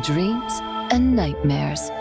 dreams and nightmares.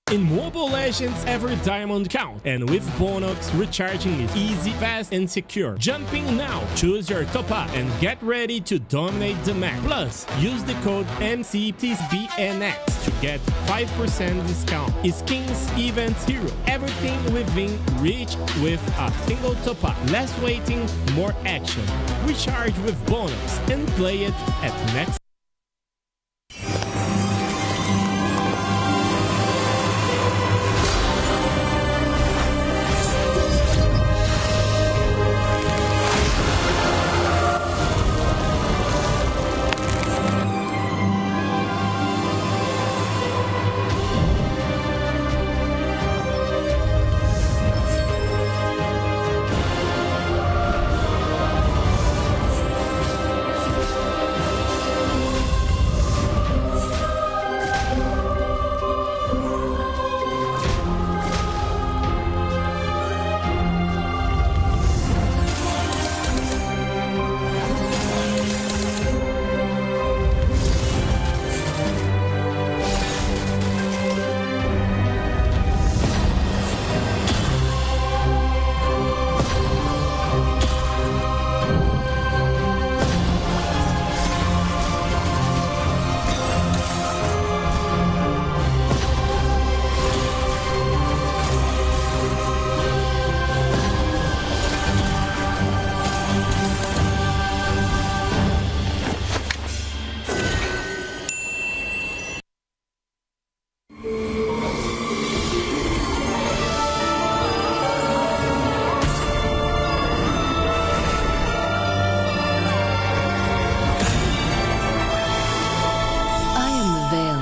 In Mobile Legends, every diamond counts, and with Bonox, recharging is easy, fast, and secure. Jumping now, choose your top up and get ready to dominate the map. Plus, use the code MCT AMER to get 5% discount. Skins, events, hero, everything within reach with a single top up. Less waiting, more action. Recharge with Bonox and play it at max.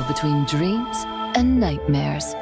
Between dreams and nightmares.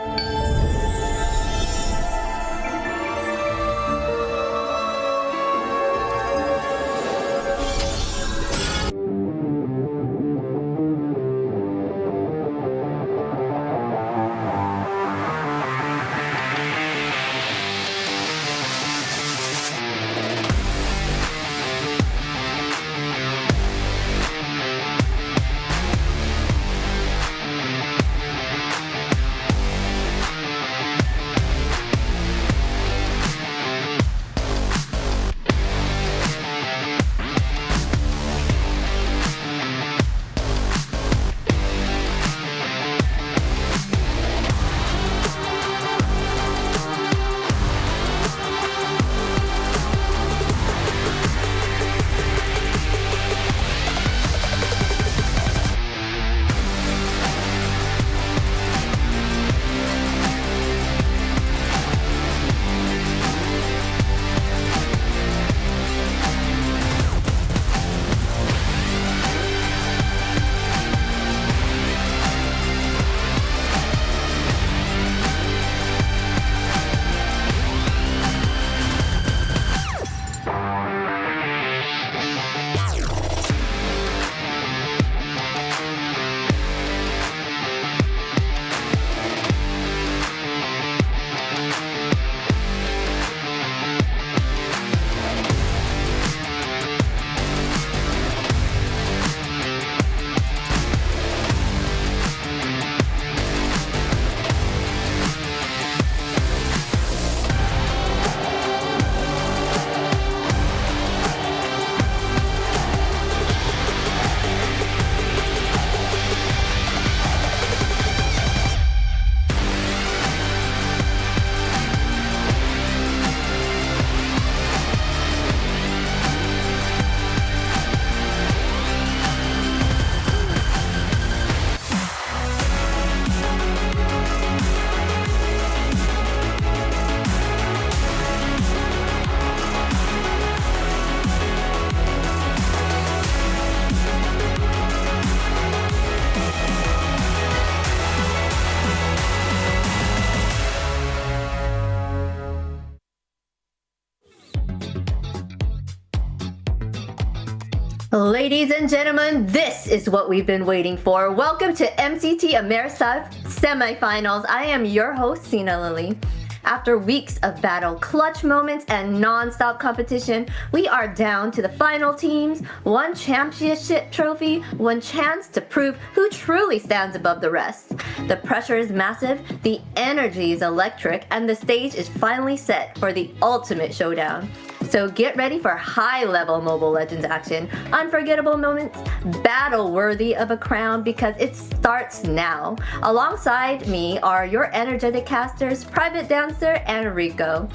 Ladies and gentlemen, this is what we've been waiting for. Welcome to MCT AMER Semifinals. I am your host, Sina Lily. After weeks of battle, clutch moments, and non-stop competition, we are down to the final teams. One championship trophy, one chance to prove who truly stands above the rest. The pressure is massive, the energy is electric, and the stage is finally set for the ultimate showdown. So get ready for high-level Mobile Legends action, unforgettable moments, battle worthy of a crown, because it starts now. Alongside me are your energetic casters, Private Dancer, and Rico.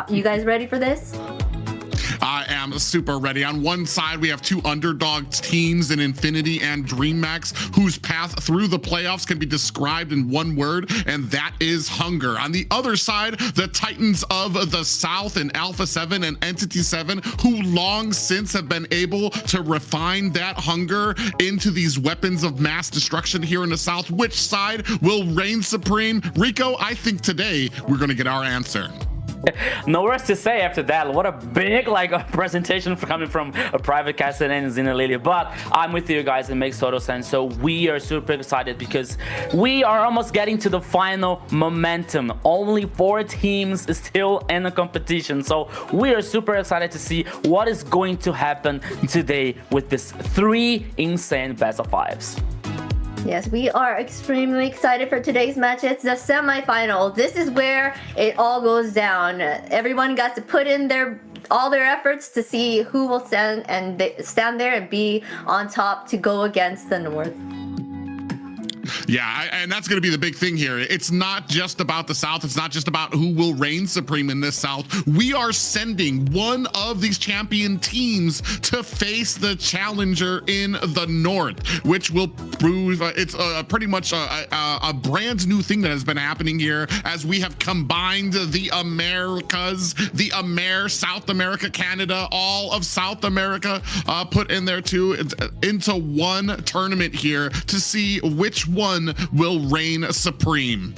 You guys ready for this? I am super ready. On one side, we have two underdog teams in Infinity and Dreammax, whose path through the playoffs can be described in one word, and that is hunger. On the other side, the Titans of the South in Alpha 7 and Entity 7, who long since have been able to refine that hunger into these weapons of mass destruction here in the South. Which side will reign supreme? Rico, I think today we're going to get our answer. No words to say after that. What a big presentation coming from a Private Caster and Zina Lily. But I'm with you guys, it makes total sense. So we are super excited because we are almost getting to the final momentum. Only 4 teams still in the competition. So we are super excited to see what is going to happen today with this 3 insane best of 5s. Yes, we are extremely excited for today's match. It's the semifinal. This is where it all goes down. Everyone got to put in all their efforts to see who will stand there and be on top to go against the North. Yeah, and that's going to be the big thing here. It's not just about the South. It's not just about who will reign supreme in this South. We are sending one of these champion teams to face the challenger in the North, which will prove it's pretty much a brand new thing that has been happening here as we have combined the Americas, the AMER, South America, Canada, all of South America put in there too into one tournament here to see which one will reign supreme.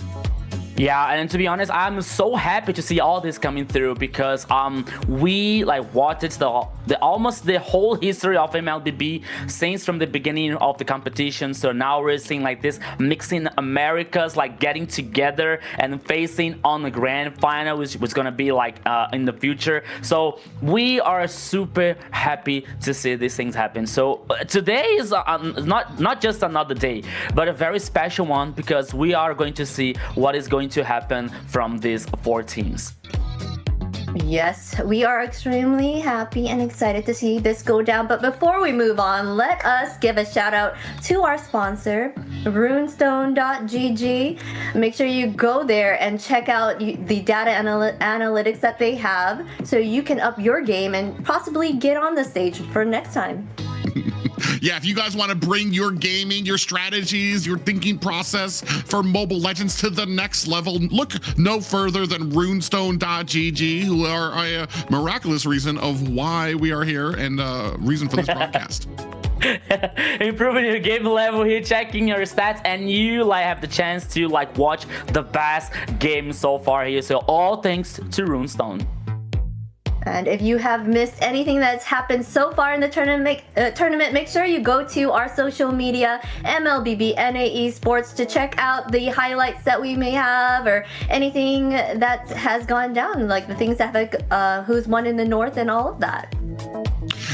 Yeah, and to be honest, I'm so happy to see all this coming through because we watched almost the whole history of MLBB since from the beginning of the competition. So now we're seeing this mixing Americas getting together and facing on the grand final, which was gonna be in the future. So we are super happy to see these things happen. So today is not just another day, but a very special one because we are going to see what is going to happen from these 4 teams. Yes, we are extremely happy and excited to see this go down. But before we move on, let us give a shout out to our sponsor, runestone.gg. Make sure you go there and check out the data analytics that they have so you can up your game and possibly get on the stage for next time. Yeah, if you guys want to bring your gaming, your strategies, your thinking process for Mobile Legends to the next level, look no further than runestone.gg, who are a miraculous reason of why we are here and reason for this broadcast. Improving your game level here, checking your stats, and you have the chance to watch the best game so far here. So all thanks to Runestone. And if you have missed anything that's happened so far in the tournament, make sure you go to our social media, MLBB Esports, to check out the highlights that we may have or anything that has gone down, like the things that have who's won in the North and all of that.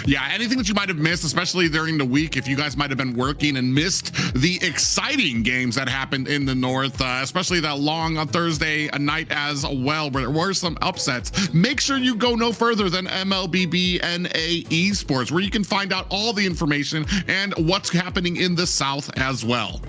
Yeah, anything that you might have missed, especially during the week, if you guys might have been working and missed the exciting games that happened in the North, especially that long on Thursday night as well, where there were some upsets, make sure you go no further than MLBB Esports, where you can find out all the information and what's happening in the South as well.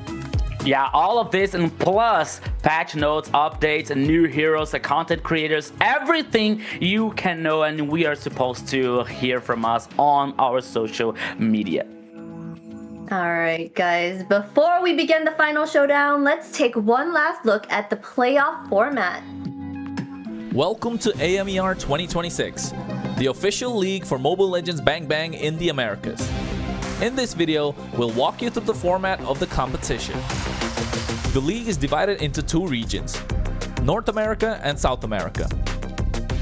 Yeah, all of this and plus patch notes, updates, and new heroes, and content creators, everything you can know and we are supposed to hear from us on our social media. Alright guys, before we begin the final showdown, let's take one last look at the playoff format. Welcome to AMER 2026, the official league for Mobile Legends Bang Bang in the Americas. In this video, we'll walk you through the format of the competition. The league is divided into 2 regions, North America and South America.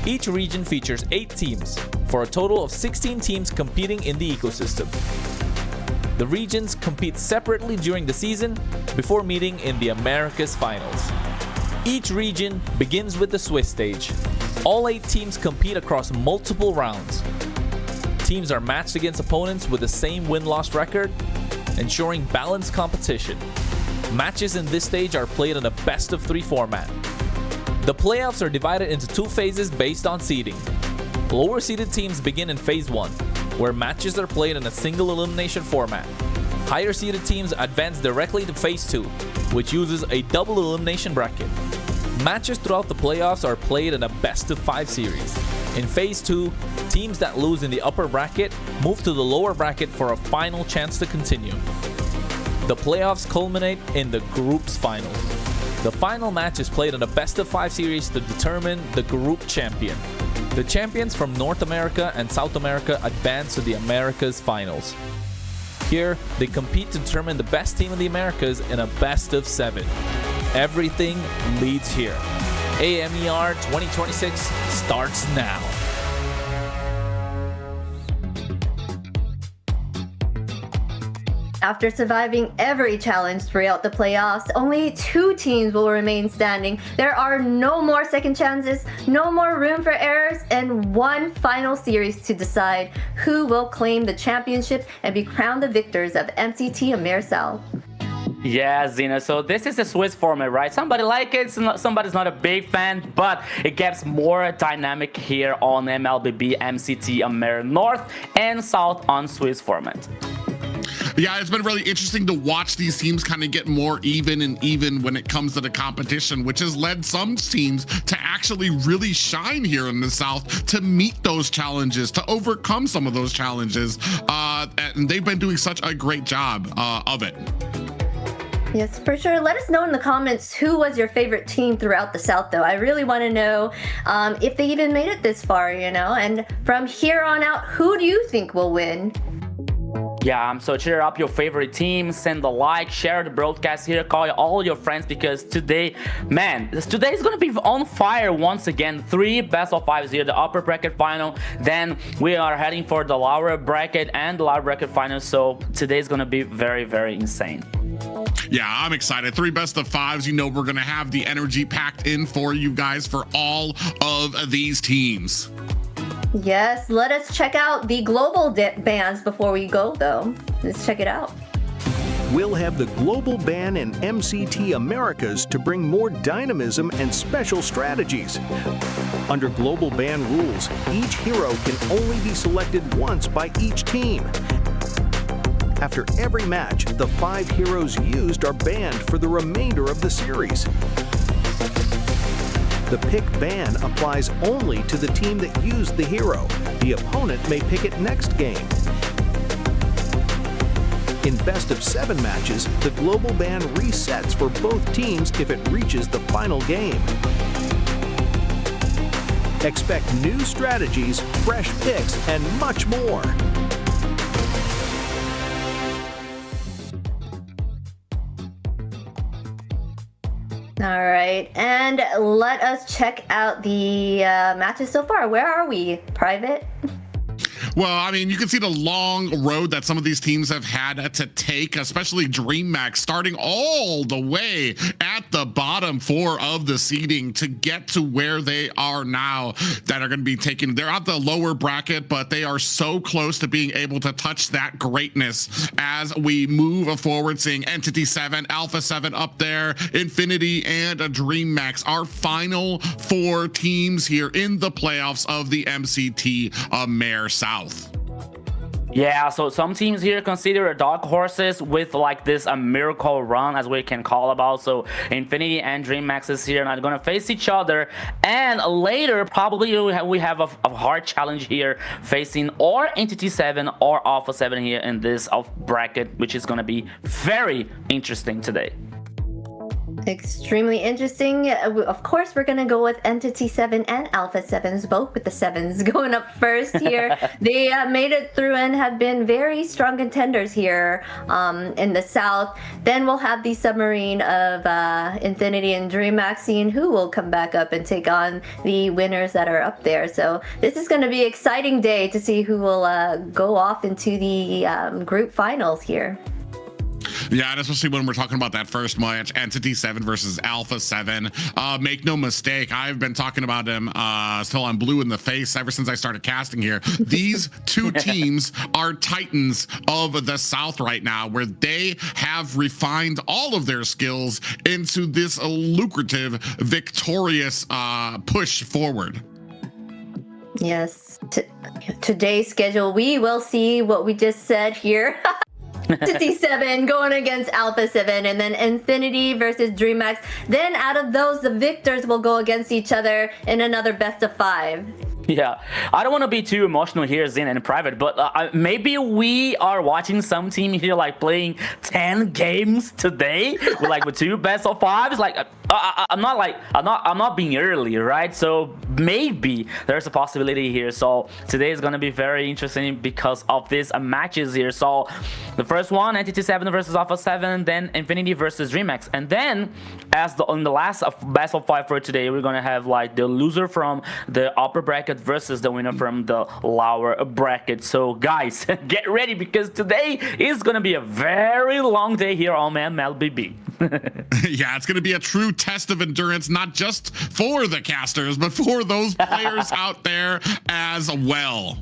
Each region features 8 teams, for a total of 16 teams competing in the ecosystem. The regions compete separately during the season before meeting in the Americas Finals. Each region begins with the Swiss stage. All 8 teams compete across multiple rounds. Teams are matched against opponents with the same win-loss record, ensuring balanced competition. Matches in this stage are played in a best-of-3 format. The playoffs are divided into 2 phases based on seeding. Lower-seeded teams begin in Phase 1, where matches are played in a single elimination format. Higher-seeded teams advance directly to Phase 2, which uses a double elimination bracket. Matches throughout the playoffs are played in a best-of-5 series. In Phase 2, teams that lose in the upper bracket move to the lower bracket for a final chance to continue. The playoffs culminate in the group's final. The final match is played in a best-of-5 series to determine the group champion. The champions from North America and South America advance to the Americas Finals. Here, they compete to determine the best team in the Americas in a best-of-7. Everything leads here. AMER 2026 starts now. After surviving every challenge throughout the playoffs, only 2 teams will remain standing. There are no more second chances, no more room for errors, and one final series to decide who will claim the championship and be crowned the victors of MCT AMER South. Yeah, Zena, so this is a Swiss format, right? Somebody like it, somebody's not a big fan, but it gets more dynamic here on MLBB MCT AMER North and South on Swiss format. Yeah, it's been really interesting to watch these teams kind of get more even and even when it comes to the competition, which has led some teams to actually really shine here in the South, to meet those challenges, to overcome some of those challenges. And they've been doing such a great job of it. Yes, for sure. Let us know in the comments who was your favorite team throughout the South, though. I really want to know if they even made it this far, you know? And from here on out, who do you think will win? Yeah, so cheer up your favorite team, send a like, share the broadcast here, call all your friends, because today, man, today is gonna be on fire once again. 3 best-of-5s here, the upper bracket final, then we are heading for the lower bracket and the lower bracket final, so today is gonna be very, very insane. Yeah, I'm excited. 3 best-of-5s. You know we're going to have the energy packed in for you guys for all of these teams. Yes, let us check out the global bans before we go, though. Let's check it out. We'll have the global ban in MCT Americas to bring more dynamism and special strategies. Under global ban rules, each hero can only be selected once by each team. After every match, the 5 heroes used are banned for the remainder of the series. The pick ban applies only to the team that used the hero. The opponent may pick it next game. In best-of-7 matches, the global ban resets for both teams if it reaches the final game. Expect new strategies, fresh picks, and much more. All right, and let us check out the matches so far. Where are we? Private? Well, I mean, you can see the long road that some of these teams have had to take, especially Dreammax, starting all the way at the bottom 4 of the seeding to get to where they are now, that are going to be taken. They're at the lower bracket, but they are so close to being able to touch that greatness as we move forward, seeing Entity 7, Alpha 7 up there, Infinity, and a Dreammax, our final 4 teams here in the playoffs of the MCT AMER South. Yeah, so some teams here consider dark horses with like this a miracle run, as we can call about. So Infinity and Dreamax is here, and are gonna face each other, and later probably we have a hard challenge here facing or Entity 7 or Alpha 7 here in this bracket, which is gonna be very interesting today. Extremely interesting. Of course, we're gonna go with Entity 7 and Alpha 7s, both with the 7s going up first here. They made it through and have been very strong contenders here in the South. Then we'll have the submarine of Infinity and Dreamax, seeing who will come back up and take on the winners that are up there. So this is gonna be an exciting day to see who will go off into the group finals here. Yeah, and especially when we're talking about that first match, Entity 7 versus Alpha 7. Make no mistake, I've been talking about them till I'm blue in the face ever since I started casting here. These two teams are titans of the South right now, where they have refined all of their skills into this lucrative, victorious push forward. Yes. Today's schedule, we will see what we just said here. Entity 7 going against Alpha 7, and then Infinity versus Dreamax. Then out of those, the victors will go against each other in another best of 5. Yeah, I don't want to be too emotional here, Zin, in private, but maybe we are watching some team here like playing 10 games today with 2 best of 5s. Like, I'm not being early, right? So maybe there's a possibility here. So today is gonna be very interesting because of these matches here. So the first one, Entity 7 versus Alpha 7, then Infinity versus Dreamax, and then on the last best of 5 for today, we're gonna have like the loser from the upper bracket versus the winner from the lower bracket. So guys, get ready because today is gonna be a very long day here on MLBB. Yeah, it's gonna be a true test of endurance, not just for the casters, but for those players out there as well.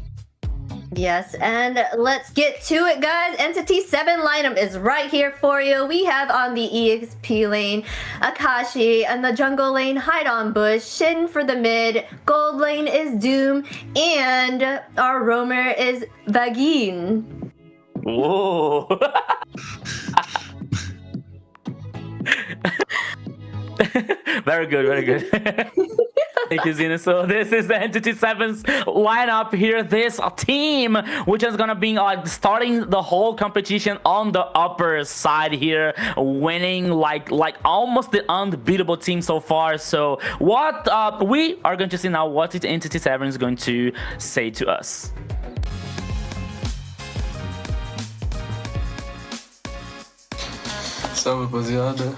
Yes, and let's get to it, guys. Entity 7 lineup is right here for you. We have on the EXP lane, Akashi, and the jungle lane, Hide on Bush, Shin for the mid, gold lane is Doom, and our roamer is Vagin. Whoa. Very good, very good. Thank you, Zina. So this is the Entity 7's lineup here. This team, which is gonna be starting the whole competition on the upper side here, winning like almost the unbeatable team so far. So what we are going to see now, what the Entity 7 is going to say to us. Salve, rapaziada.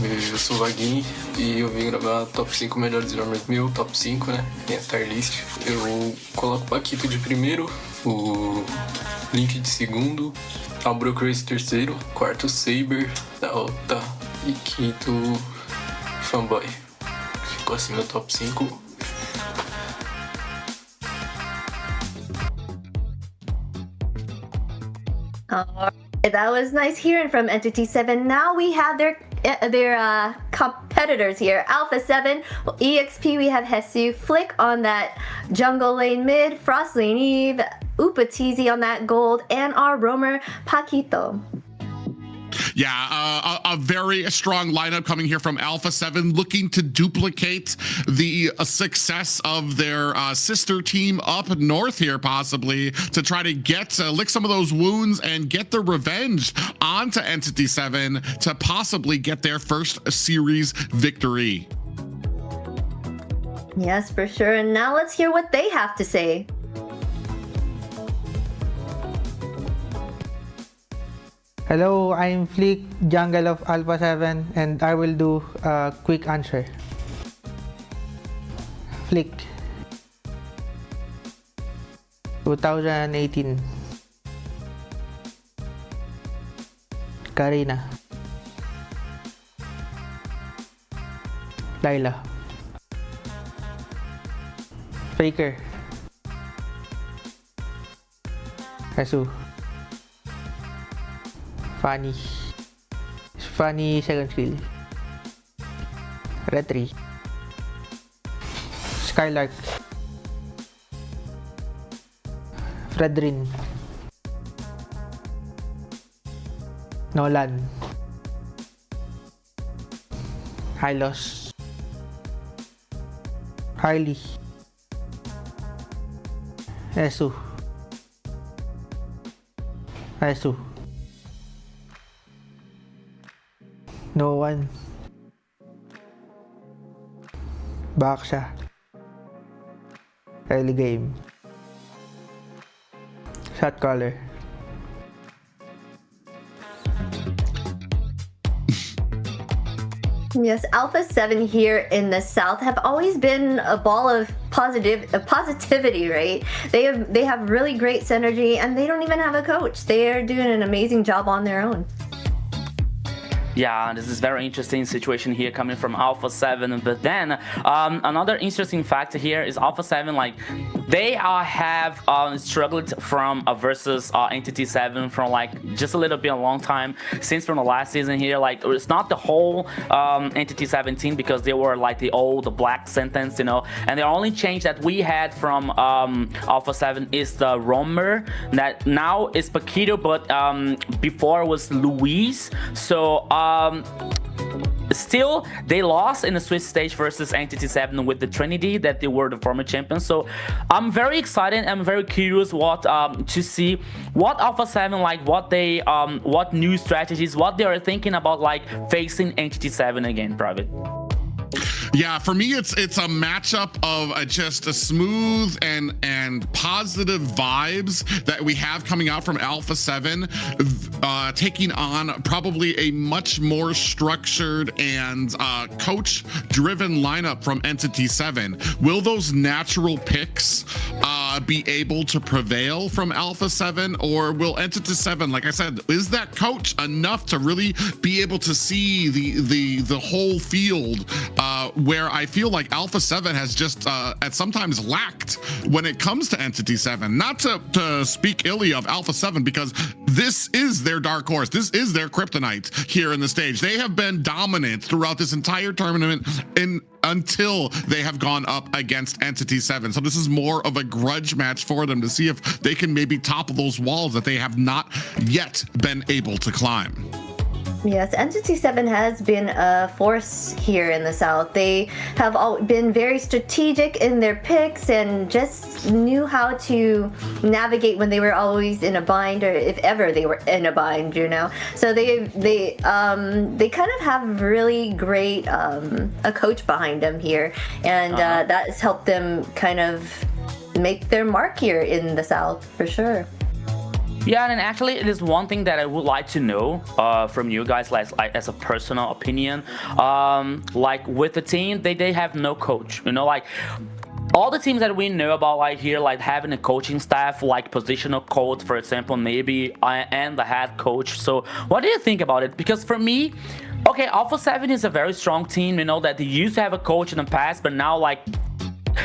Eu sou o Vaguinho e eu vim gravar top 5 melhores armas meu, top 5, né? Minha tier list. Eu coloco o Paquito de primeiro, o Link de segundo, a Brocrace terceiro, quarto Saber, Alta e quinto Fanboy. Ficou assim meu top 5. That was nice hearing from Entity 7. Now we have their competitors here. Alpha 7, EXP, we have Hesu, Flick on that jungle lane mid, Frost lane Eve, Upatizi on that gold, and our roamer, Paquito. Yeah, a very strong lineup coming here from Alpha 7, looking to duplicate the success of their sister team up north here, possibly, to try to get lick some of those wounds and get the revenge onto Entity 7 to possibly get their first series victory. Yes, for sure. And now let's hear what they have to say. Hello, I'm Flick, jungle of Alpha 7, and I will do a quick answer. Flick, 2018. Karina, Laila, Faker, Hesu, Fanny second skill, Retri, Skylark, Fredrin, Nolan, Hylos, Harley, Esu, No one, back siya. Early game. Shot caller. Yes, Alpha 7 here in the South have always been a ball of positivity, right? They have really great synergy, and they don't even have a coach. They are doing an amazing job on their own. Yeah, this is very interesting situation here coming from Alpha 7. But then another interesting factor here is Alpha 7, like they have struggled from versus Entity 7 from like just a little bit a long time since from the last season here. Like it's not the whole Entity 17 because they were like the old black sentence, you know. And the only change that we had from Alpha 7 is the roamer that now is Paquito, but before was Luis. So still they lost in the Swiss stage versus Entity 7 with the Trinity that they were the former champions. So I'm very excited. I'm very curious what to see what Alpha 7 like, what they what new strategies, what they are thinking about like facing Entity 7 again, Private. Yeah, for me, it's a matchup of just a smooth and positive vibes that we have coming out from Alpha 7, taking on probably a much more structured and coach-driven lineup from Entity 7. Will those natural picks be able to prevail from Alpha 7, or will Entity 7, like I said, is that coach enough to really be able to see the whole field? Where I feel like Alpha 7 has just at sometimes lacked when it comes to Entity 7. Not to speak illy of Alpha 7, because this is their dark horse. This is their kryptonite here in the stage. They have been dominant throughout this entire tournament until they have gone up against Entity 7. So this is more of a grudge match for them to see if they can maybe topple those walls that they have not yet been able to climb. Yes, Entity 7 has been a force here in the South. They have all been very strategic in their picks and just knew how to navigate when they were always in a bind, or if ever they were in a bind, you know. So they kind of have really great a coach behind them here, and that has helped them kind of make their mark here in the South for sure. Yeah, and actually it is one thing that I would like to know from you guys, like as a personal opinion. Like with the team, they have no coach, you know, like all the teams that we know about like here, like having a coaching staff, like positional coach, for example, maybe, and the head coach. So what do you think about it? Because for me, okay, Alpha 7 is a very strong team, you know, that they used to have a coach in the past, but now like,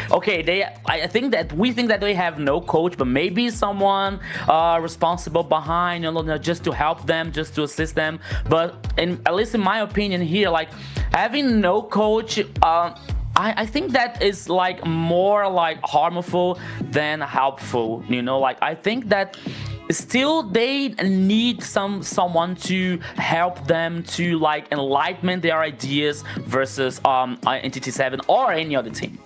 okay, I think that we think that they have no coach, but maybe someone responsible behind, you know, just to help them, just to assist them. But at least in my opinion here, like having no coach, I think that is like more like harmful than helpful, you know. Like I think that still they need someone to help them to like enlighten their ideas versus Entity 7 or any other team.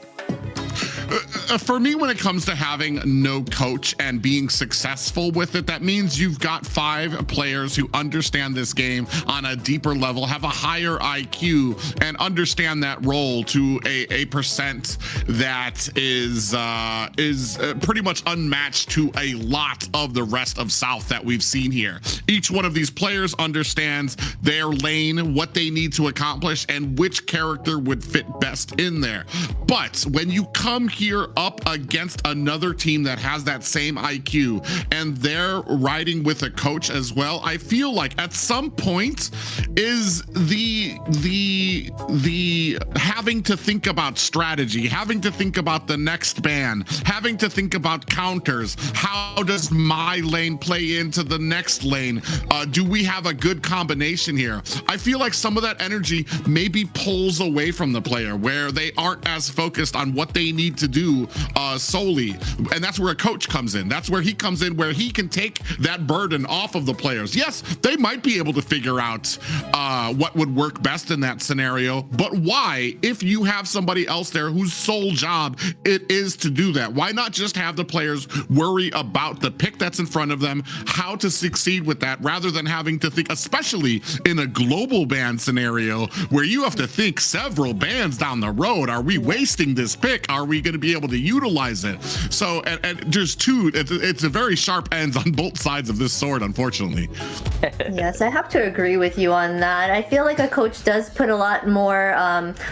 For me, when it comes to having no coach and being successful with it, that means you've got 5 players who understand this game on a deeper level, have a higher IQ, and understand that role to a percent that is pretty much unmatched to a lot of the rest of South that we've seen here. Each one of these players understands their lane, what they need to accomplish, and which character would fit best in there. But when you come here up against another team that has that same IQ and they're riding with a coach as well, I feel like at some point is the having to think about strategy, having to think about the next ban, having to think about counters. How does my lane play into the next lane? Do we have a good combination here? I feel like some of that energy maybe pulls away from the player, where they aren't as focused on what they need to to do solely, and that's where a coach comes in. That's where he comes in, where he can take that burden off of the players. Yes, they might be able to figure out what would work best in that scenario, but why, if you have somebody else there whose sole job it is to do that, why not just have the players worry about the pick that's in front of them, how to succeed with that, rather than having to think, especially in a global ban scenario where you have to think several bans down the road. Are we wasting this pick? Are we going to be able to utilize it? So, and there's it's a very sharp ends on both sides of this sword, unfortunately. Yes, I have to agree with you on that. I feel like a coach does put a lot more,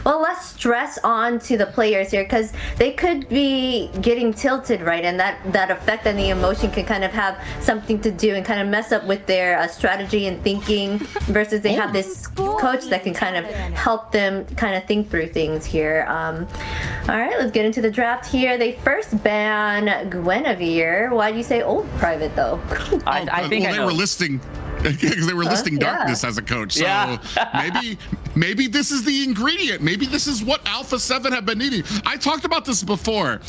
less stress on to the players here, because they could be getting tilted, right? And that effect and the emotion can kind of have something to do and kind of mess up with their strategy and thinking, versus they have this coach that can kind of help them kind of think through things here. All right, let's get into the draft here. They first ban Guinevere. Why do you say old private though? I think they were listing because they were listing Darkness as a coach. So maybe this is the ingredient. Maybe this is what Alpha 7 have been needing. I talked about this before.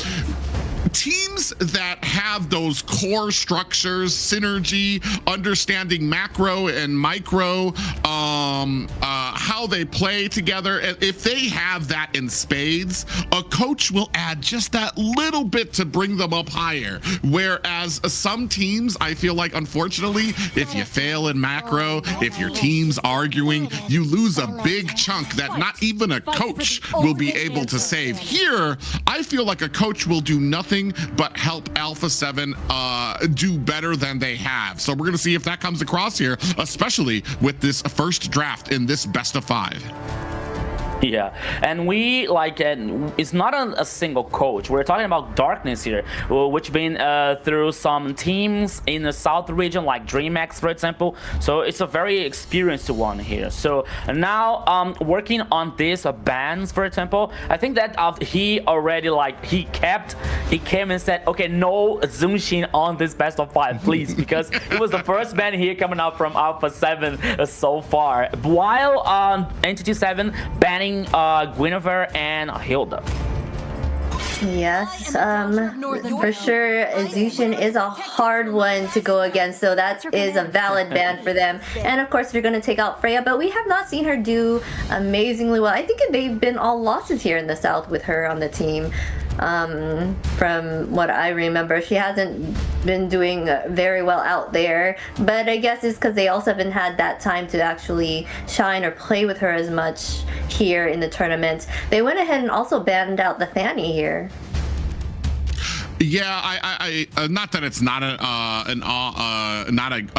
Teams that have those core structures, synergy, understanding macro and micro, how they play together, if they have that in spades, a coach will add just that little bit to bring them up higher. Whereas some teams, I feel like, unfortunately, if you fail in macro, if your team's arguing, you lose a big chunk that not even a coach will be able to save. Here, I feel like a coach will do nothing but help Alpha 7 do better than they have. So we're going to see if that comes across here, especially with this first draft in this best of 5. Yeah, and we it's not a single coach. We're talking about Darkness here, which been through some teams in the South region, like Dreamax, for example. So it's a very experienced one here. So now working on these bans, for example, I think that he already he came and said, okay, no Zoomshin on this best of 5, please, because it was the first ban here coming out from Alpha 7 so far. While Entity 7 banning Guinevere and Hilda. Yes, for sure, Zushin is a hard one to go against, so that is a valid ban for them. And of course, they're going to take out Freya, but we have not seen her do amazingly well. I think they've been all losses here in the South with her on the team. From what I remember, she hasn't been doing very well out there, but I guess it's because they also haven't had that time to actually shine or play with her as much here in the tournament. They went ahead and also banned out the Fanny here. Yeah, I not that it's not a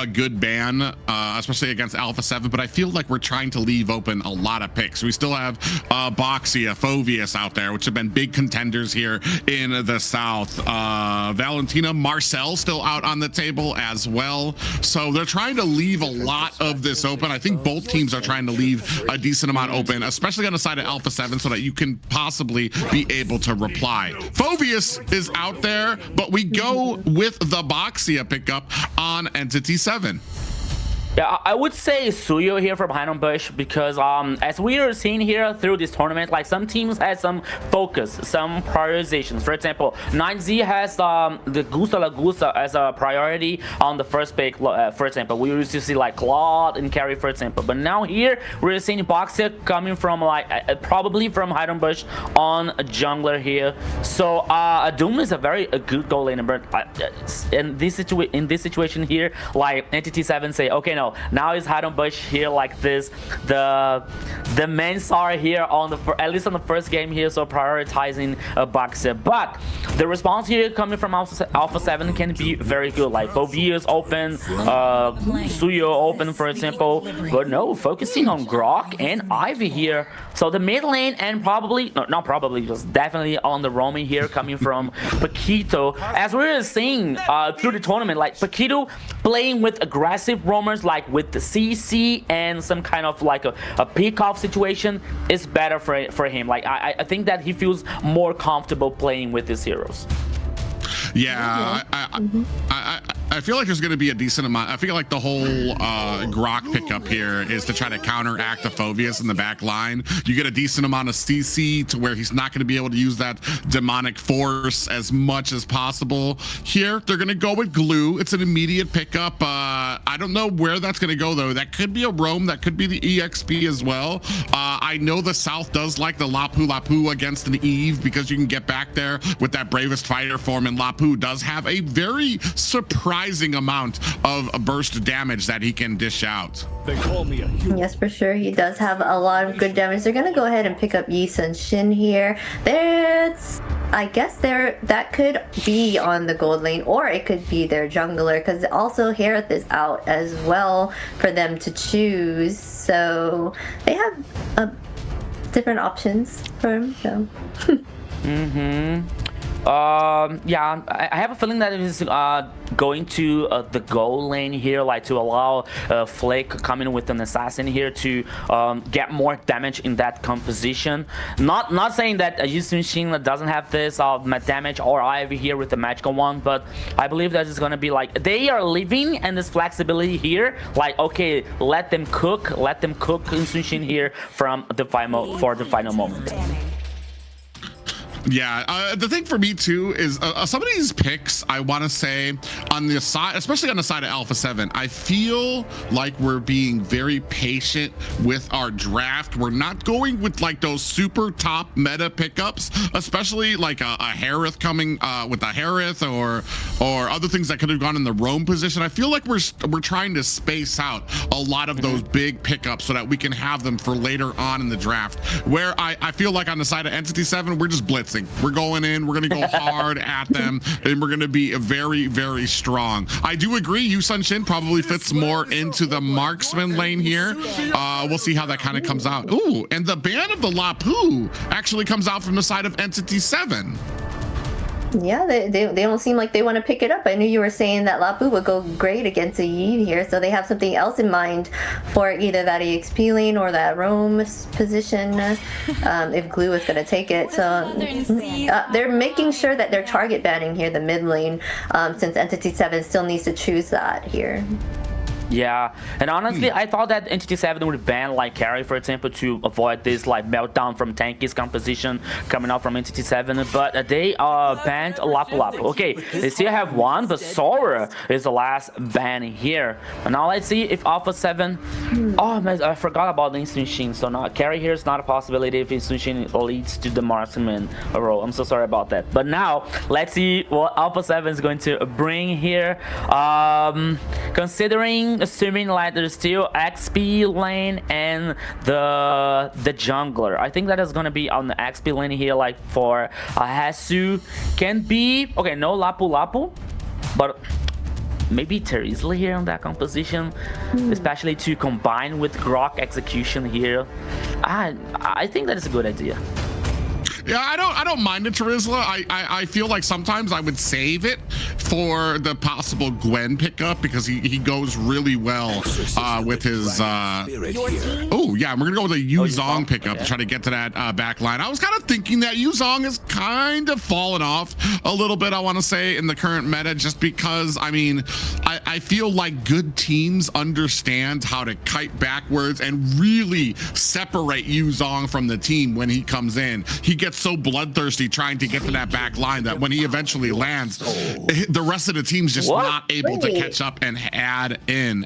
good ban, especially against Alpha 7, but I feel like we're trying to leave open a lot of picks. We still have Boxia, Phoveus out there, which have been big contenders here in the South. Valentina, Marcel still out on the table as well. So they're trying to leave a lot of this open. I think both teams are trying to leave a decent amount open, especially on the side of Alpha 7, so that you can possibly be able to reply. Phoveus is out there, but we go with the Boxia pickup on Entity 7. Yeah, I would say Suyo here from Bush, because as we are seeing here through this tournament, some teams had some focus, some prioritizations. For example, 9Z has the Gusta La Gusta as a priority on the first pick. For example, we used to see Claude and Carry, for example, but now here we're seeing Boxia coming from probably from Bush on a jungler here. So Doom is a very good goal laner, but in this situation here, Entity 7 say, okay, no. Now is Bush here this, the main star here on at least on the first game here, so prioritizing Boxer. But the response here coming from Alpha 7 can be very good, Phoveus open, Suyo open, for example, but no, focusing on Grok and Ivy here. So the mid lane, and just definitely on the roaming here coming from Paquito. As we were seeing through the tournament, Paquito playing with aggressive roamers, with the CC and some kind of a pick-off situation is better for him. I think that he feels more comfortable playing with his heroes. Yeah, I feel like there's going to be a decent amount. I feel like the whole Grok pickup here is to try to counteract the Phobius in the back line. You get a decent amount of CC to where he's not going to be able to use that demonic force as much as possible. Here, they're going to go with Glue. It's an immediate pickup. I don't know where that's going to go, though. That could be a roam. That could be the EXP as well. I know the South does like the Lapu Lapu against an Eve because you can get back there with that Bravest Fighter form, and Lapu does have a very surprising amount of burst damage that he can dish out. They call me a hero. Yes, for sure. He does have a lot of good damage. They're going to go ahead and pick up Yi Sun Shin here. I guess that could be on the gold lane, or it could be their jungler, because also Harith is out as well for them to choose. So they have different options for him. So. Yeah, I have a feeling that it is going to the goal lane here, like to allow Flake coming with an assassin here to get more damage in that composition. Not saying that Yi Sun Shin doesn't have this damage, or Ivy here with the magical one, but I believe that it's gonna be like they are living and this flexibility here. Like, okay, let them cook Yi Sun Shin here from the final moment. Yeah, the thing for me too is some of these picks, I want to say on the side, especially on the side of Alpha 7, I feel like we're being very patient with our draft. We're not going with like those super top meta pickups, especially like a Harith coming with a Harith or other things that could have gone in the roam position. I feel like we're trying to space out a lot of those big pickups so that we can have them for later on in the draft, where I feel like on the side of Entity 7, we're just blitzing. We're going in, we're going to go hard at them, and we're going to be very, very strong. I do agree, Yi Sun Shin probably fits more into the marksman lane here. We'll see how that kind of comes out. Ooh, and the ban of the Lapu actually comes out from the side of Entity 7. Yeah, they don't seem like they want to pick it up. I knew you were saying that Lapu would go great against a Yi here, so they have something else in mind for either that EXP lane or that roam position if Glue is going to take it. So they're making sure that they're target banning here the mid lane, since Entity 7 still needs to choose that here. Yeah, and honestly, I thought that Entity 7 would ban like Carry, for example, to avoid this like meltdown from Tanky's composition coming out from Entity 7, but they banned Lapu Lapu. Okay, they still have one, but Sora is the last ban here. And now let's see if Alpha 7... Oh man, I forgot about the Yi Sun Shin, so now Carry here is not a possibility if Yi Sun Shin leads to the marksman role. I'm so sorry about that. But now, let's see what Alpha 7 is going to bring here. Assuming like there's still XP lane and the jungler, I think that is gonna be on the XP lane here, like for Hasu. Can be okay, no Lapu Lapu, but maybe Terizla here on that composition, especially to combine with Grok execution here. I think that is a good idea. Yeah, I don't mind the Terizla. I feel like sometimes I would save it for the possible Gwen pickup because he goes really well with his oh yeah, we're gonna go with a Yuzong pickup to try to get to that back line. I was kind of thinking that Yuzong has kind of fallen off a little bit, I want to say, in the current meta, just because I mean I feel like good teams understand how to kite backwards and really separate Yuzong from the team when he comes in. He gets so bloodthirsty trying to get to that back line that when he eventually lands, the rest of the team's just not able to catch up and add in.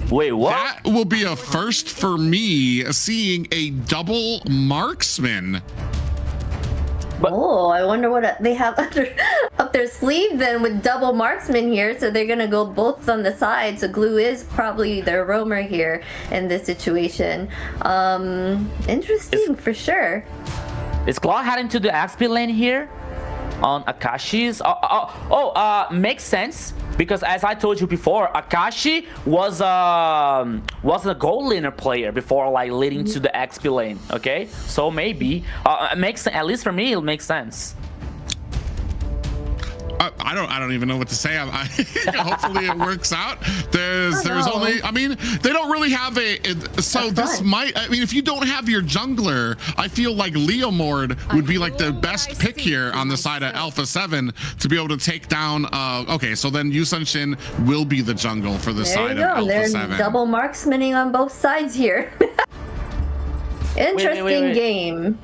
Wait, what? That will be a first for me, seeing a double marksman. Oh, I wonder what they have up their sleeve then with double marksman here. So they're gonna go both on the side. So Glue is probably their roamer here in this situation. Interesting for sure. Is Claw heading to the XP lane here on Akashi's? Makes sense, because as I told you before, Akashi was a gold laner player before like leading to the XP lane. Okay, so maybe it makes, at least for me, it makes sense. I don't even know what to say. Hopefully it works out. There's only, I mean, they don't really have so this might, I mean, if you don't have your jungler, I feel like Leomord would be like the best pick here on the side of Alpha 7 to be able to take down, okay, so then Yusun Shin will be the jungle for the side of Alpha 7. There's double marksmaning on both sides here. Interesting game.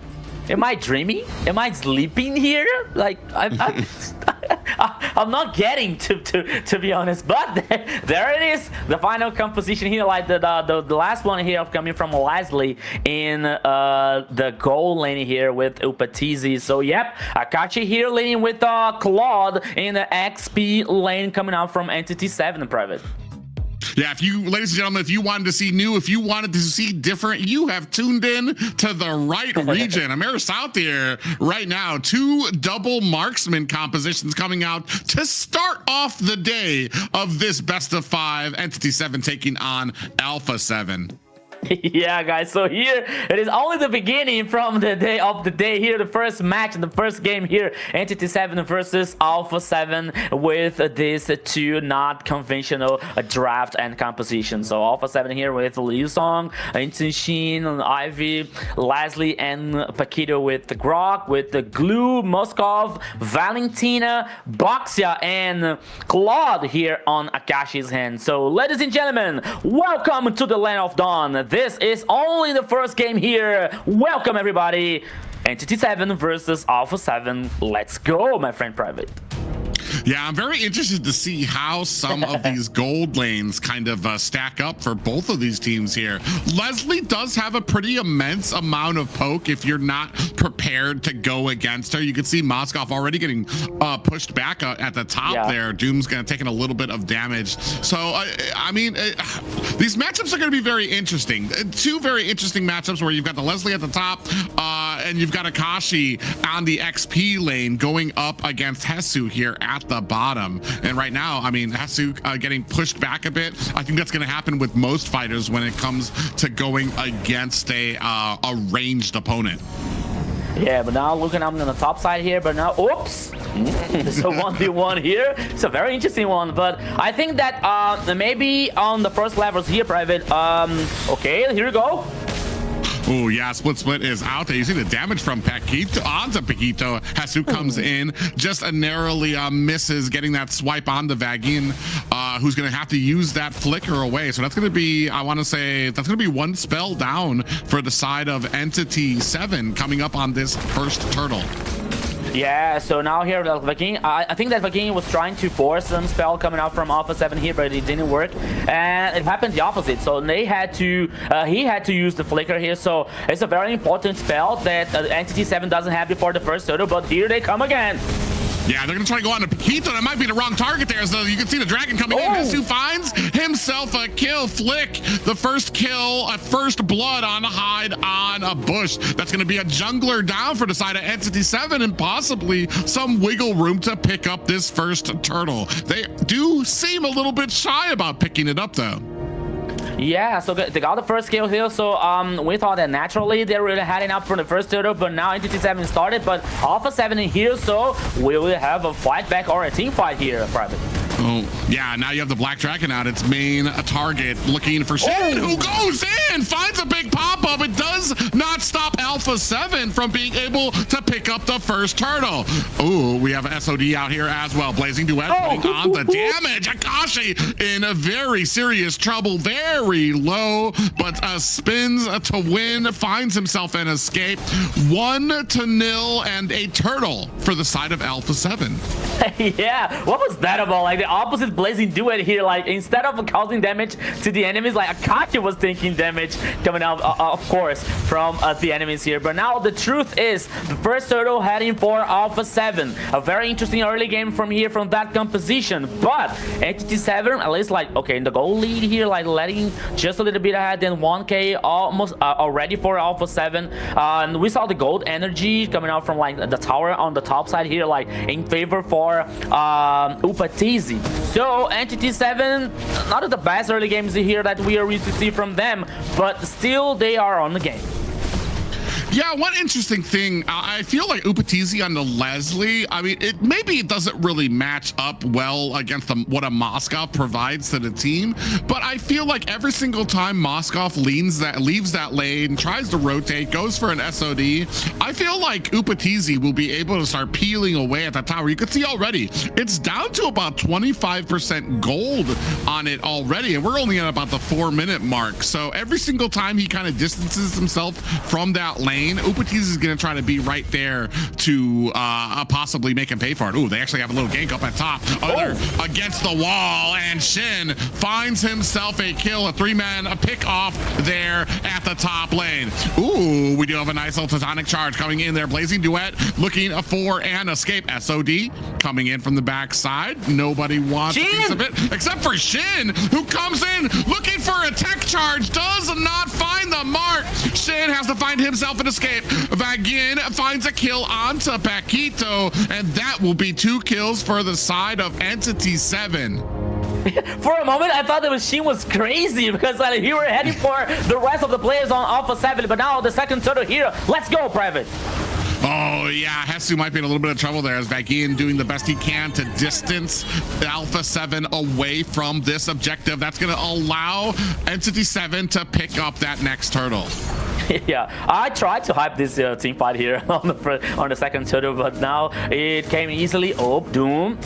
Am I dreaming? Am I sleeping here? Like I'm not getting to be honest, but there it is, the final composition here, like the last one here coming from Leslie in the goal lane here with Upatizi. So yep, Akachi here leading with Claude in the XP lane coming out from Entity 7 private. Yeah, if you, ladies and gentlemen, if you wanted to see new, if you wanted to see different, you have tuned in to the right region. AMER South here right now. 2 double marksman compositions coming out to start off the day of this best of 5. Entity 7 taking on Alpha 7. Yeah, guys, so here it is only the beginning from the day here, the first match and the first game here, Entity 7 versus Alpha 7 with this 2 not conventional draft and composition. So Alpha 7 here with Liu Song, Shin, Ivy, Leslie, and Paquito with the Grok, with the Glue, Moskov, Valentina, Boxia, and Claude here on Akashi's hand. So ladies and gentlemen, welcome to the Land of Dawn. This is only the first game here. Welcome everybody. Entity 7 versus Alpha 7. Let's go, my friend Private. Yeah, I'm very interested to see how some of these gold lanes kind of stack up for both of these teams here. Leslie does have a pretty immense amount of poke if you're not prepared to go against her. You can see Moskov already getting pushed back at the top there. Doom's going to take a little bit of damage. So, I mean, these matchups are going to be very interesting. 2 very interesting matchups where you've got the Leslie at the top and you've got Akashi on the XP lane going up against Hesu here at the bottom. And right now, I mean, Hesu getting pushed back a bit. I think that's going to happen with most fighters when it comes to going against a ranged opponent. Yeah, but now looking up on the top side here, but now, oops, there's a 1v1 here. It's a very interesting one, but I think that maybe on the first levels here, Private, okay, here we go. Oh, yeah, split is out there. You see the damage from Paquito onto Paquito. Hesu comes in, just narrowly misses getting that swipe on the Vagin, who's going to have to use that flicker away. So that's going to be, I want to say, that's going to be 1 spell down for the side of Entity 7 coming up on this first turtle. Yeah, so now here Vagin, I think that Vagin was trying to force some spell coming out from Alpha 7 here, but it didn't work, and it happened the opposite. So they had to, he had to use the flicker here. So it's a very important spell that Entity 7 doesn't have before the first turtle, but here they come again. Yeah, they're going to try to go on to Paquito. That might be the wrong target there. So you can see the dragon coming in. Hesu finds himself a kill. Flick, the first kill, a first blood on a hide on a bush. That's going to be a jungler down for the side of Entity 7 and possibly some wiggle room to pick up this first turtle. They do seem a little bit shy about picking it up, though. Yeah, so they got the first kill here, so we thought that naturally they're really heading up for the first turtle, but now Entity 7 started, but Alpha 7 in here, so we will have a fight back or a team fight here, Private. Oh, yeah, now you have the Black Dragon out, its main target, looking for Shin, who goes in, finds a big pop-up. It does not stop Alpha 7 from being able to pick up the first turtle. Oh, we have an SOD out here as well. Blazing Duet putting on the damage. Akashi in a very serious trouble, very low, but spins to win, finds himself an escape. 1-0 and a turtle for the side of Alpha 7. Yeah, what was that about? Like the opposite Blazing Duet here, like instead of causing damage to the enemies, like Akashi was taking damage coming out, of course, from the enemies here. But now the truth is, the first turtle heading for Alpha 7. A very interesting early game from here, from that composition. But Entity 7, at least like, okay, in the goal lead here, like letting just a little bit ahead, then 1k almost already for Alpha 7. And we saw the gold energy coming out from like the tower on the top side here, like in favor for Upatizi. So Entity 7, not the best early games here that we are used to see from them, but still they are on the game. Yeah, one interesting thing, I feel like Upatizi on the Leslie, I mean, maybe it doesn't really match up well against what a Moskov provides to the team, but I feel like every single time Moskov leaves that lane, tries to rotate, goes for an SOD, I feel like Upatizi will be able to start peeling away at the tower. You can see already, it's down to about 25% gold on it already, and we're only at about the 4-minute mark. So every single time he kind of distances himself from that lane, Upatizi is going to try to be right there to possibly make him pay for it. Ooh, they actually have a little gank up at top. Against the wall, and Shin finds himself a kill, a 3-man pick off there at the top lane. Ooh, we do have a nice little Titanic charge coming in there. Blazing Duet looking for an escape. SOD coming in from the backside. Nobody wants a piece of it except for Shin, who comes in looking for a tech charge, does not find the mark. Shin has to find himself an escape. Vagin finds a kill onto Paquito, and that will be 2 kills for the side of Entity 7. For a moment, I thought that Shin was crazy because he were heading for the rest of the players on Alpha 7, but now the second turtle here. Let's go, Private. Oh, yeah, Hesu might be in a little bit of trouble there as Vagin doing the best he can to distance Alpha 7 away from this objective. That's going to allow Entity 7 to pick up that next turtle. Yeah, I tried to hype this team fight here on the second turtle, but now it came easily. Oh, Doom.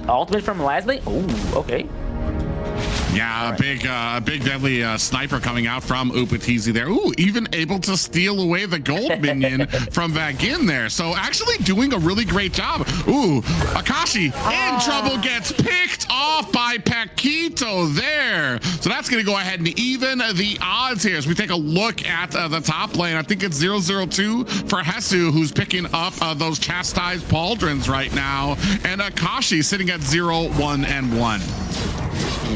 Ultimate from Leslie. Oh, okay. Yeah, a big deadly sniper coming out from Upatizi there. Ooh, even able to steal away the gold minion from Vagin there. So actually doing a really great job. Ooh, Akashi in trouble, gets picked off by Paquito there. So that's going to go ahead and even the odds here as we take a look at the top lane. I think it's 0-0-2 for Hesu, who's picking up those chastised pauldrons right now. And Akashi sitting at 0-1-1.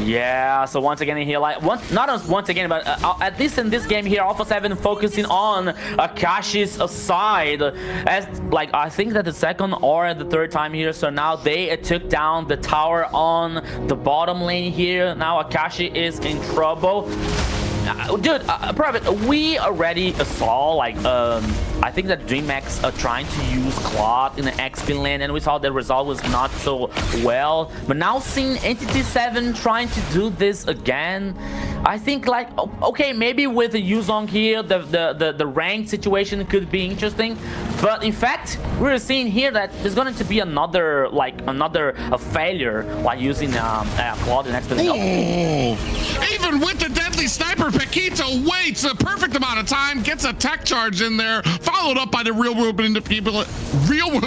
Yeah, so once again here, like not once again, but at least in this game here, Alpha 7 focusing on Akashi's side, as like I think that the second or the third time here. So now they took down the tower on the bottom lane here. Now Akashi is in trouble. Dude, Private, we already saw like I think that Dreamax trying to use Cloud in the XP lane, and we saw the result was not so well. But now seeing Entity 7 trying to do this again, I think like okay, maybe with the Yuzong here, the rank situation could be interesting. But in fact, we're seeing here that there's going to be another failure like using Cloud in XP lane. Oh, even with the deadly sniper, Paquito waits a perfect amount of time, gets a tech charge in there, followed up by the real world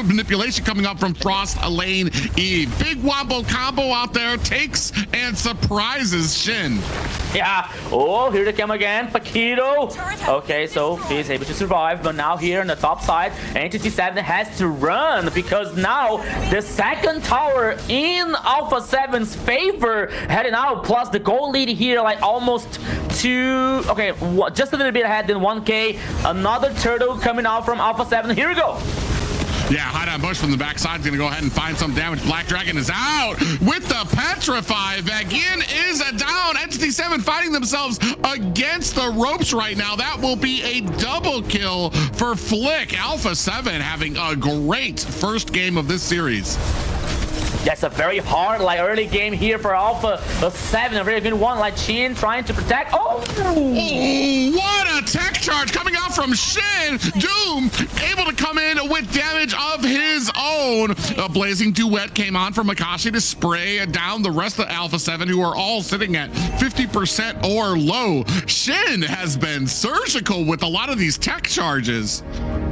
manipulation coming up from Frost Lane E. Big wombo combo out there, takes and surprises Shin. Yeah. Oh, here they come again, Paquito. Okay, so he's able to survive, but now here on the top side, Entity 7 has to run because now the second tower in Alpha 7's favor heading out, plus the goal lead here like almost to, okay, just a little bit ahead than 1K. Another turtle coming out from Alpha 7. Here we go. Yeah, Hideout Bush from the backside is going to go ahead and find some damage. Black Dragon is out with the Petrify. Vagin is down. Entity 7 fighting themselves against the ropes right now. That will be a double kill for Flick. Alpha 7 having a great first game of this series. That's a very hard, like, early game here for Alpha 7. A very good one, like Shin trying to protect. Oh, what a tech charge coming out from Shin. Doom able to come in with damage of his own. A Blazing Duet came on from Akashi to spray down the rest of Alpha 7, who are all sitting at 50% or low. Shin has been surgical with a lot of these tech charges.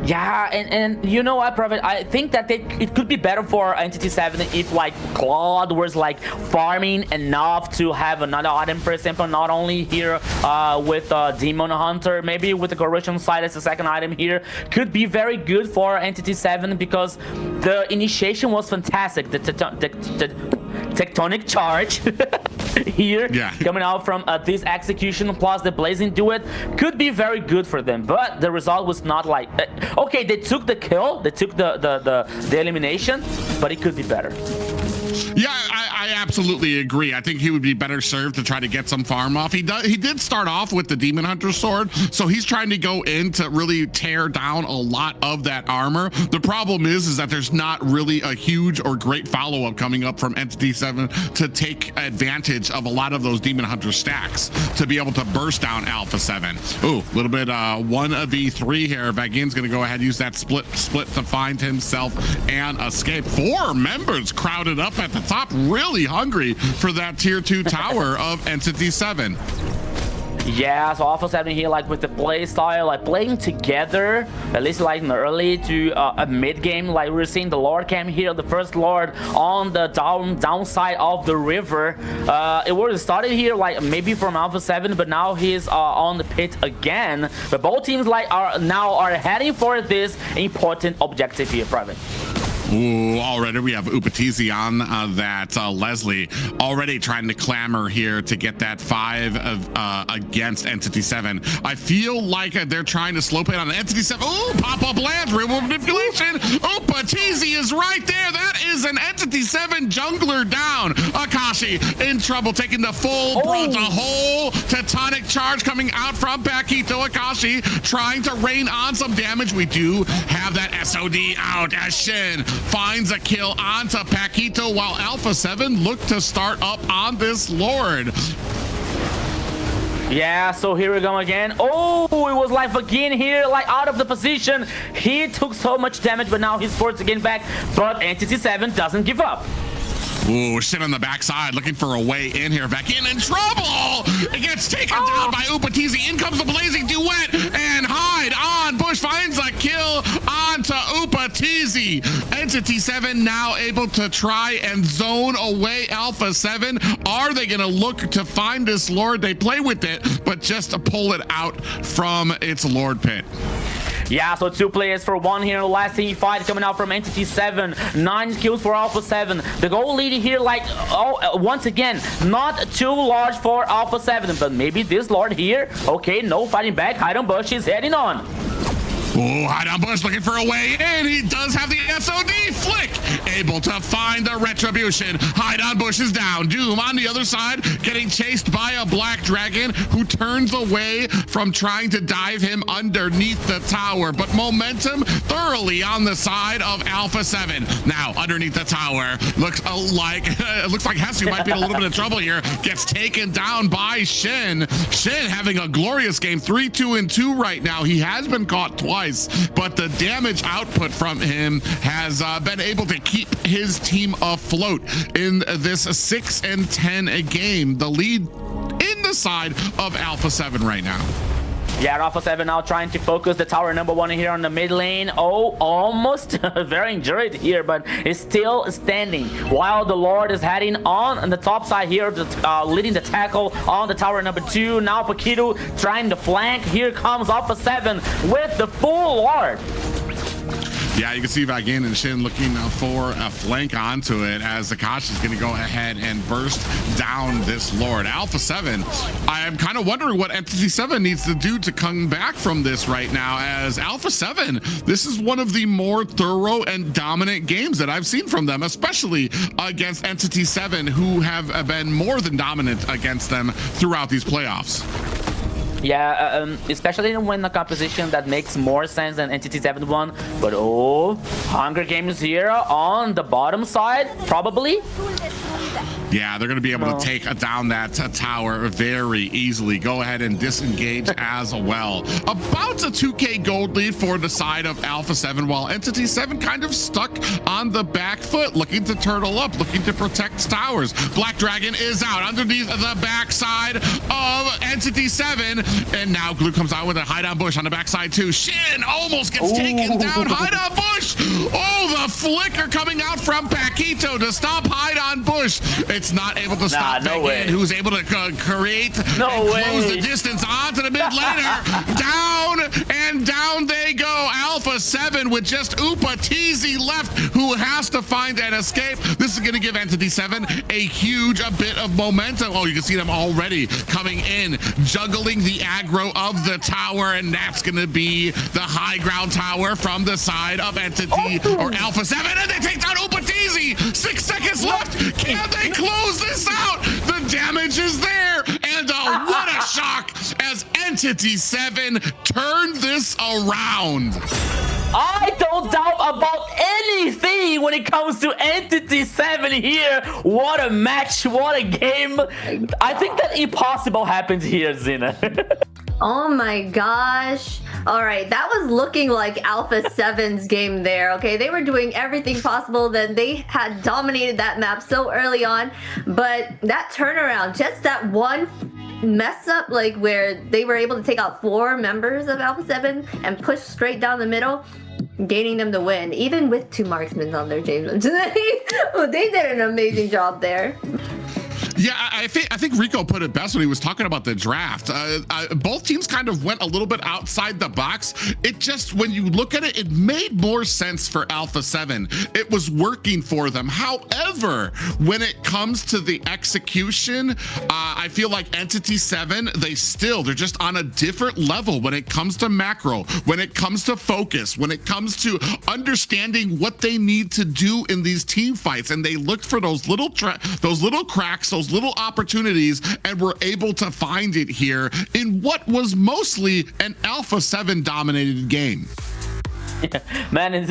Yeah, and you know what, Prophet? I think that it could be better for Entity 7 if like Claude was like farming enough to have another item, for example, not only here with Demon Hunter, maybe with the Corrosion side as the second item here, could be very good for Entity 7 because the initiation was fantastic. The tectonic charge here coming out from this execution plus the Blazing Duet could be very good for them, but the result was not like okay, they took the kill, they took the elimination, but it could be better. Yeah, I absolutely agree. I think he would be better served to try to get some farm off. He did start off with the Demon Hunter sword, so he's trying to go in to really tear down a lot of that armor. The problem is that there's not really a huge or great follow-up coming up from Entity 7 to take advantage of a lot of those Demon Hunter stacks to be able to burst down Alpha 7. Ooh, a little bit 1v3 here. Vagin's gonna go ahead and use that split to find himself and escape. 4 members crowded up at the top, really hungry for that tier 2 tower of Entity 7. Yeah, so Alpha 7 here, like with the play style, like playing together, at least like in the early to a mid game, like we're seeing the Lord cam here, the first Lord on the downside of the river. It was started here like maybe from Alpha 7, but now he's on the pit again. But both teams like are heading for this important objective here, Private. Ooh, already we have Upatizi on that Leslie already trying to clamor here to get that 5 against Entity 7. I feel like they're trying to slow play on Entity 7. Ooh, pop-up lands, removal manipulation. Upatizi is right there. That is an Entity 7 jungler down. Akashi in trouble, taking the full brunt, a whole Tectonic charge coming out from Paquito. Akashi trying to rain on some damage. We do have that SOD out as Shin finds a kill onto Paquito while Alpha 7 look to start up on this Lord. Yeah, so here we go again. Oh, it was like again here, like out of the position. He took so much damage, but now he's forced to get back. But Entity 7 doesn't give up. Ooh, shit on the backside, looking for a way in here. Vagin in trouble! It gets taken down by Upatizi. In comes the Blazing Duet, and Hide on Bush finds a kill onto Upatizi. Entity 7 now able to try and zone away Alpha 7. Are they gonna look to find this Lord? They play with it, but just to pull it out from its Lord pit. Yeah, so 2 players for 1 here in the last team fight coming out from Entity 7. 9 kills for Alpha 7. The goal lead here, like, once again, not too large for Alpha 7, but maybe this Lord here. Okay, no fighting back. Hide on Bush is heading on. Oh, Hide on Bush looking for a way in. He does have the SOD flick. Able to find the retribution. Hide on Bush is down. Doom on the other side getting chased by a Black Dragon who turns away from trying to dive him underneath the tower. But momentum thoroughly on the side of Alpha 7. Now underneath the tower. Looks like Hesu might be in a little bit of trouble here. Gets taken down by Shin. Shin having a glorious game. 3-2-2 right now. He has been caught twice, but the damage output from him has been able to keep his team afloat in this 6-10 game. The lead in the side of Alpha 7 right now. Yeah, Alpha 7 now trying to focus the tower number 1 here on the mid lane. Oh, almost very injured here, but is still standing. While the Lord is heading on the top side here, leading the tackle on the tower number 2. Now Paquito trying to flank. Here comes Alpha 7 with the full Lord. Yeah, you can see Vagin and Shin looking for a flank onto it as Akashi is going to go ahead and burst down this Lord. Alpha 7, I am kind of wondering what Entity 7 needs to do to come back from this right now, as Alpha 7, this is one of the more thorough and dominant games that I've seen from them, especially against Entity 7, who have been more than dominant against them throughout these playoffs. Yeah, especially when the composition that makes more sense than Entity 7 one. But oh, Hunger Games here on the bottom side, probably. Yeah, they're going to be able to take down that tower very easily. Go ahead and disengage as well. About a 2K gold lead for the side of Alpha 7, while Entity 7 kind of stuck on the back foot, looking to turtle up, looking to protect towers. Black Dragon is out underneath the backside of Entity 7. And now Glue comes out with a Hide on Bush on the backside too. Shin almost gets taken down. Hide on Bush. Oh, the flicker coming out from Paquito to stop Hide on Bush. It's not able to stop Vagin, who's able to create and close the distance onto the mid laner. Down And down they go. Alpha 7 with just Upatizi left, who has to find an escape. This is going to give Entity 7 a bit of momentum. Oh, you can see them already coming in, juggling the aggro of the tower, and that's going to be the high ground tower from the side of Entity or Alpha 7, and they take down Upatizi. 6 seconds left. Can they close this out? The damage is there, and what a shock as Entity 7 turned this around. I don't doubt about anything when it comes to Entity 7 here. What a match, what a game. I think that impossible happens here, Zina. Oh my gosh. All right, that was looking like Alpha 7's game there, okay? They were doing everything possible. That they had dominated that map so early on, but that turnaround, just that one mess up, like where they were able to take out 4 members of Alpha 7 and push straight down the middle, gaining them the win, even with 2 marksmen on their team. They did an amazing job there. Yeah, I think Rico put it best when he was talking about the draft. Both teams kind of went a little bit outside the box. It just, when you look at it, it made more sense for Alpha 7. It was working for them. However, when it comes to the execution, I feel like Entity 7, they're just on a different level when it comes to macro, when it comes to focus, when it comes to understanding what they need to do in these team fights. And they looked for those little cracks, those little opportunities, and were able to find it here in what was mostly an Alpha 7 dominated game. Yeah, man,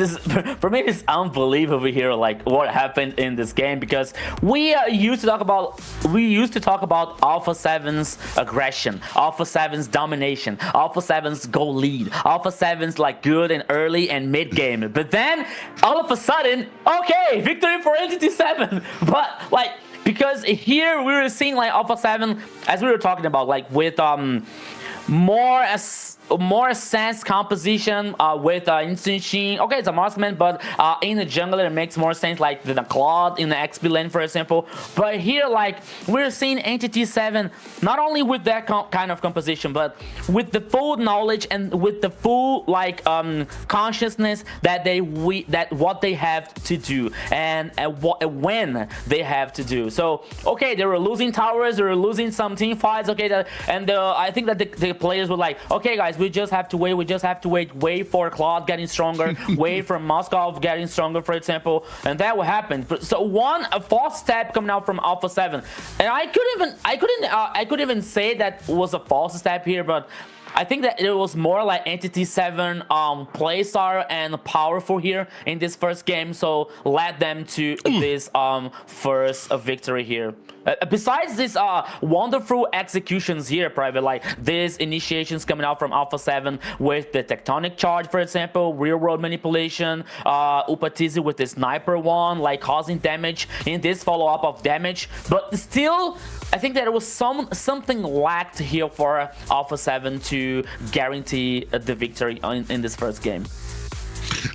for me, it's unbelievable here, like what happened in this game, because we used to talk about Alpha 7's aggression, Alpha 7's domination, Alpha 7's goal lead, Alpha 7's like good and early and mid game, but then all of a sudden, okay, victory for Entity 7, but like, because here we were seeing like Alpha 7, as we were talking about, like with more sense composition with Instant Sheen. Okay, it's a marksman, but in the jungle it makes more sense, like the Claude in the XP lane, for example. But here, like, we're seeing Entity 7 not only with that kind of composition, but with the full knowledge and with the full like consciousness that what they have to do and when they have to do. So okay, they were losing towers, they were losing some team fights. Okay, I think that the players were like, okay guys, we just have to wait for Claude getting stronger, wait for Moscow getting stronger, for example, and that will happen. So a false step coming out from Alpha 7, and I couldn't even say that was a false step here, but I think that it was more like Entity 7 playstyle and powerful here in this first game, so led them to this first victory here. Besides this wonderful executions here, Private, like these initiations coming out from Alpha 7 with the tectonic charge, for example, real world manipulation, Upatizi with the sniper one, like causing damage in this follow-up of damage, but still I think that it was something lacked here for Alpha 7 to guarantee the victory in this first game.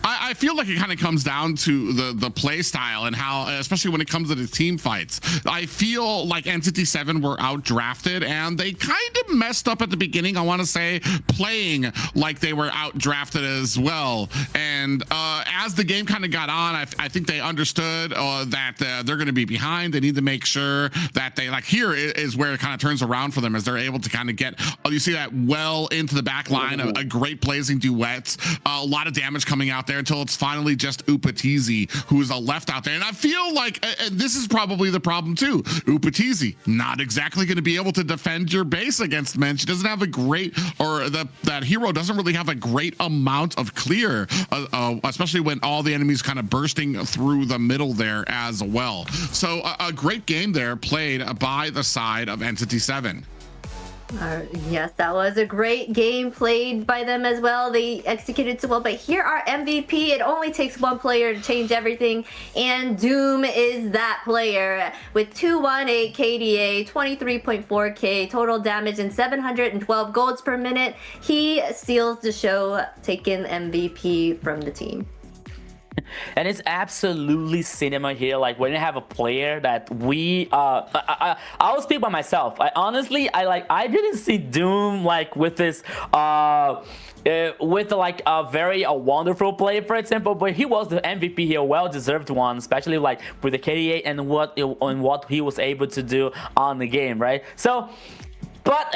I feel like it kind of comes down to the play style and how, especially when it comes to the team fights, I feel like Entity 7 were outdrafted and they kind of messed up at the beginning. I want to say playing like they were outdrafted as well. And as the game kind of got on, I think they understood that they're going to be behind. They need to make sure that they, like, here is where it kind of turns around for them as they're able to kind of get, you see that well into the back line, a great blazing duet, a lot of damage coming out there until it's finally just Upatizi who's left out there. And I feel like, and this is probably the problem too, Upatizi not exactly going to be able to defend your base against men. She doesn't have a great, or that hero doesn't really have a great amount of clear, especially when all the enemies kind of bursting through the middle there as well. So a great game there played by the side of Entity 7. Yes, that was a great game played by them as well. They executed so well, but here our MVP, it only takes one player to change everything, and Doom is that player with 218 KDA, 23.4k total damage, and 712 golds per minute. He steals the show, taking MVP from the team. And it's absolutely cinema here. Like when you have a player that we I will speak by myself. I didn't see Doom like with this with like a very wonderful play, for example, but he was the MVP here, well deserved one, especially like with the KD8 and what he was able to do on the game, right? So but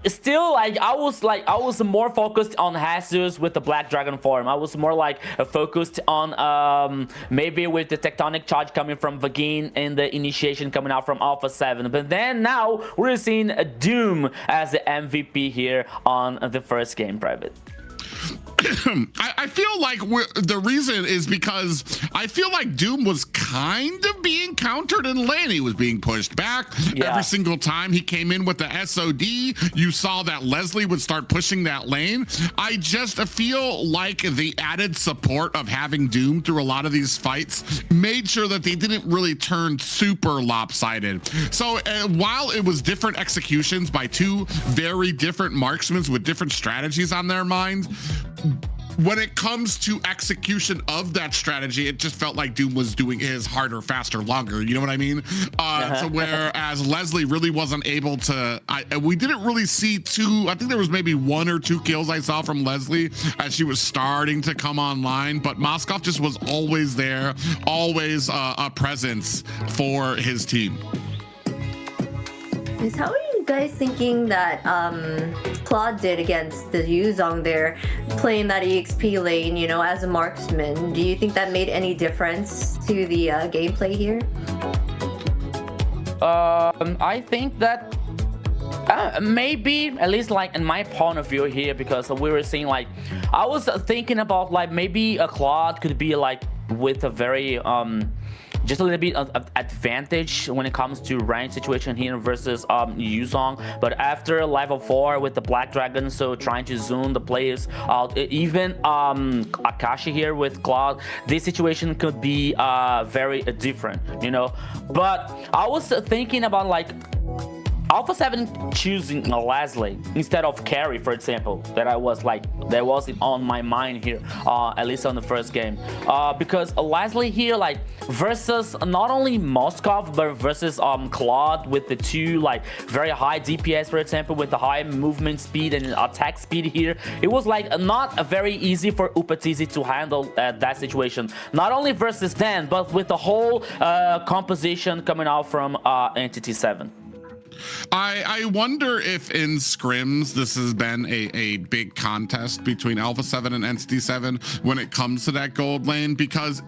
still, like I was more focused on Jesus with the Black Dragon form. I was more like focused on maybe with the tectonic charge coming from Vagine and the initiation coming out from Alpha 7. But then now we're seeing Doom as the MVP here on the first game, Private. I feel like the reason is because I feel like Doom was kind of being countered in lane. He was being pushed back every single time he came in with the SOD. You saw that Leslie would start pushing that lane. I just feel like the added support of having Doom through a lot of these fights made sure that they didn't really turn super lopsided. So while it was different executions by two very different marksmen with different strategies on their mind, when it comes to execution of that strategy, it just felt like Doom was doing his harder, faster, longer. You know what I mean? So whereas Leslie really wasn't able to, we didn't really see I think there was maybe 1 or 2 kills I saw from Leslie as she was starting to come online, but Moskov just was always there, always a presence for his team. How are you guys thinking that Claude did against the Yuzong there, playing that EXP lane, you know, as a marksman? Do you think that made any difference to the gameplay here? I think that maybe, at least like in my point of view here, because we were seeing like, I was thinking about like maybe a Claude could be like with a very just a little bit of advantage when it comes to range situation here versus Yuzong. But after level 4 with the Black Dragon, so trying to zoom the players out, even Akashi here with Cloud, this situation could be very different, you know. But I was thinking about like Alpha 7 choosing Leslie instead of Carry, for example, that was on my mind here, at least on the first game, because Leslie here like versus not only Moskov but versus Claude with the two like very high DPS, for example, with the high movement speed and attack speed here, it was like not very easy for Upatizi to handle that situation, not only versus them but with the whole composition coming out from Entity 7. I wonder if in scrims this has been a big contest between Alpha 7 and Entity 7 when it comes to that gold lane, because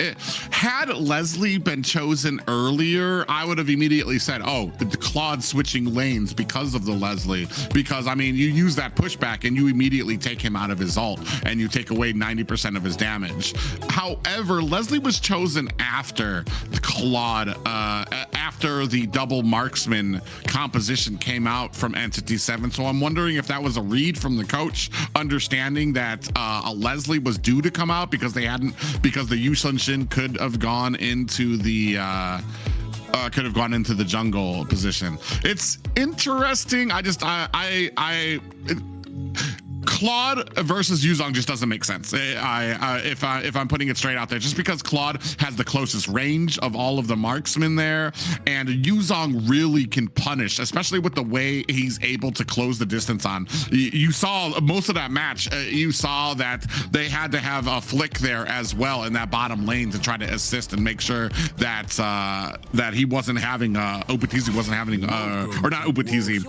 had Leslie been chosen earlier, I would have immediately said, oh, the Claude switching lanes because of the Leslie, because I mean you use that pushback and you immediately take him out of his ult and you take away 90% of his damage. However, Leslie was chosen after the Claude, after the double marksman composition came out from Entity 7. So I'm wondering if that was a read from the coach, understanding that a Leslie was due to come out because the Yushan Shin could have gone into the jungle position. It's interesting. Claude versus Yuzong just doesn't make sense. If I'm putting it straight out there, just because Claude has the closest range of all of the marksmen there, and Yuzong really can punish, especially with the way he's able to close the distance on. You saw most of that match. You saw that they had to have a flick there as well in that bottom lane to try to assist and make sure that that he wasn't having Upatizi wasn't having or not Upatizi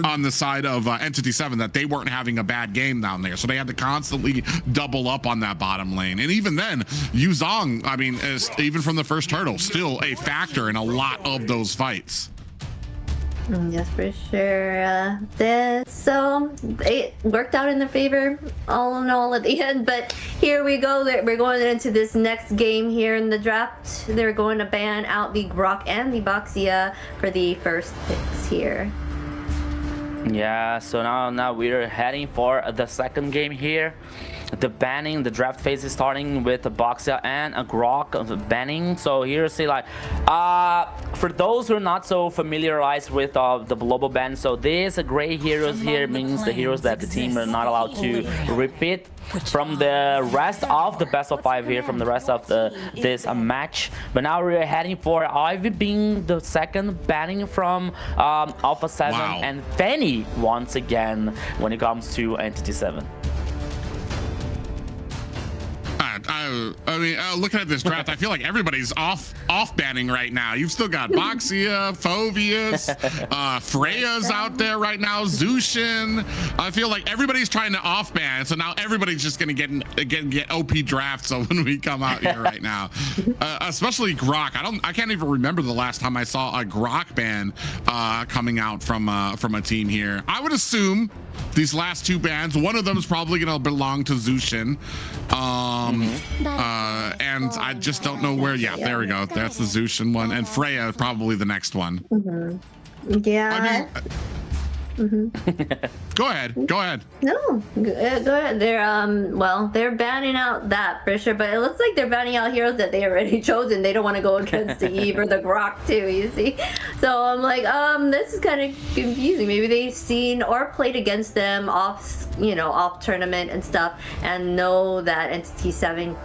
on the side of Entity 7, that they weren't having a bad game down there, so they had to constantly double up on that bottom lane. And even then, Yuzong, I mean, even from the first hurdle, still a factor in a lot of those fights. Yes, for sure. So it worked out in their favor, all in all, at the end. But here we go. We're going into this next game here in the draft. They're going to ban out the Grok and the Boxia for the first picks here. Yeah, so now we're heading for the second game here. the banning, the draft phase is starting with a Boxia and a Grok of the banning. So here see like for those who are not so familiarized with the global ban, so these gray heroes here means the heroes that the team are not allowed to repeat from the rest of the best of 5 here, from the rest of this match. But now we're heading for Ivy being the second banning from Alpha 7 and Fanny once again when it comes to Entity 7. I mean, looking at this draft, I feel like everybody's off banning right now. You've still got Boxia, Phoveus, Freya's out there right now, Zushin. I feel like everybody's trying to off ban, so now everybody's just gonna get OP drafts. So when we come out here right now, especially Grok, I can't even remember the last time I saw a Grok ban coming out from a team here. I would assume these last 2 bans, one of them is probably gonna belong to Zushin. And I just don't know where. Yeah, there we go. That's the Zushin one, and Freya probably the next one. Yeah. Go ahead. No, go ahead. They're banning out that for sure, but it looks like they're banning out heroes that they already chosen. They don't want to go against the Eve or the Grok too, you see. So I'm like, this is kind of confusing. Maybe they've seen or played against them off tournament and stuff, and know that Entity 7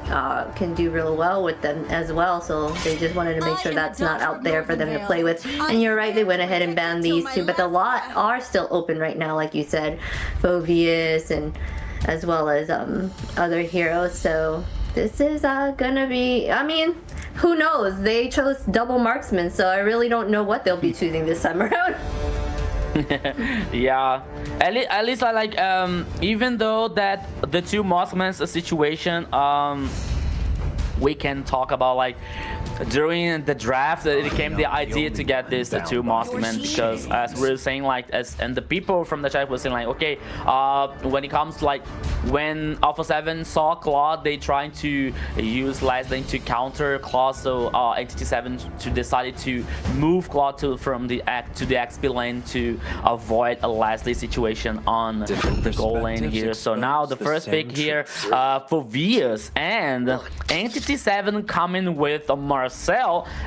can do real well with them as well. So they just wanted to make sure that's not out there for them to play with. And you're right, they went ahead and banned these 2, but the lot are still open right now, like you said, Phoveus and as well as other heroes. So this is gonna be, I mean, who knows? They chose double marksman, so I really don't know what they'll be choosing this time around. Yeah, at least I like even though that the 2 marksmen's situation, we can talk about like during the draft it came the idea to get this the 2 marksmen, because as we were saying, like, and the people from the chat were saying like, okay, when it comes to like when Alpha 7 saw Claude, they trying to use Last Lane to counter Claude, so Entity 7 decided to move Claude to the XP lane to avoid a Last Lane situation on the goal lane here. So now the first pick here for Vias, and Entity 7 coming with a Marcel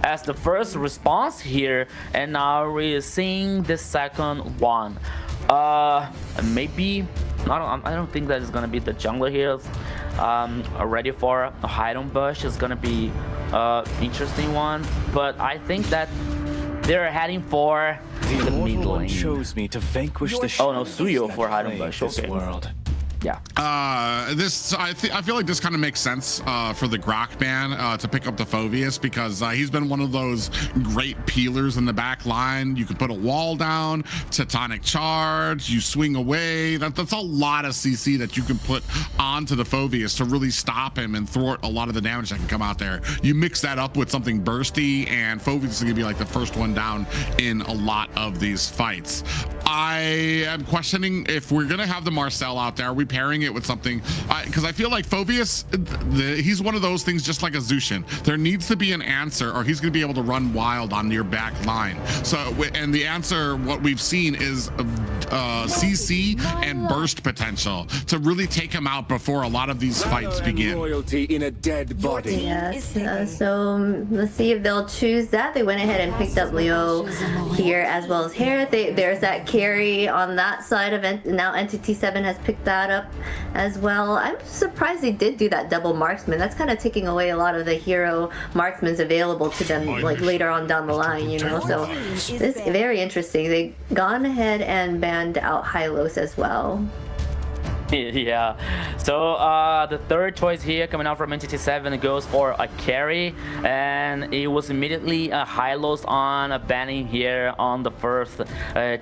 as the first response here, and now we're seeing the second one. Maybe I don't think that is gonna be the jungler here. Ready for a hide on bush is gonna be interesting one, but I think that they're heading for the mid lane. Chose me to vanquish the oh no, Suyo for hide on bush. Okay. World. Yeah. I feel like this kind of makes sense for the Grok ban to pick up the Phoveus, because he's been one of those great peelers in the back line. You can put a wall down, Tectonic Charge, you swing away. That's a lot of CC that you can put onto the Phoveus to really stop him and thwart a lot of the damage that can come out there. You mix that up with something bursty, and Phoveus is gonna be like the first one down in a lot of these fights. I am questioning if we're gonna have the Marcel out there. Are we pairing it with something? Because I feel like Phoveus, he's one of those things just like a Zushin. There needs to be an answer, or he's gonna be able to run wild on your back line. So, and the answer, what we've seen is CC and burst potential to really take him out before a lot of these fights begin. Loyalty in a dead body. Yes, so let's see if they'll choose that. They went ahead and picked up Leo here as well as Harith. There's that carry on that side of it. Now Entity 7 has picked that up as well. I'm surprised they did do that double marksman. That's kind of taking away a lot of the hero marksmans available to them, like later on down the line, you know. So it's very interesting. They gone ahead and banned out Hylos as well. Yeah, so the third choice here coming out from Entity 7 goes for a carry, and it was immediately a Hylos on a banning here on the first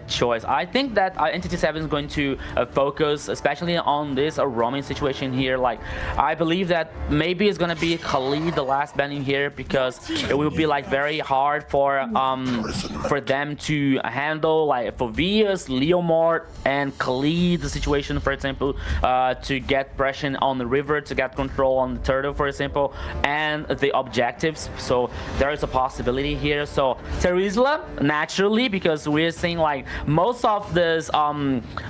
choice. I think that Entity 7 is going to focus especially on this roaming situation here. Like, I believe that maybe it's gonna be Khalid the last banning here, because it will be like very hard for them to handle, like for Vias, Leomort, and Khalid the situation, for example. to get pressure on the river, to get control on the turtle, for example, and the objectives. So there is a possibility here. So Terizla, naturally, because we're seeing like most of this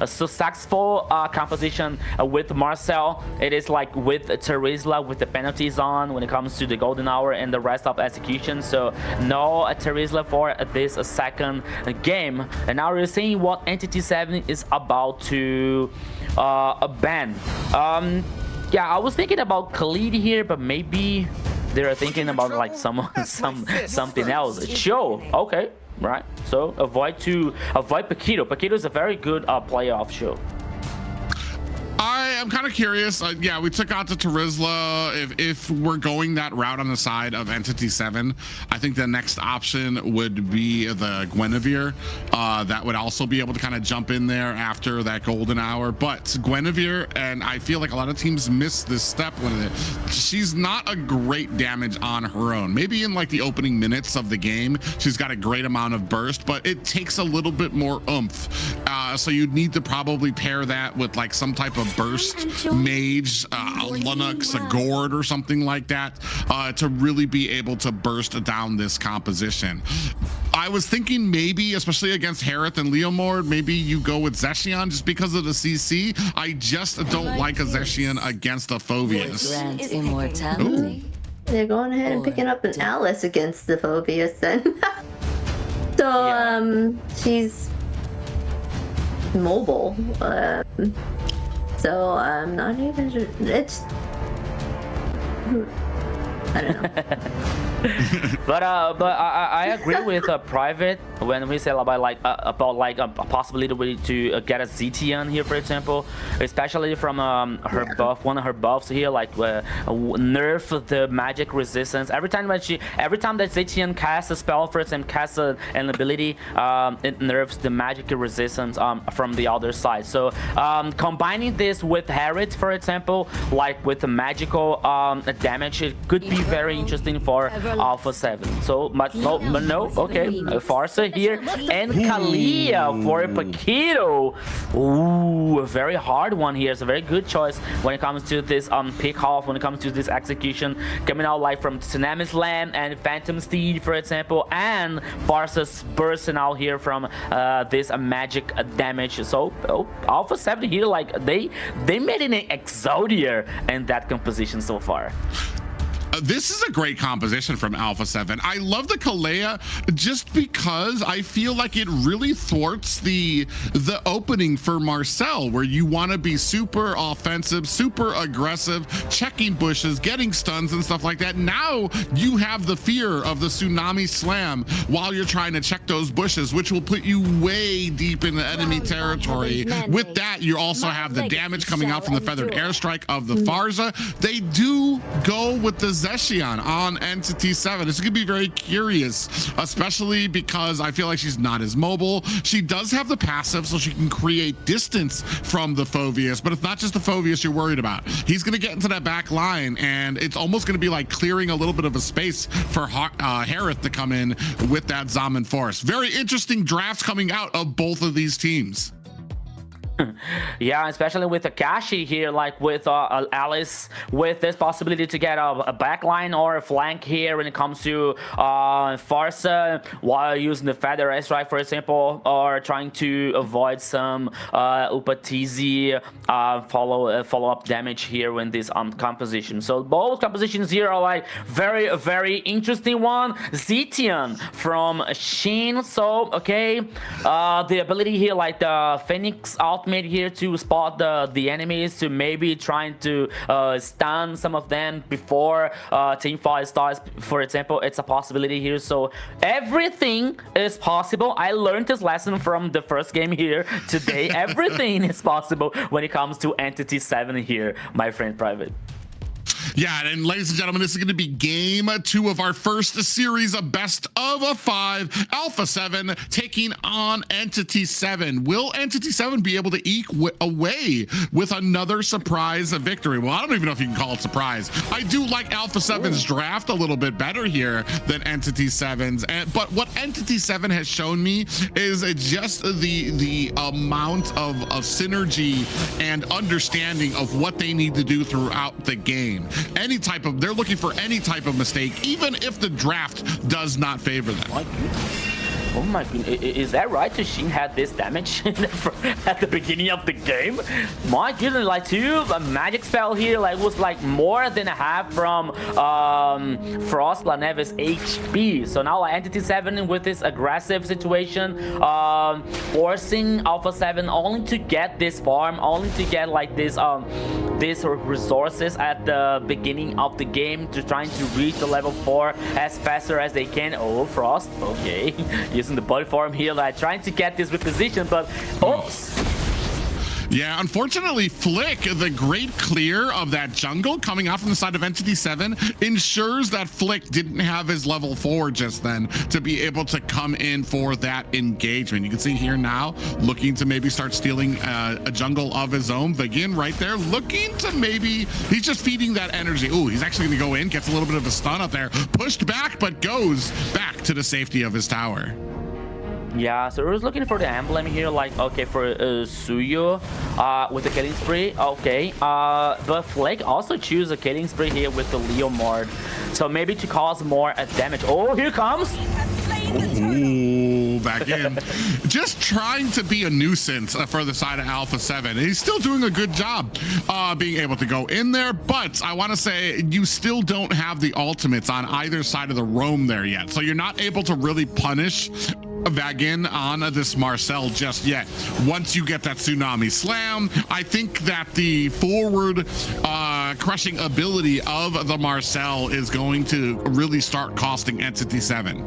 successful composition with Marcel, it is like with Terizla, with the penalties on when it comes to the golden hour and the rest of execution. So no Terizla for this second game. And now we're seeing what Entity 7 is about to ban. Yeah, I was thinking about Khalid here, but maybe they're thinking about like something else. Show, okay, right? So avoid Paquito. Paquito is a very good player of Show. I'm kind of curious. Yeah, we took out the Terizla. If we're going that route on the side of Entity 7, I think the next option would be the Guinevere. That would also be able to kind of jump in there after that golden hour. But Guinevere, and I feel like a lot of teams miss this step when she's not a great damage on her own. Maybe in like the opening minutes of the game, she's got a great amount of burst, but it takes a little bit more oomph. So you'd need to probably pair that with like some type of burst mage, a Linux, a Gord or something like that, to really be able to burst down this composition. I was thinking maybe, especially against Harith and Leomord, maybe you go with Zeshion just because of the CC. I just don't like a Zeshion against a Phoveus. Grant immortality. They're going ahead and picking up an Alice against the Phoveus then. So, she's mobile. So I'm not even sure. It's I don't know. but I agree with Private when we say about a possibility to get a ZTN here, for example, especially from her buff, one of her buffs here, like nerf the magic resistance. Every time that ZTN casts a spell, for example, casts an ability, it nerfs the magic resistance from the other side. So combining this with Harith, for example, like with the magical damage, it could be very interesting for Alpha 7. So but no, okay, Farsa here and Kalia for Paquito. Ooh, a very hard one here. It's a very good choice when it comes to this pick off, when it comes to this execution, coming out like from Tsunami Slam and Phantom Steed, for example, and Farsa's bursting out here from this magic damage. So Alpha 7 here, like they made an Exodia in that composition so far. This is a great composition from Alpha 7. I love the Kalea just because I feel like it really thwarts the opening for Marcel, where you want to be super offensive, super aggressive, checking bushes, getting stuns and stuff like that. Now you have the fear of the Tsunami Slam while you're trying to check those bushes, which will put you way deep in the enemy territory. With that, you also have the damage coming out from the Feathered Airstrike of the Farsa. They do go with the Zeshion on Entity 7. This could be very curious, especially because I feel like she's not as mobile. She does have the passive, so she can create distance from the Phoveus, but it's not just the Phoveus you're worried about. He's going to get into that back line, and it's almost going to be like clearing a little bit of a space for Harith to come in with that Zaman Force. Very interesting drafts coming out of both of these teams. Yeah, especially with Akashi here, like with Alice, with this possibility to get a backline or a flank here when it comes to Farsa, while using the Feather Airstrike, for example, or trying to avoid some Upatizi follow-up damage here in this composition. So both compositions here are like very interesting one. Zetian from Shin. So okay, the ability here, like the Phoenix ultimate here to spot the enemies, to maybe trying to stun some of them before team fight starts, for example. It's a possibility here. So everything is possible. I learned this lesson from the first game here today. Everything is possible when it comes to Entity 7 here, my friend Private. Yeah, and ladies and gentlemen, this is going to be game 2 of our first series of best of 5. Alpha 7 taking on Entity 7. Will Entity 7 be able to eke away with another surprise victory? Well, I don't even know if you can call it surprise. I do like Alpha 7's draft a little bit better here than Entity 7's. But what Entity 7 has shown me is just the amount of synergy and understanding of what they need to do throughout the game. They're looking for any type of mistake, even if the draft does not favor them. My goodness. Oh my goodness, is that right? Shin had this damage at the beginning of the game? My goodness, like a magic spell here was more than half from Frost Laneve's HP. So now Entity 7 with this aggressive situation, forcing Alpha 7 only to get this farm, only to get these resources at the beginning of the game, to trying to reach the level 4 as faster as they can. Oh, Frost, okay. Using the body form here, trying to get this reposition, but oops. Yeah, unfortunately, Flick, the great clear of that jungle coming out from the side of Entity 7 ensures that Flick didn't have his level 4 just then to be able to come in for that engagement. You can see here now, looking to maybe start stealing a jungle of his own. Begin right there, looking to maybe, he's just feeding that energy. Ooh, he's actually gonna go in, gets a little bit of a stun up there, pushed back, but goes back to the safety of his tower. Yeah, so we're looking for the emblem here, okay, for Suyo with the killing spree, okay. But Flake also choose a killing spree here with the Leomord, so maybe to cause more damage. Oh, here comes. Ooh, back in. Just trying to be a nuisance for the side of Alpha 7. He's still doing a good job being able to go in there, but I want to say you still don't have the ultimates on either side of the roam there yet, so you're not able to really punish Vagin on this Marcel just yet. Once you get that Tsunami Slam, I think that the forward crushing ability of the Marcel is going to really start costing Entity 7.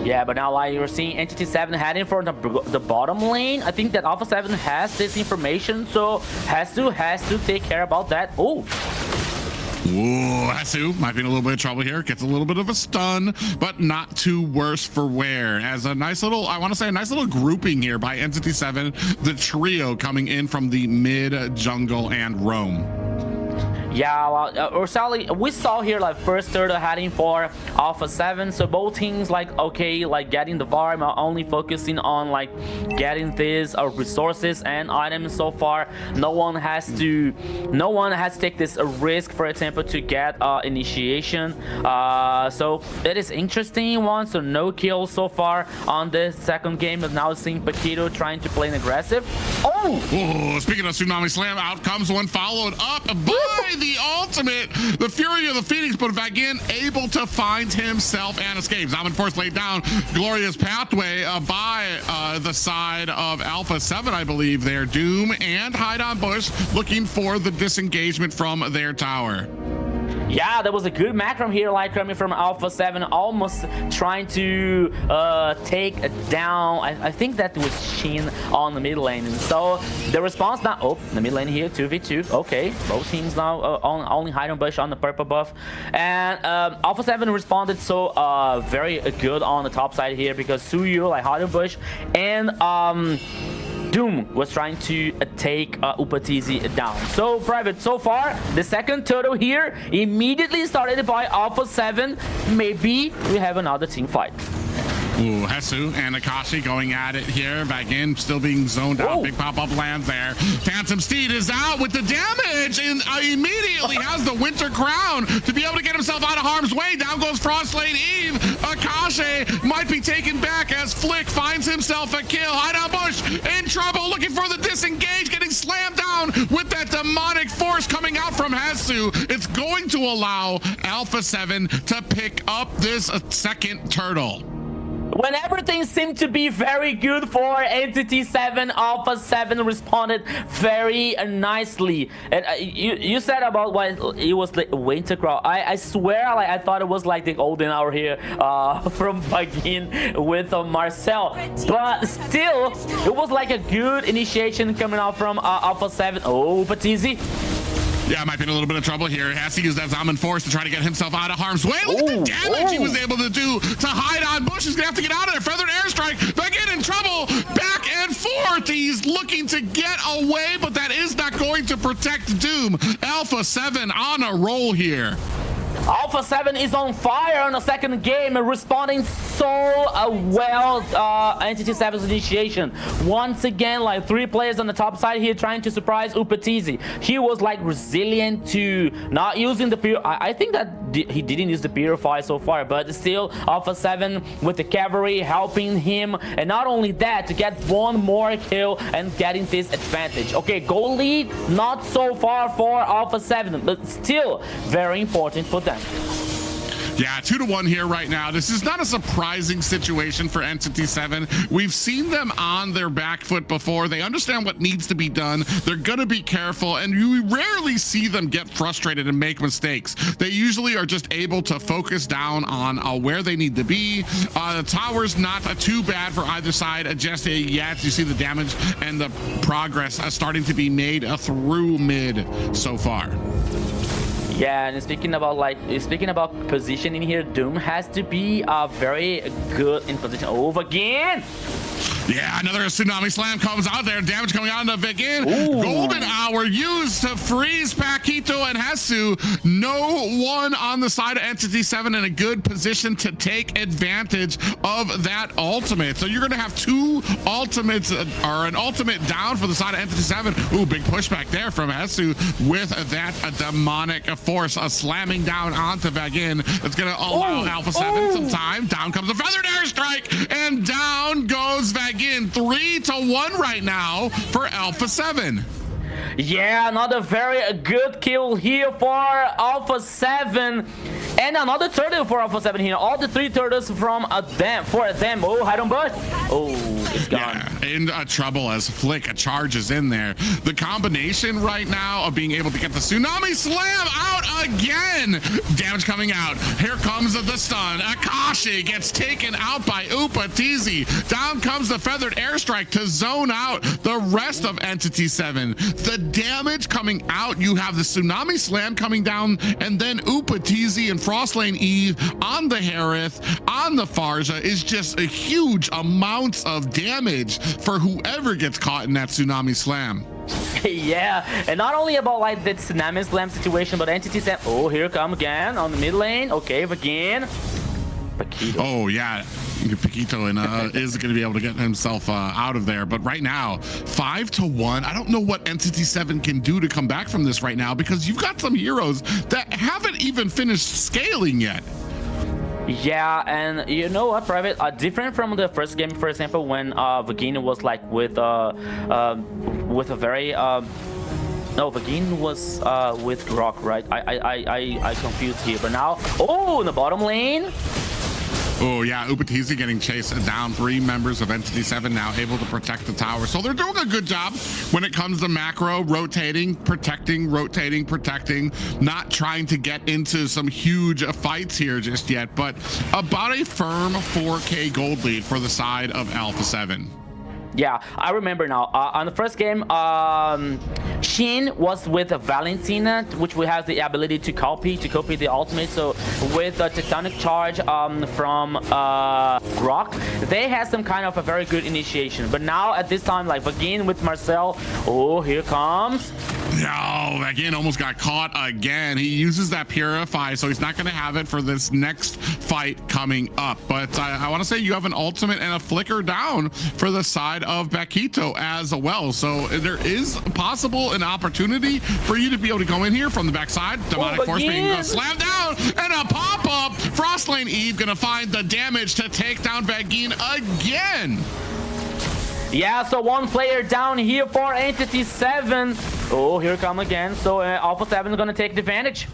Yeah, but now you're seeing Entity 7 heading for the bottom lane. I think that Alpha 7 has this information, so has to take care about that. Oh. Ooh, Hasu might be in a little bit of trouble here. Gets a little bit of a stun, but not too worse for wear. As a nice little, I want to say a nice little grouping here by Entity 7, the trio coming in from the mid, jungle, and roam. Yeah, Ursali, we saw here first turtle heading for Alpha 7, so both teams okay, getting the farm, only focusing on getting these resources and items so far. No one has to take this risk, for example, to get initiation. So it is interesting one. So no kills so far on this second game, but now seeing Paquito trying to play an aggressive. Oh! Ooh, speaking of Tsunami Slam, out comes one followed up by the ultimate, the Fury of the Phoenix, but Vagin able to find himself and escapes. Almond Force laid down glorious pathway by the side of Alpha 7, I believe there. Doom and Hide on Bush looking for the disengagement from their tower. Yeah, there was a good macro here, coming from Alpha 7, almost trying to take down, I think that was Shin on the mid lane. And so the response now, oh, the mid lane here, 2v2. Okay, both teams now only Hide on Bush on the purple buff. And Alpha 7 responded so very good on the top side here, because Suyu, Hide on Bush, and Doom was trying to take Upatizi down. So Private, so far the second turtle here immediately started by Alpha 7. Maybe we have another team fight. Ooh, Hesu and Akashi going at it here. Vagin still being zoned out. Big pop-up land there. Phantom Steed is out with the damage and immediately has the Winter Crown to be able to get himself out of harm's way. Down goes Frostblade Eve. Akashi might be taken back as Flick finds himself a kill. Hide on Bush in trouble, looking for the disengage, getting slammed down with that demonic force coming out from Hesu. It's going to allow Alpha 7 to pick up this second turtle. When everything seemed to be very good for Entity 7, Alpha 7 responded very nicely. And you said about why it was the Winter Crown. I swear, I thought it was the golden hour here from Vagin with Marcel. But still, it was a good initiation coming out from Alpha 7. Oh, Patizi. Yeah, might be in a little bit of trouble here. Has to use that Zaman Force to try to get himself out of harm's way. Look at the damage he was able to do to hide on Bush. He's gonna have to get out of there. Feathered airstrike, back in trouble, back and forth. He's looking to get away, but that is not going to protect Doom. Alpha 7 on a roll here. Alpha 7 is on fire on the second game, responding so well. Entity 7's initiation. Once again, like 3 players on the top side here trying to surprise Upatizi. He was like resilient to not using the I think that he didn't use the Purify so far, but still Alpha 7 with the cavalry helping him. And not only that, to get one more kill and getting this advantage. Okay, goal lead, not so far for Alpha 7, but still very important for them. Yeah, 2-1 here right now. This is not a surprising situation for Entity 7. We've seen them on their back foot before. They understand what needs to be done. They're going to be careful, and you rarely see them get frustrated and make mistakes. They usually are just able to focus down on where they need to be. The tower's not too bad for either side just yet. You see the damage and the progress starting to be made through mid so far. Yeah, and speaking about positioning here, Doom has to be very good in position. Over again. Yeah, another Tsunami Slam comes out there. Damage coming out of Begin. Golden Hour used to freeze Paquito and Hesu. No one on the side of Entity 7 in a good position to take advantage of that ultimate. So you're going to have 2 ultimates, or an ultimate down for the side of Entity 7. Ooh, big pushback there from Hesu with that demonic force slamming down onto Begin. It's going to allow Alpha 7 some time. Down comes the Feathered Airstrike, and down goes Begin. 3-1 right now for Alpha 7. Yeah, another very good kill here for Alpha 7. And another turtle for Alpha 7 here. All the 3 turtles from them. Oh, hide on bush. Oh, it's gone. Yeah, in trouble as Flick charges in there. The combination right now of being able to get the Tsunami Slam out again. Damage coming out. Here comes the stun. Akashi gets taken out by Upatizi. Down comes the Feathered Airstrike to zone out the rest of Entity 7. The damage coming out. You have the Tsunami Slam coming down, and then Upatizi and Frostlane Eve on the Harith, on the Farja is just a huge amounts of damage for whoever gets caught in that Tsunami Slam. Yeah, and not only about like the Tsunami Slam situation, but Entity 7. Oh, here come again on the mid lane. Okay, again. Paquito. Oh yeah, Paquito and is going to be able to get himself out of there. But right now, 5-1. I don't know what Entity 7 can do to come back from this right now, because you've got some heroes that haven't even finished scaling yet. Yeah, and you know what, Private? Different from the first game, for example, when Vagina was like with a very no, Vagina was with Rock, right? I confused here, but now in the bottom lane. Oh yeah, Upatizi getting chased down. 3 members of Entity 7 now able to protect the tower. So they're doing a good job when it comes to macro, rotating, protecting, rotating, protecting, not trying to get into some huge fights here just yet, but about a firm 4K gold lead for the side of Alpha 7. Yeah, I remember now. On the first game, Shin was with Valentina, which we have the ability to copy the ultimate. So with a Tectonic Charge from Rock, they had some kind of a very good initiation. But now at this time, like again with Marcel, oh, here comes. No, again, almost got caught again. He uses that Purify, so he's not going to have it for this next fight coming up. But I want to say you have an ultimate and a flicker down for the side of Paquito as well. So there is possible an opportunity for you to be able to go in here from the backside. Demonic Force being slammed down, and a pop-up. Frostlane Eve going to find the damage to take down Vagine again. Yeah, so 1 player down here for Entity 7. Oh, here come again. So Alpha 7 is going to take advantage.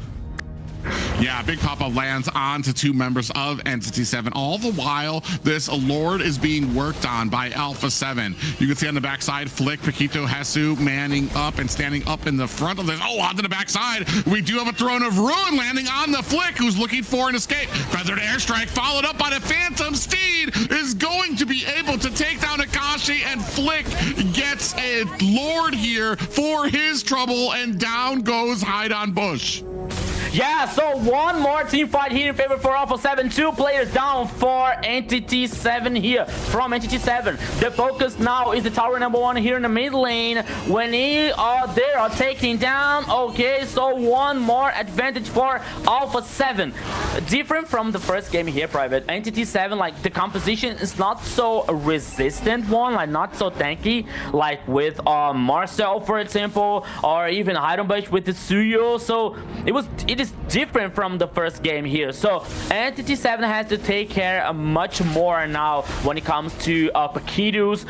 Yeah, big pop-up lands onto 2 members of Entity 7. All the while, this Lord is being worked on by Alpha 7. You can see on the backside, Flick, Paquito, Hesu manning up and standing up in the front of this. Oh, onto the backside, we do have a Throne of Ruin landing on the Flick, who's looking for an escape. Feathered Airstrike followed up by the Phantom Steed is going to be able to take down Akashi, and Flick gets a Lord here for his trouble, and down goes Hide on Bush. Yeah, so one more team fight here in favor for Alpha 7. 2 players down for Entity 7 here from Entity 7. The focus now is the tower number 1 here in the mid lane. When they are taking down. Okay, so one more advantage for Alpha 7. Different from the first game here, Private. Entity 7, like the composition is not so resistant one, like not so tanky, like with Marcel, for example, or even Heidenbush with the Suyo. So it is different from the first game here. So Entity 7 has to take care much more now when it comes to Paquito's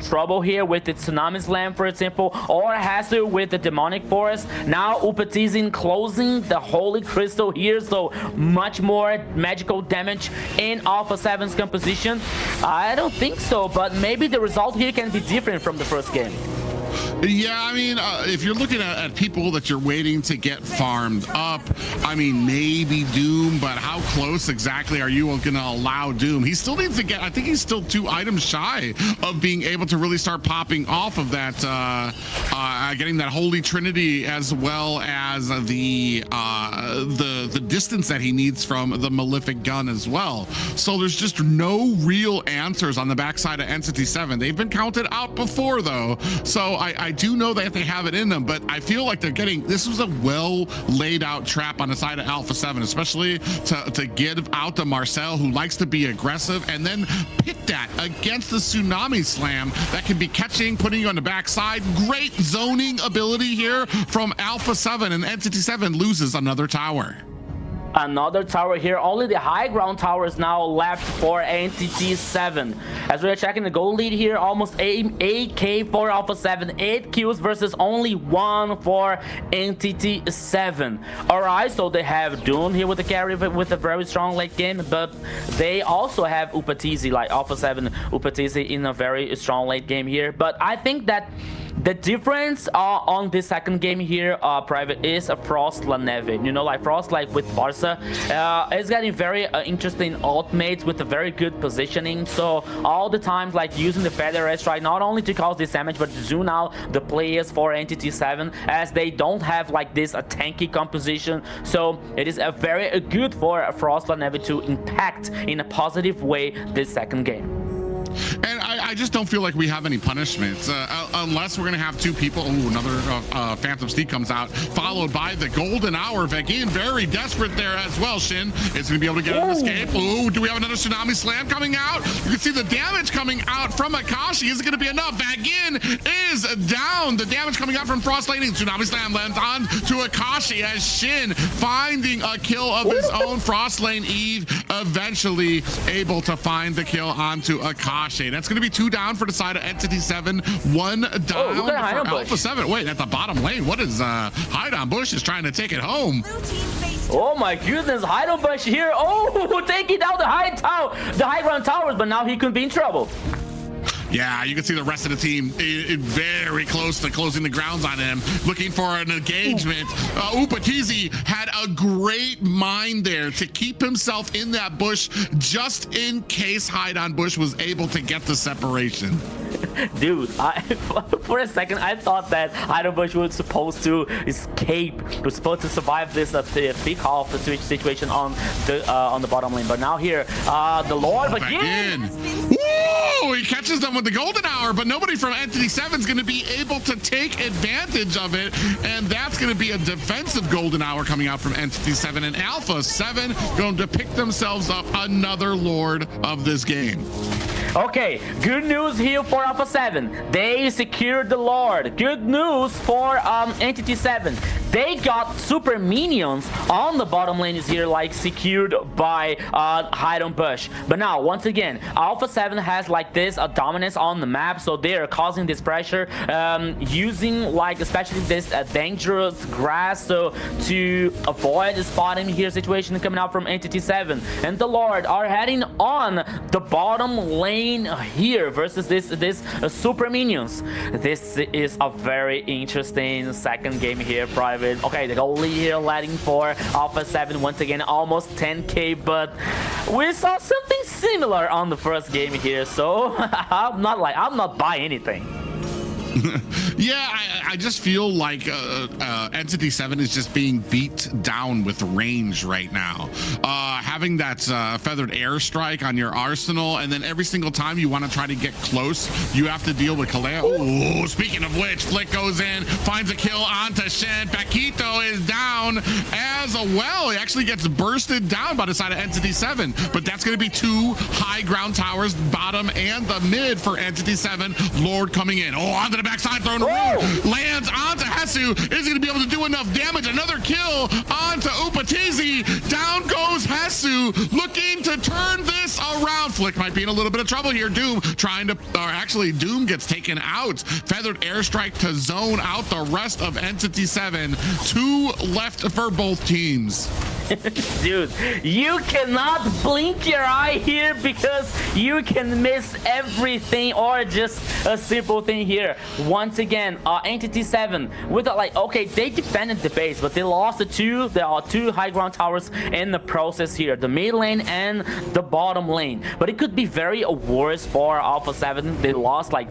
trouble here with the Tsunami Slam, for example, or Hasu with the Demonic Forest. Now Upatizin closing the Holy Crystal here, so much more magical damage in Alpha 7's composition. I don't think so, but maybe the result here can be different from the first game. Yeah, I mean, if you're looking at people that you're waiting to get farmed up, I mean, maybe Doom, but how close exactly are you going to allow Doom? He still needs to get, I think he's still 2 items shy of being able to really start popping off of that, getting that Holy Trinity, as well as the distance that he needs from the Malefic Gun as well. So there's just no real answers on the backside of Entity 7. They've been counted out before, though, so I do know that they have it in them, but I feel like they're getting, this was a well laid out trap on the side of Alpha 7, especially to give out to Marcel, who likes to be aggressive, and then pit that against the Tsunami Slam that can be catching, putting you on the backside. Great zoning ability here from Alpha 7, and Entity 7 loses another tower. Another tower here. Only the high ground tower is now left for Entity 7. As we are checking the goal lead here, almost 8k for Alpha 7. 8 kills versus only 1 for Entity 7. Alright, so they have Doom here with the carry with a very strong late game, but they also have Upatizi, like Alpha 7 Upatizi in a very strong late game here. But I think that the difference on this second game here, Private, is a Frost La Neve. You know, like Frost, like with Barca, is getting very interesting ultimates with a very good positioning. So all the times, like using the Feather Airstrike, not only to cause this damage, but to zoom out the players for Entity 7, as they don't have like this a tanky composition. So it is a very good for Frost La Neve to impact in a positive way this second game. And I just don't feel like we have any punishments unless we're going to have 2 people. Ooh, another Phantom Steed comes out, followed by the Golden Hour. Vegin very desperate there as well. Shin is going to be able to get an escape. Ooh, do we have another Tsunami Slam coming out? You can see the damage coming out from Akashi. Is it going to be enough? Vegin is down. The damage coming out from Frost Laning. Tsunami Slam lands on to Akashi as Shin finding a kill of his own. Frost Lane Eve eventually able to find the kill onto Akashi. That's going to be 2 down for the side of Entity 7, 1 down for Alpha 7. Wait, at the bottom lane, what is Hide on Bush is trying to take it home? Oh my goodness, Hide on Bush here. Oh, taking down the high ground towers, but now he could be in trouble. Yeah, you can see the rest of the team very close to closing the grounds on him, looking for an engagement. Upatizi had a great mind there to keep himself in that bush just in case Hide on Bush was able to get the separation. Dude, for a second I thought that Hide on Bush was supposed to escape, was supposed to survive this pick off the situation on the bottom lane, but now here the Lord again. Whoa, he catches them with the Golden Hour, but nobody from Entity 7 is going to be able to take advantage of it, and that's going to be a defensive Golden Hour coming out from Entity 7, and Alpha 7 going to pick themselves up another Lord of this game. Okay, good news here for Alpha 7. They secured the Lord. Good news for Entity 7. they got super minions on the bottom lane is here, like secured by Hide on Bush. But now, once again, Alpha 7 has like this dominance on the map, so they are causing this pressure, using like especially this dangerous grass, so to avoid the spotting here situation coming out from Entity 7. And the Lord are heading on the bottom lane here versus this super minions. This is a very interesting second game here, Private. Okay, the goal lead here letting for Alpha 7 once again, almost 10k, but we saw something similar on the first game here, so I'm not buying anything. Yeah, I just feel like Entity 7 is just being beat down with range right now. Having that feathered airstrike on your arsenal, and then every single time you want to try to get close, you have to deal with Kaleo. Oh, speaking of which, Flick goes in, finds a kill onto Shen. Paquito is down as well. He actually gets bursted down by the side of Entity 7, but that's going to be two high ground towers, bottom and the mid for Entity 7. Lord coming in. Oh, onto the backside, throwing a rune. Lands onto Hesu. Is he going to be able to do enough damage? Another kill onto Upatizi. Down goes Hesu, looking to turn this around. Flick might be in a little bit of trouble here. Doom trying to, or actually Doom gets taken out. Feathered airstrike to zone out the rest of Entity 7. Two left for both teams. Dude, you cannot blink your eye here because you can miss everything, or just a simple thing here. Once again, Entity 7 with okay, they defended the base, but they lost there are two high ground towers in the process here, the mid lane and the bottom lane. But it could be very worse for Alpha 7. They lost like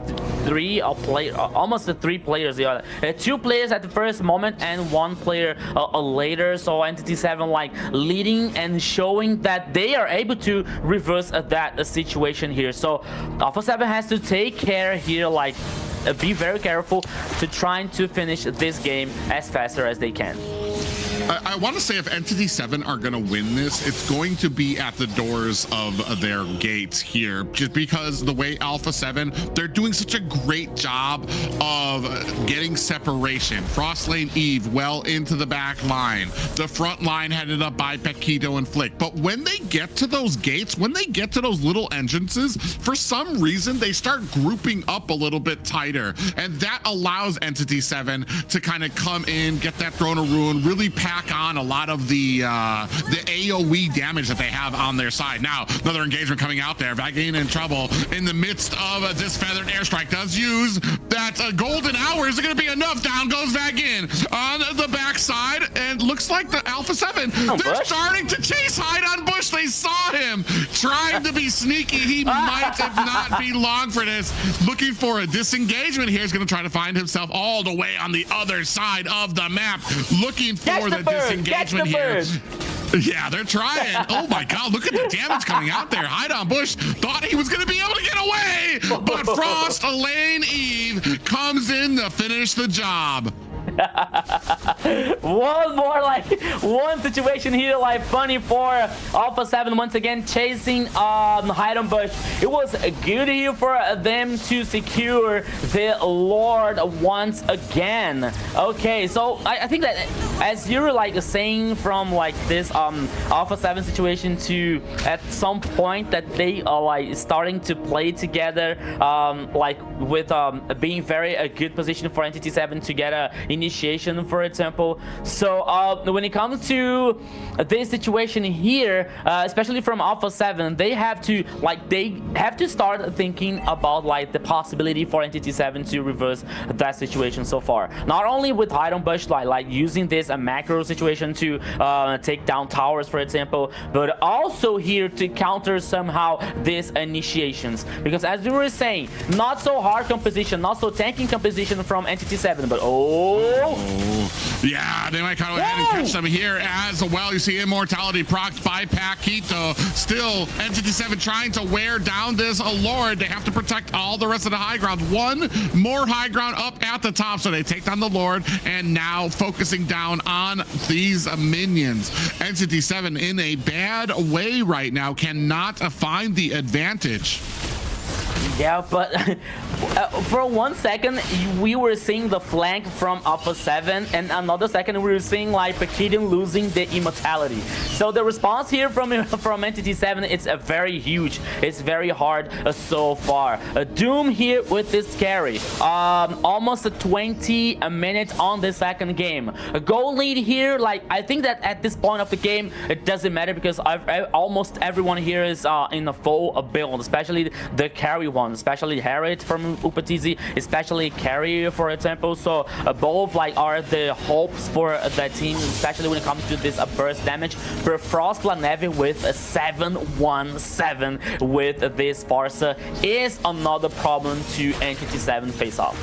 almost three players. Two players at the first moment and one player later. So Entity 7 leading and showing that they are able to reverse that situation here. So Alpha 7 has to take care here, be very careful to trying to finish this game as faster as they can. I want to say if Entity 7 are going to win this, it's going to be at the doors of their gates here, just because the way Alpha 7, they're doing such a great job of getting separation. Frost Lane Eve well into the back line, the front line headed up by Paquito and Flick. But when they get to those gates, when they get to those little entrances, for some reason they start grouping up a little bit tighter, and that allows Entity 7 to kind of come in, get that Throne of Ruin, really pack on a lot of the AoE damage that they have on their side. Now another engagement coming out there. Vagine in trouble in the midst of this feathered airstrike. Does use that golden hour. Is it going to be enough? Down goes Vagine on the backside, and looks like the Alpha 7, they're starting to chase Hide on Bush. They saw him trying to be sneaky. He might not be long for this. Looking for a disengagement here. He's going to try to find himself all the way on the other side of the map, looking for the disengagement here. Yeah, they're trying. Oh my god, look at the damage coming out there. Hide on Bush thought he was going to be able to get away, but Frost Lane Eve comes in to finish the job. One situation here, funny for Alpha 7 once again chasing Hide on Bush. It was good here for them to secure the Lord once again. Okay, so I think that as you're saying from this Alpha 7 situation, to at some point that they are starting to play together, with being very a good position for Entity 7 to get a initiation, for example. So when it comes to this situation here, especially from Alpha 7, they have to start thinking about the possibility for Entity 7 to reverse that situation so far. Not only with Hide on Bush using this macro situation to take down towers, for example, but also here to counter somehow these initiations, because as we were saying, not so hard composition, not so tanking composition from Entity 7, but yeah, they might kind of go ahead and catch them here as well. You see Immortality procced by Paquito. Still, Entity 7 trying to wear down this Lord. They have to protect all the rest of the high ground. One more high ground up at the top, so they take down the Lord, and now focusing down on these minions. Entity 7 in a bad way right now, cannot find the advantage. Yeah, but For 1 second, we were seeing the flank from Alpha 7, and another second we were seeing like Pakidian losing the immortality. So the response here from Entity 7, it's very huge. It's very hard so far. Doom here with this carry. Almost 20 minutes on the second game. A goal lead here, like I think that at this point of the game, it doesn't matter because almost everyone here is in a full build, especially the carry one, especially Harriet from Upatizi, especially carry, for example. So both like are the hopes for the team, especially when it comes to this burst damage. But Frost Planevi with a 7-1-7 with this Farsa is another problem to Entity 7 face off.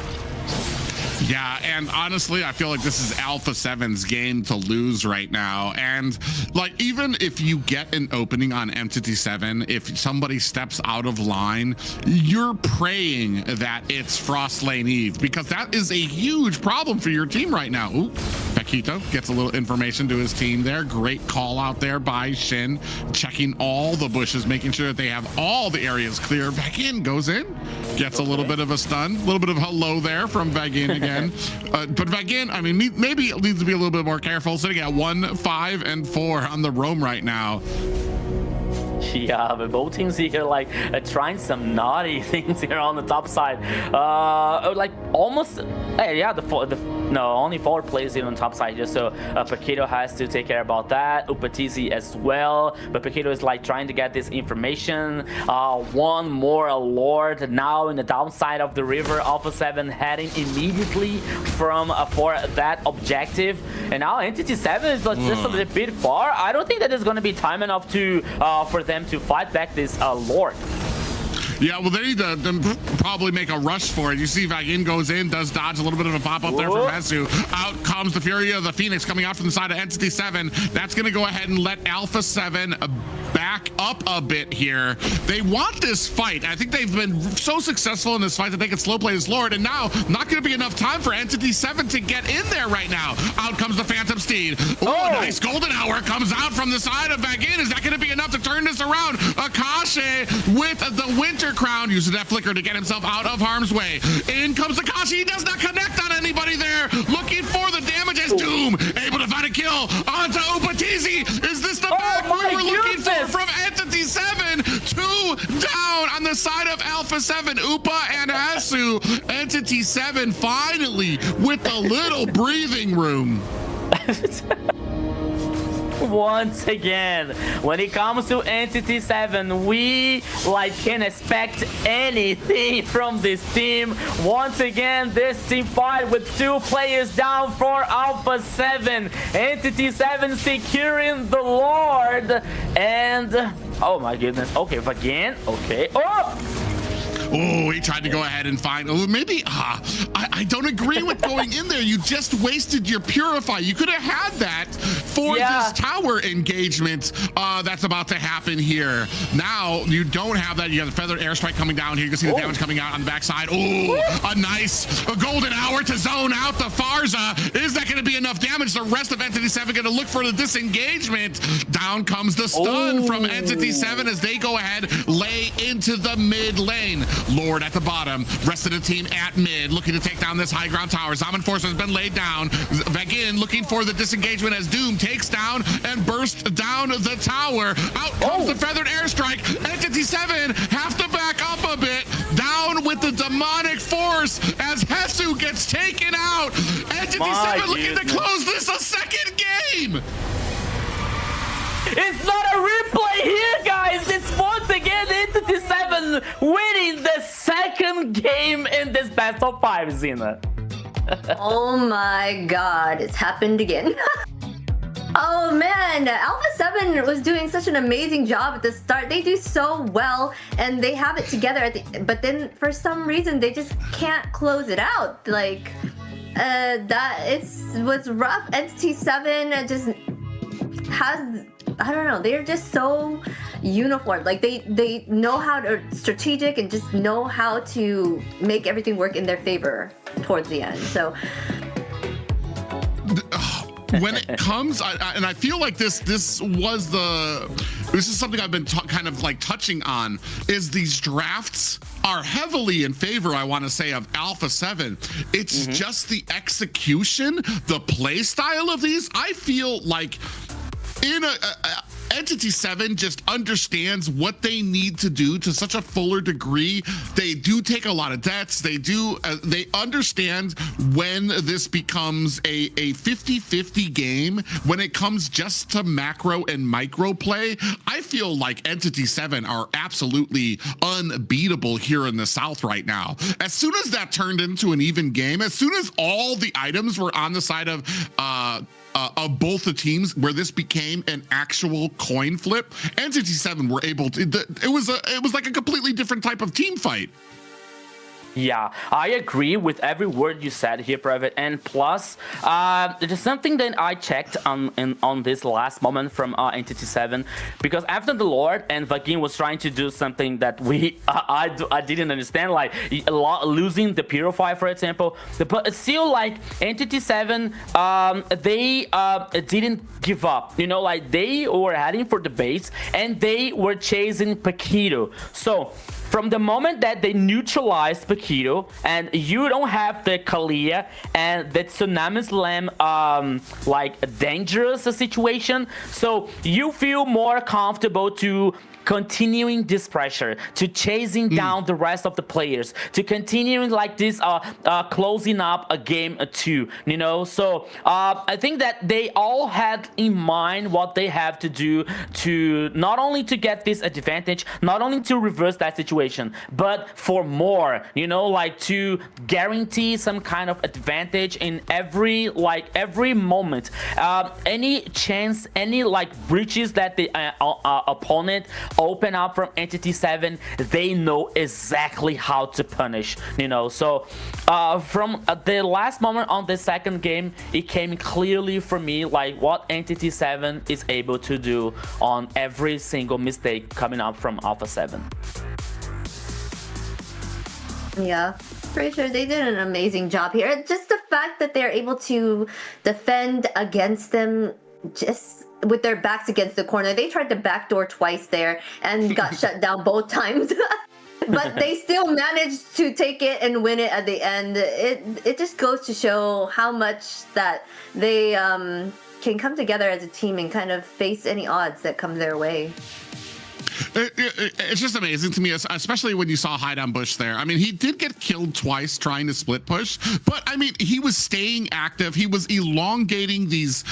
Yeah, and honestly, I feel like this is Alpha 7's game to lose right now. And like, even if you get an opening on Entity 7, if somebody steps out of line, you're praying that it's Frost Lane Eve, because that is a huge problem for your team right now. Ooh, Paquito gets a little information to his team there. Great call out there by Shin, checking all the bushes, making sure that they have all the areas clear. Vagin goes in, gets a little bit of a stun, a little bit of hello there from Vagin again. But Vagin, I mean, maybe it needs to be a little bit more careful. Sitting at 1, 5, and 4 on the roam right now. Yeah, but both teams here like trying some naughty things here on the top side. Like almost, yeah, no, only 4 players here on the top side here, so Paquito has to take care about that. Upatizi as well, but Paquito is like trying to get this information. One more Lord now in the downside of the river. Alpha 7 heading immediately from for that objective, and now Entity 7 is just a little bit far. I don't think that there's going to be time enough to for them to fight back this Lord. Yeah, well, they need to probably make a rush for it. You see Vagin goes in, does dodge a little bit of a pop-up there from Hesu. Out comes the Fury of the Phoenix coming out from the side of Entity 7. That's going to go ahead and let Alpha 7 back up a bit here. They want this fight. I think they've been so successful in this fight that they can slow play this Lord, and now not going to be enough time for Entity 7 to get in there right now. Out comes the Phantom Steed. Oh, nice golden hour comes out from the side of Vagin. Is that going to be enough to turn this around? Akashi with the Winter Crown uses that flicker to get himself out of harm's way. In comes Akashi. He does not connect on anybody there. Looking for the damage as Doom able to find a kill onto Upatizi. Is this the back we were looking for from Entity 7? 2 down on the side of Alpha 7. Upa and Hasu. Entity 7 finally with a little breathing room. Once again, when it comes to Entity 7, we can expect anything from this team. Once again, this team fight with 2 players down for Alpha 7. Entity 7 securing the Lord, and oh my goodness. Okay, Vagin. Okay. Oh, he tried to go ahead and find. Oh, maybe. I don't agree with going in there. You just wasted your Purify. You could have had that for this tower engagement that's about to happen here. Now you don't have that. You have the Feathered Airstrike coming down here. You can see the damage coming out on the backside. Oh, a nice golden hour to zone out the Farza. Is that going to be enough damage? The rest of Entity 7 going to look for the disengagement. Down comes the stun from Entity 7 as they go ahead, lay into the mid lane. Lord at the bottom, rest of the team at mid, looking to take down this high ground tower. Zaman Force has been laid down. Vagin looking for the disengagement as Doom takes down and bursts down the tower. Out comes the Feathered Airstrike. Entity 7 have to back up a bit. Down with the demonic force as Hesu gets taken out. Entity 7 looking to close this a second game. It's not a replay here, guys. It's once again Entity 7 winning the second game in this best of 5, Zena. Oh my god, it's happened again. Oh man, Alpha 7 was doing such an amazing job at the start. They do so well and they have it together but then for some reason they just can't close it out. Like was rough. Entity 7 just has, I don't know, they're just so uniform. Like they know how to strategic and just know how to make everything work in their favor towards the end. So when it comes, and I feel like this is something I've been kind of like touching on, is these drafts are heavily in favor, I want to say, of Alpha 7. It's just the execution, the play style of these. I feel like in Entity 7 just understands what they need to do to such a fuller degree. They do take a lot of deaths. They understand when this becomes a 50-50 game. When it comes just to macro and micro play, I feel like Entity 7 are absolutely unbeatable here in the South right now. As soon as that turned into an even game, as soon as all the items were on the side of both the teams, where this became an actual coin flip, Entity 7 were able to, it was like a completely different type of team fight. Yeah, I agree with every word you said here, Private. And plus, there's something that I checked on this last moment from Entity 7, because after the Lord and Vagin was trying to do something that I didn't understand, like losing the Purify, for example. But it's still like Entity 7, they didn't give up. You know, like they were heading for the base and they were chasing Paquito. So from the moment that they neutralized Paquito, and you don't have the Kalia and the Tsunami Slam like dangerous situation, so you feel more comfortable to continuing this pressure, to chasing down the rest of the players, to continuing like this closing up a game 2, you know. So I think that they all had in mind what they have to do to not only to get this advantage, not only to reverse that situation, but for more, you know, like to guarantee some kind of advantage in every moment. Any chance, any like breaches that the opponent open up from Entity 7, they know exactly how to punish, you know. So from the last moment on the second game, it came clearly for me like what Entity 7 is able to do on every single mistake coming up from Alpha 7. Yeah, pretty sure they did an amazing job here. Just the fact that they're able to defend against them just with their backs against the corner. They tried to backdoor twice there and got shut down both times. But they still managed to take it and win it at the end. It just goes to show how much that they can come together as a team and kind of face any odds that come their way. It's just amazing to me, especially when you saw Hide on Bush there. I mean, he did get killed twice trying to split push, but I mean, he was staying active. He was elongating these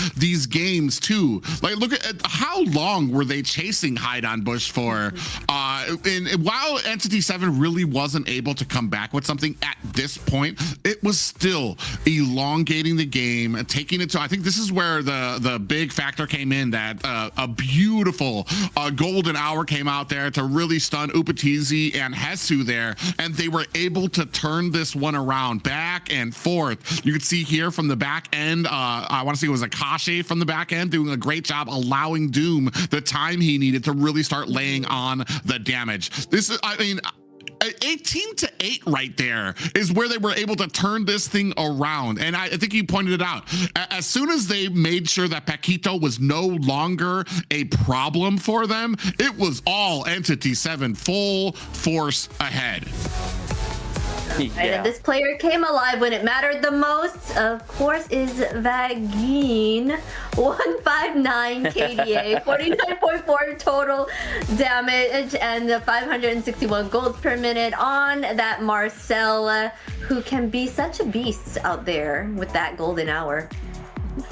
games too. Like, look at how long were they chasing Hide on Bush for? And while Entity 7 really wasn't able to come back with something at this point, it was still elongating the game, taking it to, I think this is where the big factor came in, that a beautiful golden hour came out there to really stun Upatizi and Hesu there, and they were able to turn this one around back and forth. You can see here from the back end, I want to say it was Akashi from the back end doing a great job allowing Doom the time he needed to really start laying on the damage. This is, I mean, 18-8 right there is where they were able to turn this thing around. And I think you pointed it out. As soon as they made sure that Paquito was no longer a problem for them, it was all Entity 7 full force ahead. Yeah. And this player came alive when it mattered the most, of course, is Vagin. 159 KDA, 49.4 total damage, and 561 golds per minute on that Marcel, who can be such a beast out there with that golden hour.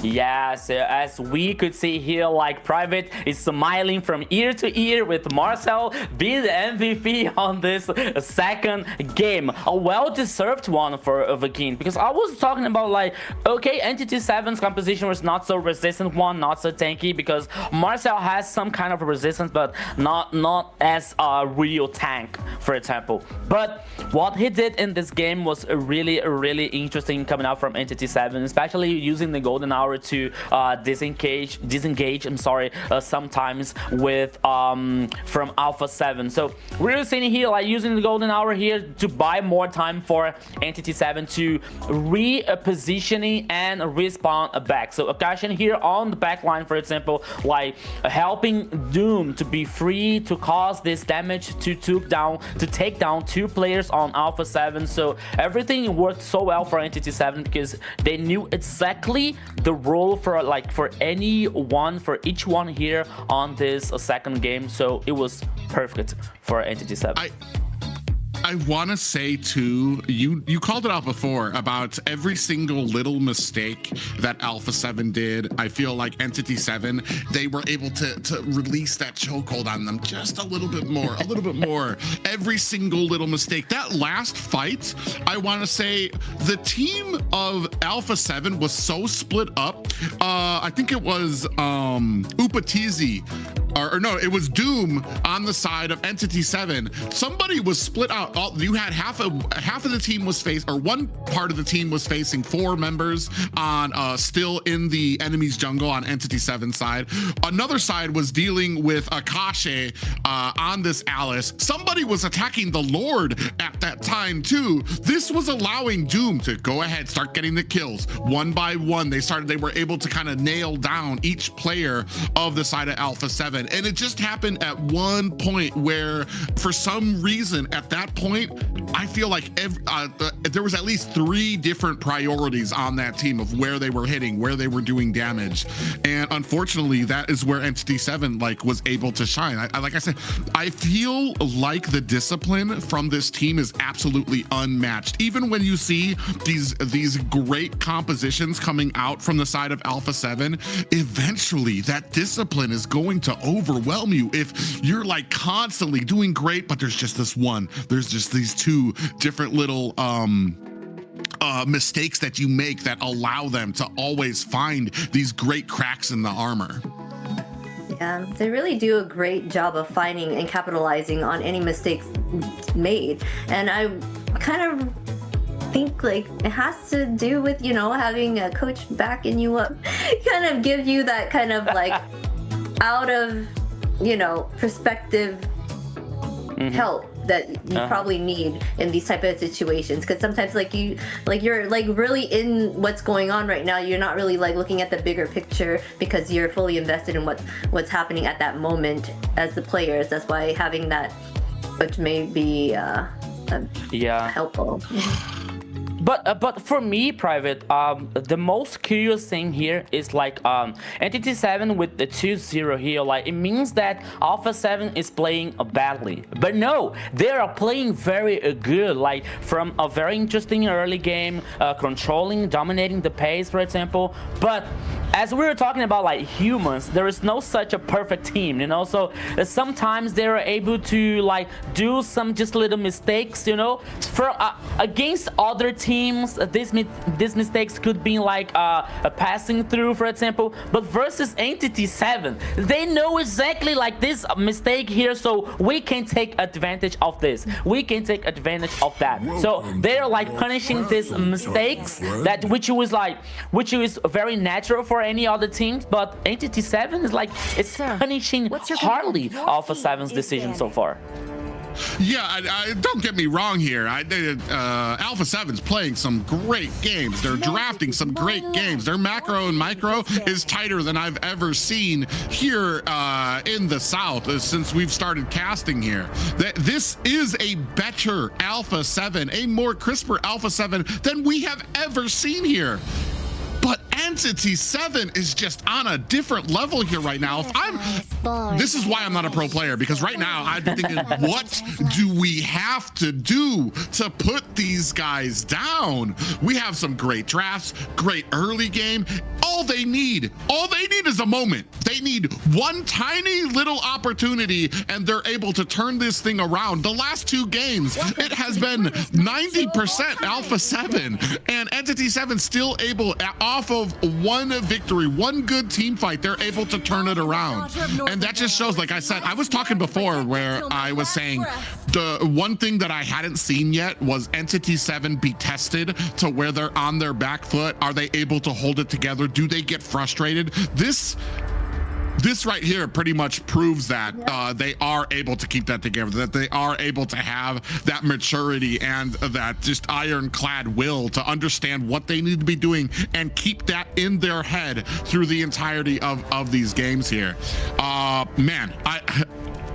Yes, as we could see here, like Private is smiling from ear to ear with Marcel being the MVP on this second game. A well-deserved one for Vagin, because I was talking about like, okay, Entity 7's composition was not so resistant one, not so tanky, because Marcel has some kind of resistance, but not as a real tank, for example. But what he did in this game was really interesting coming out from Entity 7, especially using the golden hour to disengage. I'm sorry, sometimes with from Alpha 7. So we're seeing here like using the golden hour here to buy more time for Entity 7 to repositioning and respawn back. So Occasion here on the back line, for example, like helping Doom to be free to cause this damage to take down 2 players on Alpha 7. So everything worked so well for Entity 7 because they knew exactly the role for each one here on this second game. So it was perfect for Entity 7. I want to say too, you called it out before about every single little mistake that Alpha 7 did. I feel like Entity 7, they were able to release that chokehold on them just a little bit more, Every single little mistake. That last fight, I want to say the team of Alpha 7 was so split up. I think it was Upatizi. Or no, it was Doom on the side of Entity 7. Somebody was split out. You had half of the team was one part of the team was facing 4 members on still in the enemy's jungle on Entity 7 side. Another side was dealing with Akashi on this Alice. Somebody was attacking the Lord at that time too. This was allowing Doom to go ahead, start getting the kills one by one. They were able to kind of nail down each player of the side of Alpha 7. And it just happened at one point where, for some reason, at that point, I feel like there was at least 3 different priorities on that team of where they were hitting, where they were doing damage. And unfortunately, that is where Entity 7 was able to shine. Like I said, I feel like the discipline from this team is absolutely unmatched. Even when you see these great compositions coming out from the side of Alpha 7, eventually that discipline is going to overwhelm you if you're constantly doing great, but there's just these 2 different little mistakes that you make that allow them to always find these great cracks in the armor. Yeah, they really do a great job of finding and capitalizing on any mistakes made. And I kind of think it has to do with, having a coach backing you up, kind of give you that kind of out of, perspective help that you probably need in these type of situations, because sometimes you're really in what's going on right now. You're not really looking at the bigger picture because you're fully invested in what's happening at that moment as the players. That's why having that coach may be helpful. But for me, Private, the most curious thing here is Entity 7 with the 2-0 here, it means that Alpha 7 is playing badly. But no, they are playing very good, from a very interesting early game, controlling, dominating the pace, for example. But as we were talking about humans, there is no such a perfect team, so sometimes they're able to do some just little mistakes, for against other teams. These mistakes could be a passing through, for example, but versus Entity 7, they know exactly this mistake here, so we can take advantage of this, we can take advantage of that. So they're punishing these mistakes which is very natural for any other teams, but Entity 7 is it's punishing hardly Alpha 7's decision so far. Yeah, don't get me wrong here. Alpha 7's playing some great games. They're drafting some great games. Their macro and micro is tighter than I've ever seen here in the South since we've started casting here. This is a better Alpha 7, a more crisper Alpha 7 than we have ever seen here. But Entity 7 is just on a different level here right now. This is why I'm not a pro player, because right now I'd be thinking, what do we have to do to put these guys down? We have some great drafts, great early game. All they need is a moment. They need one tiny little opportunity, and they're able to turn this thing around. The last 2 games, it has been 90% Alpha 7, and Entity 7 still able, off of one victory, one good team fight, they're able to turn it around. And that just shows, like I said, I was talking before where I was saying the one thing that I hadn't seen yet was Entity 7 be tested to where they're on their back foot. Are they able to hold it together? Do they get frustrated? This right here pretty much proves that they are able to keep that together, that they are able to have that maturity and that just ironclad will to understand what they need to be doing and keep that in their head through the entirety of these games here. Man,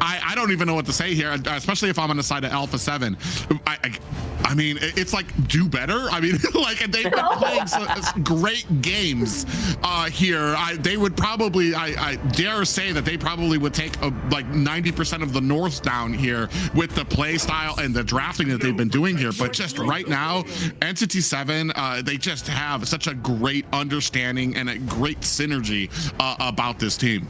I don't even know what to say here, especially if I'm on the side of Alpha 7. I mean, it's like, do better. I mean, like, they've been playing some great games here. They would probably, I dare say that they probably would take like 90% of the North down here with the play style and the drafting that they've been doing here. But just right now, Entity 7, they just have such a great understanding and a great synergy about this team.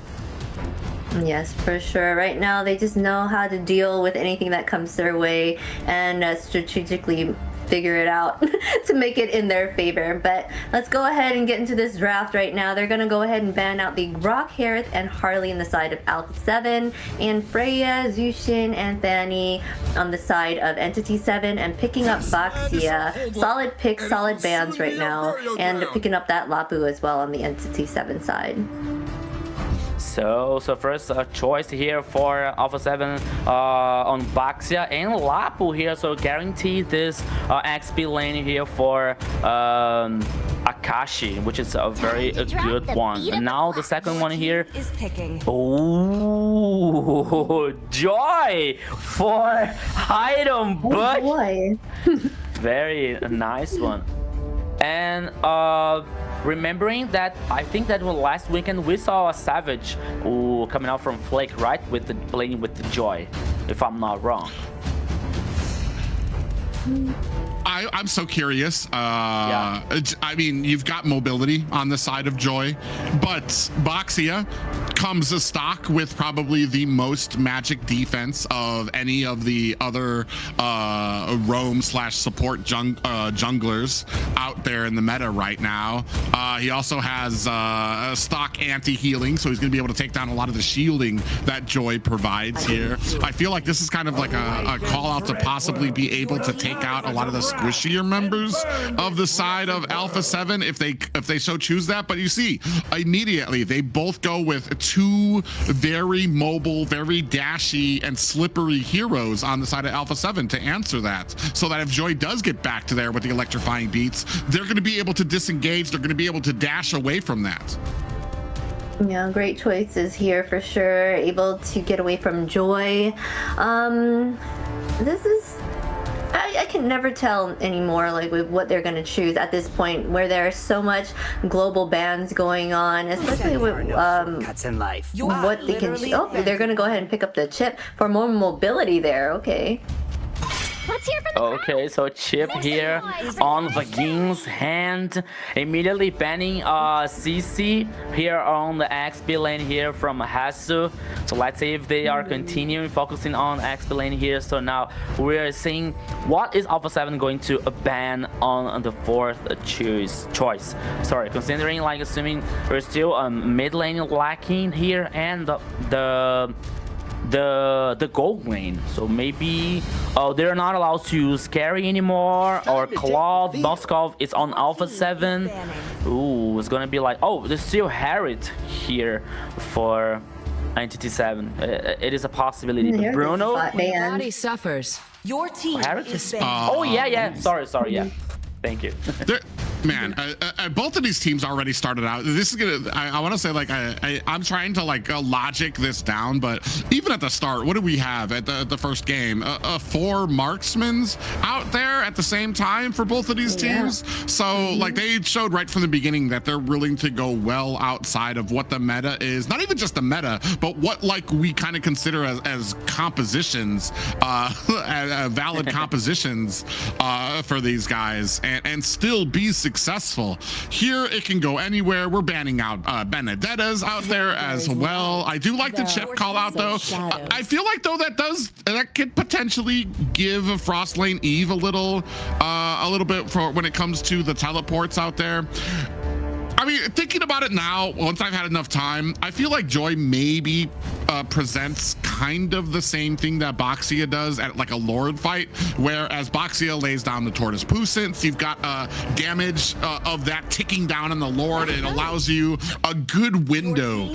Yes, for sure. Right now, they just know how to deal with anything that comes their way and strategically figure it out to make it in their favor. But let's go ahead and get into this draft right now. They're going to go ahead and ban out the Rock, Harith, and Harley on the side of Alpha 7, and Freya, Zushin, and Fanny on the side of Entity 7, and picking up Baxia. Solid picks, solid bans right now, and picking up that Lapu as well on the Entity 7 side. So first choice here for Alpha 7 on Baxia and Lapu here. So guarantee this XP lane here for Akashi, which is a very good one. And now the second one here is picking. Oh, Joy for Item Bush. Oh boy. Very nice one. And remembering that I think that last weekend we saw a Savage coming out from Flake, right, with the playing with the Joy, if I'm not wrong. I'm so curious. I mean, you've got mobility on the side of Joy, but Baxia comes a stock with probably the most magic defense of any of the other roam / support junglers out there in the meta right now. He also has a stock anti-healing, so he's going to be able to take down a lot of the shielding that Joy provides here. I feel like this is kind of like a call out to possibly be able to take out a lot of the squishier members of the side of Alpha 7 if they so choose that. But you see, immediately they both go with two very mobile, very dashy and slippery heroes on the side of Alpha 7 to answer that, so that if Joy does get back to there with the electrifying beats, they're going to be able to disengage, they're going to be able to dash away from that. Yeah, great choices here for sure. Able to get away from Joy. This is, I can never tell anymore, like, with what they're going to choose at this point, where there's so much global bans going on, especially with cuts in life. what they can. Oh, they're going to go ahead and pick up the chip for more mobility there. Okay. Let's hear from the Okay, so chip here on Vagin's hand, immediately banning CC here on the XP lane here from Hasu. So let's see if they are continuing focusing on XP lane here. So now we're seeing what is Alpha 7 going to ban on the fourth choice. Sorry, considering, like, assuming we're still mid lane lacking here and the gold lane, so maybe they're not allowed to use Scary anymore, or Claude Moskov is on Alpha 7. Ooh, it's gonna be like, oh, there's still Harriet here for Entity 7. It is a possibility. But Bruno, body suffers. Your team is oh yeah, sorry, yeah. Thank you. Man, both of these teams already started out. This is gonna, I want to say, like, I'm trying to, like, logic this down, but even at the start, what do we have at the first game? 4 marksmans out there at the same time for both of these teams. So, like, they showed right from the beginning that they're willing to go well outside of what the meta is. Not even just the meta, but what, like, we kind of consider as compositions, valid compositions for these guys, and still be successful. Here it can go anywhere. We're banning out Benedettas out there as well. I do like the chip call out though. I feel like though that could potentially give Frostlane Eve a little bit for when it comes to the teleports out there. I mean, thinking about it now, once I've had enough time, I feel like Joy maybe presents kind of the same thing that Boxia does at like a Lord fight, whereas Boxia lays down the Tortoise Puissance. You've got damage of that ticking down on the Lord. It allows you a good window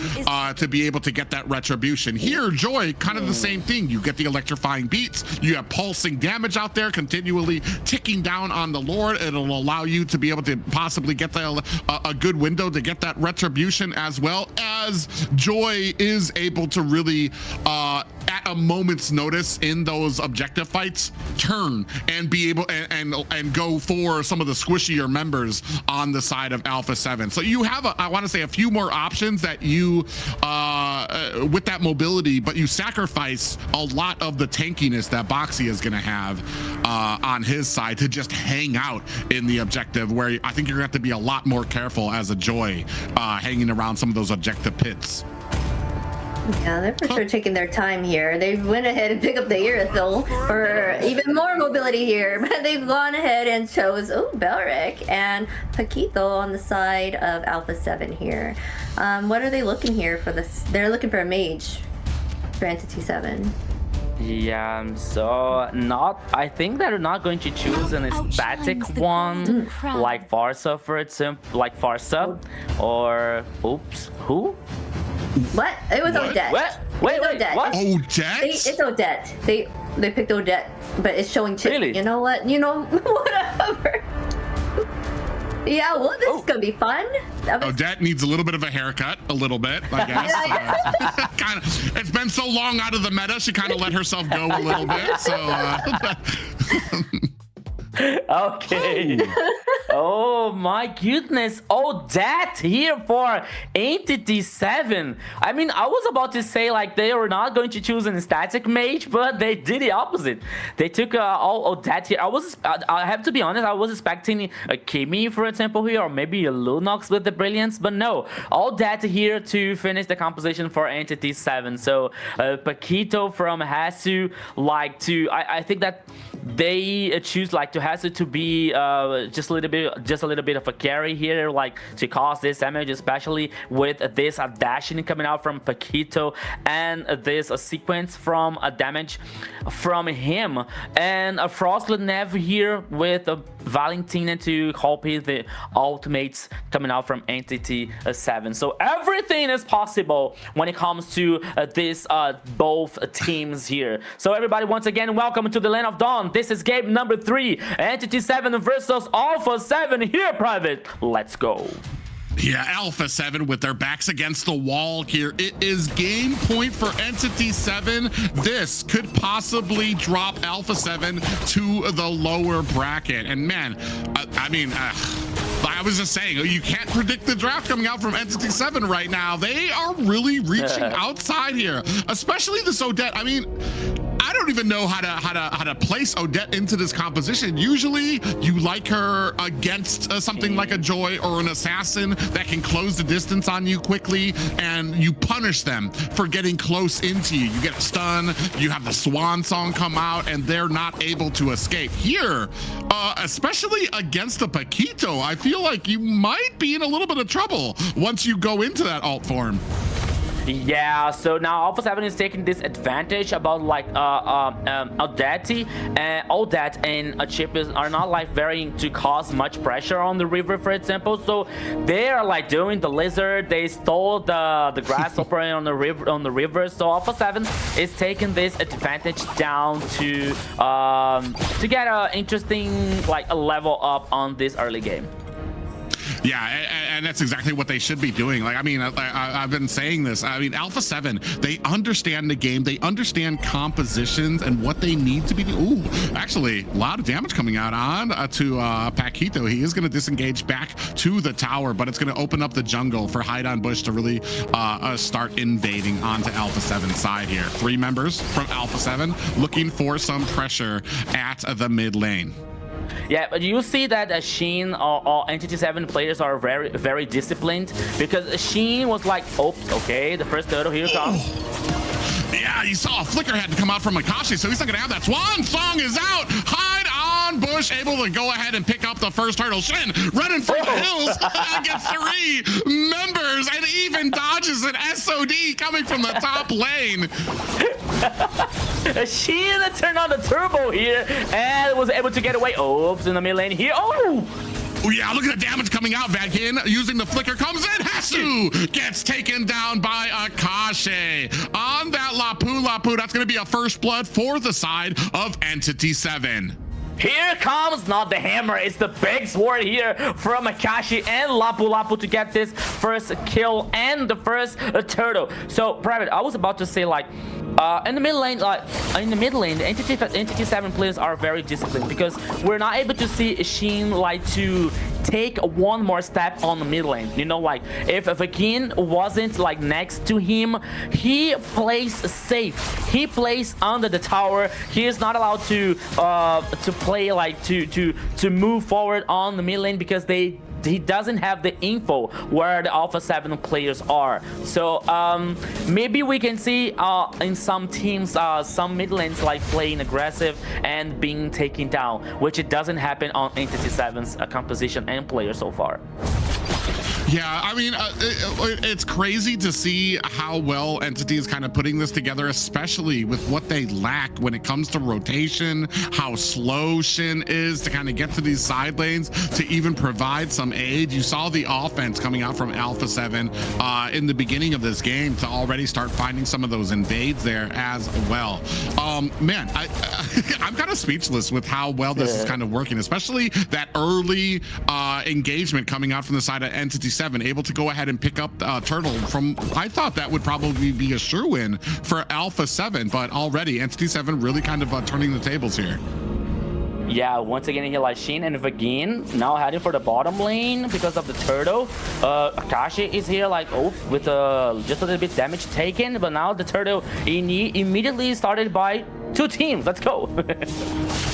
to be able to get that retribution. Here, Joy, kind of the same thing. You get the electrifying beats. You have pulsing damage out there continually ticking down on the Lord. It'll allow you to be able to possibly get a good window to get that retribution, as well as Joy is able to really at a moment's notice in those objective fights turn and be able and go for some of the squishier members on the side of Alpha 7. So you have I want to say a few more options that you with that mobility, but you sacrifice a lot of the tankiness that Boxy is going to have on his side to just hang out in the objective, where I think you're going to have to be a lot more careful as a Joy hanging around some of those objective pits. Yeah, they're for sure taking their time here. They went ahead and picked up the Irithyll for even more mobility here, but they've gone ahead and chose Belric and Paquito on the side of Alpha 7 here. What are they looking here for this? They're looking for a mage for Entity 7. Yeah, so I think they're not going to choose an static one like Farsa, for example, like Farsa, or who? What? It was What? Odette. What? Wait, Odette. what? Odette? It's Odette. They picked Odette, but it's showing chip. Really? You know what? Whatever. Yeah, well, this is gonna be fun. Odette needs a little bit of a haircut, a little bit, I guess. Kind of. It's been so long out of the meta, she kind of let herself go a little bit. So. Okay. Oh my goodness. Odette here for Entity 7. I mean, I was about to say like they were not going to choose an static mage, but they did the opposite. They took all Odette here. I have to be honest, I was expecting a Kimi, for example, here, or maybe a Lunox with the Brilliance, but no. Odette here to finish the composition for Entity 7. So Paquito from Hasu, like I think that they choose like to Hasu to be just a little bit of a carry here, like to cause this damage, especially with this dashing coming out from Paquito and this sequence from damage from him, and a Frostlet Nev here with Valentina to copy the ultimates coming out from Entity 7. So everything is possible when it comes to this both teams here. So everybody, once again, welcome to the Land of Dawn. This is game number 3, Entity 7 versus Alpha 7 here, Private. Let's go. Yeah, Alpha 7 with their backs against the wall here. It is game point for Entity 7. This could possibly drop Alpha 7 to the lower bracket. And man, I mean, I was just saying, you can't predict the draft coming out from Entity 7 right now. They are really reaching outside here, especially this Odette. I mean, I don't even know how to place Odette into this composition. Usually you like her against something like a Joy or an assassin that can close the distance on you quickly, and you punish them for getting close into you. You get a stun, you have the Swan Song come out, and they're not able to escape. Here, especially against the Paquito, I feel like you might be in a little bit of trouble once you go into that alt form. Yeah, so now Alpha 7 is taking this advantage about like Odette and Chip are not like varying to cause much pressure on the river, for example. So they are like doing the lizard. They stole the grasshopper on the river. So Alpha 7 is taking this advantage down to get an interesting like a level up on this early game. Yeah, and that's exactly what they should be doing. Like, I mean, I've been saying this. I mean, Alpha 7, they understand the game. They understand compositions and what they need to be doing. Ooh, actually, a lot of damage coming out on to Paquito. He is going to disengage back to the tower, but it's going to open up the jungle for Hide on Bush to really start invading onto Alpha 7's side here. 3 members from Alpha 7 looking for some pressure at the mid lane. Yeah, but you see that Sheen or Entity 7 players are very, very disciplined, because Sheen was like, oops, okay, the first turtle here comes. Yeah, you saw a flicker had to come out from Akashi, so he's not gonna have that. Swan Song is out. Hide on Bush, able to go ahead and pick up the first turtle. Shin running for the hills against 3 members and even dodges an SOD coming from the top lane. Shin turned on the turbo here and was able to get away. Oops, in the mid lane here. Oh! Oh yeah, look at the damage coming out. Vagin using the flicker comes in. Hasu gets taken down by Akashi. On that Lapu, that's going to be a first blood for the side of Entity 7. Here comes not the hammer, it's the big sword here from Akashi and Lapu to get this first kill and the first turtle. So, Private, I was about to say, like, in the mid lane, the Entity 7 players are very disciplined because we're not able to see Shin like to take one more step on the mid lane. You know, like if Vagin wasn't like next to him, he plays safe. He plays under the tower. He is not allowed to play like to move forward on the mid lane because he doesn't have the info where the Alpha 7 players are. So maybe we can see in some teams some mid lanes like playing aggressive and being taken down, which it doesn't happen on Entity 7's composition and player so far. Yeah, I mean, it's crazy to see how well Entity is kind of putting this together, especially with what they lack when it comes to rotation, how slow Shin is to kind of get to these side lanes to even provide some aid. You saw the offense coming out from Alpha 7 in the beginning of this game to already start finding some of those invades there as well. Man, I'm kind of speechless with how well this is kind of working, especially that early engagement coming out from the side of Entity 7, able to go ahead and pick up Turtle from, I thought that would probably be a sure win for Alpha 7, but already Entity 7 really kind of turning the tables here. Yeah, once again here like Shin and Vagin now heading for the bottom lane because of the turtle. Akashi is here like with just a little bit damage taken, but now the turtle immediately started by 2 teams. Let's go.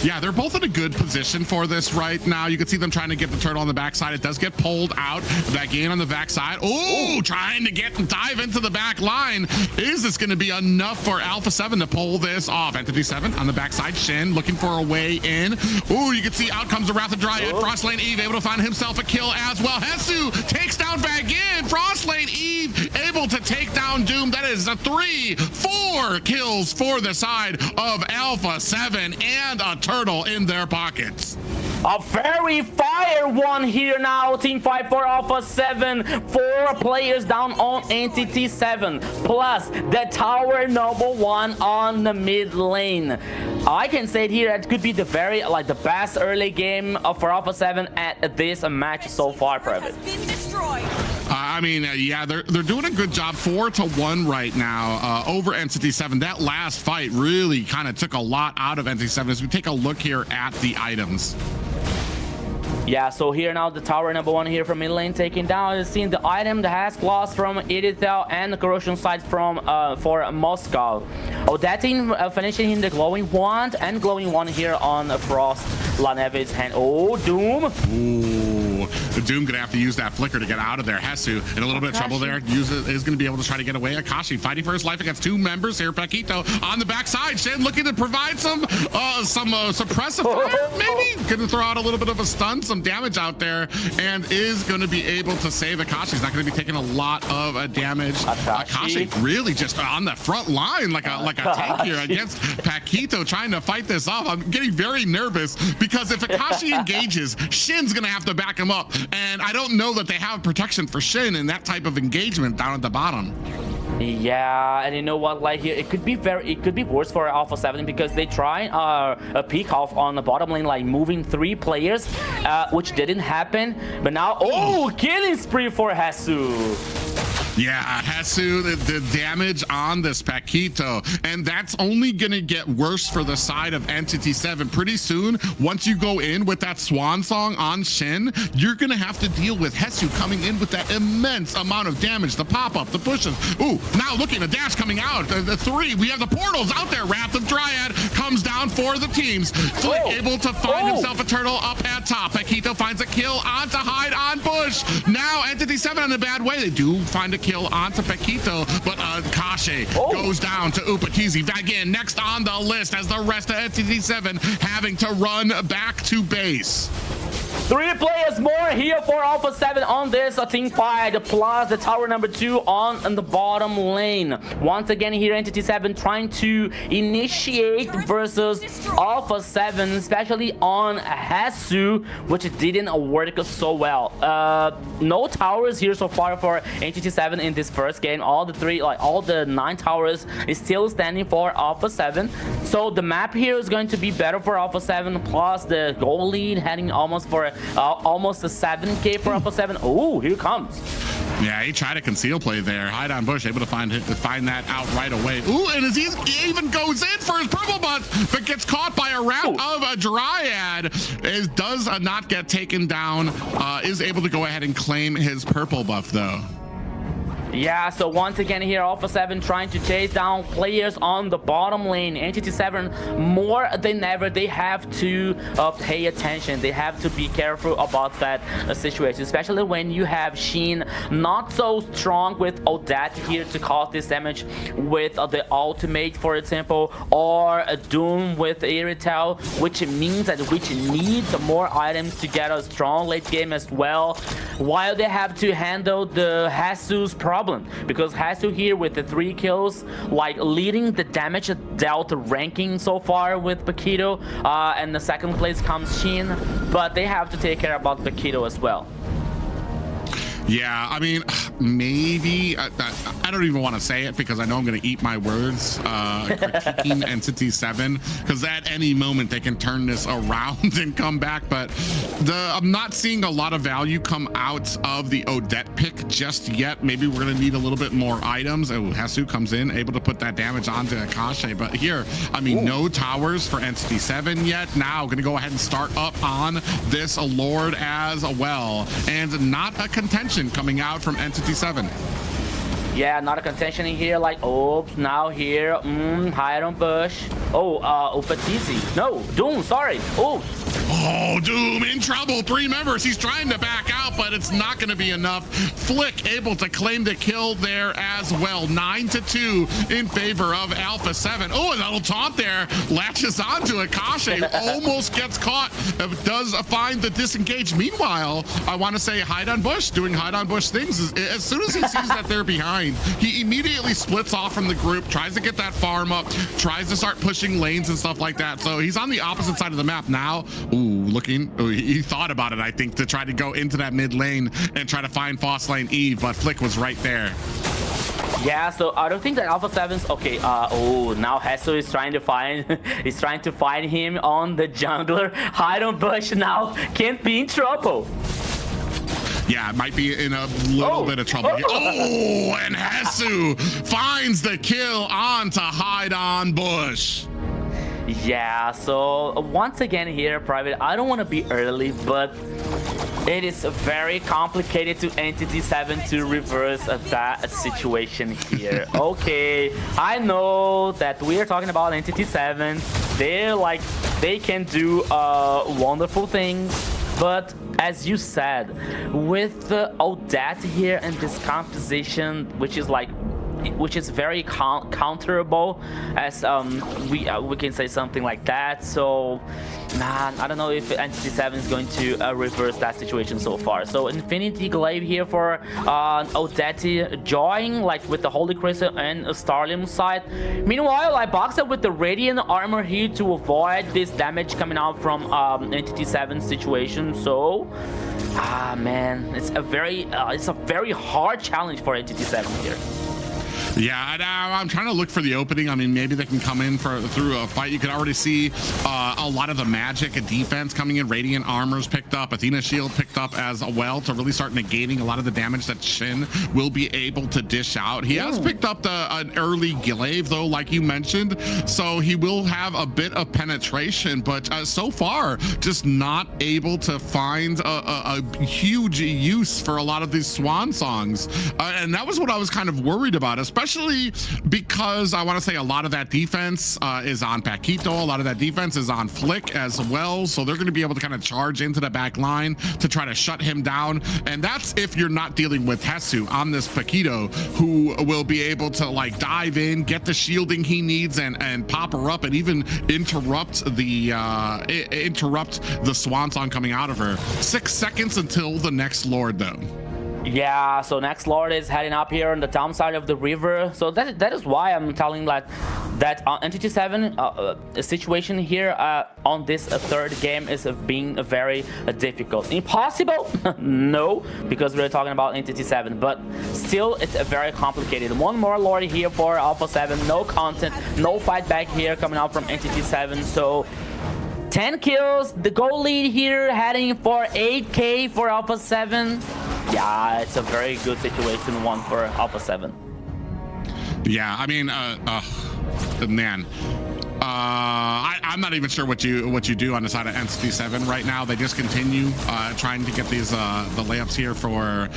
Yeah, they're both in a good position for this right now. You can see them trying to get the turtle on the backside. It does get pulled out. Vagin on the backside. Oh, trying to dive into the back line. Is this going to be enough for Alpha 7 to pull this off? Entity 7 on the backside. Shin looking for a way in. Oh, you can see out comes the Wrath of Dryad. Frostlane Eve able to find himself a kill as well. Hesu takes down Vagin. Frostlane Eve able to take down Doom. That is 4 kills for the side of Alpha 7 and a turtle in their pockets. A very fire one here now. Team fight for Alpha 7. 4 players down on Entity 7. Plus the tower number 1 on the mid lane. I can say it here, it could be the best early game for Alpha 7 at this match so far, Private. I mean, yeah, they're doing a good job. 4-1 right now over Entity 7. That last fight really kind of took a lot out of Entity 7 as we take a look here at the items. Yeah, so here now the tower number 1 here from mid lane taken down. You've seen the item, the Hask Gloss from Edithel and the corrosion sight from for Moscow. Odetin finishing in the glowing wand and glowing wand here on Frost Lanevid's hand. Oh, Doom. Ooh, the Doom gonna have to use that flicker to get out of there. Hesu in a little bit of trouble there. Is gonna be able to try to get away. Akashi fighting for his life against 2 members here. Paquito on the backside. Shin looking to provide some suppressive fire. Maybe gonna throw out a little bit of a stun, some damage out there, and is going to be able to save Akashi. He's not going to be taking a lot of damage. Akashi really just on the front line like a tank here against Paquito trying to fight this off. I'm getting very nervous because if Akashi engages, Shin's going to have to back him up, and I don't know that they have protection for Shin in that type of engagement down at the bottom. Yeah, and you know what, like here it could be worse for Alpha 7 because they try a peek off on the bottom lane, like moving 3 players, which didn't happen. But now, killing spree for Hesu. Yeah, Hesu, the damage on this Paquito, and that's only gonna get worse for the side of Entity 7. Pretty soon, once you go in with that swan song on Shin, you're gonna have to deal with Hesu coming in with that immense amount of damage, the pop-up, the pushes. Ooh, now looking, a dash coming out, the 3, we have the portals out there. Wrath of Dryad comes down for the teams. Flick able to find himself a turtle up at top. Paquito finds a kill onto Hyde on Bush. Now now Entity 7 in a bad way. They do find a kill onto Paquito, but Kashe goes down to Upatizi. Again, next on the list as the rest of Entity 7 having to run back to base. 3 players more here for Alpha 7 on this team fight, plus the tower number 2 on the bottom lane. Once again here, Entity 7 trying to initiate versus Alpha 7, especially on Hasu, which didn't work so well. No towers here so far for Entity 7 in this first game. All the 9 towers is still standing for Alpha 7. So the map here is going to be better for Alpha 7, plus the goal lead heading almost for almost a 7k for Alpha 7. Oh, here comes. Yeah, he tried a conceal play there. Hide on Bush, able to find that out right away. Ooh, and as he even goes in for his purple buff, but gets caught by a round of a Dryad. Does not get taken down. Is able to go ahead and claim his purple buff though. Yeah, so once again here, Alpha 7 trying to chase down players on the bottom lane. Entity 7, more than ever, they have to pay attention. They have to be careful about that situation, especially when you have Sheen not so strong with Odette here to cause this damage with the ultimate, for example, or Doom with Iritel, which means that which needs more items to get a strong late game as well, while they have to handle the Hasu's problem, because Hasu here with the 3 kills, like leading the damage dealt ranking so far with Paquito, and the second place comes Sheen, but they have to take care about Paquito as well. Yeah, I mean, maybe I don't even want to say it because I know I'm going to eat my words. Critiquing Entity 7, because at any moment they can turn this around and come back. But I'm not seeing a lot of value come out of the Odette pick just yet. Maybe we're going to need a little bit more items. Oh, Hasu comes in, able to put that damage onto Akashe. But here, I mean, no towers for Entity 7 yet. Now, going to go ahead and start up on this Lord as well. And not a contention coming out from Entity 7. Yeah, not a contention in here, like, oops, now here, hide on Bush. Oh, Upatizi. No, Doom, sorry. Oh, Doom in trouble. 3 members. He's trying to back out, but it's not going to be enough. Flick able to claim the kill there as well. 9-2 in favor of Alpha 7. Oh, a little taunt there. Latches onto Akashe. Almost gets caught. Does find the disengage. Meanwhile, I want to say hide on Bush, doing hide on Bush things. As soon as he sees that they're behind, he immediately splits off from the group, tries to get that farm up, tries to start pushing lanes and stuff like that. So he's on the opposite side of the map now. Ooh, looking. Oh, he thought about it, I think, to try to go into that mid lane and try to find Foss Lane Eve, but Flick was right there. Yeah, so I don't think that Alpha 7's okay. Oh, now Hasu is trying to find him on the jungler. Hide on Bush now can't be in trouble. Yeah, might be in a little bit of trouble here. Oh, and Hasu finds the kill onto hide on Bush. Yeah, so once again here, Private, I don't want to be early, but it is very complicated to Entity 7 to reverse that situation here. Okay, I know that we are talking about Entity 7. They can do wonderful things, but as you said, with Odette here and this composition, which is very counterable, as we can say something like that. So man, I don't know if Entity 7 is going to reverse that situation so far. So Infinity Glaive here for Odette, Joying like with the Holy Crystal and Starlium side. Meanwhile, I boxed up with the Radiant Armor here to avoid this damage coming out from Entity 7 situation. So man, it's a very hard challenge for Entity 7 here. Yeah, I'm trying to look for the opening. I mean, maybe they can come in through a fight. You can already see a lot of the magic and defense coming in. Radiant Armor's picked up. Athena Shield picked up as well to really start negating a lot of the damage that Shin will be able to dish out. He has picked up an early glaive, though, like you mentioned. So he will have a bit of penetration, but so far, just not able to find a huge use for a lot of these swan songs. And that was what I was kind of worried about, especially especially because I want to say a lot of that defense is on Paquito. A lot of that defense is on Flick as well. So they're going to be able to kind of charge into the back line to try to shut him down. And that's if you're not dealing with Hesu on this Paquito, who will be able to like dive in, get the shielding he needs, and pop her up, and even interrupt the Swan Song coming out of her. 6 seconds until the next Lord, though. Yeah, so next Lord is heading up here on the downside of the river. So that is why I'm telling like that Entity 7 situation here on this third game is being very difficult. Impossible? No, because we're talking about Entity 7, but still it's very complicated. One more Lord here for Alpha 7, no content, no fight back here coming out from Entity 7. So 10 kills, the goal lead here heading for 8k for Alpha 7. Yeah, it's a very good situation, one for Alpha 7. Yeah, I mean, man, I'm not even sure what you do on the side of Entity 7 right now. They just continue trying to get these the layups here for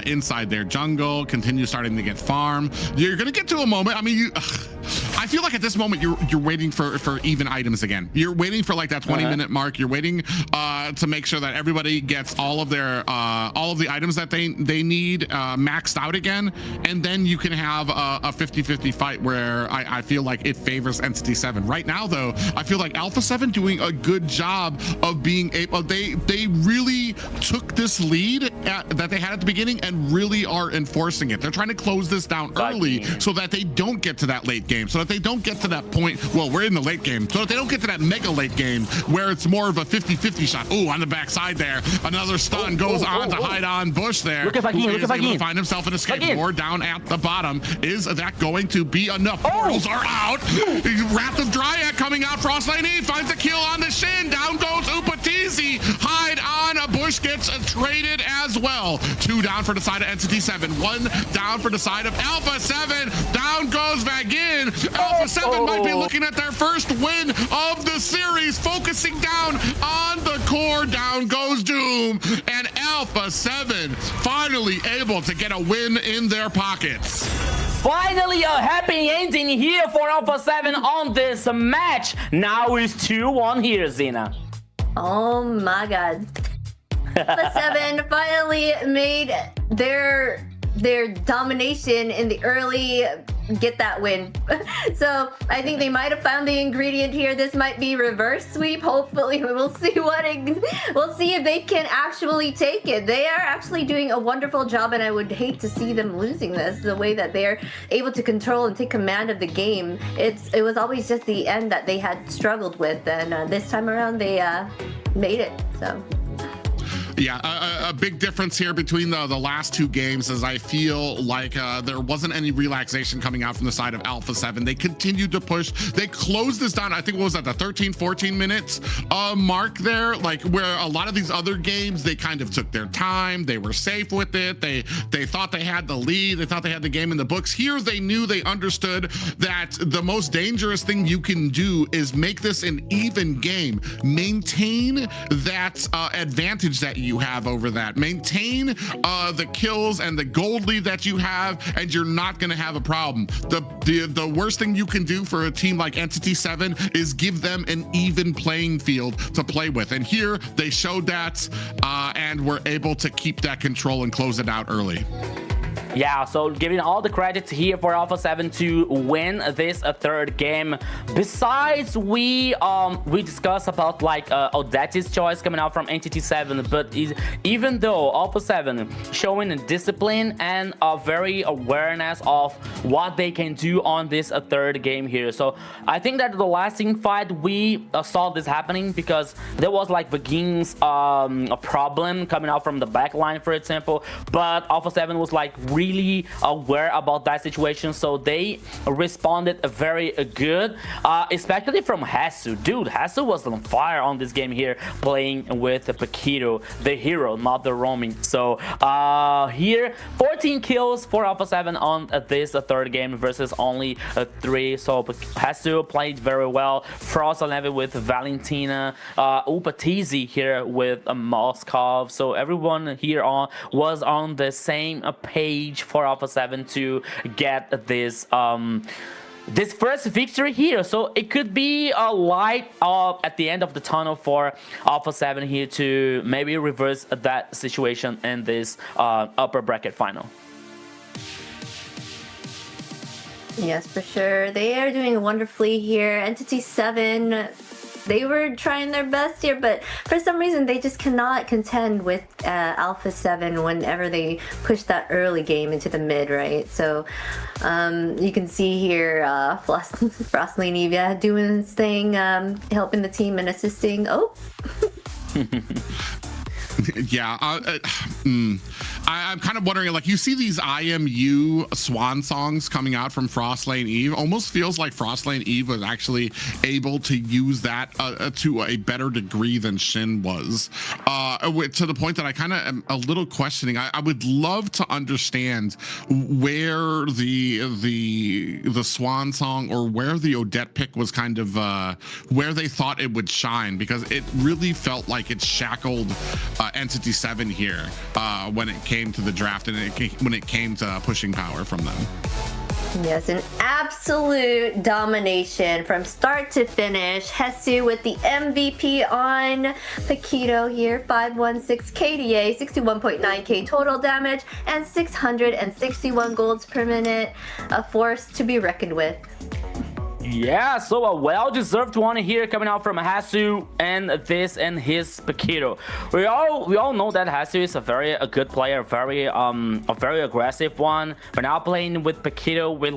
inside their jungle, continue starting to get farm. You're gonna get to a moment, I mean, I feel like at this moment you're waiting for even items again. You're waiting for like that 20-minute mark. You're waiting to make sure that everybody gets all of their all of the items that they need maxed out again, and then you can have a 50-50 fight where I feel like it favors Entity 7. Right now, though, I feel like Alpha 7 doing a good job of being able. They really took this lead that they had at the beginning and really are enforcing it. They're trying to close this down early so that they don't get to that late game, so that they don't get to that point. Well, we're in the late game, so that they don't get to that mega late game where it's more of a 50-50 shot. Oh, on the backside there, another stun goes on to hide on Bush there. Look at Vagin, look at Able to find himself an escape door down at the bottom. Is that going to be enough? Portals are out. Wrath of Dryad coming out. Frostlight E finds a kill on the Shin. Down goes Upatizi. Hide on. Bush gets traded as well. 2 down for the side of Entity 7. 1 down for the side of Alpha 7. Down goes Vagin. Alpha 7 might be looking at their first win of the series, focusing down on the core. Down goes Doom, and Alpha 7 finally able to get a win in their pockets. Finally, a happy ending here for Alpha 7 on this match. Now it's 2-1 here, Zena. Oh my god. Alpha 7 finally made their domination in the early get that win. So I think they might have found the ingredient here. This might be reverse sweep. Hopefully we'll see we'll see if they can actually take it. They are actually doing a wonderful job, and I would hate to see them losing this. The way that they're able to control and take command of the game, it was always just the end that they had struggled with, and this time around they made it. So yeah, a big difference here between the last 2 games is I feel like there wasn't any relaxation coming out from the side of Alpha 7. They continued to push. They closed this down. I think what was that, the 13-14 minutes mark there, like where a lot of these other games they kind of took their time. They were safe with it. They thought they had the lead. They thought they had the game in the books. Here they knew, they understood that the most dangerous thing you can do is make this an even game. Maintain that advantage that you have over that. Maintain the kills and the gold lead that you have, and you're not going to have a problem. The worst thing you can do for a team like Entity 7 is give them an even playing field to play with. And here they showed that and were able to keep that control and close it out early. Yeah, so giving all the credits here for Alpha 7 to win this third game. Besides, we discussed about like Odetti's choice coming out from Entity 7, but even though Alpha 7 showing discipline and a very awareness of what they can do on this third game here. So I think that the last team fight we saw this happening because there was like Vagin's a problem coming out from the back line, for example, but Alpha 7 was like really aware about that situation, so they responded very good, especially from Hesu. Dude, Hesu was on fire on this game here, playing with Paquito, the hero, not the roaming. So here 14 kills for Alpha 7 on this third game versus only 3. So Hesu played very well. Frost 11 with Valentina, Upatizi here with Moskov. So everyone here was on the same page stage for Alpha 7 to get this this first victory here. So it could be a light at the end of the tunnel for Alpha 7 here to maybe reverse that situation in this upper bracket final. Yes, for sure. They are doing wonderfully here. Entity 7, they were trying their best here, but for some reason they just cannot contend with Alpha 7 whenever they push that early game into the mid, right? So you can see here Frostling Evia doing his thing, helping the team and assisting. Oh. Yeah, I'm kind of wondering, like, you see these IMU swan songs coming out from Frostlane Eve. Almost feels like Frostlane Eve was actually able to use that to a better degree than Shin was, to the point that I kind of am a little questioning. I would love to understand where the swan song or where the Odette pick was kind of where they thought it would shine, because it really felt like it shackled Entity 7 here when it came to the draft and when it came to pushing power from them. Yes, an absolute domination from start to finish. Hesu with the MVP on Paquito here. 516 KDA, 61.9k total damage, and 661 golds per minute. A force to be reckoned with. Yeah, so a well-deserved one here coming out from Hasu and his Paquito. We all know that Hasu is a very good player, a very aggressive one. But now playing with Paquito with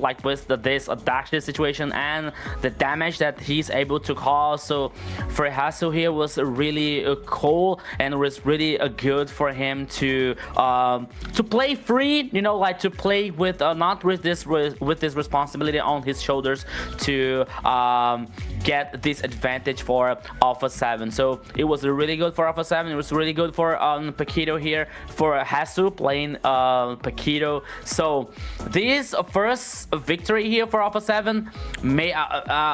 this dash situation and the damage that he's able to cause. So for Hasu here was really cool, and it was really good for him to play free, you know, like to play with not with this responsibility on his shoulders to get this advantage for Alpha 7. So it was really good for Alpha 7. It was really good for Paquito here, for Hasu playing Paquito. So this first victory here for Alpha 7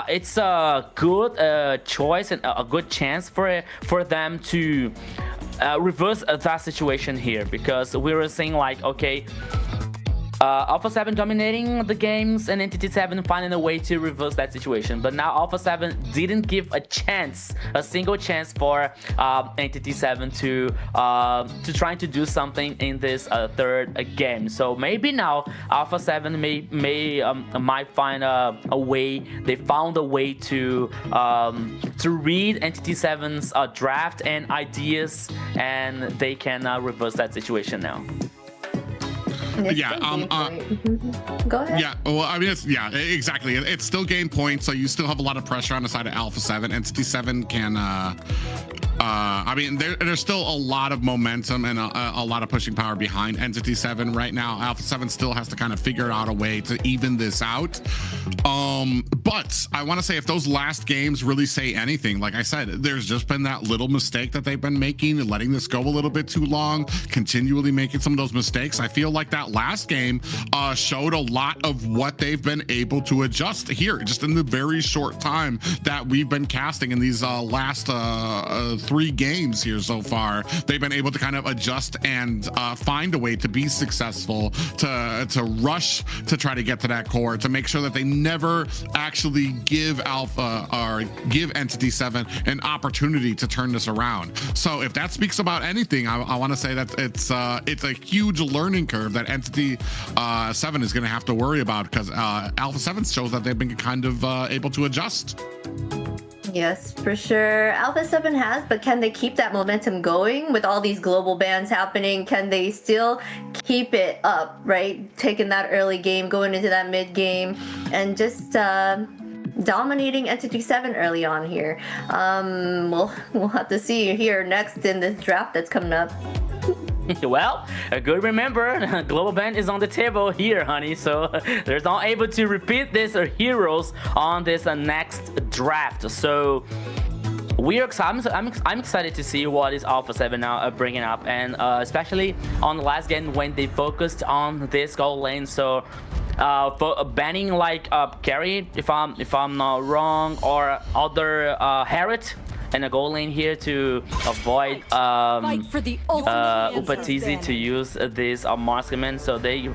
it's a good choice and a good chance for them to reverse that situation here, because we were saying like, okay, Alpha 7 dominating the games and Entity 7 finding a way to reverse that situation. But now Alpha 7 didn't give a single chance for Entity 7 to trying to do something in this third game. So maybe now Alpha 7 might find a way. They found a way to read Entity 7's draft and ideas, and they can reverse that situation now. Yeah, go ahead. Yeah, well, I mean, exactly. It's still game points, so you still have a lot of pressure on the side of Alpha 7. Entity 7 can, I mean, there's still a lot of momentum and a lot of pushing power behind Entity 7 right now. Alpha 7 still has to kind of figure out a way to even this out. But I want to say, if those last games really say anything, like I said, there's just been that little mistake that they've been making, letting this go a little bit too long, continually making some of those mistakes. I feel like that last game showed a lot of what they've been able to adjust here just in the very short time that we've been casting in these last 3 games here so far. They've been able to kind of adjust and find a way to be successful, to rush to try to get to that core, to make sure that they never actually give Alpha or give Entity 7 an opportunity to turn this around. So if that speaks about anything, I want to say that it's a huge learning curve that Entity 7 is going to have to worry about, because Alpha 7 shows that they've been kind of able to adjust. Yes, for sure. Alpha 7 has, but can they keep that momentum going with all these global bans happening? Can they still keep it up, right? Taking that early game, going into that mid game, and just dominating Entity 7 early on here. We'll have to see here next in this draft that's coming up. Well, good remember, global ban is on the table here, honey. So there's not able to repeat this heroes on this next draft. So we're excited. I'm excited to see what is Alpha 7 now bringing up, and especially on the last game when they focused on this gold lane. So for banning like carry, if I'm not wrong, or other Harriet in a goal lane here to avoid Upatizi to use this marksman. So he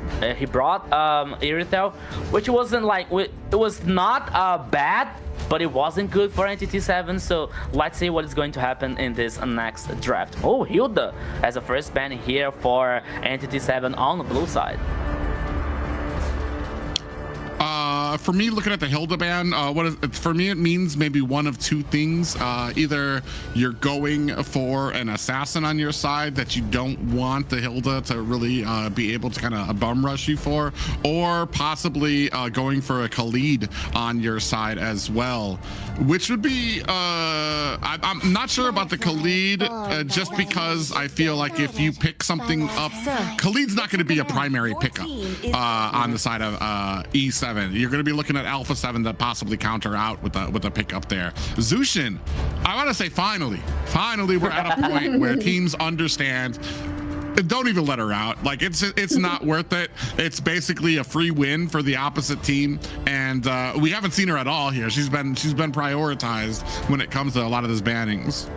brought Irithel, which wasn't like it was not bad, but it wasn't good for Entity 7. So let's see what is going to happen in this next draft. Oh, Hilda as a first ban here for Entity 7 on the blue side. For me, looking at the Hilda ban, for me it means maybe one of two things. Either you're going for an assassin on your side that you don't want the Hilda to really be able to kind of bum rush you for, or possibly going for a Khalid on your side as well, which would be I'm not sure about the Khalid, just because I feel like if you pick something up, Khalid's not going to be a primary pickup on the side of E7. You're going to be looking at Alpha 7 to possibly counter out with a pickup there. Zushin, I want to say finally we're at a point where teams understand. Don't even let her out. Like it's not worth it. It's basically a free win for the opposite team, and we haven't seen her at all here. She's been prioritized when it comes to a lot of these bannings.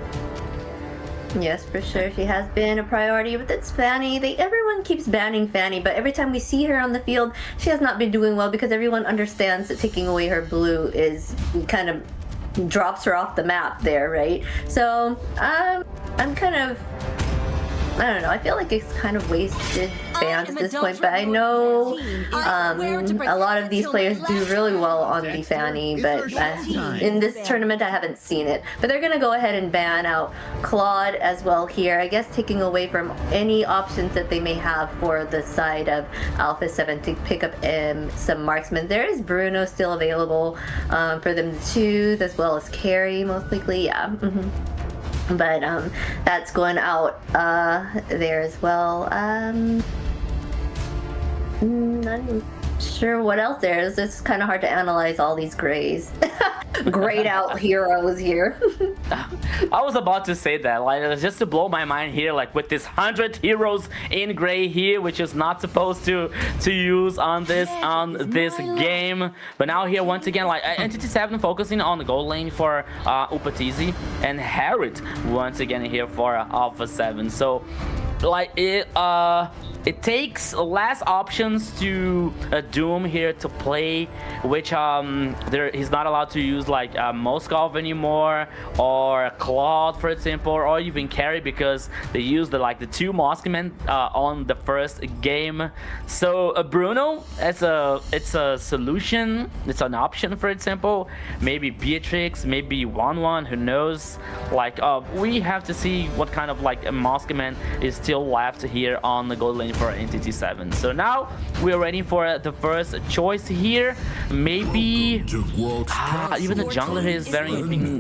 Yes, for sure. She has been a priority, but it's Fanny. Everyone keeps banning Fanny, but every time we see her on the field, she has not been doing well because everyone understands that taking away her blue is kind of drops her off the map there, right? So I'm kind of, I don't know, I feel like it's kind of wasted bans at this point, but I know a lot of these players do really well on the Fanny, but in this tournament I haven't seen it. But they're going to go ahead and ban out Claude as well here, I guess taking away from any options that they may have for the side of Alpha 7 to pick up some marksmen. There is Bruno still available for them to choose, as well as Carrie most likely, yeah. But that's going out there as well. I'm not sure what else there is. It's kind of hard to analyze all these grays. Grayed out heroes here. I was about to say that, like, just to blow my mind here, like with this 100 heroes in gray here, which is not supposed to use on this game. But now here once again, like Entity 7 focusing on the gold lane for Upatizi, and Harriet once again here for Alpha 7. So like it takes less options to Doom here to play, which he's not allowed to use like Moskov anymore, or Claude for example, or even Carry, because they used the two Moskmen on the first game. So Bruno, it's a solution, it's an option. For example, maybe Beatrix, maybe 1-1, who knows. Like we have to see what kind of like a Moskman is still left here on the gold lane for Entity 7. So now we're waiting for the first choice here. Maybe even the jungler here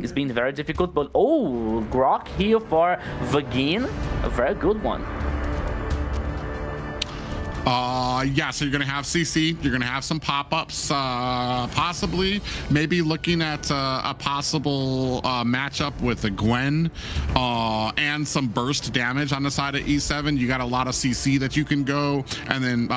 is being very difficult, but oh, Grok here for Vagin, a very good one. Yeah, so you're gonna have CC, you're gonna have some pop-ups, possibly maybe looking at a possible matchup with a Gwen, and some burst damage on the side of E7. You got a lot of CC that you can go, and then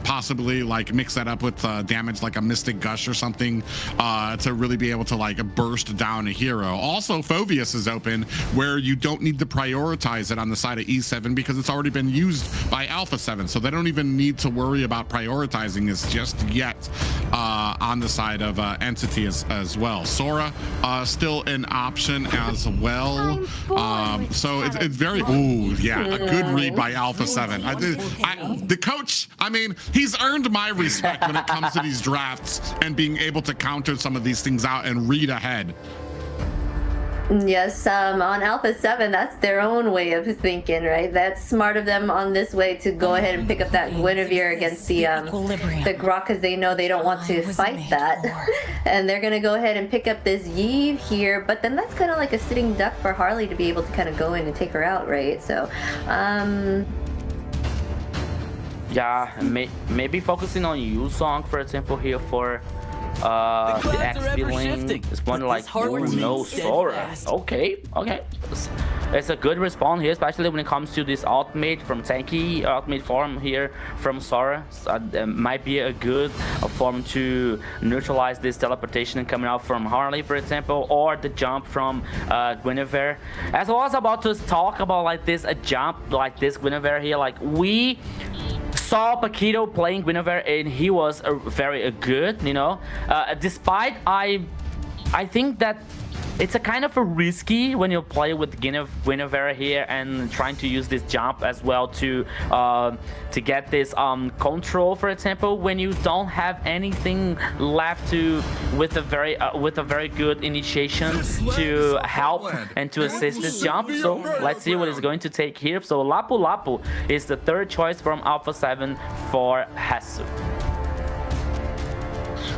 possibly like mix that up with damage like a Mystic Gush or something, to really be able to like burst down a hero. Also, Phoveus is open, where you don't need to prioritize it on the side of E7 because it's already been used by Alpha 7, so they don't even need to worry about prioritizing this just yet on the side of Entity as well. Sora still an option as well. So it's very, ooh, yeah, a good read by Alpha 7. The coach, I mean, he's earned my respect when it comes to these drafts and being able to counter some of these things out and read ahead. Yes, on Alpha 7, that's their own way of thinking, right? That's smart of them on this way to go ahead and pick up that Guinevere against the Grok, because they know they don't want to fight that. And they're going to go ahead and pick up this Yve here, but then that's kind of like a sitting duck for Harley to be able to kind of go in and take her out, right? So, yeah, maybe focusing on Yusong, for example, here for the XP lane is one like, oh no, Sora. Okay. it's a good respawn here, especially when it comes to this ultimate from tanky ultimate form here from Sora. So, might be a good form to neutralize this teleportation coming out from Harley, for example, or the jump from Guinevere. As I was about to talk about like this, a jump like this Guinevere here, like we saw Paquito playing Guinevere and he was very good, you know. Despite I think that it's a kind of a risky when you play with Guinevere here and trying to use this jump as well to get this control, for example, when you don't have anything left to with a very good initiation to help and to assist this jump. So let's see what it's going to take here. So Lapu Lapu is the third choice from Alpha 7 for Hasu.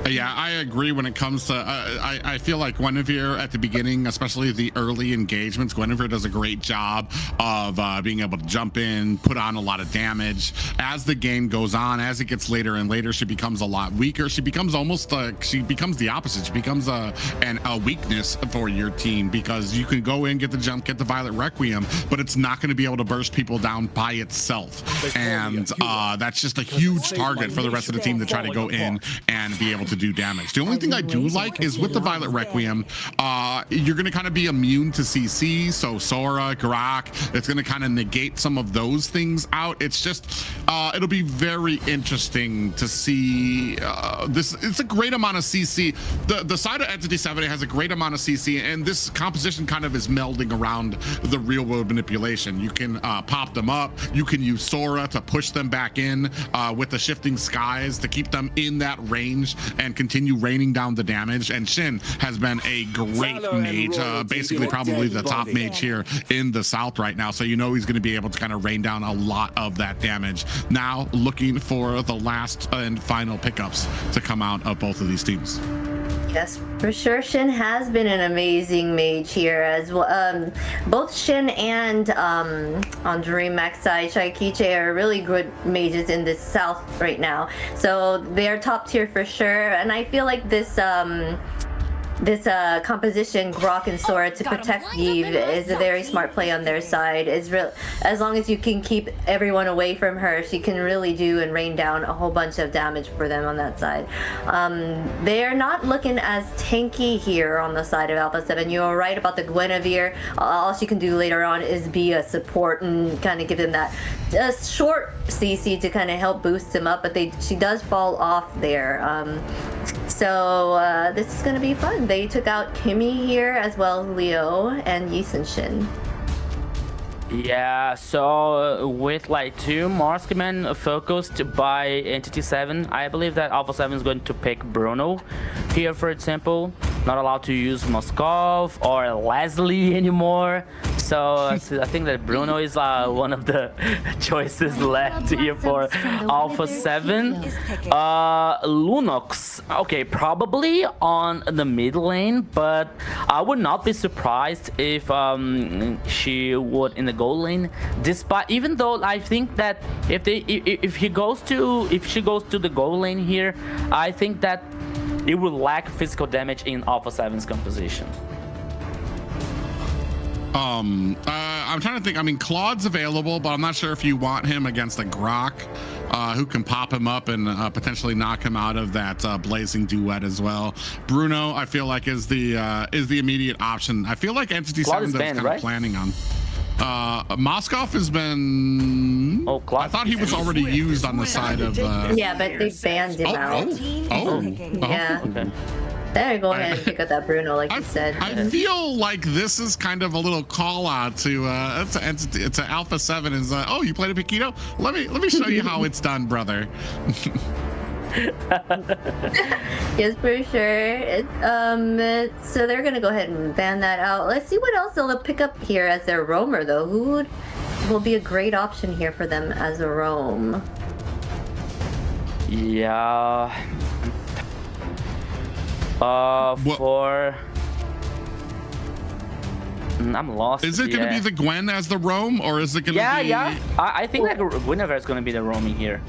Yeah, I agree when it comes to, I feel like Guinevere at the beginning, especially the early engagements, Guinevere does a great job of being able to jump in, put on a lot of damage. As the game goes on, as it gets later and later, she becomes a lot weaker. She becomes almost, she becomes the opposite. She becomes a weakness for your team because you can go in, get the jump, get the Violet Requiem, but it's not going to be able to burst people down by itself. And that's just a huge target for the rest of the team to try to go in and be able to do damage. The only thing I do like is with the Violet Requiem, you're going to kind of be immune to CC, so Sora, Grok, it's going to kind of negate some of those things out. It's just, it'll be very interesting to see this. It's a great amount of CC. The side of Entity 7 has a great amount of CC, and this composition kind of is melding around the real world manipulation. You can pop them up. You can use Sora to push them back in with the shifting skies to keep them in that range and continue raining down the damage. And Shin has been a great mage, basically probably the top mage here in the South right now. So you know he's going to be able to kind of rain down a lot of that damage. Now looking for the last and final pickups to come out of both of these teams. Yes, for sure. Shin has been an amazing mage here as well. Both Shin and on Dreamax side, Shaikiche are really good mages in the South right now. So they're top tier for sure. And I feel like this composition, Grok and Sora, to protect Eve is a very smart play on their side. Is real, as long as you can keep everyone away from her, she can really do and rain down a whole bunch of damage for them on that side. They are not looking as tanky here on the side of Alpha 7. You're right about the Guinevere. All she can do later on is be a support and kind of give them that short CC to kind of help boost them up, but she does fall off there. So this is going to be fun. They took out Kimmy here as well as Leo and Yisun Shin. Yeah, so with like two marksmen focused by Entity 7, I believe that Alpha 7 is going to pick Bruno here, for example. Not allowed to use Moskov or Leslie anymore. So I think that Bruno is one of the choices left here for Alpha 7. Lunox, okay, probably on the mid lane, but I would not be surprised if she would in the gold lane. Despite, even though I think that if she goes to the gold lane here, I think that it will lack physical damage in Alpha 7's composition. I'm trying to think. I mean, Claude's available, but I'm not sure if you want him against a Grok, who can pop him up and potentially knock him out of that blazing duet as well. Bruno, I feel like is the immediate option. I feel like Entity 7 that's kind of planning on. Moskov has been. Oh, I thought he was already used on the side of. Yeah, but they banned him out. Yeah. Okay. There, go ahead and pick up that Bruno, like you said. I feel like this is kind of a little call out to Alpha 7. Is oh, you played a Paquito? Let me show you how it's done, brother. Yes, for sure. So they're gonna go ahead and ban that out. Let's see what else they'll pick up here as their roamer, though. Who will be a great option here for them as a roam? Yeah. I'm lost. Is it going to be the Gwen as the roam, or is it going to be? Yeah. I think that Guinevere is going to be the roaming here.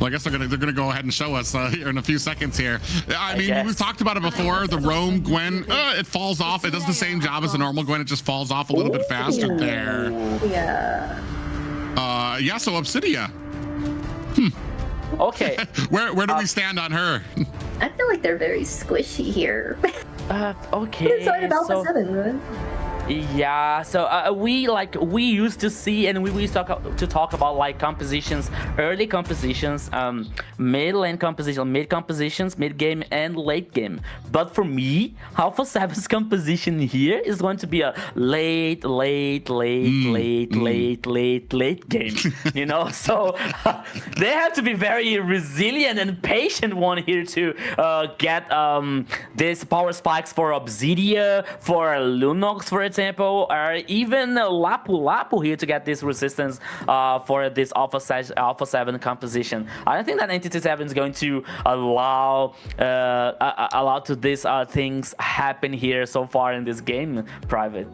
Well, I guess they're gonna go ahead and show us here in a few seconds here. I mean, we've talked about it before. The Roam Gwen, it falls off. It does the same job as a normal Gwen. It just falls off a little bit faster there. Yeah. Yeah. So Obsidia. Okay. Where do we stand on her? I feel like they're very squishy here. Okay. Sorry about the 7, right? Yeah, so we used to see, and we used to talk about like compositions, early compositions, mid lane composition, mid compositions, mid game and late game. But for me, Alpha 7's composition here is going to be a late game. You know, so they have to be very resilient and patient one here to get these power spikes for Obsidia, for Lunox, for example, or even Lapu here to get this resistance for this Alpha 7 composition. I don't think that Entity 7 is going to allow to these things happen here so far in this game, Private.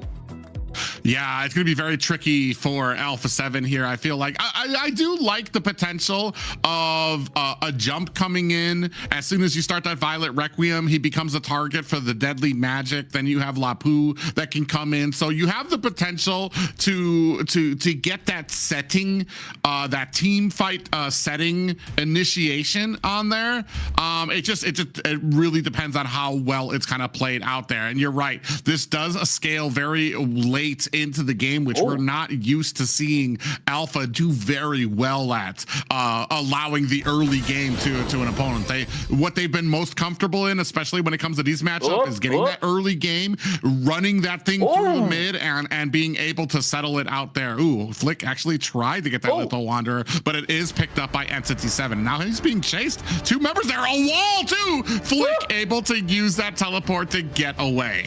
Yeah, it's going to be very tricky for Alpha 7 here. I feel like I do like the potential of a jump coming in. As soon as you start that Violet Requiem, he becomes a target for the deadly magic. Then you have Lapu that can come in. So you have the potential to get that setting, that team fight setting initiation on there. It really depends on how well it's kind of played out there. And you're right, this does scale very late into the game, which we're not used to seeing Alpha do very well at, allowing the early game to an opponent. What they've been most comfortable in, especially when it comes to these matchups, is getting that early game, running that thing through the mid, and being able to settle it out there. Ooh, Flick actually tried to get that Lethal Wanderer, but it is picked up by Entity 7. Now he's being chased. 2 members there, a wall too. Flick able to use that teleport to get away.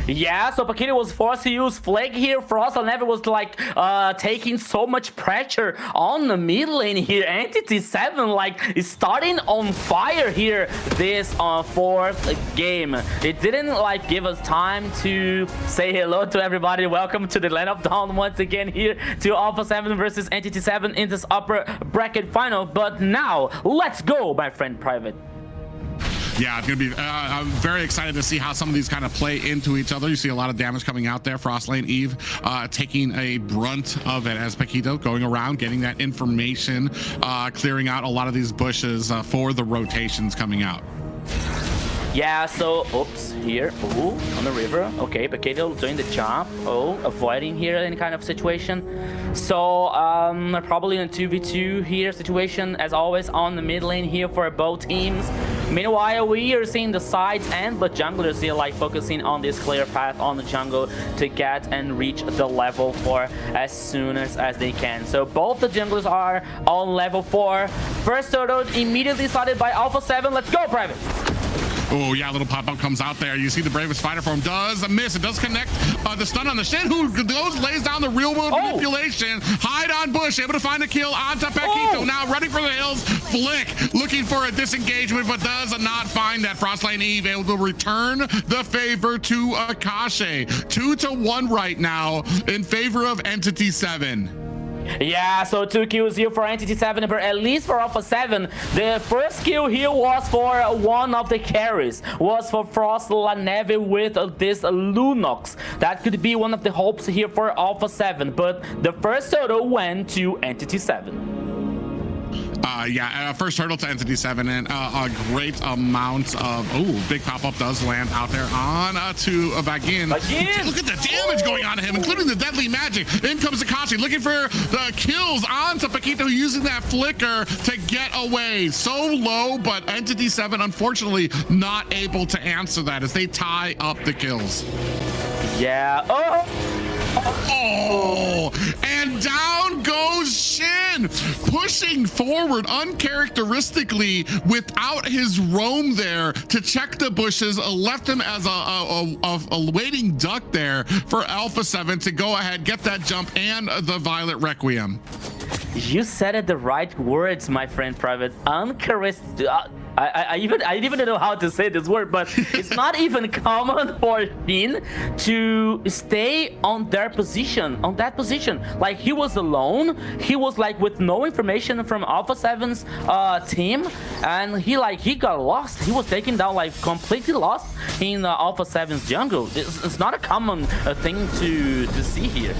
Yeah, so Paquito was forced to use Flag here. Frost never was like taking so much pressure on the mid lane here. Entity 7 like is starting on fire here this 4th game. It didn't like give us time to say hello to everybody. Welcome to the Land of Dawn once again here to Alpha 7 versus Entity 7 in this upper bracket final. But now let's go, my friend Private. Yeah, it's gonna be. I'm very excited to see how some of these kind of play into each other. You see a lot of damage coming out there. Frost Lane Eve taking a brunt of it as Paquito going around, getting that information, clearing out a lot of these bushes for the rotations coming out. Yeah, so, oops, here, on the river. Okay, Paquito doing the jump. Avoiding here any kind of situation. So, probably in a 2v2 here situation, as always, on the mid lane here for both teams. Meanwhile, we are seeing the sides and the junglers here, like, focusing on this clear path on the jungle to get and reach the level 4 as soon as they can. So, both the junglers are on level 4. First turtle immediately started by Alpha 7. Let's go, Private! Oh, yeah, little pop-up comes out there. You see the bravest fighter form does a miss. It does connect the stun on the Shin, who goes, lays down the real-world manipulation. Hide on bush, able to find a kill onto Paquito. Now running for the hills. Flick looking for a disengagement, but does not find that. Frostlane Eve able to return the favor to Akashi. 2-1 right now in favor of Entity 7. Yeah, so 2 kills here for Entity 7, but at least for Alpha 7, the first kill here was for one of the carries, was for Frost Laneve with this Lunox. That could be one of the hopes here for Alpha 7, but the first turtle went to Entity 7. First turtle to Entity 7, and a great amount of big pop-up does land out there on to Bagin. Look at the damage going on to him, including the deadly magic. In comes Akashi looking for the kills onto Paquito, using that flicker to get away. So low, but Entity 7 unfortunately not able to answer that as they tie up the kills. Yeah. And down goes Shin, pushing forward uncharacteristically without his roam there to check the bushes, left him as a waiting duck there for Alpha 7 to go ahead, get that jump and the Violet Requiem. You said it the right words, my friend Private. I didn't even know how to say this word, but it's not even common for Shin to stay on that position. Like, he was alone. He was like with no information from Alpha 7's team, and he got lost. He was taken down, like completely lost in Alpha 7's jungle. It's not a common thing to see here.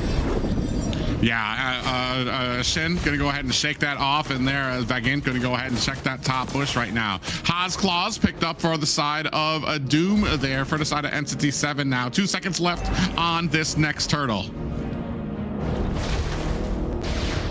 Yeah, Shin gonna go ahead and shake that off, and there Vagin gonna go ahead and check that top bush right now. Haas Claws picked up for the side of Doom there for the side of Entity 7 now. 2 seconds left on this next turtle.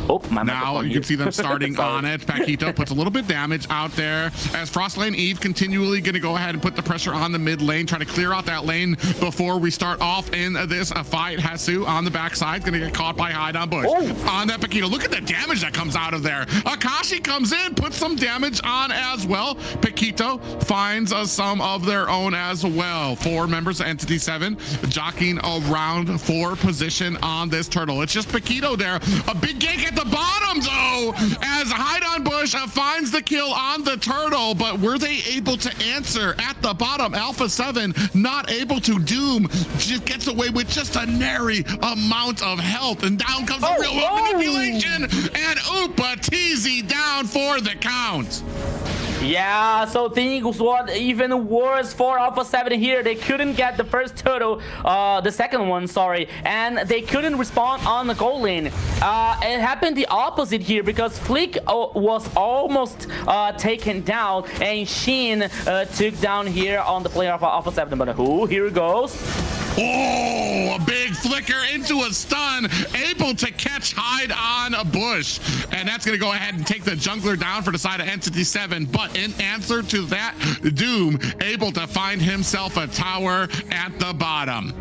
Oh, now you can see them starting on it. Paquito puts a little bit damage out there as Frostlane Eve continually going to go ahead and put the pressure on the mid lane, try to clear out that lane before we start off in this fight. Hasu on the backside going to get caught by Hide on Bush. On that Paquito, look at the damage that comes out of there. Akashi comes in, puts some damage on as well. Paquito finds some of their own as well. 4 members of Entity 7 jockeying around for position on this turtle. It's just Paquito there. A big gank at the bottom though, as Hide on Bush finds the kill on the turtle, but were they able to answer at the bottom? Alpha 7 not able to. Doom just gets away with just a nary amount of health, and down comes the real world manipulation, and Upa TZ down for the count. Yeah, so things were even worse for Alpha 7 here. They couldn't get the first turtle, the second one, sorry, and they couldn't respond on the goal lane. It happened the opposite here because Flick was almost taken down, and Shin took down here on the player of Alpha 7. But here it goes. Oh, a big flicker into a stun, able to catch Hide on a Bush. And that's going to go ahead and take the jungler down for the side of Entity 7. But in answer to that, Doom able to find himself a tower at the bottom.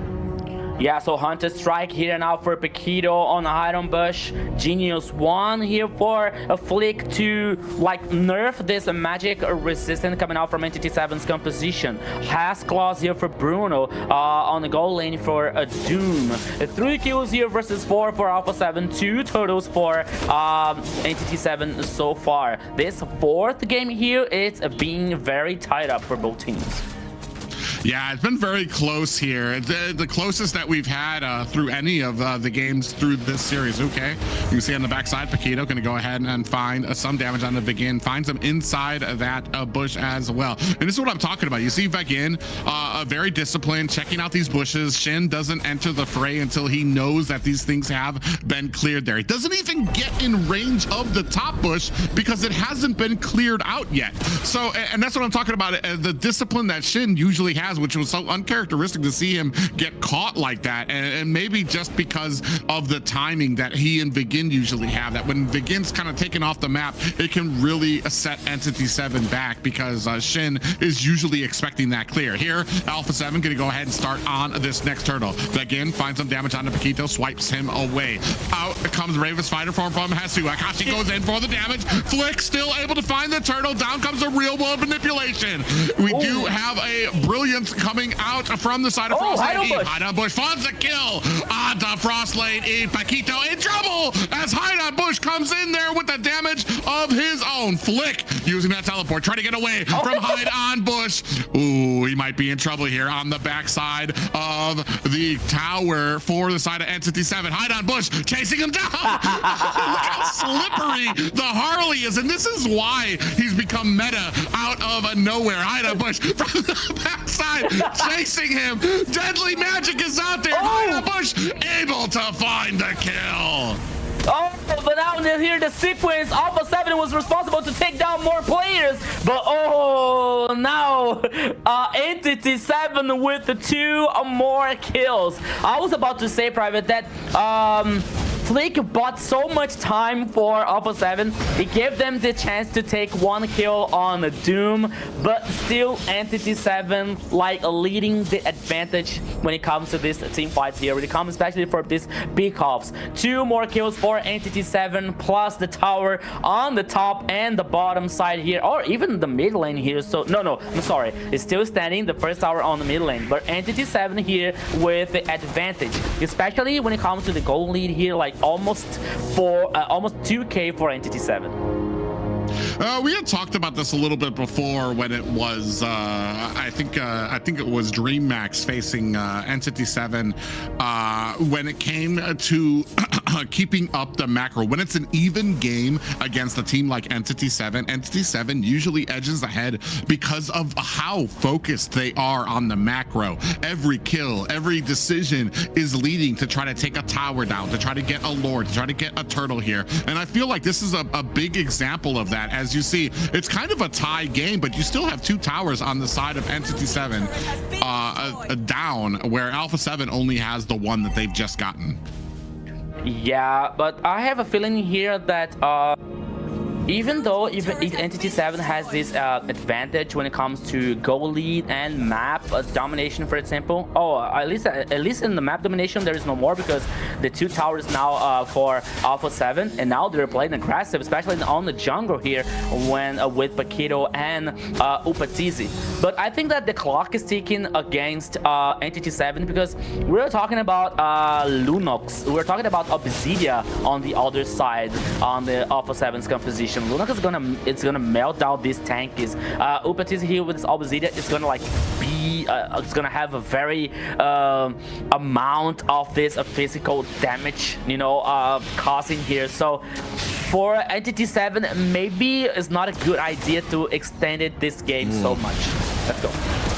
Yeah, so Hunter Strike here now for Paquito on Hide on Bush. Genius 1 here for a Flick to like nerf this magic resistance coming out from Entity 7's composition. Has Claws here for Bruno on the goal lane for a Doom. 3 kills here versus 4 for Alpha 7. 2 totals for Entity 7 so far. This 4th game here, it's being very tied up for both teams. Yeah, it's been very close here. The closest that we've had through any of the games through this series. Okay, you can see on the backside, Paquito going to go ahead and find some damage on the Vagin. Finds him inside of that bush as well. And this is what I'm talking about. You see Vagin, very disciplined, checking out these bushes. Shin doesn't enter the fray until he knows that these things have been cleared there. He doesn't even get in range of the top bush because it hasn't been cleared out yet. So, and that's what I'm talking about. The discipline that Shin usually has, which was so uncharacteristic to see him get caught like that, and maybe just because of the timing that he and Vagin usually have, that when Vagin's kind of taken off the map, it can really set Entity 7 back because Shin is usually expecting that clear. Here, Alpha 7 gonna go ahead and start on this next turtle. Vagin finds some damage on the Paquito, swipes him away. Out comes Raven's fighter form from Hasu. Akashi goes in for the damage. Flick still able to find the turtle. Down comes the real world manipulation. We do have a brilliant coming out from the side of Frostlane Eve. Hide on Bush finds the kill on the Frostlane Eve. Paquito in trouble as Hide on Bush comes in there with the damage of his own. Flick using that teleport, trying to get away from Hide on Bush. Ooh, he might be in trouble here on the backside of the tower for the side of Entity 7. Hide on Bush chasing him down. Look how slippery the Harley is, and this is why he's become meta out of nowhere. Hide on Bush from the backside, chasing him. Deadly magic is out there. Hide on Bush able to find the kill. Oh, but now here the sequence, Alpha 7 was responsible to take down more players, but oh, now Entity 7 with the 2 more kills. I was about to say, Private, that Flick bought so much time for Alpha 7. He gave them the chance to take 1 kill on Doom, but still Entity 7 like leading the advantage when it comes to these team fights here. When it comes especially for these big offs. 2 more kills for Entity 7 plus the tower on the top and the bottom side here, or even the mid lane here. So no, I'm sorry, it's still standing, the first tower on the mid lane, but Entity 7 here with the advantage, especially when it comes to the goal lead here, like almost 2k for Entity 7. We had talked about this a little bit before when it was, I think it was Dreammax facing Entity 7 when it came to keeping up the macro. When it's an even game against a team like Entity 7, Entity 7 usually edges ahead because of how focused they are on the macro. Every kill, every decision is leading to try to take a tower down, to try to get a lord, to try to get a turtle here. And I feel like this is a big example of that. As you see, it's kind of a tie game, but you still have 2 towers on the side of Entity 7 down, where Alpha 7 only has the one that they've just gotten. Yeah, but I have a feeling here that even though Entity 7 has this advantage when it comes to goal lead and map domination, for example. Oh, at least in the map domination there is no more, because the 2 towers now for Alpha 7, and now they're playing aggressive, especially on the jungle here when with Paquito and Upatizi. But I think that the clock is ticking against Entity 7, because we're talking about Lunox, we're talking about Obsidia on the other side on the Alpha 7's composition. Lunox is gonna melt down these tankies. Upatizi here with his Obsidia is gonna like be it's gonna have a very amount of this physical damage, you know, causing here. So for Entity 7, maybe it's not a good idea to extend it this game so much. Let's go.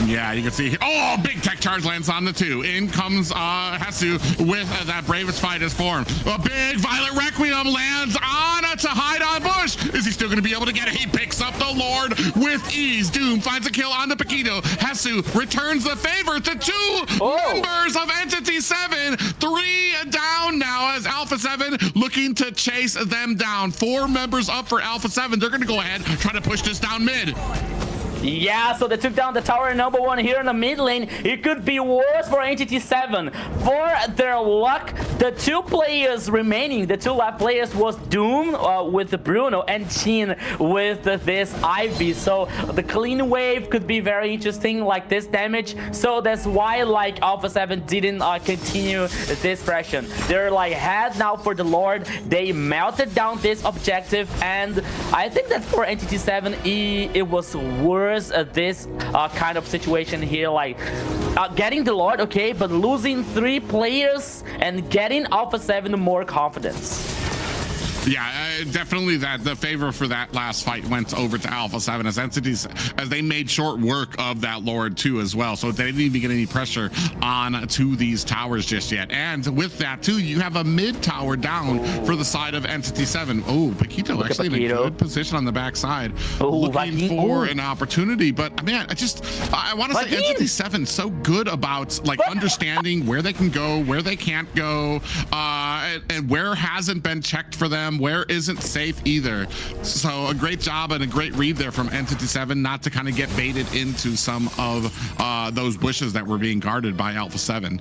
Yeah, you can see, oh, big tech charge lands on the 2. In comes Hesu with that bravest fight is formed. A big Violet Requiem lands on to hide on Bush. Is he still going to be able to get it? He picks up the Lord with ease. Doom finds a kill on the Paquito. Hesu returns the favor to 2 members of Entity 7. 3 down now as Alpha 7 looking to chase them down. 4 members up for Alpha 7. They're going to go ahead, try to push this down mid. Yeah, so they took down the tower number 1 here in the mid lane. It could be worse for Entity 7. For their luck, the 2 players remaining, the 2 left players was Doom with the Bruno and Chin with this Ivy. So the clean wave could be very interesting, like this damage. So that's why like Alpha 7 didn't continue this pressure. They're like head now for the Lord. They melted down this objective, and I think that for Entity 7, it was worse this kind of situation here, like getting the Lord, okay, but losing 3 players and getting Alpha 7 more confidence. Yeah, definitely that the favor for that last fight went over to Alpha 7 as entities, as they made short work of that Lord too as well. So they didn't even get any pressure on to these towers just yet. And with that too, you have a mid tower down for the side of Entity 7. Oh, Paquito actually in a good position on the backside, looking for an opportunity. But man, I want to say Entity 7 so good about like understanding where they can go, where they can't go, and where hasn't been checked for them, where isn't safe either. So a great job and a great read there from Entity 7 not to kind of get baited into some of those bushes that were being guarded by Alpha 7.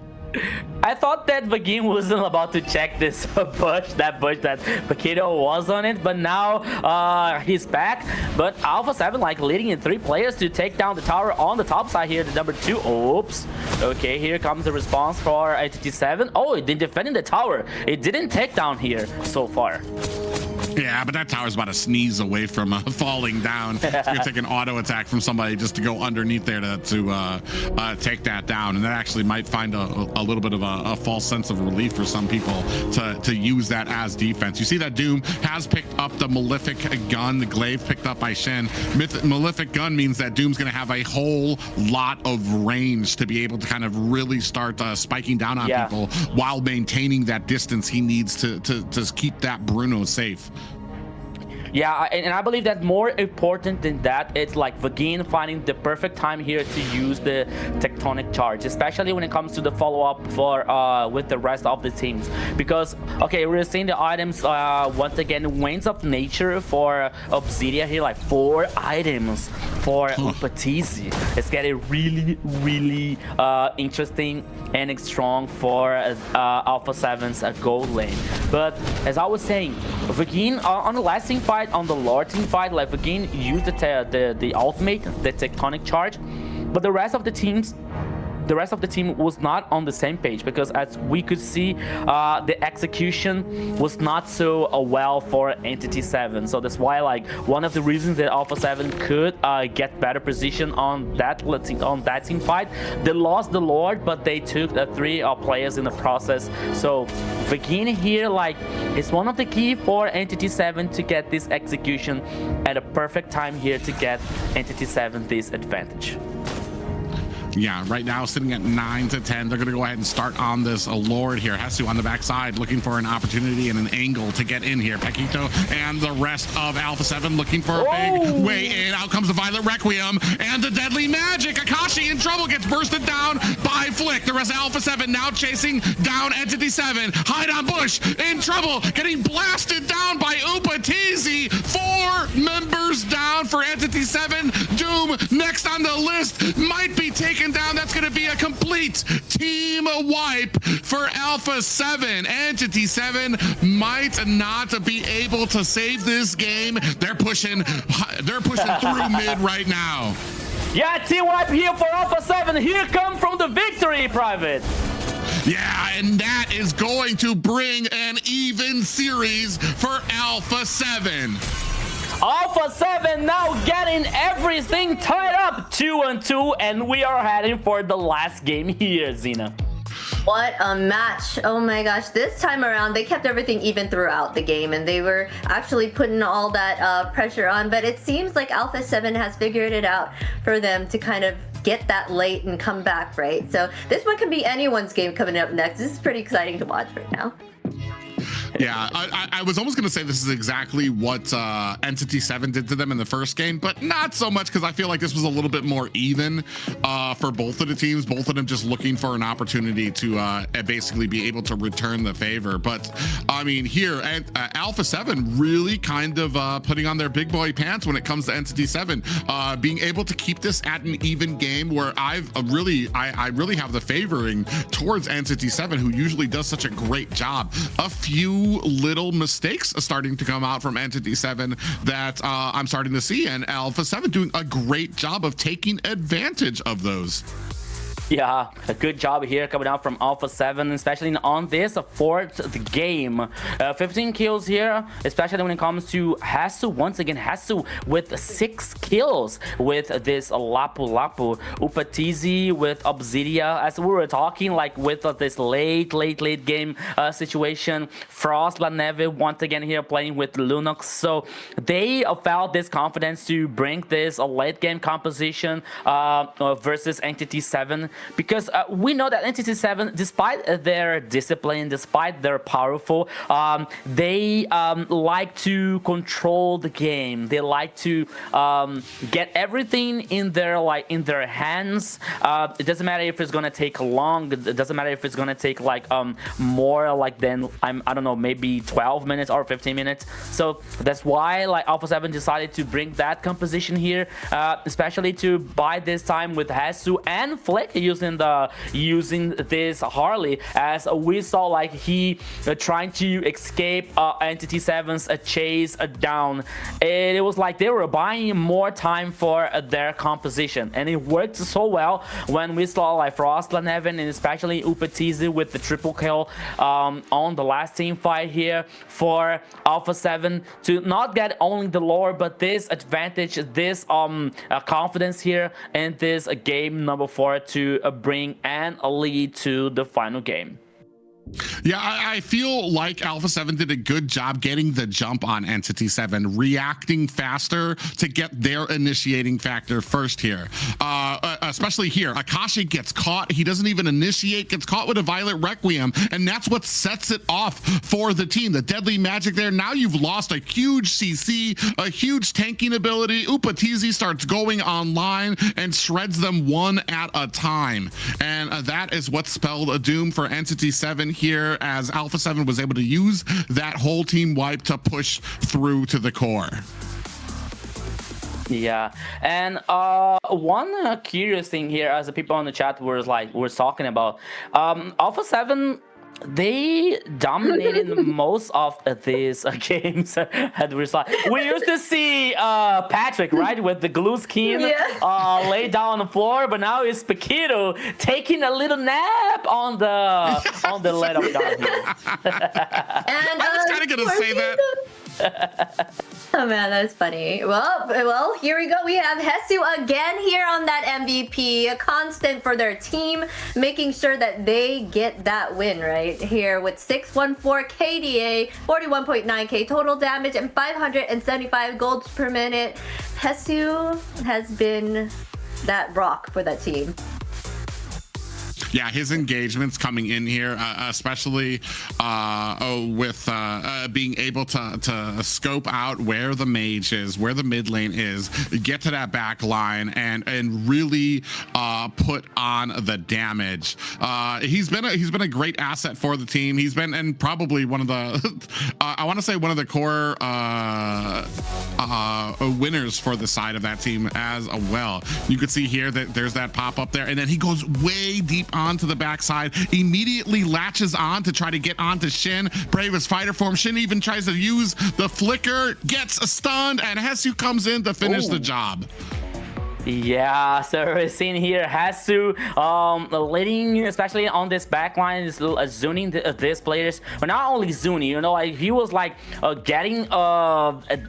I thought that Vagin wasn't about to check this bush that Paquito was on it, but now he's back. But Alpha 7 like leading in 3 players to take down the tower on the top side here, the number 2. Oops. Okay, here comes the response for Entity 7. Oh, it did defending the tower. It didn't take down here so far. Yeah, but that tower's about to sneeze away from falling down. It's gonna take an auto attack from somebody just to go underneath there to take that down, and that actually might find a little bit of a false sense of relief for some people to use that as defense. You see that Doom has picked up the Malefic gun, the glaive picked up by Shen. Malefic gun means that Doom's gonna have a whole lot of range to be able to kind of really start spiking down on people while maintaining that distance he needs to keep that Bruno safe. Yeah, and I believe that more important than that, it's like Vagin finding the perfect time here to use the tectonic charge, especially when it comes to the follow-up for with the rest of the teams. Because, okay, we're seeing the items once again, Winds of Nature for Obsidia here, like 4 items for Upatizi. It's getting really, really interesting and strong for Alpha 7's gold lane. But as I was saying, Vagin on the last team fight, on the Lord team fight, like Vagin used the ultimate, the tectonic charge, but the rest of the teams, the rest of the team was not on the same page, because as we could see, the execution was not so well for Entity 7. So that's why, like, one of the reasons that Alpha 7 could get better position on that team fight. They lost the Lord, but they took the 3 players in the process. So Vagin here, like, is one of the key for Entity 7 to get this execution at a perfect time here to get Entity 7 this advantage. Yeah, right now sitting at 9-10. They're going to go ahead and start on this Lord here. Hesu on the backside looking for an opportunity and an angle to get in here. Paquito and the rest of Alpha 7 looking for a big way in. Out comes the Violet Requiem and the Deadly Magic. Akashi in trouble, gets bursted down by Flick. The rest of Alpha 7 now chasing down Entity 7. Hide on Bush in trouble, getting blasted down by Upatizi. 4 members down for Entity 7. Doom next on the list, might be taken down. That's going to be a complete team wipe for Alpha 7. Entity 7 might not be able to save this game. They're pushing through mid right now. Yeah, team wipe here for Alpha 7. Here come from the victory, Private. Yeah, and that is going to bring an even series for Alpha 7. Alpha 7 now getting everything tied up 2-2, and we are heading for the last game here, Xena. What a match. Oh my gosh, this time around they kept everything even throughout the game, and they were actually putting all that pressure on, but it seems like Alpha 7 has figured it out for them to kind of get that late and come back, right? So this one could be anyone's game coming up next. This is pretty exciting to watch right now. Yeah, I was almost going to say this is exactly what Entity 7 did to them in the first game, but not so much, because I feel like this was a little bit more even for both of the teams, both of them just looking for an opportunity to basically be able to return the favor. But I mean, here, Alpha 7 really kind of putting on their big boy pants when it comes to Entity 7, being able to keep this at an even game where I really have the favoring towards Entity 7, who usually does such a great job. A few little mistakes starting to come out from Entity 7 that I'm starting to see, and Alpha 7 doing a great job of taking advantage of those. Yeah, a good job here coming out from Alpha 7, especially on this 4th game. 15 kills here, especially when it comes to Hesu. Once again, Hesu with 6 kills with this Lapu Lapu. Upatizi with Obsidia, as we were talking, like with this late game situation. Frost La Neve once again here playing with Lunox. So they felt this confidence to bring this late game composition versus Entity 7. Because we know that Entity 7, despite their discipline, despite they're powerful, they like to control the game. They like to get everything in their hands. It doesn't matter if it's gonna take long. It doesn't matter if it's gonna take like more like than I don't know, maybe 12 minutes or 15 minutes. So that's why like Alpha 7 decided to bring that composition here, especially to buy this time with Hesu and Flick using this Harley, as we saw like he trying to escape Entity 7's chase down. It was like they were buying more time for their composition, and it worked so well when we saw like Frost Lanevin and especially Upatizi with the triple kill on the last team fight here for Alpha 7 to not get only the lore but this advantage, this confidence here in this game number 4 to bring and a lead to the final game. Yeah, I feel like Alpha 7 did a good job getting the jump on Entity 7, reacting faster to get their initiating factor first here. Especially here, Akashi gets caught. He doesn't even initiate, gets caught with a Violet Requiem, and that's what sets it off for the team. The Deadly Magic there. Now you've lost a huge CC, a huge tanking ability. Upatizi starts going online and shreds them one at a time. And that is what spelled a doom for Entity 7 here, as Alpha 7 was able to use that whole team wipe to push through to the core. Yeah, and one curious thing here, as the people on the chat were talking about, Alpha 7 they dominated most of these games. We used to see Patrick, right, with the glue skin lay down on the floor, but now it's Paquito taking a little nap on the lead of down here. And I was kind of gonna say that. Oh man, that's funny. Well, here we go. We have Hesu again here on that MVP, a constant for their team, making sure that they get that win right here with 614 KDA, 41.9k total damage, and 575 golds per minute. Hesu has been that rock for that team. Yeah, his engagements coming in here, especially with being able to scope out where the mage is, where the mid lane is, get to that back line, and really put on the damage. He's been a great asset for the team. He's been, and probably one of the I want to say one of the core winners for the side of that team as well. You could see here that there's that pop up there, and then he goes way deep onto the backside, immediately latches on to try to get onto Shin. Bravest fighter form. Shin even tries to use the flicker, gets stunned, and Hesu comes in to finish the job. Yeah, so we're seeing here Hesu leading, especially on this back line, is zoning these players, but not only zoning, you know, like he was like getting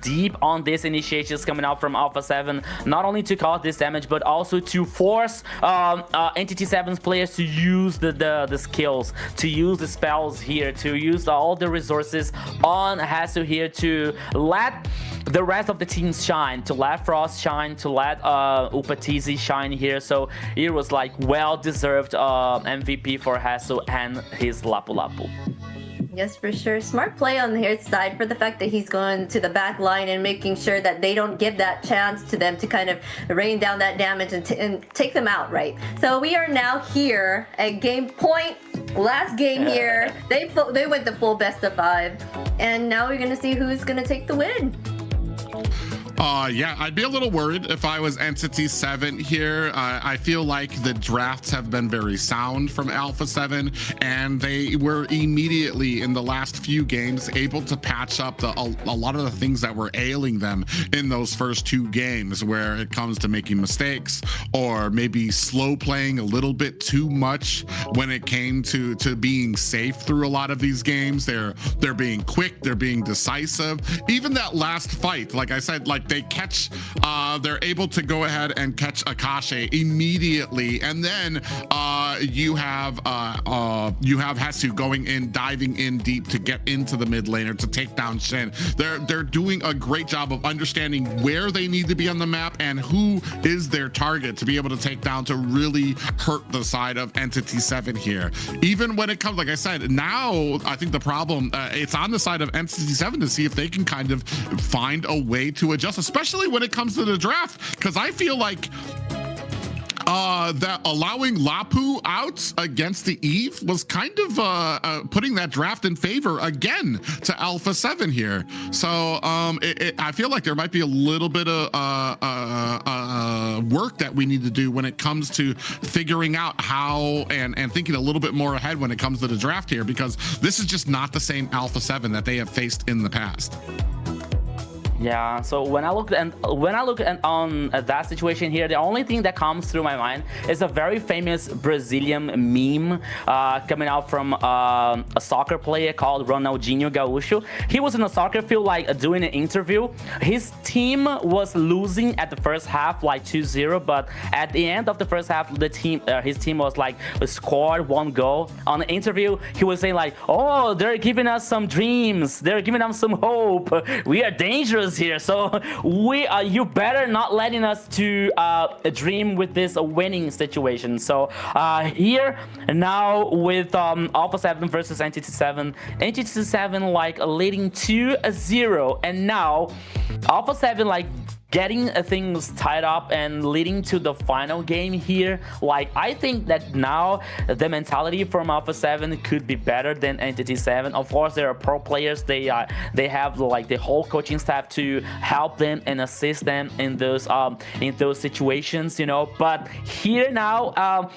deep on these initiations coming out from Alpha 7, not only to cause this damage, but also to force Entity 7's players to use the skills, to use the spells here, to use all the resources on Hesu here to let the rest of the teams shine, to let Frost shine, to let Upatizi shine here. So it was like well-deserved MVP for Hesu and his Lapu Lapu. Yes, for sure. Smart play on his side for the fact that he's going to the back line and making sure that they don't give that chance to them to kind of rain down that damage and take them out, right? So we are now here at game point. Last game here. They went the full best of 5. And now we're going to see who's going to take the win. Yeah, I'd be a little worried if I was Entity 7 here. I feel like the drafts have been very sound from Alpha 7, and they were immediately in the last few games able to patch up a lot of the things that were ailing them in those first 2 games, where it comes to making mistakes or maybe slow playing a little bit too much when it came to being safe through a lot of these games. They're being quick, they're being decisive. Even that last fight, like I said, like they're able to go ahead and catch Akashi immediately, and then you have Hesu going in, diving in deep to get into the mid laner to take down Shin. They're doing a great job of understanding where they need to be on the map and who is their target to be able to take down, to really hurt the side of Entity 7 here. Even when it comes, like I said, now I think the problem it's on the side of Entity 7 to see if they can kind of find a way to adjust, especially when it comes to the draft, because I feel like that allowing Lapu out against the Eve was kind of putting that draft in favor again to Alpha 7 here. So I feel like there might be a little bit of work that we need to do when it comes to figuring out how and thinking a little bit more ahead when it comes to the draft here, because this is just not the same Alpha 7 that they have faced in the past. Yeah, so when I look at that situation here, the only thing that comes through my mind is a very famous Brazilian meme coming out from a soccer player called Ronaldinho Gaúcho. He was in a soccer field, like doing an interview. His team was losing at the first half, like 2-0, but at the end of the first half, his team was like scored 1 goal. On the interview, he was saying like, "Oh, they're giving us some dreams. They're giving us some hope. We are dangerous here, so you better not letting us to dream with this winning situation." So here now with Alpha 7 versus Entity 7, Entity 7 like leading 2-0, and now Alpha 7 like getting things tied up and leading to the final game here. Like, I think that now the mentality from Alpha 7 could be better than Entity 7. Of course, there are pro players. They have like the whole coaching staff to help them and assist them in those situations, you know. But here now,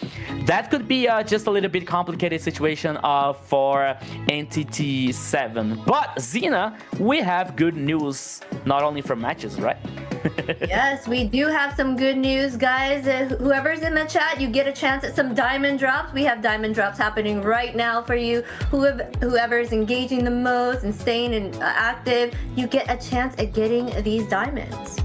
that could be just a little bit complicated situation for Entity 7. But Xena, we have good news, not only from matches, right? Yes, we do have some good news, guys. Whoever's in the chat, you get a chance at some diamond drops. We have diamond drops happening right now for you. Whoever's engaging the most and staying active, you get a chance at getting these diamonds.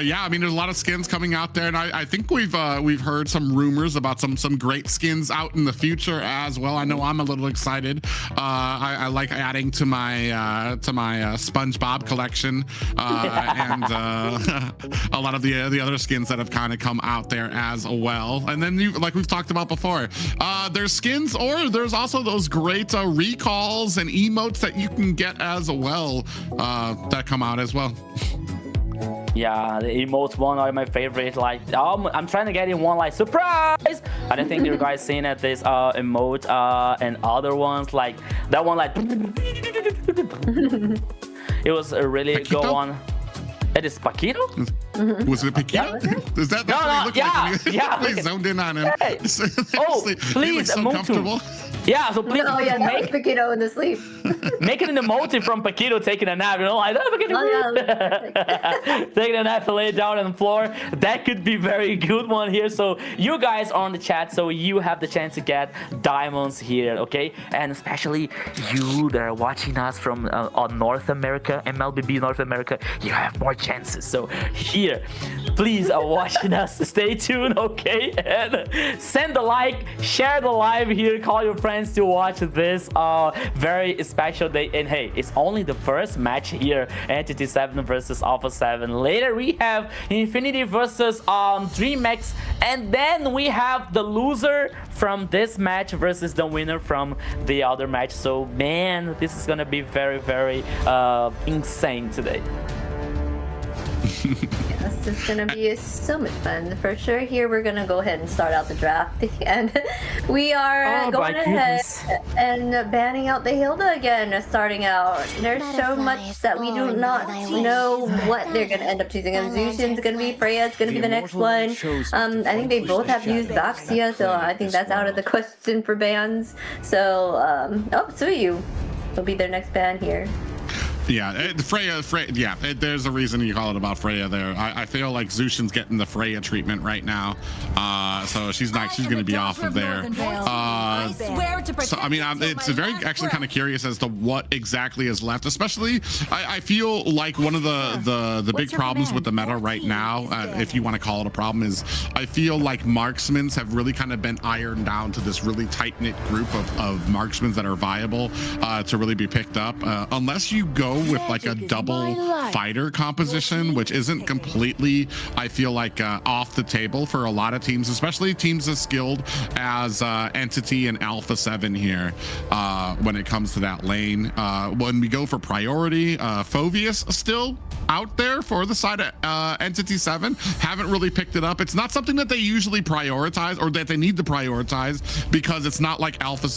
Yeah, I mean, there's a lot of skins coming out there, and I think we've heard some rumors about some great skins out in the future as well. I know I'm a little excited. I like adding to my SpongeBob collection, and a lot of the other skins that have kind of come out there as well. And then, like we've talked about before, there's skins, or there's also those great recalls and emotes that you can get as well that come out as well. Yeah, the emotes one are my favorite. Like, I'm trying to get in one like surprise. I don't think you guys seen at this emote and other ones like that one like. It was a really Paquito? good one. It is Paquito? Was it Paquito? Yeah, Is that no, what he looked like? yeah. We zoned in on him. Hey. Oh, please, so comfortable. Yeah, so please That make was Paquito in the sleep. make it an emoji from Paquito taking a nap. You know, like taking a nap and lay down on the floor. That could be very good one here. So you guys are on the chat, so you have the chance to get diamonds here, okay? And especially you that are watching us from on North America, MLBB North America, you have more chances. So here, please are watching us. Stay tuned, okay? And send a like, share the live here, call your friends to watch this very special day. And hey, it's only the first match here, Entity 7 versus Alpha 7. Later we have Infinity versus Dreamax, and then we have the loser from this match versus the winner from the other match. So man, this is gonna be very, very insane today. Yes, it's gonna be so much fun for sure. Here we're gonna go ahead and start out the draft, and we are going ahead and banning out the Hilda again. Starting out, there's so much that we do not know what they're gonna end up choosing. Zushin's gonna be Freya. It's gonna be the next one. I think they both have used Baxia, so I think that's out of the question for bans. So Suyu will be their next ban here. Yeah, Freya, yeah, there's a reason you call it about Freya there. I feel like Zushin's getting the Freya treatment right now. So she's going to be off of there. So, I mean, it's very actually kind of curious as to what exactly is left, especially I feel like one of the big problems with the meta right now, if you want to call it a problem, is I feel like marksmans have really kind of been ironed down to this really tight-knit group of marksmans that are viable to really be picked up. Unless you go with like a double fighter composition, which isn't completely, I feel like, off the table for a lot of teams, especially teams as skilled as Entity and Alpha 7 here when it comes to that lane. When we go for priority, Phoveus still out there for the side of Entity 7. Haven't really picked it up. It's not something that they usually prioritize or that they need to prioritize, because it's not like Alpha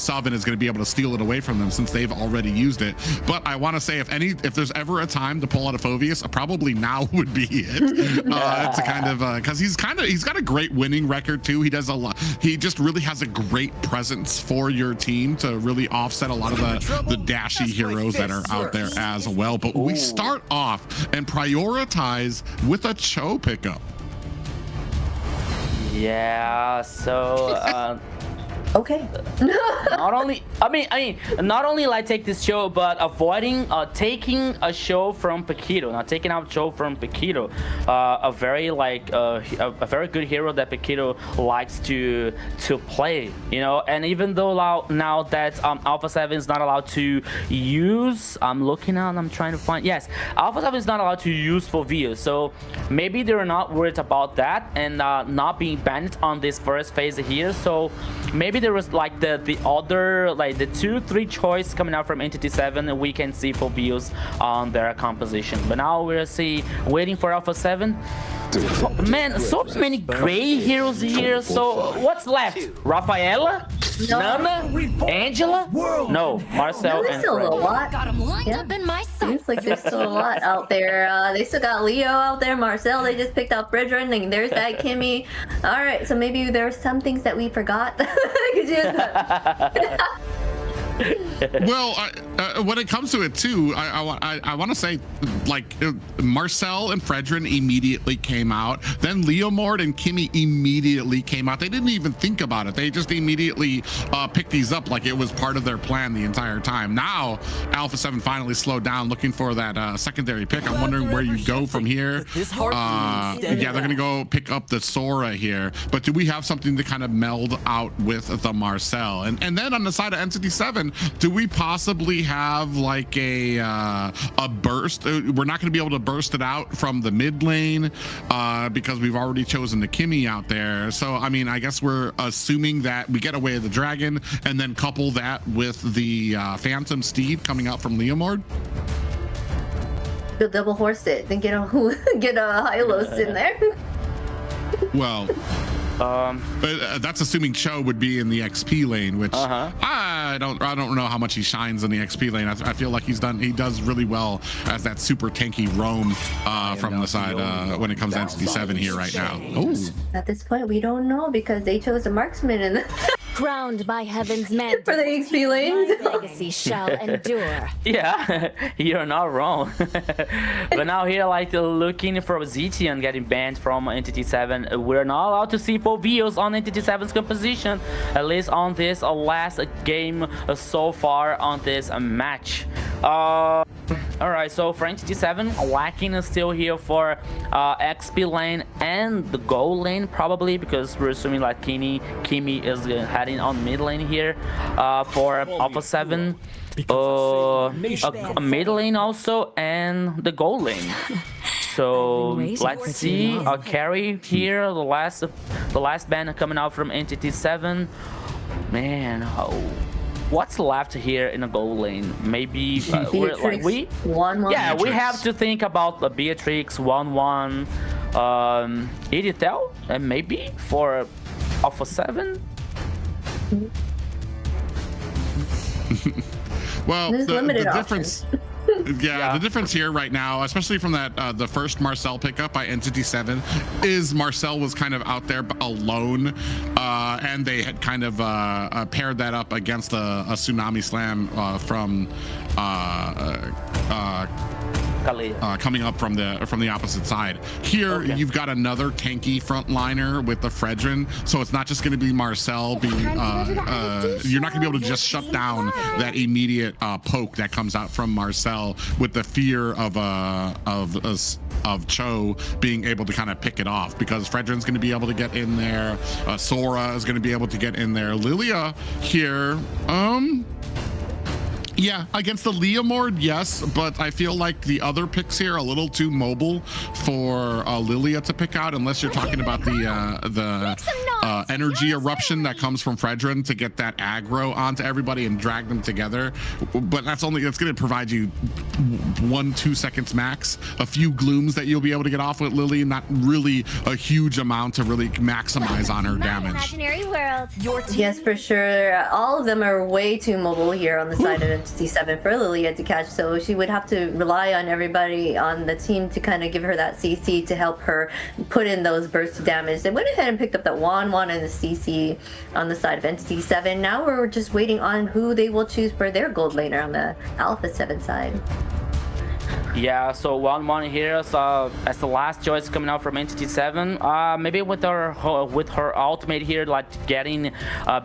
7 is going to be able to steal it away from them since they've already used it. But I want to say, if there's ever a time to pull out a Phoveus, probably now would be it. To kind of because he's got a great winning record too. He does a lot. He just really has a great presence for your team to really offset a lot of the dashy heroes that are out there as well. But we start off and prioritize with a Cho pickup. Yeah, so okay. not only like take this show, but avoiding taking a show from Paquito, not taking out show from Paquito, a very very good hero that Paquito likes to play, you know. And even though now that Alpha 7 is not allowed to use, I'm looking out, I'm trying to find, yes, Alpha 7 is not allowed to use Phoveus, so maybe they're not worried about that and not being banned on this first phase here. So maybe there was like the other, like the 2-3 choice coming out from Entity 7, we can see for views on their composition. But now we'll see, waiting for Alpha 7. Man, so many great heroes here. So what's left? Rafaela? No. Nana? Angela? No, Marcel There's and still a Fred. lot. Seems like there's still a lot out there. They still got Leo out there, Marcel. They just picked out Bridger, and there's that Kimmy. All right, so maybe there are some things that we forgot. Well, when it comes to it too, I want to say, like, Marcel and Fredrin immediately came out. Then Leomord and Kimmy immediately came out. They didn't even think about it. They just immediately picked these up like it was part of their plan the entire time. Now, Alpha 7 finally slowed down, looking for that secondary pick. I'm wondering where you go from here. Yeah, they're going to go pick up the Sora here. But do we have something to kind of meld out with the Marcel? And then on the side of Entity 7, do we possibly have like a burst? We're not going to be able to burst it out from the mid lane because we've already chosen the Kimmy out there. So I mean, I guess we're assuming that we get away with the dragon and then couple that with the Phantom Steed coming out from Leomord. You'll double horse it, then get a Hylos in there. Well, but that's assuming Cho would be in the XP lane, which I don't know how much he shines in the XP lane. I feel like he does really well as that super tanky roam from the side when it comes to Entity 7 here right now. Oh, At this point, we don't know because they chose a marksman in the Crowned by heaven's man for the XP lanes. legacy shall endure. Yeah, you're not wrong. But now here, like, looking for Zetian getting banned from Entity 7. We're not allowed to see full views on Entity 7's composition, at least on this last game so far on this match. Alright, so for Entity 7, lacking is still here for XP lane and the gold lane, probably, because we're assuming like Kimmy is heading on mid lane here for Alpha 7. A mid lane also, and the gold lane. So let's see a carry here, the last ban coming out from Entity 7. Man, what's left here in the gold lane? Maybe we have to think about the Beatrix 1-1, Editel, and maybe for Alpha 7. well, the difference. Yeah, the difference here right now, especially from that the first Marcel pickup by Entity 7, is Marcel was kind of out there alone, and they had kind of paired that up against a Tsunami Slam from coming up from the opposite side. Here, you've got another tanky frontliner with the Fredrin, so it's not just going to be Marcel being. You're not going to be able to just shut down that immediate poke that comes out from Marcel with the fear of Cho being able to kind of pick it off, because Fredrin's going to be able to get in there. Sora is going to be able to get in there. Lilia here. Yeah, against the Leomord, yes, but I feel like the other picks here are a little too mobile for Lilia to pick out, unless you're talking about the energy eruption that comes from Fredrin to get that aggro onto everybody and drag them together. But that's going to provide you 1-2 seconds max, a few glooms that you'll be able to get off with Lily, not really a huge amount to really maximize on her damage. Yes, for sure. All of them are way too mobile here on the side of Entity 7 for Lilia to catch, so she would have to rely on everybody on the team to kind of give her that CC to help her put in those bursts of damage. They went ahead and picked up that 1-1 and the CC on the side of Entity 7. Now we're just waiting on who they will choose for their gold laner on the Alpha 7 side. Yeah, so 1-1 here as the last choice coming out from Entity 7. Maybe with her ultimate here, like getting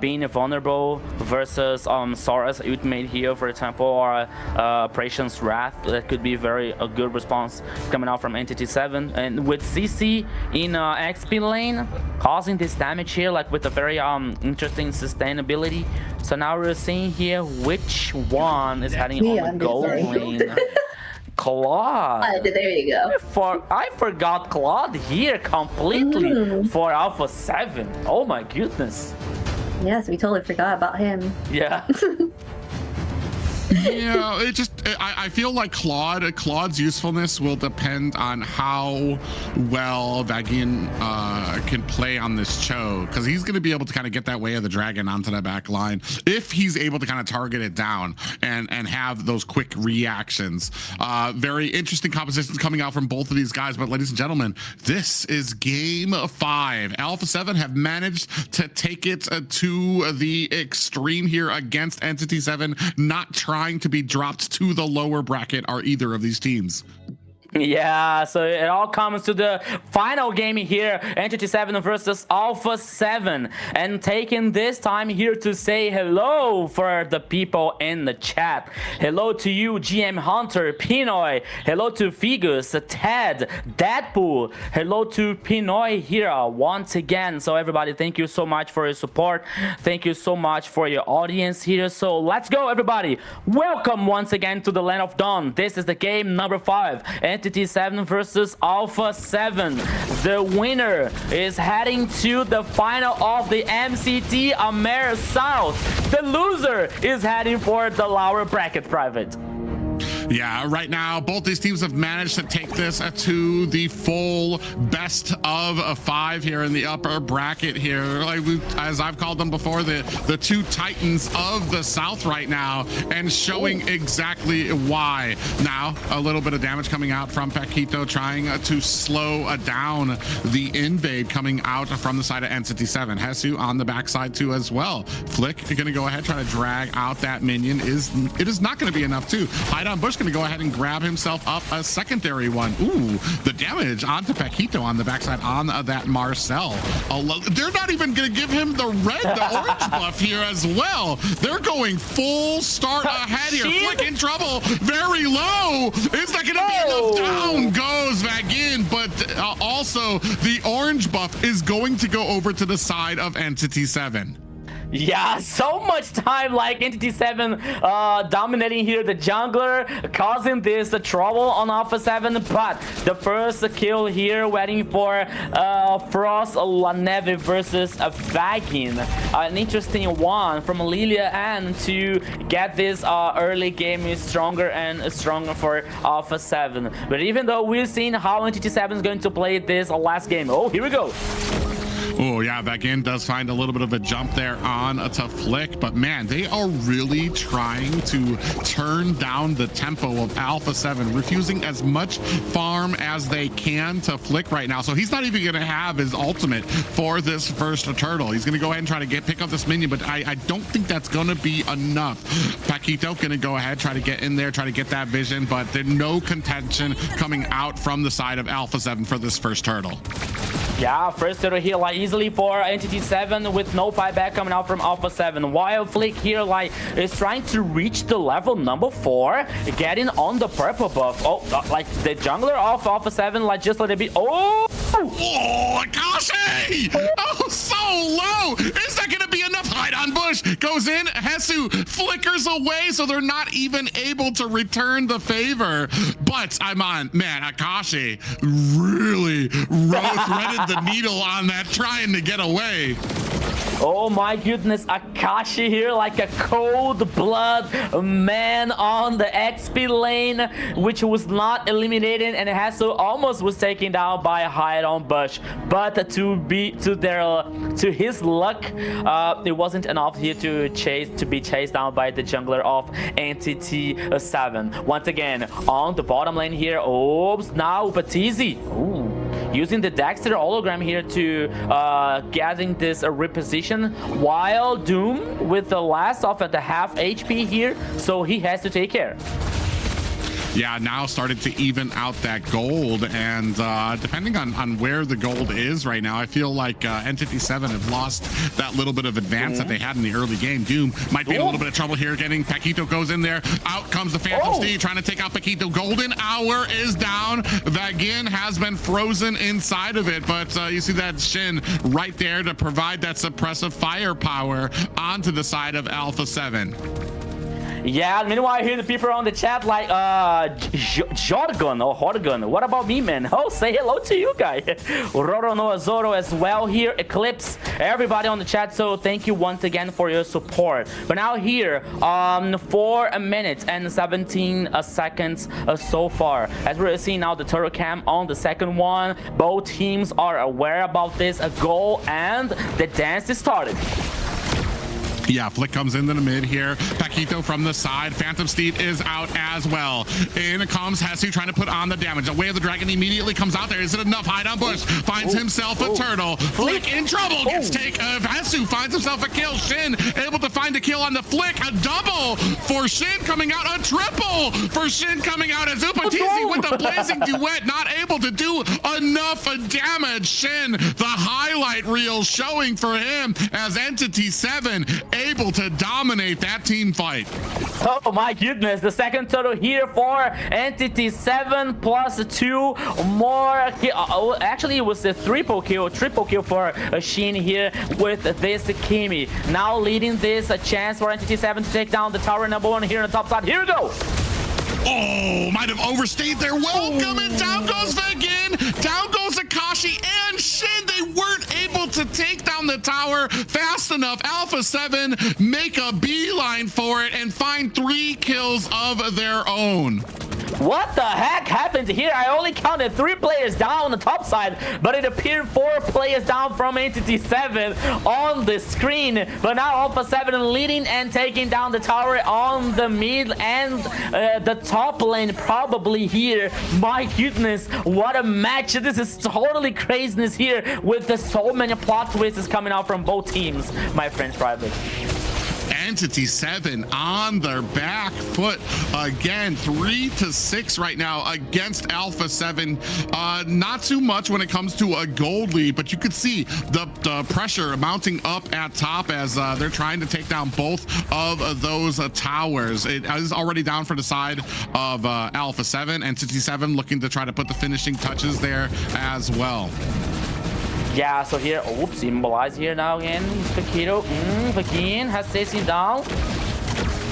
being vulnerable versus Sora's ultimate here, for example, or Operations Wrath. That could be a good response coming out from Entity 7. And with CC in XP lane, causing this damage here, like with a very interesting sustainability. So now we're seeing here which one is heading on the gold lane. Claude. There you go. I forgot Claude here completely for Alpha 7. Oh my goodness. Yes, we totally forgot about him. Yeah. Yeah, I feel like Claude's usefulness will depend on how well Vagin can play on this Cho, because he's going to be able to kind of get that way of the dragon onto the back line if he's able to kind of target it down and have those quick reactions. Very interesting compositions coming out from both of these guys, but ladies and gentlemen, this is game 5. Alpha 7 have managed to take it to the extreme here against Entity 7, not trying to be dropped to the lower bracket are either of these teams. Yeah, so it all comes to the final game here, Entity 7 versus Alpha 7, and taking this time here to say hello for the people in the chat. Hello to you, GM Hunter, Pinoy. Hello to Figus, Ted, Deadpool. Hello to Pinoy here once again. So everybody, thank you so much for your support. Thank you so much for your audience here. So let's go, everybody. Welcome once again to the Land of Dawn. This is the game number 5. Entity 7 versus Alpha 7. The winner is heading to the final of the MCT AMER South. The loser is heading for the lower bracket private. Yeah, right now, both these teams have managed to take this to the full best of 5 here in the upper bracket here. Like as I've called them before, the two titans of the South right now, and showing exactly why. Now, a little bit of damage coming out from Paquito, trying to slow down the invade coming out from the side of Entity 7. Hesu on the backside too as well. Flick going to go ahead, try to drag out that minion. It is not going to be enough too. Hide on Bush going to go ahead and grab himself up a secondary one. Ooh, the damage onto Paquito on the backside on that Marcel. They're not even going to give him the orange buff here as well. They're going full start ahead here. Flick in trouble, very low. Is that going to be enough? Down goes Vagin, but also the orange buff is going to go over to the side of Entity 7. Yeah, so much time, like Entity 7 dominating here the jungler, causing this trouble on Alpha 7, but the first kill here waiting for Frost Laneve versus Vagin. An interesting one from Lilia, and to get this early game is stronger and stronger for Alpha 7. But even though we're seeing how Entity 7 is going to play this last game. Oh, here we go. Oh, yeah, Vagin does find a little bit of a jump there on to Flick, but man, they are really trying to turn down the tempo of Alpha 7, refusing as much farm as they can to Flick right now. So he's not even going to have his ultimate for this first turtle. He's going to go ahead and try to pick up this minion, but I don't think that's going to be enough. Paquito going to go ahead, try to get in there, try to get that vision, but there's no contention coming out from the side of Alpha 7 for this first turtle. Yeah, first turtle here, like easily for Entity 7 with no fight back coming out from Alpha 7. While Flick here, like, is trying to reach the level number 4, getting on the purple buff. Oh, like the jungler of Alpha 7, like just a little bit. Oh! Oh, Akashi! Oh, so low! Is that gonna be enough? Hide on Bush goes in. Hesu flickers away, so they're not even able to return the favor. But I'm on, man, Akashi really threaded the needle on that, trying to get away. Oh my goodness, Akashi here like a cold blood man on the XP lane, which was not eliminated, and Hassel almost was taken down by a hide on Bush. But to his luck, it wasn't enough here to be chased down by the jungler of Entity 7. Once again, on the bottom lane here, oops, now Batizi. Ooh. Using the Dexter hologram here to getting this reposition, while Doom with the last off at the half HP here, so he has to take care. Yeah, now started to even out that gold, and depending on where the gold is right now, I feel like Entity 7 have lost that little bit of advance that they had in the early game. Doom might be in a little bit of trouble here getting. Paquito goes in there. Out comes the Phantom Steve trying to take out Paquito. Golden Hour is down. Vagin has been frozen inside of it, but you see that Shin right there to provide that suppressive firepower onto the side of Alpha 7. Yeah, meanwhile, here the people on the chat like Jorgon or Horgon. What about me, man? Oh, say hello to you guys. Roro Noah Zoro as well here. Eclipse, everybody on the chat. So thank you once again for your support. But now here, 4 minutes and 17 seconds so far. As we're seeing now the turtle cam on the second one. Both teams are aware about this goal and the dance is started. Yeah, Flick comes into the mid here. Paquito from the side. Phantom Steed is out as well. In comes Hesu trying to put on the damage. Away of the dragon immediately comes out there. Is it enough? Hide on bush. Finds himself a turtle. Flick in trouble. Gets take. Hesu finds himself a kill. Shin able to find a kill on the Flick. A double for Shin coming out. A triple for Shin coming out as Upatizi with the blazing duet. Not able to do enough damage. Shin, the highlight reel showing for him as Entity 7 able to dominate that team fight. Oh my goodness, the second total here for Entity 7 plus 2 more. Actually, it was a triple kill for Shin here with this Kimi. Now leading this, a chance for Entity 7 to take down the tower number 1 here on the top side. Here we go. Oh, might have overstayed their welcome, and down goes Vegin, down goes Akashi and Shin. They weren't able to take down the tower fast enough. Alpha 7 make a beeline for it and find 3 kills of their own. What the heck happened here? I only counted 3 players down on the top side, but it appeared 4 players down from Entity 7 on the screen. But now Alpha 7 leading and taking down the tower on the mid and the top lane probably here. My goodness, what a match. This is totally craziness here with so many plot twists coming out from both teams, my French private. Entity 7 on their back foot again, 3-6 right now against Alpha 7. Not too much when it comes to a gold lead, but you could see the pressure mounting up at top as they're trying to take down both of those towers. It is already down for the side of Alpha 7. Entity 7 looking to try to put the finishing touches there as well. Yeah, so here, oops, immobilize here now again. Paquito, Vagin has chasing down.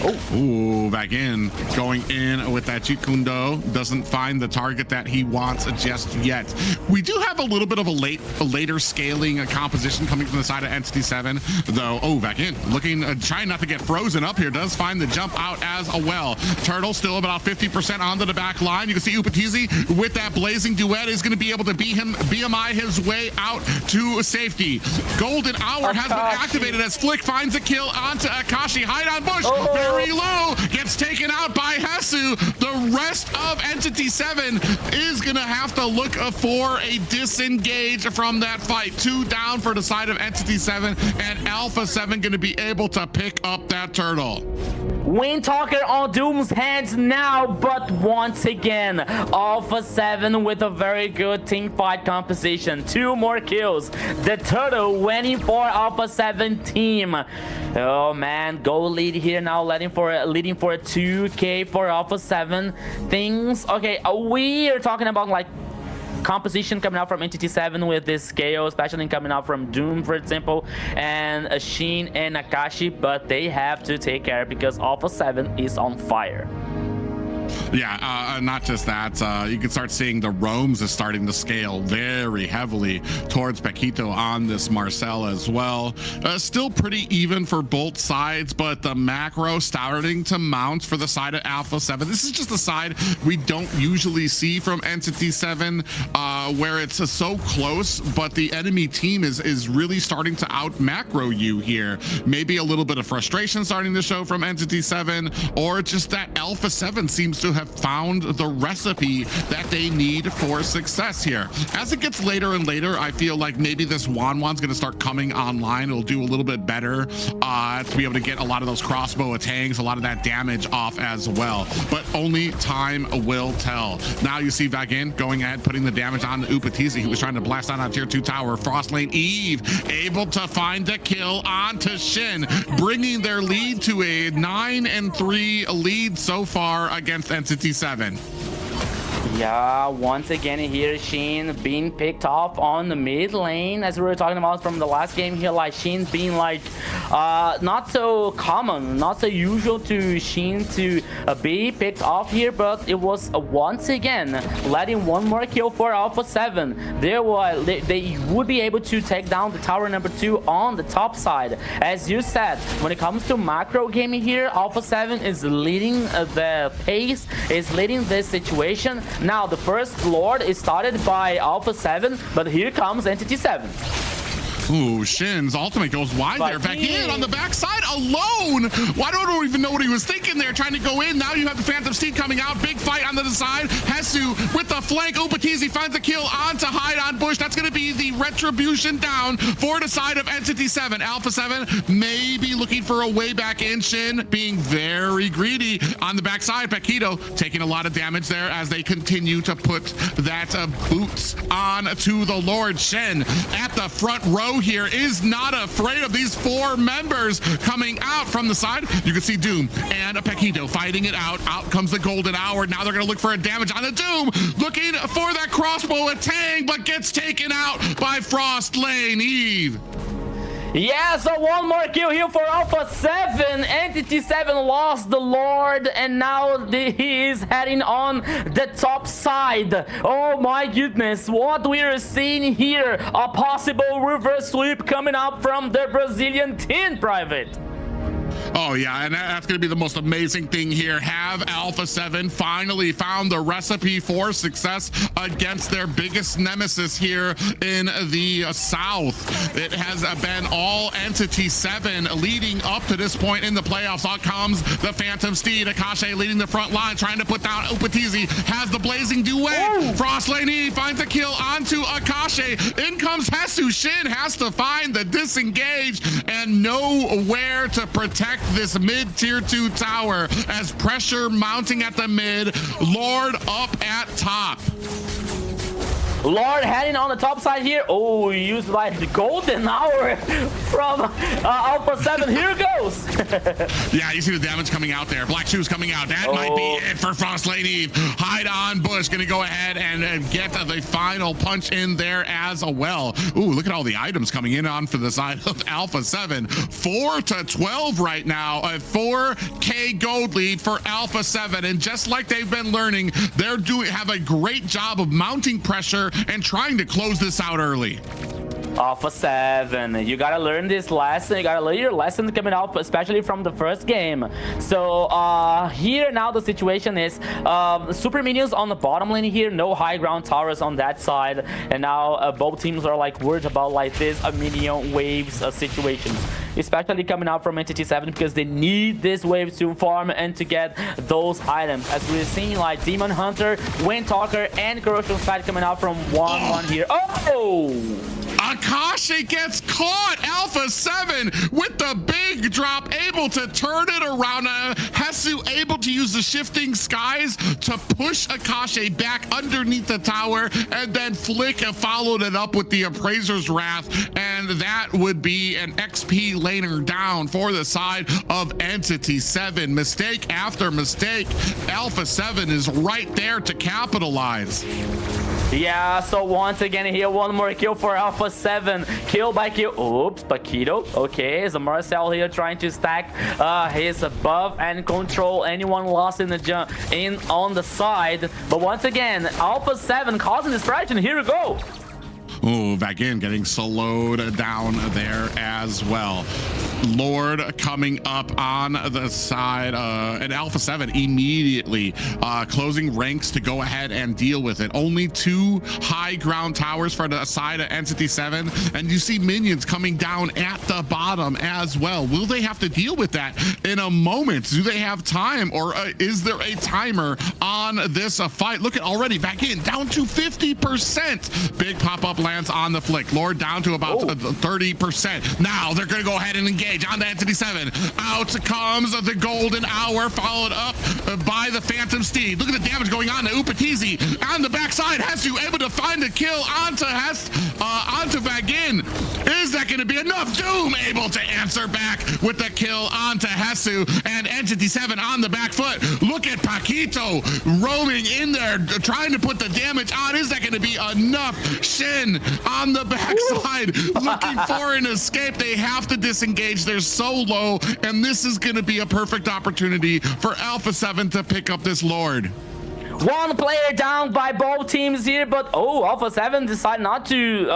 Oh. Ooh, back in. Going in with that Chikundo. Doesn't find the target that he wants just yet. We do have a little bit of a later scaling composition coming from the side of Entity 7, though. Oh, back in. Looking, trying not to get frozen up here. Does find the jump out as well. Turtle still about 50% onto the back line. You can see Upatizi with that blazing duet is going to be able to BMI his way out to safety. Golden Hour has been activated as Flick finds a kill onto Akashi. Hide on bush. Very low, gets taken out by Hesu. The rest of Entity 7 is gonna have to look for a disengage from that fight. 2 down for the side of Entity 7, and Alpha 7 gonna be able to pick up that turtle. Wind Talker on Doom's hands now, but once again, Alpha 7 with a very good team fight composition. 2 more kills. The turtle winning for Alpha 7 team. Oh man, goal lead here now, leading for a 2K for Alpha 7. Things, okay, we are talking about like composition coming out from Entity 7 with this scale, especially coming out from Doom, for example, and Shin and Akashi, but they have to take care because Alpha 7 is on fire. Yeah, not just that. You can start seeing the roams is starting to scale very heavily towards Paquito on this Marcel as well. Still pretty even for both sides, but the macro starting to mount for the side of Alpha 7. This is just a side we don't usually see from Entity 7, where it's so close, but the enemy team is really starting to out macro you here. Maybe a little bit of frustration starting to show from Entity 7, or just that Alpha 7 seems to have found the recipe that they need for success here. As it gets later and later, I feel like maybe this Wanwan's going to start coming online. It'll do a little bit better to be able to get a lot of those crossbow tanks, a lot of that damage off as well. But only time will tell. Now you see Vagin going ahead, putting the damage on the Upatizi, who was trying to blast on tier 2 tower. Frost Lane Eve able to find the kill onto Shin, bringing their lead to a 9-3 lead so far against Entity 7. Yeah, once again here, Shin being picked off on the mid lane, as we were talking about from the last game here. Like Shin being like not so common, not so usual to Shin to be picked off here, but it was once again letting one more kill for Alpha 7. They would be able to take down the tower number 2 on the top side. As you said, when it comes to macro gaming here, Alpha 7 is leading the pace, is leading this situation. Now the first Lord is started by Alpha 7, but here comes Entity 7. Ooh, Shin's ultimate goes wide there. Back in on the backside alone. I don't even know what he was thinking there, trying to go in. Now you have the Phantom Steed coming out. Big fight on the other side. Hesu with the flank. Upatizi finds a kill onto Hide on Bush. That's going to be the retribution down for the side of Entity 7. Alpha 7 maybe looking for a way back in. Shin being very greedy on the backside. Paquito taking a lot of damage there as they continue to put that boots on to the Lord. Shin at the front row here is not afraid of these 4 members coming out from the side. You can see Doom and Paquito fighting it out. Out comes the golden hour. Now they're going to look for a damage on the Doom, looking for that crossbow attack, but gets taken out by Frost Lane Eve. Yeah, so one more kill here for Alpha 7. Entity 7 lost the Lord, and now he is heading on the top side. Oh my goodness, what we are seeing here, a possible reverse sweep coming up from the Brazilian team, Private. Oh yeah, and that's going to be the most amazing thing here. Have Alpha 7 finally found the recipe for success against their biggest nemesis here in the South. It has been all Entity 7 leading up to this point in the playoffs. Out comes the Phantom Steed. Akashi leading the front line, trying to put down Upatizi. Has the blazing duet. Frost Lane finds a kill onto Akashi. In comes Hesu. Shin has to find the disengage and know where to protect this mid tier 2 tower as pressure mounting at the mid. Lord up at top. Lord heading on the top side here. Oh, used by the golden hour from Alpha 7. Here goes. Yeah, you see the damage coming out there. Black Shoes coming out. That might be it for Frost Lane Eve. Hide on Bush. Going to go ahead and get the final punch in there as well. Ooh, look at all the items coming in on for the side of Alpha 7. 4-12 right now. A 4K gold lead for Alpha 7. And just like they've been learning, they're have a great job of mounting pressure and trying to close this out early. Alpha 7, you gotta learn this lesson. You gotta learn your lesson coming up, especially from the first game. So here now the situation is super minions on the bottom lane here, no high ground towers on that side, and now both teams are like worried about like this minion waves situations, especially coming out from Entity 7 because they need this wave to farm and to get those items. As we're seeing like Demon Hunter, Windtalker, and Corrosion Side coming out from 1-1 here. Oh! Akashi gets caught. Alpha 7 with the big drop, able to turn it around. Hesu able to use the shifting skies to push Akashi back underneath the tower, and then Flick followed it up with the Appraiser's Wrath, and that would be an XP laner down for the side of Entity 7. Mistake after mistake. Alpha 7 is right there to capitalize. Yeah, so once again here, one more kill for Alpha 7. Kill by kill. Oops, Paquito. Okay, is a Marcel here trying to stack his buff and control anyone lost in the jump on the side. But once again, Alpha 7 causing distraction. Here we go. Ooh, back in, getting slowed down there as well. Lord coming up on the side, and Alpha 7 immediately closing ranks to go ahead and deal with it. Only 2 high ground towers for the side of Entity 7, and you see minions coming down at the bottom as well. Will they have to deal with that in a moment? Do they have time, or is there a timer on this fight? Look at already back in, down to 50%. Big pop-up lands on the Flick. Lord down to about 30%. Now they're going to go ahead and engage on the Entity 7. Out comes the golden hour, followed up by the Phantom Steed. Look at the damage going on to Upatizi on the backside. Hesu able to find a kill onto Vagin. Is that going going to be enough. Doom able to answer back with the kill onto Hesu, and Entity 7 on the back foot. Look at Paquito roaming in there, trying to put the damage on. Is that going to be enough? Shin on the backside, looking for an escape. They have to disengage. They're so low, and this is going to be a perfect opportunity for Alpha 7 to pick up this Lord. One player down by both teams here, but Alpha 7 decide not to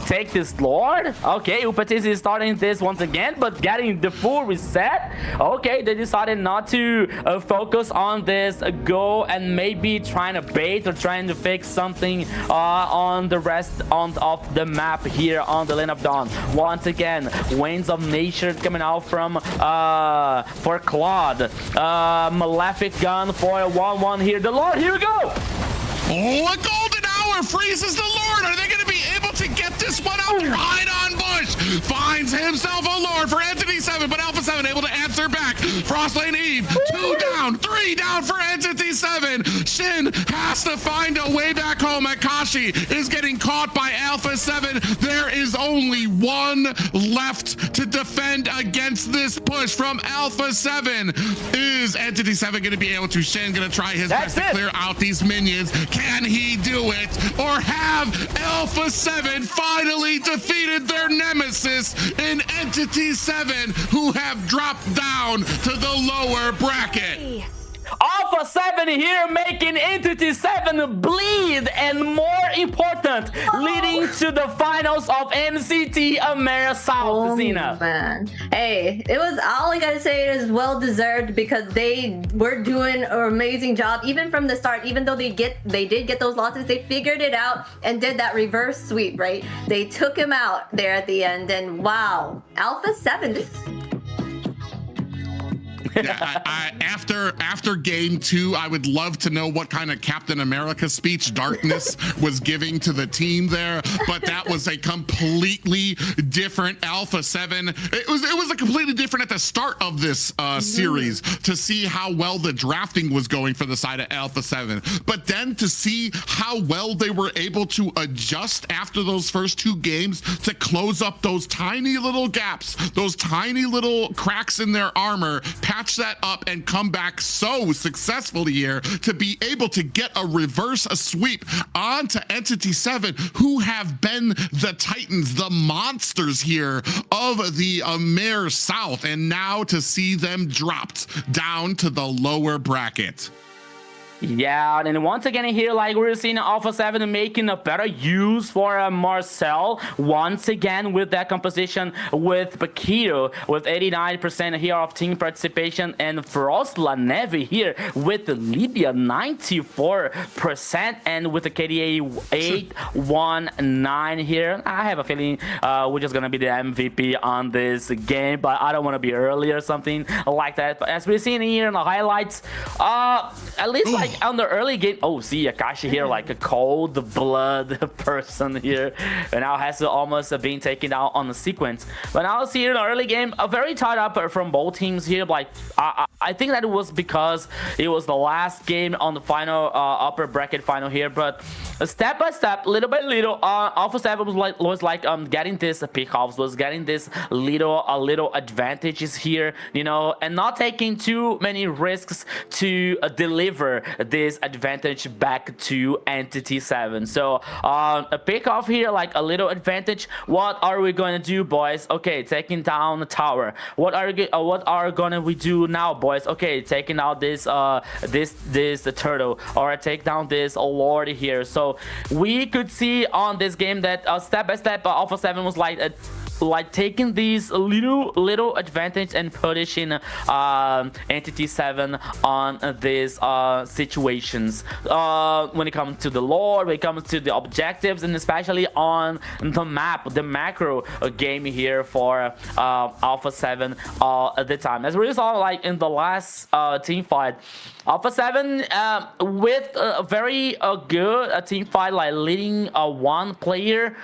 take this Lord. Okay, Upatis is starting this once again, but getting the full reset. Okay, they decided not to focus on this go and maybe trying to bait or trying to fix something on the rest of the map here on the Land of Dawn. Once again, Winds of Nature coming out from for Claude. Malefic Gun for a 1-1 here. The Lord, here we go. Oh, a golden hour freezes the Lord. Are they going to be able to get this one out? Right on Bush finds himself a Lord for Entity 7, but Alpha 7 able to answer back. Frostlane Eve, 2 down, 3 down for Entity 7. Shin has to find a way back home. Akashi is getting caught by Alpha 7. There is only one left to defend against this push from Alpha 7. Is Entity 7 going to be able to? Shin going to try his best to clear out these minions. Can he do it? Or have Alpha 7 finally defeated their nemesis in Entity 7, who have dropped down to the lower bracket? Alpha 7 here making Entity 7 bleed, and more important, leading to the finals of MCT AMER South, Zena. Man. Hey, it was, all I gotta say is well deserved, because they were doing an amazing job even from the start. Even though they did get those losses, they figured it out and did that reverse sweep, right? They took him out there at the end, and wow, Alpha 7, this Yeah, after game 2, I would love to know what kind of Captain America speech Darkness was giving to the team there, but that was a completely different Alpha 7. It was a completely different at the start of this series to see how well the drafting was going for the side of Alpha 7, but then to see how well they were able to adjust after those first 2 games to close up those tiny little gaps, those tiny little cracks in their armor, patch that up, and come back so successfully here to be able to get a reverse sweep onto Entity 7, who have been the Titans, the monsters here of the AMER South, and now to see them dropped down to the lower bracket. Yeah, and once again here, like we're seeing Alpha 7 making a better use for Marcel once again with that composition with Paquito with 89% here of team participation, and Frost Lanevi here with Libya 94%, and with the KDA 819 here. I have a feeling we're just gonna be the MVP on this game, but I don't want to be early or something like that. But as we're seeing here in the highlights, at least like on the early game, see Akashi here like a cold blood person here, and now has to almost been taken out on the sequence. But now see in the early game a very tight up from both teams here. Like I think that it was because it was the last game on the final upper bracket final here, but step by step, little by little, Alpha 7 was like getting this pickoffs, was getting this little advantages here, you know, and not taking too many risks to deliver this advantage back to Entity 7. So a pick off here, like a little advantage. What are we going to do, boys? Okay, taking down the tower. What are gonna we do now, boys? Okay, taking out this this turtle, or take down this lord here. So we could see on this game that step by step Alpha 7 was like taking these little advantage and punishing Entity 7 on these situations when it comes to the lore, when it comes to the objectives, and especially on the map, the macro game here for Alpha 7 at the time. As we saw like in the last team fight, Alpha 7 with a very good team fight, like leading one player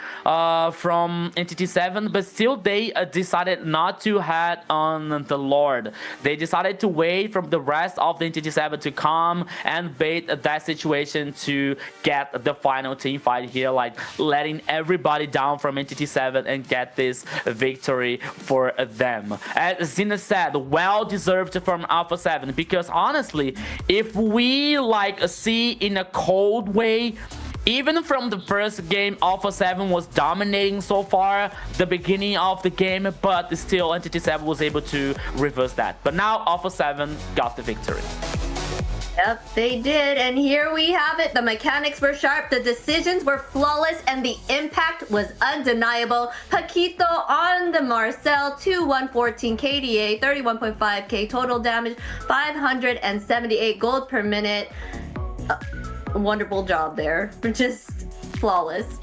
from Entity 7, but still they decided not to head on the Lord. They decided to wait for the rest of the Entity 7 to come and bait that situation to get the final team fight here, like letting everybody down from Entity 7 and get this victory for them. As Zina said, well deserved from Alpha 7, because honestly, if we like see in a cold way, even from the first game, Alpha 7 was dominating so far, the beginning of the game, but still Entity 7 was able to reverse that. But now Alpha 7 got the victory. Yep, they did, and here we have it. The mechanics were sharp, the decisions were flawless, and the impact was undeniable. Paquito on the Marcel, 2-114 KDA, 31.5k total damage, 578 gold per minute. Wonderful job there. Just flawless.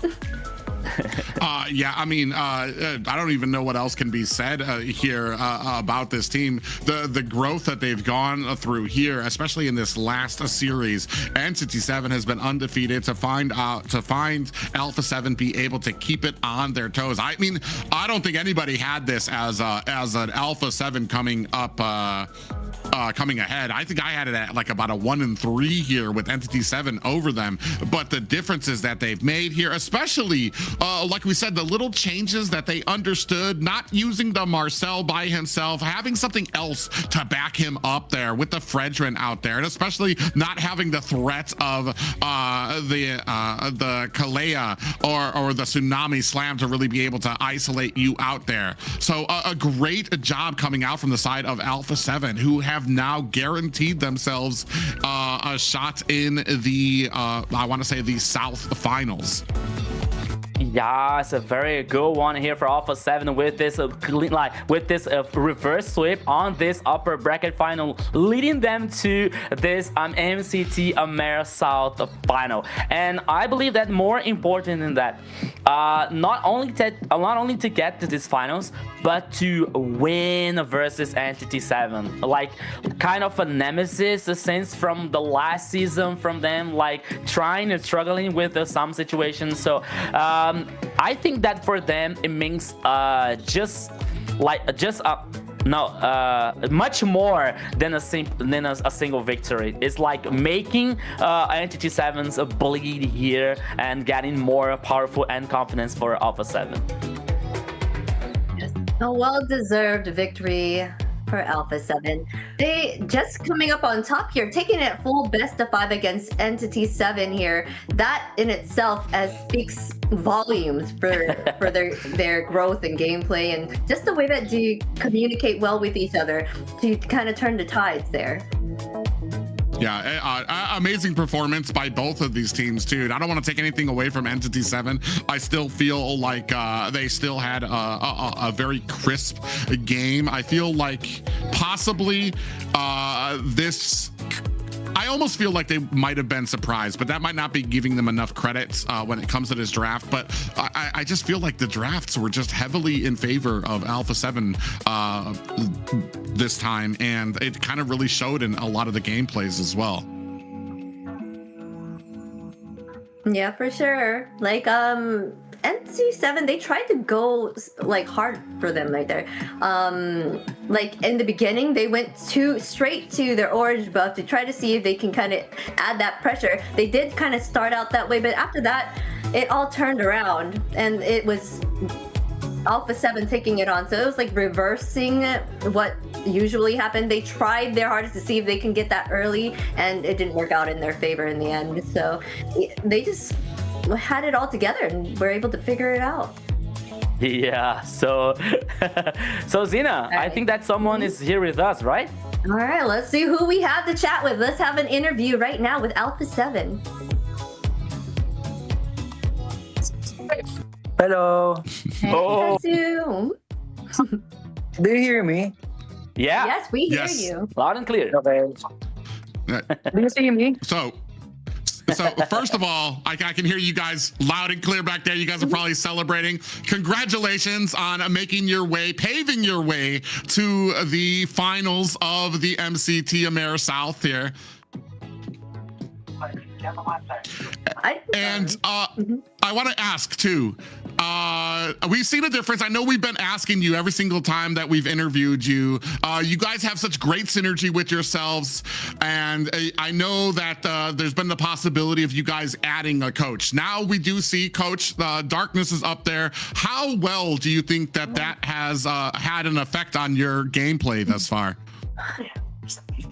Yeah, I mean, I don't even know what else can be said here about this team. The growth that they've gone through here, especially in this last series, Entity 7 has been undefeated. To find Alpha 7 be able to keep it on their toes. I mean, I don't think anybody had this as an Alpha 7 coming up. Coming ahead. I think I had it at like about a 1-3 here with Entity 7 over them, but the differences that they've made here, especially like we said, the little changes that they understood, not using the Marcel by himself, having something else to back him up there with the Fredrin out there, and especially not having the threat of the Kalea or the Tsunami Slam to really be able to isolate you out there. So a great job coming out from the side of Alpha 7, who have now guaranteed themselves a shot in the I want to say the South Finals. Yeah, it's a very good one here for Alpha 7 with this reverse sweep on this upper bracket final, leading them to this MCT AMER South final. And I believe that more important than that, not only to get to these finals, but to win versus Entity 7, like kind of a nemesis since from the last season from them, like trying and struggling with some situations. So I think that for them it means much more than a single victory. It's like making Entity 7's bleed here and getting more powerful and confidence for Alpha 7. A well-deserved victory for Alpha 7. They just coming up on top here, taking it full best of 5 against Entity 7 here. That in itself speaks volumes for their growth and gameplay, and just the way that they communicate well with each other to kind of turn the tides there. Yeah, amazing performance by both of these teams too. And I don't want to take anything away from Entity 7. I still feel like they still had a very crisp game. I feel like possibly I almost feel like they might have been surprised, but that might not be giving them enough credit when it comes to this draft. But I just feel like the drafts were just heavily in favor of Alpha 7 this time, and it kind of really showed in a lot of the gameplays as well. Yeah, for sure. Like NC7, they tried to go like hard for them right there. Like in the beginning, they went straight to their orange buff to try to see if they can kind of add that pressure. They did kind of start out that way, but after that, it all turned around and it was Alpha 7 taking it on. So it was like reversing what usually happened. They tried their hardest to see if they can get that early, and it didn't work out in their favor in the end. So they just had it all together and were able to figure it out. Yeah, so Zina, right. I think that someone is here with us, right? All right, let's see who we have to chat with. Let's have an interview right now with Alpha 7. Hello. Oh. Do you hear me? Yeah. Yes, we hear Yes. you. Loud and clear. Okay. Do you see me? So first of all, I can hear you guys loud and clear back there. You guys are probably celebrating. Congratulations on paving your way to the finals of the MCT AMER South here. I want to ask too, we've seen a difference. I know we've been asking you every single time that we've interviewed you. You guys have such great synergy with yourselves, and I know that there's been the possibility of you guys adding a coach. Now we do see Coach Darkness is up there. How well do you think that has had an effect on your gameplay thus far?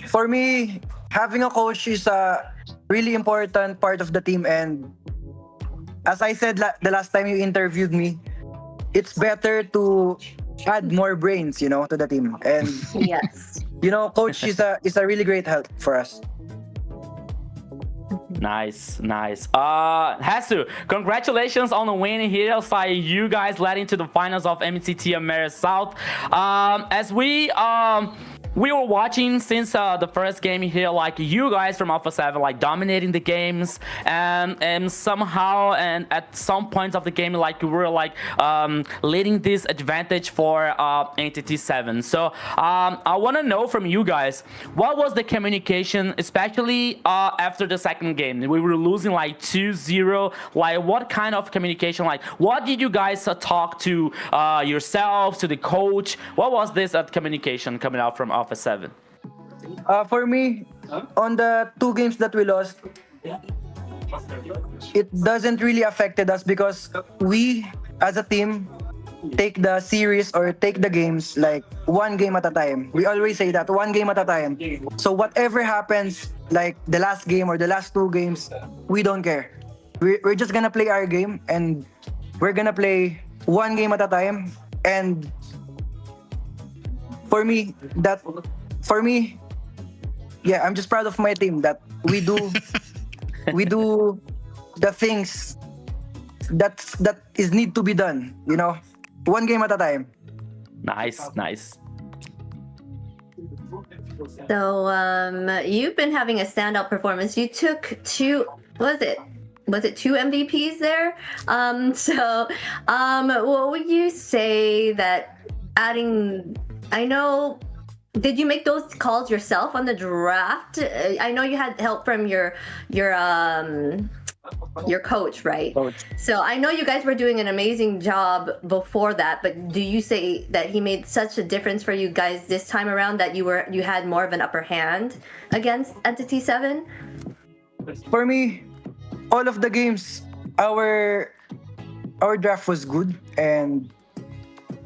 For me, having a coach is a really important part of the team, and as I said the last time you interviewed me, it's better to add more brains, you know, to the team. And Yes. you know, coach is a really great help for us. Nice. Hasu, congratulations on the win here. Like you guys led into the finals of MCT AMER South. As we were watching since the first game here, like you guys from Alpha 7 like dominating the games, and somehow and at some points of the game like we were like leading this advantage for Entity 7. So I want to know from you guys, what was the communication, especially after the second game? We were losing like 2-0. Like what kind of communication, like what did you guys talk to yourselves, to the coach? What was this communication coming out from Alpha 7? For me, on the 2 games that we lost, it doesn't really affected us because we as a team take the series or take the games like 1 game at a time. We always say that 1 game at a time. So whatever happens, like the last game or the last 2 games, we don't care. We're just gonna play our game, and we're gonna play 1 game at a time. And for me, yeah, I'm just proud of my team that we do the things that is need to be done, you know, 1 game at a time. Nice. So you've been having a standout performance. You took 2, was it 2 MVPs there? What would you say that adding, I know, did you make those calls yourself on the draft? I know you had help from your coach, right? So I know you guys were doing an amazing job before that, but do you say that he made such a difference for you guys this time around that you had more of an upper hand against Entity 7? For me, all of the games, our draft was good, and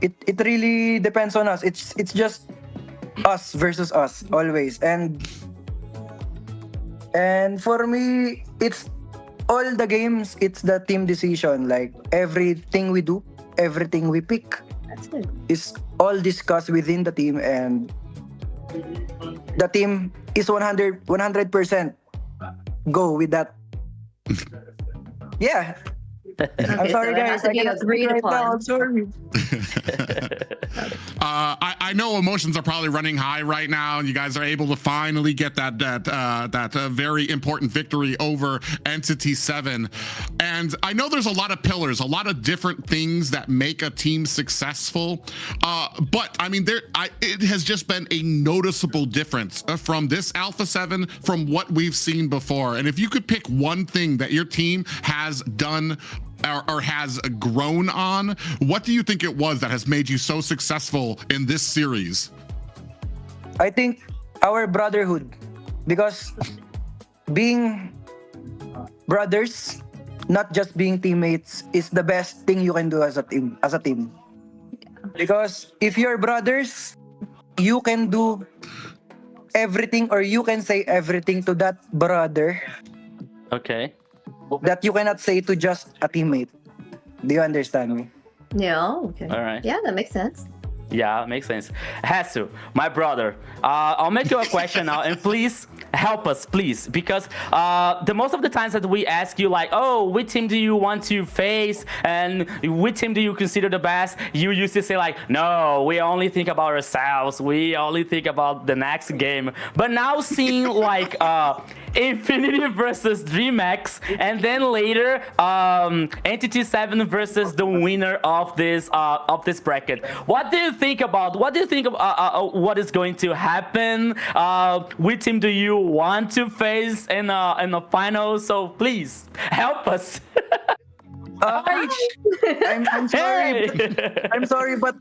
it really depends on us. It's just us versus us always, and for me, it's all the games, it's the team decision. Like everything we do, everything we pick, That's good. is all discussed within the team, and the team is 100% go with that. Yeah. I'm sorry, so it has guys. to I be cannot agreed speak right upon. now. I'm sorry. I know emotions are probably running high right now, and you guys are able to finally get that very important victory over Entity 7. And I know there's a lot of pillars, a lot of different things that make a team successful. But I mean, it has just been a noticeable difference from this Alpha 7 from what we've seen before. And if you could pick one thing that your team has done or has grown on, what do you think it was that has made you so successful in this series? I think our brotherhood, because being brothers, not just being teammates, is the best thing you can do as a team. Because if you're brothers, you can do everything, or you can say everything to that brother. Okay. That you cannot say to just a teammate. Do you understand me? Yeah, okay. All right. Yeah, that makes sense. Yeah, makes sense. Hasu, my brother, I'll make you a question now, and please help us, please, because the most of the times that we ask you, like, oh, which team do you want to face, and which team do you consider the best, you used to say like, no, we only think about ourselves, we only think about the next game. But now seeing like Infinity versus Dreamax, and then later Entity 7 versus the winner of this bracket, what do you think about what is going to happen? Which team do you want to face in the finals? So please help us. I'm sorry. Hey! I'm sorry, but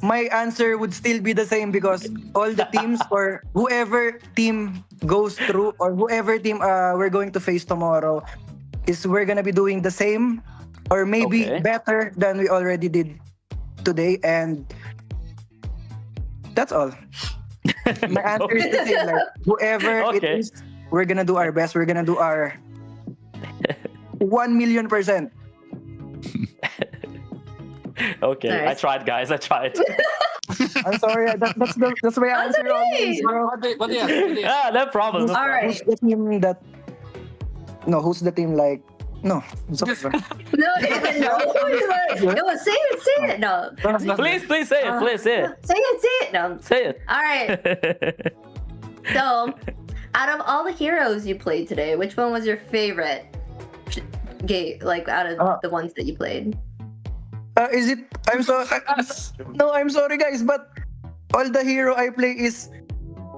my answer would still be the same because all the teams or whoever team goes through or whoever team we're going to face tomorrow is we're gonna be doing the same or maybe Okay. better than we already did today, and that's all. My answer is the same. Like whoever it Okay. is, we're gonna do our best. We're gonna do our 1,000,000%. Okay, I Nice. tried, guys. I tried. I'm sorry. That's my answer. okay. Always, bro. Ah, no problem. No All problem. right. Who's the team that? No, who's the team like? No, it's okay. bro. No, no, say it. No, Please say it. Please say it. say it. No. Say it. All right. So, out of all the heroes you played today, which one was your favorite game? Like out of the ones that you played? Is it? I'm sorry. No, I'm sorry, guys, but all the hero I play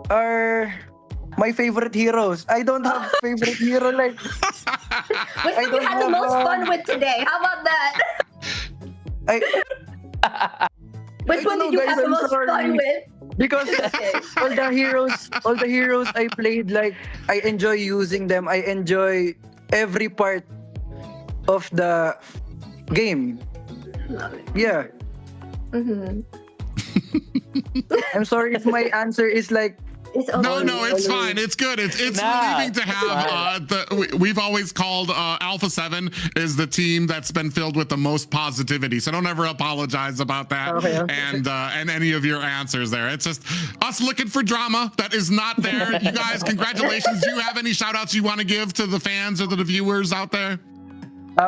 are my favorite heroes. I don't have favorite hero like. Which one you had the most fun with today? How about that? Which I one don't did you know, guys, have the I'm most sorry. fun with? Because all the heroes I played, like I enjoy using them. I enjoy every part of the game. Yeah. Mm-hmm. I'm sorry if my answer is like. It's No, it's fine. It's good. It's Nah, relieving to have we've always called Alpha 7 is the team that's been filled with the most positivity. So don't ever apologize about that Okay. and any of your answers there. It's just us looking for drama that is not there. You guys, congratulations. Do you have any shout outs you want to give to the fans or the viewers out there?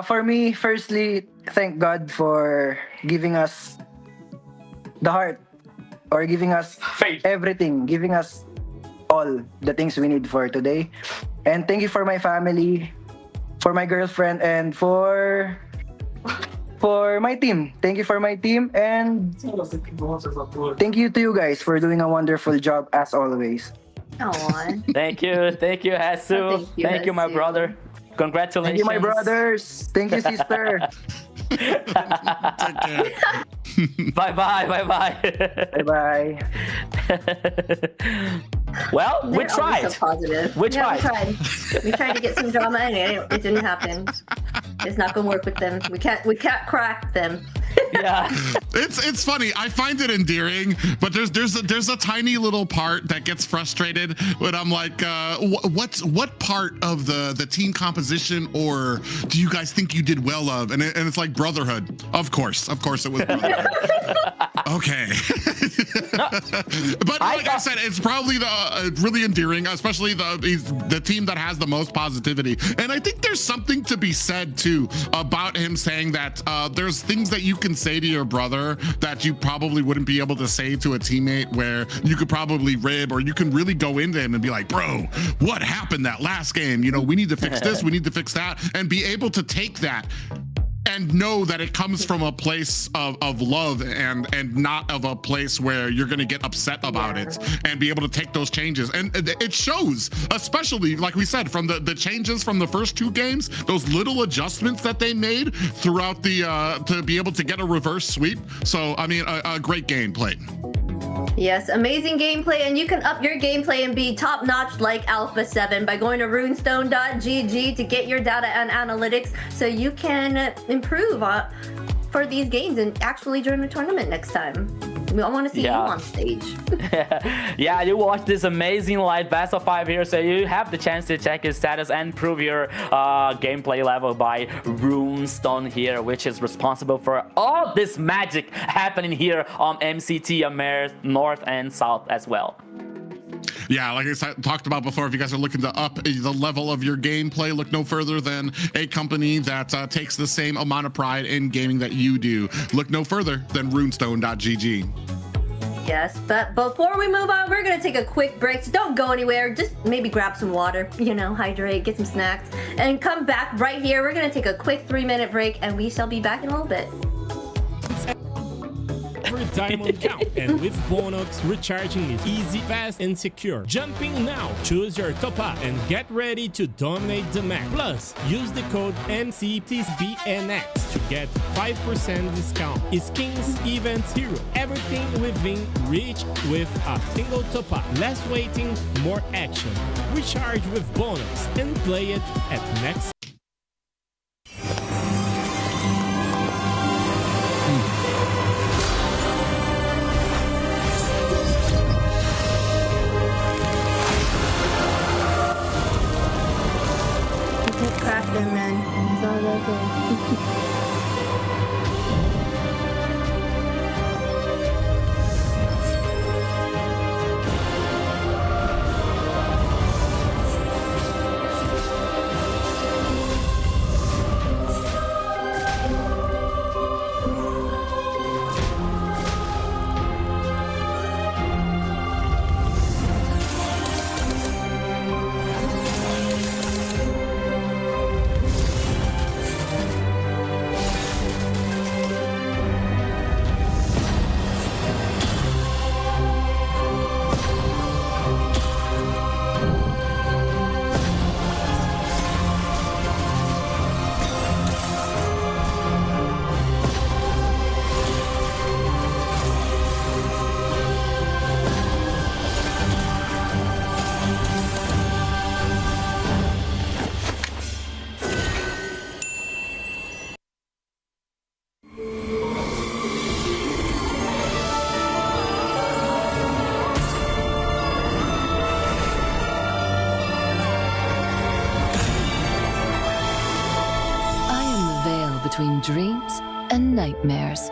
For me, firstly, thank God for giving us the heart or giving us everything, giving us all the things we need for today. And thank you for my family, for my girlfriend, and for my team. Thank you for my team, and thank you to you guys for doing a wonderful job as always. Aw. Thank you, Hasu. Thank you, my Hasu. brother. Congratulations. Thank you, my brothers. Thank you, sister. Take care. Bye bye. Bye-bye. Well, we They're always tried. so positive. We Yeah, tried. we tried to get some drama, and it didn't happen. It's not gonna work with them. We can't crack them. Yeah. It's funny. I find it endearing, but there's a tiny little part that gets frustrated when I'm like, what part of the team composition or do you guys think you did well of? And it's like brotherhood. Of course it was brotherhood. Okay. But like I said, it's probably the really endearing, especially the team that has the most positivity. And I think there's something to be said too about him saying that there's things that you can say to your brother that you probably wouldn't be able to say to a teammate, where you could probably rib or you can really go into him and be like, bro, what happened that last game? You know, we need to fix this, we need to fix that, and be able to take that and know that it comes from a place of love and not of a place where you're going to get upset about it, and be able to take those changes. And it shows, especially like we said, from the changes from the first two games, those little adjustments that they made throughout the to be able to get a reverse sweep. So I mean, a great game played. Yes, amazing gameplay, and you can up your gameplay and be top-notch like Alpha 7 by going to runestone.gg to get your data and analytics so you can improve for these games and actually join the tournament next time. We all want to see you on stage. Yeah, you watch this amazing live best of 5 here, so you have the chance to check his status and prove your gameplay level by Runestone here, which is responsible for all this magic happening here on MCT AMER North and South as well. Yeah, like I talked about before, if you guys are looking to up the level of your gameplay, look no further than a company that takes the same amount of pride in gaming that you do. Look no further than runestone.gg. Yes, but before we move on, we're going to take a quick break, so don't go anywhere. Just maybe grab some water, hydrate, get some snacks, and come back right here. We're going to take a quick 3-minute break, and we shall be back in a little bit. Every diamond count. And with Bonox, recharging is easy, fast, and secure. Jumping now, choose your top up and get ready to dominate the map. Plus, use the code MCTBNX to get 5% discount. Skins, events, hero, everything within reach with a single top up. Less waiting, more action. Recharge with Bonox and play it at next. Crafter, man. That's all I say. Between dreams and nightmares.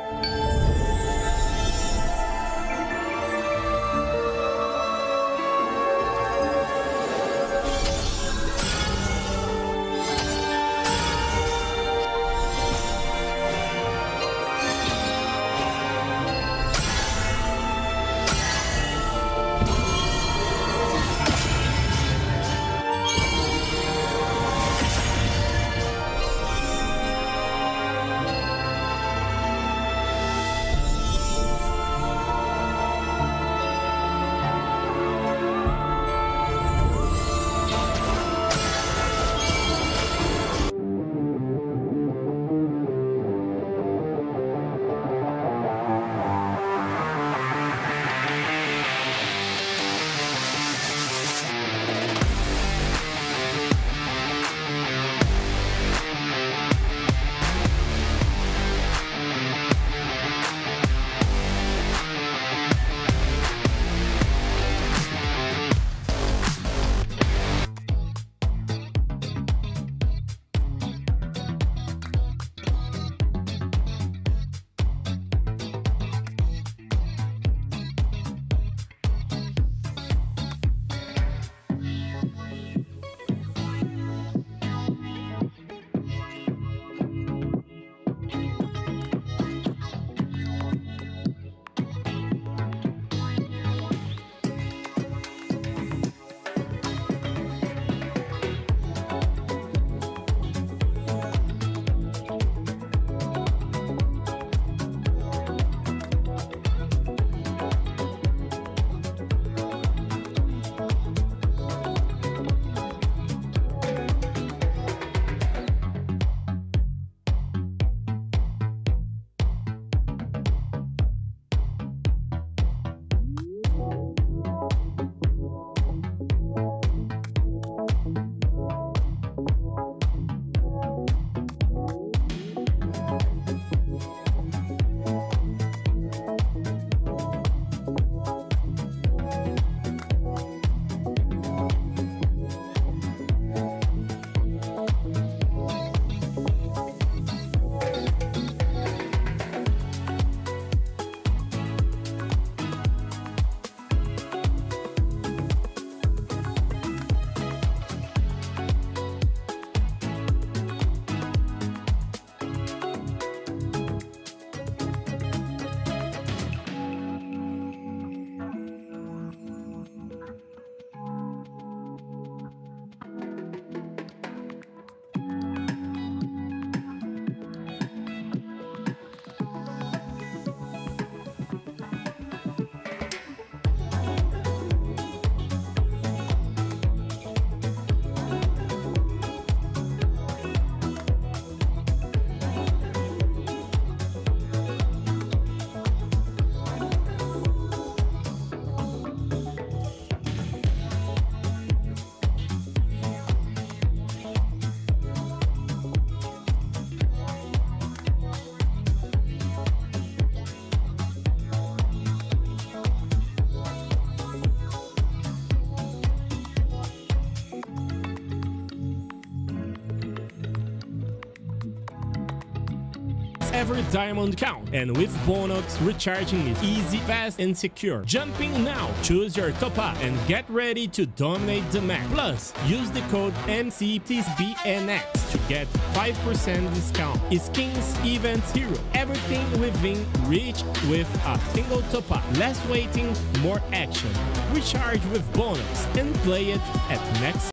every diamond count, and with Bonox, recharging is easy, fast, and secure. Jumping now, choose your top up and get ready to dominate the map. Plus, use the code MCTBNX to get 5% discount. Skins, events, hero, everything within reach with a single top up. Less waiting, more action. Recharge with Bonox and play it at next.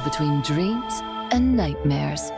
Between dreams and nightmares.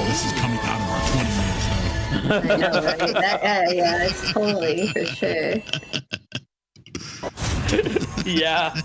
This is coming out of our 20 minutes, though. I know, right? Yeah, it's totally for sure. Yeah.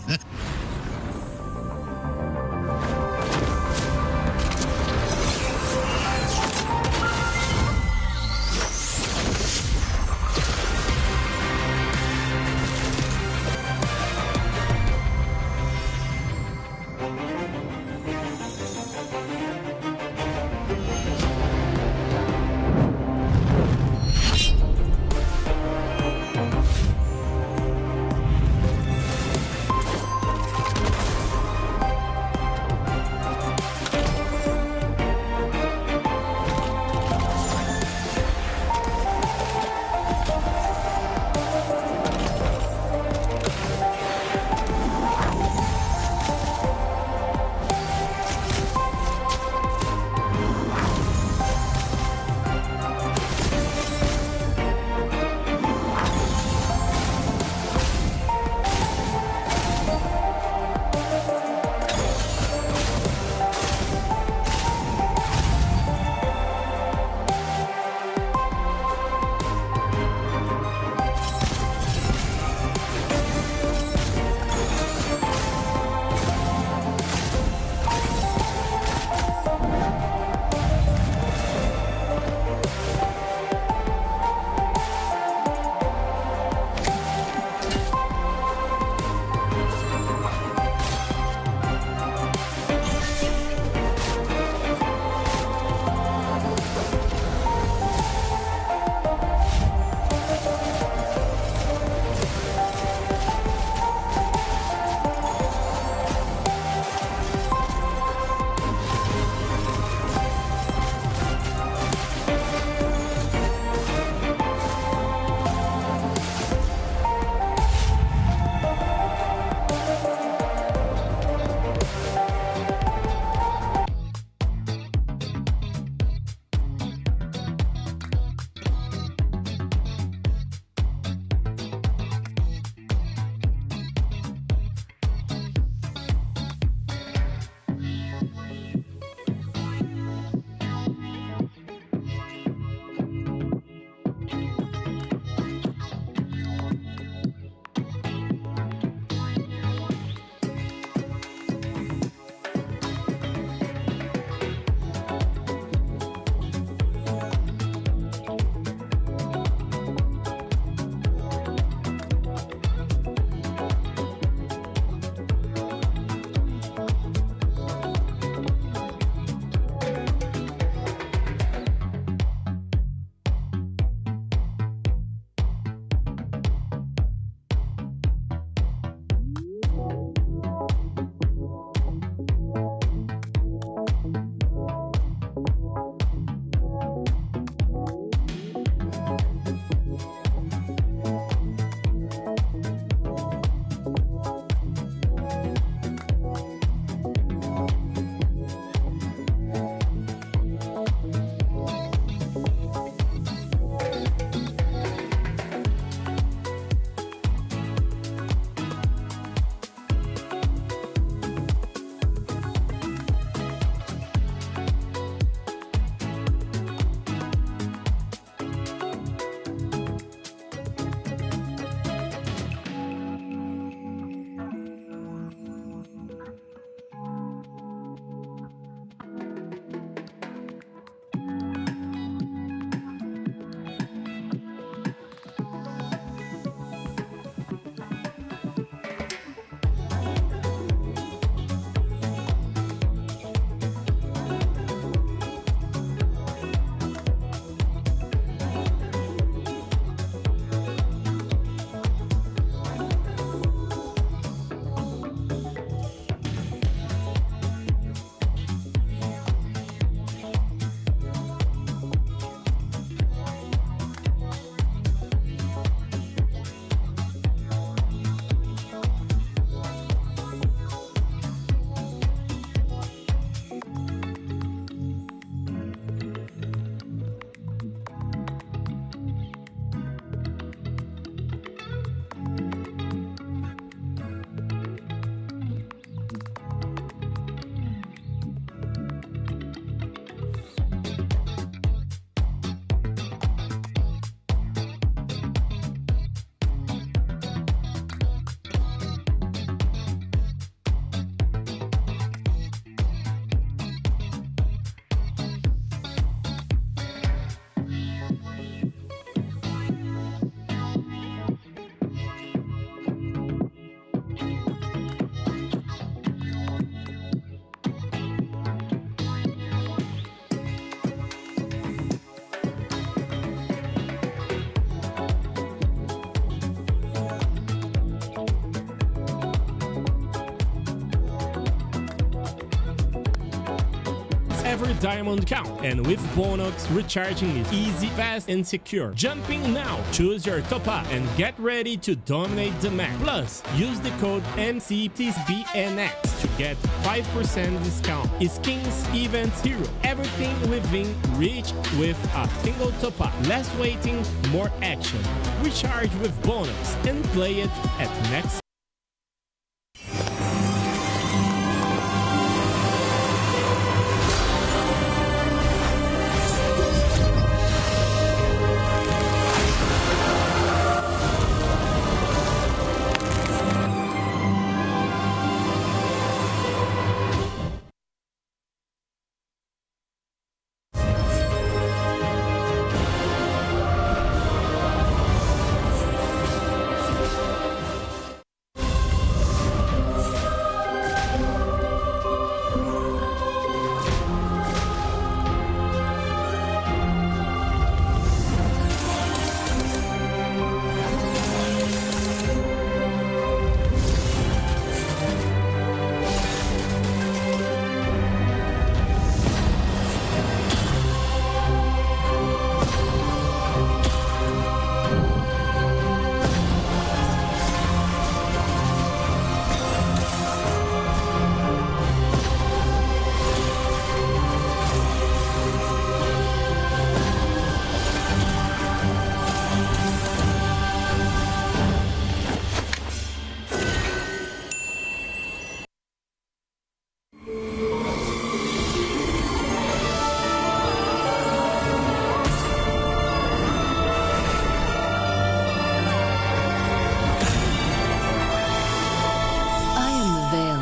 every diamond count, and with Bonox, recharging is easy, fast, and secure. Jumping now, choose your top up and get ready to dominate the map. Plus, use the code MCTBNX to get 5% discount. Skins, events, hero, everything within reach with a single top up. Less waiting, more action. Recharge with Bonox and play it at next.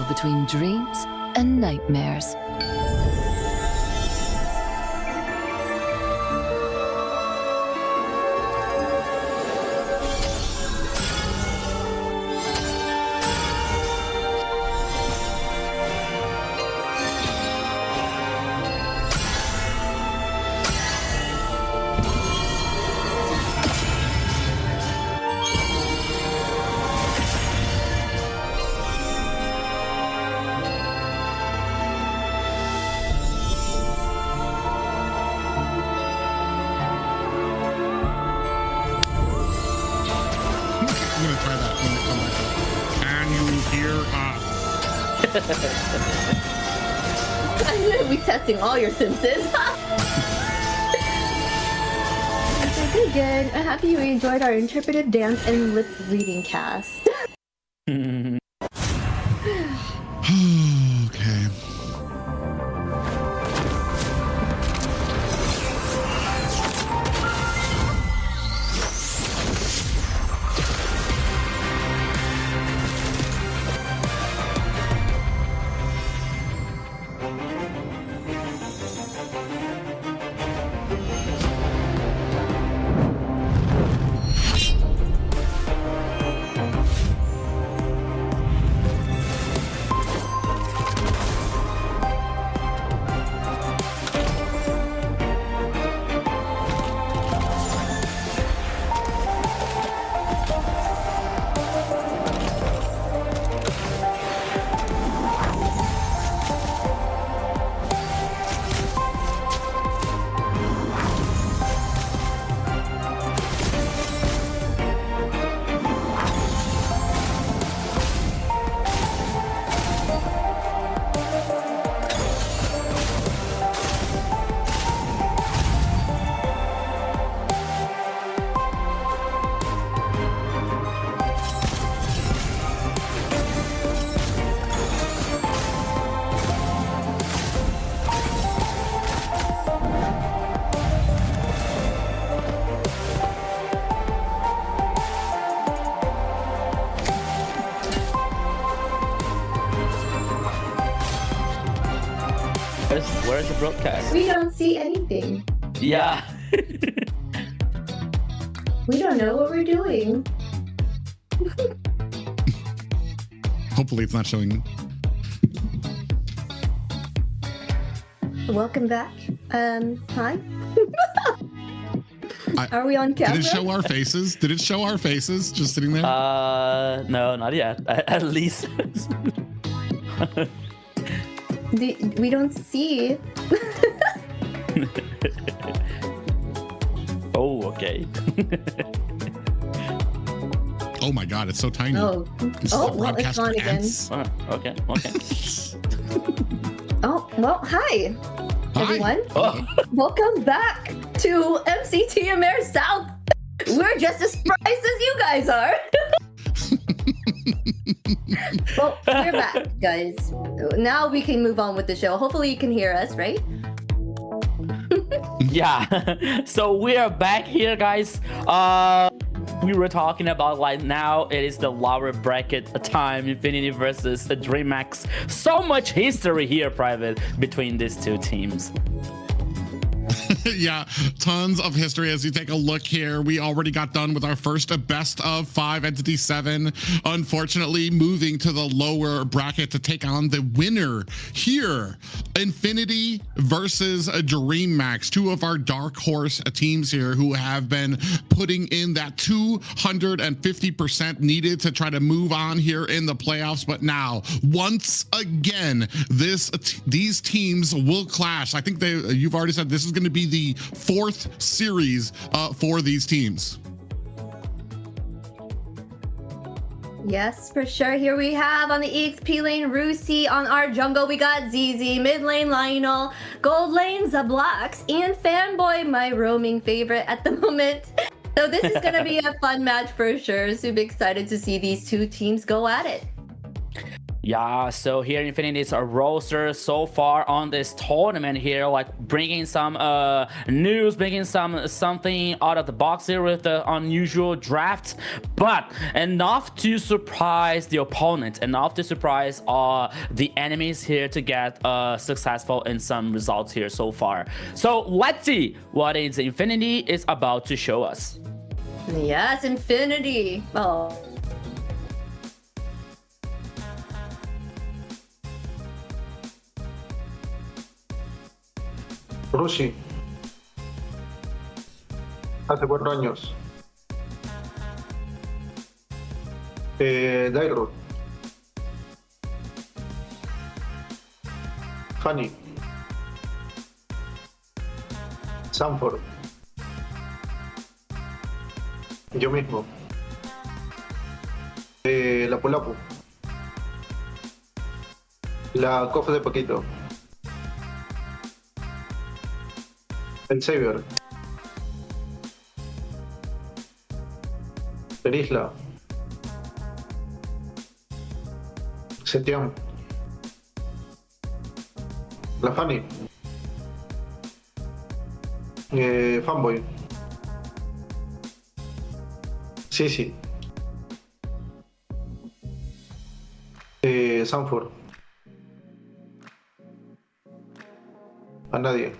Between dreams and nightmares. I'm gonna be testing all your senses. Okay, good. I'm happy you enjoyed our interpretive dance and lip reading cast. Okay. Where's the broadcast? We don't see anything. Yeah. We don't know what we're doing. Hopefully it's not showing. Welcome back. Hi. Are we on camera? Did it show our faces? Did it show our faces just sitting there? No, not yet. At least. We don't see. Oh, okay. Oh my God, it's so tiny. Oh, This is a well, it's broadcast gone for again. ants. Okay. Oh, well, hi, everyone. Oh. Welcome back to MCT AMER South. We're just as surprised as you guys are. Well, we're back, guys. Now we can move on with the show. Hopefully you can hear us, right? Yeah. So we are back here, guys. We were talking about like now it is the lower bracket time, Infinity versus Dreamax. So much history here, Private, between these two teams. Yeah, tons of history as you take a look here. We already got done with our first best of 5 Entity 7. Unfortunately, moving to the lower bracket to take on the winner here. Infinity versus Dreammax, two of our dark horse teams here who have been putting in that 250% needed to try to move on here in the playoffs. But now, once again, these teams will clash. I think you've already said this is going to be the 4th series for these teams. Yes, for sure. Here we have on the EXP lane, Rusi. On our jungle, we got ZZ. Mid lane, Lionel. Gold lane, Zablax. And Fanboy, my roaming favorite at the moment. So this is going to be a fun match for sure. Super excited to see these two teams go at it. Yeah, so here Infinity is a roster so far on this tournament here, like bringing some news, bringing something out of the box here with the unusual draft, but enough to surprise the opponent, enough to surprise the enemies here to get successful in some results here so far. So let's see what Infinity is about to show us. Yes, Infinity. Oh. Rusi, hace 4 años. Dairo, Fanny, Sanford, yo mismo, la Pulapu, la Cof de Paquito, el Saber, el Isla, Setiam, la Fanny, Fanboy, sí, Sanford, a nadie.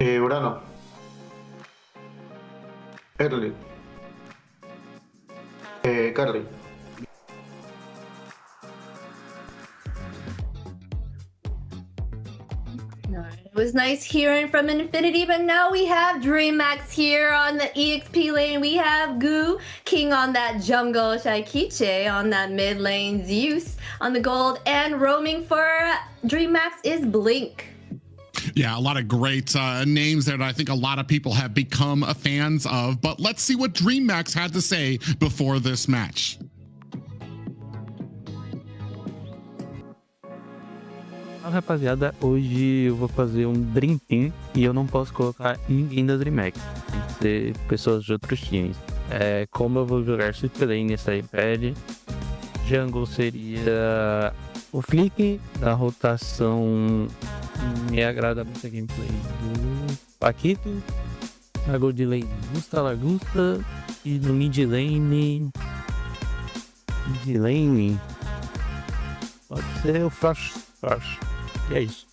Urano, Early, Carly. It was nice hearing from Infinity, but now we have Dreamax here on the EXP lane. We have Goo King on that jungle, Shaikiche on that mid lane, Zeus on the gold, and roaming for Dreamax is Blink. Yeah, a lot of great names there that I think a lot of people have become fans of. But let's see what Dreamax had to say before this match. Fala, rapaziada, hoje eu vou fazer Dream Team e eu não posso colocar ninguém da Dreamax. Tem que ser pessoas de outros times. Como eu vou jogar Sweet Lane nessa iPad, Jungle seria o Flick, da rotação. Me agrada muito a gameplay do Paquito. Na Gold Lane, Lagusta. E no Mid Lane. Pode ser o Flash. E é isso.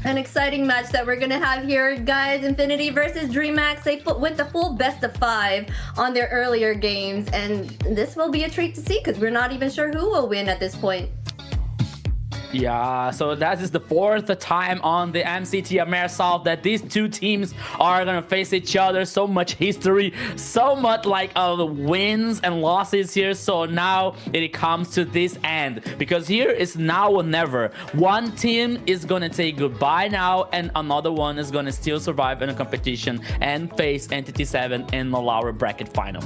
An exciting match that we're gonna have here, guys. Infinity versus Dreamax. They went the full best of 5 on their earlier games, and this will be a treat to see because we're not even sure who will win at this point. Yeah, so that is the 4th time on the MCT AMER South that these two teams are gonna face each other. So much history, so much like the wins and losses here. So now it comes to this end, because here is now or never. One team is gonna say goodbye now, and another one is gonna still survive in a competition and face Entity 7 in the lower bracket final.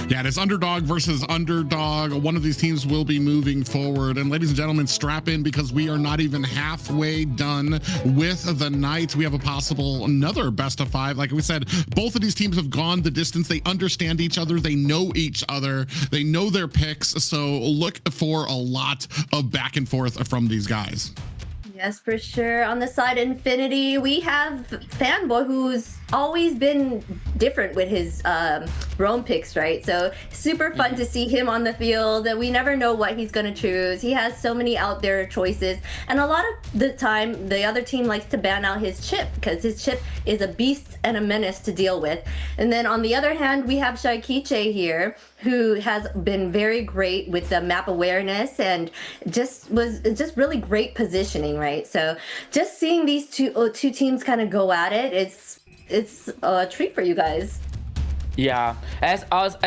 Yeah, it's underdog versus underdog. One of these teams will be moving forward. And ladies and gentlemen, strap in, because we are not even halfway done with the night. We have a possible another best of 5. Like we said, both of these teams have gone the distance. They understand each other. They know each other. They know their picks. So look for a lot of back and forth from these guys. Yes, for sure. On the side Infinity, we have Fanboy, who's always been different with his roam picks, right? So super fun to see him on the field. We never know what he's going to choose. He has so many out there choices, and a lot of the time the other team likes to ban out his chip, because his chip is a beast and a menace to deal with. And then on the other hand, we have Shaikiche here, who has been very great with the map awareness and just really great positioning, right? So just seeing these two teams kind of go at it, it's a treat for you guys. Yeah, as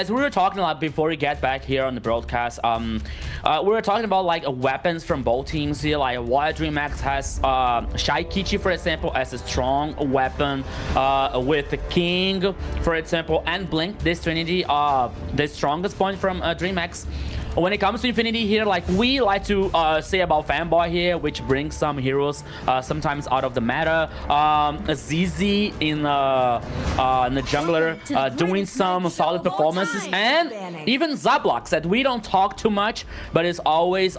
we were talking about before we get back here on the broadcast, we were talking about like weapons from both teams here. Like while Dreamax has Shaikichi, for example, as a strong weapon, with the King, for example, and Blink, this Trinity, the strongest point from Dreamax. When it comes to Infinity here, like we like to say about Fanboy here, which brings some heroes sometimes out of the meta. ZZ in the jungler doing some solid performances, and even Zablox that we don't talk too much, but it's always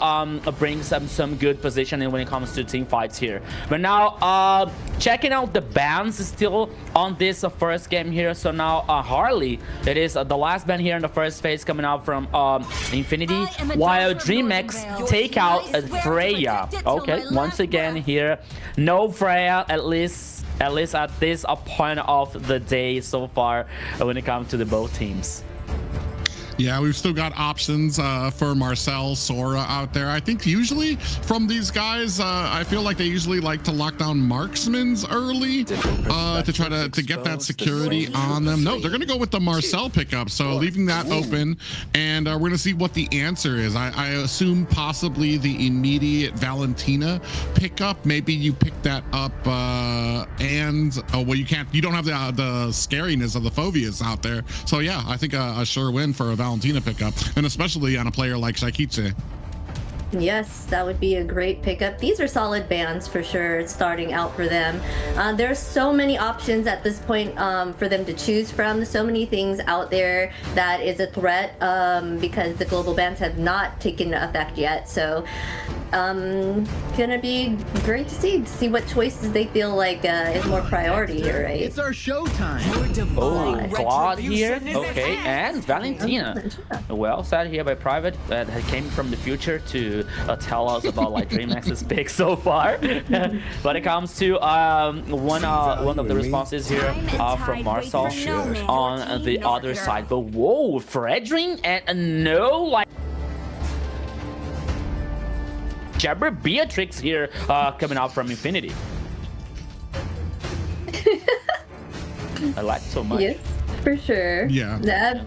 brings some good positioning when it comes to team fights here. But now checking out the bans still on this first game here. So now Harley, it is the last ban here in the first phase coming out from Infinity, while Dreamax take out Freya. Okay, once again here, no Freya, at least at this point of the day so far when it comes to the both teams. Yeah, we've still got options for Marcel, Sora out there. I think usually from these guys, I feel like they usually like to lock down marksmans early to try to get that security on them. No, they're going to go with the Marcel pickup, so leaving that open, and we're going to see what the answer is. I assume possibly the immediate Valentina pickup. Maybe you pick that up and well, you don't have the scariness of the Phobias out there. So yeah, I think a sure win for a Valentina pickup, and especially on a player like Shaikiche. Yes, that would be a great pickup. These are solid bans for sure, starting out for them. There's so many options at this point for them to choose from. So many things out there that is a threat because the global bans have not taken effect yet. So gonna be great to see what choices they feel like is more priority here, right? It's our showtime. Oh, Claude here. Okay, and Valentina. Well said here by Private, that came from the future to tell us about like Dreamax's pick so far. When it comes to one of the responses here from Marcel on the other side. But whoa, Fredrin and no like Jabber Beatrix here coming out from Infinity. I like it so much. Yes, for sure. Yeah.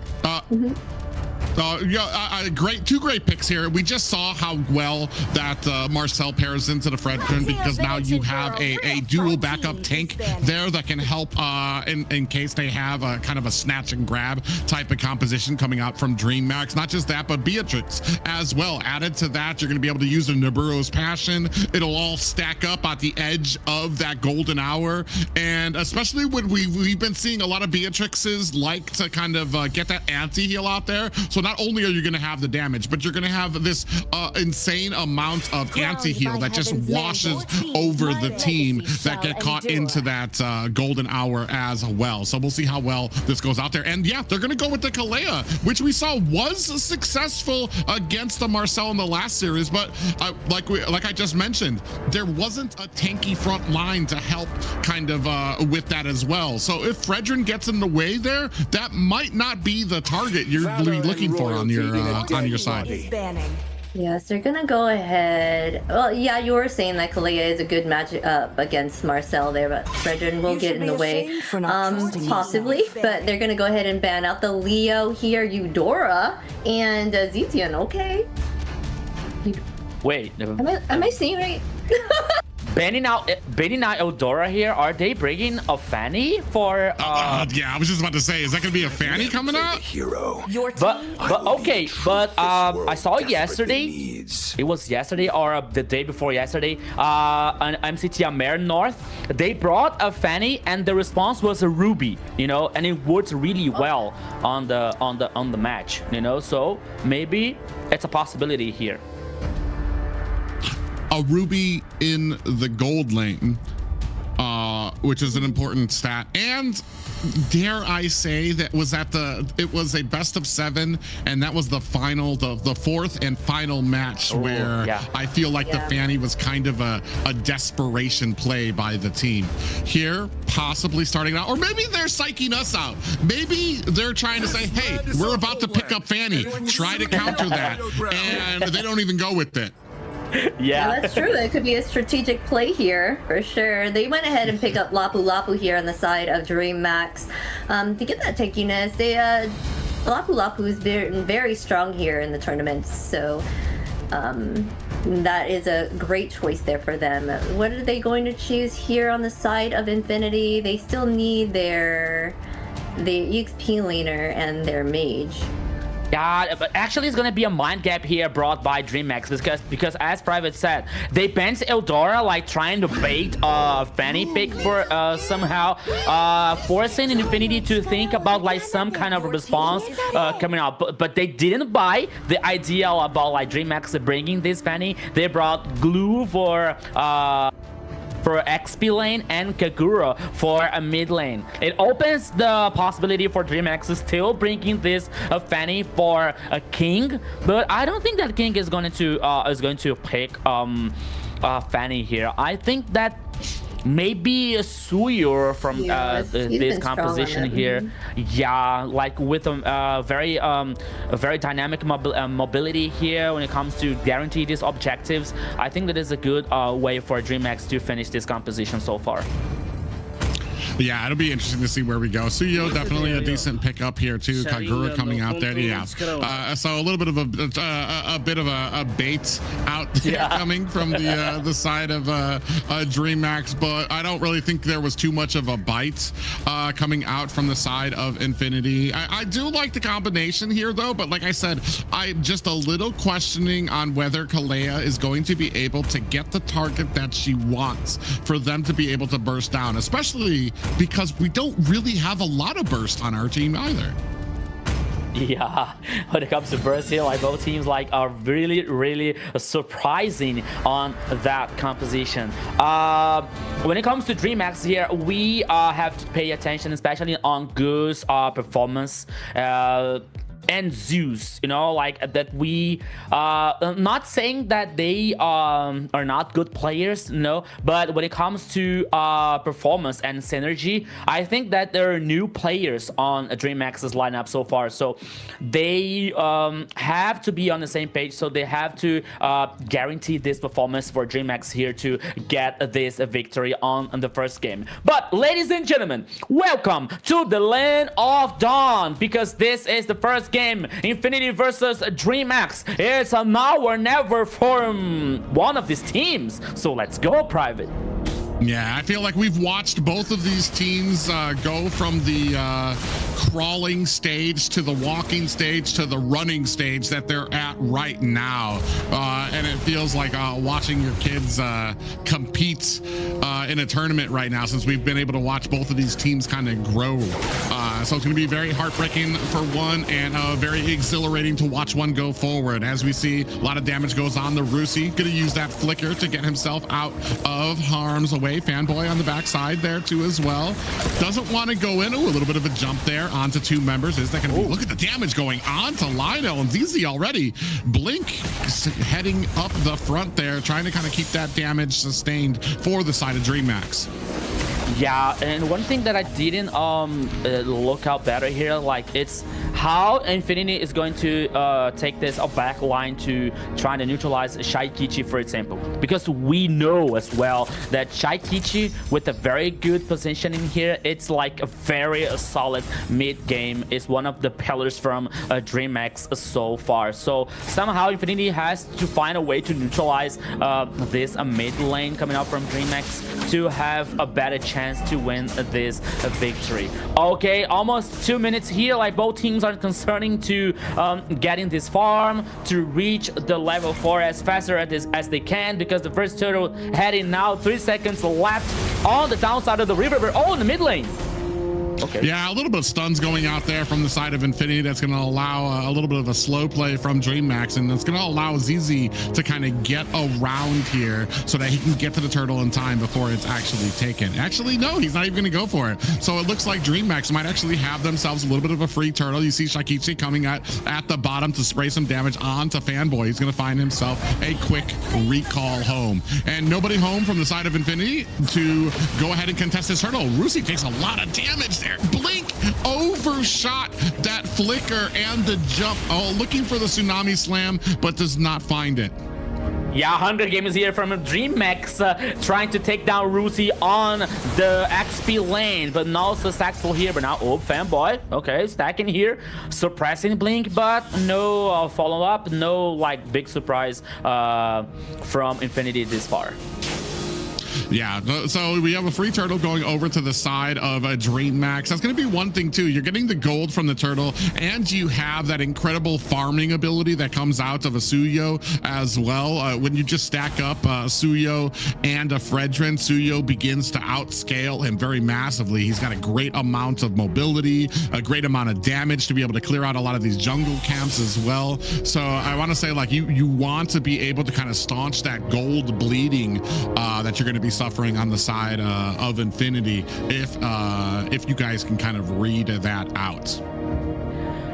Two great picks here. We just saw how well that Marcel pairs into the Fredrin, because now you have a dual backup tank there that can help in case they have a kind of a snatch and grab type of composition coming out from Dreamax. Not just that, but Beatrix as well. Added to that, you're going to be able to use a Nibiru's Passion. It'll all stack up at the edge of that golden hour, and especially when we've been seeing a lot of Beatrixes like to kind of get that anti-heal out there. So not only are you going to have the damage, but you're going to have this insane amount of anti-heal that just washes over the team that get caught into that golden hour as well. So we'll see how well this goes out there. And yeah, they're going to go with the Kalea, which we saw was successful against the Marcel in the last series. But like I just mentioned, there wasn't a tanky front line to help kind of with that as well. So if Fredrin gets in the way there, that might not be the target you're looking for on your side. Yes, they're gonna go ahead. Well, yeah, you were saying that Kalea is a good match up against Marcel there, but Fredrin will get in the way, possibly. But they're gonna go ahead and ban out the Leo here, Eudora, and Zetian. Okay. Wait. Am I seeing right? Banning out Eudora here. Are they bringing a Fanny for? Yeah, I was just about to say, is that gonna be a Fanny coming out? Hero. But okay, but I saw yesterday. It was yesterday or the day before yesterday. On MCT AMER North, they brought a Fanny, and the response was a Ruby. You know, and it worked really well on the match. You know, so maybe it's a possibility here. A Ruby in the gold lane, which is an important stat, and dare I say that it was a best of 7, and that was the final, the fourth and final match where I feel like the Fanny was kind of a desperation play by the team here, possibly starting out, or maybe they're psyching us out. Maybe they're trying to say, hey, we're about to pick up Fanny, try to counter that, and they don't even go with it. Yeah, that's true. That could be a strategic play here for sure. They went ahead and picked up Lapu Lapu here on the side of Dreamax to get that tankiness. Lapu Lapu has been very strong here in the tournament, so that is a great choice there for them. What are they going to choose here on the side of Infinity? They still need the EXP laner and their mage. Yeah, but actually it's gonna be a mind gap here brought by Dreamax because as Private said, they banned Eldora, like trying to bait Fanny pick for somehow forcing Infinity to think about like some kind of response coming out, but they didn't buy the idea about like Dreamax bringing this Fanny. They brought Glue for XP lane and Kagura for a mid lane. It opens the possibility for Dreamax still bringing this Fanny for a King, but I don't think that King is going to pick Fanny here. I think that maybe a Suyo from this composition here. Yeah, like with a very dynamic mobility here when it comes to guarantee these objectives. I think that is a good way for Dreamax to finish this composition so far. Yeah, it'll be interesting to see where we go. Suyo definitely a decent pickup here too. Kagura coming out there. Yeah, so a little bit of a bait out there coming from the side of Dreamax, but I don't really think there was too much of a bite coming out from the side of Infinity. I do like the combination here though, but like I said, I'm just a little questioning on whether Kalea is going to be able to get the target that she wants for them to be able to burst down, especially because we don't really have a lot of burst on our team either. Yeah, when it comes to burst here, like both teams like are really surprising on that composition. When it comes to Dreamax here, we have to pay attention, especially on Goose performance. And Zeus, you know, like that we not saying that they are not good players, no, but when it comes to performance and synergy, I think that there are new players on Dreamax's lineup so far, so they have to be on the same page, so they have to guarantee this performance for Dreamax here to get this victory on the first game. But ladies and gentlemen, welcome to the Land of Dawn, because this is the first game, Infinity versus Dreamax. It's a now or never for one of these teams. So let's go, Private. Yeah, I feel like we've watched both of these teams go from the crawling stage to the walking stage to the running stage that they're at right now. And it feels like watching your kids compete in a tournament right now, since we've been able to watch both of these teams kind of grow. So it's going to be very heartbreaking for one and very exhilarating to watch one go forward. As we see, a lot of damage goes on the Rusi. Going to use that flicker to get himself out of harm's way. Fanboy on the backside there too as well. Doesn't want to go in. Ooh, a little bit of a jump there onto two members. Is that going to be? Look at the damage going on to Lionel and ZZ already. Blink heading up the front there, trying to kind of keep that damage sustained for the side of Dreamax. Yeah, and one thing that I didn't look out better here, like it's how Infinity is going to take this back line to try to neutralize Shaikichi, for example, because we know as well that Shaikichi with a very good positioning here, it's like a very solid mid game, is one of the pillars from Dreamax so far. So somehow Infinity has to find a way to neutralize this mid lane coming out from Dreamax to have a better chance to win this victory. Okay, almost 2 minutes here. Like both teams are concerning to getting this farm to reach the level 4 as faster as they can, because the first turtle heading now. 3 seconds left on the downside of the river. Oh, in the mid lane. Okay. Yeah, a little bit of stuns going out there from the side of Infinity. That's going to allow a little bit of a slow play from Dreamax, and that's going to allow ZZ to kind of get around here so that he can get to the turtle in time before it's actually taken. Actually, no, he's not even going to go for it. So it looks like Dreamax might actually have themselves a little bit of a free turtle. You see Shaikichi coming at the bottom to spray some damage onto Fanboy. He's going to find himself a quick recall home. And nobody home from the side of Infinity to go ahead and contest this turtle. Rusi takes a lot of damage there. Blink overshot that flicker and the jump. Oh, looking for the tsunami slam, but does not find it. Yeah, Hunger Games here from Dreamax trying to take down Rusi on the XP lane, but not successful here. But now, oh, Fanboy, okay, stacking here, suppressing Blink, but no follow-up, no like big surprise from Infinity this far. Yeah, so we have a free turtle going over to the side of a Dreamax. That's going to be one thing too. You're getting the gold from the turtle, and you have that incredible farming ability that comes out of a Suyo as well. When you just stack up Suyo and a Fredrin, Suyo begins to outscale him very massively. He's got a great amount of mobility, a great amount of damage to be able to clear out a lot of these jungle camps as well. So I want to say, like, you want to be able to kind of staunch that gold bleeding that you're going to be suffering on the side of Infinity if you guys can kind of read that out.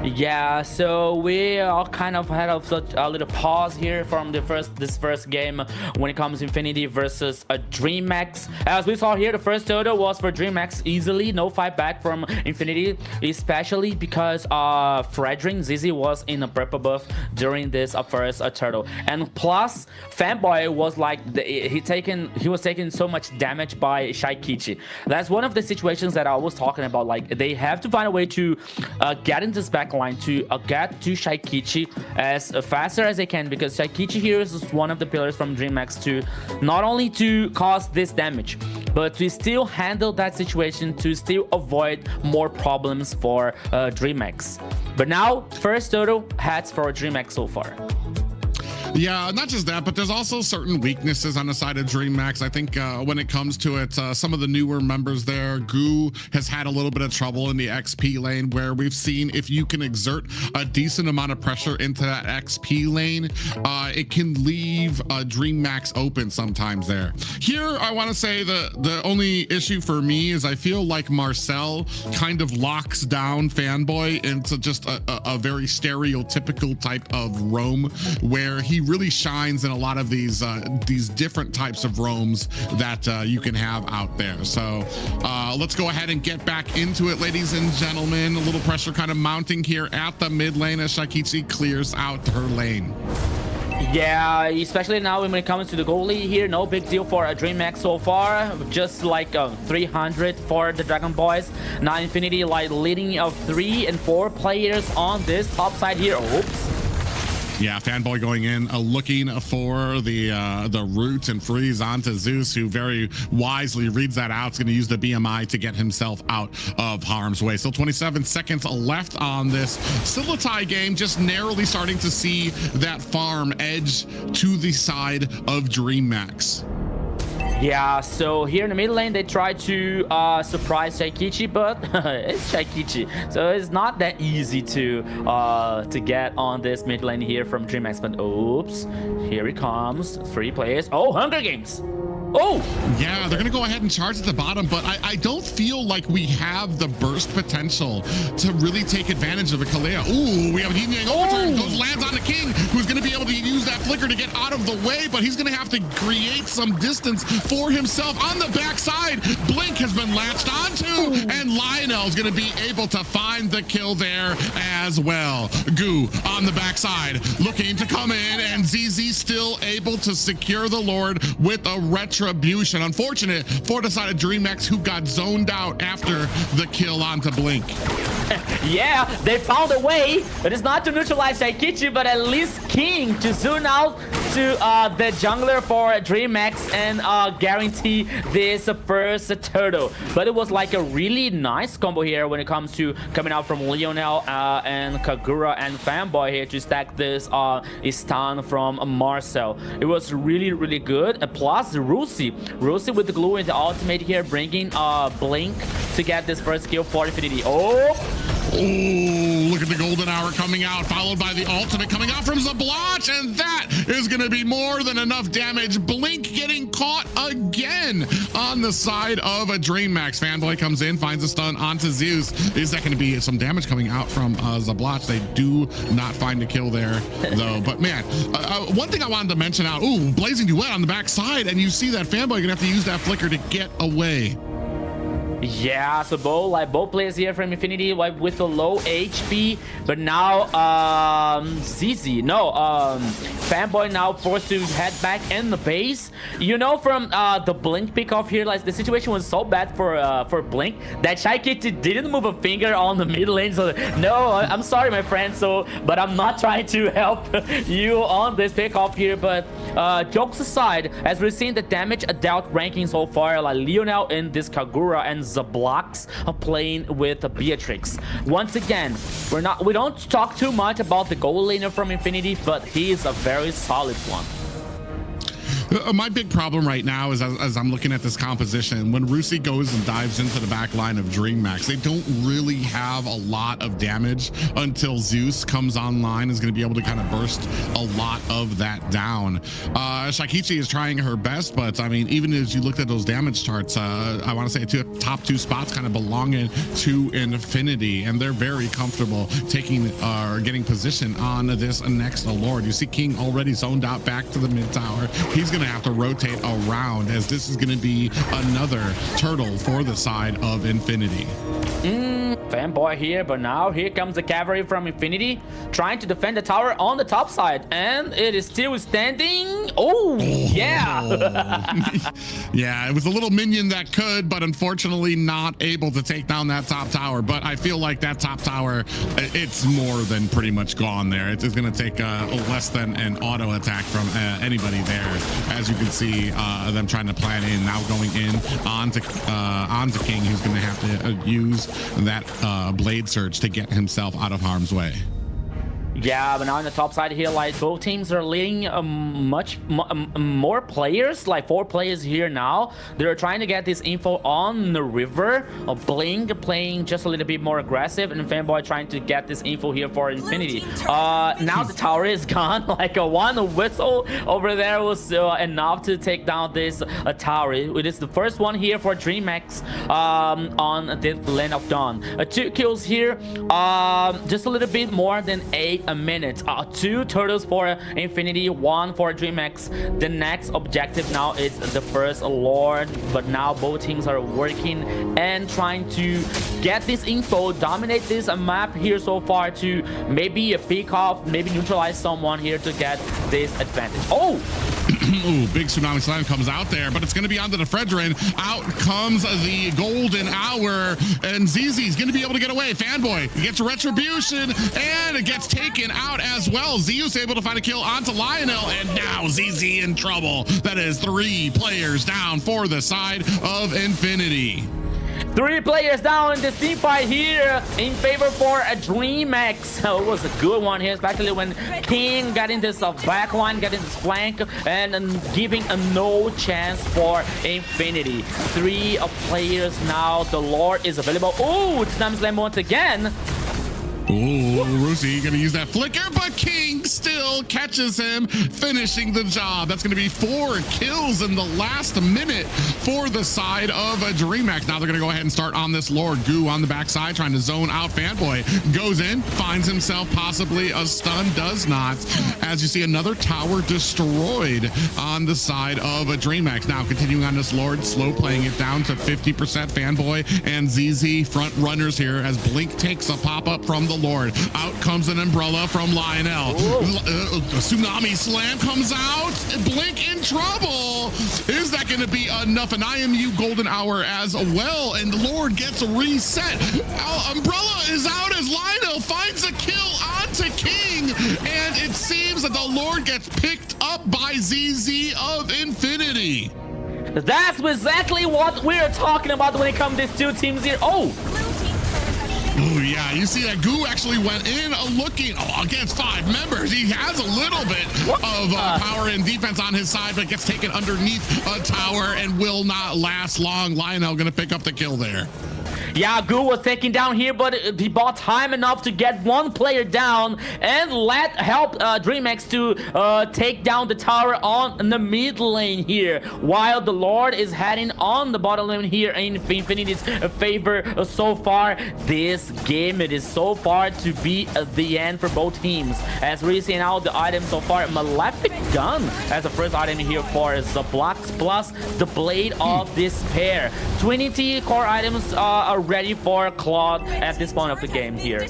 Yeah, so we all kind of had such a little pause here from this first game when it comes to Infinity versus a Dreamax. As we saw here, the first total was for Dreamax easily, no fight back from Infinity, especially because Fredrin ZZ was in a purple buff during this first turtle, and plus Fanboy was like he was taking so much damage by Shaikichi. That's one of the situations that I was talking about. Like they have to find a way to get into this back line to get to Shaikichi as faster as they can, because Shaikichi here is one of the pillars from Dreamax to not only to cause this damage, but to still handle that situation, to still avoid more problems for Dreamax. But now, first total heads for Dreamax so far. Yeah, not just that, but there's also certain weaknesses on the side of Dreamax. I think when it comes to it, some of the newer members there, Goo has had a little bit of trouble in the XP lane, where we've seen if you can exert a decent amount of pressure into that XP lane, it can leave Dreamax open sometimes there. Here, I want to say the only issue for me is I feel like Marcel kind of locks down Fanboy into just a very stereotypical type of roam, where he really shines in a lot of these different types of roams that you can have out there. So let's go ahead and get back into it, ladies and gentlemen. A little pressure kind of mounting here at the mid lane as Shaikichi clears out her lane. Yeah, especially now when it comes to the goalie here, no big deal for a Dreamax so far. Just like 300 for the Dragon Boys. Now Infinity like leading of 3 and 4 players on this top side here. Oops. Yeah, Fanboy going in, looking for the root and freeze onto Zeus, who very wisely reads that out. Is going to use the BMI to get himself out of harm's way. Still 27 seconds left on this. Still a tie game, just narrowly starting to see that farm edge to the side of Dreamax. Yeah, so here in the mid lane, they try to surprise Shaikichi, but it's Shaikichi, so it's not that easy to get on this mid lane here from Dreamax. But oops, here he comes, 3 players. Oh, Hunger Games. Oh! Yeah, they're going to go ahead and charge at the bottom, but I don't feel like we have the burst potential to really take advantage of a Kalea. Ooh, we have Yin Yang overturn. Goes lands on the King, who's going to be able to use that flicker to get out of the way, but he's going to have to create some distance for himself. On the backside, Blink has been latched onto, and Lionel's going to be able to find the kill there as well. Goo on the backside, looking to come in, and ZZ still able to secure the Lord with a retribution. Unfortunate for the side of Dreamax, who got zoned out after the kill onto Blink. Yeah, they found a way. It is not to neutralize Daikichi, but at least King to zoom out to the jungler for Dreamax and guarantee this first turtle. But it was like a really nice combo here when it comes to coming out from Lionel and Kagura and Fanboy here to stack this stun from Marcel. It was really, really good. Plus Rusi with the glue and the ultimate here, bringing Blink to get this first kill for Infinity. Oh, look at the golden hour coming out, followed by the ultimate coming out from Zabloch, and that is going to be more than enough damage. Blink getting caught again on the side of a Dreamax. Fanboy comes in, finds a stun onto Zeus. Is that going to be some damage coming out from Zabloch? They do not find a kill there, though. But man, one thing I wanted to mention out, ooh, Blazing Duet on the backside, and you see that Fanboy going to have to use that flicker to get away. Yeah, so both players here from Infinity with a low HP, but now Fanboy now forced to head back in the base. You know, from the Blink pick off here, like the situation was so bad for Blink that Shaikiti didn't move a finger on the mid lane. So no, I'm sorry, my friend. But I'm not trying to help you on this pick off here. But jokes aside, as we're seeing the damage dealt ranking so far, like Lionel in this Kagura and Zablox are playing with Beatrix. Once again, we don't talk too much about the goal laner from Infinity, but he is a very solid one. My big problem right now is as I'm looking at this composition, when Rusi goes and dives into the back line of Dreamax, they don't really have a lot of damage until Zeus comes online, is going to be able to kind of burst a lot of that down. Shaikichi is trying her best, but I mean, even as you looked at those damage charts, I want to say top two spots kind of belonging to Infinity, and they're very comfortable taking or getting position on this next Lord. You see King already zoned out back to the mid tower. He's going to have to rotate around, as this is going to be another turtle for the side of Infinity. Fanboy here, but now here comes the cavalry from Infinity trying to defend the tower on the top side, and it is still standing. Oh yeah. Yeah, it was a little minion that could, but unfortunately not able to take down that top tower. But I feel like that top tower, it's more than pretty much gone there. It's going to take less than an auto attack from anybody there. As you can see, them trying to plan in, now going in onto King, who's going to have to use that blade surge to get himself out of harm's way. Yeah, but now on the top side here, like both teams are leading much more players, like 4 players here now. They're trying to get this info on the river. Blink playing just a little bit more aggressive, and Fanboy trying to get this info here for Infinity. Now the tower is gone. Like a one whistle over there was enough to take down this tower. It is the first one here for Dreamax on the Land of Dawn. 2 kills here, just a little bit more than 8 minutes. 2 turtles for Infinity, 1 for Dreamax. The next objective now is the first Lord, but now both teams are working and trying to get this info, dominate this map here so far to maybe pick off, maybe neutralize someone here to get this advantage. Oh! Ooh, big Tsunami Slam comes out there, but it's going to be onto the Fredrin. Out comes the golden hour, and ZZ's going to be able to get away. Fanboy gets a retribution, and it gets taken out as well. Zeus able to find a kill onto Lionel, and now ZZ in trouble. That is 3 players down for the side of Infinity. 3 players down in this team fight here in favor for a Dreamax. So it was a good one here, especially when King got in this back line, got in this flank, and giving a no chance for Infinity. 3 players now. The Lord is available. Oh, it's Tsunami Slam once again. Oh, Rusi gonna use that flicker, but King still catches him, finishing the job. That's gonna be 4 kills in the last minute for the side of Dreamax. Now they're gonna go ahead and start on this Lord. Goo on the backside trying to zone out Fanboy. Goes in, finds himself possibly a stun, does not. As you see another tower destroyed on the side of Dreamax. Now continuing on this Lord, slow playing it down to 50%. Fanboy and ZZ front runners here as Blink takes a pop-up from the Lord. Out comes an umbrella from Lionel. Tsunami slam comes out. Blink in trouble. Is that going to be enough? An IMU golden hour as well. And the Lord gets reset. Umbrella is out as Lionel finds a kill onto King. And it seems that the Lord gets picked up by ZZ of Infinity. That's exactly what we're talking about when it comes to these two teams here. Oh, yeah, you see that Goo actually went in looking against 5 members. He has a little bit of power and defense on his side, but gets taken underneath a tower and will not last long. Lionel gonna pick up the kill there. Yeah, Goo was taken down here, but he bought time enough to get one player down and help Dreamax to take down the tower on the mid lane here, while the Lord is heading on the bottom lane here in Infinity's favor so far. This game, it is so far to be the end for both teams. As we're seeing out the items so far, Malefic Gun as the first item here for Zablox plus the Blade of Despair. 20 core items are ready for Claude at this point of the game here.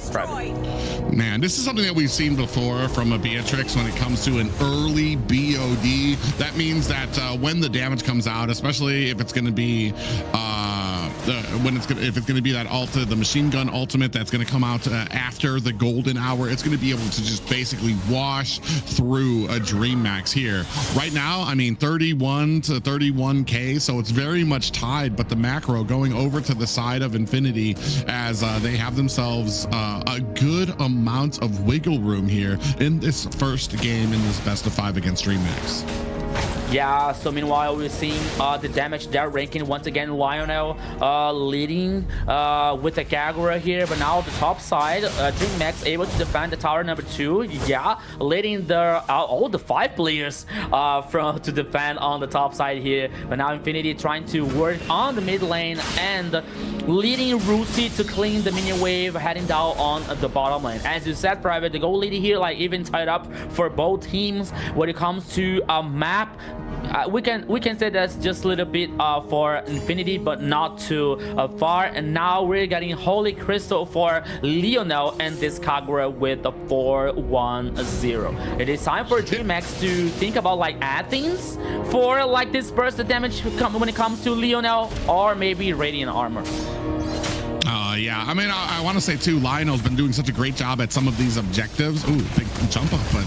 Man, this is something that we've seen before from a Beatrix when it comes to an early BOD. That means that when the damage comes out, especially if it's going to be if it's going to be that the machine gun ultimate that's going to come out after the golden hour, it's going to be able to just basically wash through a Dreamax here. Right now, I mean 31 to 31k, so it's very much tied, but the macro going over to the side of Infinity as they have themselves a good amount of wiggle room here in this first game in this best of 5 against Dreamax. Yeah, so meanwhile, we're seeing the damage they're ranking once again. Lionel leading with the Kagura here, but now the top side, Dreamax able to defend the tower number 2. Yeah, leading all the 5 players to defend on the top side here. But now Infinity trying to work on the mid lane and leading Rusi to clean the minion wave, heading down on the bottom lane. As you said, Private, the goal leader here, like even tied up for both teams when it comes to a map. We can say that's just a little bit for Infinity, but not too far. And now we're getting Holy Crystal for Lionel and this Kagura with a 4-1-0. It is time for Dreamax to think about like Athens for like this burst of damage when it comes to Lionel, or maybe Radiant Armor. Yeah, I mean, I want to say too, Lionel's been doing such a great job at some of these objectives. Ooh, big jump up, but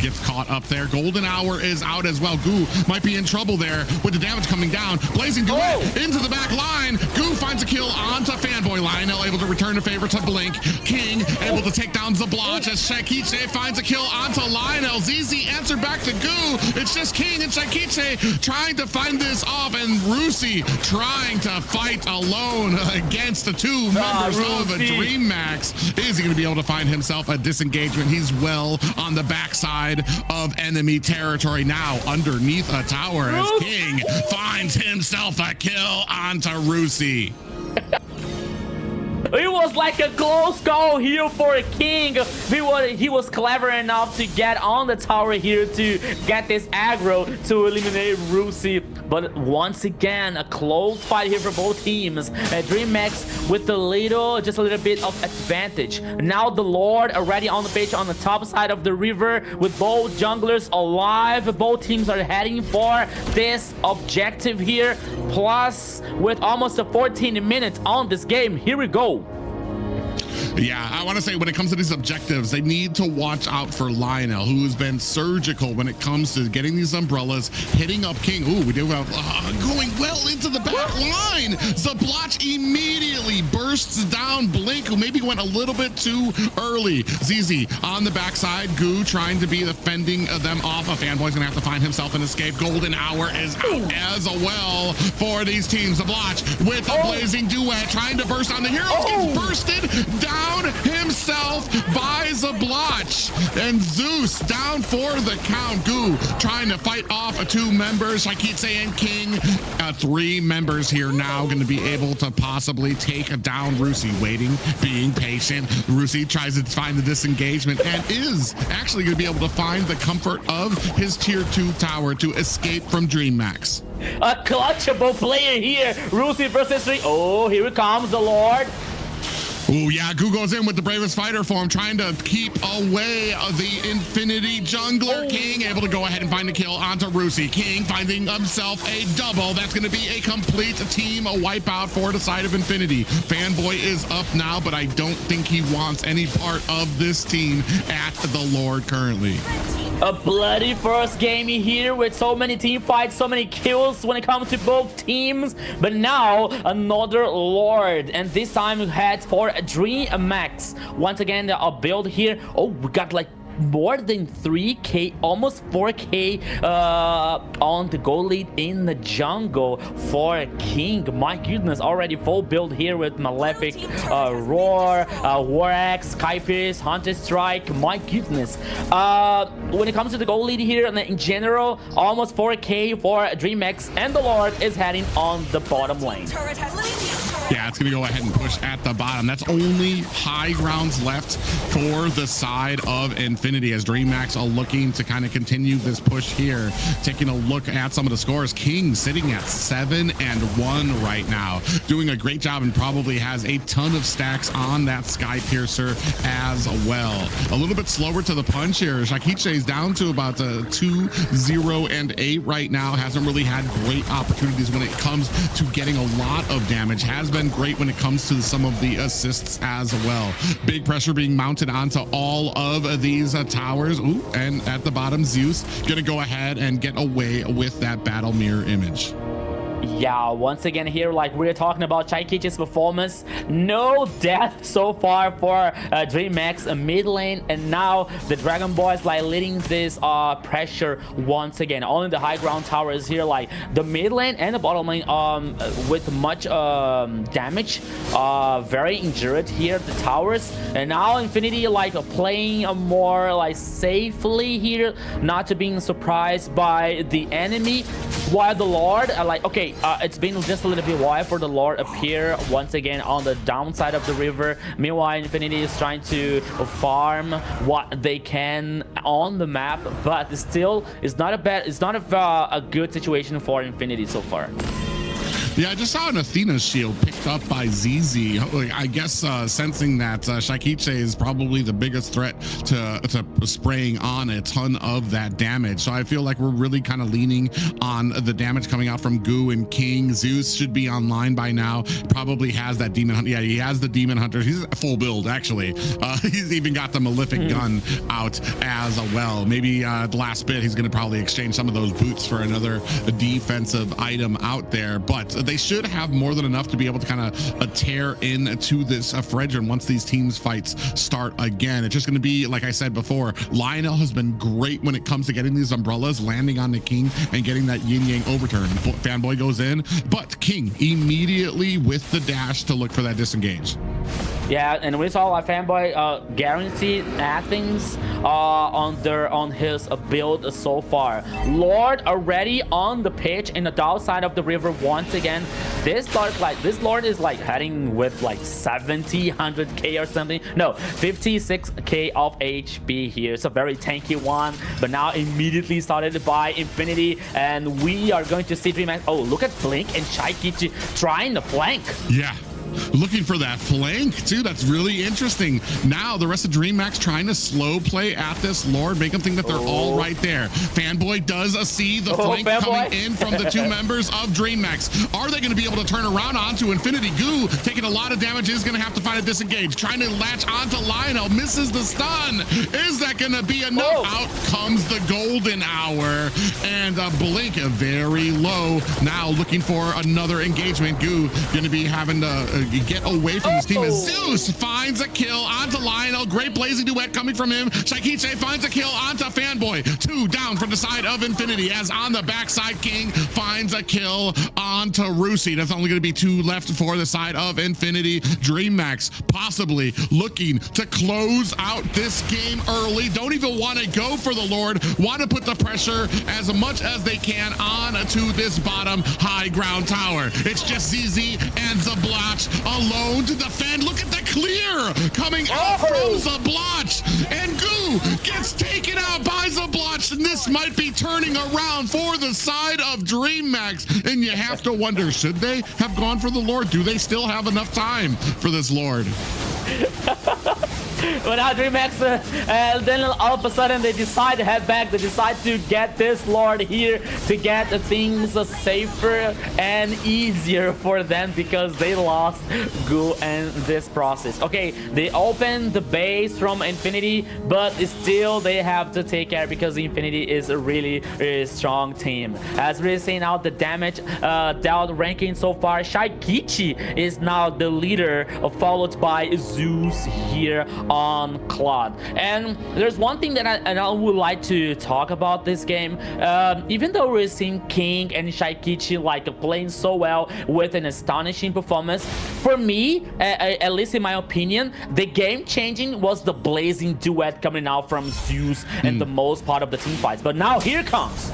gets caught up there. Golden hour is out as well. Goo might be in trouble there with the damage coming down. Blazing Duet into the back line. Goo finds a kill onto Fanboy. Lionel able to return the favor to Blink. King able to take down Zabloch as Shakiche finds a kill onto Lionel. ZZ answered back to Goo. It's just King and Shakiche trying to find this off, and Rusi trying to fight alone against the 2 members of a Dreamax. Is he going to be able to find himself a disengagement? He's well on the backside of enemy territory now underneath a tower as King finds himself a kill onto Rusi. It was like a close call here for King. He was clever enough to get on the tower here to get this aggro to eliminate Rusi. But once again, a close fight here for both teams. Dreamax with just a little bit of advantage. Now the Lord already on the page on the top side of the river with both junglers alive. Both teams are heading for this objective here. Plus, with almost 14 minutes on this game, here we go. Yeah, I want to say when it comes to these objectives, they need to watch out for Lionel, who's been surgical when it comes to getting these umbrellas, hitting up King. Ooh, we do have going well into the back line. Zabloch immediately bursts down Blink, who maybe went a little bit too early. ZZ on the backside. Goo trying to be fending them off. A Fanboy's gonna have to find himself an escape. Golden hour is out as well for these teams. Zabloch with a blazing duet trying to burst on the heroes. Gets bursted down himself and Zeus down for the count. Goo trying to fight off 2 members, Shakitse and King. 3 members here now going to be able to possibly take down Rusi. Waiting, being patient. Rusi tries to find the disengagement and is actually going to be able to find the comfort of his tier 2 tower to escape from Dreammax. A clutchable player here. Rusi versus 3. Oh, here it comes, the Lord. Oh yeah, Goo goes in with the bravest fighter form, trying to keep away the Infinity Jungler. King able to go ahead and find a kill onto Rusi. King finding himself a double. That's going to be a complete team wipeout for the side of Infinity. Fanboy is up now, but I don't think he wants any part of this team at the Lord currently. A bloody first game here with so many team fights, so many kills when it comes to both teams. But now another Lord, and this time we head for Dreamax. Once again, a build here. Oh, we got like more than 3k, almost 4k on the goal lead in the jungle for King. My goodness, already full build here with Malefic, Roar, War Axe, Skypiece, Hunter Strike. My goodness. When it comes to the goal lead here in general, almost 4k for Dreamax, and the Lord is heading on the bottom lane. Yeah, it's going to go ahead and push at the bottom. That's only high grounds left for the side of Infinity, as Dreamax are looking to kind of continue this push here. Taking a look at some of the scores, King sitting at 7-1 right now, doing a great job, and probably has a ton of stacks on that Sky Piercer as well. A little bit slower to the punch here. Shakitse is down to about 2-0-8 right now. Hasn't really had great opportunities when it comes to getting a lot of damage. Has been great when it comes to some of the assists as well. Big pressure being mounted onto all of these towers. Ooh, and at the bottom, Zeus gonna go ahead and get away with that battle mirror image. Yeah, once again here, like we're talking about Shakitse's performance, no death so far for Dreamax mid lane, and now the Dragon Boys like leading this pressure once again. Only the high ground towers here, like the mid lane and the bottom lane with much damage, very injured here, the towers. And now Infinity like playing more like safely here, not to being surprised by the enemy, while the Lord like, okay, it's been just a little bit while for the Lord appear once again on the downside of the river. Meanwhile, Infinity is trying to farm what they can on the map, but still, it's not a good situation for Infinity so far. Yeah, I just saw an Athena's shield picked up by ZZ. I guess sensing that Shakitse is probably the biggest threat to spraying on a ton of that damage. So I feel like we're really kind of leaning on the damage coming out from Goo and King. Zeus should be online by now. Probably has that Demon Hunter. Yeah, he has the Demon Hunters. He's a full build, actually. He's even got the Malefic gun out as well. Maybe the last bit, he's going to probably exchange some of those boots for another defensive item out there. But they should have more than enough to be able to kind of tear into this Fredrin once these teams fights start again. It's just going to be, like I said before, Lionel has been great when it comes to getting these umbrellas, landing on the King and getting that yin-yang overturn. Fanboy goes in, but King immediately with the dash to look for that disengage. Yeah, and we saw like Fanboy guaranteed Athens on his build so far. Lord already on the pitch in the downside of the river once again. This Lord is like heading with like 100k or something. No, 56k of HP here. It's a very tanky one, but now immediately started by Infinity, and we are going to see Dreamax. Oh, look at Blink and Shakitse trying to flank. Yeah. Looking for that flank too. That's really interesting. Now the rest of Dreamax trying to slow play at this Lord, make them think that they're all right there. Fanboy does see the flank coming in from the 2 members of Dreamax. Are they going to be able to turn around onto Infinity? Goo taking a lot of damage, is going to have to find a disengage. Trying to latch onto Lionel, misses the stun. Is that going to be enough? Out comes the golden hour, and Blink very low. Now looking for another engagement. Goo going to be having to get away from this team, as Zeus finds finds a kill onto Lionel. Great blazing duet coming from him. Shaikiche finds a kill onto Fanboy. 2 down from the side of Infinity, as on the backside, King finds a kill onto Rusi. That's only going to be 2 left for the side of Infinity. Dreamax possibly looking to close out this game early. Don't even want to go for the Lord. Want to put the pressure as much as they can on to this bottom high ground tower. It's just ZZ and Zablotch alone to defend. Look at the clear coming out from Zablotch, and Goo gets taken out by Zablotch, and this might be turning around for the side of Dreamax. And you have to wonder, should they have gone for the Lord? Do they still have enough time for this Lord? But now Dreamax, then all of a sudden they decide to head back. They decide to get this Lord here to get things safer and easier for them, because they lost Goo in this process. Okay, they opened the base from Infinity, but still they have to take care, because Infinity is a really strong team. As we're seeing out the damage dealt ranking so far, Shaikichi is now the leader, followed by Zeus here on Claude. And there's one thing that I would like to talk about this game. Even though we're seeing King and Shaikichi like playing so well with an astonishing performance, for me, at least in my opinion, the game changing was the blazing duet coming out from Zeus and the most part of the team fights. But now here comes.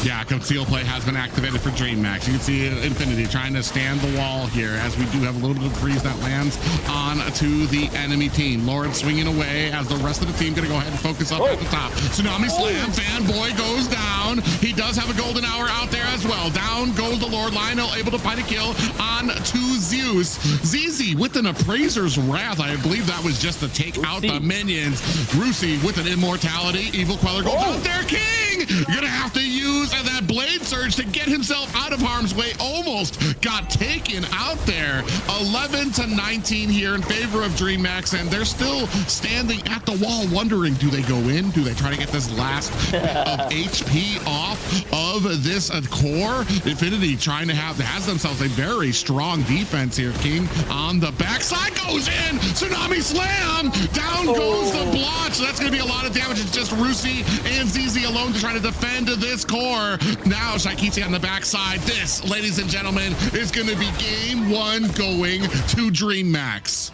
Yeah, conceal play has been activated for Dreamax. You can see Infinity trying to stand the wall here, as we do have a little bit of freeze that lands on to the enemy team. Lord swinging away, as the rest of the team going to go ahead and focus up at the top. Tsunami Slam, Fanboy goes down. He does have a golden hour out there as well. Down goes the Lord. Lionel able to find a kill on to Zeus. ZZ with an Appraiser's Wrath. I believe that was just to take out the minions. Rusi with an Immortality. Evil Queller goes out there. King! You're going to have to use that Blade Surge to get himself out of harm's way. Almost got taken out there. 11-19 here in favor of Dreamax, and they're still standing at the wall wondering, do they go in? Do they try to get this last bit of HP off of this core? Infinity trying to has themselves a very strong defense here. King on the backside goes in. Tsunami Slam. Down goes the blotch. So that's going to be a lot of damage. It's just Rusi and ZZ alone to try to defend this core. Now Shaikichi on the backside. This, ladies and gentlemen, is going to be game 1 going to Dreamax.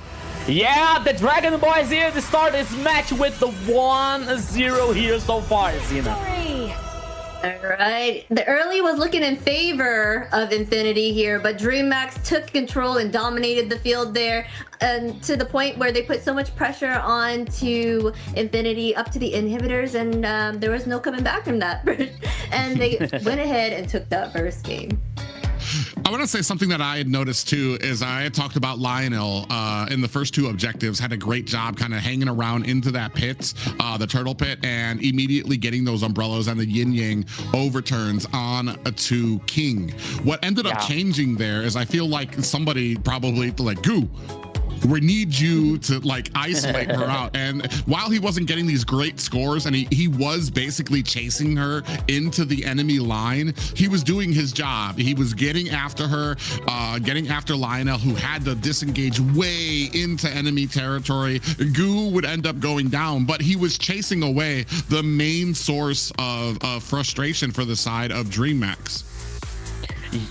Yeah, the Dragon Boys here to start this match with the 1-0 here so far, Zina. All right, the early was looking in favor of Infinity here, but Dreamax took control and dominated the field there, and to the point where they put so much pressure onto Infinity up to the inhibitors, and there was no coming back from that. And they went ahead and took that first game. I want to say something that I had noticed too is I had talked about Lionel in the first 2 objectives, had a great job kind of hanging around into that pit, the turtle pit, and immediately getting those umbrellas and the yin yang overturns on to King. What ended up changing there is I feel like somebody probably like Goo, we need you to like isolate her out. And while he wasn't getting these great scores, and he was basically chasing her into the enemy line, he was doing his job. He was getting after her, getting after Lionel, who had to disengage way into enemy territory. Goo would end up going down, but he was chasing away the main source of frustration for the side of Dreamax.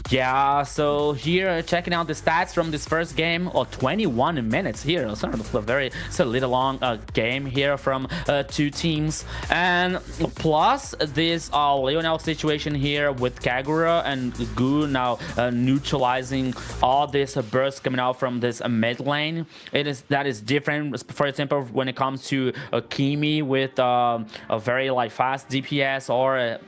Yeah, so here checking out the stats from this first game, or 21 minutes here. Sort of a very little long game here from 2 teams, and plus this Leonel situation here with Kagura and Goo now neutralizing all this burst coming out from this mid lane. That is different. For example, when it comes to Kimi with a very like fast DPS, or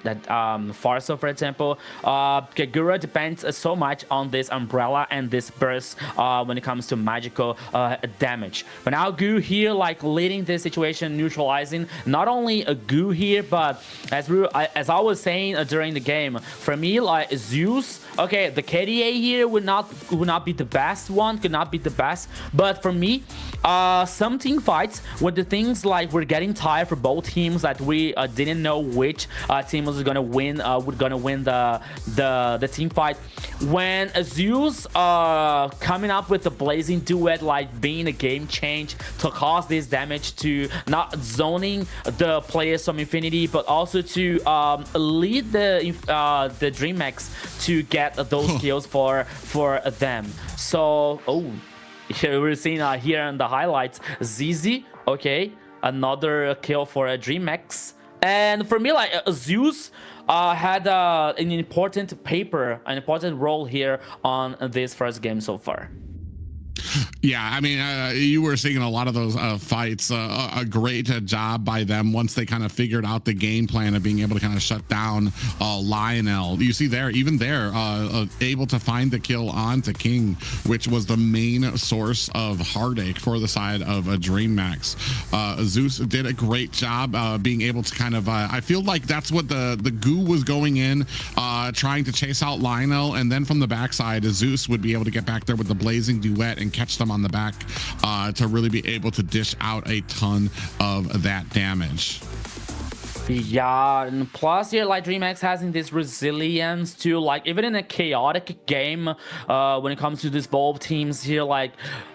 Farso, for example, Kagura depends so much on this umbrella and this burst when it comes to magical damage. But now Goo here like leading this situation, neutralizing not only a Goo here, but as I was saying during the game, for me like Zeus, okay, the KDA here would not be the best one, could not be the best, but for me some team fights with the things like we're getting tired for both teams, that we didn't know which team was gonna win the team team fight. When Zeus coming up with the blazing duet, like being a game change to cause this damage, to not zoning the players from Infinity, but also to lead the Dreamax to get those kills for them. So here we're seeing here in the highlights, ZZ, okay, another kill for a Dreamax. And for me, like Zeus had an important role here on this first game so far. Yeah, I mean, you were seeing a lot of those fights. A great job by them once they kind of figured out the game plan of being able to kind of shut down Lionel. You see there, even there, able to find the kill onto King, which was the main source of heartache for the side of Dreamax. Zeus did a great job being able to kind of, I feel like that's what the goo was going in, trying to chase out Lionel, and then from the backside, Zeus would be able to get back there with the blazing duet and catch them on the back to really be able to dish out a ton of that damage. Yeah, and plus here, like, Dreamax having this resilience to, like, even in a chaotic game, when it comes to these both teams here, like,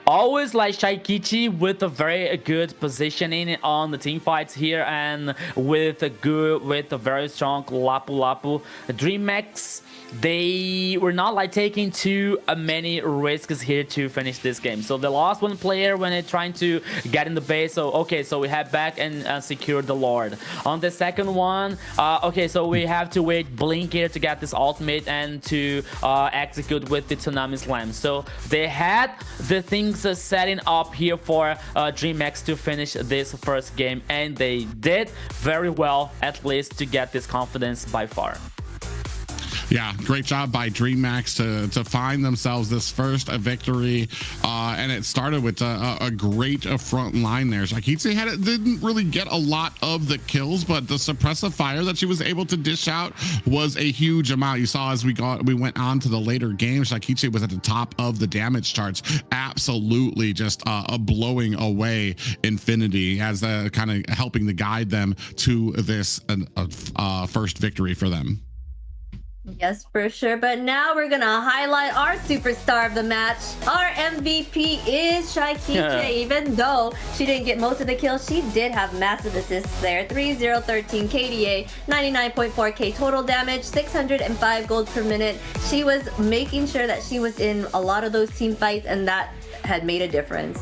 always like Shaikichi with a very good positioning on the team fights here, and with a very strong Lapu Lapu. Dreamax, they were not like taking too many risks here to finish this game. So they lost one player when they're trying to get in the base. So okay, so we head back and secure the Lord. On the second one, okay, so we have to wait Blink here to get this ultimate and to execute with the Tsunami Slam. So they had the things setting up here for Dreamax to finish this first game, and they did very well, at least to get this confidence by far. Yeah, great job by Dreamax to find themselves this first victory, and it started with a great front line there. Shaikichi didn't really get a lot of the kills, but the suppressive fire that she was able to dish out was a huge amount. You saw as we went on to the later games, Shaikichi was at the top of the damage charts, absolutely just blowing away Infinity, as kind of helping to guide them to this first victory for them. Yes, for sure. But now we're gonna highlight our superstar of the match. Our MVP is Shaikichi. Yeah. Even though she didn't get most of the kills, she did have massive assists there. 3013 KDA, 99.4k total damage, 605 gold per minute. She was making sure that she was in a lot of those team fights, and that had made a difference.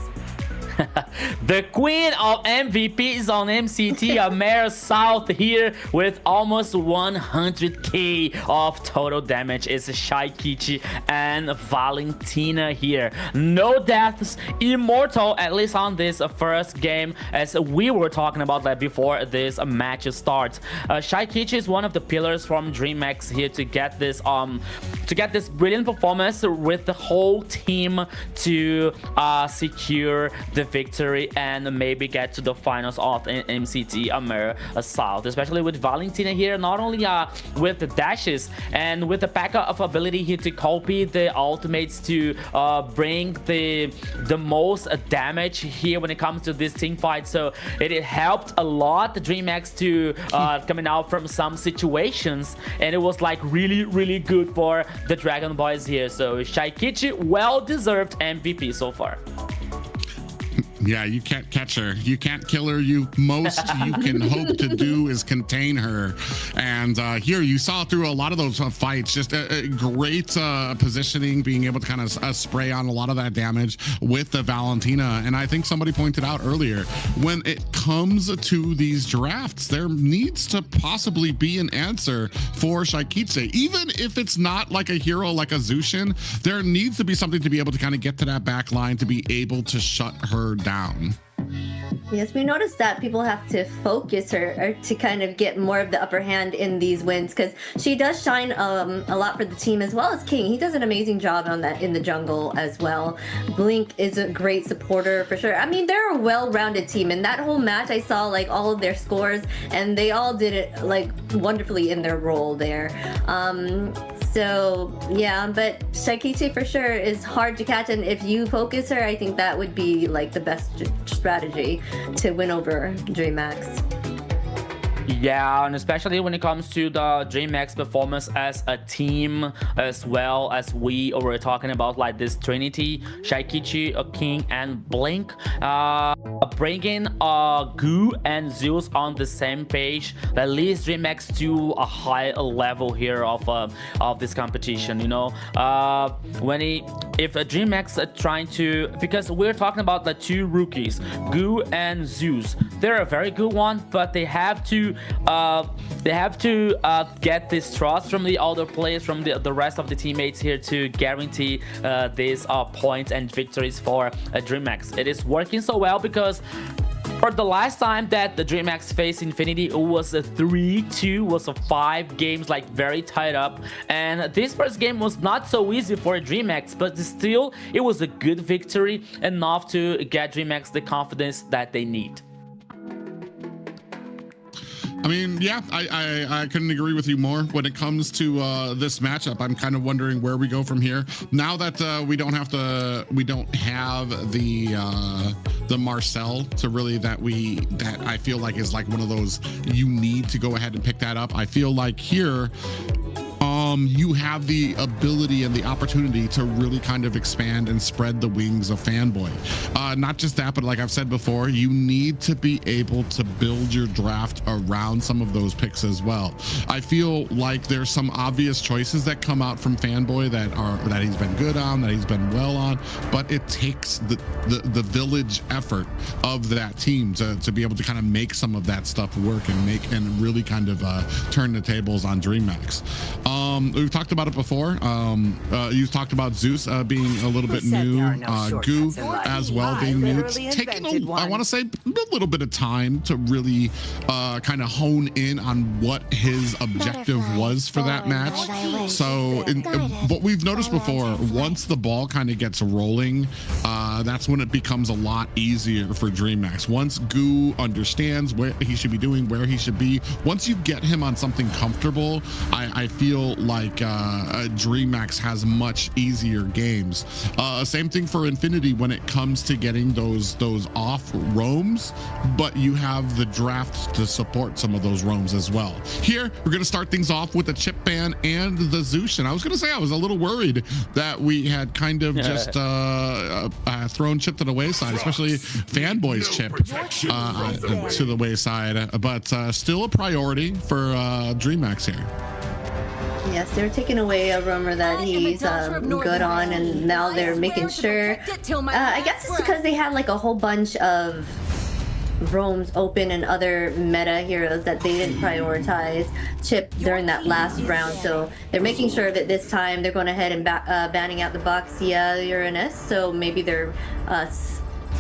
The queen of MVPs on MCT AMER South here with almost 100k of total damage is Shaikichi and Valentina here. No deaths, immortal, at least on this first game, as we were talking about that before this match starts. Shaikichi is one of the pillars from Dreamax here to get this brilliant performance with the whole team to secure the victory and maybe get to the finals of MCT AMER South, especially with Valentina here, not only with the dashes and with the backup ability here to copy the ultimates to bring the most damage here when it comes to this team fight. So it helped a lot the Dreamax to coming out from some situations, and it was like really good for the Dragon Boys here. So Shaikichi, well deserved MVP so far. Yeah, you can't catch her. You can't kill her. Most you can hope to do is contain her. And here you saw through a lot of those fights, just a great positioning, being able to kind of spray on a lot of that damage with the Valentina. And I think somebody pointed out earlier, when it comes to these drafts, there needs to possibly be an answer for Shaikichi. Even if it's not like a hero like a Zushin, there needs to be something to be able to kind of get to that back line to be able to shut her down. Yes, we noticed that people have to focus her to kind of get more of the upper hand in these wins, because she does shine a lot for the team, as well as King. He does an amazing job on that in the jungle as well. Blink is a great supporter for sure. I mean, they're a well-rounded team, and that whole match I saw like all of their scores, and they all did it like wonderfully in their role there. So yeah, but Shaikichi for sure is hard to catch, and if you focus her, I think that would be like the best strategy to win over Dreamax. Yeah, and especially when it comes to the Dreamax performance as a team, as well as we were talking about, like this Trinity, Shaikichi, King, and Blink, bringing Goo and Zeus on the same page that leads Dreamax to a high level here of this competition. You know, if Dreamax are trying to, because we're talking about the two rookies, Goo and Zeus, they're a very good one, but they have to get this trust from the other players, from the rest of the teammates here, to guarantee these points and victories for Dreamax. It is working so well because for the last time that the Dreamax faced Infinity, it was a 3-2, was a 5 games, like very tied up. And this first game was not so easy for Dreamax, but still, it was a good victory, enough to get Dreamax the confidence that they need. I mean, yeah, I couldn't agree with you more. When it comes to this matchup, I'm kind of wondering where we go from here. Now that we don't have the Marcel to really that I feel like is like one of those, you need to go ahead and pick that up. I feel like here you have the ability and the opportunity to really kind of expand and spread the wings of Fanboy. Not just that, but like I've said before, you need to be able to build your draft around some of those picks as well. I feel like there's some obvious choices that come out from Fanboy that he's been good on, that he's been well on, but it takes the village effort of that team to be able to kind of make some of that stuff work and really kind of turn the tables on Dreamax. We've talked about it before. You talked about Zeus being a little bit new, Goo as well being new. It's taking I want to say a little bit of time to really kind of hone in on what his objective was for that match. So what we've noticed before, once the ball kind of gets rolling, that's when it becomes a lot easier for Dreamax. Once Goo understands where he should be doing, where he should be, once you get him on something comfortable, I feel like Dreamax has much easier games. Same thing for Infinity when it comes to getting those off roams, but you have the draft to support some of those roams as well. Here, we're going to start things off with the chip ban and the Zeus. And I was going to say, I was a little worried that we had kind of just thrown chip to the wayside, especially Fanboy's chip to the wayside, but still a priority for Dreamax here. Yes, they're taking away a roamer that he's good on, and now they're making sure. I guess it's because they had like a whole bunch of roams open and other meta heroes that they didn't prioritize chip during that last round. So they're making sure that this time they're going ahead and banning out the Boxia Uranus. So maybe they're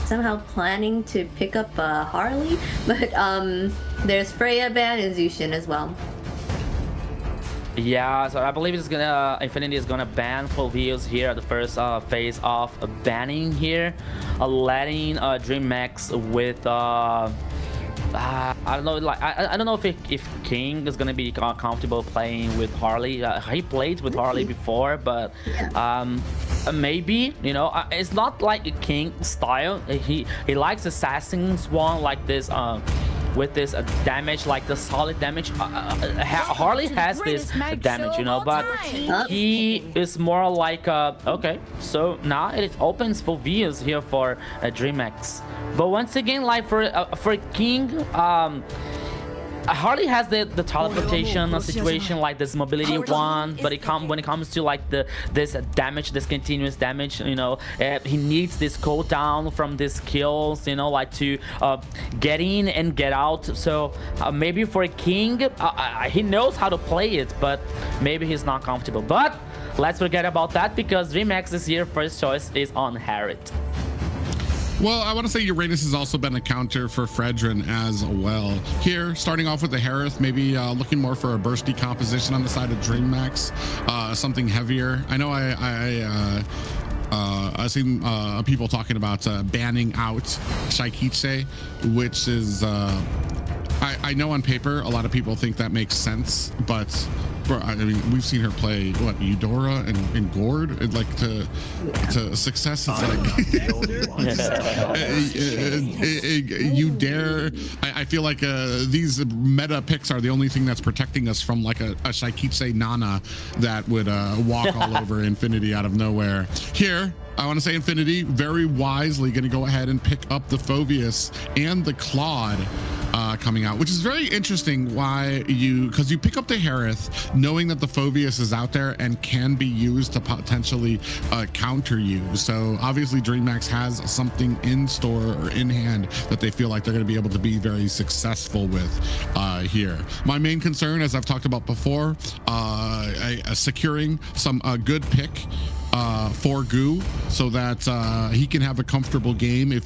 somehow planning to pick up Harley, but there's Freya ban and Zushin as well. Yeah, so I believe Infinity is gonna ban full views here at the first phase of banning here, letting Dreamax with I don't know, like I don't know if King is gonna be comfortable playing with Harley. He played with Harley before, but maybe, you know, it's not like a King style. He likes Assassin's one like this. With this damage, like the solid damage, Harley has this damage, you know, but he is more like okay, so now it opens for views here for Dreamax. But once again, like for King, Harley has the teleportation situation, like this mobility one, but when it comes to like this damage, this continuous damage, you know, he needs this cooldown from these kills, you know, like to get in and get out. So maybe for King, he knows how to play it, but maybe he's not comfortable. But let's forget about that, because Dreamax this year first choice is on Harriet. Well, I want to say Uranus has also been a counter for Fredrin as well. Here, starting off with the Harith, maybe looking more for a bursty composition on the side of Dreamax, something heavier. I know I've seen people talking about banning out Shaikichi, which is, I know on paper, a lot of people think that makes sense, but I mean, we've seen her play what, Eudora and Gord, and like to success. It's like you dare here, I feel like these meta picks are the only thing that's protecting us from like a Shaikiche Nana that would walk all over Infinity out of nowhere. Here, I want to say Infinity very wisely going to go ahead and pick up the Phoveus and the Claude coming out, which is very interesting. Because you pick up the Harith knowing that the Phoveus is out there and can be used to potentially counter you. So obviously Dreamax has something in store or in hand that they feel like they're going to be able to be very successful with here. My main concern, as I've talked about before, securing some good pick for Goo so that he can have a comfortable game. I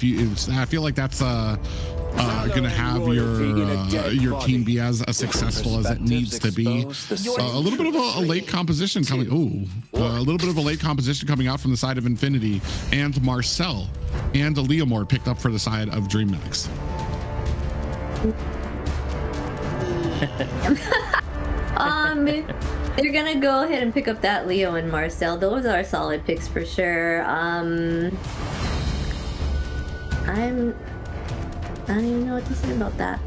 feel like that's gonna have your team be as successful as it needs to be. A little bit of a late composition coming. A little bit of a late composition coming out from the side of Infinity, and Marcel and Leomore picked up for the side of Dreamax. They're gonna go ahead and pick up that Leo and Marcel. Those are solid picks for sure. I don't even know what to say about that.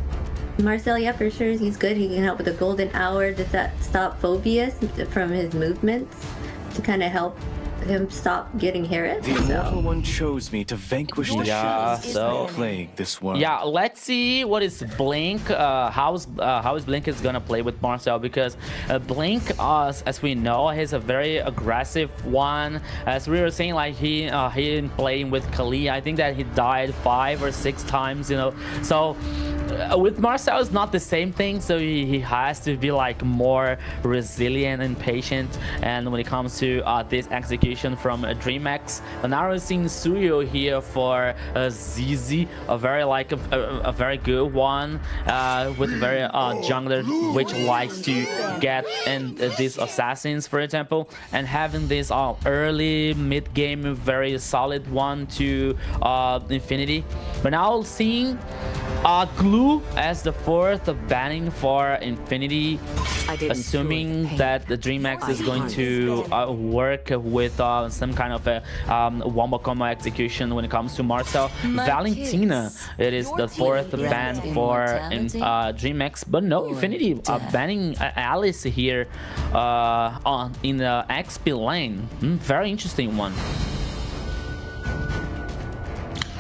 Marcel, yeah, for sure, he's good. He can help with the golden hour. Does that stop Phoveus from his movements to kind of help him stop getting harassed? The immortal one chose me to vanquish the shadows that plague this world. Yeah, let's see what is Blink, how is Blink is gonna play with Marcel, because Blink, as we know, he's a very aggressive one. As we were saying, like he playing with Kali, I think that he died 5 or 6 times, you know. So with Marcel, it's not the same thing, so he has to be like more resilient and patient. And when it comes to this execution from Dreamax, and now we're seeing Suyo here for ZZ, a very good one, with very jungler which likes to get in these assassins, for example, and having this early mid game very solid one to Infinity. But now seeing Glue as the 4th banning for Infinity, assuming that the Dreamax is going to work with some kind of a wombo combo execution when it comes to Marcel. Valentina, it is the 4th ban for Dreamax, but no, Infinity banning Alice here in the XP lane. Very interesting one.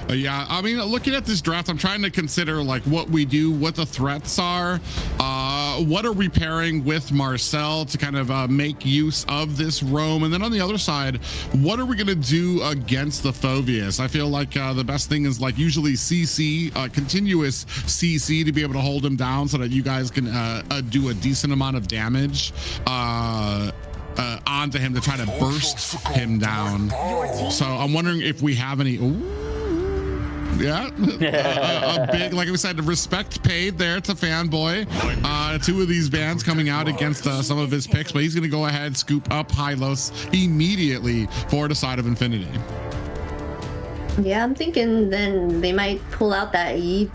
Yeah, I mean, looking at this draft, I'm trying to consider like what we do, what the threats are, what are we pairing with Marcel to kind of make use of this roam, and then on the other side, what are we going to do against the Phoveus? I feel like the best thing is like usually CC, continuous CC to be able to hold him down so that you guys can do a decent amount of damage onto him to try to burst him down. So I'm wondering if we have any. Yeah, a big, like we said, respect paid there to Fanboy. 2 of these bans coming out against some of his picks, but he's going to go ahead, scoop up Hylos immediately for the side of Infinity. Yeah, I'm thinking then they might pull out that Eve,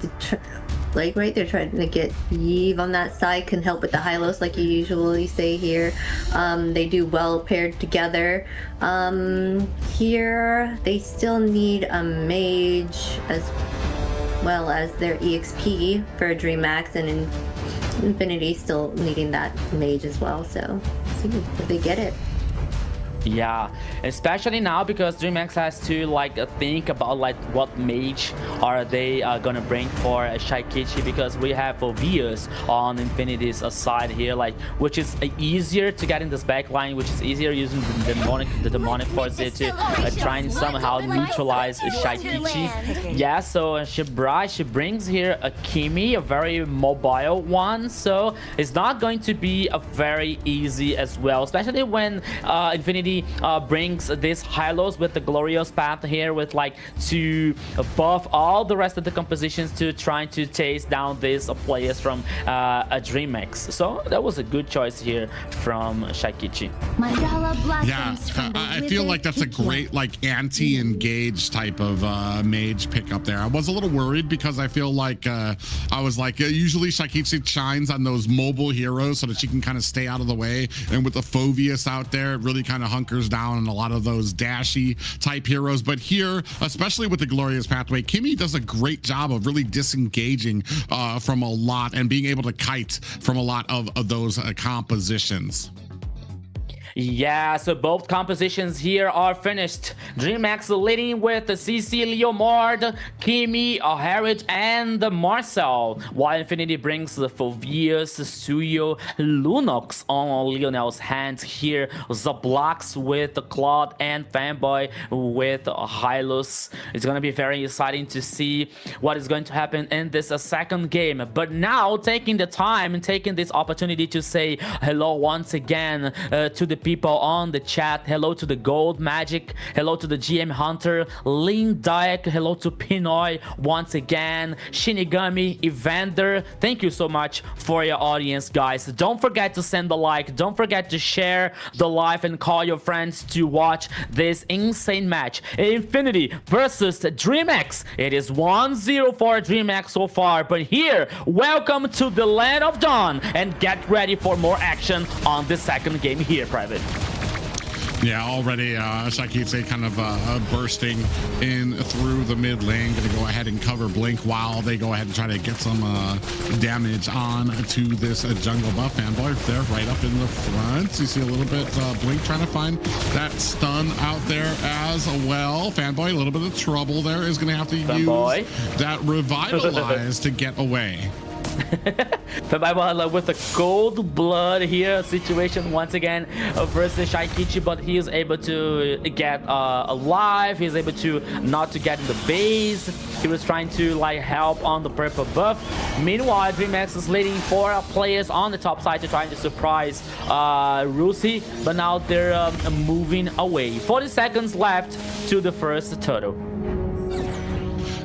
like right, they're trying to get Eve on that side, can help with the Hylos like you usually say here. They do well paired together. Here they still need a mage as well as their EXP for Dreamax, and Infinity still needing that mage as well, so see if they get it. Yeah, especially now because Dreamax has to like think about like what mage are they gonna bring for Shaikichi, because we have Phoveus on Infinity's side here, like which is easier to get in this backline, which is easier using the demonic force here to try and somehow neutralize Shaikichi. Yeah, so she brings here a Kimi, a very mobile one, so it's not going to be a very easy as well, especially when Infinity brings this Hylos with the glorious path here, with like to buff all the rest of the compositions to try to chase down these players from a Dreamax. So that was a good choice here from Shaikichi. Yeah, I feel like that's a great like anti-engage type of mage pickup there. I was a little worried because I feel like I was like usually Shaikichi shines on those mobile heroes so that she can kind of stay out of the way, and with the Phoveus out there, it really kind of hung hunkers down on a lot of those dashy type heroes. But here, especially with the Glorious Pathway, Kimmy does a great job of really disengaging from a lot and being able to kite from a lot of those compositions. Yeah, so both compositions here are finished. Dreamax leading with the CC, Leomord, Kimi, Harriet, and Marcel, while Infinity brings the Fovius, Suyo, Lunox on Lionel's hands here. Zablox with the Claude and Fanboy with Hylos. It's going to be very exciting to see what is going to happen in this second game. But now, taking the time and taking this opportunity to say hello once again to the people on the chat. Hello to the Gold Magic. Hello to the GM Hunter, Lin Dyak. Hello to Pinoy once again. Shinigami, Evander. Thank you so much for your audience, guys. Don't forget to send the like. Don't forget to share the live and call your friends to watch this insane match. Infinity versus Dreamax. It is 1-0 for Dreamax so far. But here, welcome to the Land of Dawn and get ready for more action on the second game here, Private. Yeah, already Shakitse kind of bursting in through the mid lane. Gonna go ahead and cover Blink while they go ahead and try to get some damage on to this jungle buff. Fanboy there right up in the front. You see a little bit Blink trying to find that stun out there as well. Fanboy, a little bit of trouble there, is gonna have to use that Revitalize to get away. Fanboy with the cold blood here situation once again versus Shaikichi, but he is able to get alive. He's able to not to get in the base. He was trying to like help on the purple buff. Meanwhile, Dreamax is leading 4 players on the top side to try to surprise Rusi, but now they're moving away. 40 seconds left to the first turtle.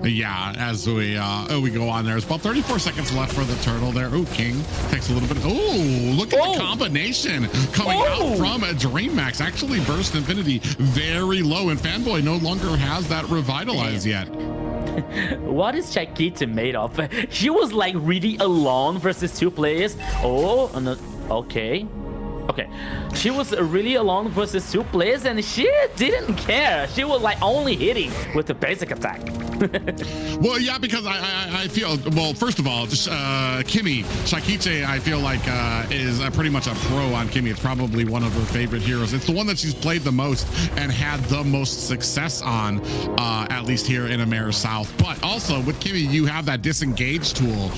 Yeah, as we go on, there's about 34 seconds left for the turtle there. Oh, King takes a little bit. Oh, look at the combination coming out from a Dreamax. Actually burst Infinity very low, and Fanboy no longer has that Revitalize yet. What is Shakita made of? She was like really alone versus 2 players. Oh, no, okay. Okay, she was really alone versus 2 players and she didn't care. She was like only hitting with the basic attack. Well, yeah, because I feel, well, first of all, just Kimmy, Shakiche, I feel like is pretty much a pro on Kimmy. It's probably one of her favorite heroes. It's the one that she's played the most and had the most success on, at least here in AMER South. But also with Kimmy, you have that disengage tool.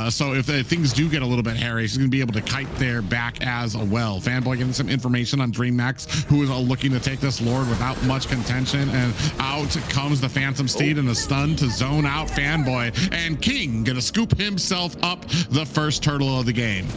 So if things do get a little bit hairy, she's going to be able to kite there back as well. Fanboy getting some information on Dreamax, who is looking to take this Lord without much contention, and out comes the Phantom Steed and a stun to zone out Fanboy, and King gonna scoop himself up the first turtle of the game.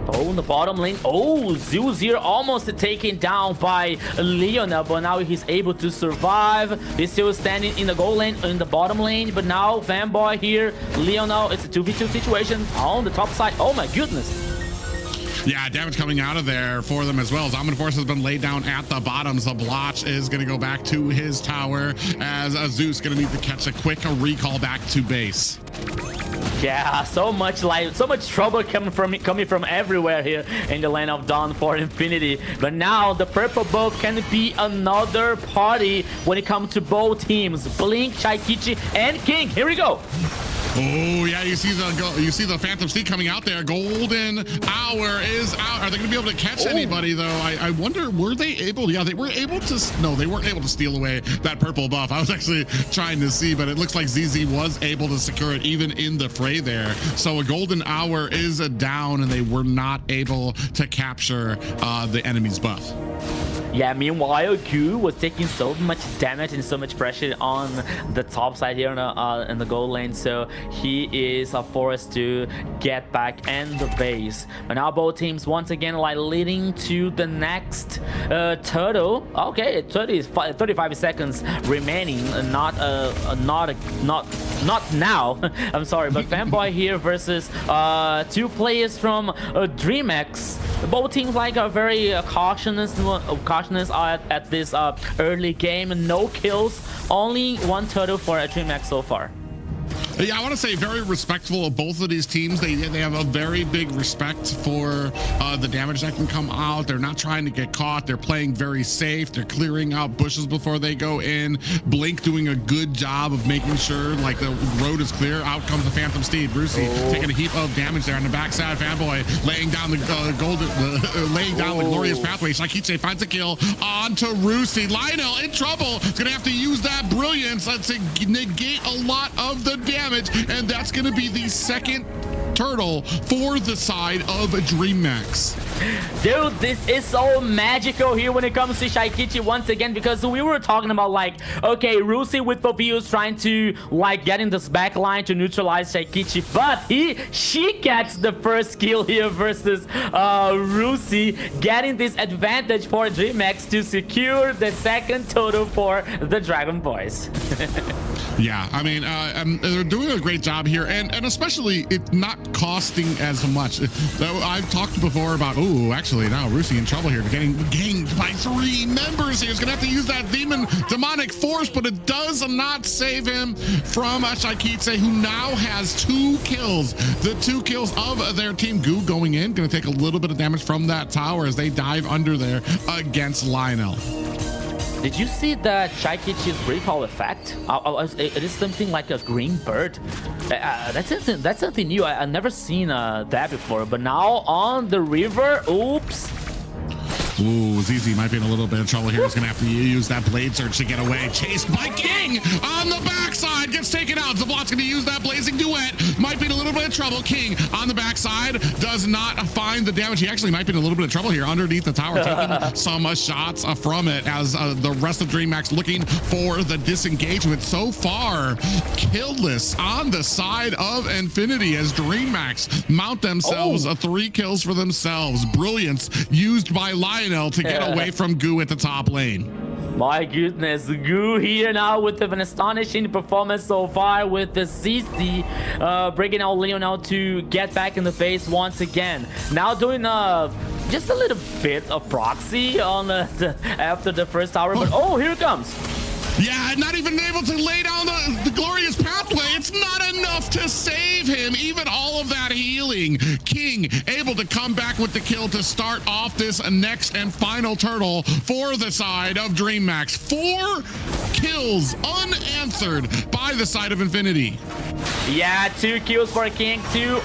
Oh, in the bottom lane. Oh, Zeus here almost taken down by Leona, but now he's able to survive. He's still standing in the goal lane, in the bottom lane, but now Fanboy here, Leona, it's a 2v2 situation on the top side. Oh my goodness. Yeah, damage coming out of there for them as well. Zombie Force has been laid down at the bottom. Zablotch is going to go back to his tower as Zeus going to need to catch a quick recall back to base. Yeah, so much trouble coming from everywhere here in the Land of Dawn for Infinity. But now the purple buff can be another party when it comes to both teams. Blink, Shaikichi, and King. Here we go. Oh yeah, you see the Phantom Steed coming out there. Golden Hour is out. Are they going to be able to catch anybody though? I wonder, were they able? Yeah, they were able to. No, they weren't able to steal away that purple buff. I was actually trying to see, but it looks like ZZ was able to secure it even in the fray there. So a Golden Hour is down, and they were not able to capture the enemy's buff. Yeah, meanwhile, Q was taking so much damage and so much pressure on the top side here in the gold lane, so he is forced to get back in the base. But now both teams once again like leading to the next turtle. Okay, 35 seconds remaining. Not now. I'm sorry, but Fanboy here versus 2 players from Dreamax. Both teams like are very cautious at this early game. No kills, only 1 turtle for Dreamax so far. Yeah, I want to say very respectful of both of these teams. They have a very big respect for the damage that can come out. They're not trying to get caught. They're playing very safe. They're clearing out bushes before they go in. Blink doing a good job of making sure like the road is clear. Out comes the Phantom Steed. Rusi taking a heap of damage there on the backside. Fanboy laying down the glorious pathway. Shakiche finds a kill onto Rusi. Lionel in trouble. It's gonna have to use that brilliance to negate a lot of the damage, and that's gonna be the second turtle for the side of Dreamax. Dude, this is so magical here when it comes to Shaikichi once again, because we were talking about like, okay, Rusi with Povius trying to like get in this back line to neutralize Shaikichi, but she gets the first kill here versus Rusi, getting this advantage for Dreamax to secure the second total for the Dragon Boys. Yeah, I mean, they're doing a great job here, and especially it's not costing as much. I've talked before about, actually now Rusi in trouble here, getting ganged by 3 members here. He's gonna have to use that demonic force, but it does not save him from Shaikitse, who now has 2 kills. The 2 kills of their team. Goo going in, gonna take a little bit of damage from that tower as they dive under there against Lionel. Did you see the Shaikichi's recall effect? It is something like a green bird. That's something new. I've never seen that before. But now on the river, oops. Ooh, ZZ might be in a little bit of trouble here. He's gonna have to use that blade surge to get away. Chased by King on the backside, gets taken out. Zablot's gonna use that blazing duet. Might be in a little bit of trouble. King on the backside does not find the damage. He actually might be in a little bit of trouble here underneath the tower, taking some shots from it as the rest of Dreamax looking for the disengagement. So far, killless on the side of Infinity as Dreamax mount themselves 3 kills for themselves. Brilliance used by Lionel to get away from Goo at the top lane. My goodness, Goo here now with an astonishing performance so far with the CC breaking out Lionel to get back in the base once again. Now doing just a little bit of proxy on after the first tower, but here it comes. Yeah, not even able to lay down the glorious pathway. It's not enough to save him. Even all of that healing. King able to come back with the kill to start off this next and final turtle for the side of Dreamax. 4 kills unanswered by the side of Infinity. Yeah, 2 kills for King, 2.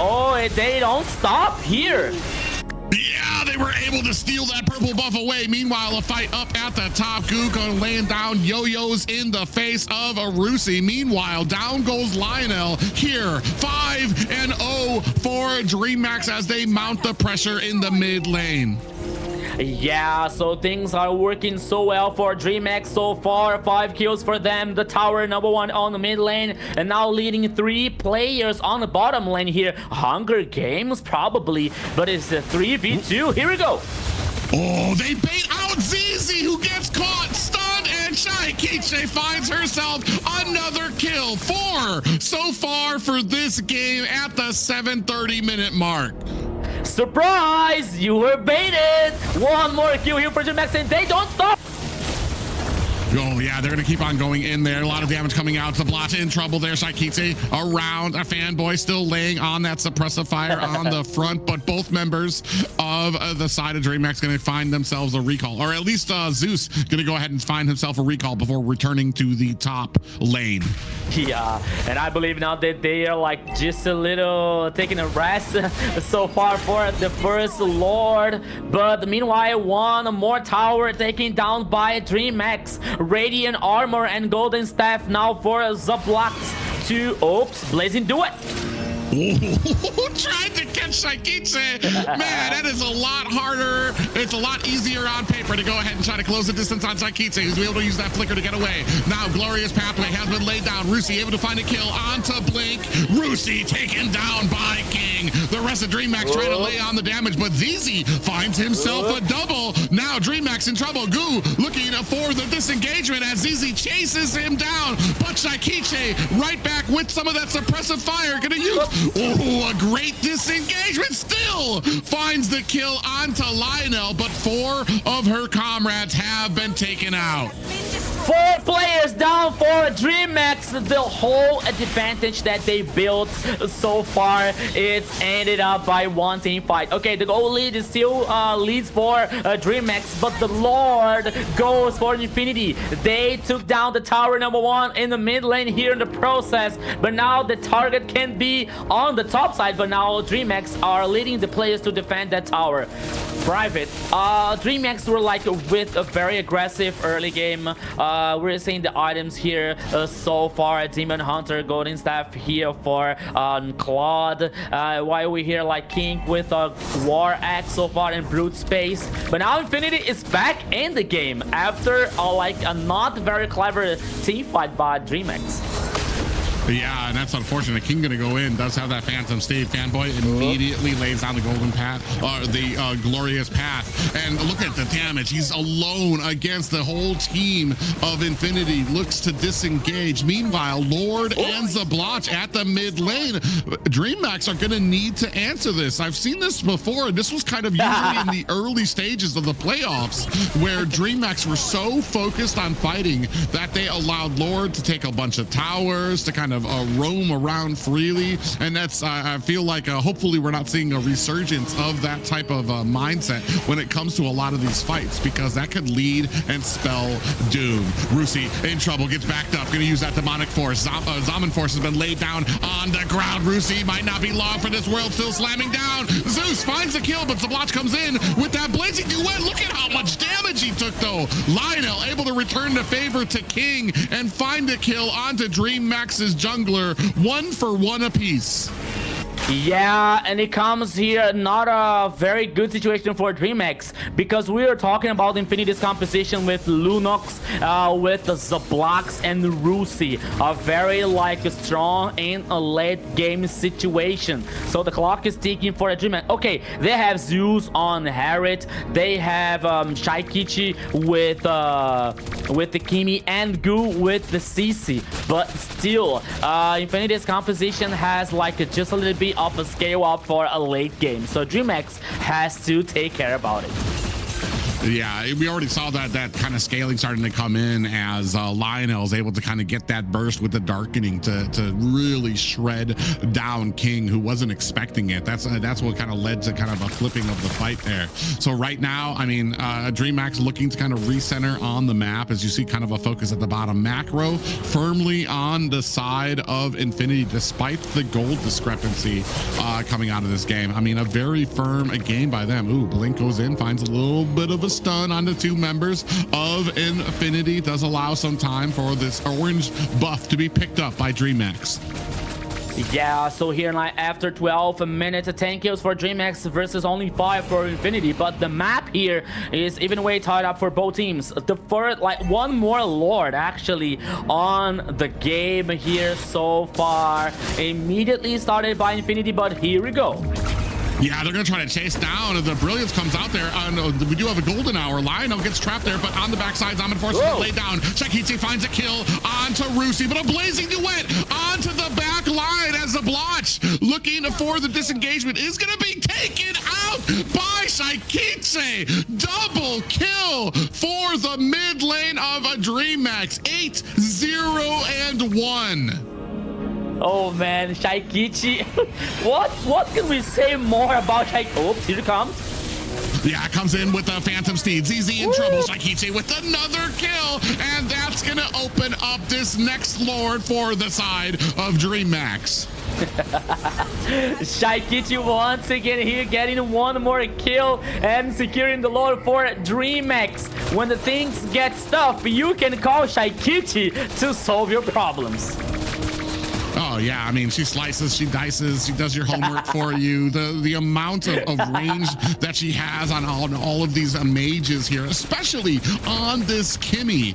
They don't stop here. Yeah, they were able to steal that purple buff away. Meanwhile, a fight up at the top. Guko laying down yo-yos in the face of Rusi. Meanwhile, down goes Lionel here. 5-0 for Dreamax as they mount the pressure in the mid lane. Yeah, so things are working so well for Dreamax so far. 5 kills for them. The tower #1 on the mid lane, and now leading 3 players on the bottom lane here. Hunger Games probably, but it's a 3v2. Here we go. They bait out ZZ, who gets caught, stunned, and Shaikiche finds herself another kill. 4 so far for this game at the 7:30-minute mark. Surprise! You were baited! 1 more kill here for Dreamax, and they don't stop! Oh, yeah, they're going to keep on going in there. A lot of damage coming out. Zablata in trouble there. Shaikiche around. A Fanboy still laying on that suppressive fire on the front, but both members of the side of Dreamax going to find themselves a recall, or at least Zeus going to go ahead and find himself a recall before returning to the top lane. Yeah, and I believe now that they are like just a little taking a rest so far for the first Lord, but meanwhile 1 more tower taken down by Dreamax. Radiant armor and golden staff now for Zablox to blazing duet. Tried to catch Shaikiche. Man, that is a lot harder. It's a lot easier on paper to go ahead and try to close the distance on Shaikiche, who's able to use that flicker to get away. Now, glorious pathway has been laid down. Rusi able to find a kill onto Blink. Rusi taken down by King. The rest of Dreamax trying to lay on the damage, but ZZ finds himself a double. Now, Dreamax in trouble. Goo looking for the disengagement as ZZ chases him down, but Shaikiche right back with some of that suppressive fire. Gonna use a great disengagement, still finds the kill onto Lionel, but 4 of her comrades have been taken out. 4 players down for Dreamax Dreamax, the whole advantage that they built so far, it's ended up by one team fight. Okay, the goal lead is still leads for Dreamax, but the Lord goes for Infinity. They took down the tower number 1 in the mid lane here in the process, but now the target can be on the top side, but now Dreamax are leading the players to defend that tower. Private, Dreamax were like with a very aggressive early game. We're seeing the items here so far. Demon Hunter, Golden Staff here for Claude. While we hear like King with a War Axe so far in Brute Space. But now Infinity is back in the game after like a not very clever team fight by Dreamax. Yeah, and that's unfortunate. King gonna go in, does have that Phantom Stave. Fanboy immediately lays down the golden path, or the glorious path. And look at the damage. He's alone against the whole team of Infinity. Looks to disengage. Meanwhile, Lord and Zablotch at the mid lane. Dreamax are gonna need to answer this. I've seen this before, and this was kind of usually in the early stages of the playoffs, where Dreamax were so focused on fighting that they allowed Lord to take a bunch of towers, to kind of roam around freely. And that's I feel like hopefully we're not seeing a resurgence of that type of mindset when it comes to a lot of these fights, because that could lead and spell doom. Rusi in trouble, gets backed up, gonna use that demonic force. Zaman force has been laid down on the ground. Rusi might not be long for this world, still slamming down. Zeus finds the kill, but Zablotch comes in with that blazing duet. Look at how much damage he took though. Lionel able to return the favor to King and find the kill onto Dreamax's jungler, 1-for-1 apiece. Yeah, and it comes here not a very good situation for Dreamax, because we are talking about Infinity's composition with Lunox, with the Zablocks and Rusi, a very like strong in a late game situation. So the clock is ticking for a Dreamax. Okay, they have Zeus on Harriet, they have Shaikichi with the Kimi, and Gu with the CC, but still, Infinity's composition has like just a little bit of a scale up for a late game, so Dreamax has to take care about it. Yeah, we already saw that kind of scaling starting to come in as Lionel is able to kind of get that burst with the darkening to really shred down King, who wasn't expecting it. That's what kind of led to kind of a flipping of the fight there. So right now, I mean, Dreamax looking to kind of recenter on the map, as you see kind of a focus at the bottom. Macro firmly on the side of Infinity, despite the gold discrepancy coming out of this game. I mean, a very firm game by them. Ooh, Blink goes in, finds a little bit of a stun on the two members of Infinity. Does allow some time for this orange buff to be picked up by Dreamax. Yeah, so here like after 12 minutes, 10 kills for Dreamax versus only 5 for Infinity, but the map here is even way tied up for both teams. The first, like one more Lord actually on the game here so far. Immediately started by Infinity, but here we go. Yeah, they're going to try to chase down. The Brilliance comes out there. We do have a golden hour. Lionel gets trapped there, but on the backside, Zaman forces to lay down. Shakichi finds a kill onto Rusi, but a blazing duet onto the back line as the Zablotch looking for the disengagement is going to be taken out by Shakichi. Double kill for the mid lane of a Dreamax. 8-0-1. Oh man, Shaikichi. What can we say more about Shaikichi? Oh, here it comes. Yeah, comes in with the Phantom Steed. ZZ in trouble. Shaikichi with another kill. And that's going to open up this next Lord for the side of Dreamax. Shaikichi once again here getting one more kill and securing the Lord for Dreamax. When the things get tough, you can call Shaikichi to solve your problems. Oh yeah, I mean, she slices, she dices, she does your homework for you. The amount of range that she has on all of these mages here, especially on this Kimmy,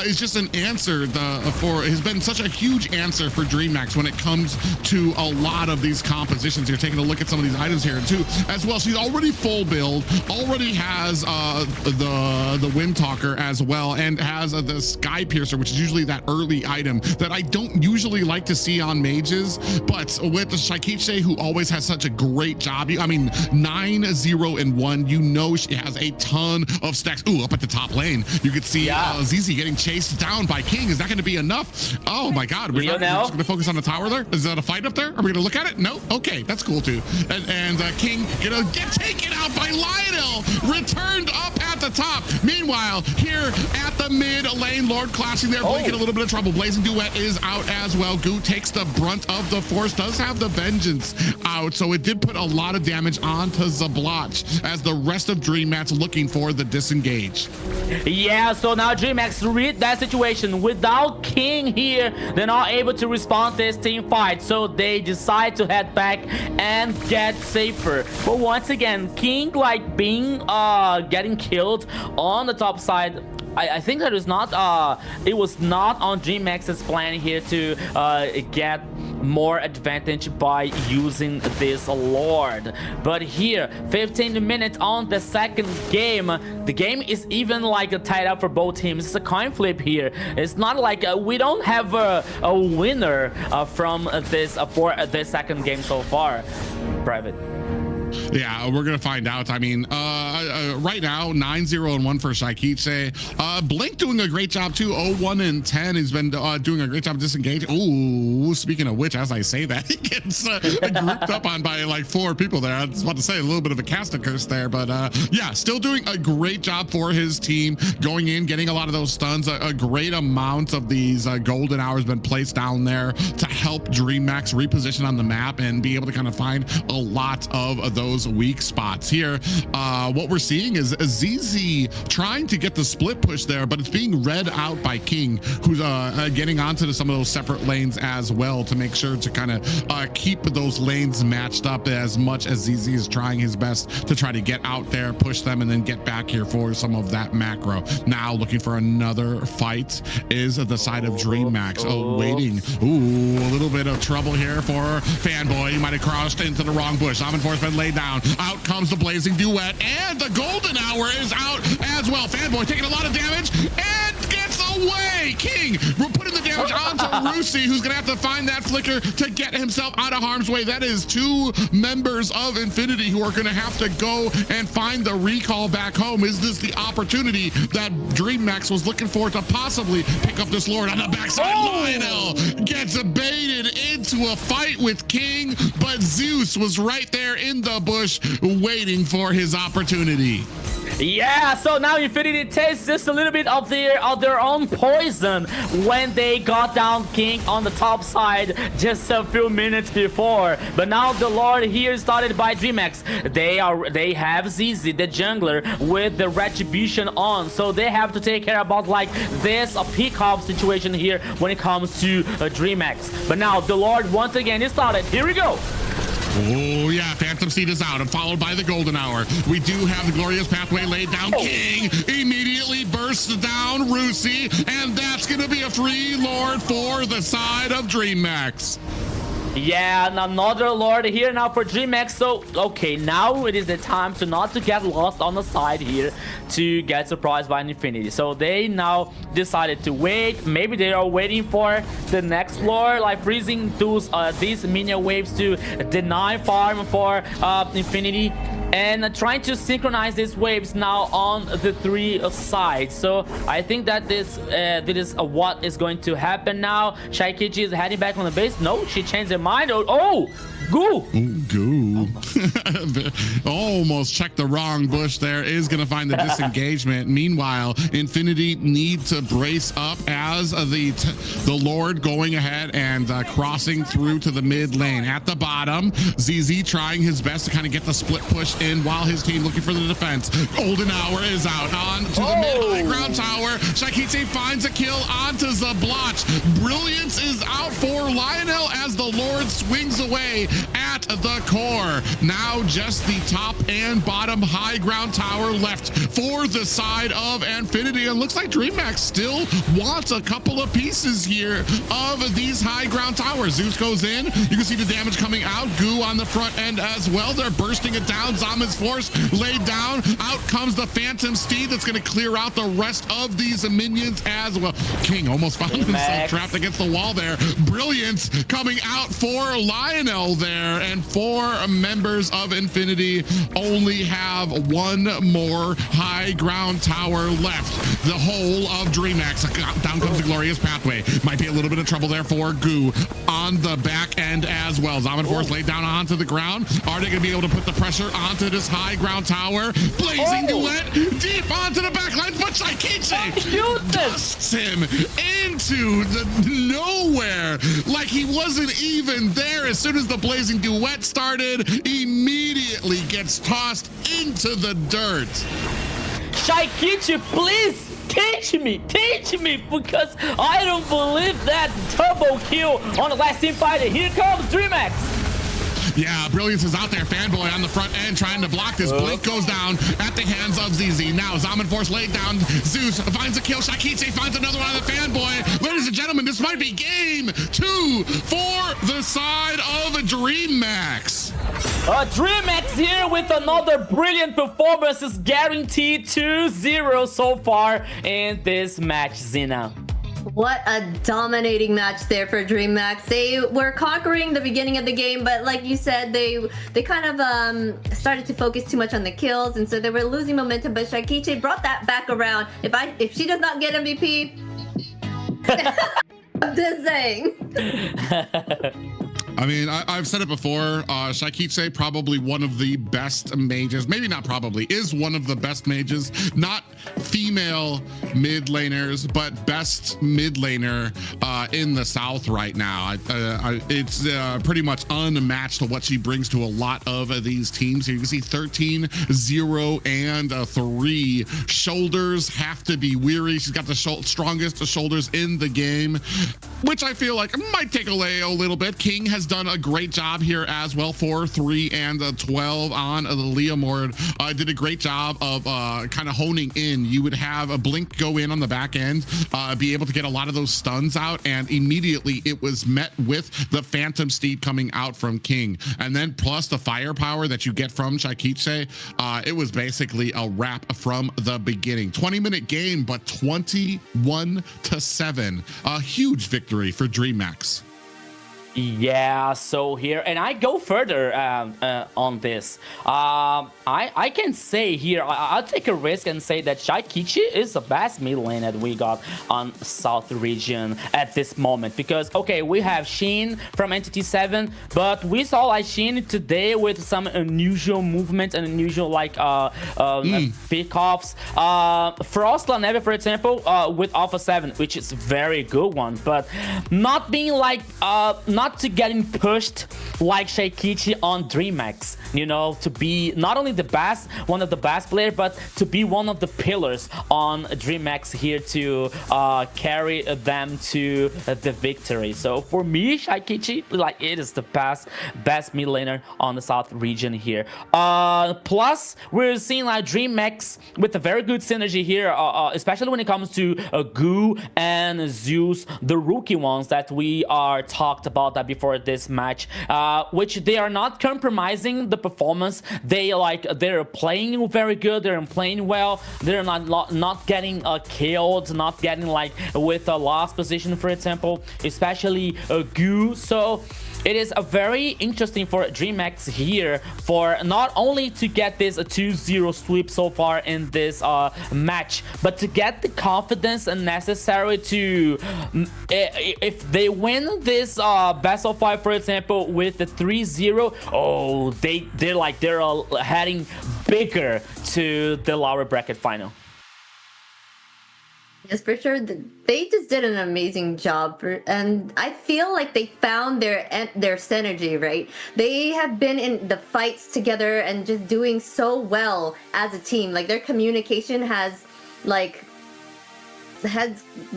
is just an answer has been such a huge answer for Dreamax when it comes to a lot of these compositions. You're taking a look at some of these items here too, as well. She's already full build, already has the Wind Talker as well, and has the Sky Piercer, which is usually that early item that I don't usually like to see on mages, but with the Shaikiche, who always has such a great job, I mean, 9-0-1, you know she has a ton of stacks. Ooh, up at the top lane, you could see ZZ getting chased down by King. Is that going to be enough? Oh my God, we're just going to focus on the tower there? Is that a fight up there? Are we going to look at it? No? Okay, that's cool too. And King gonna get taken out by Lionel, returned up at the top. Meanwhile, here at the mid lane, Lord clashing there, Blink in a little bit of trouble. Blazing Duet is out as well. Goo takes the brunt of the force, does have the Vengeance out, so it did put a lot of damage onto Zabloch as the rest of Dreamax looking for the disengage. Yeah, so now Dreamax read that situation. Without King here, they're not able to respond to this team fight, so they decide to head back and get safer. But once again, King like being getting killed on the top side. I think that is not it was not on Dreamax's plan here to get more advantage by using this Lord. But here, 15 minutes on the second game, the game is even like tied up for both teams. It's a coin flip here. It's not like we don't have a winner from this for this second game so far. Private. Yeah, we're gonna find out. I mean, right now 9-0-1 for Shaikiche. Blink doing a great job too. 0-1-10. He's been doing a great job disengaging. Ooh, speaking of which, as I say that, he gets grouped up on by like 4 people there. I was about to say a little bit of a cast curse there, but yeah, still doing a great job for his team, going in, getting a lot of those stuns. A great amount of these golden hours been placed down there to help Dreamax reposition on the map and be able to kind of find a lot of those weak spots here. What we're seeing is ZZ trying to get the split push there, but it's being read out by King, who's getting onto some of those separate lanes as well to make sure to kind of keep those lanes matched up as much as ZZ is trying his best to try to get out there, push them, and then get back here for some of that macro. Now looking for another fight is the side of Dreamax. Waiting. Ooh, a little bit of trouble here for Fanboy. He might have crossed into the wrong bush. Amanfor's been laid down. Out comes the Blazing Duet, and the Golden Hour is out as well. Fanboy taking a lot of damage and gets away. King, we're putting the damage onto Rusi, who's gonna have to find that flicker to get himself out of harm's way. That is 2 members of Infinity who are gonna have to go and find the recall back home. Is this the opportunity that Dreamax was looking for to possibly pick up this Lord on the backside? Lionel gets baited into a fight with King, but Zeus was right there in the bush waiting for his opportunity. Yeah, so now Infinity tastes just a little bit of their own poison when they got down King on the top side just a few minutes before. But now the Lord here started by Dreamax. They have ZZ, the jungler, with the retribution on, so they have to take care about like this pick-off situation here when it comes to Dreamax. But now the Lord once again is started. Here we go. Oh yeah, Phantom Seed is out and followed by the Golden Hour. We do have the Glorious Pathway laid down. King immediately bursts down Rusi, and that's gonna be a free Lord for the side of Dreamax. Yeah, and another Lord here now for Dreamax. So, okay, now it is the time to not to get lost on the side here to get surprised by Infinity. So they now decided to wait. Maybe they are waiting for the next Lord, like freezing these minion waves to deny farm for Infinity, and trying to synchronize these waves now on the 3 sides. So I think that this is what is going to happen now. Shaikichi is heading back on the base. No, she changed her mind. Oh, Goo. Goo. Almost checked the wrong bush there. Is going to find the disengagement. Meanwhile, Infinity need to brace up as the Lord going ahead and crossing through to the mid lane. At the bottom, ZZ trying his best to kind of get the split push in while his team looking for the defense. Golden Hour is out on to the mid high ground tower. Shaikichi finds a kill onto Zabloch. Brilliance is out for Lionel as the Lord swings away at the core. Now just the top and bottom high ground tower left for the side of Infinity. And looks like Dreamax still wants a couple of pieces here of these high ground towers. Zeus goes in. You can see the damage coming out. Goo on the front end as well. They're bursting it down. Zama's force laid down. Out comes the Phantom Steed that's going to clear out the rest of these minions as well. King almost found himself trapped against the wall there. Brilliance coming out for Lionel there, and 4 members of Infinity only have 1 more high ground tower left. The whole of Dreamax. Down comes the glorious pathway. Might be a little bit of trouble there for Goo on the back end as well. Zaman Force laid down onto the ground. Are they going to be able to put the pressure onto this high ground tower? Blazing duet deep onto the back line, but Shaikichi dusts him into the nowhere like he wasn't even there. As soon as the blazing duet started, immediately gets tossed into the dirt. Shaikichi, please teach me, because I don't believe that double kill on the last team fighter. Here comes Dreamax. Yeah, Brilliance is out there. Fanboy on the front end trying to block this. Blink goes down at the hands of ZZ. Now Zaman Force laid down. Zeus finds a kill. Shaikichi finds another one on the Fanboy. Ladies and gentlemen, this might be game 2 for the side of Dreamax. Dreamax here with another brilliant performance, is guaranteed 2-0 so far in this match, Zina. What a dominating match there for Dreamax. They were conquering the beginning of the game, but like you said, they kind of started to focus too much on the kills, and so they were losing momentum. But Shaikichi brought that back around. If she does not get MVP, I'm just saying. I mean, I've said it before, Shaikichi, probably one of the best mages, maybe not probably, is one of the best mages, not female mid laners, but best mid laner in the South right now. It's pretty much unmatched to what she brings to a lot of these teams. Here you can see 13, 0, and 3. Shoulders have to be weary. She's got the strongest shoulders in the game, which I feel like might take away a little bit. King has done a great job here as well. 4, 3, and 12 on the Leomord. Did a great job of kind of honing in. You would have a blink go in on the back end, be able to get a lot of those stuns out, and immediately it was met with the Phantom Steed coming out from King. And then plus the firepower that you get from Shaikichi, it was basically a wrap from the beginning. 20-minute game, but 21-7. A huge victory for Dreamax. Yeah, so here, and I go further on this. I can say here, I'll take a risk and say that Shaikichi is the best mid lane that we got on South region at this moment. Because, okay, we have Sheen from Entity 7, but we saw like Sheen today with some unusual movements and unusual like pickoffs. Frostland Neve, for example, with Alpha 7, which is a very good one, but not being like, not to getting pushed like Shaikichi on Dreamax, you know, to be not only the best, one of the best players, but to be one of the pillars on Dreamax here to carry them to the victory. So for me, Shaikichi, like, it is the best mid laner on the South region here. Plus, we're seeing like Dreamax with a very good synergy here, especially when it comes to Goo and Zeus, the rookie ones that we are talked about that before this match, which they are not compromising the performance. They're playing very good, they're playing well, they're not getting killed, not getting like with a lost position, for example, especially Goo. So it is a very interesting for Dreamax here, for not only to get this 2-0 sweep so far in this match, but to get the confidence necessary to, if they win this best of 5, for example, with the 3-0, oh, they're heading bigger to the lower bracket final. Yes, for sure. They just did an amazing job, and I feel like they found their synergy, right? They have been in the fights together and just doing so well as a team. Like, their communication has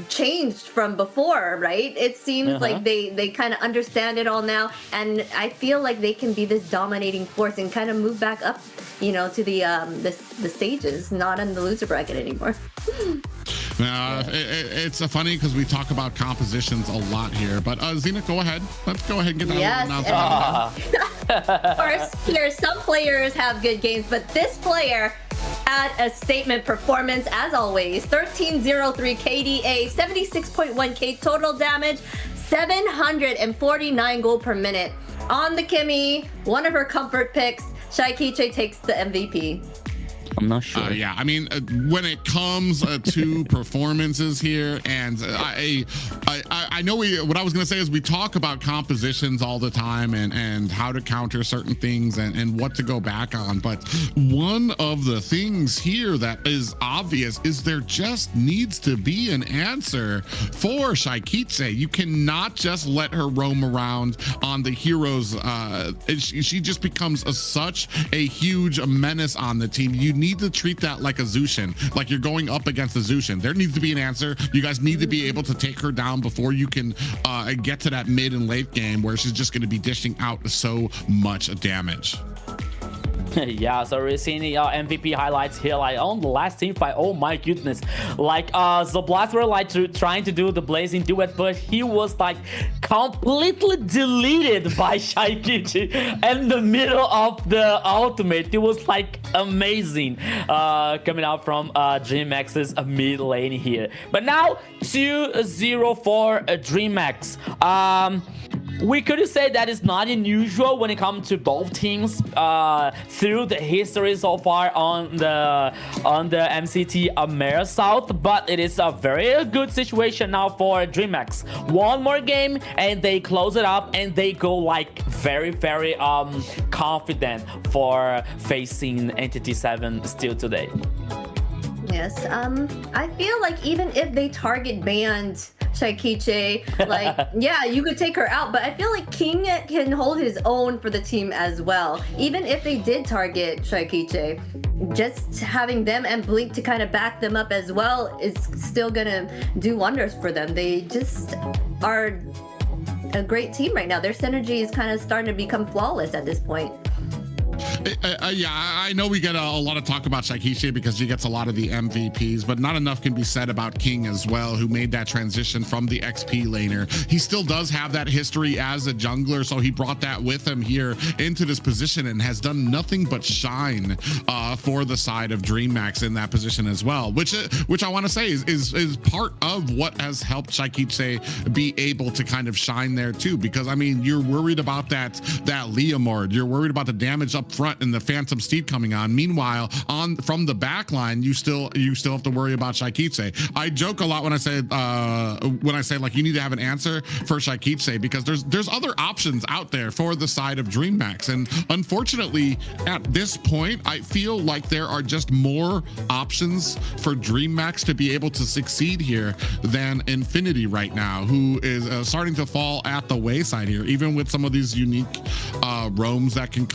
changed from before, right? It seems like they kind of understand it all now, and I feel like they can be this dominating force and kind of move back up, you know, to the stages, not in the loser bracket anymore. It's funny because we talk about compositions a lot here, but Zena, go ahead. Let's go ahead and get that announcement out there. Of course, here some players have good games, but this player had a statement performance as always. 1303 KDA, 76.1k total damage, 749 gold per minute. On the Kimmy, one of her comfort picks, Shaikiche takes the MVP. I'm not sure. Yeah, I mean, when it comes to performances here, and I know what I was going to say is we talk about compositions all the time and how to counter certain things and what to go back on. But one of the things here that is obvious is there just needs to be an answer for Shaikiche. You cannot just let her roam around on the heroes. She just becomes such a huge menace on the team. You need to treat that like a Zushin, like you're going up against a Zushin. There needs to be an answer. You guys need to be able to take her down before you can get to that mid and late game where she's just going to be dishing out so much damage. Yeah, so we're seeing the MVP highlights here, like on the last team fight. Oh my goodness, like the Blast were like trying to do the blazing duet, but he was like completely deleted by Shaikiche in the middle of the ultimate. It was like amazing coming out from Dreamax's mid lane here. But now 2-0 for Dreamax. We could say that is not unusual when it comes to both teams through the history so far on the MCT AMER South, but it is a very good situation now for Dreamax. One more game and they close it up and they go like very confident for facing Entity 7 still today. Yes, I feel like even if they target banned Shaikiche, like, yeah, you could take her out, but I feel like King can hold his own for the team as well. Even if they did target Shaikiche, just having them and Bleak to kind of back them up as well is still gonna do wonders for them. They just are a great team right now. Their synergy is kind of starting to become flawless at this point. Yeah, I know we get a lot of talk about Shaikiche because she gets a lot of the MVPs, but not enough can be said about King as well, who made that transition from the XP laner. He still does have that history as a jungler, so he brought that with him here into this position and has done nothing but shine for the side of Dreamax in that position as well, which I want to say is part of what has helped Shaikiche be able to kind of shine there too, because I mean, you're worried about that Leomord, you're worried about the damage up front and the Phantom Steed coming on. Meanwhile, from the back line, you still have to worry about Shaikiche. I joke a lot when I say like you need to have an answer for Shaikiche because there's other options out there for the side of Dreamax, and unfortunately at this point I feel like there are just more options for Dreamax to be able to succeed here than Infinity right now, who is starting to fall at the wayside here, even with some of these unique roams that can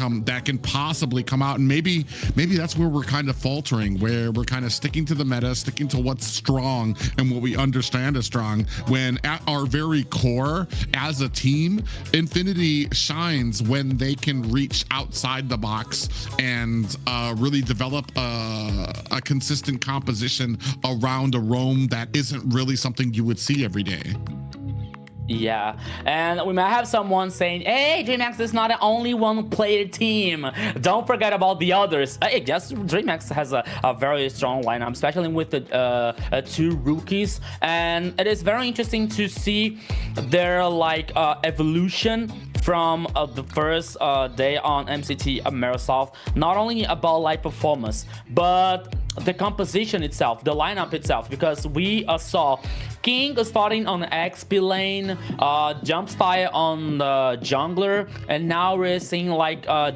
possibly come out. And maybe that's where we're kind of faltering, where we're kind of sticking to the meta, sticking to what's strong and what we understand as strong, when at our very core as a team, Infinity shines when they can reach outside the box and really develop a consistent composition around a roam that isn't really something you would see every day. Yeah, and we might have someone saying, hey, Dreamax is not an only one player team. Don't forget about the others. I guess Dreamax has a very strong lineup, especially with the two rookies. And it is very interesting to see their evolution from the first day on MCT AMER South. Not only about performance, but the composition itself, the lineup itself, because we saw King starting on the XP lane, jump style on the jungler, and now we're seeing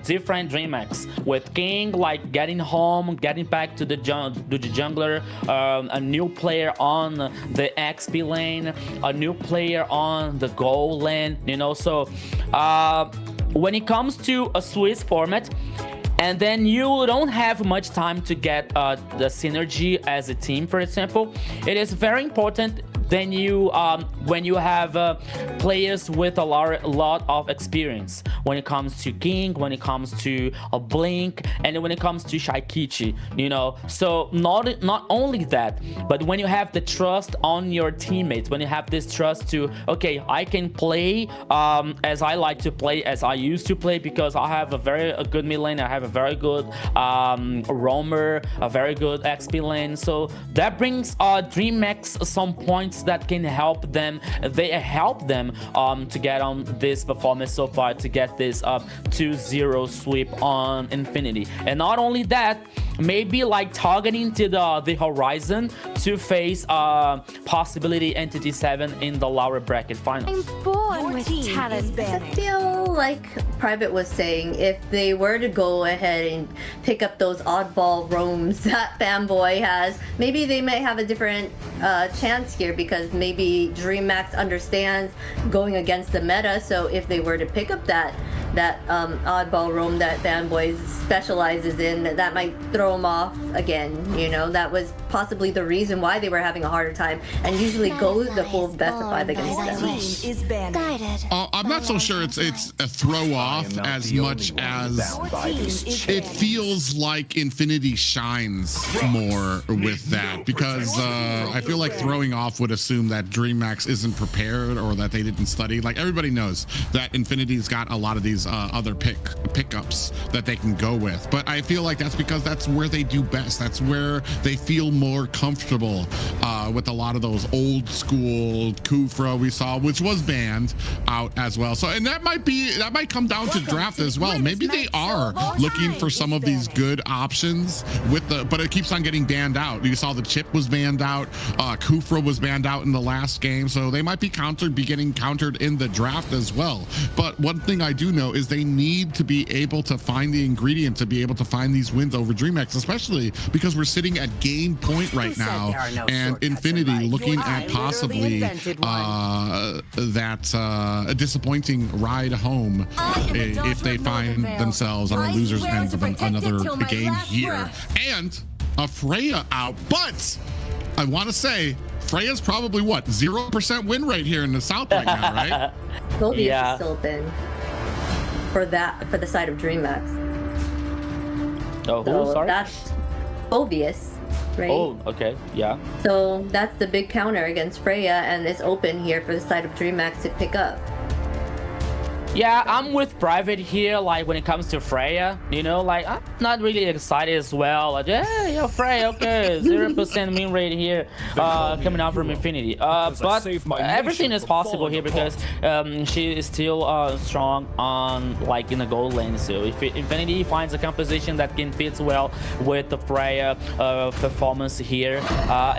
different Dreamax with King getting home, getting back to the jungler, a new player on the XP lane, a new player on the gold lane, you know. So when it comes to a Swiss format, and then you don't have much time to get the synergy as a team, for example, it is very important than you when you have players with a lot of experience when it comes to King, when it comes to a Blink, and when it comes to Shaikichi, you know. So not only that, but when you have the trust on your teammates, when you have this trust to, okay, I can play as I like to play, as I used to play, because I have a good mid lane, I have a very good roamer, a very good XP lane. So that brings Dreamax some points that can help them. They help them to get on this performance so far, to get this 2-0 sweep on Infinity. And not only that, maybe like targeting to the horizon to face possibility Entity 7 in the lower bracket finals. I'm born with talent. I feel like Private was saying, if they were to go ahead and pick up those oddball roams that Fanboy has, maybe they might have a different chance here, because maybe Dreamax understands going against the meta. So if they were to pick up that oddball roam that Fanboy specializes in, that might throw them off again. You know, that was possibly the reason why they were having a harder time, and usually go the full best of 5 against them. I'm not so sure it's a throw off as much as it feels like Infinity shines more with that, because I feel like throwing off would assume that Dreamax isn't prepared, or that they didn't study. Like, everybody knows that Infinity's got a lot of these other pickups that they can go with, but I feel like that's because that's where they do best. That's where they feel more comfortable with a lot of those old school Kufra we saw, which was banned out as well. So, and that might come down to draft as well. Maybe they are looking for some of these good options with but it keeps on getting banned out. You saw the chip was banned out, Kufra was banned out in the last game, so they might be getting countered in the draft as well. But one thing I do know is they need to be able to find the ingredient to be able to find these wins over Dreamax, especially because we're sitting at game point right now, and Infinity looking at possibly a disappointing ride home if they find themselves on the losers end of another game here. And a Freya out, but I want to say Freya's probably what, 0% win rate here in the South right now, right? Phobius is still thin for the side of Dreamax. Oh, so who? Sorry? That's Phobius, right? Oh, okay, yeah. So that's the big counter against Freya, and it's open here for the side of Dreamax to pick up. Yeah, I'm with Private here, like when it comes to Freya, you know, like I'm not really excited as well. Like, yeah, Freya, okay, 0% win rate here, coming out from Infinity. But everything is possible here, because she is still strong on, like, in the gold lane. So if Infinity finds a composition that can fit well with the Freya performance here,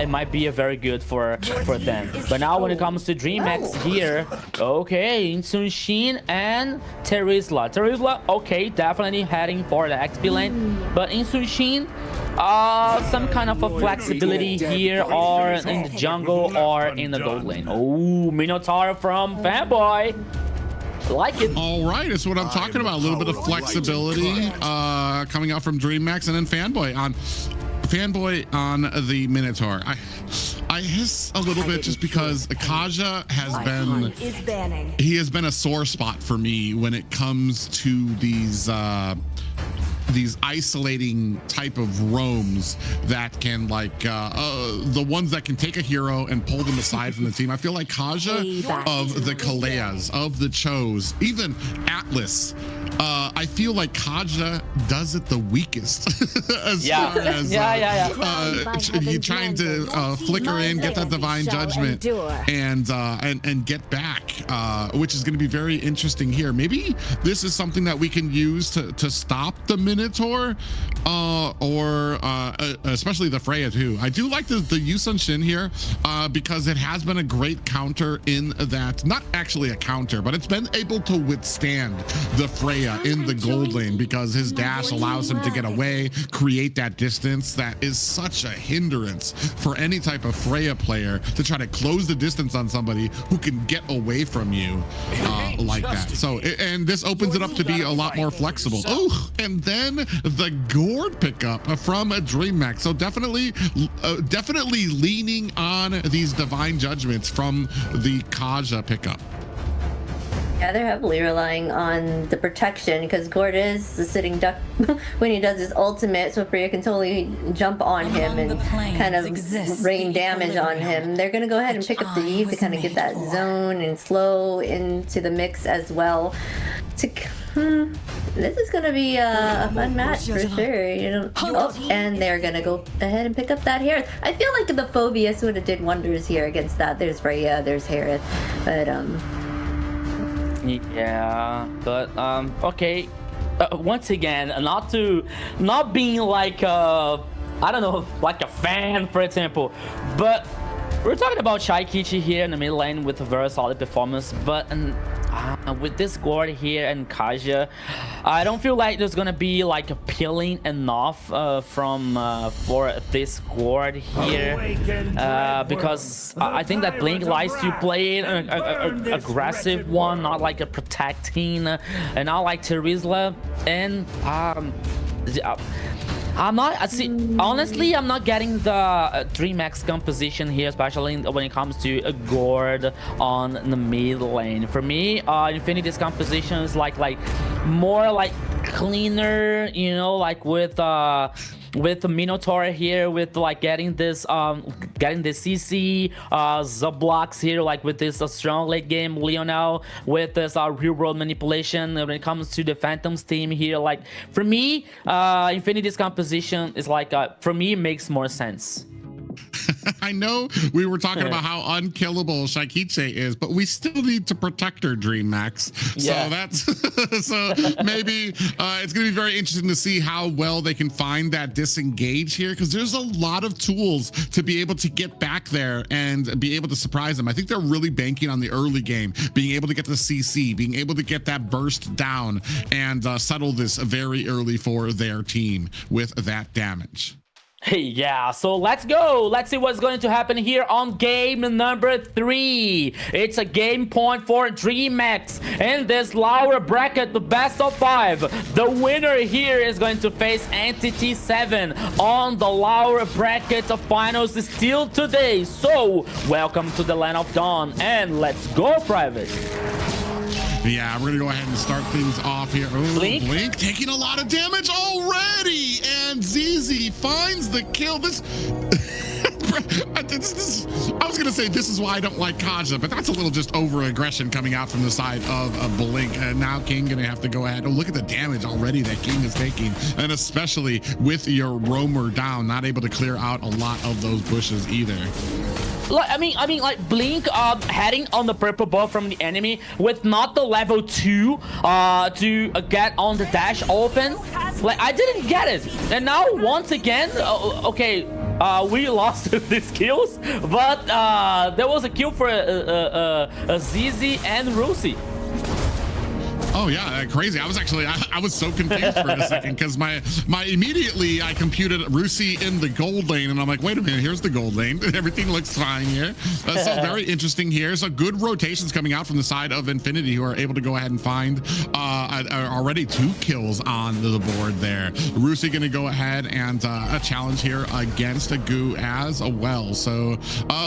it might be a very good for them. But now when it comes to Dreamax here, okay, Insunshin and Terizla, okay, definitely heading for the XP lane, but Insunshin, some kind of a flexibility here, or in the jungle or in the gold lane. Oh, Minotaur from Fanboy. Like it. All right, that's what I'm talking about. A little bit of flexibility coming out from Dreamax, and then Fanboy on the Minotaur. I hiss a little bit just because Akaja has been a sore spot for me when it comes to these isolating type of roams that can, like, the ones that can take a hero and pull them aside from the team. I feel like Kaja of the Kaleas, of the Chos, even Atlas, I feel like Kaja does it the weakest. As far as trying to flicker in, get that divine judgment, and get back, which is going to be very interesting here. Maybe this is something that we can use to stop the Minotaur, or especially the Freya too. I do like the Yusun Shin here, because it has been a great counter in that, not actually a counter, but it's been able to withstand the Freya Freya in the gold lane because his dash allows him to get away, create that distance that is such a hindrance for any type of Freya player to try to close the distance on somebody who can get away from you like that. So, and this opens it up to be a lot more flexible. Oh, and then the gourd pickup from Dreamax. So definitely leaning on these divine judgments from the Kaja pickup. Yeah, they're heavily relying on the protection because Gord is the sitting duck when he does his ultimate, so Freya can totally jump on him and kind of rain damage on him. They're going to go ahead and pick up the Eve to kind of get that zone and slow into the mix as well. This is going to be a fun match for sure. You know, and they're going to go ahead and pick up that Harith. I feel like the Phobius would have did wonders here against that. There's Freya, there's Harith, but yeah, but okay. Once again, not being like I don't know, like a fan, for example, but we're talking about Shaikichi here in the mid lane with a very solid performance, but with this Gord here and Kaja, I don't feel like there's gonna be like appealing enough for this Gord here because I think that Blink likes to play an aggressive one, not like a protecting, and not like Terizla, and honestly, I'm not getting the Dreamax composition here, especially when it comes to a Gord on the mid lane. For me, Infinity's composition is like more like cleaner, you know, like with the Minotaur here, with like getting the CC, Zblocks here, like with this strong late game Leonel, with this real world manipulation when it comes to the Phantoms team here. Like for me, Infinity's composition is like for me makes more sense. I know we were talking about how unkillable Shaikichi is, but we still need to protect her, Dreamax. Yeah. So that's so maybe it's going to be very interesting to see how well they can find that disengage here, because there's a lot of tools to be able to get back there and be able to surprise them. I think they're really banking on the early game, being able to get the CC, being able to get that burst down and settle this very early for their team with that damage. Hey, yeah, so let's go. Let's see what's going to happen here on game number 3. It's a game point for Dreamax in this lower bracket, the best of 5. The winner here is going to face Entity 7 on the lower bracket of finals still today. So welcome to the land of dawn, and let's go, Private. Yeah, we're gonna go ahead and start things off here. Ooh, Blink taking a lot of damage already, and ZZ finds the kill. I was gonna say this is why I don't like Kaja, but that's a little just over aggression coming out from the side of Blink. And now King gonna have to go ahead. Oh, look at the damage already that King is taking, and especially with your roamer down, not able to clear out a lot of those bushes either. I mean, like Blink heading on the purple buff from the enemy with not the level 2 to get on the dash open. Like, I didn't get it, and now once again, okay, we lost these kills, but there was a kill for ZZ and Rusi. Oh yeah, crazy. I was actually, I was so confused for a second because my immediately I computed Rusi in the gold lane, and I'm like, wait a minute, here's the gold lane. Everything looks fine here. So very interesting here. So good rotations coming out from the side of Infinity, who are able to go ahead and find already 2 kills on the board there. Rusi going to go ahead and a challenge here against a Goo as well. So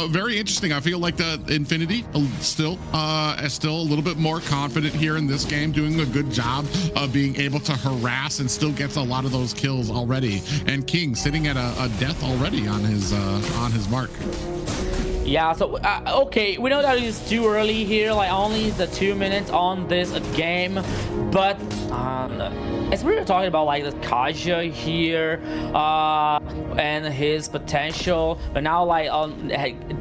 very interesting. I feel like the Infinity still a little bit more confident here in this game, doing a good job of being able to harass and still gets a lot of those kills already. And King sitting at a death already on his mark. Yeah, so okay, we know that it's too early here, like only the 2 minutes on this game, but as we were talking about like the Kaja here and his potential, but now like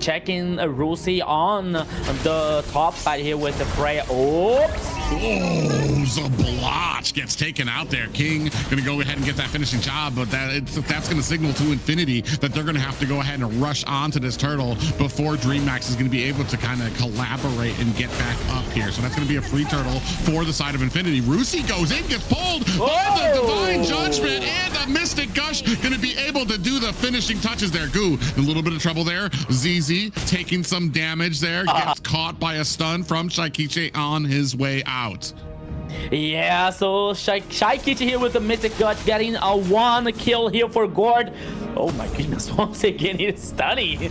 checking Rusi on the top side here with the Freya. Oops. Oh, Zablotch gets taken out there. King gonna go ahead and get that finishing job, but that's gonna signal to Infinity that they're gonna have to go ahead and rush onto this turtle before Dreamax is gonna be able to kind of collaborate and get back up here. So that's gonna be a free turtle for the side of Infinity. Rusi goes in, gets pulled by the Divine Judgment, and the Mystic Gush gonna be able to do the finishing touches there. Goo, a little bit of trouble there. ZZ taking some damage there, gets caught by a stun from Shaikichi on his way out. Yeah, so Shaikichi here with the Mystic Gush getting a 1 kill here for Gord. Oh my goodness, once again it's stunning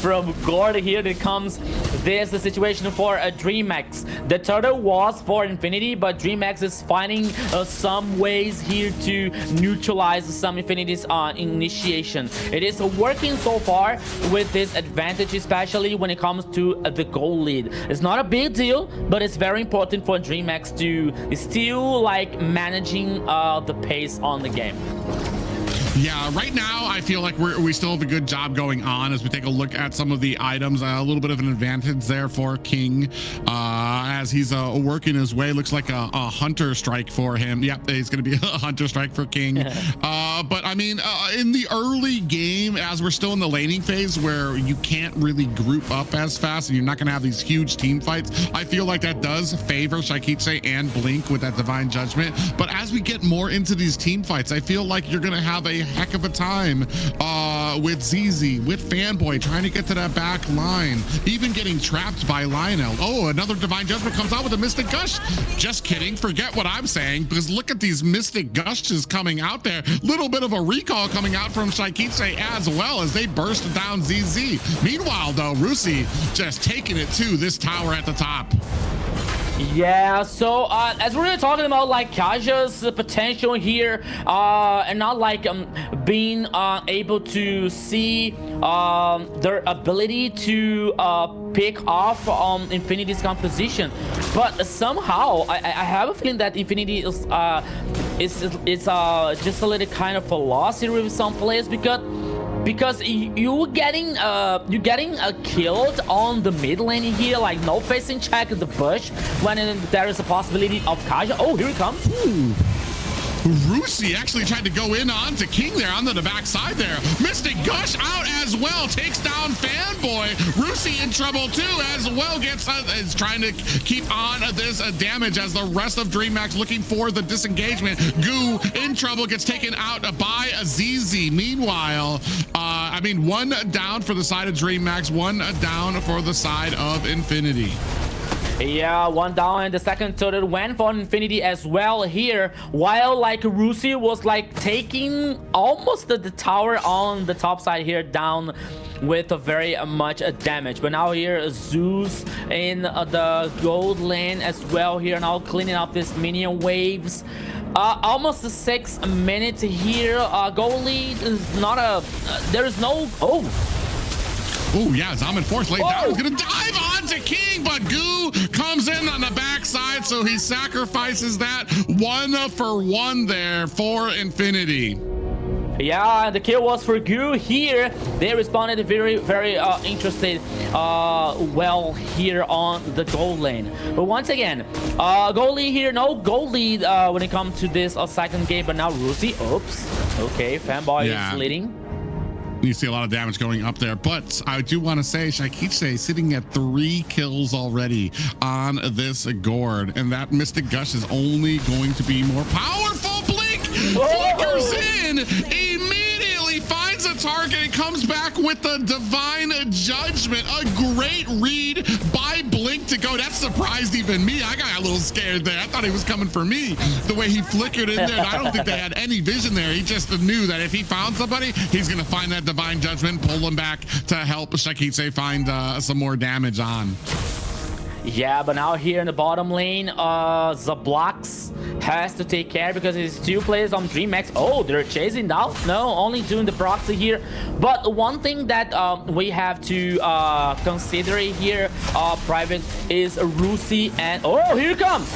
from Gord here. That comes this the situation for a Dreamax. The turtle was for Infinity, but Dreamax is finding some ways here to neutralize some Infinity's initiation. It is working so far with this advantage, especially when it comes to the goal lead. It's not a big deal, but it's very important for Dreamax to still like managing the pace on the game. Yeah, right now I feel like we still have a good job going on as we take a look at some of the items. A little bit of an advantage there for King as he's working his way. Looks like a hunter strike for him. Yep, he's going to be a hunter strike for King. But I mean, in the early game, as we're still in the laning phase where you can't really group up as fast and you're not going to have these huge team fights, I feel like that does favor Shaikichi and Blink with that Divine Judgment. But as we get more into these team fights, I feel like you're going to have a heck of a time with ZZ, with Fanboy trying to get to that back line, even getting trapped by Lionel. Oh, another Divine Judgment comes out with a Mystic Gush. Just kidding, forget what I'm saying, because look at these Mystic Gushes coming out there. Little bit of a recall coming out from Shaikichi as well as they burst down ZZ. Meanwhile though, Rusi just taking it to this tower at the top. Yeah, so as we were talking about like Kaja's potential here and not like being able to see their ability to pick off Infinity's composition, but somehow I have a feeling that Infinity is just a little kind of a loss here with some players because you getting killed on the mid lane here, like no facing check the bush when there is a possibility of Kaja. Oh, here he comes. Rusi actually tried to go in onto King there onto the backside there. Mystic Gush out as well, takes down Fanboy. Rusi in trouble too as well, is trying to keep on this damage as the rest of Dreamax looking for the disengagement. Goo in trouble, gets taken out by a ZZ. Meanwhile, I mean, 1 down for the side of Dreamax, 1 down for the side of Infinity. Yeah, 1 down, and the second turret went for Infinity as well here, while like Rusi was like taking almost the tower on the top side here down with a very much damage. But now here Zeus in the gold lane as well here, now cleaning up this minion waves. Almost 6 minutes here. Goal lead is not a there is no Oh yeah, Zaman Force laid down. He's gonna dive onto King, but Goo comes in on the backside, so he sacrifices that 1 for 1 there for Infinity. Yeah, the kill was for Goo here. They responded very interested well here on the gold lane. But once again, goal lead here, no goal lead when it comes to this second game, but now Rusi, oops. Okay, Fanboy is leading. You see a lot of damage going up there, but I do want to say Shaikichi sitting at 3 kills already on this Gord, and that Mystic Gush is only going to be more powerful. Blink flickers in, immediately finds a target and comes back with the Divine Judgment. A great read by Blink to go. That surprised even me. I got a little scared there. I thought he was coming for me. The way he flickered in there, I don't think they had any vision there. He just knew that if he found somebody, he's going to find that Divine Judgment, pull him back to help Shaikichi find some more damage on. Yeah, but now here in the bottom lane, Zablotch has to take care because it's 2 players on Dreamax. Oh, they're chasing down? No, only doing the proxy here. But one thing that we have to consider here, Private, is Rusi and... Oh, here it comes!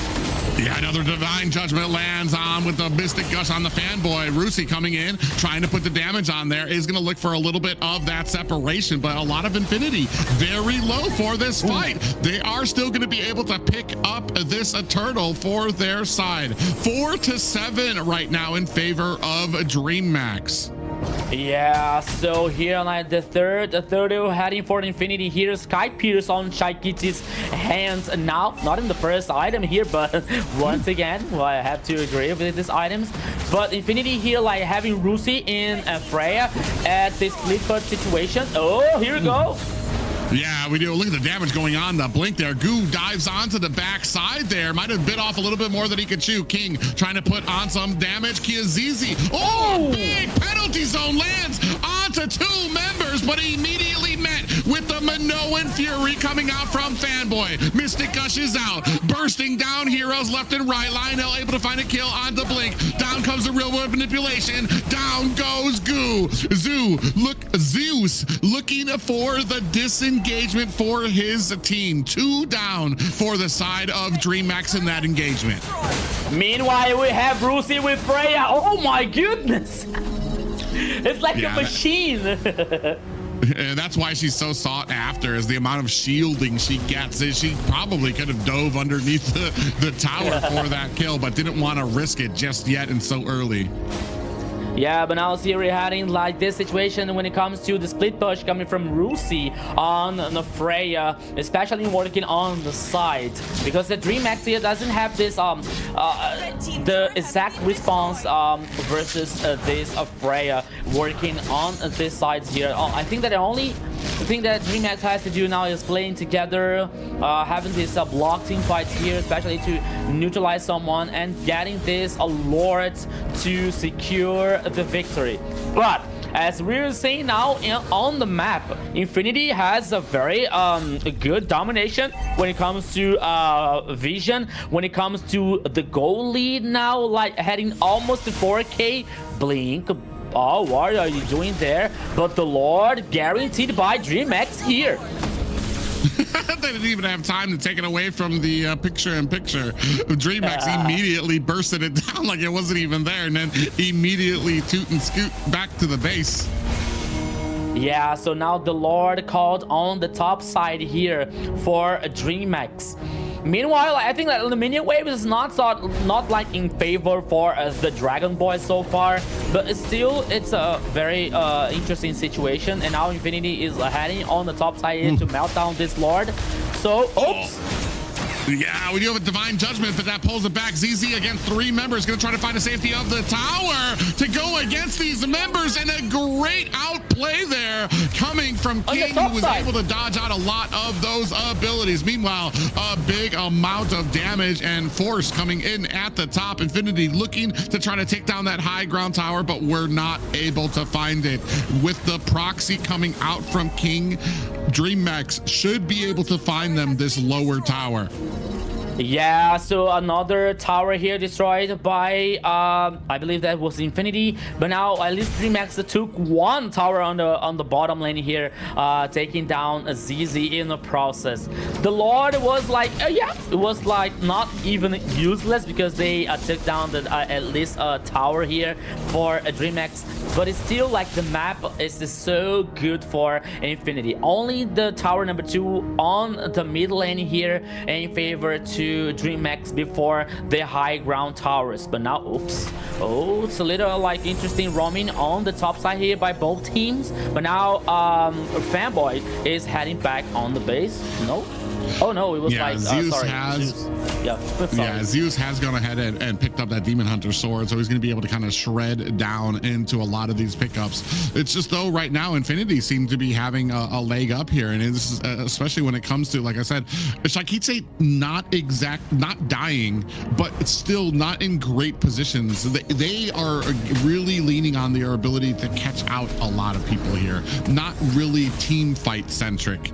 Yeah, another Divine Judgment lands on with the Mystic Gush on the Fanboy. Rusi coming in, trying to put the damage on there, is going to look for a little bit of that separation, but a lot of Infinity very low for this fight. They are still going to be able to pick up this Eternal for their side. 4-7 right now in favor of Dreamax. Yeah, so here like the third heading for Infinity here. Sky Pierce on Shaikiti's hands now. Not in the first item here, but once again, well, I have to agree with these items. But Infinity here like having Rusi in Freya at this split push situation. Oh, here we go. Yeah, we do. Look at the damage going on. The blink there. Goo dives onto the backside there. Might have bit off a little bit more than he could chew. King trying to put on some damage. Kiazizi. Oh, big penalty zone lands onto 2 members, but immediately met with the Minoan Fury coming out from Fanboy. Mystic Gush is out. Bursting down heroes left and right. Lionel able to find a kill on the blink. Down comes the real world manipulation. Down goes Goo. Zeus looking for the disengagement for his team. 2 down for the side of Dreamax in that engagement. Meanwhile, we have Rusi with Freya. Oh my goodness. It's like a machine. And that's why she's so sought after, is the amount of shielding she gets. She probably could have dove underneath the tower for that kill, but didn't want to risk it just yet and so early. Yeah, but now see we're having like this situation when it comes to the split push coming from Rusi on the Freya, especially working on the side, because the Dreamax here doesn't have this the exact response versus this Freya working on this side here. I think that the only thing that Dreamax has to do now is playing together, having this block team fights here, especially to neutralize someone and getting this Lord to secure the victory. But as we're seeing now on the map, Infinity has a very good domination when it comes to vision, when it comes to the goal lead now, like heading almost to 4K. Blink. Oh, what are you doing there? But the Lord guaranteed by Dreamax here. They didn't even have time to take it away from the picture-in-picture. Dreamax immediately bursted it down like it wasn't even there, and then immediately toot and scoot back to the base. Yeah, so now the Lord called on the top side here for Dreamax. Meanwhile, I think that the minion wave is not like in favor for the Dragon Boy so far, but it's a very interesting situation. And now Infinity is heading on the top side here to melt down this Lord. So, oops. Yeah, we do have a Divine Judgment, but that pulls it back. ZZ against 3 members, going to try to find the safety of the tower to go against these members, and a great outplay there coming from King, who was able to dodge out a lot of those abilities. Meanwhile, a big amount of damage and force coming in at the top. Infinity looking to try to take down that high ground tower, but we're not able to find it. With the proxy coming out from King, Dreamax should be able to find them this lower tower. Yeah, so another tower here destroyed by I believe that was Infinity, but now at least Dreamax took 1 tower on the bottom lane here, taking down ZZ in the process. The Lord was like yeah, it was like not even useless because they took down the at least a tower here for Dreamax, but it's still like the map is so good for Infinity. Only the tower number 2 on the mid lane here in favor to Dreamax before the high ground towers. But now, oops, oh, it's a little like interesting roaming on the top side here by both teams. But now Fanboy is heading back on the base. No, oh no, it was like Zeus sorry, has Zeus. Yeah, Zeus has gone ahead and picked up that Demon Hunter sword, so he's going to be able to kind of shred down into a lot of these pickups. It's just though right now Infinity seem to be having a leg up here, and this is especially when it comes to, like I said, Shaikitse not dying, but it's still not in great positions. They are really leaning on their ability to catch out a lot of people here. Not really team fight centric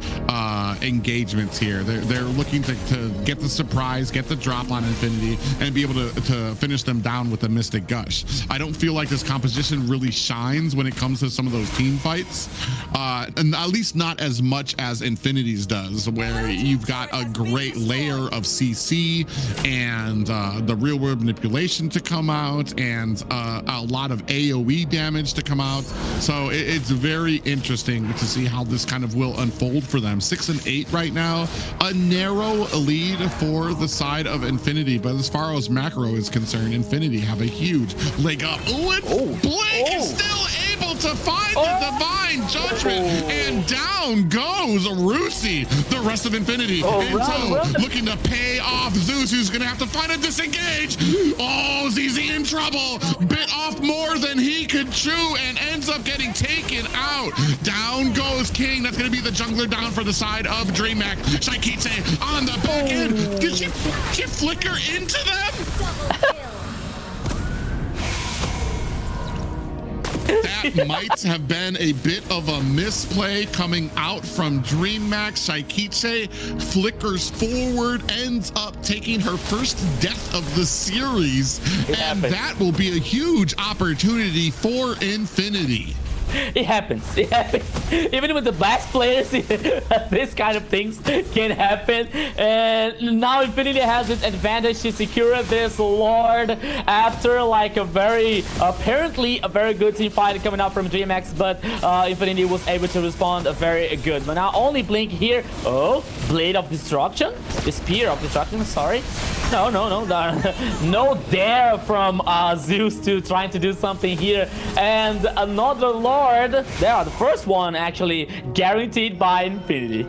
engagements here. here. They're looking to get the surprise, get the drop on Infinity, and be able to finish them down with the Mystic Gush. I don't feel like this composition really shines when it comes to some of those team fights, and at least not as much as Infinity's does, where you've got a great layer of CC and the real world manipulation to come out, and a lot of AoE damage to come out. So it's very interesting to see how this kind of will unfold for them. 6 and 8 right now, a narrow lead for the side of Infinity, but as far as macro is concerned, Infinity have a huge leg up. Blink is still able to find the divine judgment, and down goes Rusi. The rest of Infinity looking to pay off Zeus, who's gonna have to find a disengage. Oh, ZZ in trouble, bit off more than he could chew and ends up getting taken out. Down goes King. That's gonna be the jungler down for the side of Dreamax. Shaikiche on the back end. Did she flicker into them? That might have been a bit of a misplay coming out from Dreamax. Shaikiche flickers forward, ends up taking her first death of the series, and that will be a huge opportunity for Infinity. It happens. It happens. Even with the best players, this kind of things can happen. And now Infinity has this advantage to secure this Lord after like a apparently a very good team fight coming out from Dreamax, but Infinity was able to respond very good. But now only Blink here. Oh, Blade of Destruction? The Spear of Destruction, sorry. No dare from Zeus to trying to do something here. And another Lord. There, the first one actually guaranteed by Infinity.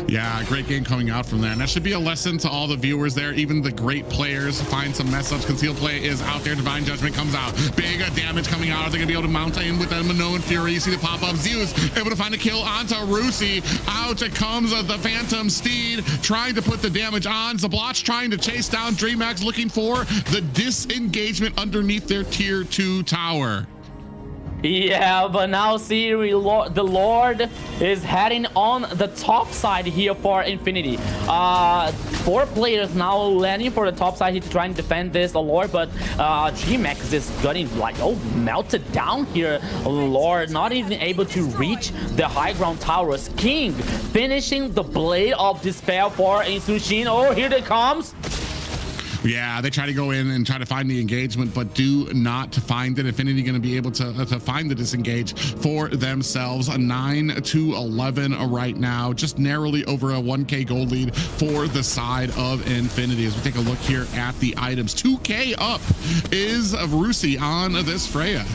Yeah, great game coming out from there. And that should be a lesson to all the viewers there, even the great players. Find some mess ups. Concealed play is out there. Divine Judgment comes out. Big damage coming out. Are they going to be able to mount in with that Minoan Fury? You see the pop up. Zeus able to find a kill onto Rusi. Out it comes the Phantom Steed, trying to put the damage on. Zablotch trying to chase down Dreamax, looking for the disengagement underneath their tier 2 tower. Yeah, but now see the Lord is heading on the top side here for Infinity. 4 players now landing for the top side here to try and defend this Lord, but Dreamax is getting like melted down here. Lord not even able to reach the high ground towers. King finishing the Blade of Despair for Insushin. Oh, here it comes. Yeah, they try to go in and try to find the engagement, but do not find it. Infinity going to be able to find the disengage for themselves. A 9-11 right now, just narrowly over a 1K gold lead for the side of Infinity. As we take a look here at the items, 2K up is Rusi on this Freya.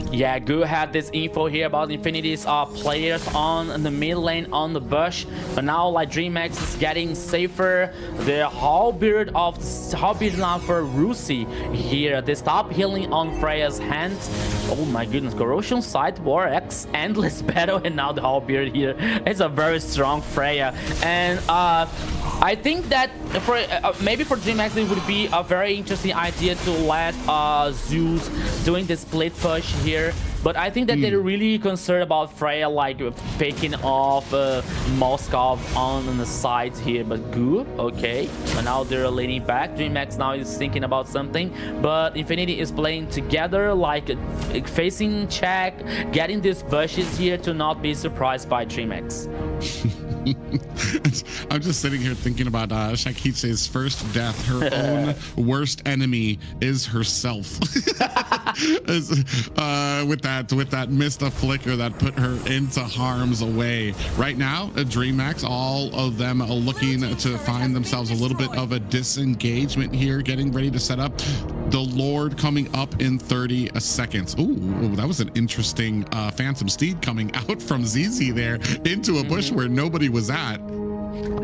Yeah, Gu had this info here about Infinity's players on the mid lane on the bush, but now like Dreamax is getting safer. The halberd now for Rusi here. They stop healing on Freya's hands. Oh my goodness, Corrosion Side War X endless battle, and now the halberd here. It's a very strong Freya, and I think that for maybe for Dreamax it would be a very interesting idea to let Zeus doing the split push here. But I think that they're really concerned about Freya like picking off Moskov on the sides here. But Gu, okay. But now they're leaning back. Dreamax now is thinking about something. But Infinity is playing together, like facing check, getting these bushes here to not be surprised by Dreamax. I'm just sitting here thinking about Shaikiche's first death. Her own worst enemy is herself. with that missed a flicker that put her into harm's way. Right now, Dreamax, all of them are looking to find themselves a little bit of a disengagement here, getting ready to set up the Lord coming up in 30 seconds. Ooh, that was an interesting Phantom Steed coming out from ZZ there into a bush where nobody was at.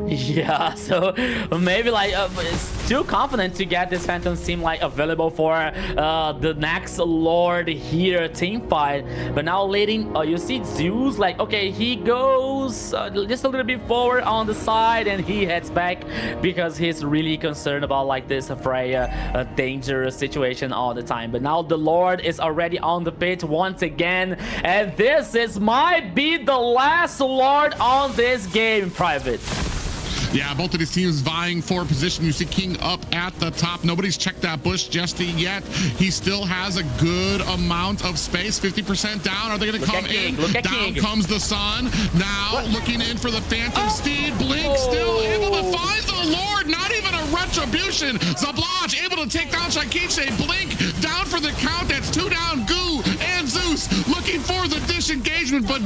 Yeah, so maybe like it's too confident to get this Phantom team like available for the next Lord here team fight. But now leading, you see Zeus like, okay, he goes just a little bit forward on the side and he heads back because he's really concerned about like this Freya dangerous situation all the time. But now the Lord is already on the pit once again, and this might be the last Lord on this game, Private. Yeah, both of these teams vying for position. You see King up at the top. Nobody's checked that bush just yet. He still has a good amount of space. 50% down. Are they going to come in? Down comes the sun. Now looking in for the Phantom Steed. Blink still able to find the Lord. Not even a retribution. Zablaj able to take down Shaikiche. Blink down for the count. That's 2 down. Goo and Zeus looking for the disengagement, but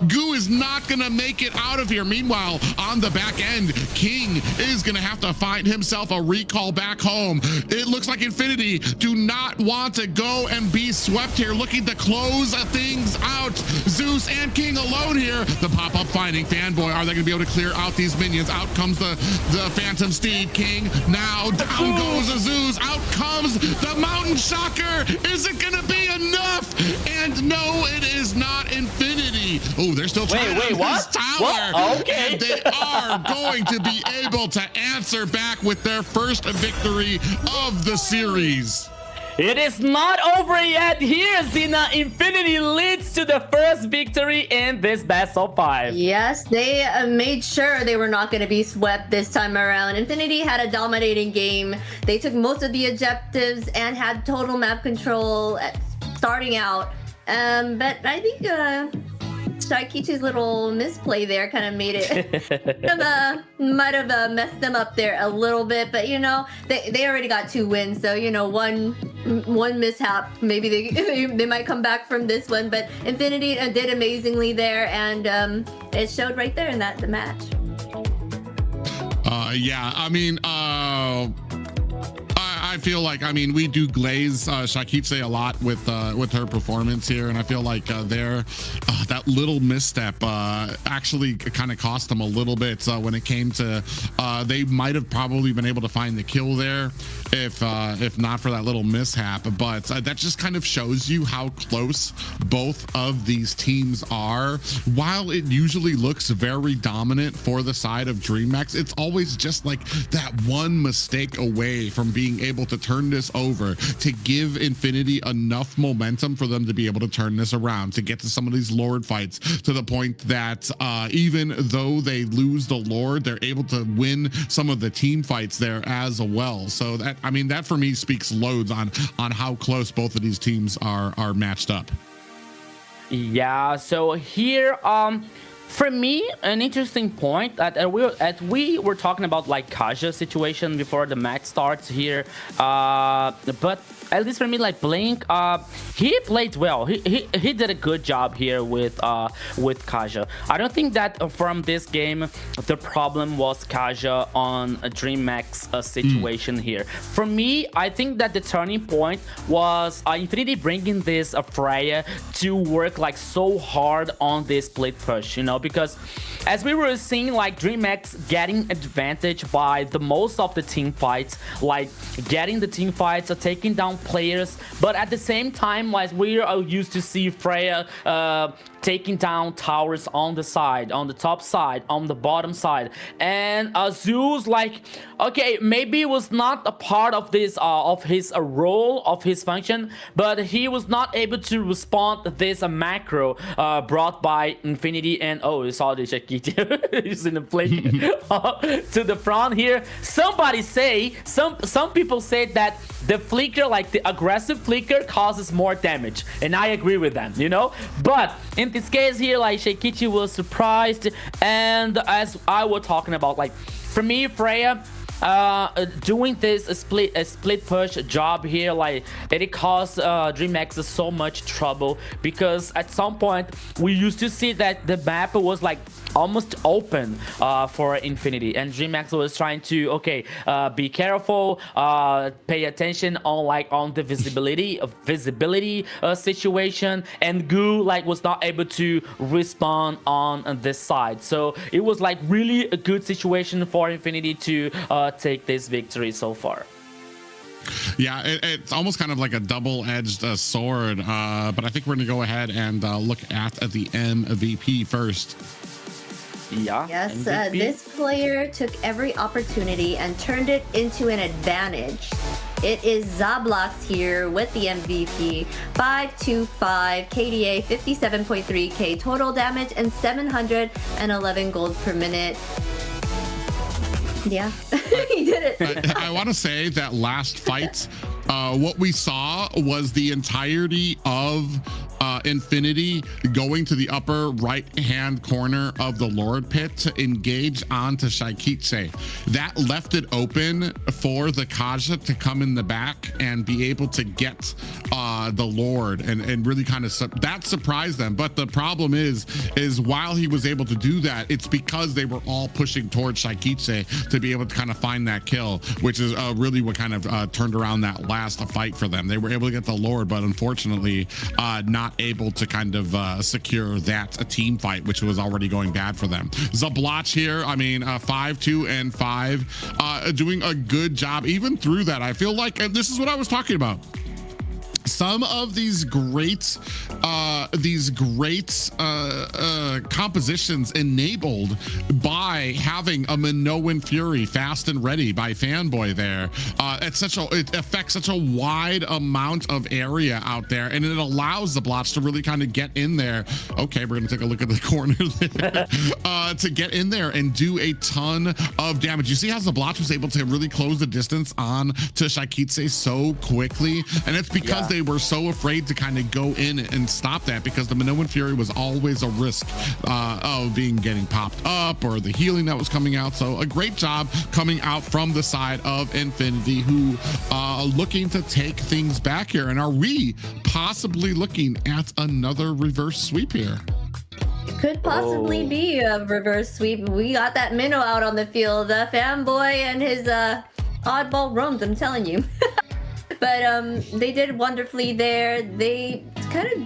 Goo is not going to make it out of here. Meanwhile, on the back end, King is going to have to find himself a recall back home. It looks like Infinity do not want to go and be swept here, looking to close things out. Zeus and King alone here. The pop-up finding Fanboy. Are they going to be able to clear out these minions? Out comes the Phantom Steed. King now down goes Zeus. Out comes the Mountain Shocker. Is it going to be enough? And no, it is not. Infinity. Oh, they're still trying to what? tower. What? Okay. And they are going to be able to answer back with their first victory of the series. It is not over yet. Here, Zina. Infinity leads to the first victory in this best of 5. Yes, they made sure they were not going to be swept this time around. Infinity had a dominating game. They took most of the objectives and had total map control starting out. But I think Shaikichi's little misplay there kind of made it might have messed them up there a little bit, but you know, they already got 2 wins, so you know, one mishap, maybe they might come back from this one. But Infinity did amazingly there, and it showed right there in the match. Yeah, I mean, I feel like, I mean, we do glaze Shaikiche a lot with her performance here, and I feel like that little misstep actually kind of cost them a little bit when it came to they might have probably been able to find the kill there if not for that little mishap. But that just kind of shows you how close both of these teams are. While it usually looks very dominant for the side of Dreamax, it's always just like that one mistake away from being able to turn this over, to give Infinity enough momentum for them to be able to turn this around, to get to some of these Lord fights, to the point that even though they lose the Lord, they're able to win some of the team fights there as well. So that, I mean, that for me speaks loads on how close both of these teams are matched up. Yeah, so here for me, an interesting point that we were talking about like Kaja situation before the match starts here, but at least for me, like Blink, he played well. He did a good job here with Kaja. I don't think that from this game the problem was Kaja on a Dreamax situation here. For me, I think that the turning point was Infinity bringing this Freya to work like so hard on this split push, you know, because as we were seeing like Dreamax getting advantage by the most of the team fights, like getting the team fights, taking down players, but at the same time, like we are used to see Freya taking down towers on the side, on the top side, on the bottom side, and Zeus, like, okay, maybe it was not a part of this of his role, of his function, but he was not able to respond to this macro brought by Infinity. And oh, you saw the Shakiti he's in the play to the front here. Somebody say, some people say that the flicker, like the aggressive flicker, causes more damage, and I agree with them, you know. But in this case here, like Shaikichi was surprised, and as I was talking about, like for me, Freya doing this split push job here, like it caused Dreamax so much trouble, because at some point we used to see that the map was like almost open for Infinity, and Dreamax was trying to be careful, pay attention on the visibility situation, and Goo was not able to respond on this side. So it was really a good situation for Infinity to take this victory so far. Yeah, it's almost kind of like a double-edged sword, but I think we're going to go ahead and look at the MVP first. Yeah. Yes, this player took every opportunity and turned it into an advantage. It is Zablox here with the MVP. 525 KDA, 57.3k total damage, and 711 golds per minute. Yeah, he did it. I want to say that last fight, what we saw was the entirety of Infinity going to the upper right-hand corner of the Lord pit to engage onto Shaikitse. That left it open for the Kaja to come in the back and be able to get the Lord and really kind of that surprised them. But the problem is while he was able to do that, it's because they were all pushing towards Shaikitse to be able to kind of find that kill, which is really what kind of turned around that last fight for them. They were able to get the Lord, but unfortunately not able to kind of secure that team fight, which was already going bad for them. Zabloch here, I mean, 5-2 and 5, doing a good job even through that. I feel like, and this is what I was talking about, some of these great compositions enabled by having a Minoan Fury fast and ready by Fanboy there. It affects such a wide amount of area out there, and it allows the Blotch to really kind of get in there. Okay, we're gonna take a look at the corner there. To get in there and do a ton of damage. You see how Zabloch was able to really close the distance on to Shaikitse so quickly, and it's because they were so afraid to kind of go in and stop that, because the Minoan Fury was always a risk of getting popped up or the healing that was coming out. So a great job coming out from the side of Infinity, who looking to take things back here. And are we possibly looking at another reverse sweep here? Could possibly be a reverse sweep. We got that Minnow out on the field. Fanboy and his oddball roams, I'm telling you. But they did wonderfully there. They kind of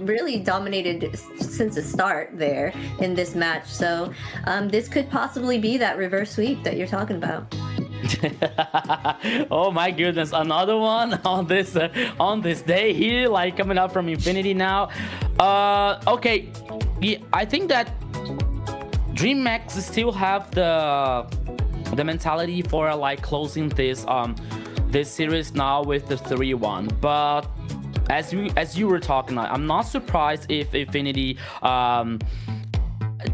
really dominated since the start there in this match. So this could possibly be that reverse sweep that you're talking about. Oh my goodness, another one on this day here, coming up from Infinity now. Okay, yeah, I think that Dreamax still have the mentality for closing this series now with the 3-1, but as you were talking, I'm not surprised if Infinity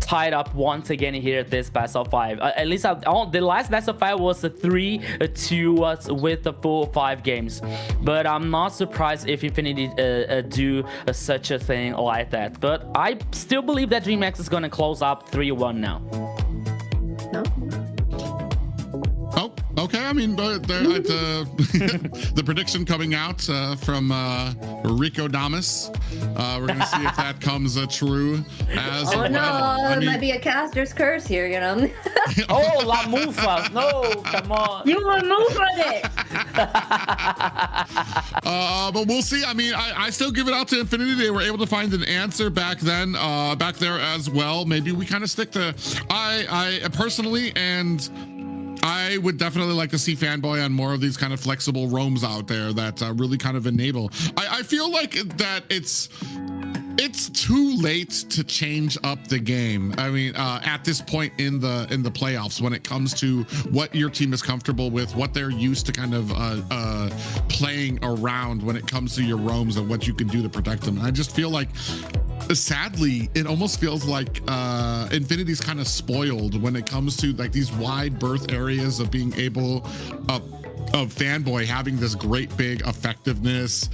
tied up once again here at this best of 5. At least the last best of 5 was a 3-2 with the full 5 games, but I'm not surprised if Infinity do such a thing like that. But I still believe that Dreamax is gonna close up 3-1 now. No. Oh, okay. I mean, the prediction coming out from Rico Damas. We're going to see if that comes true as oh well. no, it might be a caster's curse here, you know. Oh, La Mufa. No, come on. You La Mufa it. But we'll see. I mean, I still give it out to Infinity. They were able to find an answer back then, back there as well. Maybe we kind of stick to, I personally, and I would definitely like to see Fanboy on more of these kind of flexible roams out there that really kind of enable. I feel like that it's too late to change up the game. I mean, at this point in the playoffs, when it comes to what your team is comfortable with, what they're used to kind of playing around when it comes to your roams and what you can do to protect them. And I just feel like, sadly, it almost feels like Infinity's kind of spoiled when it comes to these wide berth areas of being able of Fanboy having this great big effectiveness,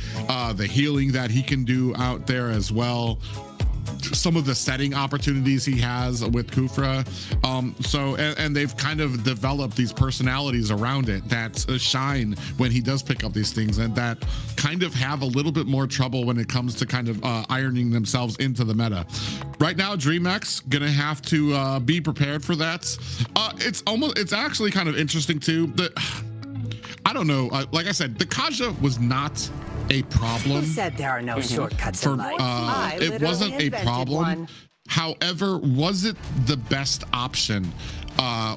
the healing that he can do out there as well. some of the setting opportunities he has with Kufra. And they've kind of developed these personalities around it that shine when he does pick up these things, and that kind of have a little bit more trouble when it comes to kind of ironing themselves into the meta. Right now, Dreamax gonna have to be prepared for that. It's actually kind of interesting too. I don't know. Like I said, the Kaja was not a problem. Who said there are no shortcuts in life? It wasn't a problem. However, was it the best option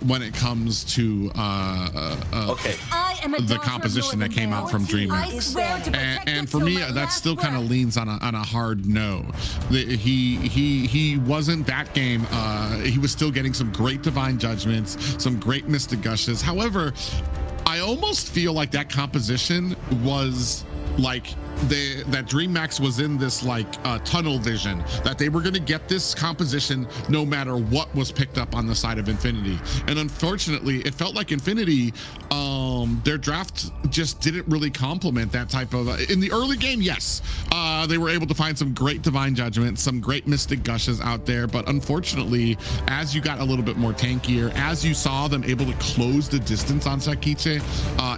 when it comes to the composition that came out from Dreamax? And for me, that still kind of leans on a hard no. He wasn't that game. He was still getting some great divine judgments, some great mystic gushes. However, I almost feel like that composition was like that Dreamax was in this like tunnel vision, that they were going to get this composition no matter what was picked up on the side of Infinity. And unfortunately, it felt like Infinity, their draft just didn't really complement that type of in the early game. Yes, they were able to find some great divine judgments, some great mystic gushes out there, but unfortunately, as you got a little bit more tankier, as you saw them able to close the distance on Sakiche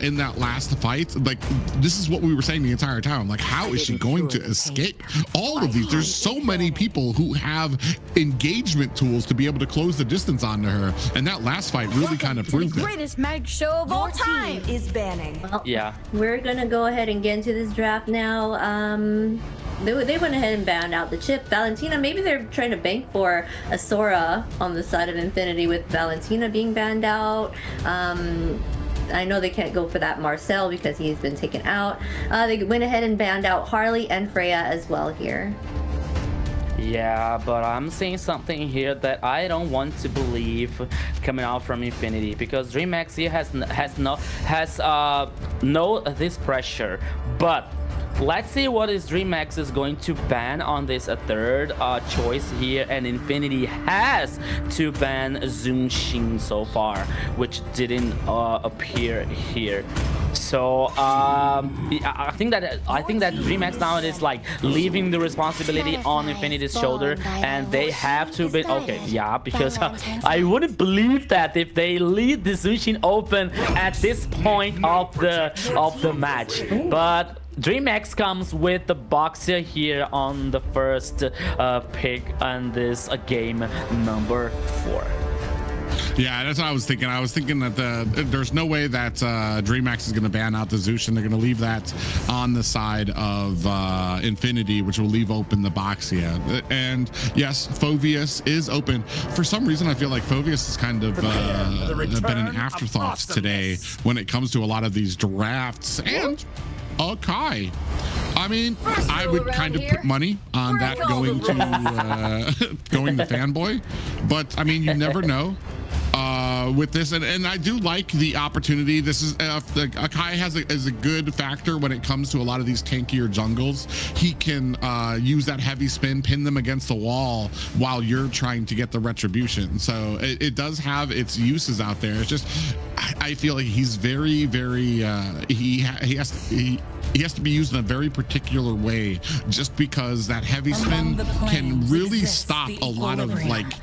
in that last fight, like this is what we were saying the entire time. Like, how is she going to escape all of these? There's so many people who have engagement tools to be able to close the distance onto her, and that last fight really kind of proved it. Greatest mag show of all time is banning. Well, yeah, we're gonna go ahead and get into this draft now. They went ahead and banned out the chip. Valentina, maybe they're trying to bank for a Sora on the side of Infinity with Valentina being banned out. I know they can't go for that Marcel because he's been taken out. They went ahead and banned out Harley and Freya as well here. Yeah, but I'm seeing something here that I don't want to believe coming out from Infinity, because Dreamax here has no this pressure, but let's see what is Dreamax is going to ban on this third choice here, and Infinity has to ban Zunshin so far, which didn't appear here. So I think that Dreamax now is like leaving the responsibility on Infinity's shoulder, and they have to be okay. Yeah, because I wouldn't believe that if they leave the Zunshin open at this point of the match, but Dreamax comes with the Boxer here on the first pick on this game number 4. Yeah, that's what I was thinking. I was thinking that there's no way that Dreamax is going to ban out the Zushin. They're going to leave that on the side of Infinity, which will leave open the Boxia. And yes, Phoveus is open. For some reason, I feel like Phoveus has kind of been an afterthought today when it comes to a lot of these drafts. And Kai. I mean, I would kind of put money on that going to Fanboy, but I mean, you never know with this, and I do like the opportunity. This is Kai is a good factor when it comes to a lot of these tankier jungles. He can use that heavy spin, pin them against the wall while you're trying to get the retribution. So it does have its uses out there. It's just I feel like he's very he has to be used in a very particular way, just because that heavy spin can really stop a lot of like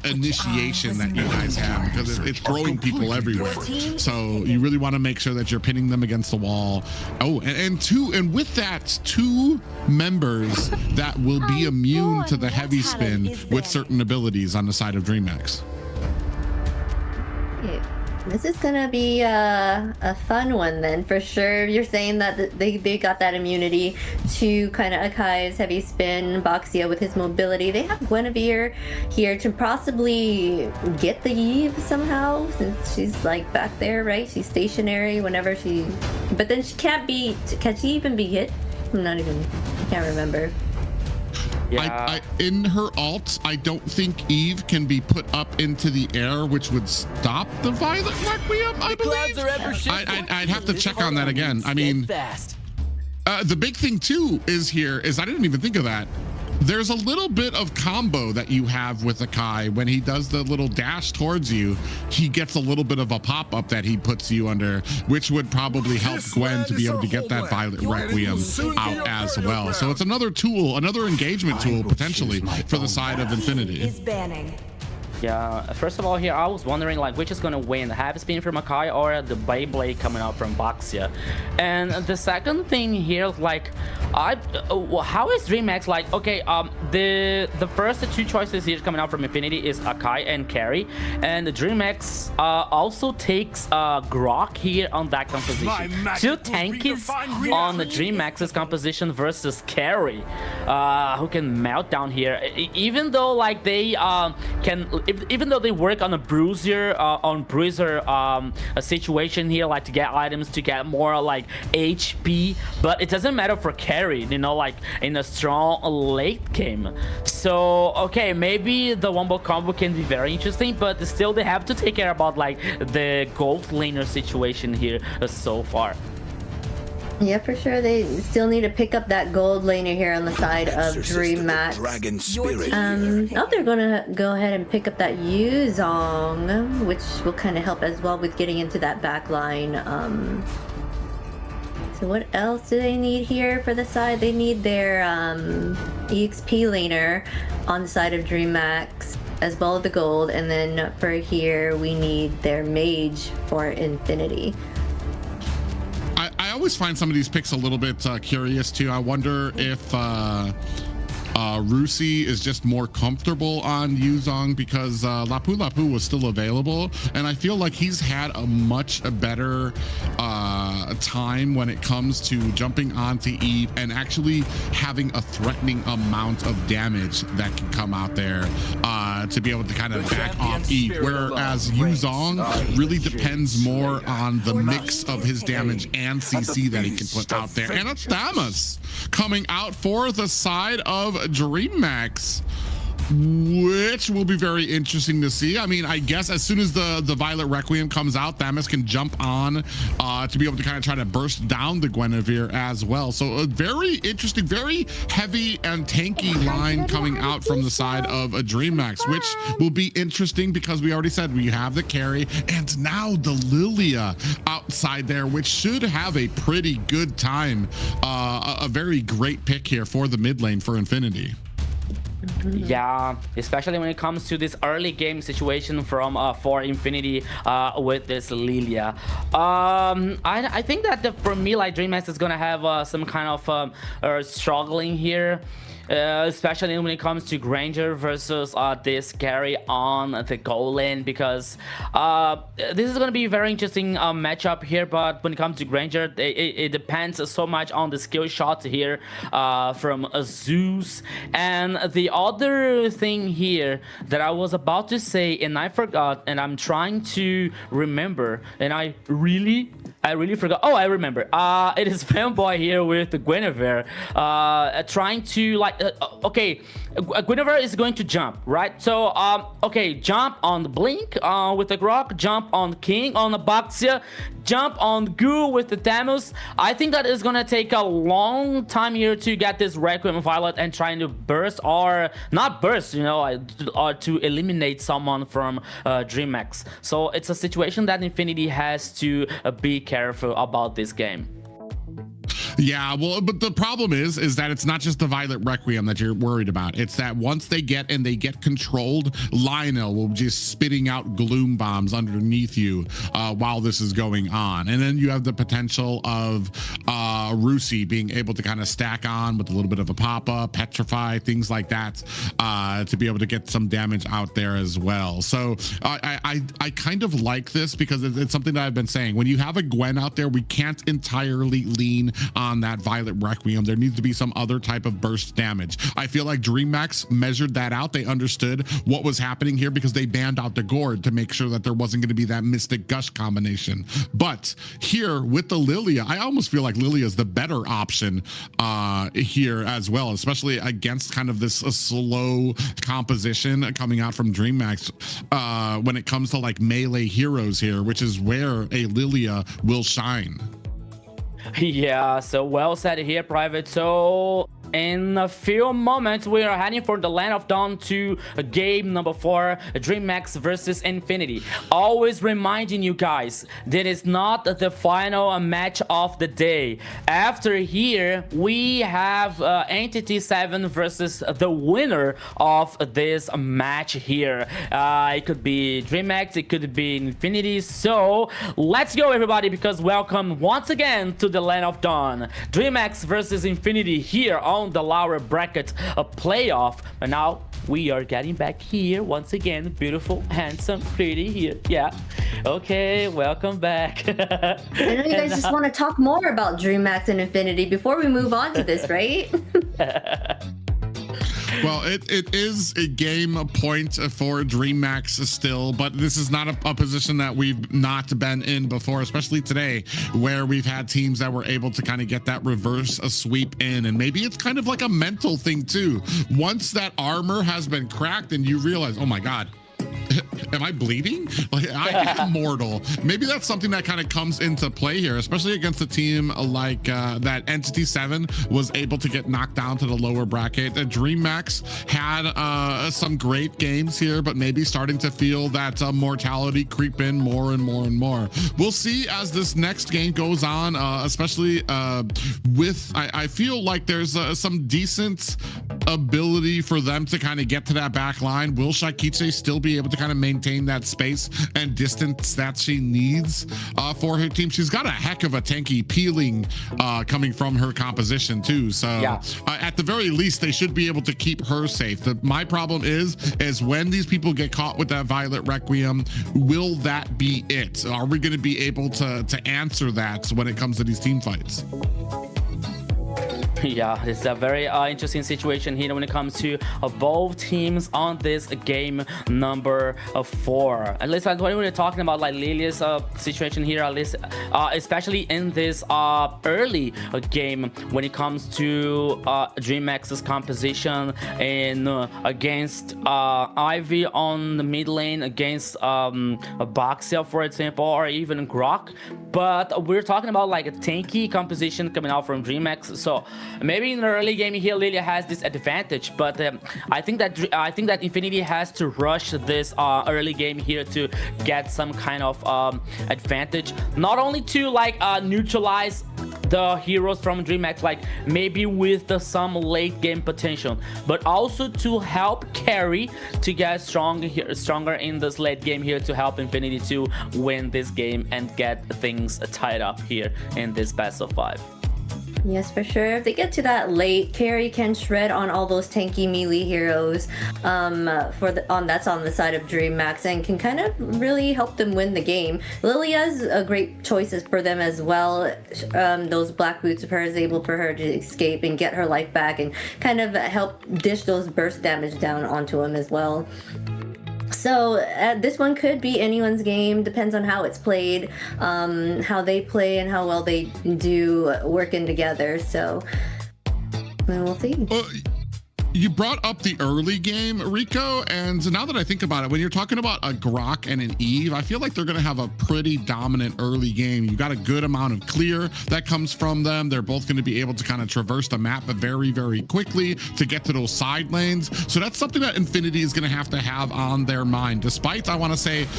initiation that you guys have, because it's throwing people everywhere. So you really want to make sure that you're pinning them against the wall. Oh, and with that, 2 members that will be immune to the heavy spin with certain abilities on the side of Dreamax. This is gonna be a fun one then, for sure. You're saying that they got that immunity to kind of Akai's heavy spin, Boxia with his mobility. They have Guinevere here to possibly get the Eve somehow, since she's like back there, right? She's stationary whenever she, but then she can't be, can she even be hit? I can't remember. Yeah. In her ult, I don't think Eve can be put up into the air, which would stop the Violet Requiem, I believe. I'd have to check on that again. I mean, the big thing too is I didn't even think of that. There's a little bit of combo that you have with Akai. When he does the little dash towards you, he gets a little bit of a pop-up that he puts you under, which would probably help Gwen to be able to get that Violet Requiem out as well. So it's another tool, another engagement tool potentially for the side of Infinity. Is banning. Yeah, first of all here, I was wondering like which is gonna win, the Heavy Spin from Akai or the Beyblade coming out from Baxia. And the second thing here is like, how is Dreamax like, okay, the first two choices here coming out from Infinity is Akai and Carry, and the Dreamax also takes Grok here on that composition. Two tankies on the Dreamax's composition versus Carry, who can melt down here. Even though like they even though they work on a bruiser a situation here, like to get items to get more like HP, but it doesn't matter for Carry, you know, like in a strong late game. So okay, maybe the wombo combo can be very interesting, but still they have to take care about like the gold laner situation here so far. Yeah, for sure. They still need to pick up that gold laner here on the side of Dreamax. Oh, they're gonna go ahead and pick up that Yuzong, which will kind of help as well with getting into that back line. So what else do they need here for the side? They need their EXP laner on the side of Dreamax, as well as the gold, and then for here we need their mage for Infinity. I always find some of these picks a little bit curious too. I wonder if Rusi is just more comfortable on Yuzong because Lapu Lapu was still available, and I feel like he's had a much better time when it comes to jumping onto Eve and actually having a threatening amount of damage that can come out there to be able to kind of back off Eve, whereas Yuzong really depends more on the mix of his damage and CC that he can put out there. And it's Thamus coming out for the side of Dreamax, which will be very interesting to see. I mean, I guess as soon as the Violet Requiem comes out, Thamus can jump on to be able to kind of try to burst down the Guinevere as well. So a very interesting, very heavy and tanky line coming out from the side of a Dreamax, which will be interesting because we already said we have the carry and now the Lilia outside there, which should have a pretty good time. A very great pick here for the mid lane for Infinity. Yeah, especially when it comes to this early game situation from for Infinity with this Lilia. I think that for me, like Dreamax is gonna have some kind of struggling here. Especially when it comes to Granger versus this carry on the goal lane, because this is going to be a very interesting matchup here. But when it comes to Granger, it depends so much on the skill shot here from Zeus. And the other thing here that I was about to say and I forgot, and I'm trying to remember, and I really forgot. Oh, I remember. It is Fanboy here with the Guinevere trying to like okay, Guinevere is going to jump, right? So okay, jump on the Blink with the Grok, jump on King on the Baxia, jump on Goo with the Thamus. I think that is gonna take a long time here to get this Requiem Violet and trying to burst, or not burst, you know, or to eliminate someone from Dreamax. So it's a situation that Infinity has to be careful about this game. Yeah, well, but the problem is that it's not just the Violet Requiem that you're worried about. It's that once they get controlled, Lionel will just spitting out gloom bombs underneath you while this is going on. And then you have the potential of Rusi being able to kind of stack on with a little bit of a pop-up, petrify, things like that, to be able to get some damage out there as well. So I kind of like this because it's something that I've been saying. When you have a Gwen out there, we can't entirely lean on that Violet Requiem. There needs to be some other type of burst damage. I feel like Dreamax measured that out. They understood what was happening here because they banned out the Gourd to make sure that there wasn't going to be that Mystic Gush combination. But here with the Lilia, I almost feel like Lilia is the better option here as well, especially against kind of this slow composition coming out from Dreamax when it comes to like melee heroes here, which is where a Lilia will shine. Yeah, so well said here, Private. So in a few moments, we are heading for the Land of Dawn to game number 4, Dreamax versus Infinity. Always reminding you guys, that is not the final match of the day. After here, we have Entity 7 versus the winner of this match here. It could be Dreamax, it could be Infinity. So let's go, everybody, because welcome once again to the Land of Dawn. Dreamax versus Infinity here on the lower bracket playoff. And now we are getting back here once again. Beautiful, handsome, pretty here. Yeah. Okay, welcome back. I know you guys just want to talk more about Dreamax and Infinity before we move on to this, right? Well, it is a game point for Dreamax still, but this is not a position that we've not been in before, especially today, where we've had teams that were able to kind of get that reverse sweep in. And maybe it's kind of like a mental thing too. Once that armor has been cracked and you realize, oh my God, am I bleeding? Like, I am mortal. Maybe that's something that kind of comes into play here, especially against a team like that Entity 7 was able to get knocked down to the lower bracket. Dreamax had some great games here, but maybe starting to feel that mortality creep in more and more and more. We'll see as this next game goes on, especially with, I feel like there's some decent ability for them to kind of get to that back line. Will Shaikiche still be able to kind of maintain that space and distance that she needs for her team? She's got a heck of a tanky peeling coming from her composition too. So yeah. At the very least, they should be able to keep her safe. My problem is when these people get caught with that Violet Requiem, will that be it? Are we going to be able to answer that when it comes to these team fights? Yeah, it's a very interesting situation here when it comes to both teams on this game number 4. At least when we're talking about like Lilia's situation here, at least especially in this early game when it comes to Dreamax's composition and against Ivy on the mid lane, against Boxel, for example, or even Grok. But we're talking about like a tanky composition coming out from Dreamax. So maybe in the early game here, Lilia has this advantage, but I think that Infinity has to rush this early game here to get some kind of advantage, not only to like neutralize the heroes from Dreamax, like maybe with some late game potential, but also to help carry to get stronger in this late game here to help Infinity to win this game and get things tied up here in this best of 5. Yes, for sure. If they get to that late, Carrie can shred on all those tanky melee heroes that's on the side of Dreamax and can kind of really help them win the game. Lilia's a great choices for them as well. Those black boots of her is able for her to escape and get her life back and kind of help dish those burst damage down onto him as well. So this one could be anyone's game, depends on how it's played, how they play and how well they do working together. So we'll see. You brought up the early game, Rico, and now that I think about it, when you're talking about a Grok and an Eve, I feel like they're going to have a pretty dominant early game. You got a good amount of clear that comes from them. They're both going to be able to kind of traverse the map very, very quickly to get to those side lanes. So that's something that Infinity is going to have on their mind. Despite, I want to say,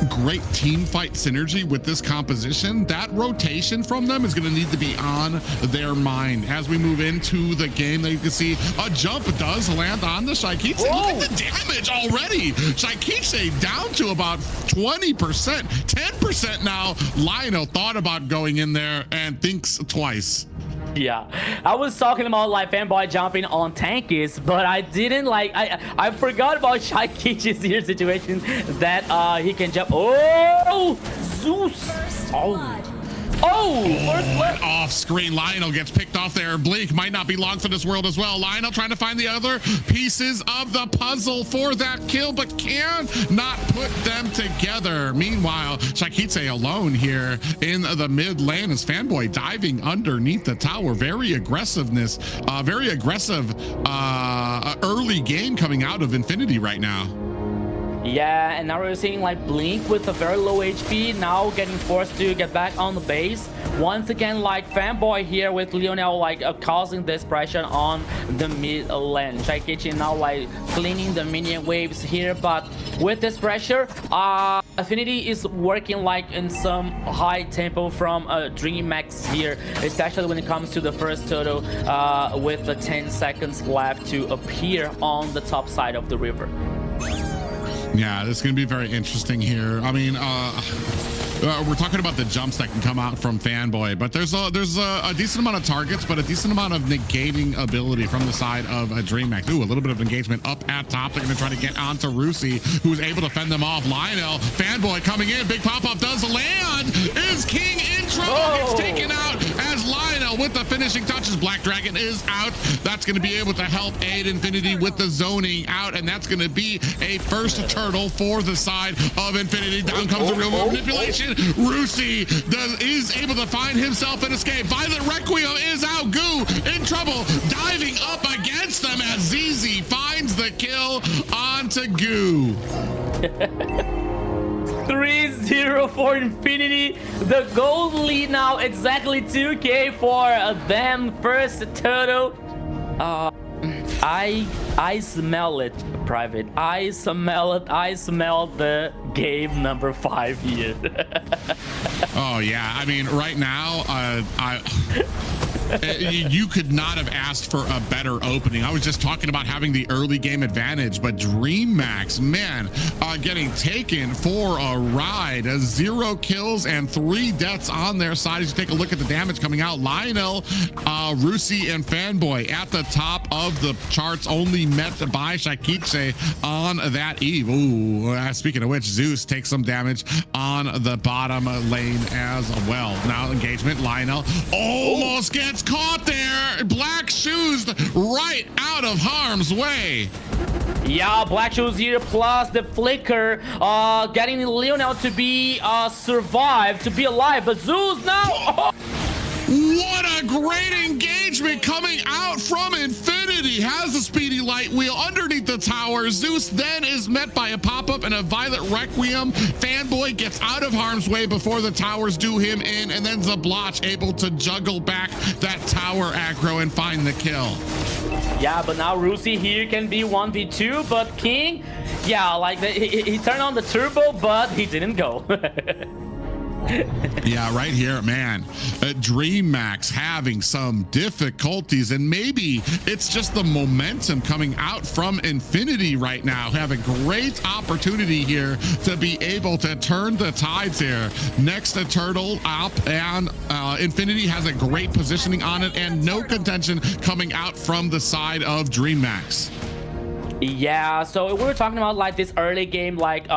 great team fight synergy with this composition, that rotation from them is going to need to be on their mind. As we move into the game, you can see a jump does land on the Shaikiche. Look at the damage already. Shaikiche down to about 20%, 10% now. Lionel thought about going in there and thinks twice. Yeah, I was talking about like fanboy jumping on tankies, but I didn't like, I forgot about Shaikiche's here situation that he can jump. Oh, Zeus. First blood. Off screen, Lionel gets picked off there. Blink might not be long for this world as well. Lionel trying to find the other pieces of the puzzle for that kill, but can not put them together. Meanwhile, Shaikiche alone here in the mid lane as Fanboy diving underneath the tower. Very aggressive early game coming out of Infinity right now. Yeah, and now we're seeing like Blink with a very low HP, now getting forced to get back on the base once again, like Fanboy here with Lionel like causing this pressure on the mid lane. Shaikichi now like cleaning the minion waves here, but with this pressure, Affinity is working like in some high tempo from Dreamax here, especially when it comes to the first turtle with the 10 seconds left to appear on the top side of the river. Yeah, this is going to be very interesting here. I mean, we're talking about the jumps that can come out from Fanboy, but there's a decent amount of targets, but a decent amount of negating ability from the side of Dreamax. Ooh, a little bit of engagement up at top. They're going to try to get onto Rusi, who's able to fend them off. Lionel, Fanboy coming in. Big pop-up does land. Is King in trouble? Gets taken out as Lionel with the finishing touches. Black Dragon is out. That's going to be able to help aid Infinity with the zoning out, and that's going to be a first turtle for the side of Infinity. Down comes the real manipulation. Rusi is able to find himself an escape. Violet Requiem is out. Goo in trouble, diving up against them as ZZ finds the kill onto Goo. 3-0 for Infinity. The gold lead now exactly 2k for them. First turtle. I smell it, Private. I smell it. I smell the game number 5 here. Oh yeah, I mean, right now, you could not have asked for a better opening. I was just talking about having the early game advantage, but Dreamax, man, getting taken for a ride. 0 kills and 3 deaths on their side. As you take a look at the damage coming out, Lionel, Rusi, and Fanboy at the top of the charts, only met by Shaikichi on that eve. Ooh, speaking of which, Zeus takes some damage on the bottom lane as well. Now engagement, Lionel almost gets caught there. Black Shoes right out of harm's way. Yeah, Black Shoes here plus the flicker, getting Lionel to be survive, to be alive, but Zeus now. What a great engagement coming out from Infinity. Has the speedy light wheel underneath the tower. Zeus then is met by a pop-up and a Violet Requiem. Fanboy gets out of harm's way before the towers do him in, and then Zabloch able to juggle back that tower aggro and find the kill. Yeah, but now Rusi here can be 1v2, but King, yeah, like he turned on the turbo, but he didn't go. Yeah, right here, man. Dreamax having some difficulties, and maybe it's just the momentum coming out from Infinity right now. Have a great opportunity here to be able to turn the tides here. Next, a turtle up, and Infinity has a great positioning on it, and no contention coming out from the side of Dreamax. Yeah, so we were talking about like this early game, like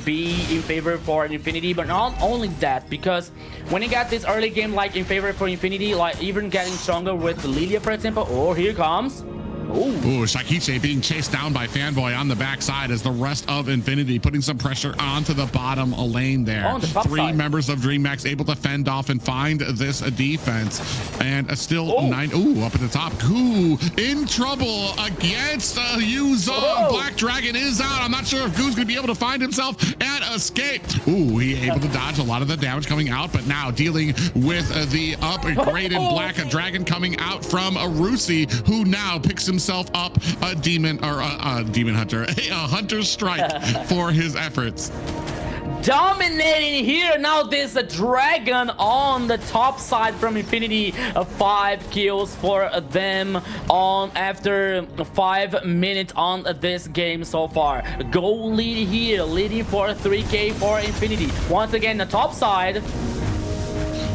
be in favor for Infinity, but not only that, because when you got this early game like in favor for Infinity, like even getting stronger with Lilia, for example. Oh, here comes. Ooh, Shaikichi being chased down by Fanboy on the backside as the rest of Infinity putting some pressure onto the bottom lane there. On the top 3 side. members of Dreamax able to fend off and find this defense. And still 9. Ooh, up at the top. Goo in trouble against Yuzong. Black Dragon is out. I'm not sure if Goo's going to be able to find himself and escape. Ooh, he able to dodge a lot of the damage coming out, but now dealing with the upgraded Black Dragon coming out from Rusi, who now picks himself up a demon hunter, a hunter's strike for his efforts. Dominating here now. This dragon on the top side from Infinity. 5 kills for them on after 5 minutes on this game so far. Goal lead here, leading for 3k for Infinity. Once again, the top side.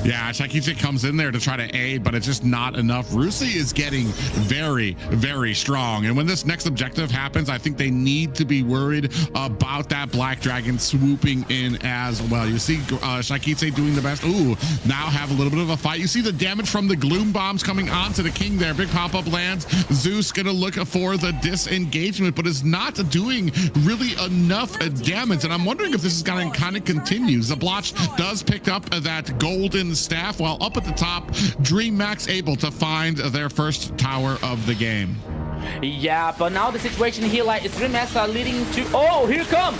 Yeah, Shaikichi comes in there to try to aid, but it's just not enough. Rusi is getting very, very strong. And when this next objective happens, I think they need to be worried about that Black Dragon swooping in as well. You see Shaikichi doing the best. Ooh, now have a little bit of a fight. You see the damage from the Gloom Bombs coming onto the King there. Big pop-up lands. Zeus gonna look for the disengagement, but is not doing really enough damage. And I'm wondering if this is gonna kind of continue. Zabloch does pick up that golden staff, while up at the top, Dreamax able to find their first tower of the game. Yeah, but now the situation here, like, it's Dreamax are leading to... Oh, here comes!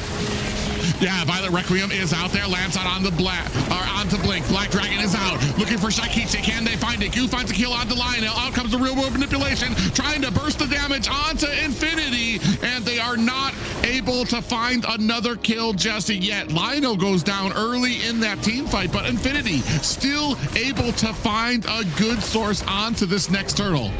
Yeah, Violet Requiem is out there, lands out on the onto Blink. Black Dragon is out, looking for Shaikichi. Can they find it? Gu finds a kill onto Lionel. Out comes the real world manipulation, trying to burst the damage onto Infinity, and they are not able to find another kill just yet. Lionel goes down early in that team fight, but Infinity still able to find a good source onto this next turtle.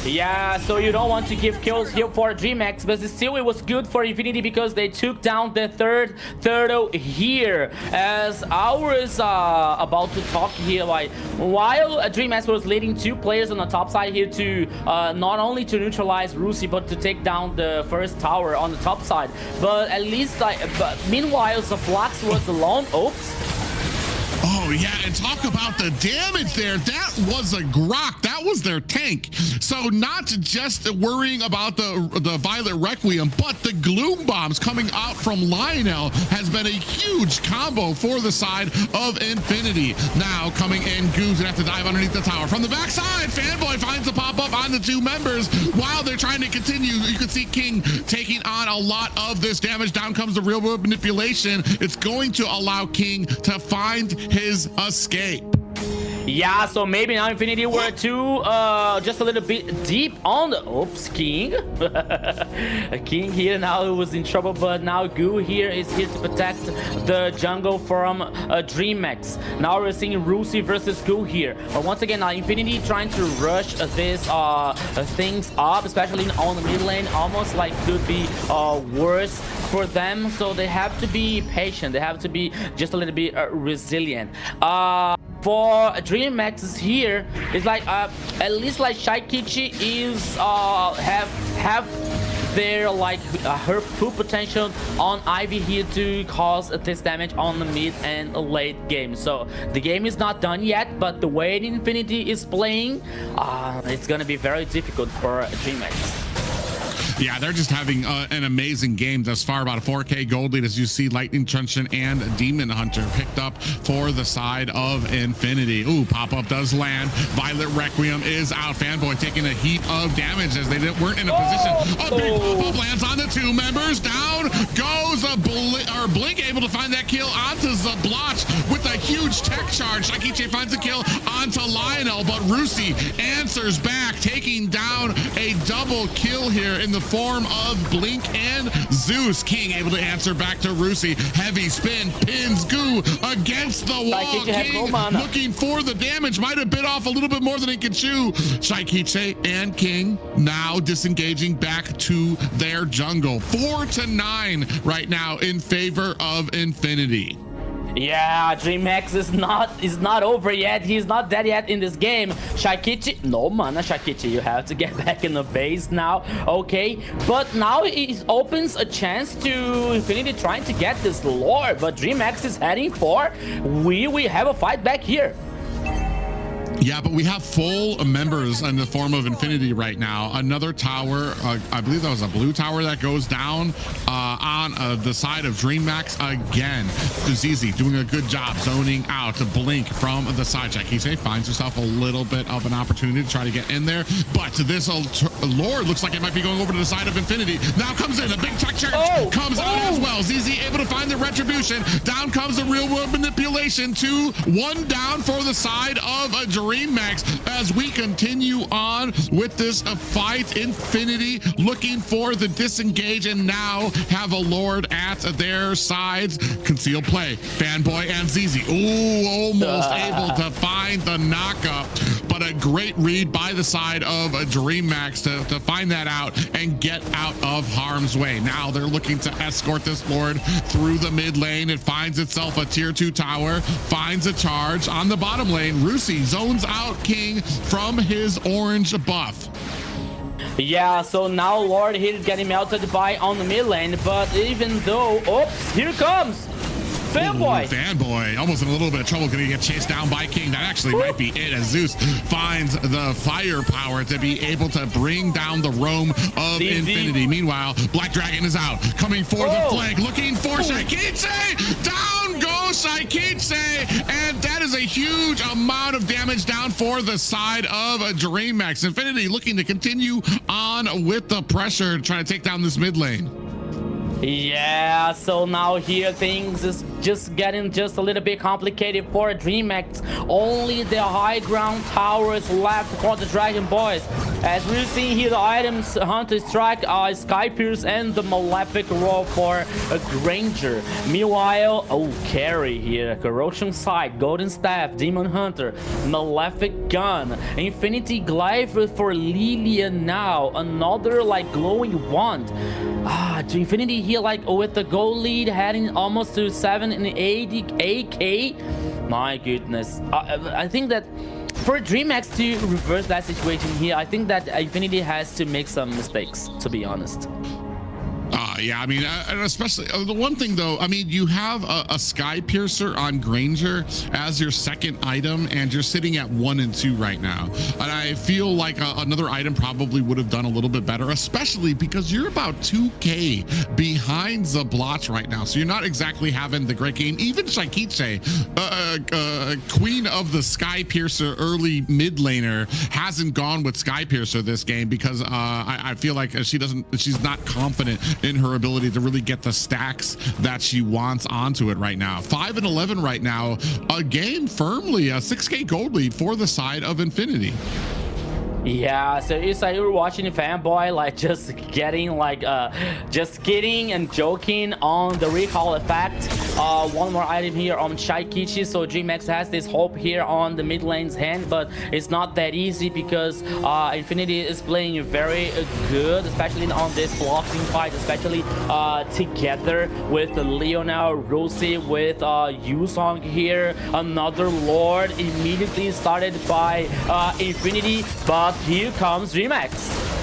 Yeah, so you don't want to give kills here for Dreamax, but still it was good for Infinity because they took down the third turtle here. As I was about to talk here, like while Dreamax was leading 2 players on the top side here to not only to neutralize Rusi, but to take down the first tower on the top side. But at least meanwhile, Zaflax was alone. Oops. Oh yeah, and talk about the damage there. That was a Grok. That was their tank. So not just worrying about the Violet Requiem, but the Gloom Bombs coming out from Lionel has been a huge combo for the side of Infinity. Now coming in, Gu's gonna have to dive underneath the tower. From the backside, Fanboy finds a pop-up on the 2 members while they're trying to continue. You can see King taking on a lot of this damage. Down comes the real world manipulation. It's going to allow King to find his escape. Yeah, so maybe now Infinity were too just a little bit deep on the King. King here now was in trouble, but now Gu here is here to protect the jungle from Dreamax. Now we're seeing Rusi versus Gu here. But once again, now Infinity trying to rush this things up, especially on the mid lane, almost like could be worse for them. So they have to be patient. They have to be just a little bit resilient. For Dreamax here, it's like at least like Shaikichi is have their like her full potential on Ivy here to cause this damage on the mid and late game. So the game is not done yet, but the way Infinity is playing, it's gonna be very difficult for Dreamax. Yeah, they're just having an amazing game thus far. About a 4K gold lead as you see Lightning Truncheon and Demon Hunter picked up for the side of Infinity. Ooh, pop-up does land. Violet Requiem is out. Fanboy taking a heap of damage as they weren't in a position. A big pop-up lands on the 2 members. Down goes Blink able to find that kill onto Zablotch with a huge tech charge. Shaikichi finds a kill onto Lionel, but Rusi answers back, taking down a double kill here in the form of Blink and Zeus. King able to answer back to Rusi. Heavy spin, pins Gu against the wall. King looking for the damage. Might have bit off a little bit more than he could chew. Shaikichi and King now disengaging back to their jungle. 4-9 right now in favor of Infinity. Yeah, Dreamax is not over yet. He's not dead yet in this game. Shaikichi, no mana, Shaikichi, you have to get back in the base now. Okay, but now it opens a chance to Infinity trying to get this lore, but Dreamax is heading for. We have a fight back here. Yeah, but we have full members in the form of Infinity right now. Another tower, I believe that was a blue tower that goes down on the side of Dreamax again. Zizi doing a good job zoning out to Blink from the side. Shaikichi finds herself a little bit of an opportunity to try to get in there, but this Lord looks like it might be going over to the side of Infinity. Now comes in, a big tech charge comes out as well. Zizi able to find the retribution. Down comes the real world manipulation. 2-1 down for the side of a Dreamax as we continue on with this fight. Infinity looking for the disengage and now have a Lord at their sides. Conceal play. Fanboy and Zizi. Ooh, almost able to find the knockup, but a great read by the side of a Dreamax to find that out and get out of harm's way. Now they're looking to escort this Lord through the mid lane. It finds itself a tier 2 tower, finds a charge on the bottom lane. Rusi zones out King from his orange buff. Yeah, so now Lord here is getting melted by on the mid lane, but even though, oops, here comes Fanboy. Ooh, Fanboy almost in a little bit of trouble. Gonna get chased down by King. That actually might be it as Zeus finds the firepower to be able to bring down the roam of Infinity. Meanwhile, Black Dragon is out, coming for the flank, looking for Shaikichi. Down goes Shaikichi, and that is a huge amount of damage down for the side of Dreamax. Infinity looking to continue on with the pressure, trying to take down this mid lane. Yeah, so now here things is just getting just a little bit complicated for Dreamax. Only the high ground tower is left for the Dragon Boys. As we're seeing here, the items Hunter Strike, Sky Pierce, and the Malefic Roll for a Granger. Meanwhile, carry here, Corrosion Sight, Golden Staff, Demon Hunter, Malefic Gun, Infinity Glaive for Lilia now, another like glowing wand. To Infinity here like with the gold lead heading almost to 780k. My goodness, I think that for Dreamax to reverse that situation here, I think that Infinity has to make some mistakes, to be honest. Yeah, I mean, and especially the one thing though, I mean, you have a Sky Piercer on Granger as your second item, and you're sitting at 1 and 2 right now. And I feel like another item probably would have done a little bit better, especially because you're about 2k behind Zabloch right now. So you're not exactly having the great game. Even Shaikiche, Queen of the Sky Piercer early mid laner, hasn't gone with Sky Piercer this game because I feel like she's not confident in her ability to really get the stacks that she wants onto it right now. 5 and 11 right now, a game firmly a 6k gold lead for the side of Infinity. Yeah, so it's like you're watching a fanboy like just getting like just kidding and joking on the recall effect. One more item here on Shaikichi, so Dreamax has this hope here on the mid lane's hand, but it's not that easy because Infinity is playing very good, especially on this blocking fight, especially together with Leonel, Rosie, with Yusong here. Another Lord immediately started by Infinity, but here comes Dreamax.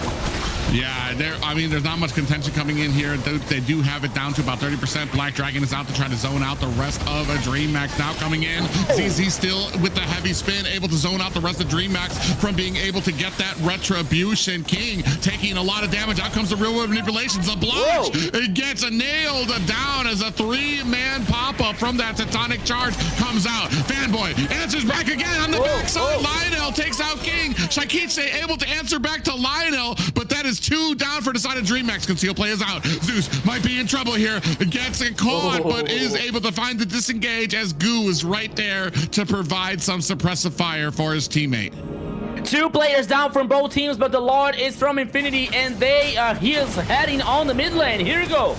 Yeah, there's not much contention coming in here. They do have it down to about 30%. Black Dragon is out to try to zone out the rest of a Dreamax. Now coming in, ZZ still with the heavy spin, able to zone out the rest of Dreamax from being able to get that Retribution. King taking a lot of damage. Out comes the real world manipulations. Zabloch, it gets nailed down as a 3-man pop-up from that Tectonic Charge comes out. Fanboy answers back again on the backside. Lionel takes out King. Shaikiche able to answer back to Lionel, but that is 2 down for the side of Dreamax. Conceal play is out. Zeus might be in trouble here. Gets it caught, but is able to find the disengage as Goo is right there to provide some suppressive fire for his teammate. 2 players down from both teams, but the Lord is from Infinity, and he is heading on the mid lane. Here we go.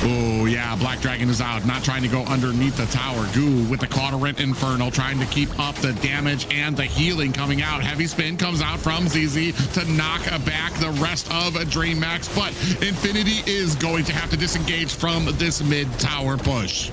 Oh, yeah, Black Dragon is out, not trying to go underneath the tower. Goo with the Cauterant Inferno, trying to keep up the damage and the healing coming out. Heavy spin comes out from ZZ to knock back the rest of Dreamax, but Infinity is going to have to disengage from this mid tower push.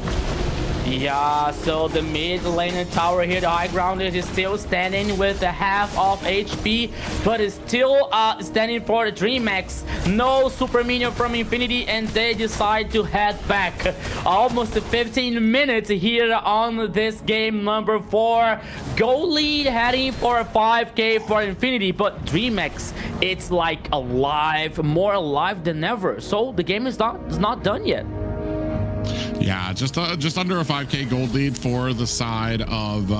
Yeah, so the mid laner tower here, the high ground, is still standing with a half of HP, but is still standing for the Dreamax. No super minion from Infinity, and they decide to head back. Almost 15 minutes here on this game number 4. Goal lead heading for a 5k for Infinity, but Dreamax, it's like alive, more alive than ever. So the game is not done yet. Yeah, just under a 5k gold lead for the side of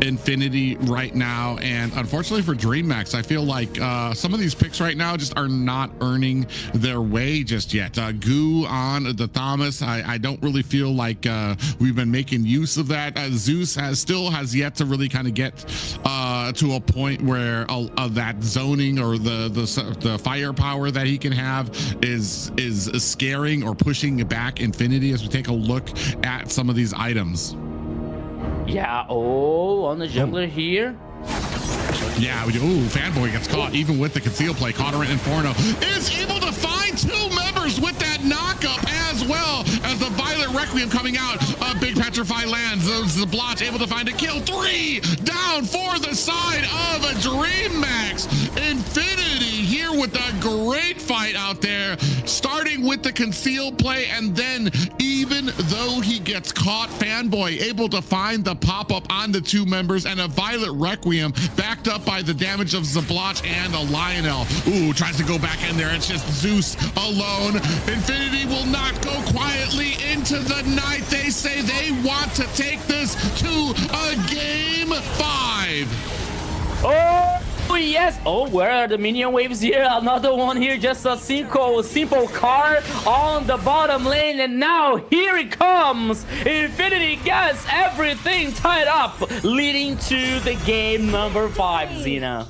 Infinity right now. And unfortunately for Dreamax, I feel like some of these picks right now just are not earning their way just yet. Goo on the Thomas, I don't really feel like we've been making use of that. Zeus still has yet to really kind of get to a point where that zoning or the firepower that he can have is scaring or pushing back Infinity as we take a look at some of these items. Yeah, on the jungler here. Yeah, Fanboy gets caught even with the conceal play. Cauterant Inferno is able to find 2 members with that knockup as well as the Violet Requiem coming out. Big Petrify lands. Zabloch able to find a kill. 3 down for the side of a Dreamax. Infinity here with a great fight out there, starting with the conceal play, and then even though he gets caught, Fanboy able to find the pop-up on the 2 members and a Violet Requiem backed up by the damage of Zabloch and a Lionel. Tries to go back in there. It's just Zeus alone. Infinity will not go quietly into the night. They say they want to take this to a game 5. Oh yes! Oh, where are the minion waves here? Another one here, just a simple car on the bottom lane, and now here it comes! Infinity gets everything tied up, leading to the game number 5, Xena.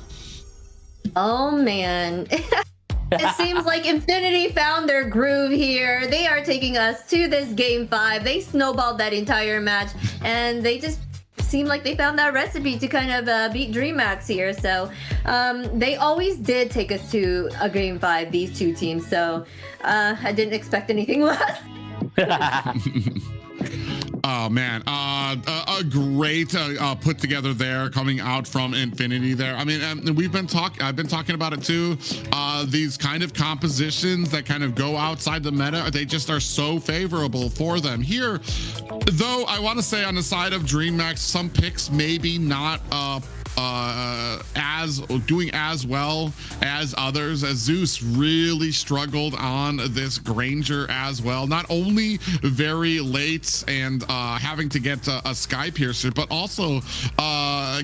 Oh man. It seems like Infinity found their groove here. They are taking us to this game 5. They snowballed that entire match, and they just seem like they found that recipe to kind of beat Dreamax here. So they always did take us to a game 5, these two teams. So I didn't expect anything less. Oh man, a great put together there coming out from Infinity there. I mean, I've been talking about it too. These kind of compositions that kind of go outside the meta, they just are so favorable for them. Here, though, I want to say on the side of Dreamax, some picks maybe not doing as well as others, as Zeus really struggled on this Granger as well. Not only very late and having to get a Sky Piercer, but also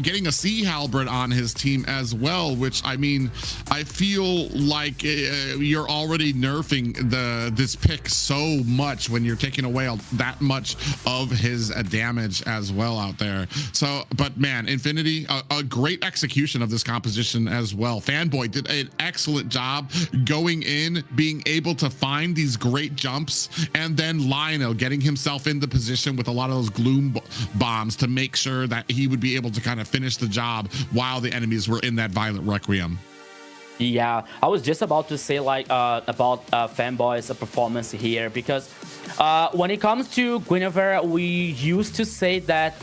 getting a Sea Halberd on his team as well, which, I mean, I feel like you're already nerfing this pick so much when you're taking away that much of his damage as well out there. So, but man, Infinity, a great execution of this composition as well. Fanboy did an excellent job going in, being able to find these great jumps, and then Lionel getting himself into position with a lot of those gloom bombs to make sure that he would be able to kind of finish the job while the enemies were in that Violent Requiem. Yeah, I was just about to say like about Fanboy's performance here, because when it comes to Guinevere, we used to say that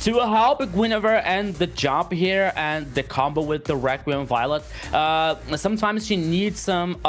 to help Guinevere and the jump here and the combo with the Requiem Violet, sometimes she needs some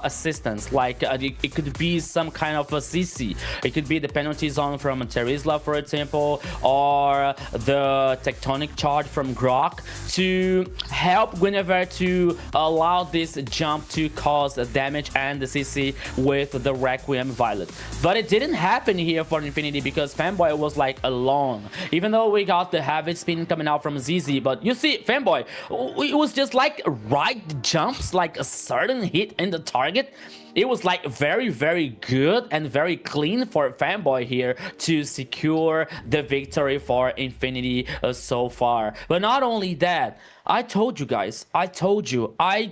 assistance, like it could be some kind of a CC, it could be the penalty zone from Terizla, for example, or the tectonic charge from Grok, to help Guinevere to allow this jump to cause damage and the CC with the Requiem Violet. But it didn't happen here for Infinity, because Fanboy was like alone, even though we got the Havoc spin coming out from ZZ. But you see, Fanboy, it was just like right jumps, like a certain hit in the target. It was like very, very good and very clean for Fanboy here to secure the victory for Infinity so far. But not only that, I told you guys, I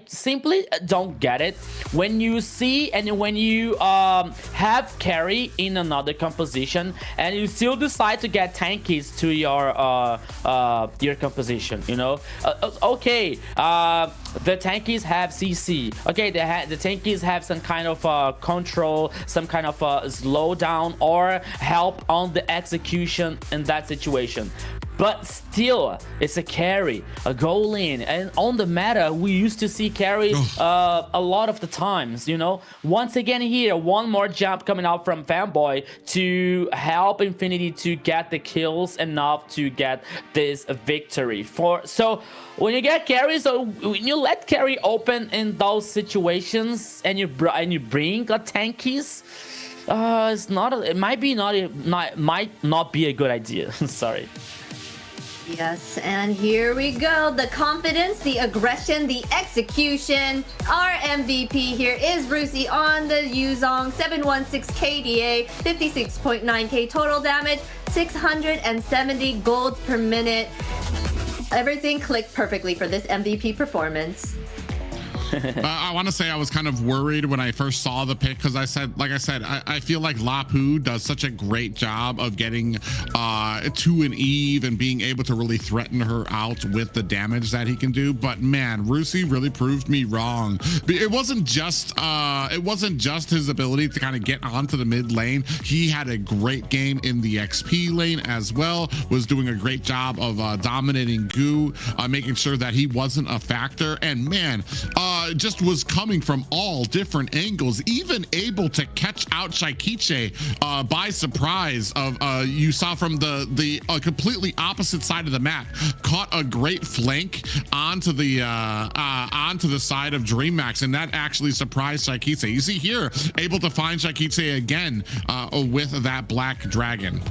simply don't get it when you see and when you have carry in another composition and you still decide to get tankies to your composition, you know. Okay, the tankies have CC. Okay, the tankies have some kind of control, some kind of slowdown or help on the execution in that situation. But still, it's a carry, a goal in, and on the meta, we used to see carry a lot of the times, you know. Once again here, one more jump coming out from Fanboy to help Infinity to get the kills enough to get this victory. So when you get carry, so when you let carry open in those situations and you bring a tankies, it might not be a good idea. Sorry. Yes, and here we go. The confidence, the aggression, the execution. Our MVP here is Rusi on the Yuzong, 716 KDA, 56.9k total damage, 670 golds per minute. Everything clicked perfectly for this MVP performance. I want to say I was kind of worried when I first saw the pick, because I feel like Lapu does such a great job of getting to an Eve and being able to really threaten her out with the damage that he can do. But man, Rusi really proved me wrong. It wasn't just his ability to kind of get onto the mid lane. He had a great game in the XP lane as well, was doing a great job of dominating Goo, making sure that he wasn't a factor. And man, just was coming from all different angles, even able to catch out Shaikiche by surprise. You saw from the completely opposite side of the map, caught a great flank onto the side of Dreamax, and that actually surprised Shaikiche. You see here, able to find Shaikiche again with that Black Dragon.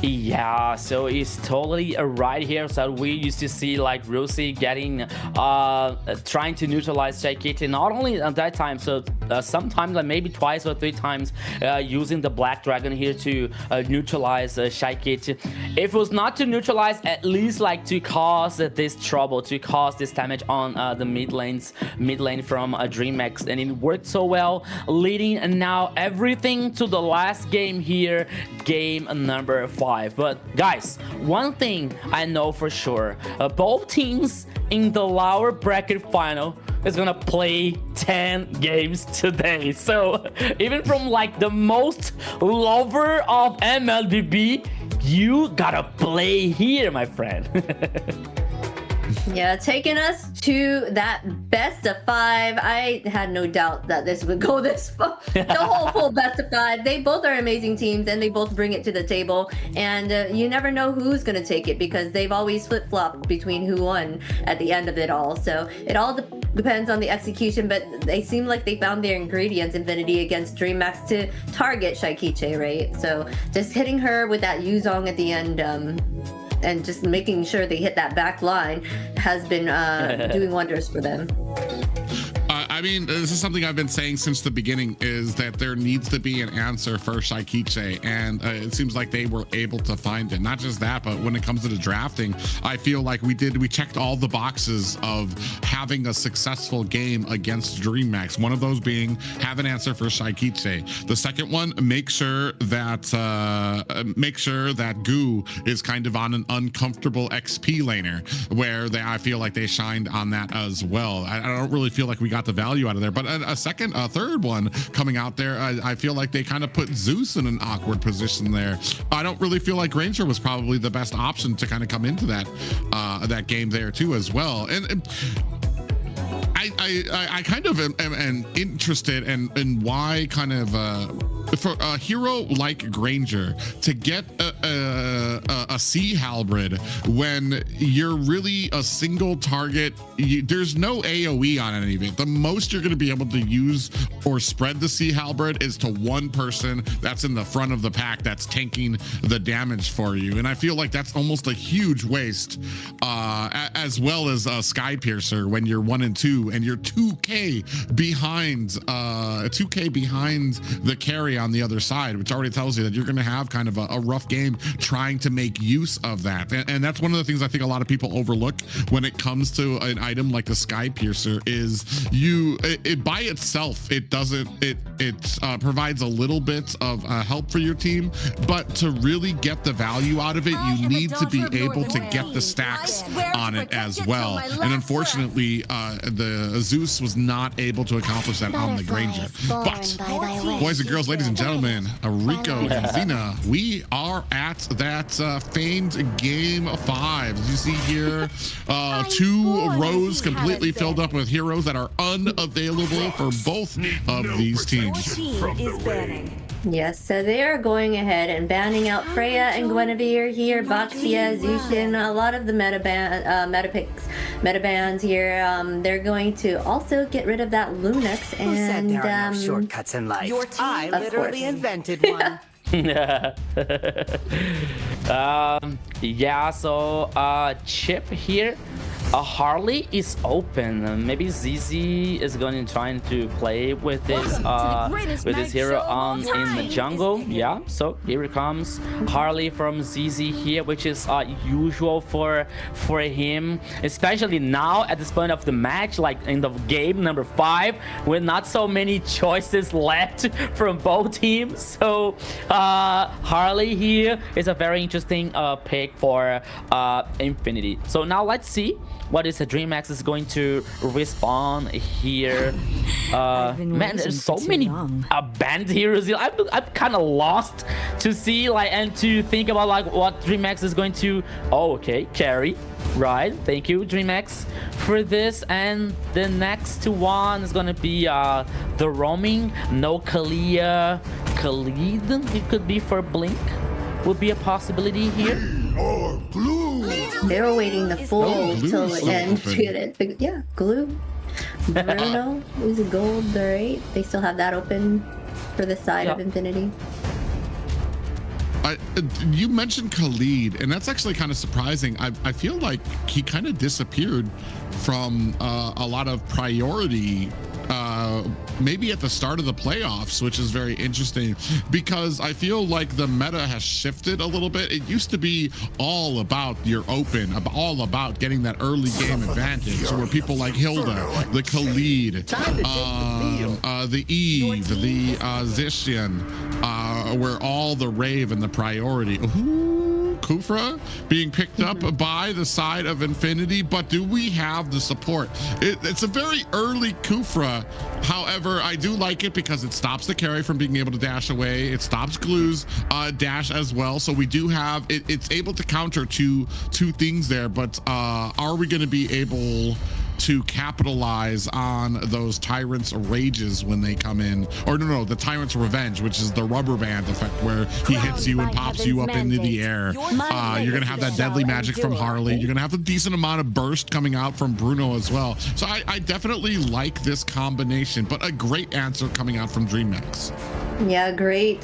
Yeah, so it's totally right here. So we used to see like Rosie getting trying to neutralize Shaikiti, not only at that time, so sometimes like maybe twice or 3 times using the Black Dragon here to neutralize Shaikiti. If it was not to neutralize, at least like to cause this trouble, to cause this damage on the mid lane from Dreamax, and it worked so well, leading now everything to the last game here, game number 5. But guys, one thing I know for sure, both teams in the lower bracket final is gonna play 10 games today. So even from like the most lover of MLBB, you gotta play here, my friend. Yeah, taking us to that best of 5. I had no doubt that this would go this far. The whole full best of 5. They both are amazing teams, and they both bring it to the table. And you never know who's going to take it, because they've always flip-flopped between who won at the end of it all. So it all depends on the execution, but they seem like they found their ingredients, Infinity, against Dreamax to target Shaikiche, right? So just hitting her with that Yuzong at the end, and just making sure they hit that back line has been doing wonders for them. I mean, this is something I've been saying since the beginning, is that there needs to be an answer for Shaikiche, and it seems like they were able to find it. Not just that, but when it comes to the drafting, I feel like we checked all the boxes of having a successful game against Dreamax. One of those being have an answer for Shaikiche. The second one, make sure that Goo is kind of on an uncomfortable XP laner, where I feel like they shined on that as well. I don't really feel like we got the value out of there, but a third one coming out there, I feel like they kind of put Zeus in an awkward position there. I don't really feel like Ranger was probably the best option to kind of come into that game there too as well. And I kind of am interested in why kind of for a hero like Granger to get a C halberd when you're really a single target. There's no AoE on any of it. The most you're going to be able to use or spread the C halberd is to one person that's in the front of the pack that's tanking the damage for you, and I feel like that's almost a huge waste, as well as a Sky Piercer when you're 1 and 2 and you're 2k behind the carry on the other side, which already tells you that you're going to have kind of a rough game trying to make use of that. And that's one of the things I think a lot of people overlook when it comes to an item like the Sky Piercer, is it by itself, it provides a little bit of help for your team, but to really get the value out of it, you need to be able to get the stacks on it as well. And unfortunately, the Zeus was not able to accomplish that on the Granger. But boys and girls, ladies and gentlemen, Rico and Zena, we are at that famed game 5. As you see here, 2 rows completely filled up with heroes that are unavailable for both of these teams. Yes, so they are going ahead and banning out Freya and Guinevere here, Baxia, Zushin, a lot of the meta bans here. They're going to also get rid of that Lunax, and Who said there are no shortcuts in life? I literally invented one. Yeah, so Chip here, Harley is open. Maybe ZZ is going to try to play with this hero in the jungle. Yeah, so here it comes, Harley from ZZ here, which is usual for him, especially now at this point of the match, like in the game number 5, with not so many choices left from both teams. So Harley here is a very interesting pick for Infinity. So now let's see what is the Dreamax is going to respawn here. Man, there's so many banned heroes. I'm kind of lost to see and to think about what Dreamax is going to. Oh, okay, carry. Right, thank you, Dreamax, for this. And the next one is gonna be the roaming. No Kalia, Khalid. It could be for Blink. Would be a possibility here. They were waiting the full till the end to get it. Yeah, glue. Bruno is gold, right? They still have that open for the side of Infinity. You mentioned Khalid, and that's actually kind of surprising. I feel like he kind of disappeared from a lot of priority, maybe at the start of the playoffs, which is very interesting because I feel like the meta has shifted a little bit. It used to be all about your open, all about getting that early game advantage, where people like Hilda, the Khalid, the Eve, the Zishian, were all the rave and the priority. Ooh, Kufra being picked up by the side of Infinity, but do we have the support? It's a very early Kufra. However, I do like it because it stops the carry from being able to dash away. It stops Glue's dash as well. So we do have it. It's able to counter two things there, but are we going to be able to capitalize on those Tyrant's rages when they come in? Or no, the Tyrant's revenge, which is the rubber band effect where he hits you and pops you up into the air. You're gonna have that deadly magic from Harley. You're gonna have a decent amount of burst coming out from Bruno as well. So I definitely like this combination, but a great answer coming out from Dreamax. Yeah, great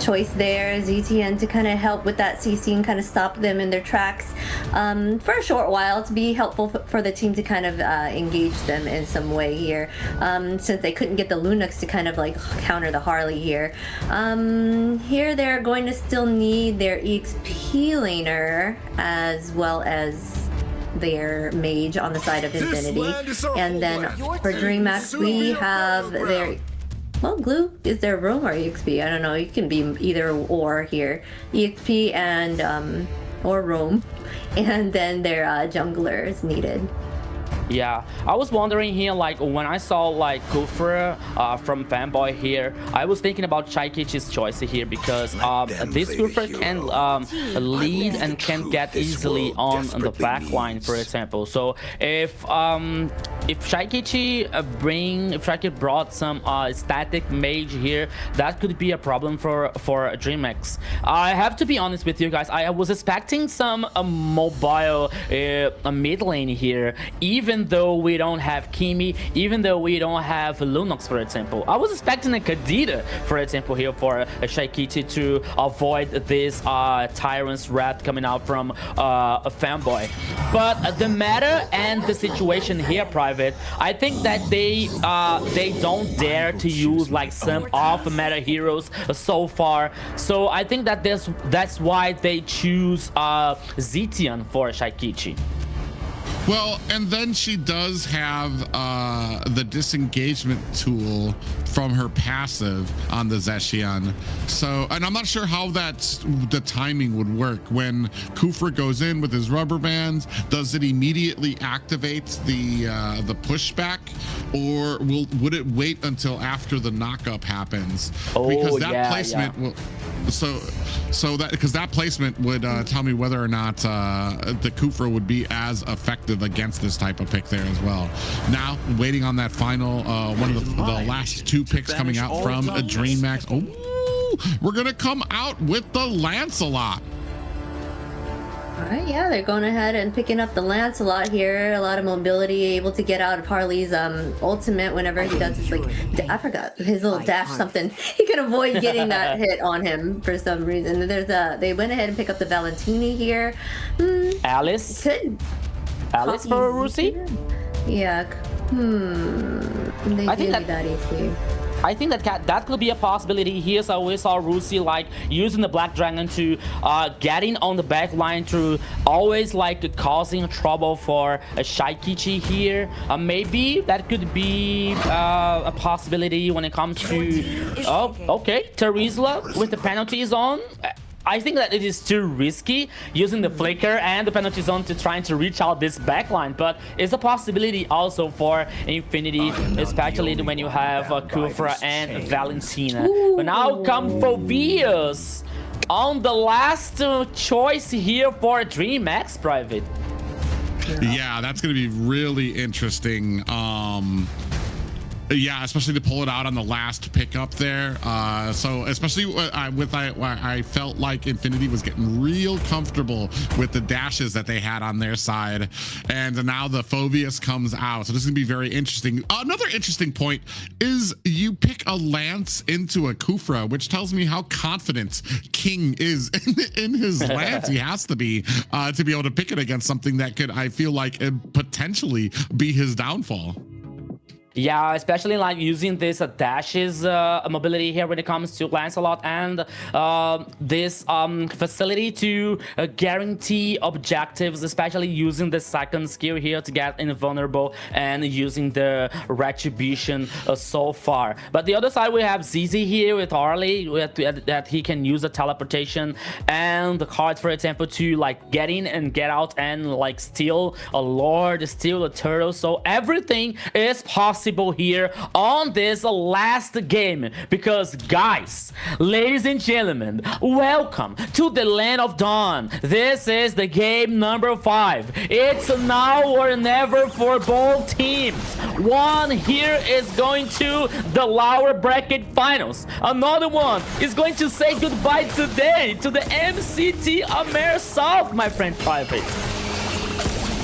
choice there, ZTN, to kind of help with that CC and kind of stop them in their tracks for a short while, to be helpful for the team to kind of engage them in some way here, since they couldn't get the Lunux to kind of like counter the Harley here. Here they're going to still need their EXP laner as well as their mage on the side of Infinity. And then for Dreamax, we have their... Well, Glue is their roam or EXP. I don't know. You can be either or here. EXP and or roam, and then their jungler is needed. Yeah, I was wondering here, like when I saw like Kufra from Fanboy here, I was thinking about Shaikichi's choice here because this Kufra can lead and can get easily on the back line, for example. So if Shaikichi brought some static mage here, that could be a problem for Dreamax. I have to be honest with you guys, I was expecting some mobile mid lane here, even though we don't have Kimi, even though we don't have Lunox, for example. I was expecting a Kadita, for example, here for Shaikichi to avoid this Tyrant's wrath coming out from a Fanboy. But the meta and the situation here, Private, I think that they don't dare to use like some off-meta heroes so far. So I think that that's why they choose Zitian for Shaikichi. Well, and then she does have the disengagement tool from her passive on the Zeshian. So, and I'm not sure how the timing would work. When Kufra goes in with his rubber bands, does it immediately activate the pushback, or would it wait until after the knockup happens? Oh, because that placement will. So that, because that placement would tell me whether or not the Kufra would be as effective against this type of pick there as well. Now waiting on that final one of the last two picks coming out from a Dreamax. Oh, we're gonna come out with the Lancelot. All right, yeah, they're going ahead and picking up the Lancelot here. A lot of mobility, able to get out of Harley's ultimate whenever he does his, like, I forgot his little dash something. He can avoid getting that hit on him for some reason. They went ahead and pick up the Valentini here. Alice? Alice for Rusi? Yeah. I think that easy. I think that could be a possibility here. So we saw Rusi like using the Black Dragon to getting on the back line to always like causing trouble for a Shaikichi here. Maybe that could be a possibility when it comes to... Oh, okay. Teresa with the penalty zone. I think that it is too risky using the flicker and the penalty zone to trying to reach out this backline, but it's a possibility also for Infinity, especially when you have Kufra and Valentina. But now come Phobius on the last choice here for Dreamax, Private. Yeah, that's going to be really interesting. Yeah, especially to pull it out on the last pickup there. So especially I felt like Infinity was getting real comfortable with the dashes that they had on their side, and now the Phobius comes out. So this is gonna be very interesting. Another interesting point is you pick a Lance into a Kufra, which tells me how confident King is in his Lance. He has to be able to pick it against something that could, I feel like, potentially be his downfall. Yeah, especially like using this dashes mobility here when it comes to Lancelot, and this facility to guarantee objectives, especially using the second skill here to get invulnerable and using the retribution so far. But the other side, we have ZZ here with Harley, that he can use the teleportation and the cards, for example, to like get in and get out and like steal a Lord, steal a turtle. So everything is possible here on this last game, because guys, ladies and gentlemen, welcome to the Land of Dawn. This is the game number 5. It's now or never for both teams. One here is going to the lower bracket finals. Another one is going to say goodbye today to the MCT AMER South, my friend Private.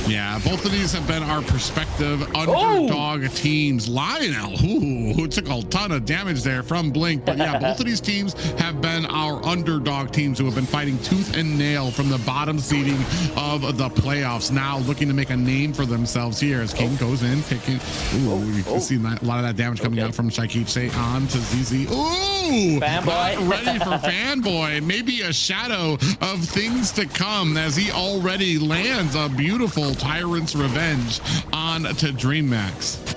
Yeah, both of these have been our prospective underdog teams. Lionel, who took a ton of damage there from Blink. But yeah, both of these teams have been our underdog teams who have been fighting tooth and nail from the bottom seeding of the playoffs. Now looking to make a name for themselves here as King goes in, picking. You can see a lot of that damage coming out from Shaikiche on to ZZ. Ooh, Fanboy. ready for Fanboy. Maybe a shadow of things to come as he already lands a beautiful Tyrant's Revenge on to Dreamax.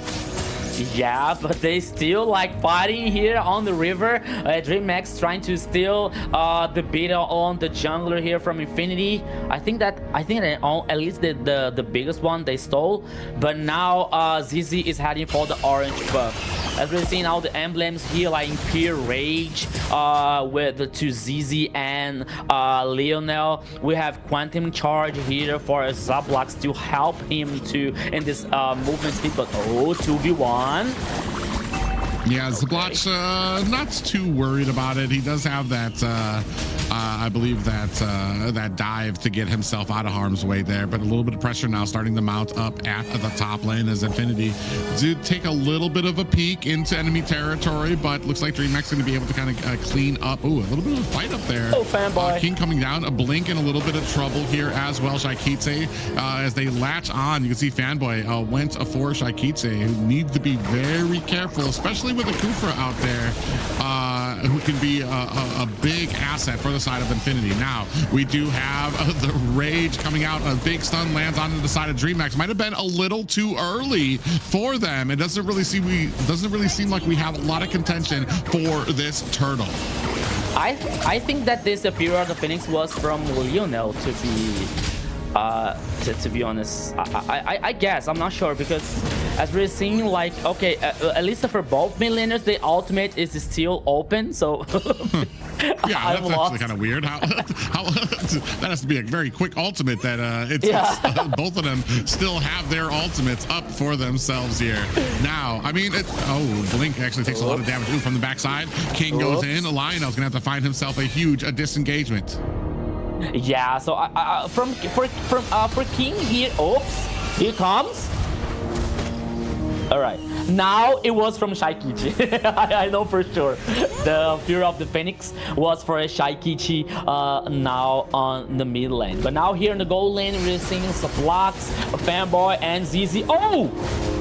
Yeah, but they still like fighting here on the river. Dreamax trying to steal the beta on the jungler here from Infinity. I think that at least the biggest one they stole. But now ZZ is heading for the orange buff. As we're seeing all the emblems here, like in pure rage with the two ZZ and Lionel. We have Quantum Charge here for Zablax to help him to in this movement speed. But 2v1. Yeah, Zablax not too worried about it. He does have that I believe that dive to get himself out of harm's way there, but a little bit of pressure now starting to mount up at the top lane as Infinity do take a little bit of a peek into enemy territory, but looks like Dreamax is going to be able to kind of clean up. Ooh, a little bit of a fight up there. Oh, Fanboy. King coming down, a Blink in a little bit of trouble here as well. Shaikiche as they latch on, you can see Fanboy went for Shaikiche, who needs to be very careful, especially with a Kufra out there, who can be a big asset for the side of Infinity. Now we do have the Rage coming out. A big stun lands onto the side of Dreamax. Might have been a little too early for them. It doesn't really seem like we have a lot of contention for this turtle. I think that this appearance of the Phoenix was from Lionel to be honest. I guess, I'm not sure, because as we're seeing, like, okay, at least for both mid laners, the ultimate is still open, so yeah, that's actually kind of weird. How that has to be a very quick ultimate that both of them still have their ultimates up for themselves here. Now, I mean, Blink actually takes a lot of damage from the backside. King goes in. Lionel's gonna have to find himself a huge disengagement. Yeah, so for King here, oops, here comes. All right, now it was from Shaikiche. I know for sure. The Fury of the Phoenix was for a Shaikiche now on the mid lane. But now here in the gold lane, we're seeing Zablax, Fanboy, and ZZ.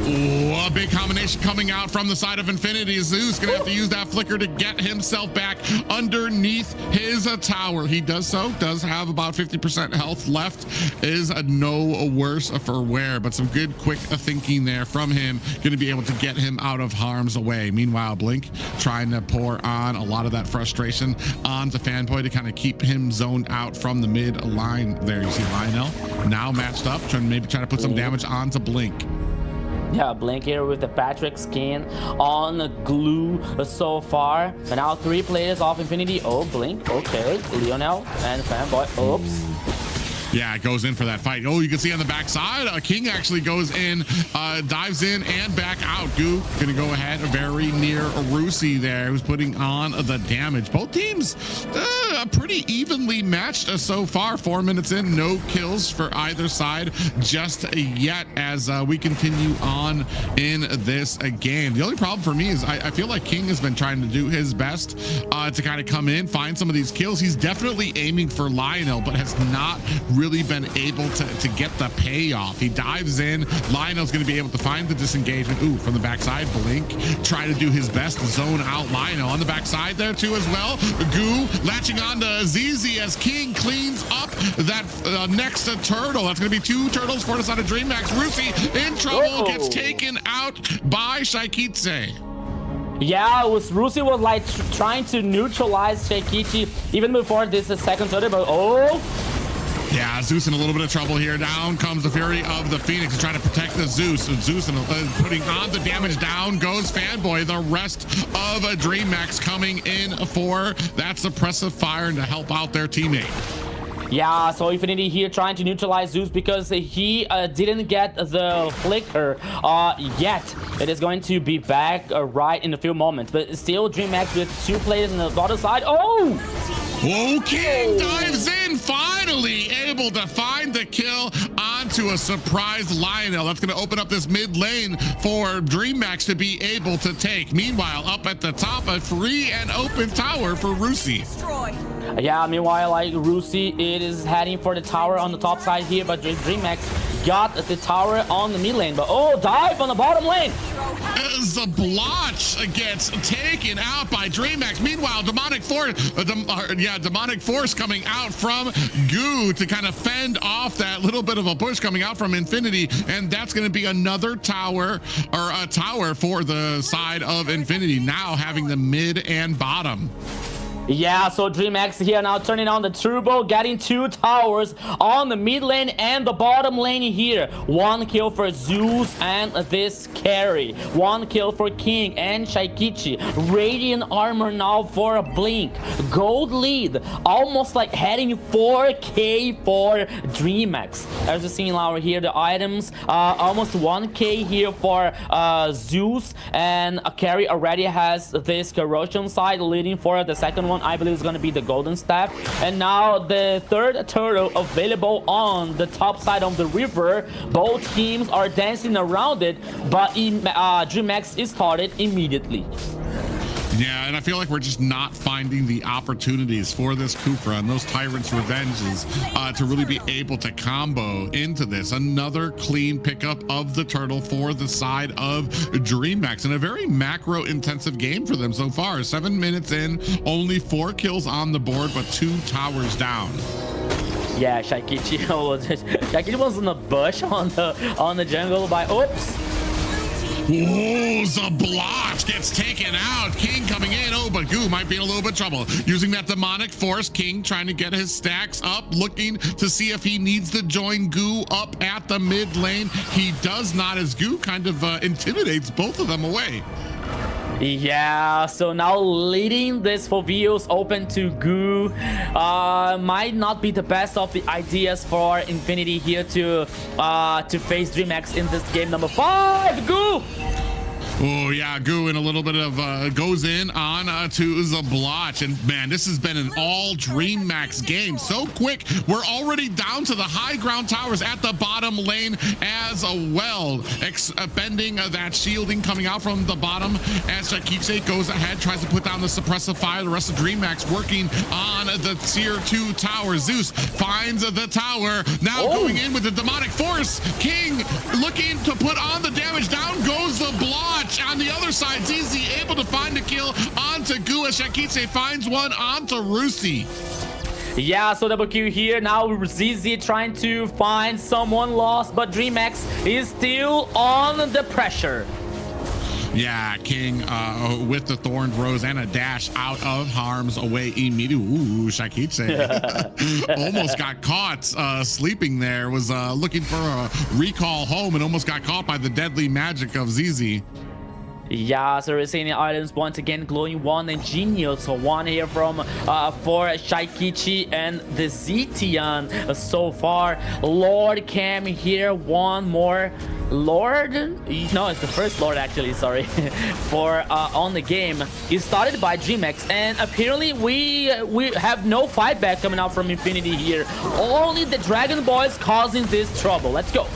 Ooh, a big combination coming out from the side of Infinity. Zeus gonna have to use that flicker to get himself back underneath his tower. He does have about 50% health left. Is no worse for wear, but some good quick thinking there from him. Gonna be able to get him out of harm's way. Meanwhile, Blink trying to pour on a lot of that frustration onto Fanboy to kind of keep him zoned out from the mid line there. You see Lionel now matched up, trying to put some damage onto Blink. Yeah, Blink here with the Patrick skin on the glue so far. But now 3 players off Infinity. Oh, Blink, okay. Lionel and Fanboy. Oops. Yeah, it goes in for that fight. Oh, you can see on the backside, King actually goes in, dives in and back out. Goo gonna go ahead very near Rusi there, who's putting on the damage. Both teams pretty evenly matched so far. 4 minutes in, no kills for either side just yet as we continue on in this game. The only problem for me is I feel like King has been trying to do his best to kind of come in, find some of these kills. He's definitely aiming for Lionel, but has not really been able to get the payoff. He dives in. Lionel's going to be able to find the disengagement. Ooh, from the backside, Blink try to do his best to zone out Lionel on the backside there too as well. Goo latching on to ZZ as King cleans up that next turtle. That's going to be 2 turtles for the side of Dreamax. Rusi in trouble, gets taken out by Shaikitse. Yeah, Rusi was like trying to neutralize Shaikichi even before this second turtle, but yeah, Zeus in a little bit of trouble here. Down comes the Fury of the Phoenix to try to protect the Zeus. Zeus putting on the damage. Down goes Fanboy. The rest of Dreamax coming in for that suppressive fire to help out their teammate. Yeah, so Infinity here trying to neutralize Zeus because he didn't get the flicker yet. It is going to be back right in a few moments, but still Dreamax with 2 players on the other side. King dives in, finally able to find the kill onto a surprise Lionel. That's going to open up this mid lane for Dreamax to be able to take. Meanwhile, up at the top, a free and open tower for Rusi. Yeah, meanwhile, like Rusi, it is heading for the tower on the top side here, but Dreamax got the tower on the mid lane, but dive on the bottom lane. Zablotch gets taken out by Dreamax. Meanwhile, Demonic Force coming out from Goo to kind of fend off that little bit of a push coming out from Infinity, and that's going to be another tower, or a tower for the side of Infinity, now having the mid and bottom. Yeah, so Dreamax here now turning on the turbo, getting 2 towers on the mid lane and the bottom lane here. 1 kill for Zeus and this carry. 1 kill for King and Shaikichi. Radiant armor now for a Blink. Gold lead, almost like heading 4K for Dreamax. As you've seen now here, the items, almost 1K here for Zeus, and a carry already has this corrosion side leading for the second one. I believe it's going to be the golden staff, and now the third turtle available on the top side of the river. Both teams are dancing around it, but Dreamax is started immediately. Yeah, and I feel like we're just not finding the opportunities for this Kufra and those Tyrant's Revenges to really be able to combo into this. Another clean pickup of the turtle for the side of Dreamax, and a very macro intensive game for them so far. 7 minutes in, only 4 kills on the board, but 2 towers down. Yeah, Shaikichi was in the bush on the jungle by Ooh, Zablotch gets taken out. King coming in. But Goo might be in a little bit of trouble. Using that demonic force, King trying to get his stacks up, looking to see if he needs to join Goo up at the mid lane. He does not, as Goo kind of intimidates both of them away. Yeah, so now leading this for views open to Goo might not be the best of the ideas for Infinity here to face Dreamax in this game number 5. Goo! Oh yeah, Goo in a little bit of goes in on to Zablotch, and man, this has been an all Dreamax game. So quick, we're already down to the high ground towers at the bottom lane as well. Bending that shielding coming out from the bottom as Shakiche goes ahead, tries to put down the suppressive fire. The rest of Dreamax working on the tier 2 tower. Zeus finds the tower, now going in with the demonic force. King looking to put on the damage. Down goes the Zablotch. On the other side, ZZ able to find a kill onto Goo as Shakiche finds one onto Rusi. Yeah, so double kill here. Now ZZ trying to find someone lost, but Dreamax is still on the pressure. Yeah, King with the Thorned Rose and a dash out of harm's way immediately. Ooh, Shakiche almost got caught sleeping there. Was looking for a recall home and almost got caught by the deadly magic of ZZ. Yeah, so we're seeing the items once again, glowing one and genius. So one here from for Shaikichi and the Zetian so far. Lord Cam here, one more Lord. No, it's the first Lord actually. Sorry, for on the game. It started by Dreamax, and apparently we have no fight back coming out from Infinity here. Only the Dragon Boys causing this trouble. Let's go.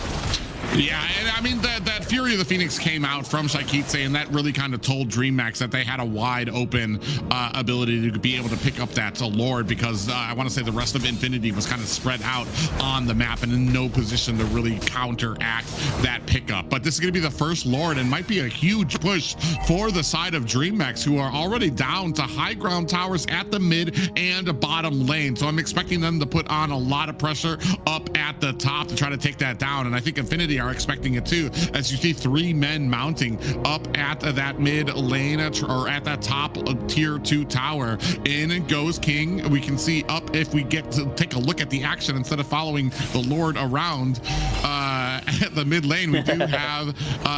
Yeah, and I mean, that Fury of the Phoenix came out from Shaikitse, and that really kind of told Dreamax that they had a wide open ability to be able to pick up that Lord, because I want to say the rest of Infinity was kind of spread out on the map and in no position to really counteract that pickup. But this is going to be the first Lord and might be a huge push for the side of Dreamax, who are already down to high ground towers at the mid and bottom lane. So I'm expecting them to put on a lot of pressure up at the top to try to take that down. And I think Infinity are expecting it too, as you see 3 men mounting up at that mid lane or at that top tier 2 tower. In goes King. We can see up, if we get to take a look at the action instead of following the Lord around at the mid lane, we do have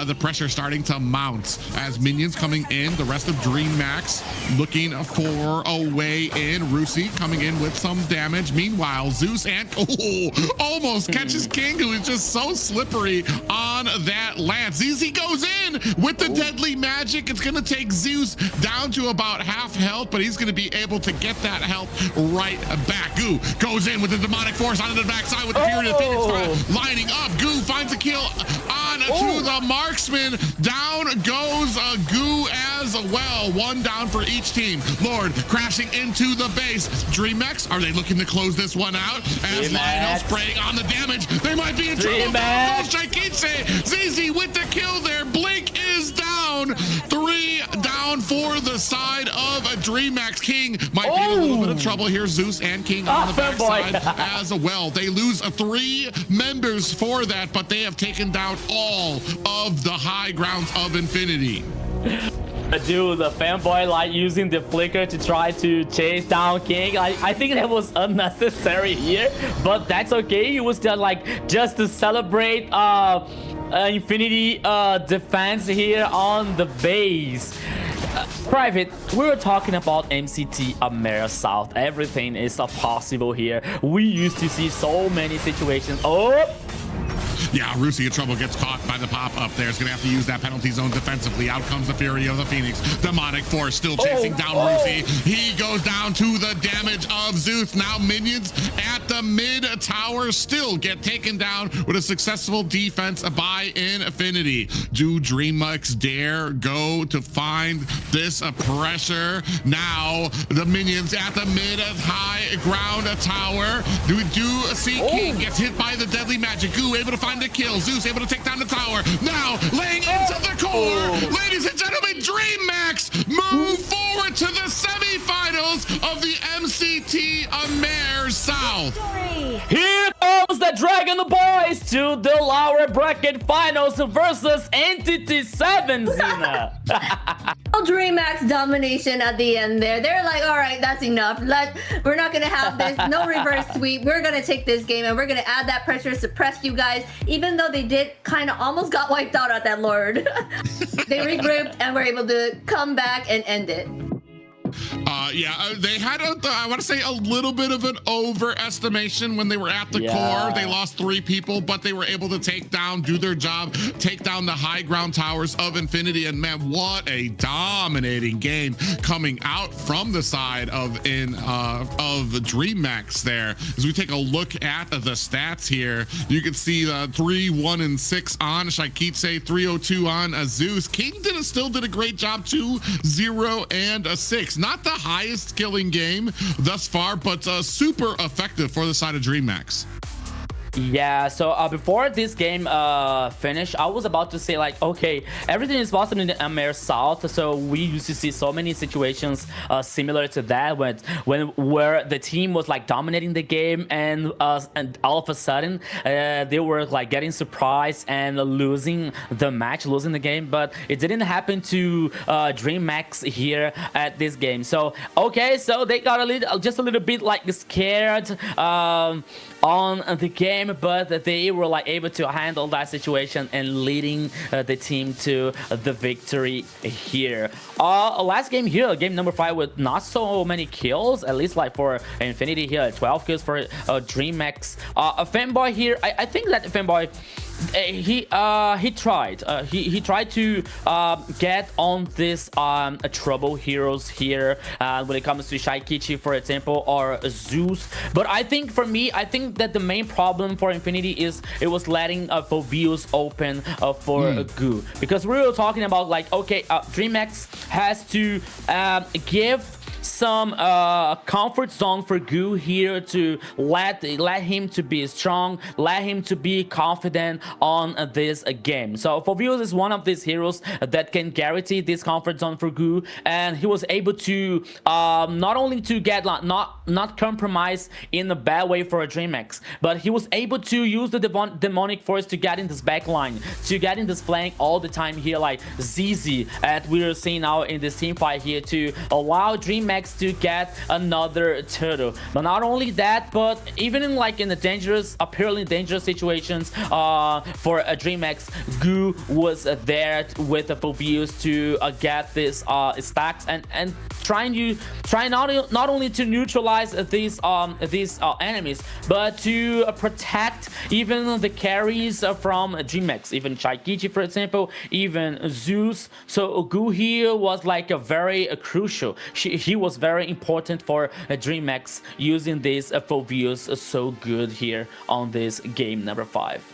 the pressure starting to mount as minions coming in. The rest of Dreamax looking for a way in. Rusi coming in with some damage. Meanwhile, Zeus and almost catches King, who is just so slippery on that lance. ZZ goes in with the deadly magic. It's gonna take Zeus down to about half health, but he's gonna be able to get that health right back. Goo goes in with the demonic force onto the backside with the Fury of the Phoenix lining up. Goo finds a kill on to the marksman. Down goes Goo as well. 1 down for each team. Lord crashing into the base. Dreamax, are they looking to close this one out? As Lionel spraying on the damage. They might be in trouble. ZZ with the kill there. Blink is down. 3 down for the side of Dreamax. King might be in a little bit of trouble here. Zeus and King on the backside as well. They lose 3 members for that, but they have taken down all of the high grounds of Infinity. Dude, the fanboy like using the flicker to try to chase down King. I think that was unnecessary here, but that's okay. It was just to celebrate Infinity defense here on the base. Private, we were talking about MCT AMER South. Everything is possible here. We used to see so many situations. Yeah, Rusi in trouble, gets caught by the pop-up there. He's going to have to use that penalty zone defensively. Out comes the Fury of the Phoenix. Demonic Force still chasing down Rusi. He goes down to the damage of Zeus. Now minions at the mid tower still get taken down with a successful defense by Infinity. Do Dreamax dare go to find this pressure? Now the minions at the mid high ground tower. Do see King gets hit by the deadly magic. Goo able to find the kill. Zeus able to take down the tower. Now laying into the core. Ladies and gentlemen, Dreamax move forward to the semifinals of the MCT AMER South. Here comes the Dragon Boys to the lower bracket finals versus Entity 7, Zena. Dreamax domination at the end there. They're like, all right, that's enough. We're not gonna have this. No reverse sweep. We're gonna take this game and we're gonna add that pressure, suppress you guys, even though they did kind of almost got wiped out at that Lord. They regrouped and were able to come back and end it. Yeah, they had I want to say a little bit of an overestimation when they were at the core. They lost 3 people, but they were able to do their job, take down the high ground towers of Infinity. And man, what a dominating game coming out from the side of Dreamax there. As we take a look at the stats here, you can see the 3, 1, and 6 on Shaikitse, 302 on Zeus. King still did a great job, 2, 0, and 6. Not the highest killing game thus far, but super effective for the side of Dreamax. Yeah, so before this game finished, I was about to say okay, everything is possible in the AMER South. So we used to see so many situations similar to that where the team was dominating the game and all of a sudden they were getting surprised and losing the match, losing the game. But it didn't happen to Dreamax here at this game. So okay, so they got just a little bit scared on the game, but they were like able to handle that situation and leading the team to the victory here. Last game here, game number 5 with not so many kills, at least like for Infinity here, 12 kills for Dreamax. Fanboy here, I think that Fanboy, he tried to get on this trouble heroes here when it comes to Shaikichi, for example, or Zeus. But I think for me, I think that the main problem for Infinity is it was letting for views open for Goo, because we were talking about like, okay, Dreamax has to give some comfort zone for Goo here to let him to be strong, let him to be confident on this game. So Foveus is one of these heroes that can guarantee this comfort zone for Goo, and he was able to not only to get not compromise in a bad way for a Dreamax, but he was able to use the demonic force to get in this back line, to get in this flank all the time here, like ZZ, as we are seeing now in this team fight here, to allow Dreamax to get another turtle. But not only that, but even in like in the dangerous, apparently dangerous situations for a Dreamax, Goo was there with the Foveus to get this stacks and try not only to neutralize these enemies, but to protect even the carries from Dreamax, even Shaikichi, for example, even Zeus. So Goo here was like a very crucial. He was very important for Dreamax, using this Foveus so good here on this game number 5.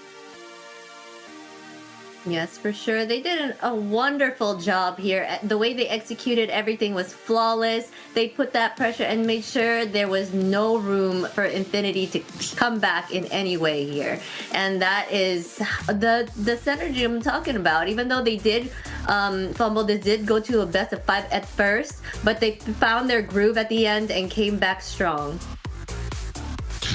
Yes, for sure. They did a wonderful job here. The way they executed everything was flawless. They put that pressure and made sure there was no room for Infinity to come back in any way here. And that is the synergy I'm talking about. Even though they did fumble, they did go to a best of 5 at first, but they found their groove at the end and came back strong.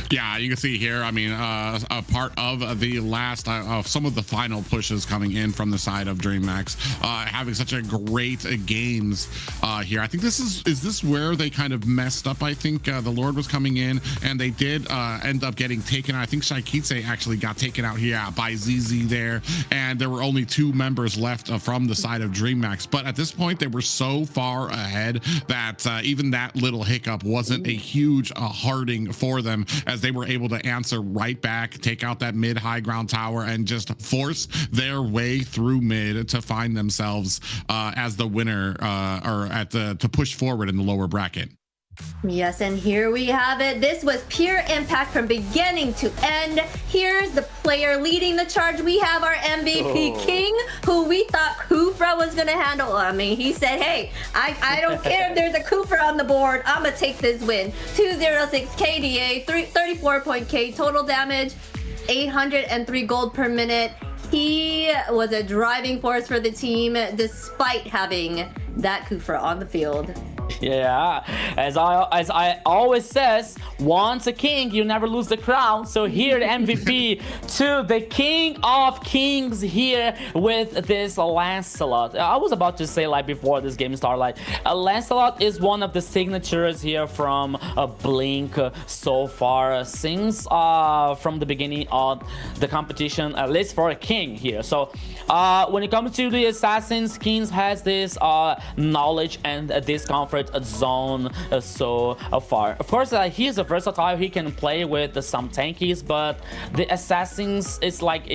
Yeah, you can see here, I mean, a part of the last, some of the final pushes coming in from the side of Dreamax, having such a great games here. I think is this where they kind of messed up? I think the Lord was coming in and they did end up getting taken out. I think Shaikitse actually got taken out here by ZZ there, and there were only 2 members left from the side of Dreamax. But at this point, they were so far ahead that even that little hiccup wasn't a huge harding for them, as they were able to answer right back, take out that mid high ground tower, and just force their way through mid to find themselves as the winner or to push forward in the lower bracket. Yes, and here we have it. This was pure impact from beginning to end. Here's the player leading the charge. We have our MVP King, who we thought Kufra was going to handle. I mean, he said, hey, I don't care if there's a Kufra on the board. I'm going to take this win. 206 KDA, 34 point K total damage, 803 gold per minute. He was a driving force for the team despite having that Kufra on the field. Yeah, as I always says, once a king, you never lose the crown. So here the MVP to the king of kings here with this Lancelot. I was about to say, like, before this game started, like, Lancelot is one of the signatures here from Blink so far since from the beginning of the competition, at least for a king here. So when it comes to the assassins, Kings has this knowledge and this comfort zone so far. Of course, he is a versatile. He can play with some tankies, but the assassins is like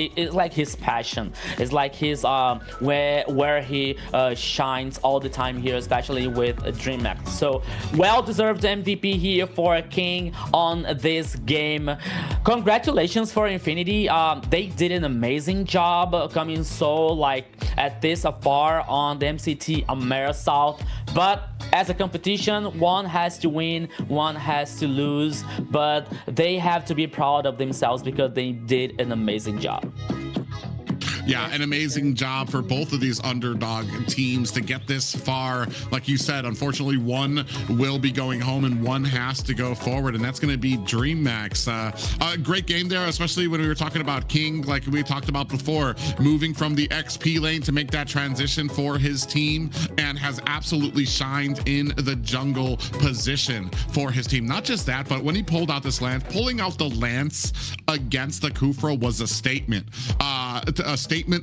his passion. It's like his where he shines all the time here, especially with Dreamax. So well-deserved MVP here for King on this game. Congratulations for Infinity. They did an amazing job coming so like at this far on the MCT AMER South, but as a competition, one has to win, one has to lose, but they have to be proud of themselves because they did an amazing job. Yeah, an amazing job for both of these underdog teams to get this far. Like you said, unfortunately, one will be going home and one has to go forward, and that's going to be Dreammax. A great game there, especially when we were talking about King, like we talked about before, moving from the XP lane to make that transition for his team, and has absolutely shined in the jungle position for his team. Not just that, but when he pulled out this lance, pulling out the lance against the Kufra was a statement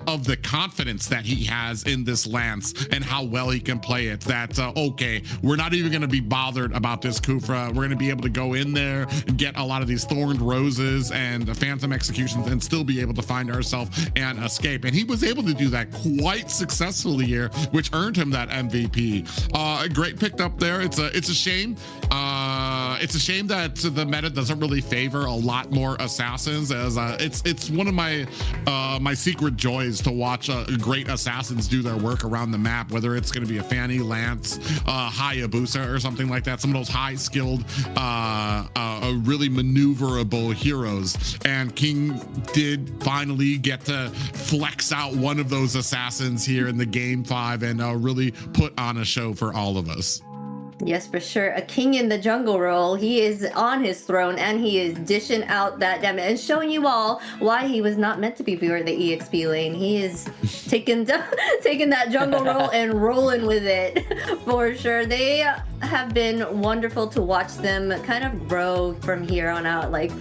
of the confidence that he has in this lance and how well he can play it. That okay, we're not even going to be bothered about this Kufra. We're going to be able to go in there and get a lot of these thorned roses and phantom executions and still be able to find ourselves and escape. And he was able to do that quite successfully here, which earned him that MVP. A great pick up there. It's a shame. It's a shame that the meta doesn't really favor a lot more assassins, as it's one of my my secret joys to watch great assassins do their work around the map, whether it's going to be a Fanny, Lance, Hayabusa or something like that, some of those high skilled really maneuverable heroes. And King did finally get to flex out one of those assassins here in the game 5 and really put on a show for all of us. Yes, for sure. A king in the jungle role. He is on his throne and he is dishing out that damage and showing you all why he was not meant to be for the EXP lane. He is taking that jungle role and rolling with it for sure. They have been wonderful to watch them kind of grow from here on out. Like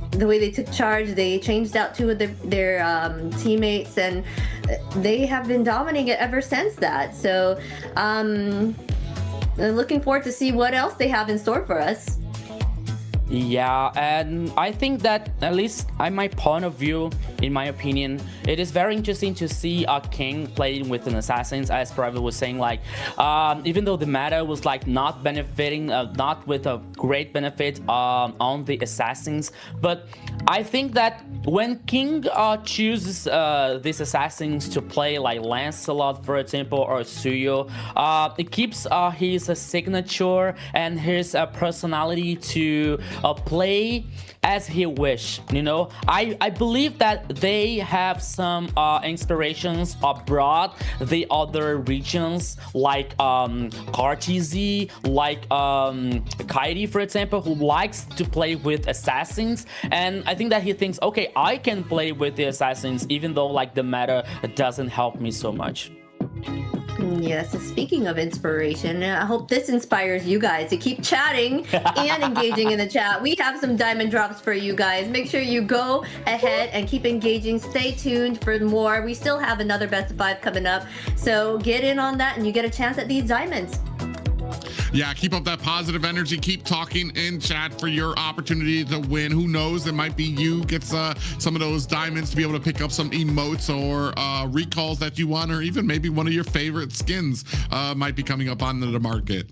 the way they took charge, they changed out two of their teammates, and they have been dominating it ever since that. So looking forward to see what else they have in store for us. Yeah, and I think that, at least in my point of view, in my opinion, it is very interesting to see a King playing with an assassins, as Private was saying. Like, even though the meta was like not benefiting, not with a great benefit on the assassins, but I think that when King chooses these assassins to play like Lancelot, for example, or Suyo, it keeps his signature and his personality to play as he wish. You know, I believe that they have some inspirations abroad, the other regions, like Kartizi, like Kairi, for example, who likes to play with assassins. And I think that he thinks, okay, I can play with the assassins even though like the meta doesn't help me so much. Yes, and speaking of inspiration, I hope this inspires you guys to keep chatting and engaging in the chat. We have some diamond drops for you guys. Make sure you go ahead and keep engaging. Stay tuned for more. We still have another best of 5 coming up, so get in on that and you get a chance at these diamonds. Yeah, keep up that positive energy. Keep talking in chat for your opportunity to win. Who knows? It might be you gets some of those diamonds to be able to pick up some emotes or recalls that you want, or even maybe one of your favorite skins might be coming up onto the market.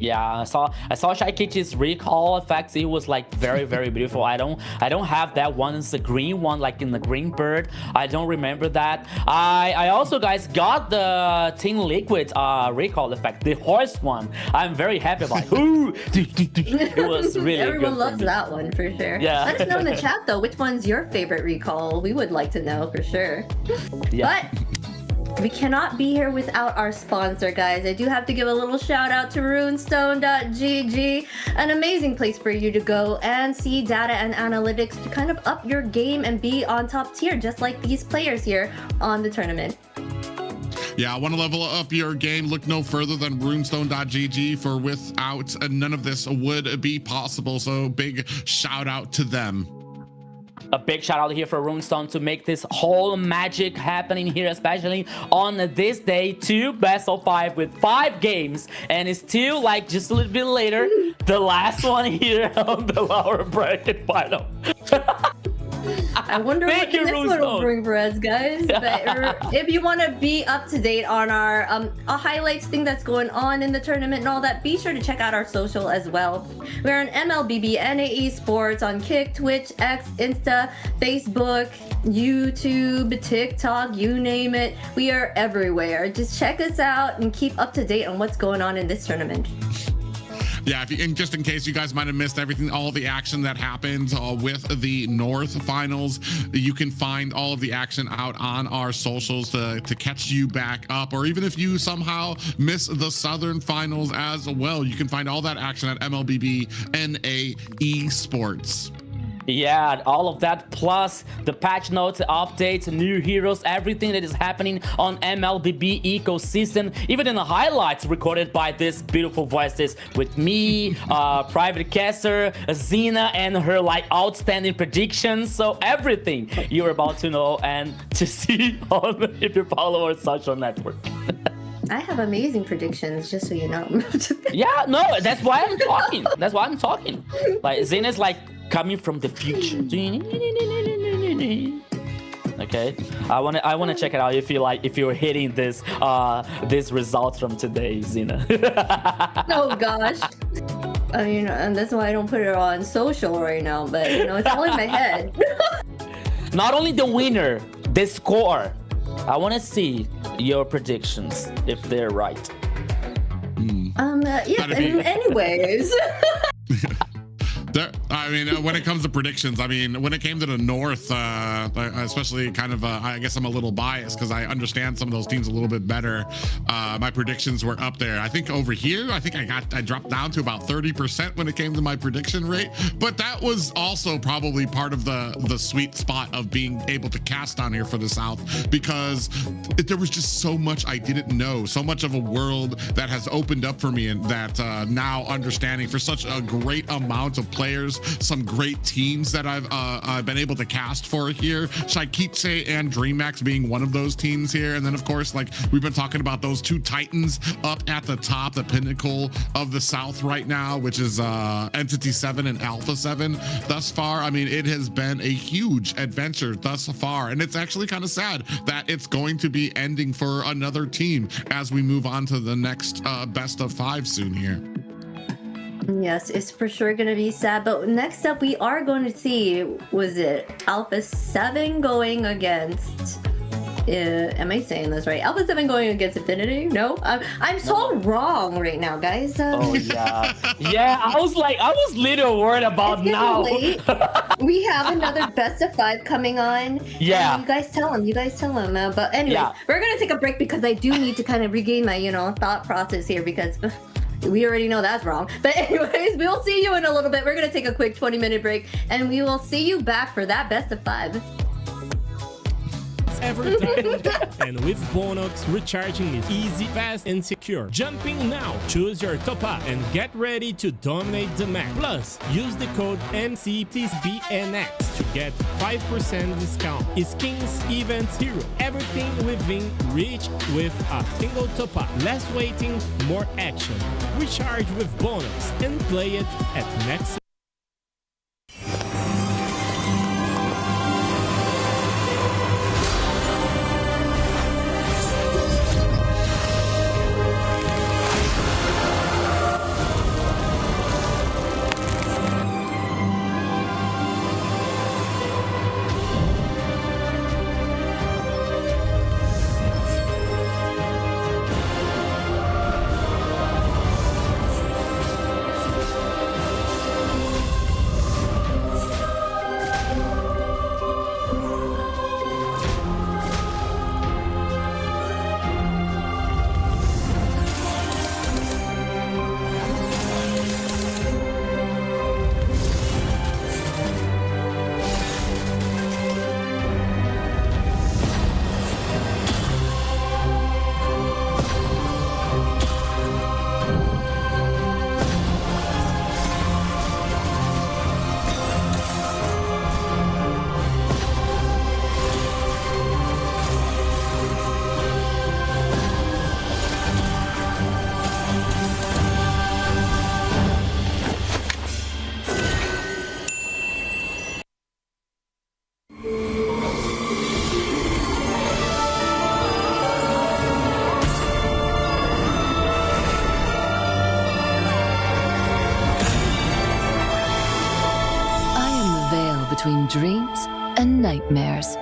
Yeah, I saw Shaikichi's recall effects. It was like very, very beautiful. I don't have that one. It's the green one, like in the green bird. I don't remember that. I also, guys, got the Team Liquid recall effect, the horse one. I'm very happy about it. Ooh, it was really Everyone good. loves that one for sure. Yeah. Let us know in the chat though, which one's your favorite recall? We would like to know for sure. Yeah. But we cannot be here without our sponsor, guys. I do have to give a little shout out to runestone.gg, an amazing place for you to go and see data and analytics to kind of up your game and be on top tier, just like these players here on the tournament. Yeah, want to level up your game? Look no further than runestone.gg, for without none of this would be possible. So big shout out to them. A big shout out here for Runestone to make this whole magic happening here, especially on this day. 2 best of 5 with 5 games, and it's still like just a little bit later, the last one here on the lower bracket final. I wonder what the next one will bring for us, guys. But if you want to be up to date on our highlights, thing that's going on in the tournament and all that, be sure to check out our social as well. We're on MLBB Esports on Kick, Twitch, X, Insta, Facebook, YouTube, TikTok, you name it. We are everywhere. Just check us out and keep up to date on what's going on in this tournament. Yeah, and just in case you guys might have missed everything, all the action that happened with the North Finals, you can find all of the action out on our socials to catch you back up. Or even if you somehow miss the Southern Finals as well, you can find all that action at MLBB Esports. Yeah, all of that plus the patch notes, updates, new heroes, everything that is happening on MLBB ecosystem, even in the highlights recorded by these beautiful voices with me, Private Caster, Xena, and her like outstanding predictions. So everything you're about to know and to see on if you follow our social network. I have amazing predictions, just so you know. Yeah, no, that's why I'm talking. That's why I'm talking. Like Xena's like coming from the future. Okay, I wanna check it out if you're hitting this this results from today, Xena. Oh gosh. I mean, and that's why I don't put it on social right now, but you know, it's all in my head. Not only the winner, the score. I want to see your predictions if they're right. Yeah, anyways. I mean, when it comes to predictions, I mean, when it came to the North, especially kind of, I guess I'm a little biased because I understand some of those teams a little bit better. My predictions were up there. I think over here, I think I dropped down to about 30% when it came to my prediction rate. But that was also probably part of the sweet spot of being able to cast on here for the South, because there was just so much I didn't know, so much of a world that has opened up for me, and that now understanding for such a great amount of players, some great teams that I've been able to cast for here. Shaikiche and Dreamax being one of those teams here. And then of course, like we've been talking about those two titans up at the top, the pinnacle of the South right now, which is Entity 7 and Alpha 7 thus far. I mean, it has been a huge adventure thus far. And it's actually kind of sad that it's going to be ending for another team as we move on to the next best of 5 soon here. Yes, it's for sure going to be sad. But next up, we are going to see, was it Alpha 7 going against... am I saying this right? Alpha 7 going against Infinity? No? I'm so wrong right now, guys. Oh, yeah. Yeah, I was little worried about now. We have another best of 5 coming on. Yeah. You guys tell him. But anyway, we're going to take a break because I do need to kind of regain my, thought process here, because... we already know that's wrong. But anyways, we'll see you in a little bit. We're going to take a quick 20-minute break, and we will see you back for that best of 5. Every time. And with Bonox, recharging is easy, fast, and secure. Jumping now, choose your top up and get ready to dominate the map. Plus, use the code MCT AMER to get 5% discount. Skins, events, hero, everything within reach with a single top up. Less waiting, more action. Recharge with Bonox and play it at next. Between dreams and nightmares.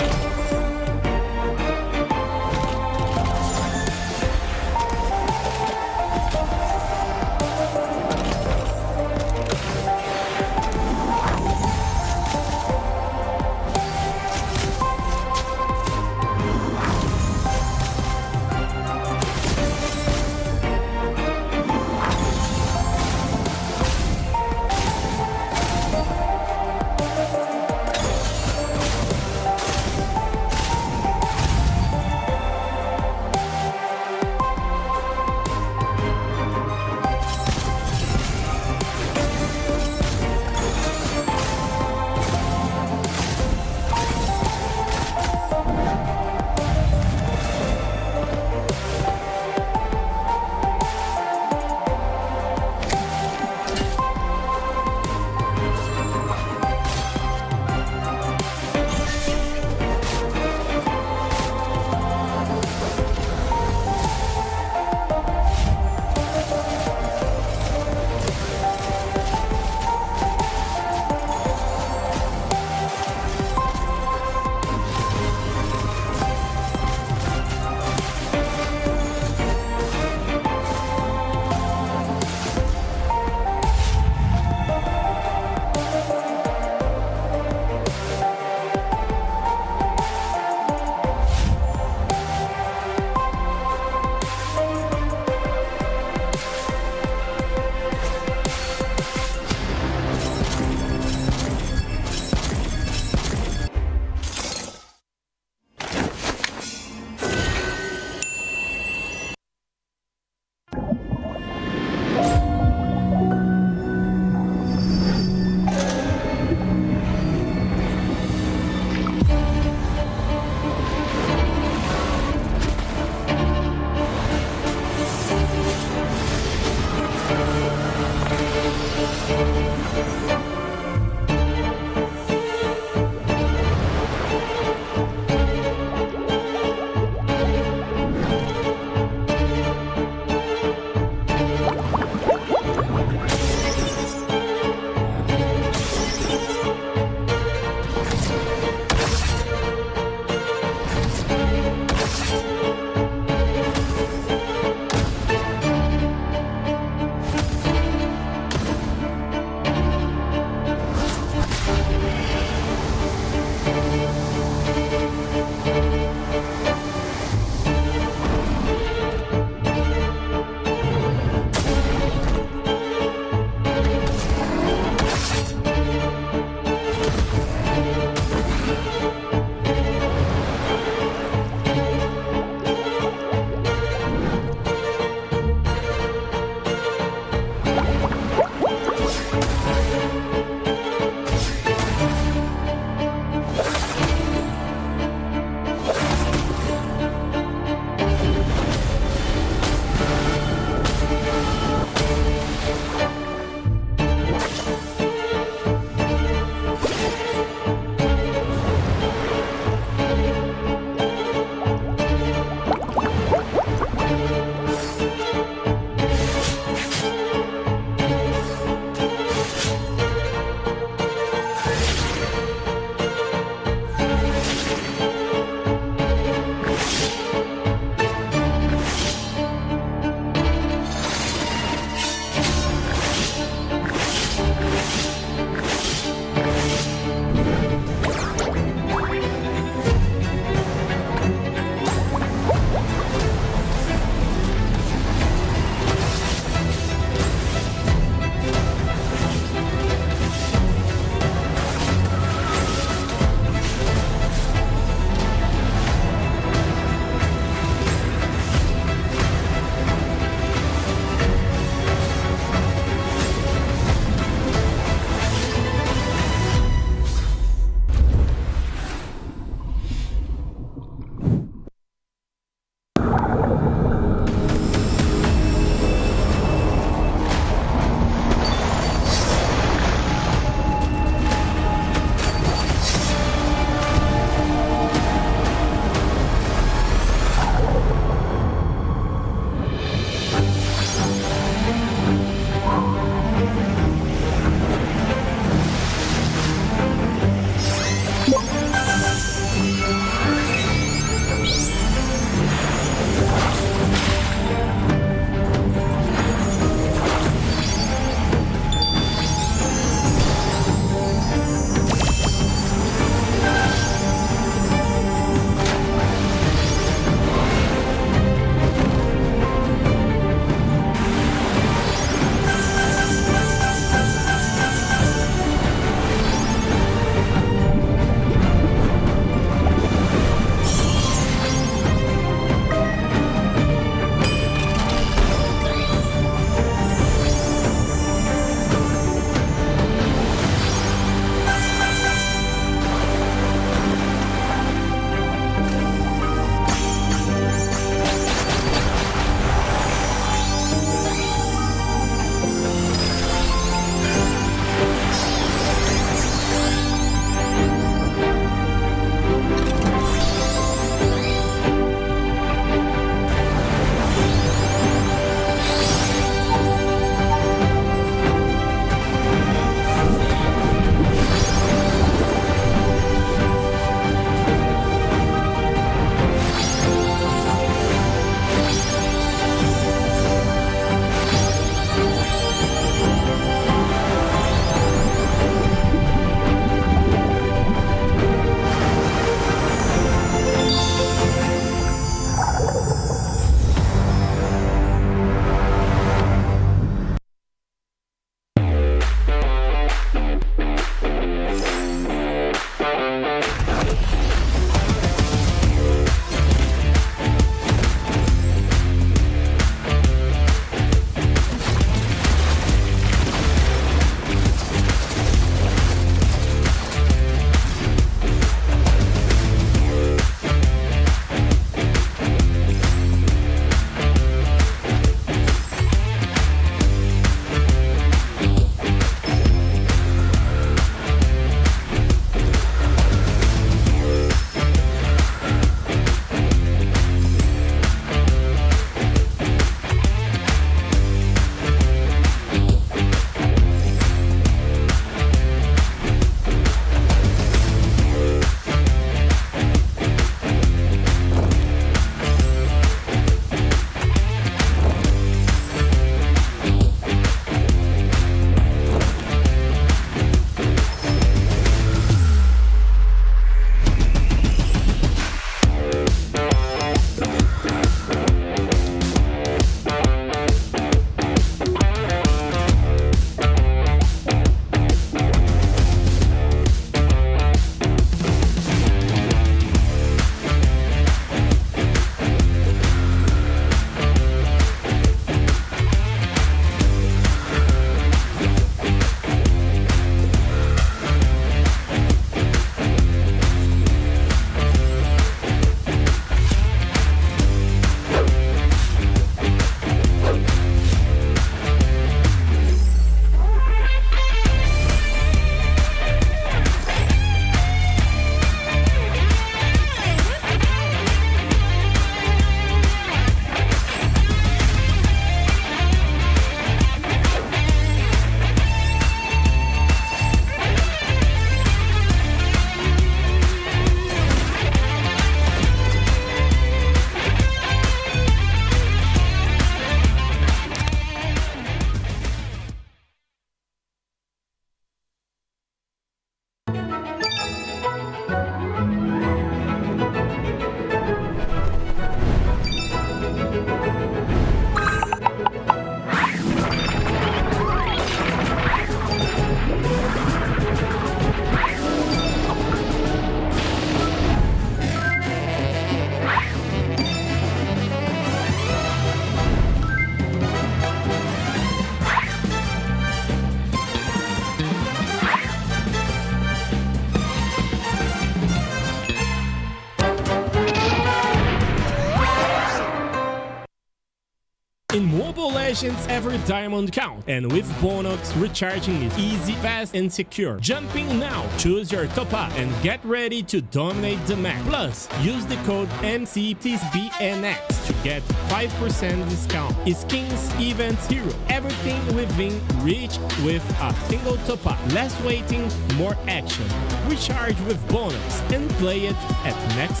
In Mobile Legends, every diamond counts, and with Bonox, recharging is easy, fast, and secure. Jumping now, choose your top up and get ready to dominate the map. Plus, use the code MCT AMER to get 5% discount. Skins, events, hero, everything within reach with a single top up. Less waiting, more action. Recharge with Bonox and play it at next.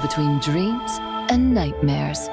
Between dreams and nightmares.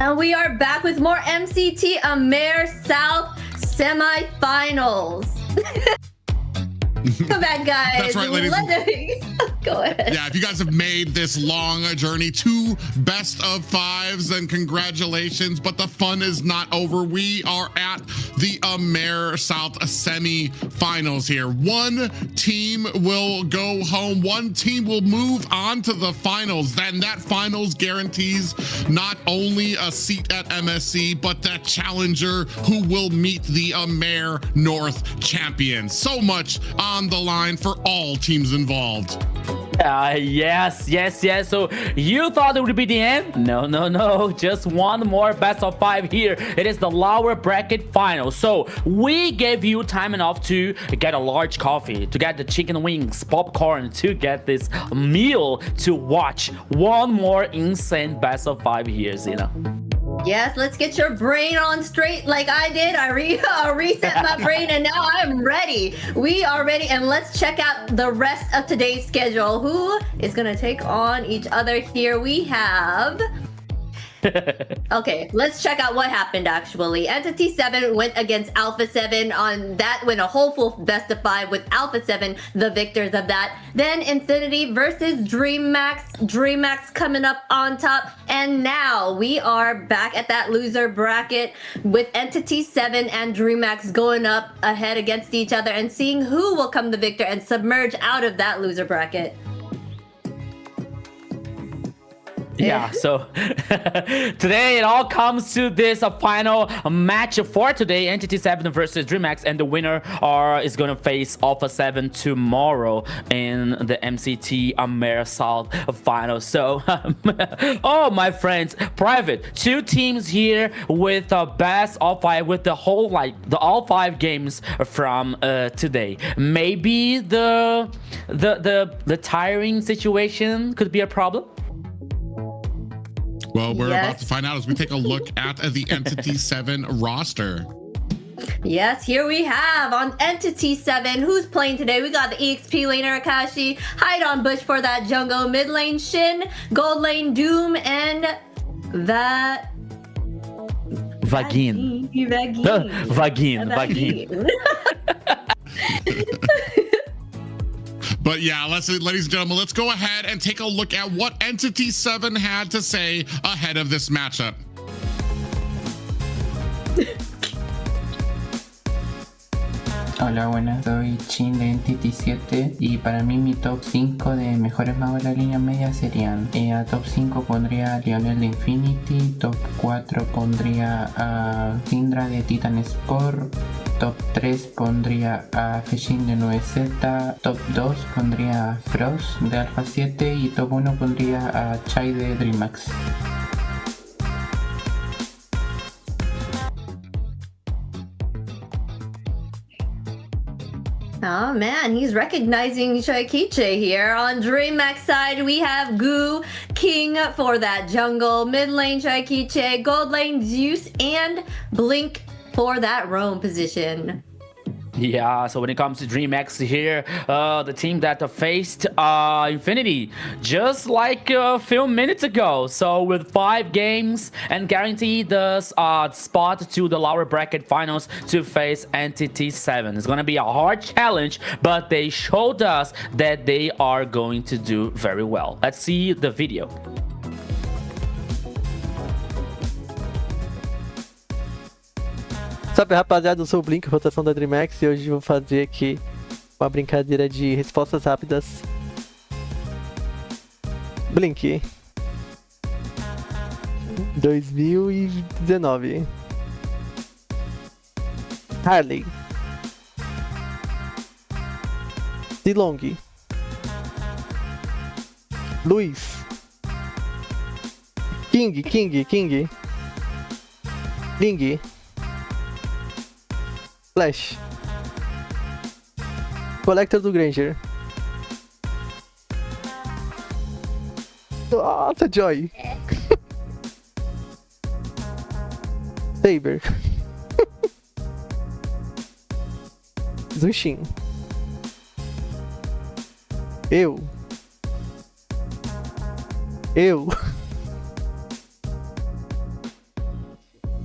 And we are back with more MCT AMER South semifinals. Come back, guys. That's right, ladies. Go ahead. Yeah, if you guys have made this long journey to best of fives, then congratulations. But the fun is not over. We are at the AMER South semifinals here. One team will go home. One team will move on to the finals. Then that finals guarantees not only a seat at MSC, but that challenger who will meet the AMER North champions. So much on the line for all teams involved. Yes. So you thought it would be the end? No. Just one more best of 5 here. It is the lower bracket final. So we gave you time enough to get a large coffee, to get the chicken wings, popcorn, to get this meal, to watch one more insane best of 5 here, Zena. Yes, let's get your brain on straight like I did. I reset my brain and now I'm ready. We are ready, and let's check out the rest of today's schedule. Who is going to take on each other here? We have... Okay, let's check out what happened actually. Entity 7 went against Alpha 7. On that went a whole full best of 5 with Alpha 7 the victors of that. Then Infinity versus Dreammax. Dreamax coming up on top. And now we are back at that loser bracket with Entity 7 and Dreammax going up ahead against each other and seeing who will come the victor and submerge out of that loser bracket. Yeah, so today it all comes to this final match for today, Entity 7 versus Dreamax, and the winner is going to face Alpha 7 tomorrow in the MCT AMER South final. So, oh my friends, private, 2 teams here with the best of 5, with the whole, like, the all 5 games from today. Maybe the tiring situation could be a problem. Well, we're about to find out as we take a look at the Entity 7 roster. Yes, here we have on Entity 7, who's playing today. We got the EXP laner Akashi, Hide on Bush for that jungle, mid lane Shin, gold lane Doom, and that... Vagin. But yeah, ladies and gentlemen, let's go ahead and take a look at what Entity 7 had to say ahead of this matchup. Hola, buenas, soy Chin de Entity 7 y para mí mi top 5 de mejores magos de la línea media serían a top 5 pondría a Lionel de Infinity, top 4 pondría a Syndra de Titan Sport, top 3 pondría a Feshin de 9Z, top 2 pondría a Frost de Alpha 7 y top 1 pondría a Chai de Dreamax. Oh man, he's recognizing Shaikiche here. On Dreamax side, we have Goo, King for that jungle, mid lane Shaikiche, gold lane Zeus, and Blink for that roam position. Yeah, so when it comes to Dreamax here, the team that faced Infinity just like a few minutes ago. So with 5 games and guaranteed the spot to the lower bracket finals to face Entity 7. It's going to be a hard challenge, but they showed us that they are going to do very well. Let's see the video. Salve rapaziada, eu sou o Blink, rotação da Dreamax, e hoje vou fazer aqui uma brincadeira de respostas rápidas. Blink 2019. Harley. Dilong. Luiz. King. Ling. Flash. Collector do Granger. Nossa, Joy. Saber. Zushin. Eu.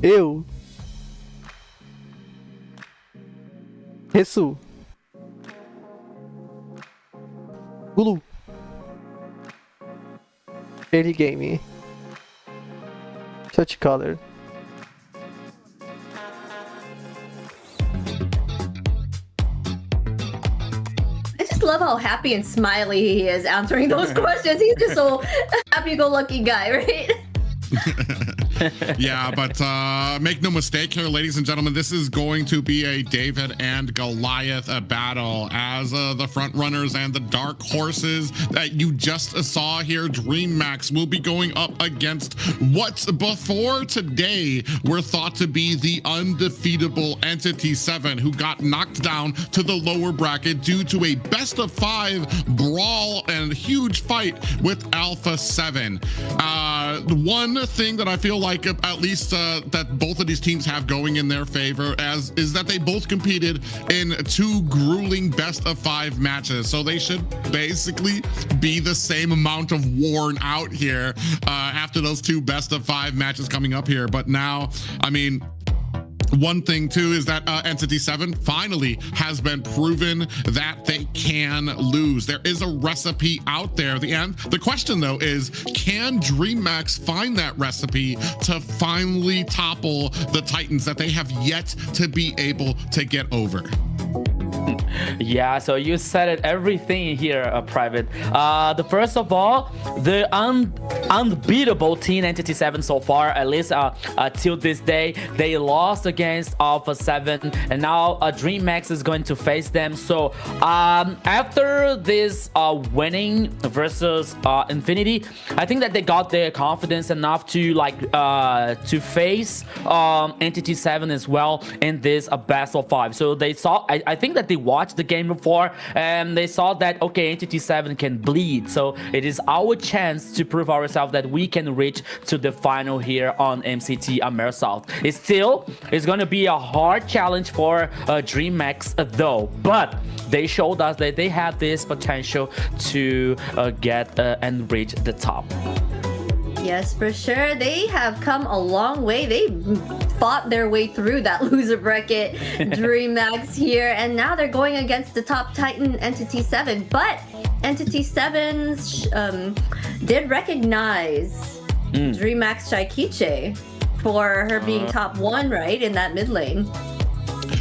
Eu. Resu. Gulu. Early game. Touch color. I just love how happy and smiley he is answering those questions. He's just so happy-go-lucky guy, right? Yeah, but make no mistake here, ladies and gentlemen, this is going to be a David and Goliath battle as the front runners and the dark horses that you just saw here. Dreammax will be going up against what before today were thought to be the undefeatable Entity 7, who got knocked down to the lower bracket due to a best of 5 brawl and huge fight with Alpha 7. One thing that I feel like at least that both of these teams have going in their favor is that they both competed in 2 grueling best of 5 matches, so they should basically be the same amount of worn out here after those 2 best of 5 matches coming up here. But now, I mean, one thing too is that Entity 7 finally has been proven that they can lose. There is a recipe out there. The question though is, can Dreamax find that recipe to finally topple the Titans that they have yet to be able to get over? Yeah, so you said it, everything here, Private. The first of all, the unbeatable Team Entity 7 so far, at least till this day, they lost against Alpha 7, and now Dreamax is going to face them. So after this winning versus Infinity, I think that they got their confidence enough to to face Entity 7 as well in this best of 5. So they saw, I think that they watched the game before and they saw that, okay, Entity 7 can bleed, so it is our chance to prove ourselves that we can reach to the final here on MCT AMER South. It's going to be a hard challenge for Dreamax though, but they showed us that they have this potential to get and reach the top. Yes, for sure. They have come a long way. They fought their way through that loser bracket, Dreamax here, and now they're going against the top Titan, Entity 7. But Entity 7 did recognize Dreamax Shaikiche for her being top 1, right, in that mid lane.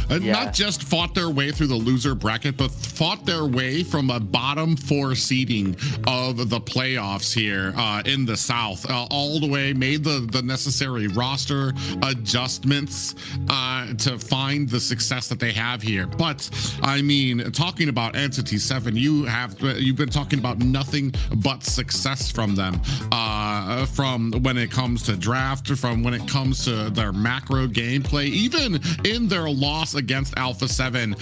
Not just fought their way through the loser bracket, but fought their way from a bottom 4 seeding of the playoffs here in the South, all the way, made the necessary roster adjustments to find the success that they have here. But I mean, talking about Entity 7, you've been talking about nothing but success from them, from when it comes to draft, from when it comes to their macro gameplay, even in their loss against Alpha 7.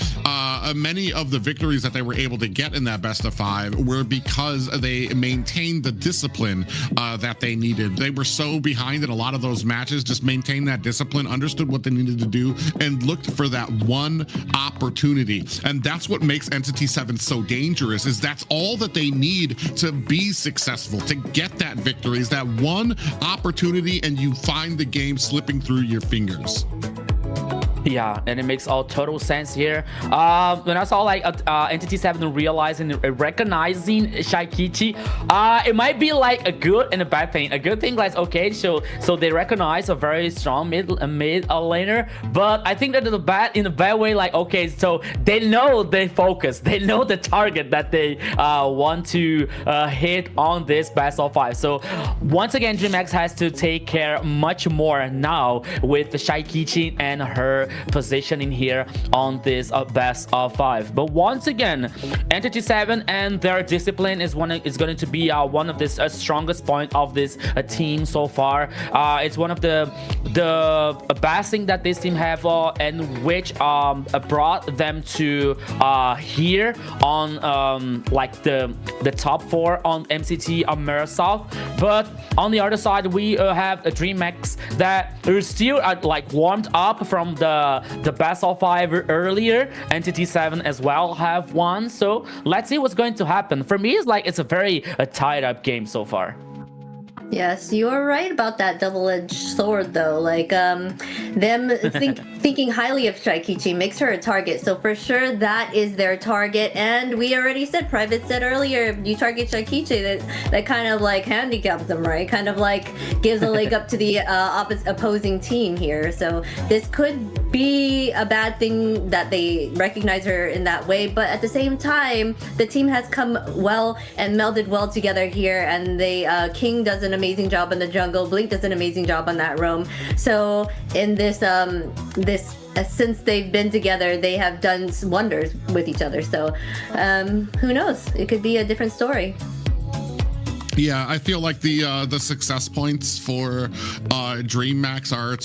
Many of the victories that they were able to get in that best of 5 were because they maintained the discipline that they needed. They were so behind in a lot of those matches, just maintained that discipline, understood what they needed to do, and looked for that one opportunity. And that's what makes Entity 7 so dangerous, is that's all that they need to be successful, to get that victory, is that one opportunity, and you find the game slipping through your fingers. Yeah, and it makes all total sense here. When I saw Entity 7 realizing and recognizing Shaikiche, it might be like a good and a bad thing. A good thing, like, okay, so they recognize a very strong mid laner, but I think that in a bad way, like, okay, so they know they focus, they know the target that they want to hit on this best of 5. So once again, Dreamax has to take care much more now with the Shaikiche and her positioning here on this best of 5. But once again, Entity 7 and their discipline is going to be one of the strongest point of this team so far. It's one of the best thing that this team have, and which brought them to here on like the top 4 on MCT AMER South. But on the other side, we have a Dreamax that is still like warmed up from the best of 5 earlier. Entity 7 as well have won, so let's see what's going to happen. For me, it's a very tied up game so far. Yes, you are right about that double-edged sword, though. Like, them thinking highly of Shaikichi makes her a target. So for sure, that is their target. And we already said, Private said earlier, if you target Shaikichi, that kind of like handicaps them, right? Kind of like gives a leg up to the opposing team here. So this could be a bad thing that they recognize her in that way. But at the same time, the team has come well and melded well together here. And they King does an amazing job in the jungle. Blink does an amazing job on that roam. So in this since they've been together, they have done wonders with each other. So who knows? It could be a different story. Yeah, I feel like the success points for Dreamax are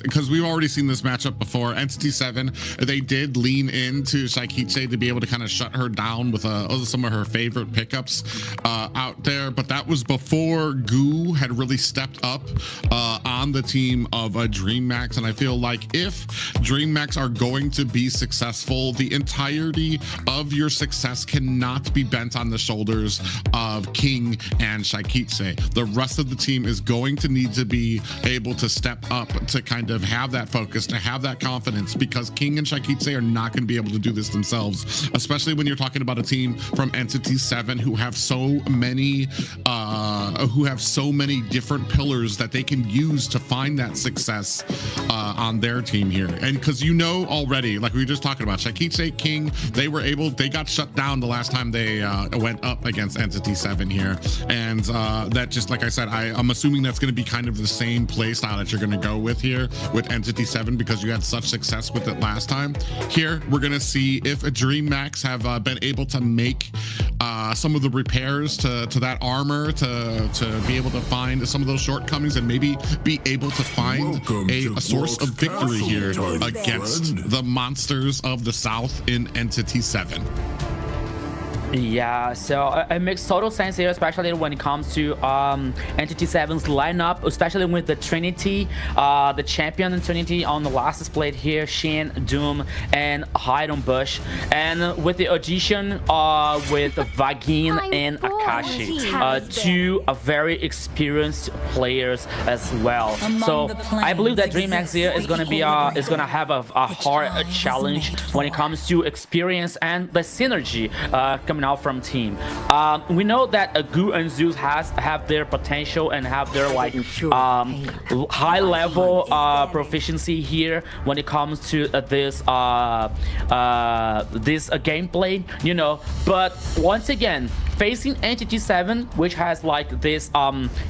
because we've already seen this matchup before. Entity 7, they did lean into Shaikichi to be able to kind of shut her down with some of her favorite pickups out there, but that was before Goo had really stepped up on the team of Dreamax. And I feel like if Dreamax are going to be successful, the entirety of your success cannot be bent on the shoulders of King and Shaikichi. The rest of the team is going to need to be able to step up to kind of have that focus, to have that confidence, because King and Shaikichi are not going to be able to do this themselves, especially when you're talking about a team from Entity 7 who have so many different pillars that they can use to find that success on their team here. And because already, like we were just talking about, Shaikichi, King, they got shut down the last time they went up against Entity 7 here. And that, just like I said, I'm assuming that's going to be kind of the same play style that you're going to go with here with Entity 7, because you had such success with it last time. Here, we're going to see if Dreamax have been able to make some of the repairs to that armor to be able to find some of those shortcomings and maybe be able to find a source of victory here against the monsters of the South in Entity 7. Yeah, so it makes total sense here, especially when it comes to Entity 7's lineup, especially with the Trinity, the champion in Trinity on the last split here, Shin, Doom, and Hydon Bush, and with the addition with Vagin and Akashi, two very experienced players as well. So I believe that Dreamax here is gonna be is gonna have a hard challenge when it comes to experience and the synergy coming out from team. We know that Goo and Zeus have their potential and have their like high level proficiency here when it comes to this gameplay, but once again, facing Entity 7, which has like this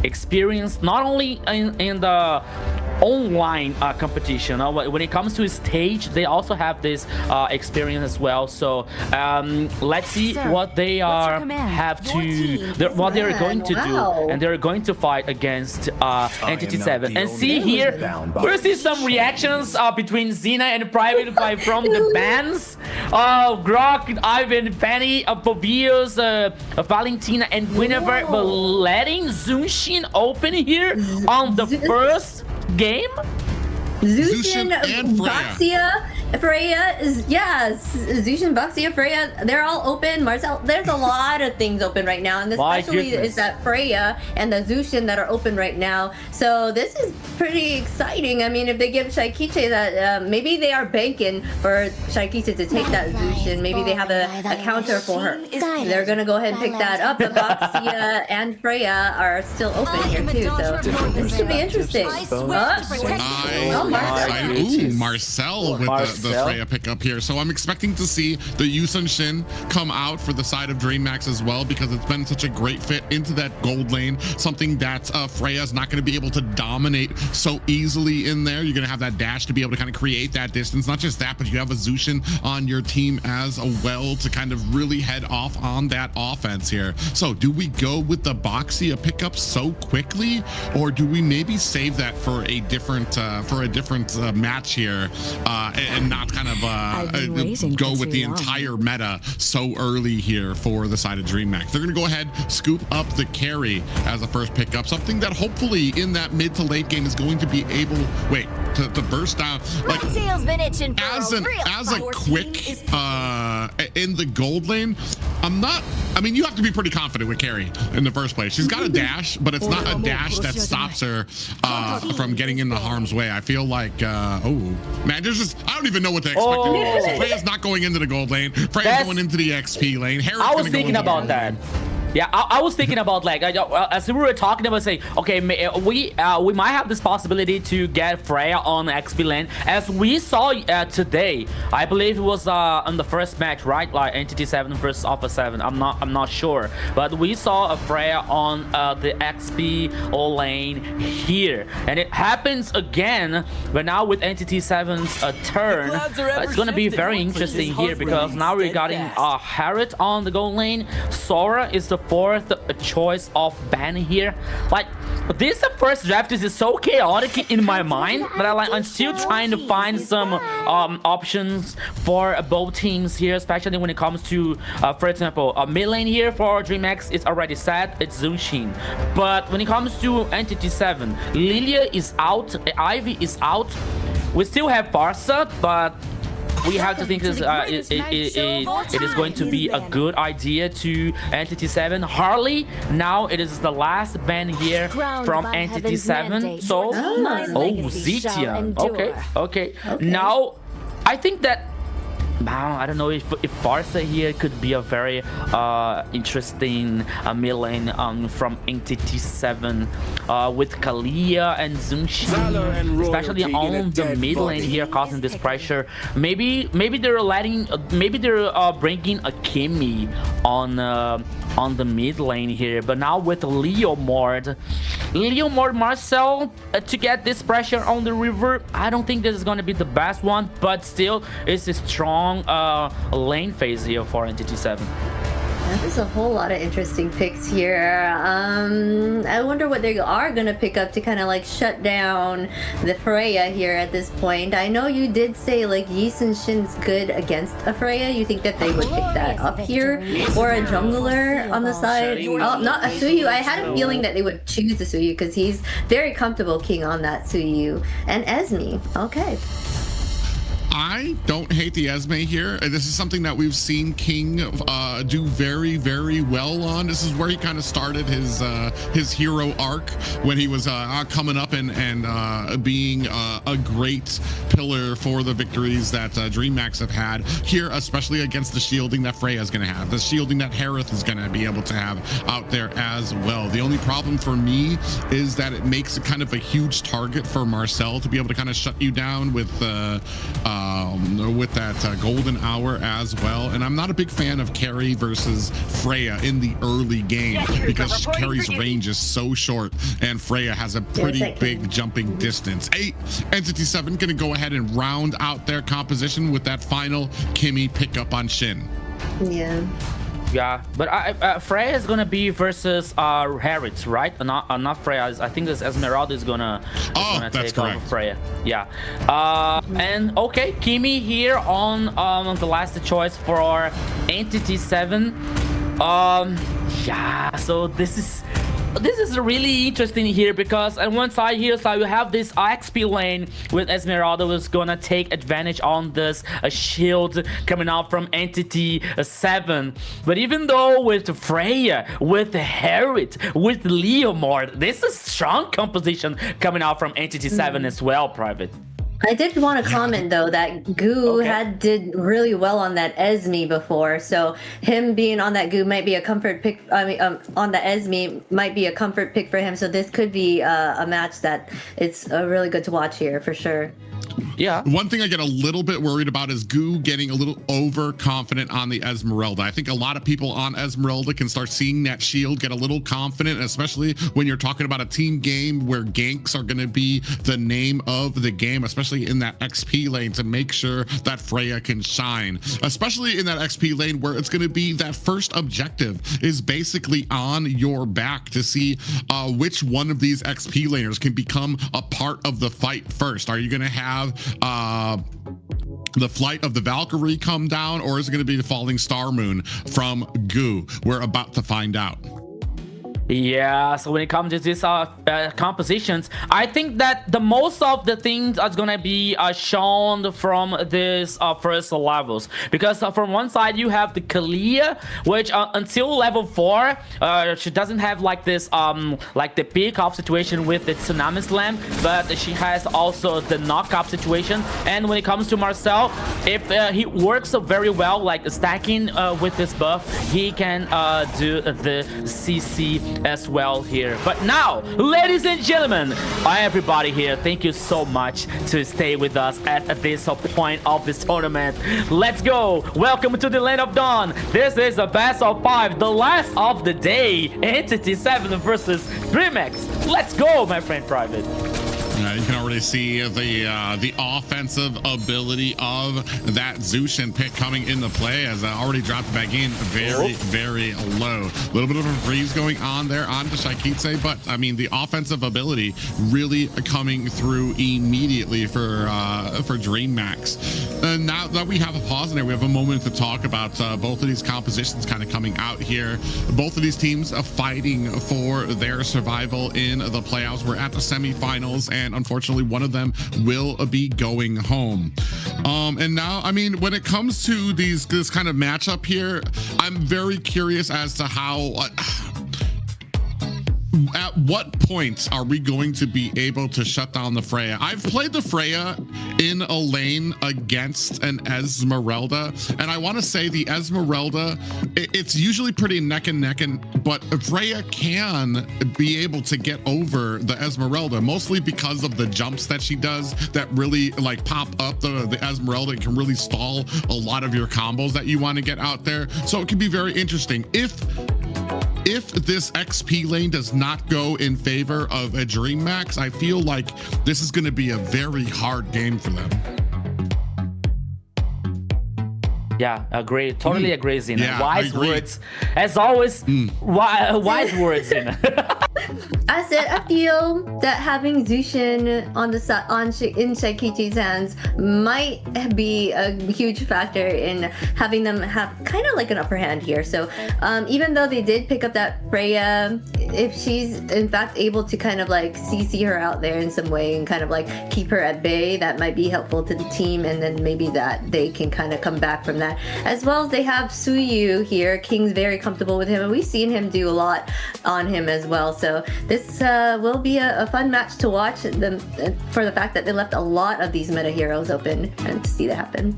experience not only in the online competition, when it comes to stage, they also have this experience as well. So let's see what they what they're going to do, and they're going to fight against Entity 7. And see here, we'll see some reactions between Xena and Private from the bans. Grok, Ivan, Fanny, Pobios, Valentina, and Guinevere, but letting Zunshin open here on the first game. Zushin, Baxia, Freya is, Zushin, Baxia, Freya, they're all open. Marcel, there's a lot of things open right now, and especially is that Freya and the Zushin that are open right now. So this is pretty exciting. I mean, if they give Shaikichi that, maybe they are banking for Shaikichi to take that Zushin. Maybe they have a counter for her. They're gonna go ahead and pick that up. But Baxia and Freya are still open here too, so this should be interesting. Marcel with the Freya pickup here. So I'm expecting to see the Yusun Shin come out for the side of Dreamax as well, because it's been such a great fit into that gold lane, something that Freya's not going to be able to dominate so easily in there. You're going to have that dash to be able to kind of create that distance. Not just that, but you have a Zushin on your team as well to kind of really head off on that offense here. So do we go with the Baxia pickup so quickly, or do we maybe save that for a different match here, and not kind of go with the entire meta so early here for the side of Dreamax. They're going to go ahead, scoop up the carry as a first pickup, something that hopefully in that mid to late game is going to be able, to burst down. Like, as a quick in the gold lane, you have to be pretty confident with carry in the first place. She's got a dash, but it's not a dash that stops her from getting into harm's way. I feel like, I don't even know what to expect. Freya's not going into the gold lane. Freya's going into the XP lane. I was thinking about that. Yeah, I was thinking about, like, as we were talking about, saying, okay, we might have this possibility to get Freya on XP lane, as we saw today. I believe it was on the first match, right? Like Entity 7 versus Alpha 7. I'm not sure, but we saw a Freya on the XP lane here, and it happens again. But now with Entity 7's turn, it's gonna be very interesting here, because now we're getting Harriet on the gold lane. Sora is the fourth choice of ban here. Like, this first draft is so chaotic in my mind, but I'm still trying to find some options for both teams here, especially when it comes to, for example, mid lane here for Dreamax is already set. It's Zunshin. But when it comes to Entity 7, Lilia is out, Ivy is out. We still have Barca, but we have to think this, it is going to be a good idea to Entity 7. Harley, now it is the last ban here from Entity 7. So, Zitia. Okay. Now, I think that, I don't know if Farsa here could be a very interesting mid lane from Entity 7 with Kalia and Zunshin, especially on the mid lane here, causing this pressure. Maybe they're bringing a Kimmy on the mid lane here, but now with Leomord Marcel to get this pressure on the river, I don't think this is going to be the best one, but still it's a strong lane phase here for Entity 7. There's a whole lot of interesting picks here. I wonder what they are going to pick up to kind of like shut down the Freya here at this point. I know you did say like Yeast and Shin's good against a Freya. You think that they would pick that up here? Or a jungler on the side? Oh, not a Suyu. I had a feeling that they would choose a Suyu because he's very comfortable king on that Suyu. And Esme. Okay. I don't hate the Esme here. This is something that we've seen King do very, very well on. This is where he kind of started his hero arc when he was coming up and being a great pillar for the victories that Dreamax have had here, especially against the shielding that Freya is going to have, the shielding that Harith is going to be able to have out there as well. The only problem for me is that it makes it kind of a huge target for Marcel to be able to kind of shut you down with that golden hour as well. And I'm not a big fan of Carry versus Freya in the early game because Carry's range is so short and Freya has a pretty big jumping distance. Entity 7 gonna go ahead and round out their composition with that final Kimmy pickup on Shin. Yeah, but Freya is gonna be versus Harriet, right? Not Freya. I think this Esmeralda is gonna take over Freya. Yeah. And okay, Kimmy here on the last choice for Entity 7. Yeah. So this is really interesting here because on one side here, so you have this XP lane with Esmeralda who's gonna take advantage on this shield coming out from Entity 7. But even though with Freya, with Harriet, with Leomord, this is strong composition coming out from Entity 7 as well, Private. I did want to comment though that Goo did really well on that Esme before, so him being on that Goo might be a comfort pick. I mean, on the Esme might be a comfort pick for him. So this could be a match that it's really good to watch here for sure. Yeah. One thing I get a little bit worried about is Goo getting a little overconfident on the Esmeralda. I think a lot of people on Esmeralda can start seeing that shield get a little confident, especially when you're talking about a team game where ganks are going to be the name of the game, especially in that XP lane, to make sure that Freya can shine, especially in that XP lane where it's going to be that first objective is basically on your back to see which one of these XP laners can become a part of the fight first. Are you going to have the flight of the Valkyrie come down, or is it going to be the falling star moon from Goo? We're about to find out. Yeah, so when it comes to these compositions, I think that the most of the things are gonna be shown from this first levels, because from one side you have the Kalia, which until level 4 she doesn't have like this like the peak off situation with the Tsunami Slam, but she has also the knockup situation. And when it comes to Marcel, if he works very well like stacking with this buff, he can do the CC as well here. But now, ladies and gentlemen, everybody here, thank you so much to stay with us at this point of this tournament. Let's go. Welcome to the Land of Dawn. This is the best of 5, the last of the day. Entity 7 versus Dreamax. Let's go, my friend Private. You can already see the offensive ability of that Zushin pick coming into play, as I already dropped back in very low. A little bit of a freeze going on there on the Shaikitse, but I mean the offensive ability really coming through immediately for Dreammax. And now that we have a pause in there, we have a moment to talk about both of these compositions kind of coming out here. Both of these teams fighting for their survival in the playoffs. We're at the semifinals, and unfortunately one of them will be going home. And now, I mean, when it comes to this kind of matchup here, I'm very curious as to how at what point are we going to be able to shut down the Freya? I've played the Freya in a lane against an Esmeralda, and I want to say the Esmeralda, it's usually pretty neck and neck, but Freya can be able to get over the Esmeralda, mostly because of the jumps that she does that really like pop up the Esmeralda and can really stall a lot of your combos that you want to get out there. So it can be very interesting. If this XP lane does not go in favor of a Dreamax, I feel like this is going to be a very hard game for them. Yeah, agree. Totally agree, Zina. Yeah, wise words. As always, wise words, Zina. I said I feel that having Zushin on the in Shaikichi's hands might be a huge factor in having them have kind of like an upper hand here. So even though they did pick up that Freya, if she's in fact able to kind of like CC her out there in some way and kind of like keep her at bay, that might be helpful to the team, and then maybe that they can kind of come back from that. As well as they have Suyu here. King's very comfortable with him, and we've seen him do a lot on him as well. So this will be a fun match to watch for the fact that they left a lot of these meta heroes open, and to see that happen.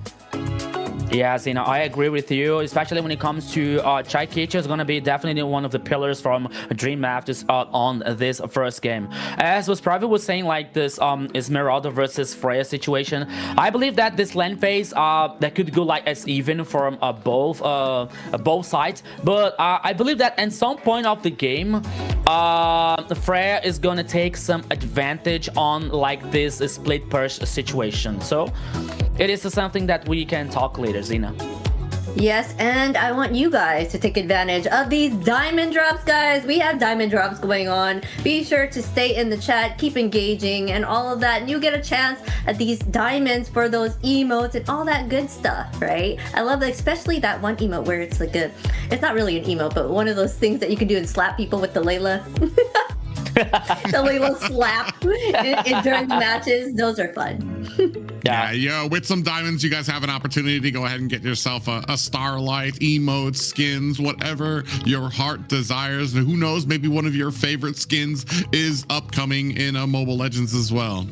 Yes, you know, I agree with you, especially when it comes to Chaikichi is going to be definitely one of the pillars from Dreamax on this first game. As was Private was saying, like this Esmeralda versus Freya situation, I believe that this lane phase that could go like as even from both sides, but I believe that at some point of the game, Freya is going to take some advantage on like this split push situation. So it is something that we can talk later, Zina. Yes, and I want you guys to take advantage of these diamond drops, guys. We have diamond drops going on. Be sure to stay in the chat, keep engaging and all of that, and you get a chance at these diamonds for those emotes and all that good stuff, right? I love that, especially that one emote where it's like it's not really an emote, but one of those things that you can do and slap people with the Layla. The Layla slap during the matches. Those are fun. Yeah, with some diamonds, you guys have an opportunity to go ahead and get yourself a Starlight, emotes, skins, whatever your heart desires. And who knows, maybe one of your favorite skins is upcoming in Mobile Legends as well.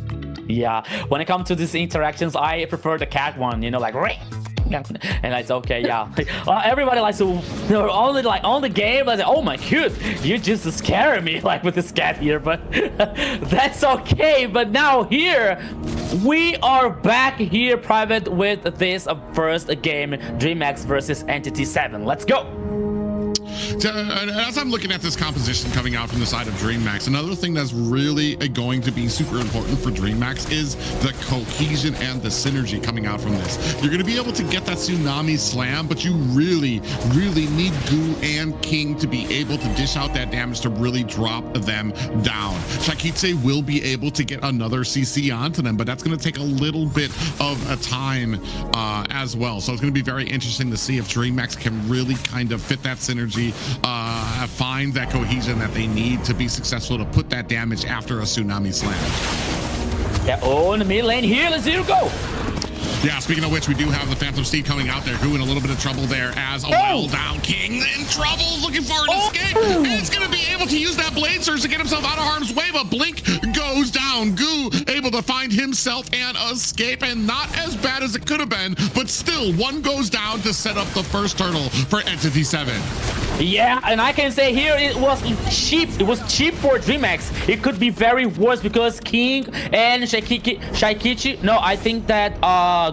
Yeah, when it comes to these interactions, I prefer the cat one, you know, like and I said, okay, yeah. Everybody likes to, they're only like on the game. I said, oh my god, you just scaring me like with this cat here, but that's okay. But now here, we are back here, Private, with this first game, Dreamax versus Entity 7. Let's go. As I'm looking at this composition coming out from the side of Dreamax, another thing that's really going to be super important for Dreamax is the cohesion and the synergy coming out from this. You're going to be able to get that tsunami slam, but you really need Goo and King to be able to dish out that damage to really drop them down. Shakitse will be able to get another CC onto them, but that's going to take a little bit of a time as well. So it's going to be very interesting to see if Dreamax can really kind of fit that synergy, find that cohesion that they need to be successful to put that damage after a tsunami slam. Yeah, oh, in the mid lane here, let's go. Yeah, speaking of which, we do have the Phantom Steed coming out there. Goo in a little bit of trouble there as a well down King in trouble, looking for an escape. And it's going to be able to use that Blade Surge to get himself out of harm's way, but Blink goes down. Goo able to find himself an escape, and not as bad as it could have been, but still, one goes down to set up the first turtle for Entity 7. Yeah, and I can say here it was cheap. It was cheap for Dreamax. It could be very worse because King and Shaikichi. No, I think that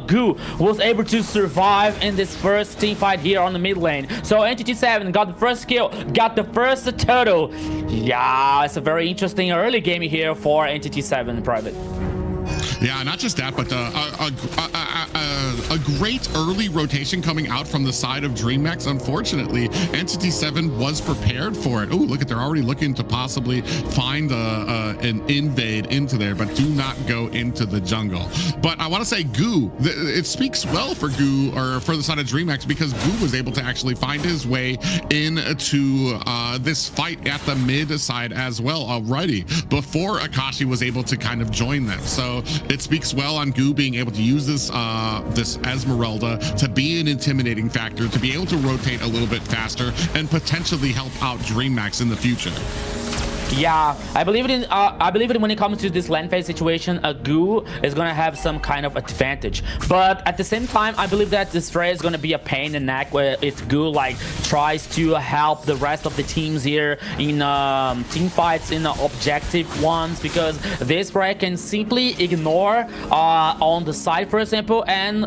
Goo was able to survive in this first team fight here on the mid lane. So Entity 7 got the first kill, got the first turtle. Yeah, it's a very interesting early game here for Entity 7 Private. Yeah, not just that, but a great early rotation coming out from the side of Dreamax. Unfortunately, Entity 7 was prepared for it. Oh, look at, they're already looking to possibly find an invade into there, but do not go into the jungle. But I want to say Goo, it speaks well for Goo, or for the side of Dreamax, because Goo was able to actually find his way into this fight at the mid side as well already, before Akashi was able to kind of join them. So it speaks well on Goo being able to use this this Esmeralda to be an intimidating factor, to be able to rotate a little bit faster and potentially help out Dreamax in the future. Yeah, I believe it when it comes to this lane phase situation, Goo is gonna have some kind of advantage. But at the same time, I believe that this Freya is gonna be a pain in the neck where if Goo like tries to help the rest of the teams here in team fights, in objective ones, because this Freya can simply ignore on the side, for example, and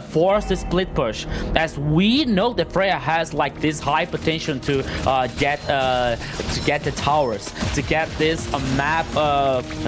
force the split push. As we know that Freya has like this high potential to get the towers, to get this map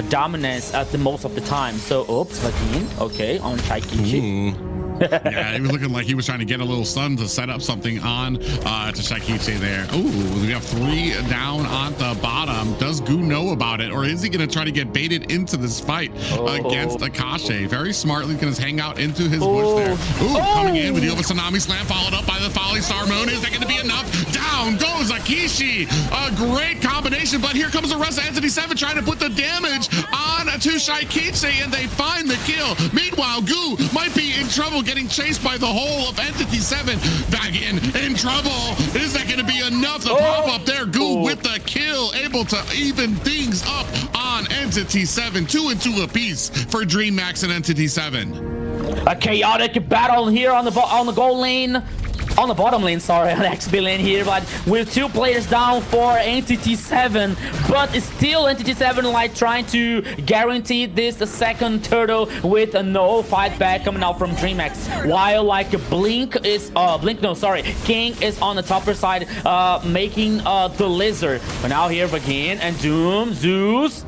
dominance at the most of the time. So, oops, again, okay, on Shaikichi. Yeah, he was looking like he was trying to get a little stun to set up something on to Shaikichi there. Ooh, we have 3 down on the bottom. Does Goo know about it, or is he going to try to get baited into this fight against Akashi? Very smartly going to hang out into his bush there. Ooh, coming in with the Tsunami Slam, followed up by the Falling Star Moon. Is that going to be enough? Down goes Akishi. A great combination, but here comes the rest of Entity 7 trying to put the damage on to Shaikichi, and they find the kill. Meanwhile, Goo might be in trouble, getting chased by the whole of Entity 7. Back in trouble. Is that going to be enough to pop up there? Goo with the kill, able to even things up on Entity 7. 2 and 2 apiece for Dreamax and Entity 7. A chaotic battle here on the goal lane. On the bottom lane, sorry, on XP lane here, but with 2 players down for Entity 7, but it's still Entity 7 like trying to guarantee this second turtle with no fight back coming out from Dreamax, while like King is on the topper side, making the lizard. But now here again, and Doom, Zeus,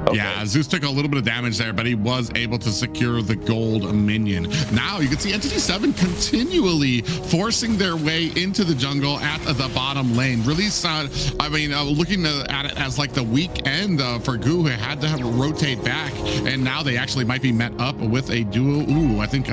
Okay. Yeah, Zeus took a little bit of damage there, but he was able to secure the gold minion. Now you can see Entity 7 continually forcing their way into the jungle at the bottom lane. Really sad. I mean, looking at it as like the weak end for Goo, who had to have to rotate back, and now they actually might be met up with a duo. Ooh, I think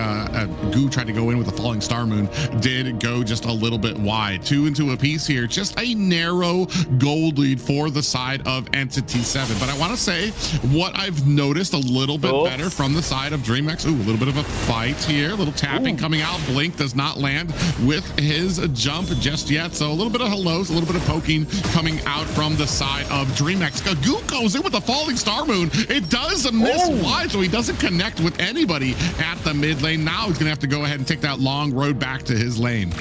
Goo tried to go in with the Falling Star Moon, did go just a little bit wide. 2 and 2 apiece here. Just a narrow gold lead for the side of Entity 7. But I want to say, what I've noticed a little bit better from the side of Dreamax. Ooh, a little bit of a fight here. A little tapping coming out. Blink does not land with his jump just yet. So a little bit of hellos, a little bit of poking coming out from the side of Dreamax. Goo goes in with the Falling Star Moon. It does miss wide, so he doesn't connect with anybody at the mid lane. Now he's going to have to go ahead and take that long road back to his lane.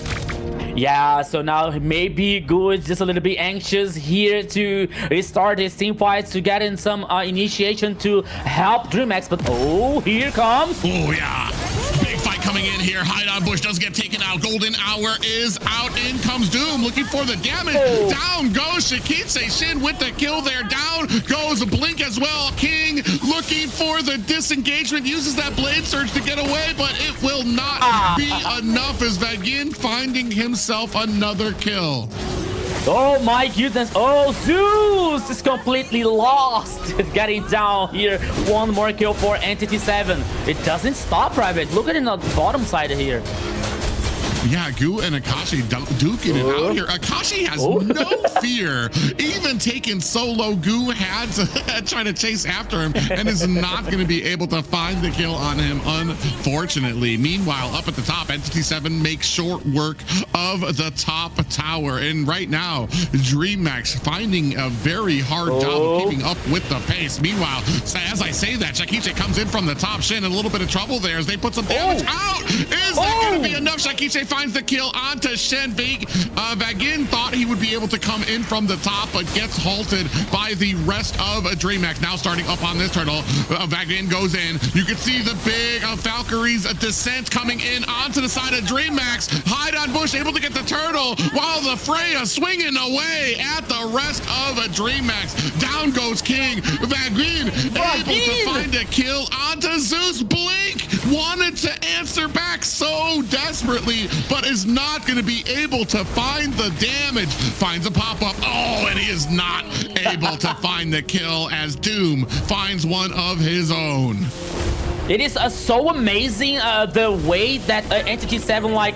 Yeah, so now maybe Goo is just a little bit anxious here to restart his team fights to get in some initiation to help Dreamax, but here comes. Oh yeah, big fight coming in here. Hide on Bush does get taken out. Golden Hour is out. In comes Doom looking for the damage. Down goes Shakitse. Shin with the kill there. Down goes Blink as well. King looking for the disengagement. Uses that blade surge to get away, but it will not be enough as Vagin finding himself another kill. Oh my goodness. Oh, Zeus is completely lost. Getting down here. One more kill for Entity 7. It doesn't stop, Private. Look at it on the bottom side here. Yeah, Gu and Akashi duking it out here. Akashi has no fear. Even taking solo, Gu had to try to chase after him and is not going to be able to find the kill on him, unfortunately. Meanwhile, up at the top, Entity 7 makes short work of the top tower. And right now, Dreamax finding a very hard job of keeping up with the pace. Meanwhile, as I say that, Shakiche comes in from the top. Shin in a little bit of trouble there as they put some damage out. Is that going to be enough? Shakiche finds the kill onto Shen. Vagin thought he would be able to come in from the top, but gets halted by the rest of Dreamax. Now starting up on this turtle, Vagin goes in. You can see the big Valkyrie's descent coming in onto the side of Dreamax. Hide on Bush able to get the turtle while the Freya swinging away at the rest of Dreamax. Down goes King. Vagin able to find a kill onto Zeus. Blink wanted to answer back so desperately, but is not going to be able to find the damage. Finds a pop-up. Oh, and he is not able to find the kill as Doom finds one of his own. It is so amazing the way that Entity 7 like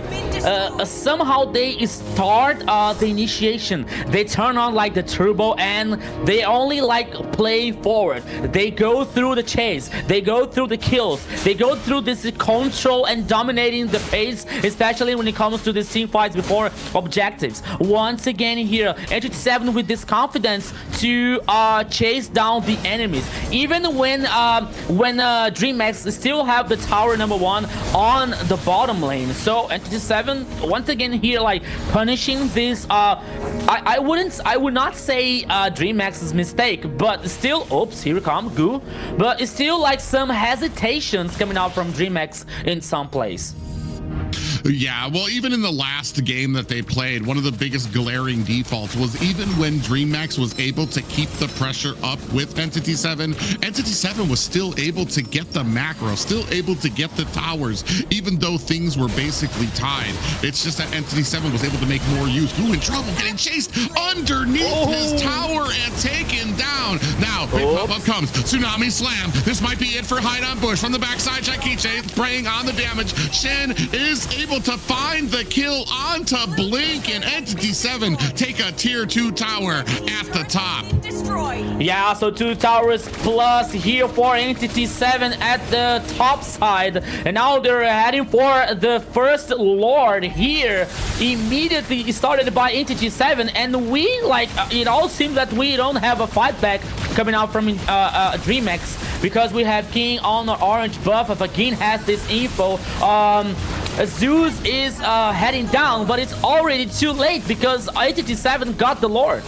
somehow they start the initiation. They turn on like the turbo and they only like play forward. They go through the chase. They go through the kills. They go through this control and dominating the pace, especially when it comes to the team fights before objectives. Once again here, Entity 7 with this confidence to chase down the enemies. Even when Dreamax still have the tower number 1 on the bottom lane. So Entity 7 once again here like punishing this I would not say Dreamax's mistake, but still, oops, here we come, Gu. But it's still like some hesitations coming out from Dreamax in some place. Yeah, well, even in the last game that they played, one of the biggest glaring defaults was even when Dreamax was able to keep the pressure up with Entity 7, Entity 7 was still able to get the macro, still able to get the towers, even though things were basically tied. It's just that Entity 7 was able to make more use. Ooh, in trouble, getting chased underneath his tower and taken down. Now, big pop-up comes. Tsunami Slam. This might be it for Hide on Bush. From the backside, Shakiche preying on the damage. Shen is able to find the kill onto Blink, and Entity 7 take a tier 2 tower at the top. Yeah, so 2 towers plus here for Entity 7 at the top side, and now they're heading for the first Lord here. Immediately started by Entity 7, and we like it all seems that we don't have a fight back coming out from Dreamax because we have King on the orange buff. Vagin has this info. Zeus is heading down, but it's already too late because Entity 7 got the Lord.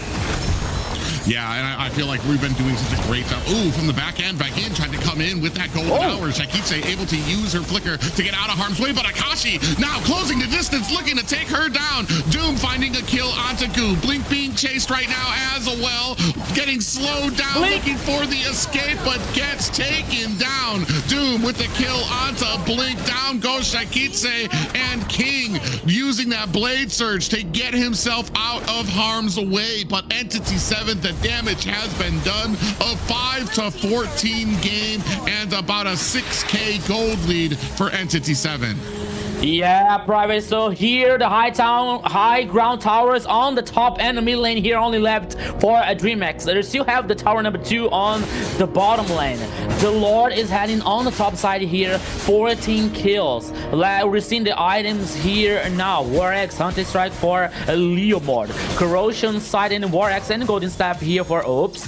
Yeah, and I feel like we've been doing such a great job. Ooh, from the back end, Vagin trying to come in with that golden hour. Shakiche able to use her flicker to get out of harm's way, but Akashi now closing the distance, looking to take her down. Doom finding a kill onto Gu. Blink being chased right now as well, getting slowed down, looking for the escape, but gets taken down. Doom with the kill onto Blink. Down goes Shakiche, and King using that blade surge to get himself out of harm's way, but Entity 7, the damage has been done. A 5-14 game and about a 6K gold lead for Entity 7. Yeah, Private. So here the high ground towers on the top and the mid lane here only left for a Dreamax. They still have the tower number 2 on the bottom lane. The Lord is heading on the top side here, 14 kills. We're seeing the items here now. War Axe, Hunting Strike for Leomord, Corrosion, Sidon, War Axe, and Golden Staff here for Oops.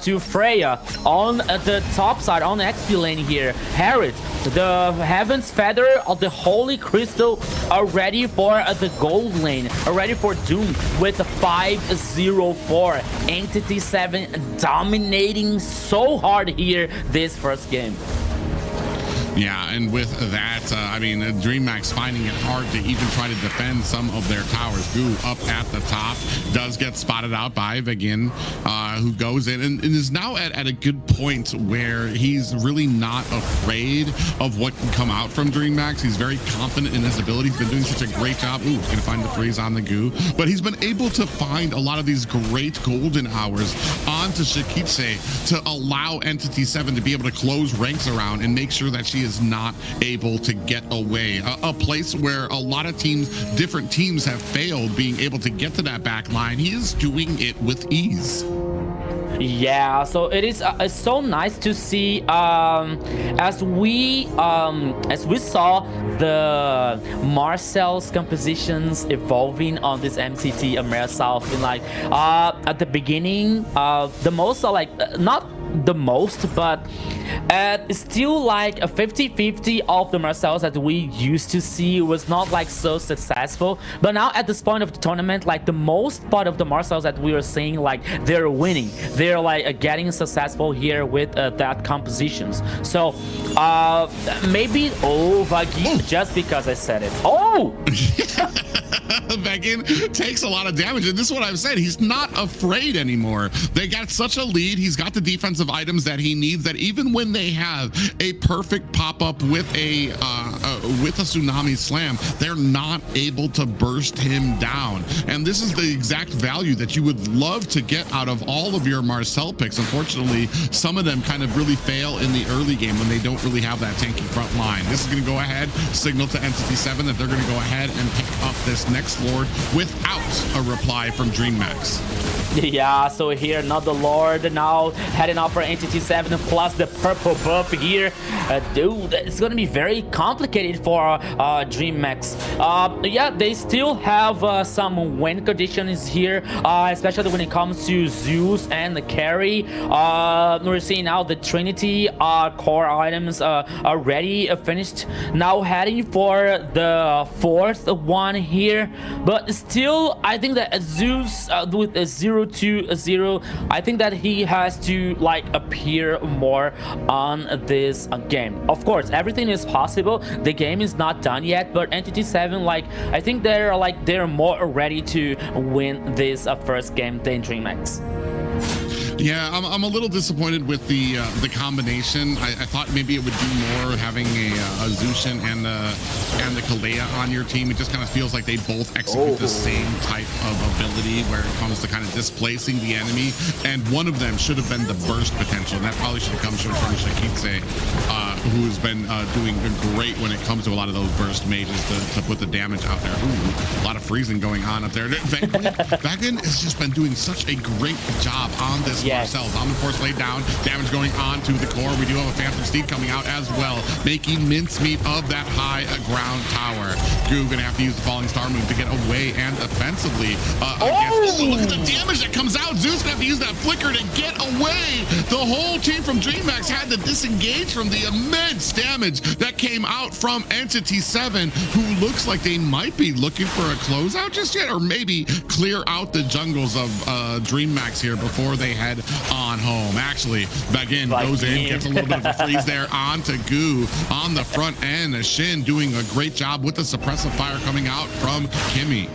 To Freya on the top side on the XP lane here. Harriet, the Heaven's Feather of the Holy Crystal are ready for the gold lane, are ready for Doom with a 5-0-4. Entity 7 dominating so hard here this first game. Yeah, and with that, I mean, Dreamax finding it hard to even try to defend some of their towers. Goo up at the top does get spotted out by Vagin, who goes in and is now at a good point where he's really not afraid of what can come out from Dreamax. He's very confident in his ability. He's been doing such a great job. Ooh, he's going to find the freeze on the Goo. But he's been able to find a lot of these great golden hours onto Shikitse to allow Entity 7 to be able to close ranks around and make sure that she is not able to get away. A place where a lot of teams, different teams have failed being able to get to that back line. He is doing it with ease. Yeah, so it is it's so nice to see as we saw the Marcel's compositions evolving on this MCT AMER South. In like at the beginning, the most are like not the most, but it's still like a 50-50 of the Marcels that we used to see. Was not like so successful, but now at this point of the tournament, like the most part of the Marcels that we are seeing, like they're winning, they're like getting successful here with that compositions. So maybe Vagin, just because I said it. Vagin takes a lot of damage, and this is what I've said, he's not afraid anymore. They got such a lead. He's got the defensive items that he needs, that even when they have a perfect pop-up with a tsunami slam, they're not able to burst him down. And this is the exact value that you would love to get out of all of your Marcel picks. Unfortunately, some of them kind of really fail in the early game when they don't really have that tanky front line. This is going to go ahead, signal to Entity 7 that they're going to go ahead and pick up this next Lord without a reply from Dreamax. Yeah, so here another Lord now heading up for Entity 7 plus the purple buff here. Dude, it's gonna be very complicated for Dreamax. Yeah, they still have some win conditions here, especially when it comes to Zeus and the carry. We're seeing now the Trinity core items already finished. Now heading for the fourth one here, but still I think that Zeus with a 0-2-0, I think that he has to like appear more on this game. Of course, everything is possible. The game is not done yet, but Entity 7, like I think they're more ready to win this first game than Dreamax. Yeah, I'm a little disappointed with the combination. I thought maybe it would do more having a Zushin and the Kalea on your team. It just kind of feels like they both execute the same type of ability where it comes to kind of displacing the enemy. And one of them should have been the burst potential. And that probably should have come from Shikitse, who has been doing great when it comes to a lot of those burst mages to put the damage out there. Ooh, a lot of freezing going on up there. Vagin has just been doing such a great job on this. Yes. Omni Force laid down, damage going on to the core. We do have a Phantom Steed coming out as well, making mincemeat of that high ground tower. Goo gonna have to use the Falling Star move to get away and offensively. Look at the damage that comes out. Zeus gonna have to use that flicker to get away. The whole team from Dreamax had to disengage from the immense damage that came out from Entity 7, who looks like they might be looking for a closeout just yet, or maybe clear out the jungles of Dreamax here before they head on home. Actually, Vagin goes in, gets a little bit of a freeze there onto Goo on the front end. Shin doing a great job with the suppressive fire coming out from Kimmy.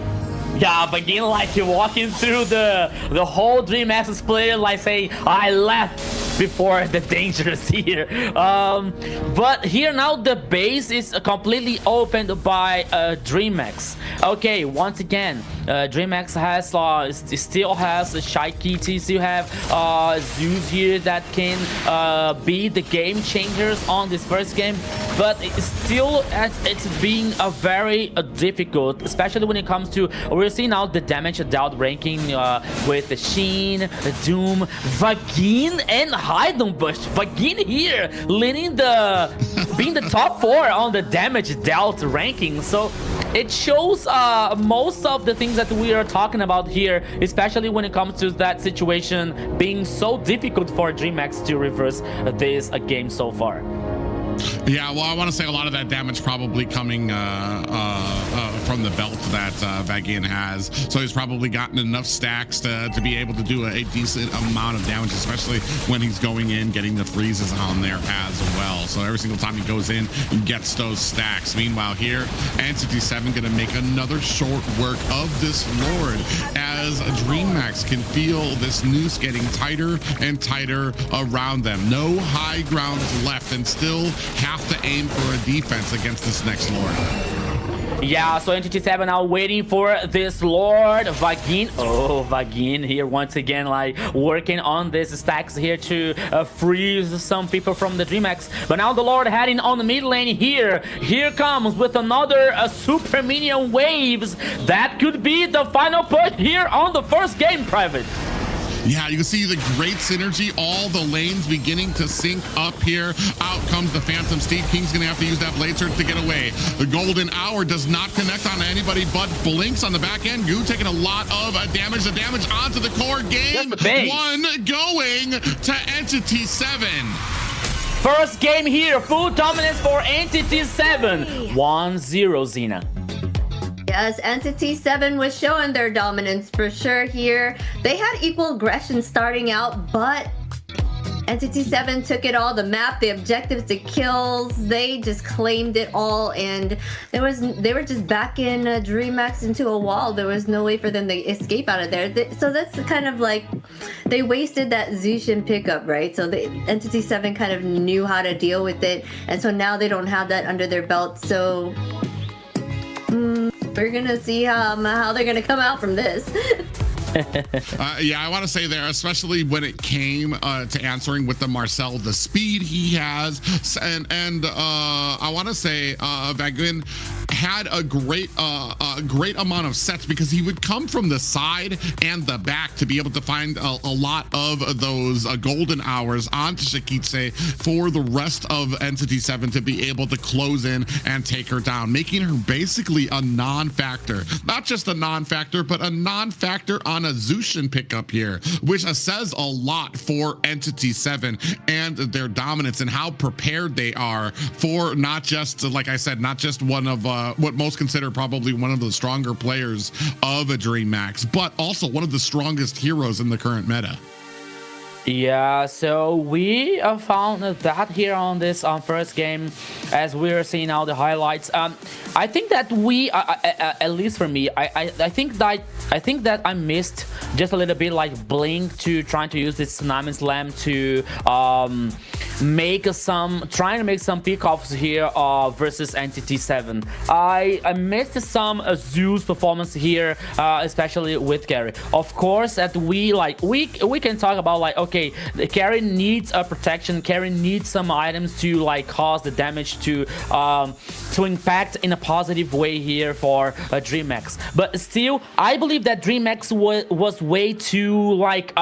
Yeah, Vagin like walking through the whole Dreamax player, like saying, I left before the dangers here. But here now the base is completely opened by Dreamax. Okay, once again, Dreamax has still has Shikitse, still have Zeus here that can be the game changers on this first game, but it's being a very difficult, especially when it comes to, we're seeing now the damage dealt ranking with the Sheen, the Doom, Vagin, and Heidenbush. Vagin here leading being the top 4 on the damage dealt ranking. So it shows most of the things that we are talking about here, especially when it comes to that situation being so difficult for Dreamax to reverse this game so far. Yeah, well, I want to say a lot of that damage probably coming from the belt that Vagian has. So he's probably gotten enough stacks to be able to do a decent amount of damage, especially when he's going in, getting the freezes on there as well. So every single time he goes in and gets those stacks. Meanwhile here, Entity 7 going to make another short work of this Lord as Dreamax can feel this noose getting tighter and tighter around them. No high grounds left and still have to aim for a defense against this next Lord. Yeah, so Entity 7 now waiting for this Lord Vagin. Oh, Vagin here once again, like working on this stacks here to freeze some people from the Dreamax. But now the Lord heading on the mid lane here. Here comes with another super minion waves. That could be the final push here on the first game, Private. Yeah, you can see the great synergy, all the lanes beginning to sync up here. Out comes the Phantom Steed. King's gonna have to use that Blade Surge to get away. The Golden Hour does not connect on anybody but Blinks on the back end. Goo taking a lot of damage. The damage onto the core. Game one going to Entity 7. First game here, full dominance for Entity 7. 1-0, Zena. Yes, Entity 7 was showing their dominance for sure here. They had equal aggression starting out, but Entity 7 took it all. The map, the objectives, the kills, they just claimed it all, and they were just backing Dreamax into a wall. There was no way for them to escape out of there. So that's kind of like they wasted that Zushin pickup, right? So the Entity 7 kind of knew how to deal with it, and so now they don't have that under their belt. So we're gonna see how they're gonna come out from this. Yeah, I want to say there, especially when it came to answering with the Marcel, the speed he has, and I want to say Vaguin had a great amount of sets because he would come from the side and the back to be able to find a lot of those golden hours onto Shakitse for the rest of Entity 7 to be able to close in and take her down, making her basically a non-factor. Not just a non-factor, but a non-factor on a Zushin pickup here, which says a lot for Entity 7 and their dominance and how prepared they are for not just, like I said, not just one of what most consider probably one of the stronger players of a Dreamax, but also one of the strongest heroes in the current meta. Yeah, so we found that here on this first game, as we're seeing now the highlights. I think that we, at least for me, I think that I missed just a little bit like Blink to trying to use this Tsunami Slam to make some pickoffs here versus Entity 7. I missed some Zeus performance here, especially with Carry. Of course, that we can talk about like, okay, the Carry needs a protection. Carry needs some items to like cause the damage to impact in a positive way here for Dreamax. But still, I believe that Dreamax was way too like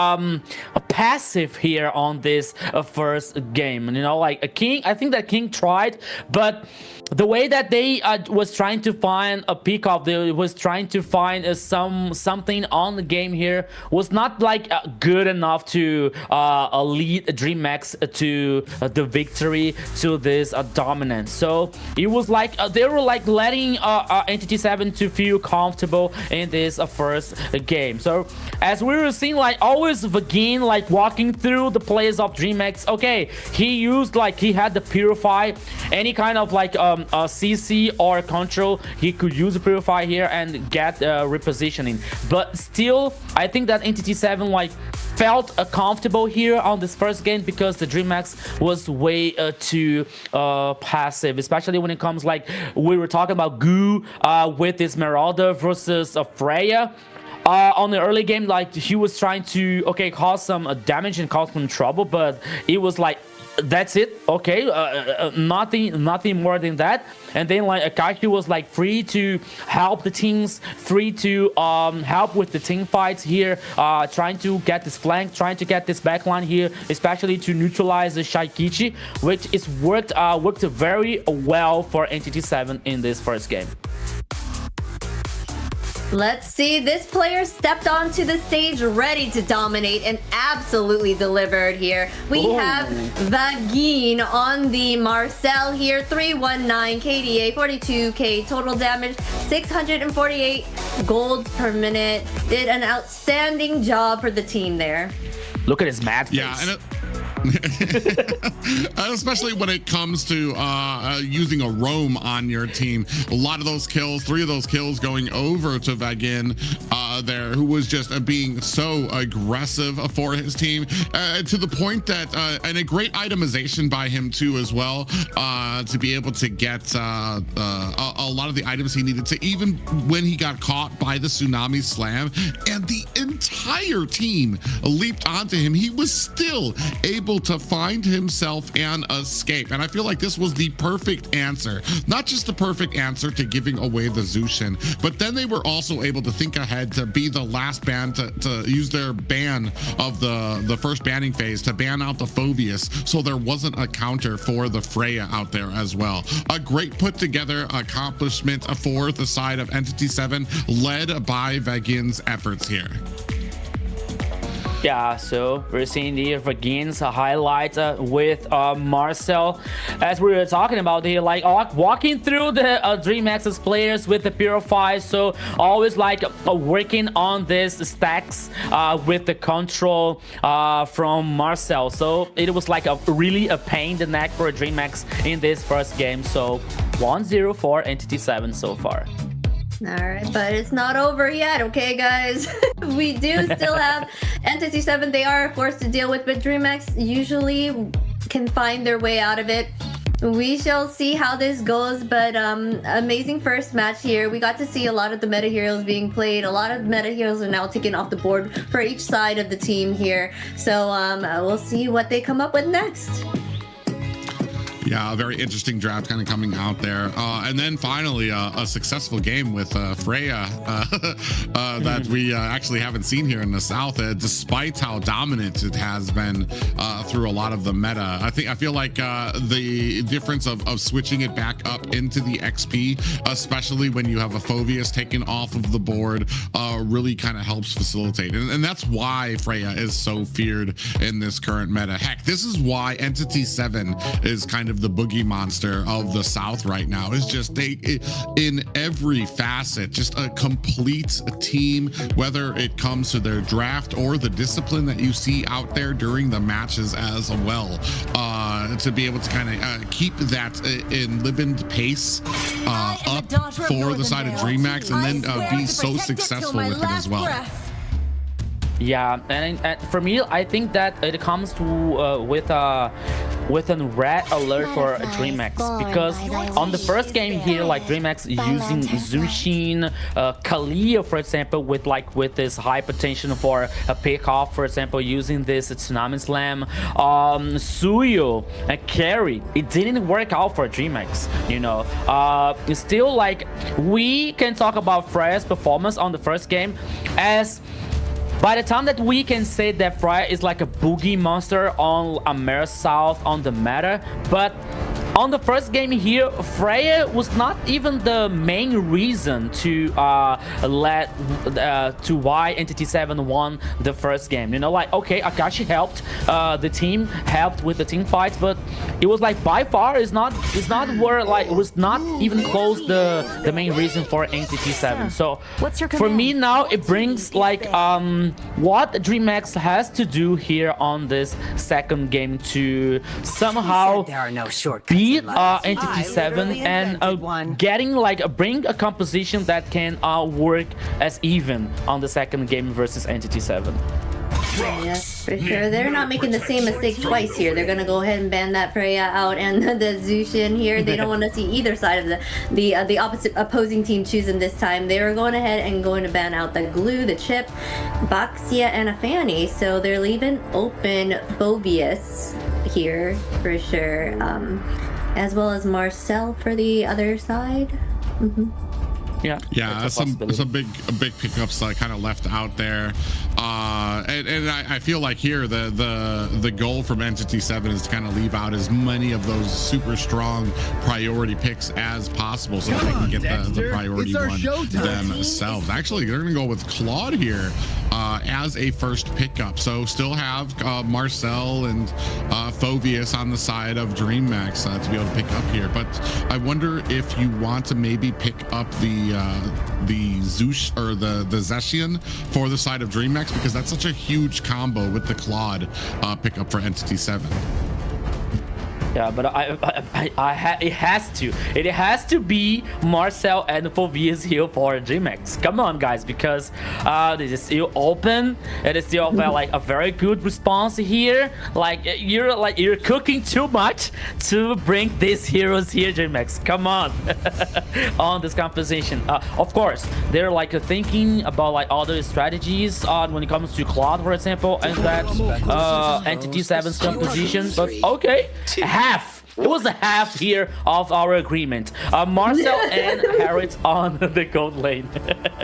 passive here on this first game. And, you know, like a King, I think that King tried, but the way that they was trying to find a pickoff, they was trying to find something on the game here was not like good enough to lead Dreamax to the victory, to this dominance. So it was like they were like letting Entity 7 to feel comfortable in this first game. So as we were seeing, like always Vagin like walking through the plays of Dreamax. Okay, he had the Purify, any kind of like CC or control, he could use the Purify here and get repositioning. But still, I think that Entity 7 like felt comfortable here on this first game because the Dreamax was way too passive, especially when it comes like we were talking about Goo with this Marauder versus Freya. On the early game, like he was trying to cause some damage and cause some trouble, but it was like that's it, okay, nothing more than that. And then like Akashi was like free to help the teams, free to help with the team fights here, trying to get this flank, trying to get this backline here, especially to neutralize the Shaikichi, which is worked very well for Entity 7 in this first game. Let's see, this player stepped onto the stage ready to dominate and absolutely delivered here. We have Vagin on the Marcel here, 319 KDA, 42k total damage, 648 gold per minute. Did an outstanding job for the team there. Look at his mad face. Yeah, and especially when it comes to using a roam on your team. A lot of those kills, 3 of those kills going over to Vagin there, who was just being so aggressive for his team to the point that, and a great itemization by him too as well, to be able to get a lot of the items he needed to, even when he got caught by the Tsunami Slam and the entire team leaped onto him, he was still able to find himself and escape. And I feel like this was the perfect answer, not just the perfect answer to giving away the Zushin, but then they were also able to think ahead to be the last ban to use their ban of the first banning phase to ban out the Phoveus, so there wasn't a counter for the Freya out there as well. A great put together accomplishment for the side of Entity 7, led by Vagin's efforts here. Yeah, so we're seeing the Vagin's highlight with Marcel, as we were talking about here, like walking through the Dreamax's players with the Purify, so always like working on this stacks with the control from Marcel. So it was like really a pain in the neck for a Dreamax in this first game. So 1-0 for Entity 7 so far. All right, but it's not over yet, okay, guys? We do still have Entity 7 they are forced to deal with, but Dreamax usually can find their way out of it. We shall see how this goes, but amazing first match here. We got to see a lot of the meta heroes being played. A lot of meta heroes are now taken off the board for each side of the team here. So we'll see what they come up with next. Yeah, a very interesting draft kind of coming out there. And then finally, a successful game with Freya that we actually haven't seen here in the South, despite how dominant it has been through a lot of the meta. I feel like the difference of switching it back up into the XP, especially when you have a Phoveus taken off of the board, really kind of helps facilitate. And that's why Freya is so feared in this current meta. Heck, this is why Entity 7 is kind of the boogie monster of the South right now. Is just in every facet, just a complete team, whether it comes to their draft or the discipline that you see out there during the matches as well, to be able to kind of keep that in living pace up for the side of Dreamax, and then be so successful with it as well. Yeah, and for me, I think that it comes to with a red alert for Dreamax, because on the first game here, like Dreamax using Zushin, Kalia, for example, with this high potential for a pick off, for example, using this Tsunami Slam, Suyo and Carry, it didn't work out for Dreamax. You know, still like we can talk about Freya's performance on the first game, as by the time that we can say that Freya is like a boogie monster on AMER South on the meta, but on the first game here, Freya was not even the main reason to why Entity 7 won the first game. You know, like, okay, Akashi helped, the team helped with the team fights, but it was like by far it was not even close the main reason for Entity 7. So for me now, it brings like what Dreamax has to do here on this second game to somehow beat Entity 7 and bring a composition that can work as even on the second game versus Entity 7. Yes, for sure. They're not making the same mistake twice here. They're gonna go ahead and ban that Freya out and the Zushin here. They don't want to see either side of the opposite opposing team choosing this time. They were going ahead and going to ban out the Glue, the Chip, Baxia, and a Fanny. So they're leaving open Phoveus here for sure, as well as Marcel for the other side. Yeah, some big pickups kind of left out there, and I feel like here the goal from Entity 7 is to kind of leave out as many of those super strong priority picks as possible, so that they can get the priority one themselves. Actually, they're gonna go with Claude here as a first pickup, so still have Marcel and Phoveus on the side of Dreamax to be able to pick up here. But I wonder if you want to maybe pick up the Zeush or the Zeshian for the side of Dreamax, because that's such a huge combo with the Claude pickup for Entity 7. Yeah, but it has to be Marcel and Phoveus here for Dreamax. Come on, guys, because this is still open. It is still like a very good response here. You're cooking too much to bring these heroes here, Dreamax. Come on, on this composition. Of course, they're like thinking about like other strategies when it comes to Claude, for example, and that Entity 7's composition. But okay. Half. It was a half here of our agreement. Marcel and Harriet on the gold lane.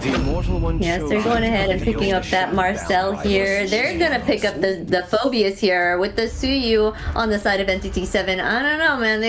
Yes, they're going ahead and picking up that Marcel here. They're gonna pick up the Phoveus here with the Suyu on the side of Entity 7. I don't know, man.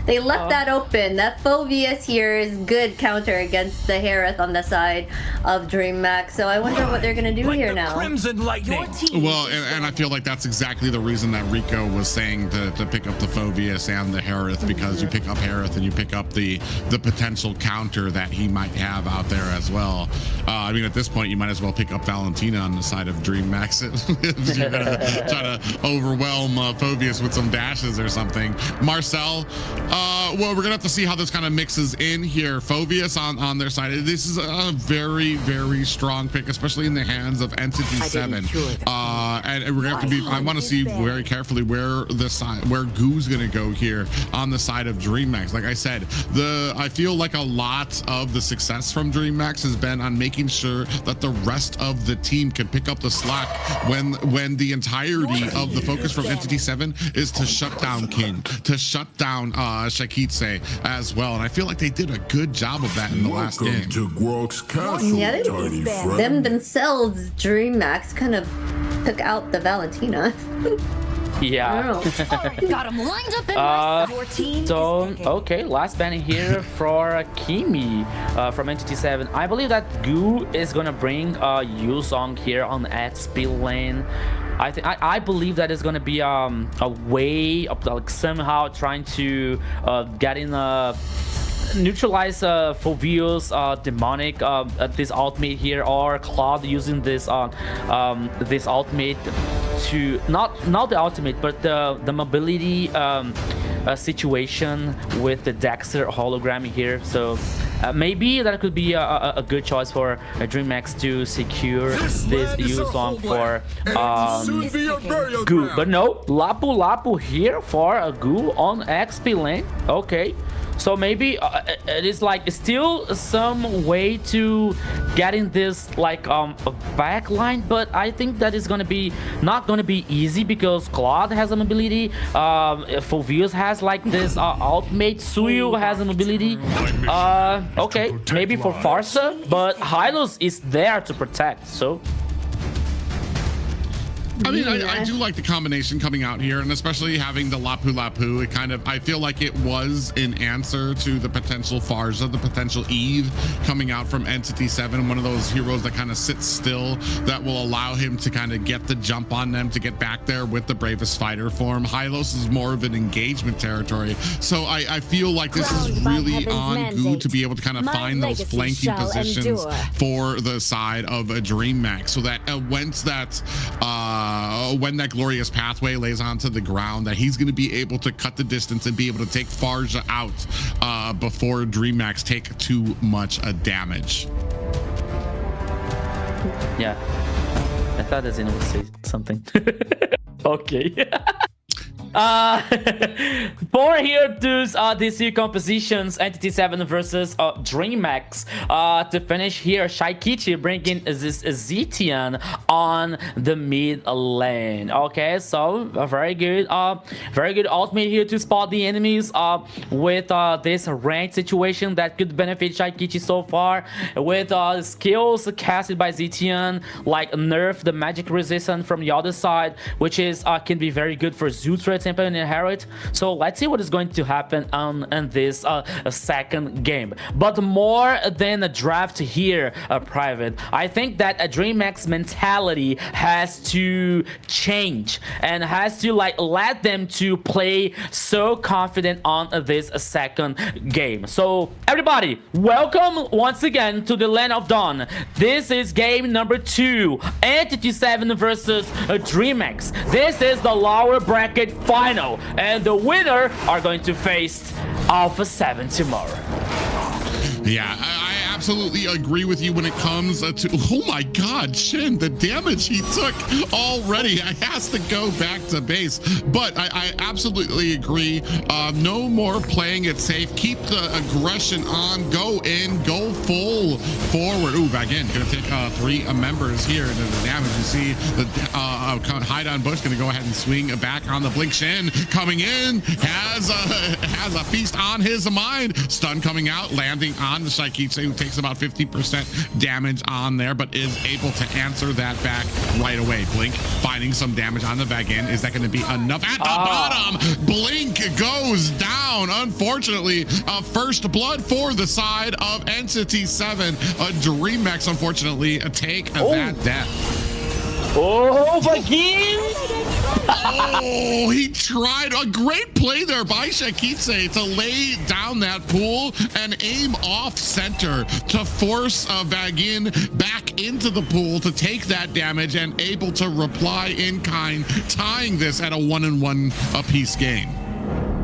They left that open. That Phoveus here is good counter against the Harith on the side of Dreamax. So I wonder what they're gonna do here now. Well, and I feel like that's exactly the reason that Rico was saying to pick up the Phoveus and the Harith, because you pick up Harith and you pick up the potential counter that he might have out there as well. I mean, at this point, you might as well pick up Valentina on the side of Dreamax if you're gonna try to overwhelm Phoveus with some dashes or something. Marcel. Well, we're gonna have to see how this kind of mixes in here. Phoveus on their side. This is a very, very strong pick, especially in the hands of Entity 7. And we're gonna have to be. I want to see very carefully where Goo's gonna go here on the side of Dreamax. Like I said, I feel like a lot of the success from Dreamax has been on making sure that the rest of the team can pick up the slack when the entirety of the focus from Entity 7 is to shut down King, to shut down Shakitse as well, and I feel like they did a good job of that in the last game. Yeah, them themselves, Dreamax, kind of took out the Valentina. Yeah. Got him lined up in so okay, last ban here for Kimi from Entity 7. I believe that Goo is gonna bring Yusong here on XP lane. I believe that is going to be a way of like somehow trying to get in neutralize Phoveus demonic this ultimate here, or Claude using this this ultimate to not the ultimate but the mobility situation with the Dexter hologram here. So maybe that could be a good choice for Dreamax to secure this Yusong for Goo. But no, Lapu here for a Goo on XP lane. Okay. So maybe it is like still some way to getting this like a back line, but I think that is gonna be not gonna be easy because Claude has an ability, Phoveus has like this ultimate, Suyu has an ability. Okay, maybe for Farsa, but Hylos is there to protect, so. I mean, I do like the combination coming out here, and especially having the Lapu. It kind of, I feel like it was an answer to the potential Farza, the potential Eve coming out from Entity 7, one of those heroes that kind of sits still, that will allow him to kind of get the jump on them to get back there with the Bravest Fighter form. Hylos is more of an engagement territory, so I feel like this is really on Goo to be able to kind of find those flanking positions for the side of a Dreamax, so that when that glorious pathway lays onto the ground, that he's going to be able to cut the distance and be able to take Farja out before Dreamax take too much damage. Yeah, I thought Azina would say something. Okay. For here these two compositions, Entity 7 versus Dreamax. To finish here, Shaikichi bringing this Zetian on the mid lane. Okay, so very good ultimate here to spot the enemies with this ranked situation that could benefit Shaikichi so far, with skills casted by Zetian, like nerf the magic resistance from the other side, which is can be very good for Zeus, for example, and inherit. So let's see what is going to happen in this second game. But more than a draft here, Private, I think that a Dreamax mentality has to change and has to like let them to play so confident on this second game. So everybody, welcome once again to the Land of Dawn. This is game number 2, Entity 7 versus Dreamax. This is the lower bracket final, and the winner are going to face Alpha 7 tomorrow. Yeah, I absolutely agree with you when it comes to, oh my god, Shin, the damage he took already. I has to go back to base, but I absolutely agree. No more playing it safe. Keep the aggression on. Go in, go full forward. Ooh, again, gonna take 3 members here. And the damage, you see the hide on Bush gonna go ahead and swing back on the blink. Shin coming in, has a feast on his mind. Stun coming out, landing on the Shaikichi, who takes about 50% damage on there, but is able to answer that back right away. Blink finding some damage on the back end. Is that going to be enough? At the bottom, Blink goes down. Unfortunately, first blood for the side of Entity 7. Dreamax, unfortunately, take that death. Oh, Vagin! Oh, he tried. A great play there by Shaikichi to lay down that pool and aim off center to force Vagin back into the pool to take that damage and able to reply in kind, tying this at a 1-1 apiece game.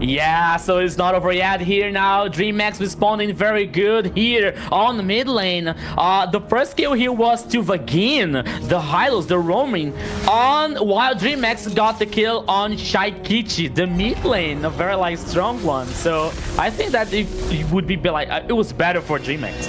Yeah, so it's not over yet here now. Dreamax responding very good here on the mid lane. The first kill here was to Vagin, the Hylos, the roaming, while Dreamax got the kill on Shaikichi, the mid lane, a very like strong one. So I think that it would be like it was better for Dreamax.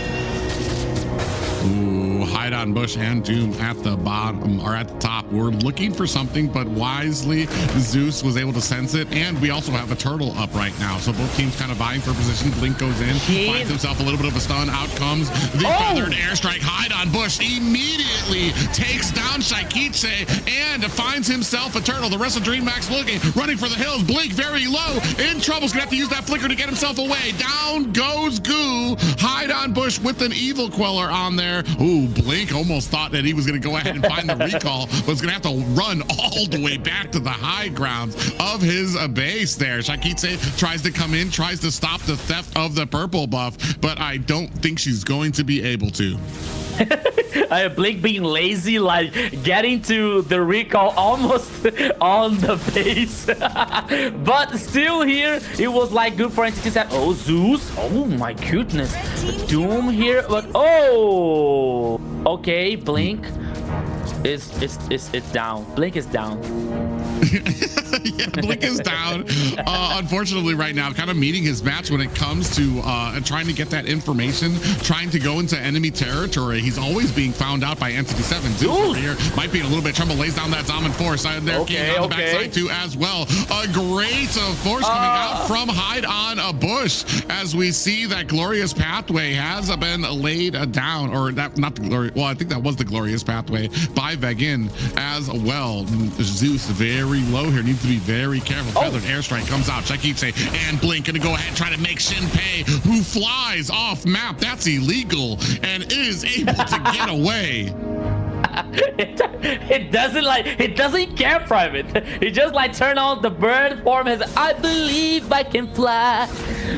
Hide on Bush and Doom at the bottom or at the top. We're looking for something, but wisely Zeus was able to sense it, and we also have a turtle up right now, so both teams kind of vying for position. Blink goes in, finds himself a little bit of a stun. Out comes the feathered airstrike. Hide on Bush immediately takes down Shaikichi and finds himself a turtle. The rest of Dreamax looking, running for the hills. Blink very low, in trouble's gonna have to use that flicker to get himself away. Down goes Goo. Hide on Bush with an evil queller on there. Ooh, Blink almost thought that he was going to go ahead and find the recall, but was going to have to run all the way back to the high grounds of his base there. Shaikichi tries to come in, tries to stop the theft of the purple buff, but I don't think she's going to be able to. Blink being lazy, like getting to the recall almost on the base. But still here, it was like good for Entity 7. Oh, Zeus. Oh my goodness. Doom here, but oh. Okay, Blink is down. Blink is down. Yeah, Blink is down. Unfortunately, right now, kind of meeting his match when it comes to trying to get that information, trying to go into enemy territory. He's always being found out by Entity 7. Zeus over here might be in a little bit of trouble. Lays down that Zaman force. There King on the backside too as well. A great force coming out from Hide on a Bush as we see that glorious pathway has been laid down, or that not the glory. Well, I think that was the glorious pathway by Vagin as well. Zeus very low here, needs to be very careful. Feathered airstrike comes out. Shaikichi and Blink gonna go ahead and try to make Shin pay, who flies off map. That's illegal and is able to get away. It doesn't care, Private. It just like turn on the bird form as I believe I can fly.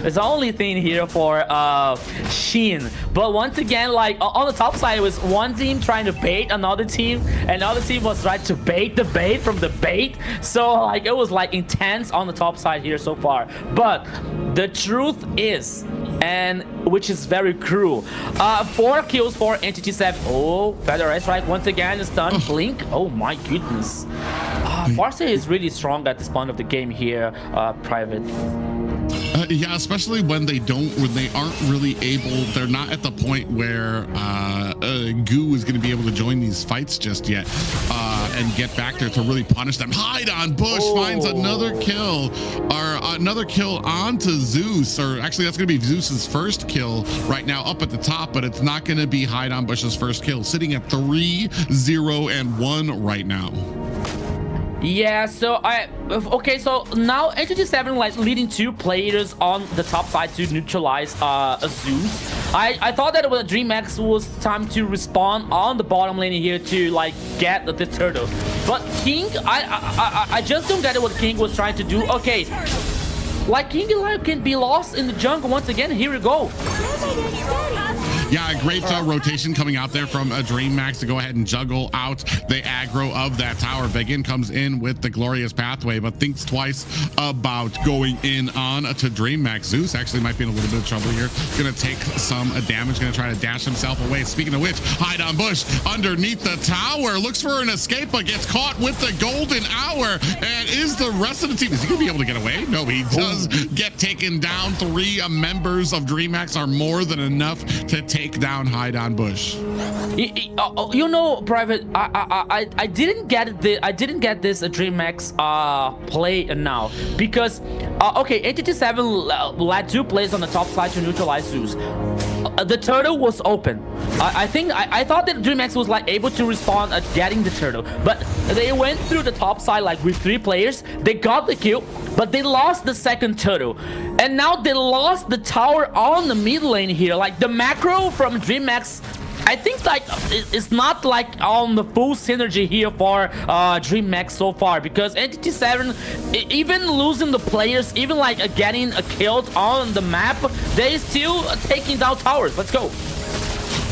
It's the only thing here for Shin. But once again, like on the top side, it was one team trying to bait another team, and another team was trying to bait the bait from the bait. So like it was like intense on the top side here so far. But the truth is, and which is very cruel, 4 kills for Entity 7. Oh, Feather Airstrike once again, stun. Blink. Oh my goodness. Farsight is really strong at this point of the game here, Private. Yeah, especially when they aren't really able, they're not at the point where Goo is going to be able to join these fights just yet and get back there to really punish them. Hide on Bush finds another kill, or another kill onto Zeus, or actually that's going to be Zeus's first kill right now up at the top, but it's not going to be Hide on Bush's first kill, sitting at 3-0-1 right now. Yeah, so okay, so now NTT7 like leading 2 players on the top side to neutralize Zeus. I thought that with Dreamax was time to respawn on the bottom lane here to like get the turtle, but King, I just don't get it what King was trying to do. Okay, like King Alive can be lost in the jungle once again. Here we go. Yeah, a great rotation coming out there from Dreamax to go ahead and juggle out the aggro of that tower. Begin comes in with the glorious pathway, but thinks twice about going in on to Dreamax. Zeus actually might be in a little bit of trouble here. Gonna take some damage, gonna try to dash himself away. Speaking of which, Hide on Bush underneath the tower, looks for an escape, but gets caught with the golden hour. And is the rest of the team, is he gonna be able to get away? No, he does get taken down. 3 members of Dreamax are more than enough to take down Hide on Bush. You know, Private, I didn't get this Dreamax play now because okay, NTT7 led 2 players on the top side to neutralize Zeus. The turtle was open. I thought that Dreamax was like able to respond at getting the turtle, but they went through the top side like with 3 players. They got the kill, but they lost the second turtle, and now they lost the tower on the mid lane here. Like the macro from Dreamax, I think like it's not like on the full synergy here for Dreamax so far, because NTT7, even losing the players, even like getting killed on the map, they still taking down towers. Let's go.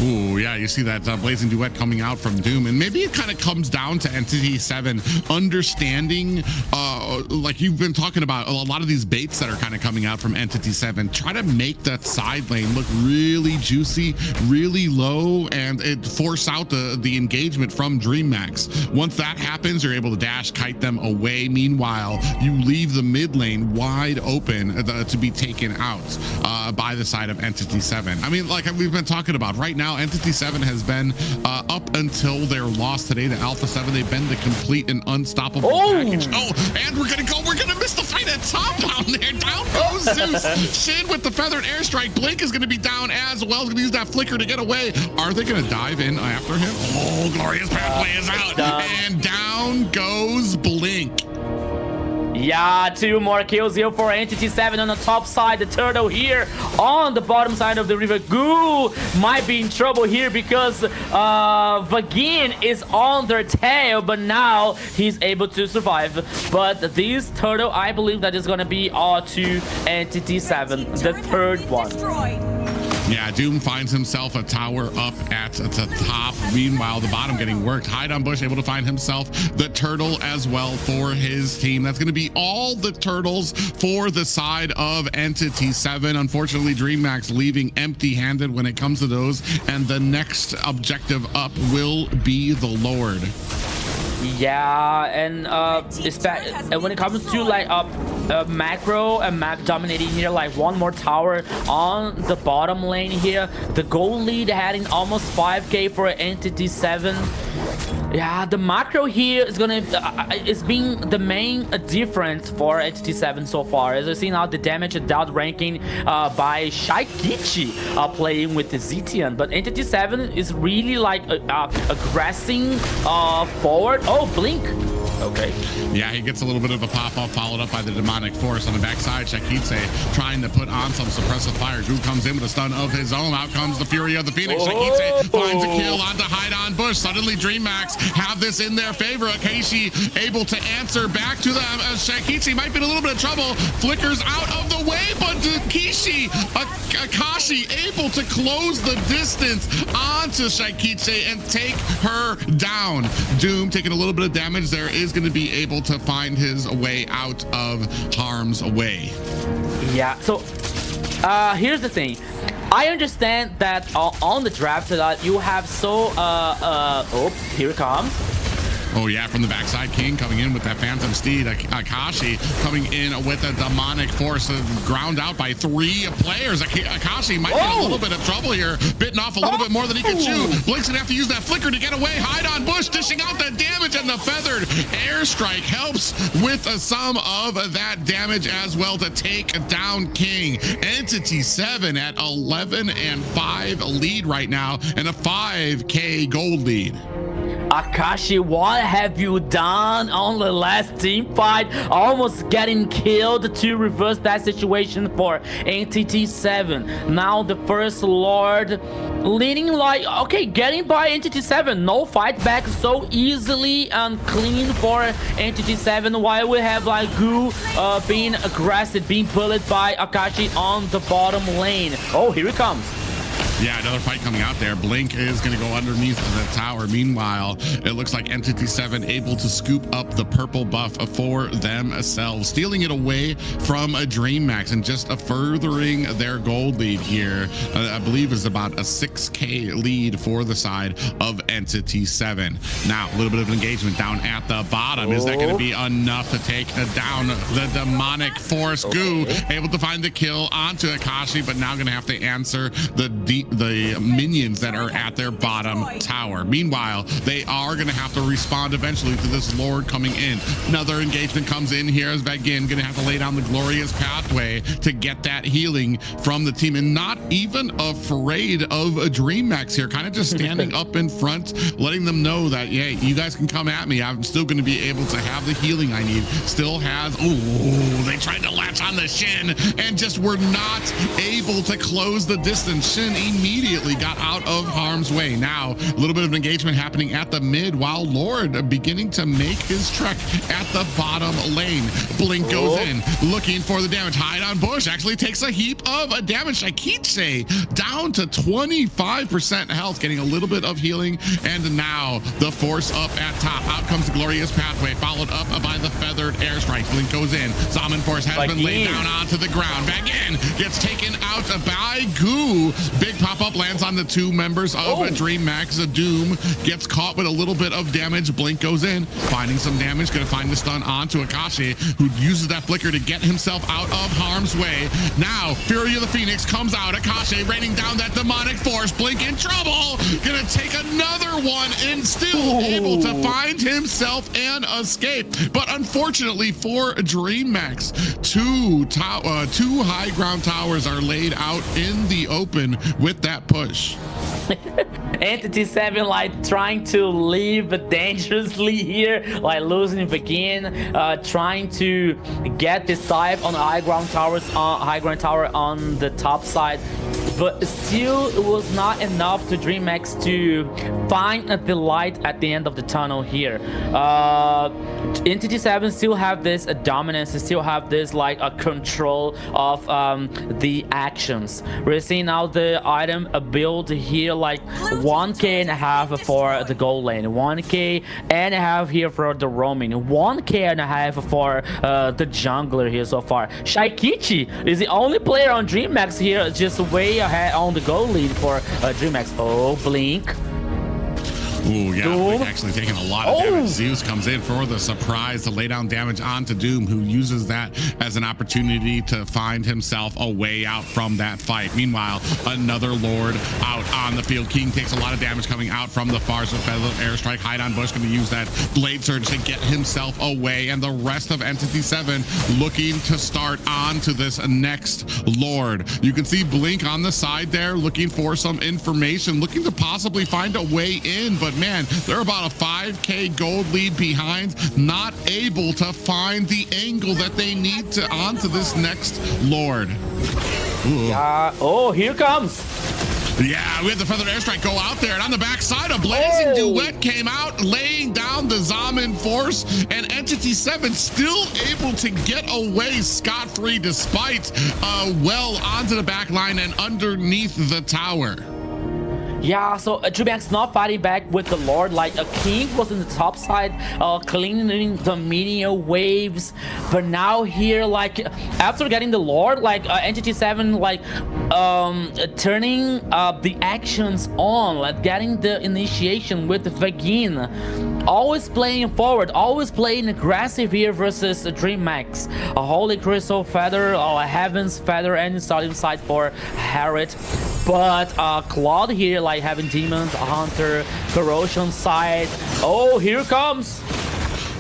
Ooh, yeah, you see that blazing duet coming out from Doom, and maybe it kind of comes down to NTT7 understanding, like you've been talking about, a lot of these baits that are kind of coming out from NTT7. Try to make that side lane look really juicy, really low, and it force out the engagement from Dreamax. Once that happens, you're able to dash, kite them away. Meanwhile, you leave the mid lane wide open to be taken out by the side of NTT7. I mean, like we've been talking about right now, NTT7 has been up until their loss today to Alpha 7. They've been the complete and unstoppable package. Oh, and we're gonna miss the fight at top down there. Down goes Zeus. Shin with the feathered airstrike. Blink is gonna be down as well. He's gonna use that flicker to get away. Are they gonna dive in after him? Oh, glorious pathway is out, and down goes Blink. Yeah, 2 more kills here for NTT7 on the top side. The turtle here on the bottom side of the river. Goo might be in trouble here because Vagin is on their tail, but now he's able to survive. But this turtle, I believe that is going to be all to NTT7, the third one. Yeah, Doom finds himself a tower up at the top. Meanwhile, the bottom getting worked. Hide on Bush able to find himself the turtle as well for his team. That's going to be all the turtles for the side of NTT7. Unfortunately, Dreamax leaving empty-handed when it comes to those. And the next objective up will be the Lord. Yeah, and when it comes to like macro and map dominating here, like one more tower on the bottom lane here. The goal lead heading almost 5k for NTT7. Yeah, the macro here is gonna is being the main difference for NTT7 so far. As I see now, the damage and outranking by Shaikichi playing with the Zitian, but NTT7 is really like aggressing forward. Oh, Blink. Okay. Yeah, he gets a little bit of a pop-up, followed up by the demonic force on the backside. Shakitse trying to put on some suppressive fire. Drew comes in with a stun of his own. Out comes the Fury of the Phoenix. Shakitse finds a kill onto Hide on Bush. Suddenly Dreamax have this in their favor. Akashi able to answer back to them as Shakitse might be in a little bit of trouble. Flickers out of the way, but Akashi able to close the distance onto Shakitse and take her down. Doom taking a little bit of damage there is going to be able to find his way out of harm's way. Yeah, so here's the thing. I understand that on the draft that you have so oops, here it comes. Oh yeah, from the backside, King coming in with that Phantom Steed. Akashi coming in with a demonic force, ground out by 3 players. Akashi might get a little bit of trouble here, bitten off a little bit more than he can chew. Blink's gonna have to use that flicker to get away. Hide on Bush, dishing out the damage, and the feathered airstrike helps with some of that damage as well to take down King. Entity 7 at 11-5 lead right now, and a 5K gold lead. Akashi, what have you done on the last team fight? Almost getting killed to reverse that situation for Entity 7. Now the first Lord leading like, okay, getting by Entity 7. No fight back so easily and clean for Entity 7, while we have like Gu being aggressive, being bullied by Akashi on the bottom lane. Oh, here he comes. Yeah, another fight coming out there. Blink is going to go underneath the tower. Meanwhile, it looks like Entity 7 able to scoop up the purple buff for themselves, stealing it away from a Dreamax and just furthering their gold lead here. I believe is about a 6K lead for the side of Entity 7. Now, a little bit of engagement down at the bottom. Is that going to be enough to take down the demonic force? Gu able to find the kill onto Akashi, but now going to have to answer the minions that are at their bottom tower. Meanwhile, they are going to have to respond eventually to this Lord coming in. Another engagement comes in here as Vagin going to have to lay down the glorious pathway to get that healing from the team, and not even afraid of a Dreamax here, kind of just standing up in front, letting them know that, yeah, you guys can come at me. I'm still going to be able to have the healing I need. Still has, oh, they tried to latch on the Shin and just were not able to close the distance. Shin immediately got out of harm's way. Now, a little bit of engagement happening at the mid, while Lord beginning to make his trek at the bottom lane. Blink goes in, looking for the damage. Hide on Bush actually takes a heap of damage. Shaikichi down to 25% health, getting a little bit of healing. And now the force up at top. Out comes the glorious pathway, followed up by the feathered airstrike. Blink goes in. Zaman force has been laid down onto the ground. Vagin gets taken out by Gu. Big pop-up lands on the 2 members of Dreamax. Doom gets caught with a little bit of damage. Blink goes in, finding some damage, gonna find the stun onto Akashi, who uses that flicker to get himself out of harm's way. Now, Fury of the Phoenix comes out. Akashi raining down that demonic force. Blink in trouble, gonna take another one and still able to find himself and escape. But unfortunately for Dreamax, 2 high ground towers are laid out in the open with that push. Entity 7 like trying to leave dangerously here, like losing Begin, trying to get this dive on the high ground tower on the top side, but still it was not enough to Dreamax to find the light at the end of the tunnel here. Entity 7 still have this dominance, still have this like a control of the actions. We're seeing now the item build here like 1K.5 for the gold lane, 1K.5 here for the roaming, 1K.5 for the jungler here so far. Shaikichi is the only player on Dreamax here, just way ahead on the gold lead for Dreamax. Oh, Blink. Ooh, yeah, Blink actually taking a lot of damage. Zeus comes in for the surprise to lay down damage onto Doom, who uses that as an opportunity to find himself a way out from that fight. Meanwhile, another Lord out on the field. King takes a lot of damage coming out from the far side. Airstrike, hide on Bush, going to use that Blade Surge to get himself away. And the rest of Entity 7 looking to start on to this next Lord. You can see Blink on the side there looking for some information, looking to possibly find a way in, but man, they're about a 5K gold lead behind, not able to find the angle that they need to onto this next Lord. Oh, here comes. Yeah, we had the feathered airstrike go out there, and on the backside, a blazing duet came out, laying down the Zaman force, and Entity 7 still able to get away scot-free despite well onto the back line and underneath the tower. Yeah, so Dreamax not fighting back with the Lord, like a King was in the top side, cleaning the minion waves, but now here, like after getting the Lord, like Entity 7 like turning the actions on, like getting the initiation with the Vagin. always playing forward, always playing aggressive here versus Dreamax. A Holy Crystal Feather, a Heaven's Feather, and starting side for Harriet. But Claude here, like having Demons, Hunter, Corrosion side. Oh, here comes.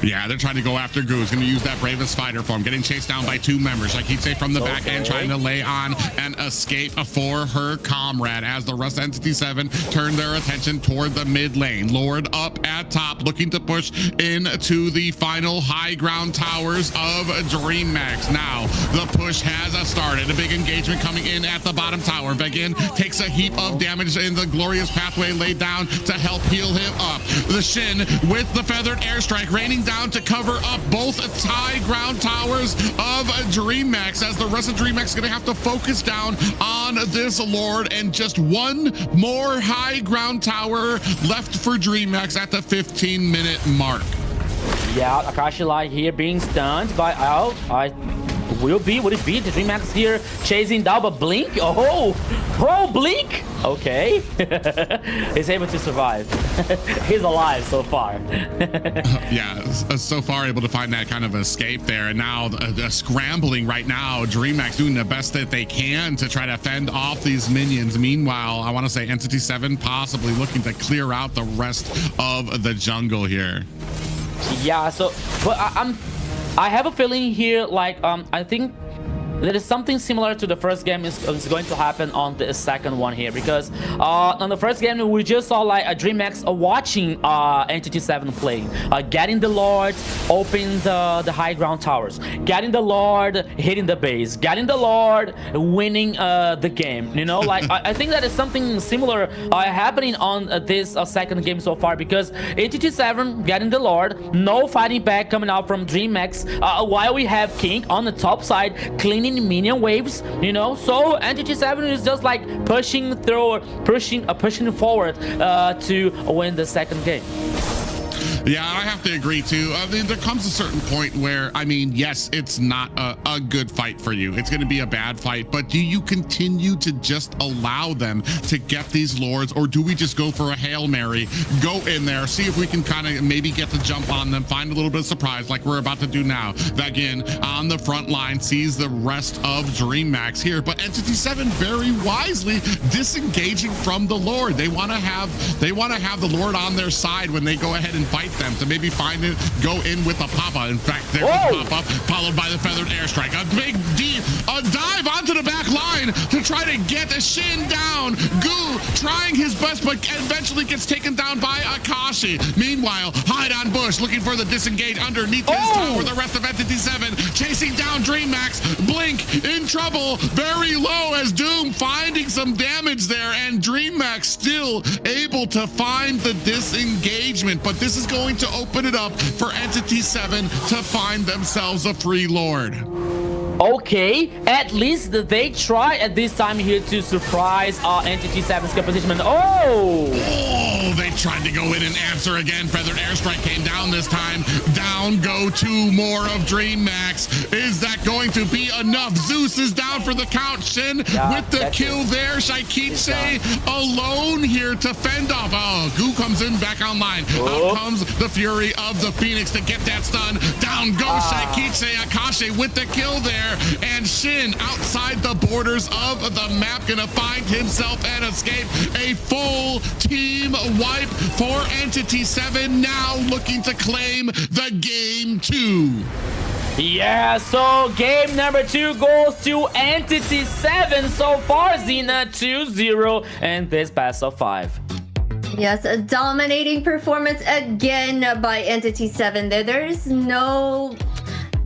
Yeah, they're trying to go after Goose. Going to use that Bravest Fighter form. Getting chased down by 2 members. Like he'd say from the back end, trying to lay on an escape for her comrade as the rest of Entity 7 turn their attention toward the mid lane. Lord up at top, looking to push into the final high ground towers of Dreamax. Now, the push has started. A big engagement coming in at the bottom tower. Begin takes a heap of damage in the glorious pathway laid down to help heal him up. The Shin with the feathered airstrike raining down to cover up both high ground towers of Dreamax, as the rest of Dreamax is going to have to focus down on this Lord, and just 1 more high ground tower left for Dreamax at the 15-minute mark. Yeah, Akashi Light here being stunned by would it be the Dreamax here chasing down, but Blink? Oh, Blink! Okay. He's able to survive. He's alive so far. Yeah, so far able to find that kind of escape there. And now scrambling right now. Dreamax doing the best that they can to try to fend off these minions. Meanwhile, I want to say Entity 7 possibly looking to clear out the rest of the jungle here. Yeah, so, but I have a feeling here, like, I think there is something similar to the first game is going to happen on the second one here, because on the first game we just saw like a Dreamax watching Entity 7 playing, getting the Lord, opening the high ground towers, getting the Lord, hitting the base, getting the Lord, winning the game. You know, like I think that is something similar happening on this second game so far, because Entity 7 getting the Lord, no fighting back coming out from Dreamax, while we have King on the top side cleaning minion waves, you know. So Entity 7 is just like pushing forward to win the second game. Yeah, I have to agree too. I mean, there comes a certain point where, I mean, yes, it's not a good fight for you. It's going to be a bad fight, but do you continue to just allow them to get these Lords, or do we just go for a Hail Mary, go in there, see if we can kind of maybe get the jump on them, find a little bit of surprise like we're about to do now. Again, on the front line, sees the rest of Dreamax here, but Entity 7 very wisely disengaging from the Lord. They want to have the Lord on their side when they go ahead and fight them, to maybe find it, go in with a Papa. In fact, there was Papa, followed by the feathered airstrike. A big dive onto the back line to try to get a Shin down. Goo trying his best, but eventually gets taken down by Akashi. Meanwhile, hide on bush, looking for the disengage underneath his tower. The rest of Entity 7 chasing down Dreamax. Blink in trouble, very low as Doom finding some damage there, and Dreamax still able to find the disengagement, but this is going to open it up for Entity 7 to find themselves a free Lord. Okay, at least they try at this time here to surprise Entity 7's composition. Oh, they tried to go in and answer again. Feathered airstrike came down this time. Down go 2 more of Dreamax. Is that going to be enough? Zeus is down for the count. Shin with the kill there. Shaikiche alone here to fend off. Oh, Goo comes in back online. Out comes the Fury of the Phoenix to get that stun. Down goes Shaikiche. Akashi with the kill there. And Shin outside the borders of the map, gonna find himself an escape. A full team wipe for Entity 7, now looking to claim the game 2. Yeah, so game number 2 goes to Entity 7 so far. Xena 2-0 and this best of 5. Yes, a dominating performance again by Entity 7 there. There is no...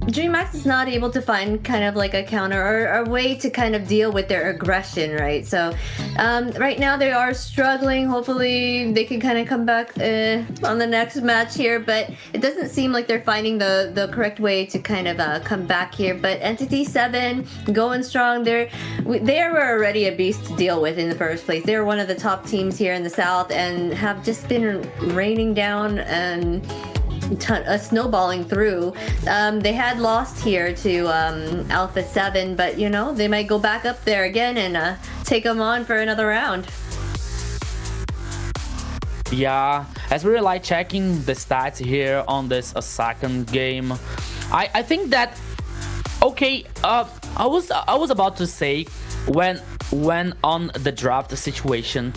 Dreamax is not able to find kind of like a counter or a way to kind of deal with their aggression, right? So right now they are struggling. Hopefully they can kind of come back on the next match here, but it doesn't seem like they're finding the correct way to kind of come back here. But Entity 7 going strong. They were already a beast to deal with in the first place. They're one of the top teams here in the South and have just been raining down and snowballing through. They had lost here to Alpha 7, but you know, they might go back up there again and take them on for another round. Yeah, as we were like checking the stats here on this second game, I think that okay, I was about to say when on the draft situation,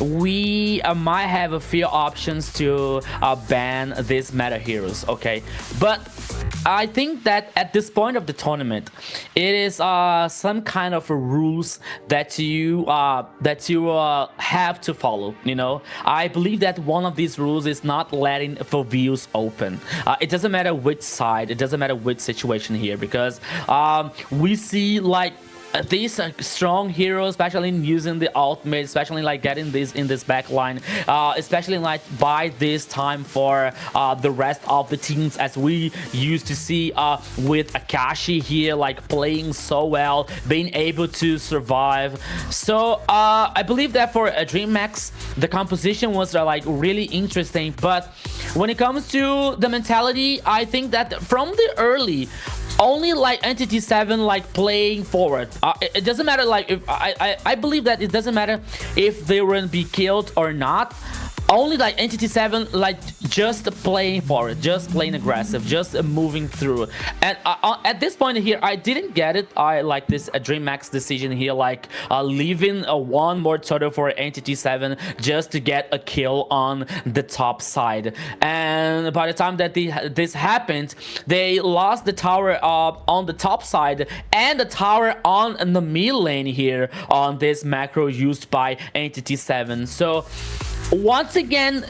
we might have a few options to ban these meta heroes, okay, but I think that at this point of the tournament, it is some kind of rules that you have to follow. You know, I believe that one of these rules is not letting for views open. It doesn't matter which side, it doesn't matter which situation here, because we see like these strong heroes, especially in using the ultimate, especially like getting this in this back line, especially like by this time for the rest of the teams, as we used to see with Akashi here, like playing so well, being able to survive. So I believe that for Dreamax, the composition was like really interesting, but when it comes to the mentality, I think that from the early, only like Entity 7 like playing forward. It doesn't matter like if I believe that it doesn't matter if they will be killed or not. Only like Entity 7 like just playing forward, just playing aggressive, just moving through. And at this point here, I didn't get it. I like this Dreamax decision here, like leaving one more turtle for Entity 7 just to get a kill on the top side. And by the time that this happened, they lost the tower on the top side and the tower on the mid lane here on this macro used by Entity 7. So once again,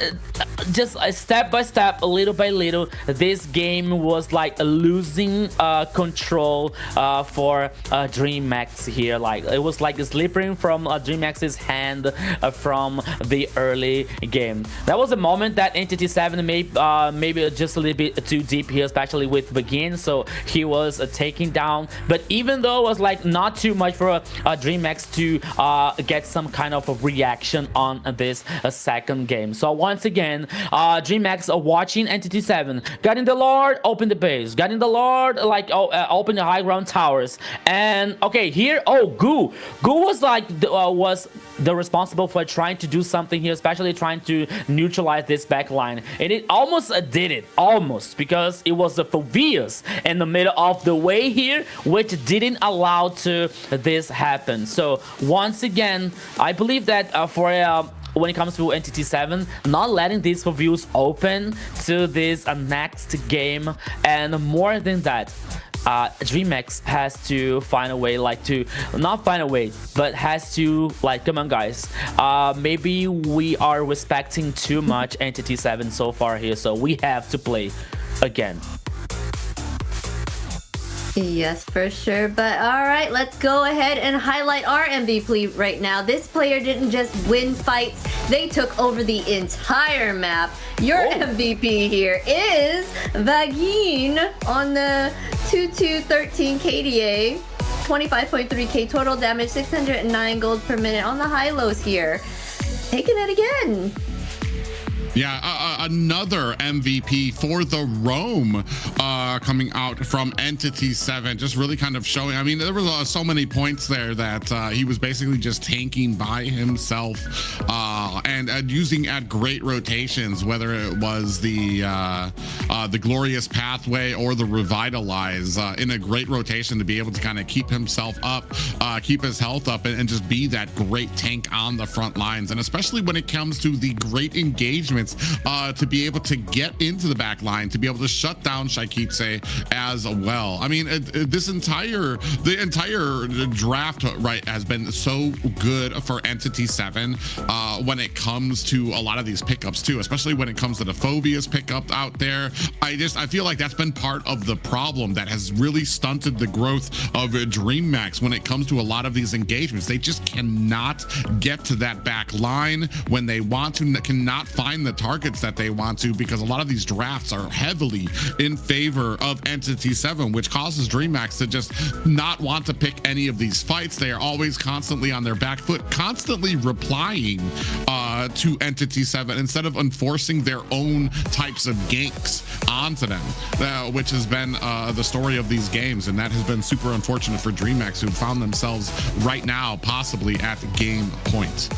just step by step, little by little, this game was like losing control for Dreamax here. Like it was like slipping from Dreamax's hand from the early game. That was a moment that Entity 7 maybe just a little bit too deep here, especially with Begin. So he was taken down. But even though it was like not too much for Dreamax to get some kind of a reaction on this second game. So once again, Dreamax watching Entity 7, got in the Lord, open the base, got in the Lord, like open the high ground towers. And okay, here, Goo was like was the responsible for trying to do something here, especially trying to neutralize this back line. And it almost did it, almost, because it was the Phoveus in the middle of the way here, which didn't allow to this happen. So once again, I believe that when it comes to Entity 7, not letting these views open to this next game, and more than that, Dreamax has to find a way, like to not find a way, but has to like, come on guys, maybe we are respecting too much Entity 7 so far here, so we have to play again. Yes, for sure. But all right, let's go ahead and highlight our MVP right now. This player didn't just win fights, they took over the entire map. Your MVP here is Vagin on the 2213 KDA, 25.3k total damage, 609 gold per minute on the high lows here. Taking it again. Yeah, another MVP for the Roam coming out from Entity 7, just really kind of showing. I mean, there was so many points there that he was basically just tanking by himself and using at great rotations, whether it was the Glorious Pathway or the Revitalize, in a great rotation to be able to kind of keep himself up, keep his health up, and just be that great tank on the front lines. And especially when it comes to the great engagement, to be able to get into the back line, to be able to shut down Shaikitse as well. I mean, the entire draft, right, has been so good for Entity 7 when it comes to a lot of these pickups too, especially when it comes to the Phoveus pickup out there. I feel like that's been part of the problem that has really stunted the growth of Dreamax when it comes to a lot of these engagements. They just cannot get to that back line when they want to, cannot find the targets that they want to, because a lot of these drafts are heavily in favor of Entity 7, which causes Dreamax to just not want to pick any of these fights. They are always constantly on their back foot, constantly replying to Entity 7 instead of enforcing their own types of ganks onto them, which has been the story of these games, and that has been super unfortunate for Dreamax, who found themselves right now possibly at game point.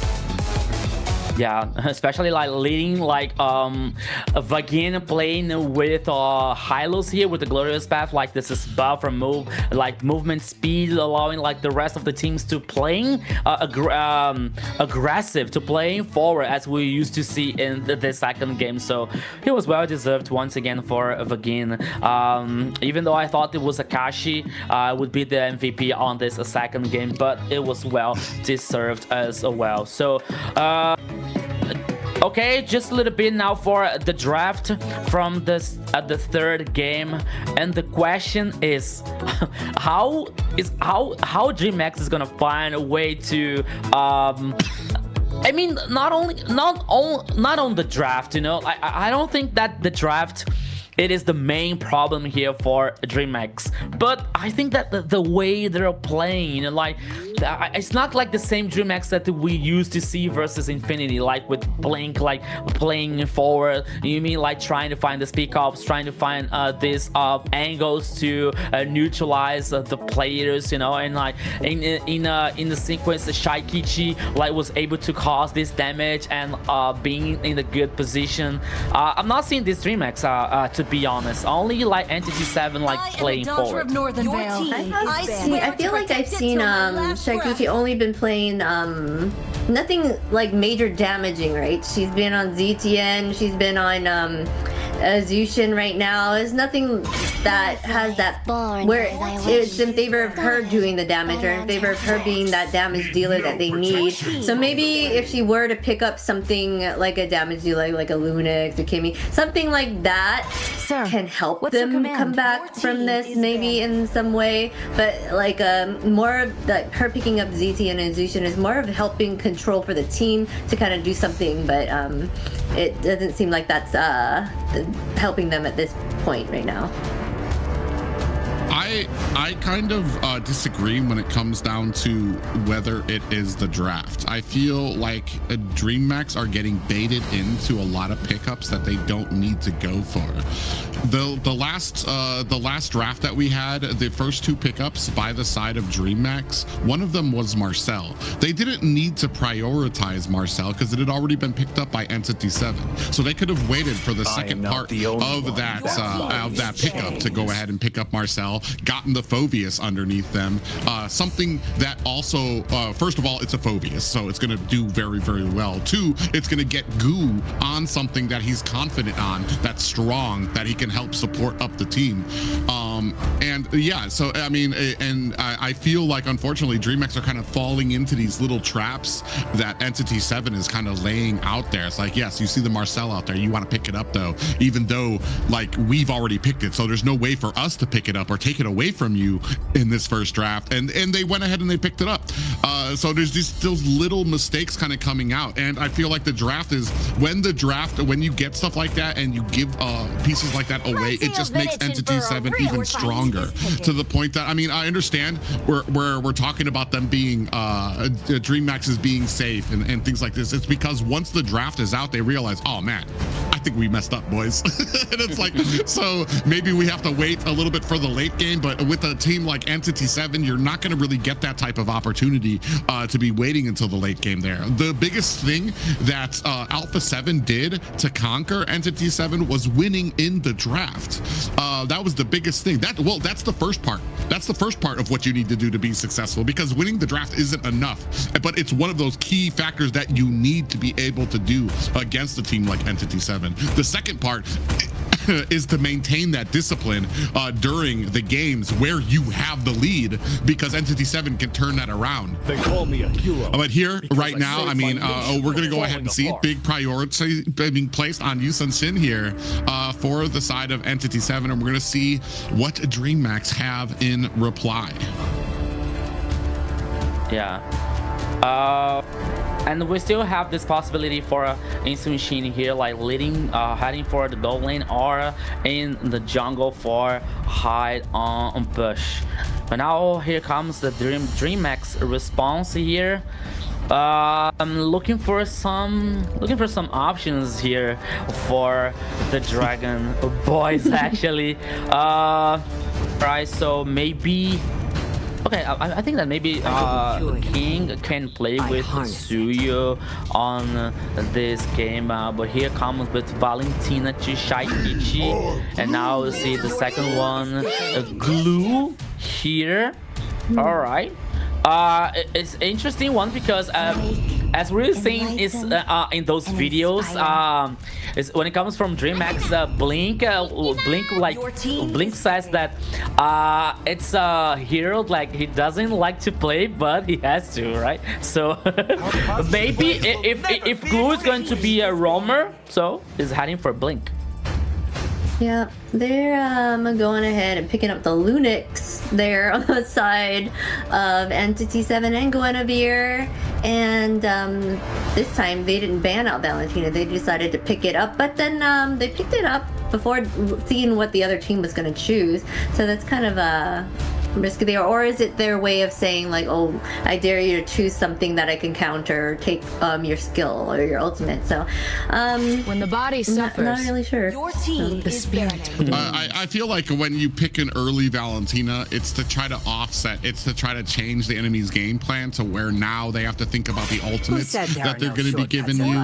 Yeah, especially like leading like Vagin playing with Hylos here with the Glorious Path. Like this is buff from movement speed, allowing like the rest of the teams to playing aggressive, to playing forward as we used to see in the second game. So it was well deserved once again for Vagin. Even though I thought it was Akashi would be the MVP on this second game, but it was well deserved as well. So okay, just a little bit now for the draft from this the third game, and the question is how Dreamax is gonna find a way to I mean, not on the draft, you know. I don't think that the draft it is the main problem here for Dreamax, but I think that the way they're playing, you know, like it's not like the same Dreamax that we used to see versus Infinity, like with Blink, like playing forward. You mean like trying to find the speak-offs, trying to find these angles to neutralize the players, you know, and like in the sequence, the Shaikichi like was able to cause this damage and being in a good position. I'm not seeing this Dreamax to be honest, only like Entity 7 like playing forward. I feel like I've seen Shaikichi only been playing nothing like major damaging, right? She's been on ZTN, she's been on Zushin right now. There's nothing that has that where it's in favor of her doing the damage or in favor of her being that damage dealer that they need. So maybe if she were to pick up something like a damage dealer, like a Lunix or Kimmy, something like that can help them come back from this maybe in some way. But like more of like her picking up ZTN and Zushin is more of helping control for the team to kind of do something, but it doesn't seem like that's helping them at this point right now. I kind of disagree when it comes down to whether it is the draft. I feel like Dreamax are getting baited into a lot of pickups that they don't need to go for. The last draft that we had, the first two pickups by the side of Dreamax, one of them was Marcel. They didn't need to prioritize Marcel because it had already been picked up by Entity 7. So they could have waited for the second part of that pickup to go ahead and pick up Marcel, gotten the Phobius underneath them. Something that also, first of all, it's a Phobius, so it's going to do very, very well. Two, it's going to get Goo on something that he's confident on, that's strong, that he can help support up the team. And yeah, so I mean, and I feel like unfortunately Dreamax are kind of falling into these little traps that Entity 7 is kind of laying out there. It's like, yes, you see the Marcel out there, you want to pick it up though, even though like we've already picked it, so there's no way for us to pick it up or take it away from you in this first draft. And they went ahead and they picked it up. So there's just those little mistakes kind of coming out, and I feel like the draft is when you get stuff like that and you give pieces like that away, it just makes Entity 7 even stronger, to the point that, I mean, I understand we're talking about them being Dreamax is being safe and things like this. It's because once the draft is out, they realize, oh man, I think we messed up, boys. And it's like, so maybe we have to wait a little bit for the late game, but with a team like Entity 7, you're not going to really get that type of opportunity to be waiting until the late game there. The biggest thing that Alpha 7 did to conquer Entity 7 was winning in the draft. That was the biggest thing. That's the first part. That's the first part of what you need to do to be successful, because winning the draft isn't enough, but it's one of those key factors that you need to be able to do against a team like Entity 7. The second part is to maintain that discipline during the games where you have the lead, because Entity 7 can turn that around. They call me a hero. But here, right now, I mean, we're going to go ahead and see big priority being placed on Yusun Shin here for the side of Entity 7, and we're going to see what Dreamax have in reply. Yeah. And we still have this possibility for Instant Machine here, like leading, heading for the gold lane or in the jungle for hide on push. But now here comes the Dreamax response here. I'm looking for some options here for the Dragon boys actually. Right, so maybe Okay, I think that maybe King can play with Suyo on this game, but here comes with Valentina Chishaikichi, and now we see the second one, Glue here. All right. It's interesting one because as we're seeing is in those videos, is when it comes from Dreamax, Blink says that it's a hero like he doesn't like to play, but he has to, right? So maybe if Glue is going to be a roamer, so he's heading for Blink. Yeah, they're going ahead and picking up the Lunix there on the side of Entity 7 and Guinevere. And this time they didn't ban out Valentina, they decided to pick it up, but then they picked it up before seeing what the other team was going to choose. So that's kind of a risky there. Or is it their way of saying like, oh, I dare you to choose something that I can counter, take your skill or your ultimate. So when the body suffers, not really sure. Your team the spirit. I feel like when you pick an early Valentina, it's to try to offset, it's to try to change the enemy's game plan to where now they have to think about the ultimates that they're going to be giving you.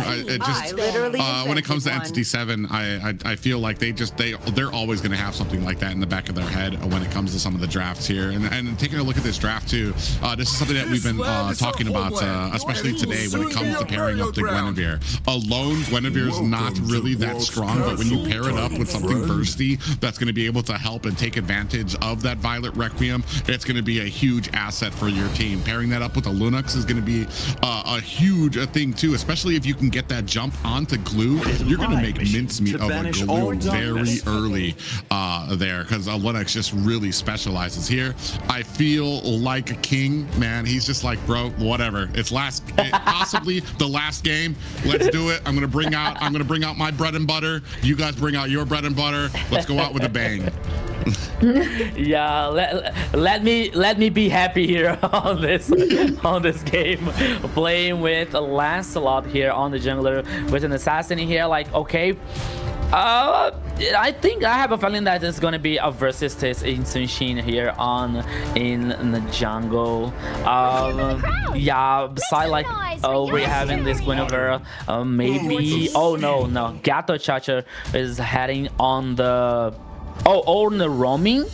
When it comes to Entity 7, I feel like they're always going to have something like that in the back of their head when it comes to some of the drafts here. And taking a look at this draft too, this is something that we've been talking about, especially today when it comes to pairing up the Guinevere. Alone, Guinevere is not really that strong, but when you pair it up with something bursty that's going to be able to help and take advantage of that Violet Requiem, it's going to be a huge asset for your team. Pairing that up with a Lunux is going to be a huge thing too, especially if you can get that jump onto Glue. You're going to make mincemeat of a Glue very early there, because Linux just really specializes here. I feel like a King, man. He's just like, bro, whatever. It's possibly the last game. Let's do it. I'm gonna bring out my bread and butter. You guys bring out your bread and butter. Let's go out with a bang. Yeah, let me be happy here on this game, playing with Lancelot here on the jungler with an assassin here. Like, okay, I think I have a feeling that it's gonna be a versus test in Sunshin here in the jungle. Yeah, beside like we're having this Guinevere, maybe. Oh no, Gato Chacha is heading on the on the roaming.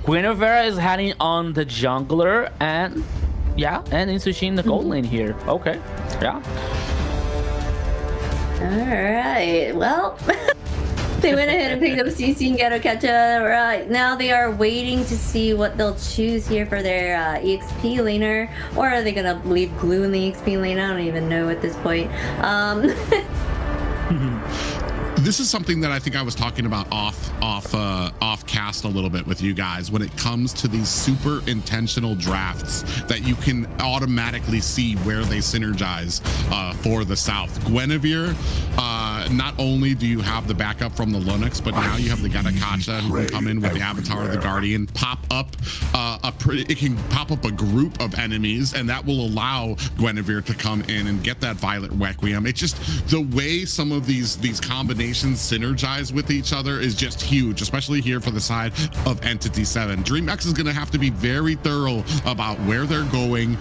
Guinevere is heading on the jungler, and yeah, and in Sunshin the gold lane here. Okay, yeah. Alright, well, they went ahead and picked up CC and Gato Catcha. Right now they are waiting to see what they'll choose here for their EXP laner. Or are they gonna leave Glue in the EXP lane? I don't even know at this point. This is something that I think I was talking about off cast a little bit with you guys when it comes to these super intentional drafts that you can automatically see where they synergize for the South. Guinevere, not only do you have the backup from the Linux, but now you have the Gatakacha who can come in with the Avatar of the Guardian, pop up it can pop up a group of enemies, and that will allow Guinevere to come in and get that Violet Requiem. It's just the way some of these combinations synergize with each other is just huge, especially here for the side of Entity 7. Dreamax is going to have to be very thorough about where they're going,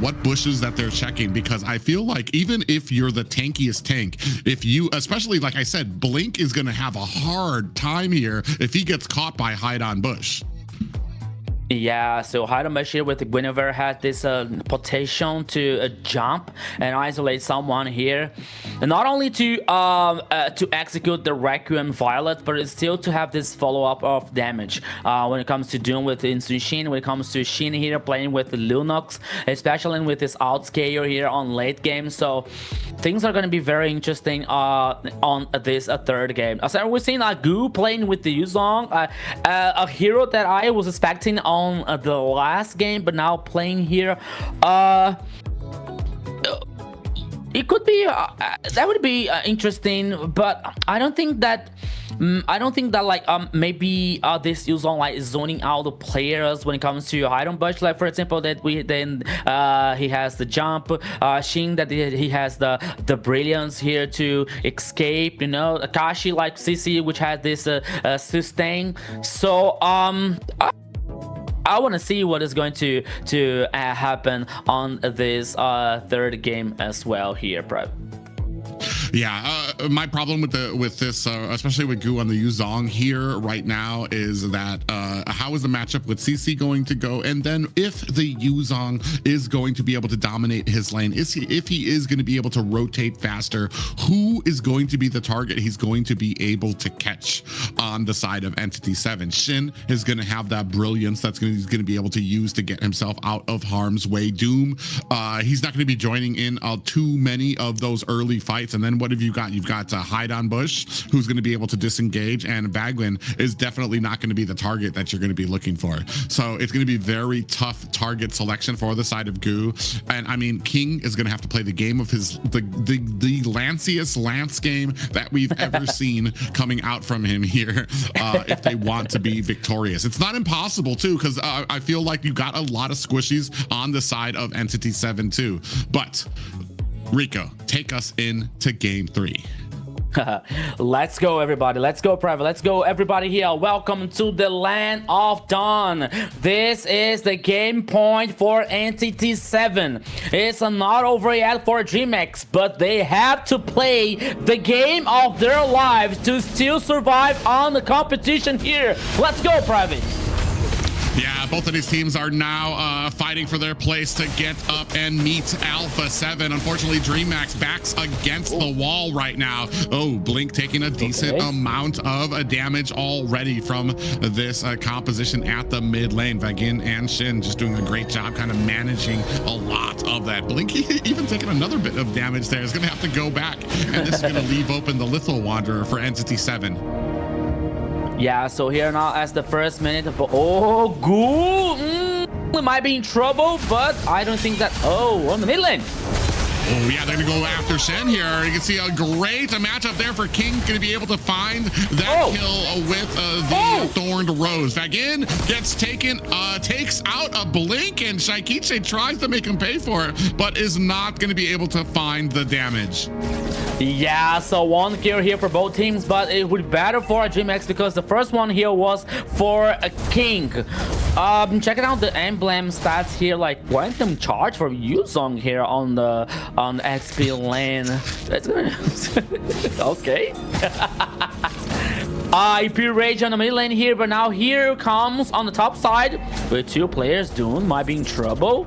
what bushes that they're checking, because I feel like even if you're the tankiest tank, if you, especially like I said, Blink is going to have a hard time here if he gets caught by hide on bush. Yeah, so Hide on Bush here with Guinevere had this potential to jump and isolate someone here, and not only to execute the Requiem Violet, but it's still to have this follow-up of damage when it comes to Doom with Insune, when it comes to Shin here playing with the Lunox, especially with this outscale here on late game. So things are going to be very interesting on this third game. So we're seeing Gu playing with the Yuzong, a hero that I was expecting on the last game, but now playing here, it could be that would be interesting, but I don't think that like maybe this Yuzong like is zoning out the players when it comes to Hide on Bush. Like for example, that he has the jump, Shin that he has the brilliance here to escape, you know, Akashi like CC which has this sustain. So I want to see what is going to happen on this third game as well here, Prep. Yeah, my problem with this, especially with Gu on the Yuzong here right now, is that how is the matchup with CC going to go? And then if the Yuzong is going to be able to dominate his lane, if he is going to be able to rotate faster, who is going to be the target he's going to be able to catch on the side of Entity 7? Shin is going to have that brilliance he's going to be able to use to get himself out of harm's way. Doom, he's not going to be joining in too many of those early fights. And then what have you got? You've got Hide on Bush, who's going to be able to disengage, and Vaglin is definitely not going to be the target that you're going to be looking for. So it's going to be very tough target selection for the side of Gu. And I mean, King is going to have to play the game of the lanciest Lance game that we've ever seen coming out from him here if they want to be victorious. It's not impossible too, because I feel like you got a lot of squishies on the side of Entity 7 too. But Rico, take us into game 3. Let's go, everybody. Let's go, Private. Let's go, everybody here. Welcome to the Land of Dawn. This is the game point for Entity 7. It's not over yet for Dreamax, but they have to play the game of their lives to still survive on the competition here. Let's go, Private. Yeah, both of these teams are now fighting for their place to get up and meet Alpha 7. Unfortunately, Dreamax backs against the wall right now. Oh, Blink taking a decent amount of damage already from this composition at the mid lane. Vagin and Shin just doing a great job kind of managing a lot of that. Blink even taking another bit of damage there. Is going to have to go back, and this is going to leave open the Lethal Wanderer for Entity 7. Yeah, so here now as the first minute of Gu might be in trouble, but I don't think that. Oh, on the mid lane. Oh, yeah, they're going to go after Shen here. You can see a great matchup there for King. Going to be able to find that kill with the Thorned Rose. Vagin gets taken, takes out a Blink, and Shaikiche tries to make him pay for it, but is not going to be able to find the damage. Yeah, so one kill here for both teams, but it would be better for Dreamax because the first one here was for a King. Checking out the emblem stats here, like quantum charge for Yuzong here on XP lane. That's gonna okay. IP Rage on the mid lane here, but now here comes on the top side with two players. Dune might be in trouble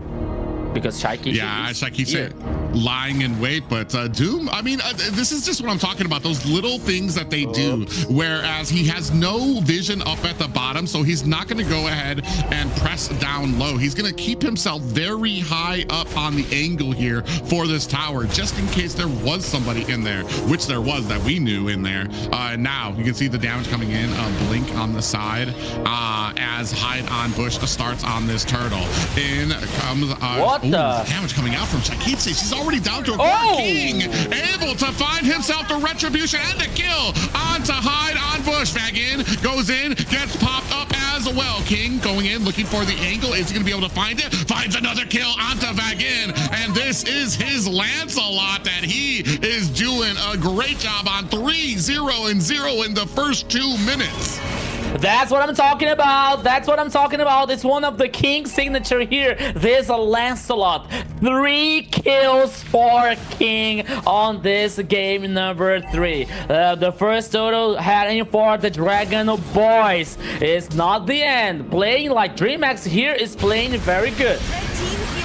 because Shaikiche. Yeah, Shaikiche lying in wait, but Doom, I mean, this is just what I'm talking about, those little things that they do, whereas he has no vision up at the bottom, so he's not going to go ahead and press down low. He's going to keep himself very high up on the angle here for this tower, just in case there was somebody in there, which there was that we knew in there. Now you can see the damage coming in, Blink on the side, as Hide on Bush starts on this turtle. In comes damage coming out from Shaikiche. She's already down to a King, able to find himself the retribution and the kill onto Hide on Bush. Vagin goes in, gets popped up as well. King going in, looking for the angle. Is he going to be able to find it? Finds another kill onto Vagin, and this is his Lancelot that he is doing a great job on. 3-0-0 in the first 2 minutes. That's what I'm talking about. That's what I'm talking about. It's one of the King's signature here. There's a Lancelot. 3 kills for King on this game number 3. The first total heading for the Dragon Boys. It's not the end. Playing like Dreamax here is playing very good.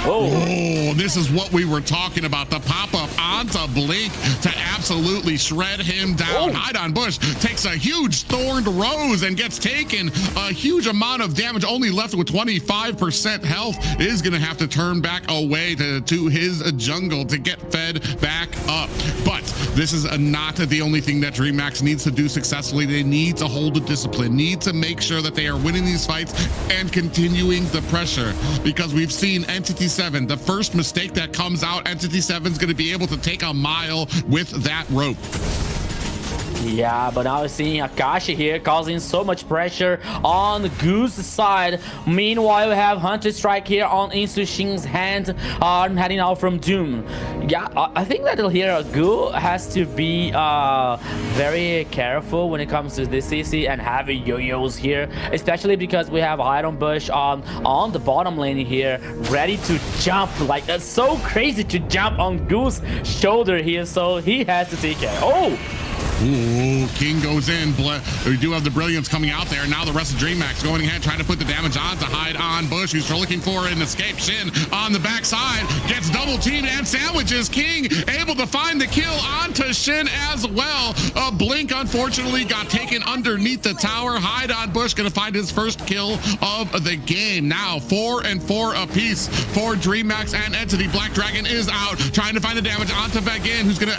Oh, this is what we were talking about. The pop-up onto Blink to absolutely shred him down. Hide on Bush takes a huge Thorned Rose and gets taken a huge amount of damage, only left with 25% health. Is going to have to turn back away to his jungle to get fed back up. But this is not the only thing that Dreamax needs to do successfully. They need to hold the discipline, need to make sure that they are winning these fights and continuing the pressure, because we've seen Entity 7, the first mistake that comes out, Entity 7 is going to be able to take a mile with that rope. Yeah, but now we're seeing Akashi here causing so much pressure on Goose's side. Meanwhile, we have Hunter Strike here on Insushin's hand, heading out from Doom. Yeah, I think that here Goo has to be very careful when it comes to this CC and having yo-yos here, especially because we have Iron Bush on the bottom lane here, ready to jump. Like, it's so crazy to jump on Goose's shoulder here, so he has to take care. Oh! Ooh, King goes in. We do have the Brilliance coming out there. Now the rest of Dreamax going ahead, trying to put the damage on to hide on Bush, who's looking for an escape. Shin on the backside gets double teamed and sandwiches. King able to find the kill onto Shin as well. A Blink unfortunately got taken underneath the tower. Hide on Bush gonna find his first kill of the game. Now 4-4 apiece for Dreamax and Entity. Black Dragon is out, trying to find the damage onto Vagin, who's gonna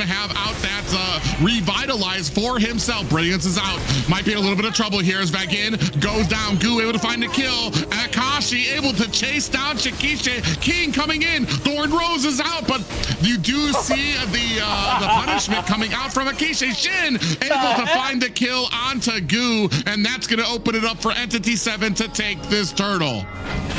have out that revitalize for himself. Brilliance is out. Might be in a little bit of trouble here as Vagin goes down. Goo able to find a kill. Akashi able to chase down Shikisha. King coming in. Thorn Rose is out, but you do see the punishment coming out from Akishi. Shin able to find the kill onto Goo, and that's going to open it up for Entity 7 to take this turtle.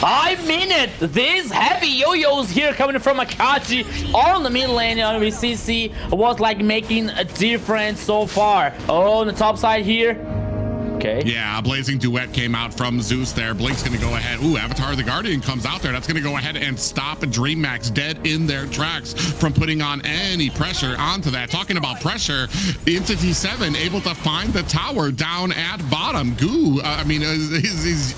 I mean it! These heavy yo-yos here coming from Akashi on the mid lane on CC was like making a difference so far. Oh, on the top side here. Okay. Yeah, Blazing Duet came out from Zeus there. Blink's gonna go ahead. Ooh, Avatar of the Guardian comes out there. That's gonna go ahead and stop Dreamax dead in their tracks from putting on any pressure onto that. Talking about pressure, Entity 7 able to find the tower down at bottom. Goo, he's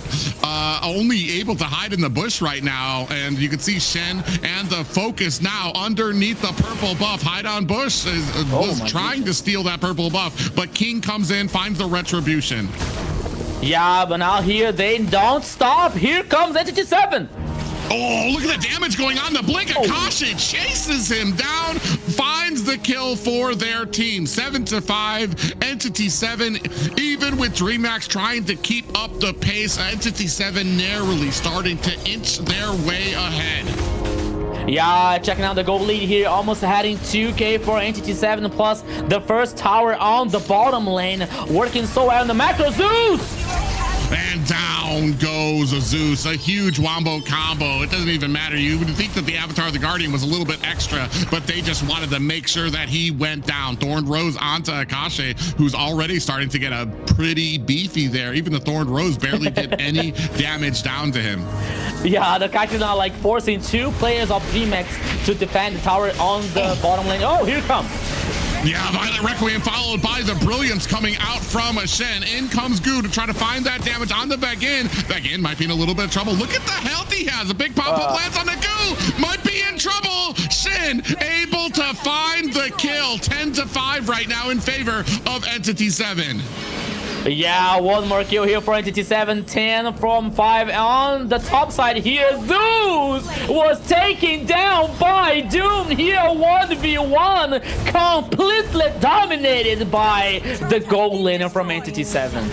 only able to hide in the bush right now, and you can see Shen and the focus now underneath the purple buff. Hide on Bush was trying to steal that purple buff, but King comes in, finds the retribution. Yeah, but now here they don't stop. Here comes Entity 7. Oh, look at the damage going on. The Blink Akashi chases him down, finds the kill for their team. 7-5, Entity 7, even with Dreamax trying to keep up the pace, Entity 7 narrowly starting to inch their way ahead. Yeah, checking out the goal lead here, almost heading 2K for Entity 7, plus the first tower on the bottom lane, working so well in the macro. Zeus! And down goes Zeus, a huge wombo combo. It doesn't even matter. You would think that the Avatar of the Guardian was a little bit extra, but they just wanted to make sure that he went down. Thorned Rose onto Akashi, who's already starting to get a pretty beefy there. Even the Thorned Rose barely did any damage down to him. Yeah, the Akashi now like forcing two players of Dreamax to defend the tower on the bottom lane. Oh, here comes. Yeah, Violet Requiem followed by the Brilliance coming out from Shen. In comes Goo to try to find that damage on the Vagin. Vagin might be in a little bit of trouble. Look at the health he has. A big pop-up lands on the Goo. Might be in trouble. Shen able to find the kill. 10-5 right now in favor of Entity 7. Yeah, one more kill here for Entity 7, 10 from 5. On the top side here, Zeus was taken down by Doom here, 1v1, completely dominated by the gold laner from Entity 7.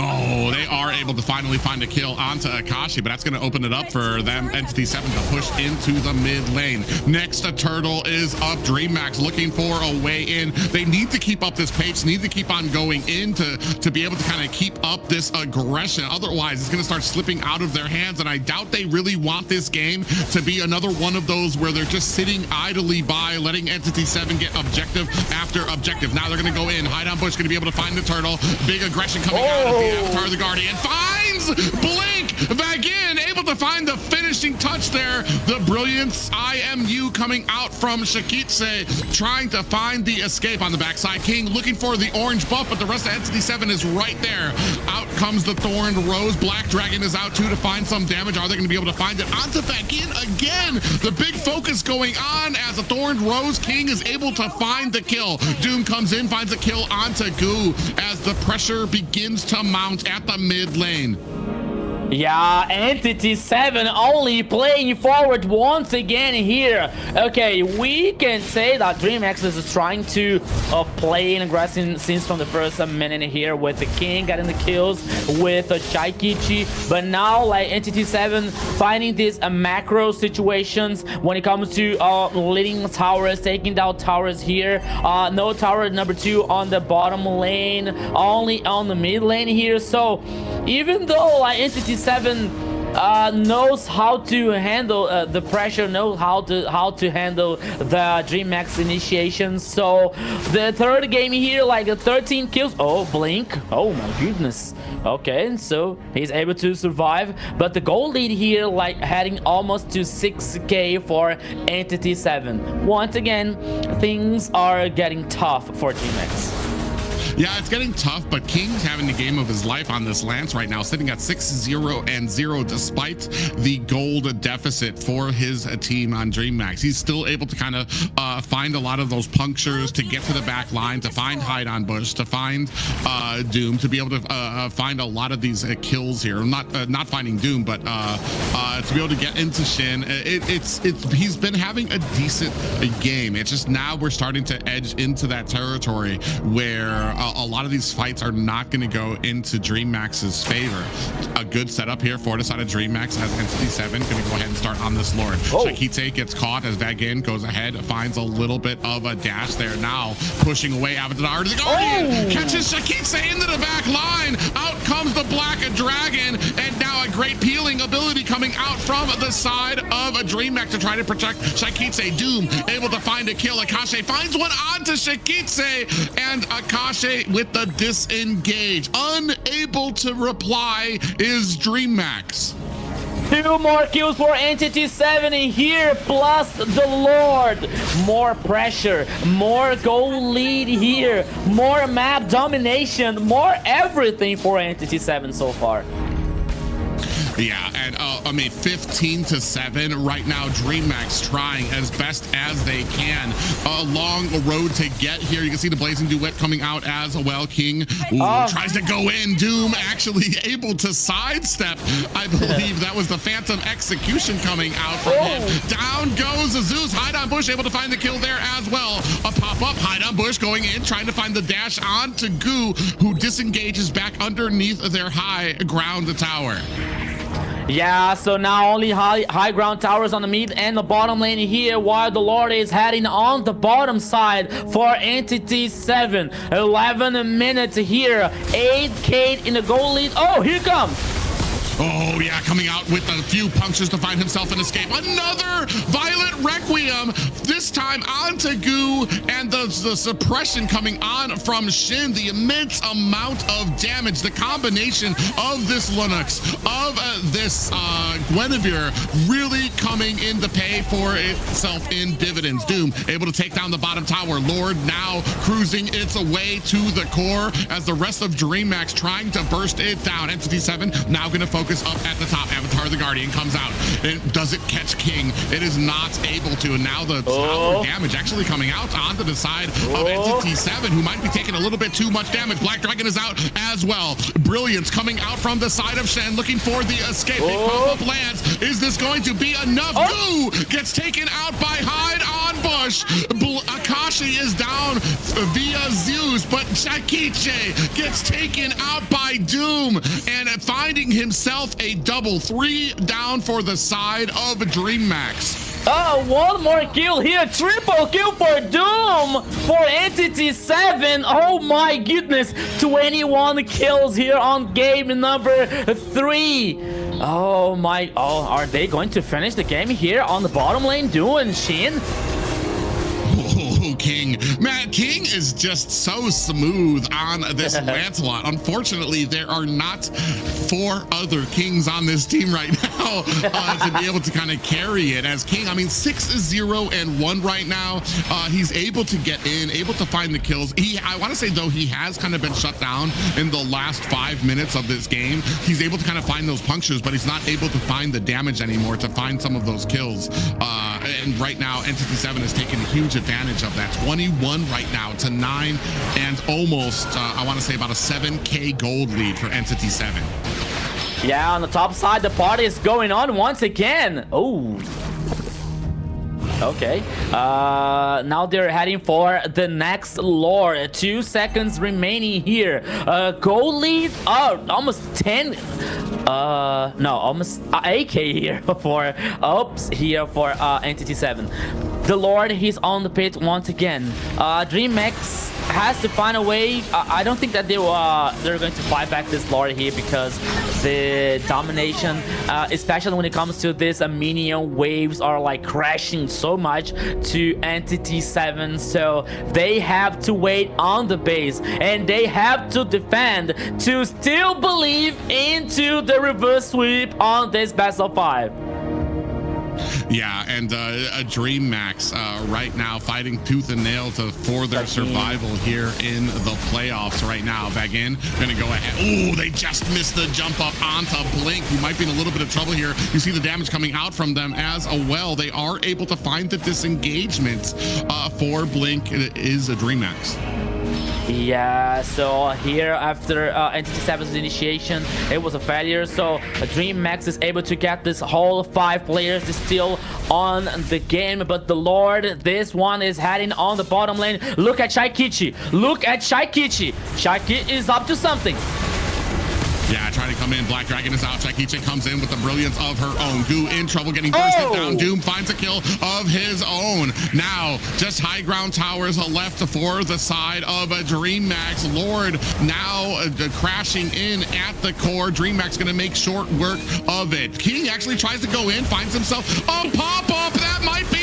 Oh, they are able to finally find a kill onto Akashi, but that's going to open it up for them, Entity 7, to push into the mid lane. Next, a turtle is up. Dreamax looking for a way in. They need to keep up this pace, need to keep on going in to be able to kind of keep up this aggression. Otherwise, it's going to start slipping out of their hands, and I doubt they really want this game to be another one of those where they're just sitting idly by, letting Entity 7 get objective after objective. Now they're going to go in. Hide on Bush going to be able to find the turtle. Big aggression coming out of the Avatar of the Guardian. Finds Blink. Vagin able to find the finishing touch there. The Brilliance IMU coming out from Shikitse, trying to find the escape on the backside. King looking for the orange buff, but the rest of Entity 7 is right there. Out comes the Thorned Rose. Black Dragon is out too to find some damage. Are they going to be able to find it onto Vagin again? The big focus going on as the Thorned Rose. King is able to find the kill. Doom comes in, finds a kill onto Goo as the pressure begins to mount at the mid lane. Yeah, Entity 7 only playing forward once again here. Okay, we can say that Dreamax is trying to play an aggressive since from the first minute here with the King getting the kills with Shaikichi. But now, like, Entity 7 finding these macro situations when it comes to leading towers, taking down towers here. No tower number 2 on the bottom lane, only on the mid lane here. So even though like Entity 7 knows how to handle the pressure, knows how to handle the Dreamax initiation. So the third game here, like 13 kills. Oh, Blink. Oh my goodness. Okay, so he's able to survive, but the goal lead here, like, heading almost to 6k for Entity 7. Once again, things are getting tough for Dreamax. Yeah, it's getting tough, but King's having the game of his life on this Lance right now, sitting at 6-0-0 despite the gold deficit for his team on Dreamax. He's still able to kind of find a lot of those punctures, to get to the back line, to find hide on bush, to find Doom, to be able to find a lot of these kills here. Not finding Doom, but to be able to get into Shin. He's been having a decent game. It's just now we're starting to edge into that territory where a lot of these fights are not going to go into Dreamax's favor. A good setup here for the side of Dreamax as Entity 7 going to go ahead and start on this Lord. Shakite gets caught as Vagin goes ahead, finds a little bit of a dash there. Now pushing away Avatar to the Guardian, catches Shakite into the back line. Out comes the Black Dragon, and now a great peeling ability coming out from the side of a Dreamax to try to protect Shakite. Doom able to find a kill. Akashi finds one onto Shakite, and Akashi with the disengage. Unable to reply is Dreamax. 2 more kills for Entity 7 in here, plus the Lord. More pressure, more goal lead here, more map domination, more everything for Entity 7 so far. Yeah, and I mean, 15-7 right now. Dreamax trying as best as they can. A long road to get here. You can see the Blazing Duet coming out as well. King tries to go in. Doom actually able to sidestep. I believe that was the Phantom Execution coming out from him. Down goes Zeus. Hide on Bush able to find the kill there as well. A pop-up. Hide on Bush going in, trying to find the dash onto Goo, who disengages back underneath their high ground tower. Yeah, so now only high ground towers on the mid and the bottom lane here, while the Lord is heading on the bottom side for Entity 7. 11 minutes here, 8k in the goal lead. Oh, here comes. Oh, yeah, coming out with a few punctures to find himself an escape. Another Violet Requiem, this time onto Goo, and the suppression coming on from Shin. The immense amount of damage, the combination of this Linux, of this Guinevere, really coming in to pay for itself in dividends. Doom able to take down the bottom tower. Lord now cruising its way to the core as the rest of Dreamax trying to burst it down. Entity 7 now going to focus up at the top. Avatar the Guardian comes out. It doesn't catch King. It is not able to. And now the tower damage actually coming out onto the side of Entity 7, who might be taking a little bit too much damage. Black Dragon is out as well. Brilliance coming out from the side of Shen, looking for the escape. Big pop-up lands. Is this going to be enough? Goo gets taken out by Hide on Bush. Akashi is down via Zeus, but Shakiche gets taken out by Doom, and finding himself a double 3 down for the side of Dreamax. Oh, one more kill here. Triple kill for Doom for Entity 7. Oh my goodness. 21 kills here on game number 3. Oh my. Oh, are they going to finish the game here on the bottom lane? Doom and Shin? King. Man, King is just so smooth on this Lancelot. Unfortunately, there are not 4 other Kings on this team right now to be able to kind of carry it as King. I mean, 6-0-1 right now. He's able to get in, able to find the kills. I want to say, though, he has kind of been shut down in the last 5 minutes of this game. He's able to kind of find those punctures, but he's not able to find the damage anymore to find some of those kills. And right now, Entity 7 is taking a huge advantage of that. 21 right now to 9, and almost, I want to say, about a 7k gold lead for Entity 7. Yeah, on the top side, the party is going on once again. Oh. Okay. Now they're heading for the next lore. 2 seconds remaining here. Goal lead. Oh, almost 10. No, almost AK here for here for Entity 7. The Lord, he's on the pit once again. Dreamax has to find a way. I don't think that they're going to fight back this Lord here because the domination, especially when it comes to this minion waves, are like crashing so much to Entity 7. So they have to wait on the base and they have to defend to still believe into the reverse sweep on this best of 5. Yeah, and a Dreamax right now fighting tooth and nail for their survival here in the playoffs right now. Back in, gonna go ahead. Oh, they just missed the jump up onto Blink, who might be in a little bit of trouble here. You see the damage coming out from them as well. They are able to find the disengagement for Blink. It is a Dreamax. Yeah, so here after Entity 7's initiation, it was a failure. So Dreamax is able to get this whole 5 players still on the game. But the Lord, this one is heading on the bottom lane. Look at Shaikichi. Look at Shaikichi. Shaiki is up to something. Yeah, trying to come in. Black Dragon is out. Shaikichi comes in with the brilliance of her own. Goo in trouble getting bursted down. Doom finds a kill of his own. Now, just high ground towers left for the side of a Dreamax. Lord now crashing in at the core. Dreamax going to make short work of it. King actually tries to go in, finds himself a pop-up. That might be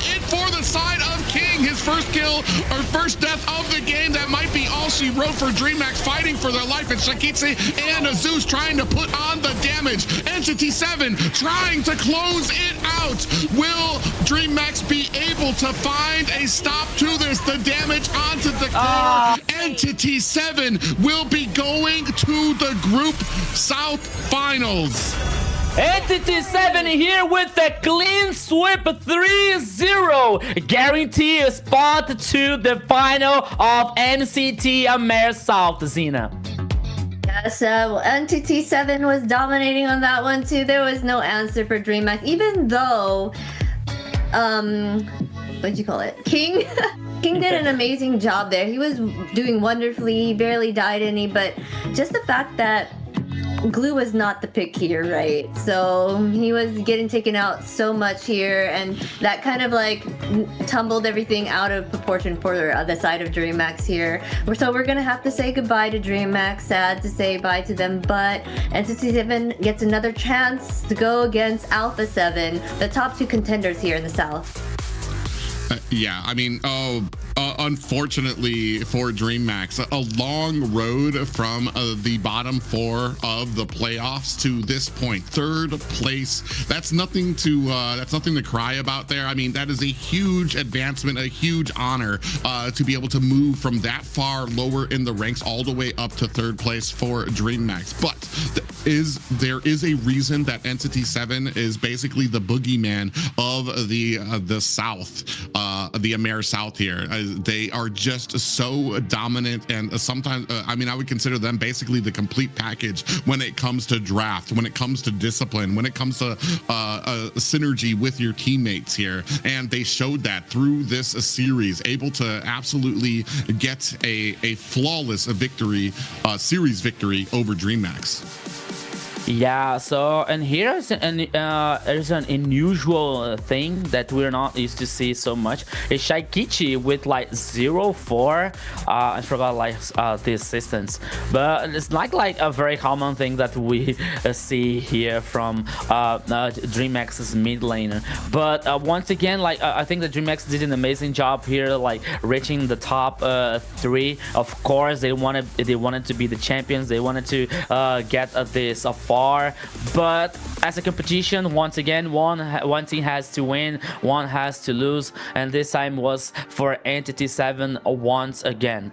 it for the side of King. His first kill or first death of the game. That might be all she wrote for Dreamax, fighting for their life. And Shaikichi and Zeus trying to put on the damage. Entity 7 trying to close it out. Will Dreamax be able to find a stop to this? The damage onto the core. Entity 7 will be going to the Group South Finals. Entity 7 here with a clean sweep 3-0. Guarantee a spot to the final of MCT AMER South, Zena. Yes, Entity 7 was dominating on that one too. There was no answer for Dreamax, even though, what'd you call it? King? King did an amazing job there. He was doing wonderfully. He barely died any, but just the fact that Glue was not the pick here, right? So he was getting taken out so much here, and that kind of like tumbled everything out of proportion for the side of Dreamax here. So we're gonna have to say goodbye to Dreamax. Sad to say bye to them, but Entity 7 gets another chance to go against Alpha 7, the top 2 contenders here in the South. Yeah, I mean, unfortunately for Dreamax, a long road from the bottom 4 of the playoffs to this point, 3rd place. That's nothing to cry about there. I mean, that is a huge advancement, a huge honor to be able to move from that far lower in the ranks all the way up to 3rd place for Dreamax. But there is a reason that Entity 7 is basically the boogeyman of the South. The AMER South here. They are just so dominant, and sometimes I mean, I would consider them basically the complete package when it comes to draft, when it comes to discipline, when it comes to synergy with your teammates here. And they showed that through this series, able to absolutely get a flawless victory, series victory over Dreamax. Yeah, so and here's an unusual thing that we're not used to see so much is Shaikichi with like 0-4. I forgot like the assistance, but it's not like a very common thing that we see here from Dreamax's mid laner. But once again, like I think that Dreamax did an amazing job here, like reaching the top 3. Of course, they wanted to be the champions. They wanted to get this far, but as a competition, once again, one team has to win, one has to lose, and this time was for Entity 7 once again.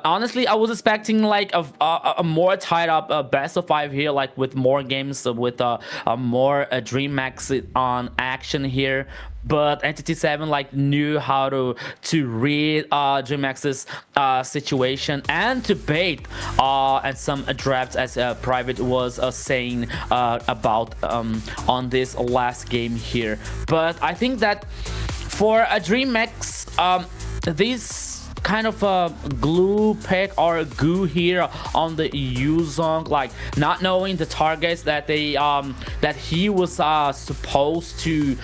Honestly, I was expecting like a more tied up best of 5 here, like with more games, with more Dreamax on action here. But Entity 7 like knew how to read Dreamax's situation and to bait and some drafts, as Private was saying about on this last game here. But I think that for a Dreamax, this kind of a glue pick or a goo here on the Yuzong, like not knowing the targets that they that he was supposed to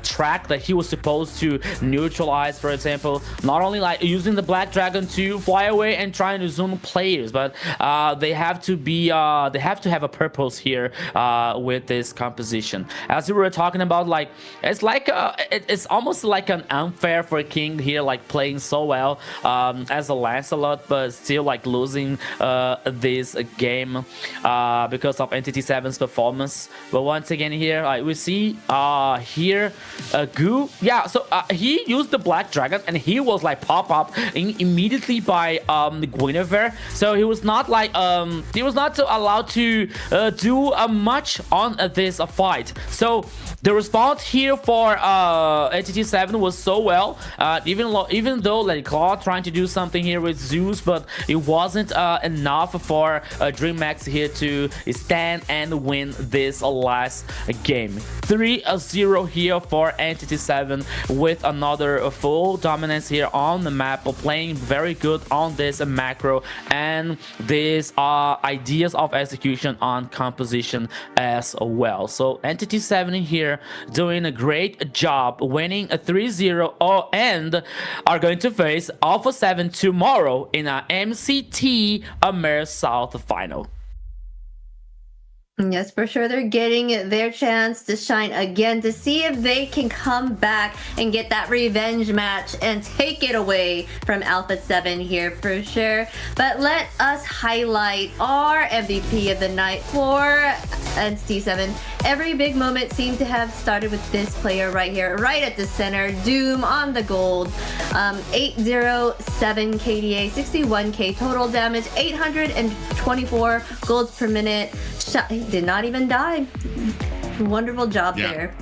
track, that he was supposed to neutralize. For example, not only like using the Black Dragon to fly away and trying to zoom players, but they have to be they have to have a purpose here with this composition. As we were talking about, like it's like it's almost like an unfair for King here, like playing so well as a Lancelot, but still like losing this game because of Entity 7's performance. But once again here, we see here Goo, yeah, so he used the Black Dragon and he was like pop up immediately by Guinevere, so he was not like he was not allowed to do much on this fight. So the response here for Entity 7 was so well, even though like Claw trying to do something here with Zeus, but it wasn't enough for Dreamax here to stand and win this last game. 3-0 here for Entity 7 with another full dominance here on the map, playing very good on this macro and these ideas of execution on composition as well. So Entity 7 here doing a great job, winning a 3-0 and are going to face Alpha 7 tomorrow in our MCT AMER South final. Yes, for sure. They're getting their chance to shine again to see if they can come back and get that revenge match and take it away from Alpha 7 here for sure. But let us highlight our MVP of the night for Entity 7. Every big moment seemed to have started with this player right here, right at the center. Doom on the gold. 807 KDA, 61k total damage, 824 golds per minute. Did not even die. Wonderful job there.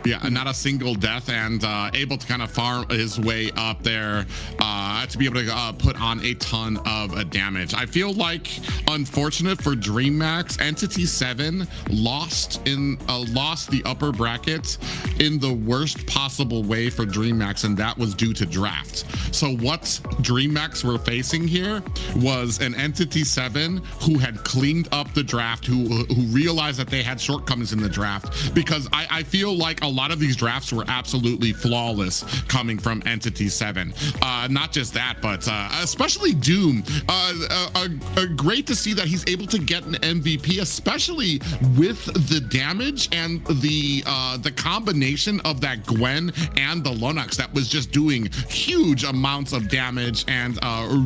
Yeah, not a single death, and able to kind of farm his way up there to be able to put on a ton of damage. I feel like, unfortunate for Dreamax, Entity 7 lost the upper bracket in the worst possible way for Dreamax, and that was due to draft. So what Dreamax were facing here was an Entity 7 who had cleaned up the draft, who realized that they had shortcomings in the draft, because I feel like a lot of these drafts were absolutely flawless coming from Entity 7. Not just that, but especially Doom. Great to see that he's able to get an MVP, especially with the damage and the combination of that Gwen and the Lunox that was just doing huge amounts of damage, and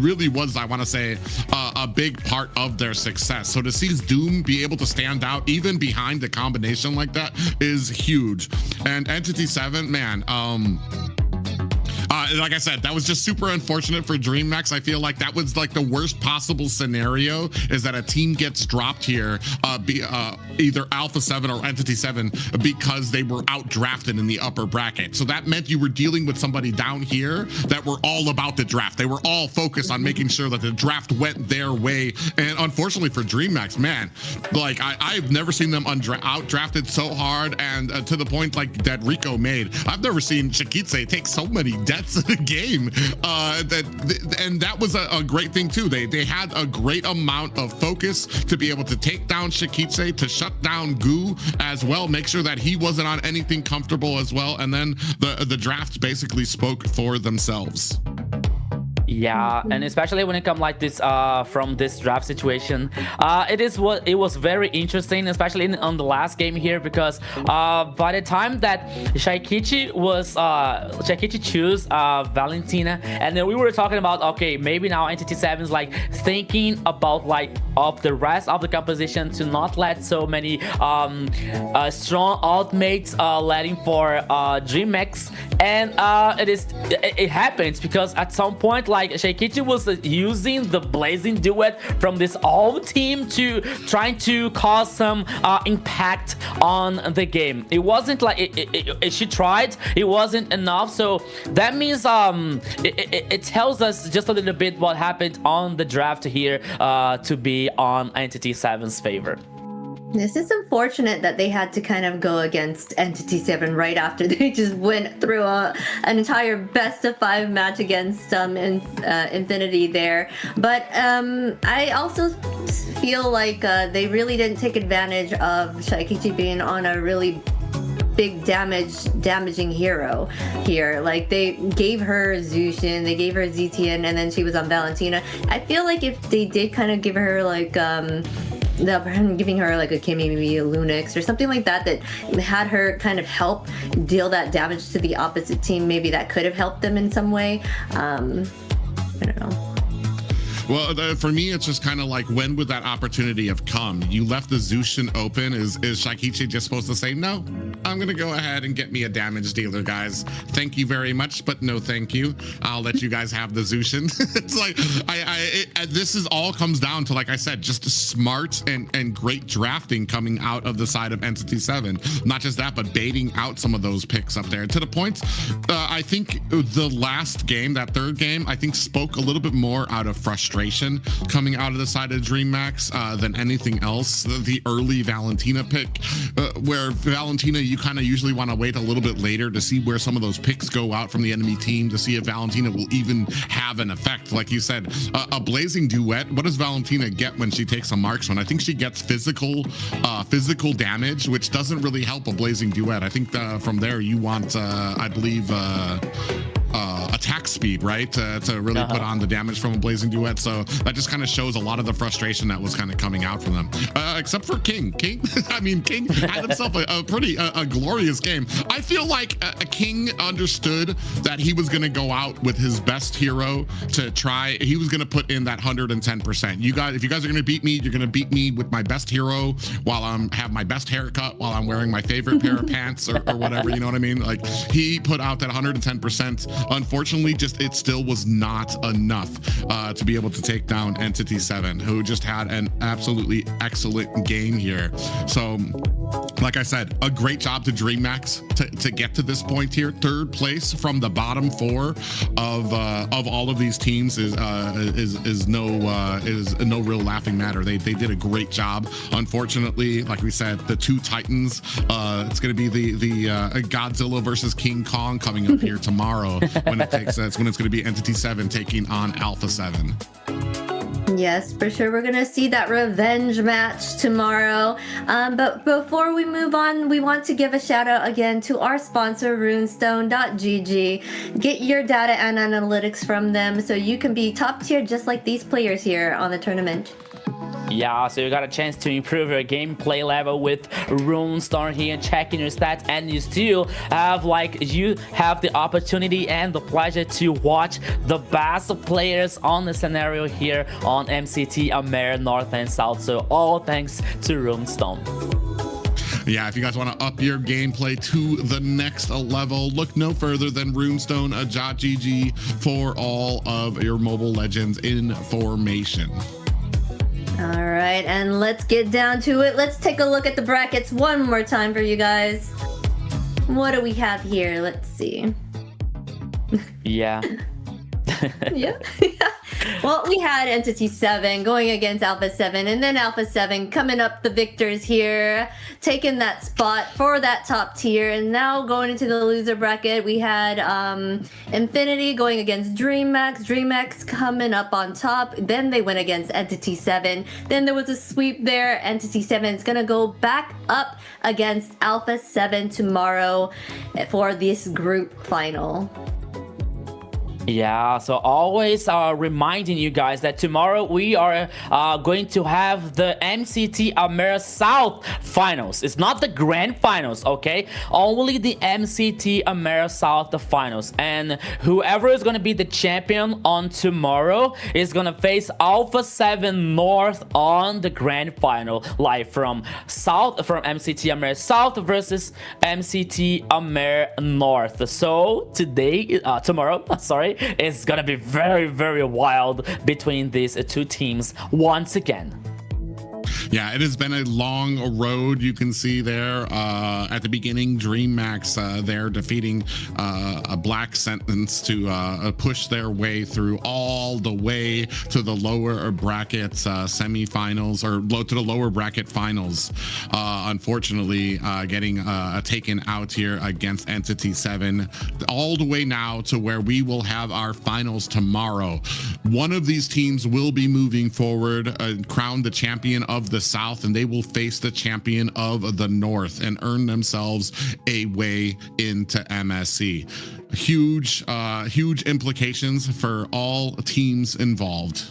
really was, I want to say, a big part of their success. So to see Doom be able to stand out even behind the combination like that is huge. And Entity 7, man, like I said, that was just super unfortunate for Dreamax. I feel like that was like the worst possible scenario, is that a team gets dropped here, either Alpha 7 or Entity 7, because they were out drafted in the upper bracket. So that meant you were dealing with somebody down here that were all about the draft. They were all focused on making sure that the draft went their way. And unfortunately for Dreamax, man, like I've never seen them out drafted so hard, and to the point like that Rico made. I've never seen Shikitse take so many deaths in a game, and that was a great thing too. They had a great amount of focus to be able to take down Shikitse, to shut down Goo as well, make sure that he wasn't on anything comfortable as well, and then the drafts basically spoke for themselves. Yeah, and especially when it comes like this from this draft situation, it was very interesting, especially on the last game here, because by the time that Shaikichi chose Valentina, and then we were talking about, okay, maybe now Entity 7 is like thinking about like of the rest of the composition to not let so many strong ultimates letting for Dreamax, and it happens because at some point like Shaikichi was using the Blazing Duet from this all team to trying to cause some impact on the game. It wasn't like she tried, it wasn't enough, so that means it tells us just a little bit what happened on the draft here to be on Entity 7's favor. This is unfortunate that they had to kind of go against Entity 7 right after they just went through an entire best of 5 match against Infinity there. But I also feel like they really didn't take advantage of Shaikichi being on a really big damaging hero here. Like, they gave her Zushin, they gave her ZTN, and then she was on Valentina. I feel like if they did kind of give her like giving her like a Kimmy, maybe a Lunix or something like that had her kind of help deal that damage to the opposite team, maybe that could have helped them in some way. I don't know. Well, for me, it's just kind of like, when would that opportunity have come? You left the Zushin open. Is Shaikichi just supposed to say, no, I'm going to go ahead and get me a damage dealer, guys. Thank you very much, but no thank you. I'll let you guys have the Zushin. It's like, this is all comes down to, like I said, just smart and great drafting coming out of the side of Entity 7. Not just that, but baiting out some of those picks up there. To the point, I think the last game, that third game, I think spoke a little bit more out of frustration coming out of the side of Dreamax than anything else. The early Valentina pick, where Valentina, you kind of usually want to wait a little bit later to see where some of those picks go out from the enemy team to see if Valentina will even have an effect. Like you said, a Blazing Duet, what does Valentina get when she takes a marksman? I think she gets physical damage, which doesn't really help a Blazing Duet. I think from there you want, I believe, attack speed, right, to really put on the damage from a Blazing Duet. So that just kind of shows a lot of the frustration that was kind of coming out from them, except for King. I mean, King had himself a pretty glorious game. I feel like King understood that he was going to go out with his best hero to try. He was going to put in that 110%. You guys, if you guys are going to beat me, you're going to beat me with my best hero while I'm have my best haircut, while I'm wearing my favorite pair of pants or whatever, you know what I mean? Like, he put out that 110%. Unfortunately, just it still was not enough to be able to take down Entity 7, who just had an absolutely excellent game here. So, like I said, a great job to Dreamax to get to this point here. Third place from the bottom 4 of all of these teams is no real laughing matter. They did a great job. Unfortunately, like we said, the 2 Titans, it's going to be the Godzilla versus King Kong coming up here tomorrow when it's going to be Entity 7 taking on Alpha 7. Yes, for sure. We're going to see that revenge match tomorrow. But before we move on, we want to give a shout out again to our sponsor, runestone.gg. Get your data and analytics from them so you can be top tier just like these players here on the tournament. Yeah, so you got a chance to improve your gameplay level with Runestone here, checking your stats, and you still have the opportunity and the pleasure to watch the best players on the scenario here on MCT AMER North and South. So all thanks to Runestone. Yeah, if you guys want to up your gameplay to the next level, look no further than runestone.gg for all of your Mobile Legends information. All right, and let's get down to it. Let's take a look at the brackets one more time for you guys. What do we have here? Let's see. Yeah. Yeah. Well, we had Entity 7 going against Alpha 7, and then Alpha 7 coming up the victors here, taking that spot for that top tier. And now going into the loser bracket, we had Infinity going against Dreamax. Dreamax coming up on top. Then they went against Entity 7. Then there was a sweep there. Entity 7 is going to go back up against Alpha 7 tomorrow for this group final. Yeah, so always reminding you guys that tomorrow we are going to have the MCT AMER South Finals. It's not the Grand Finals, okay? Only the MCT AMER South Finals. And whoever is going to be the champion on tomorrow is going to face Alpha 7 North on the Grand Final. Live from MCT AMER South versus MCT AMER North. So tomorrow, sorry, it's gonna be very, very wild between these two teams once again. Yeah, it has been a long road. You can see there at the beginning, Dreammax there defeating a Black Sentence to push their way through all the way to the lower bracket semifinals, or to the lower bracket finals. Unfortunately, getting taken out here against Entity 7, all the way now to where we will have our finals tomorrow. One of these teams will be moving forward, crowned the champion of the South, and they will face the champion of the North and earn themselves a way into MSC. Huge implications for all teams involved.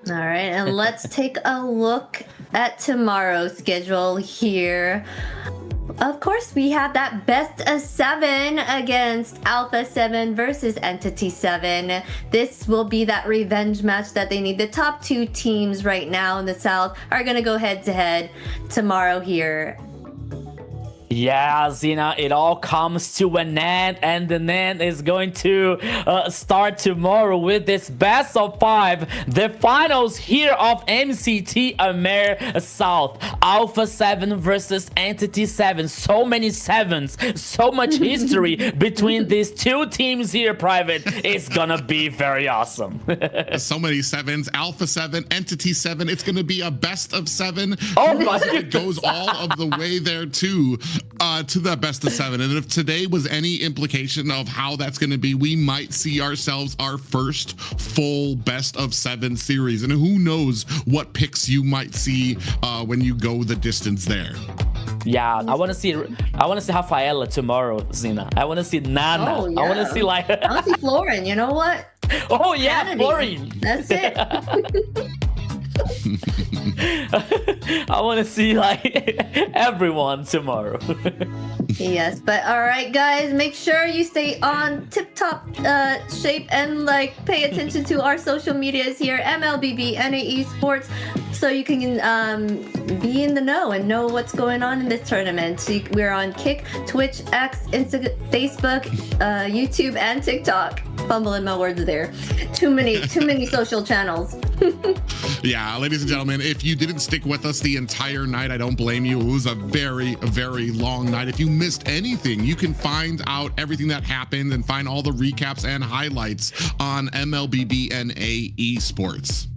All right, and let's take a look at tomorrow's schedule here. Of course, we have that best of 7 against Alpha 7 versus Entity 7. This will be that revenge match that they need. The top 2 teams right now in the South are going to go head to head tomorrow here. Yeah, Zena, it all comes to an end, and the end is going to start tomorrow with this best of 5, the finals here of MCT AMER South. Alpha 7 versus Entity 7. So many 7s, so much history between these two teams here, Private. It's gonna be very awesome. So many 7s, Alpha 7, Entity 7. It's gonna be a best of 7. Oh my It goes all of the way there too. To that best of 7. And if today was any implication of how that's going to be, we might see ourselves our first full best of 7 series. And who knows what picks you might see when you go the distance there. Yeah, I want to see Rafaela tomorrow, Zena. I want to see Nana. Oh, yeah. I want to see like I want to see Florin. You know what? Oh yeah, Kennedy. Florin. That's it. I want to see like everyone tomorrow. Yes, but all right, guys, make sure you stay on tip-top shape and like pay attention to our social medias here, MLBB Esports, so you can be in the know and know what's going on in this tournament. So we're on Kick, Twitch, X, Instagram, Facebook, YouTube, and TikTok. Fumbling my words there. Too many social channels. Yeah, ladies and gentlemen, if you didn't stick with us the entire night, I don't blame you. It was a very, very long night. If you missed anything, you can find out everything that happened and find all the recaps and highlights on MLBB Esports.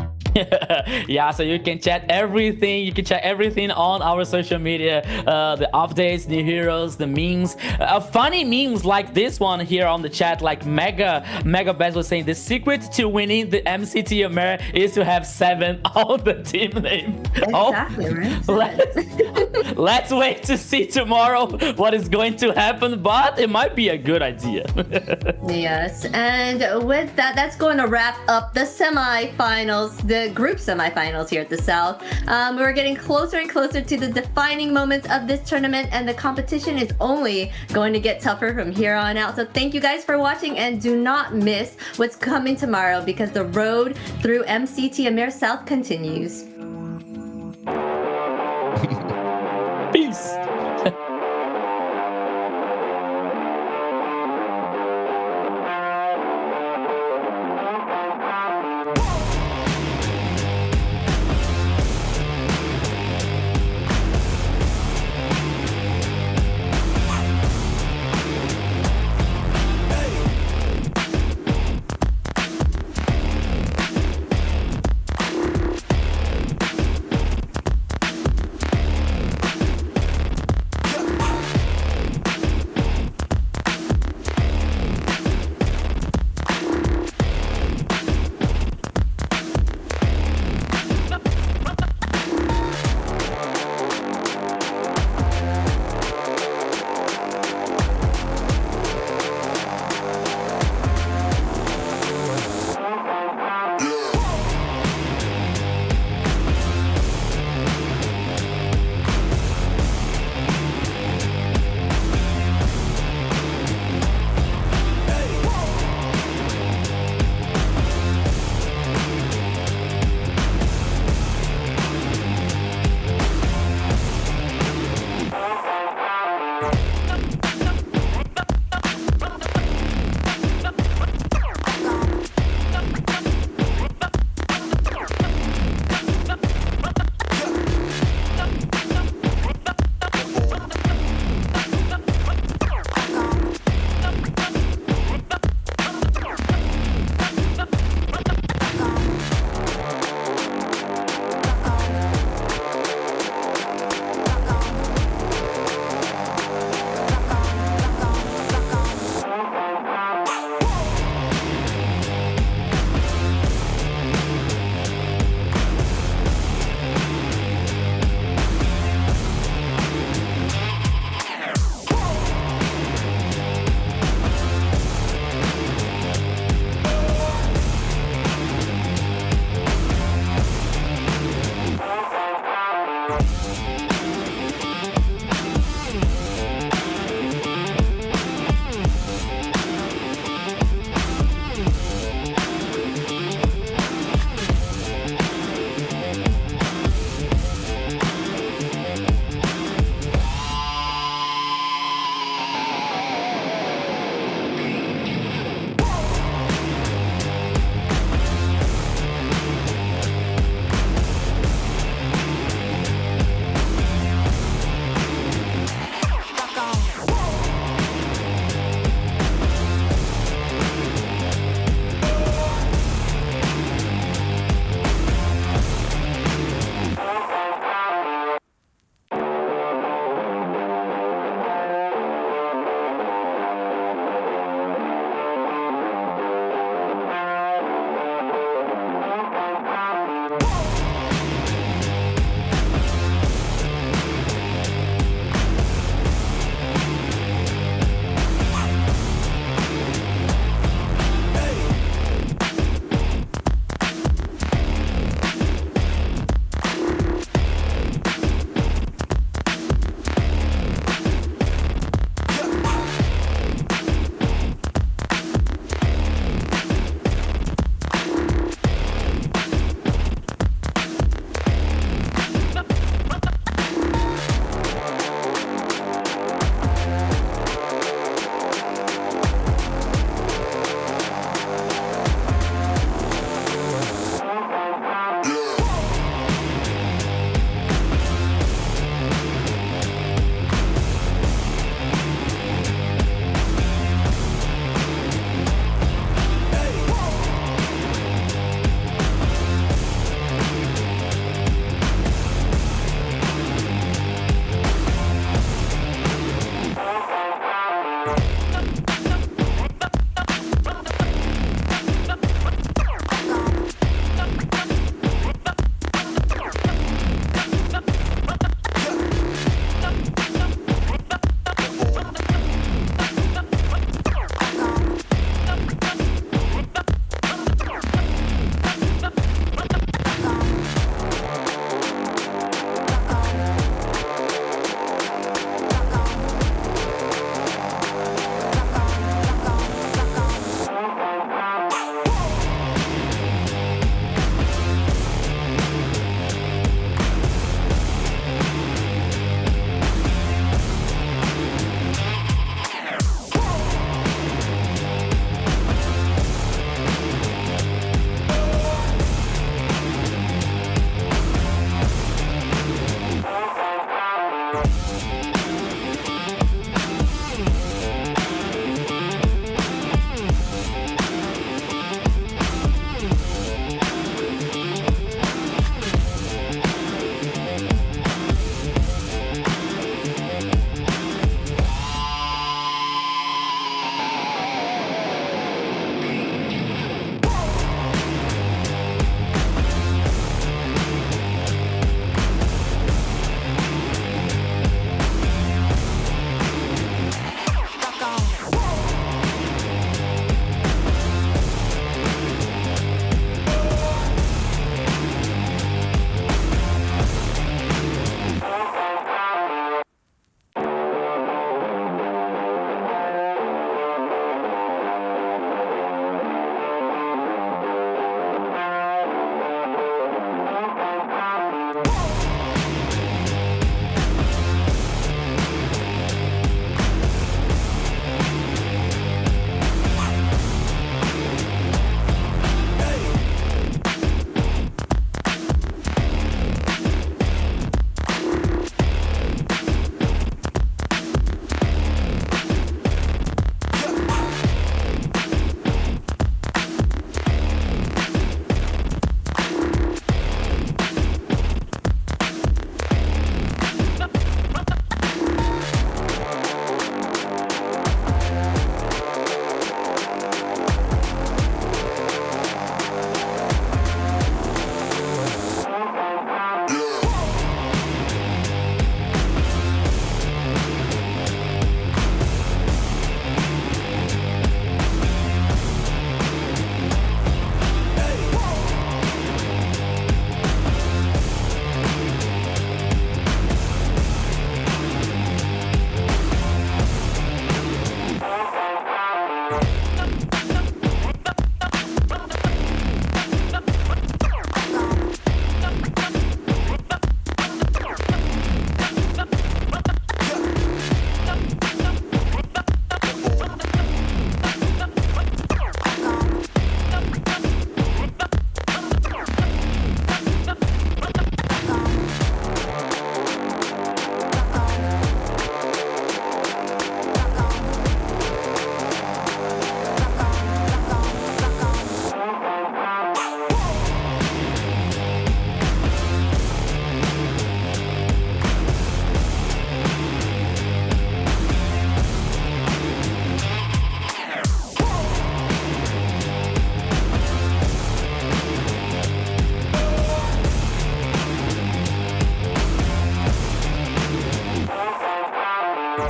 Yeah, so you can check everything. You can check everything on our social media. The updates, new heroes, the memes, funny memes like this one here on the chat. Like Mega Best was saying, the secret to winning the MCT AMER is to have 7 on the team name. Exactly, right? Let's wait to see tomorrow what is going to happen, but it might be a good idea. Yes, and with that, that's going to wrap up the semifinals, the group semifinals here at the South. We're getting closer and closer to the defining moments of this tournament, and the competition is only going to get tougher from here on out. So thank you guys for watching, and do not miss what's coming tomorrow, because the road through MCT AMER South continues. Peace.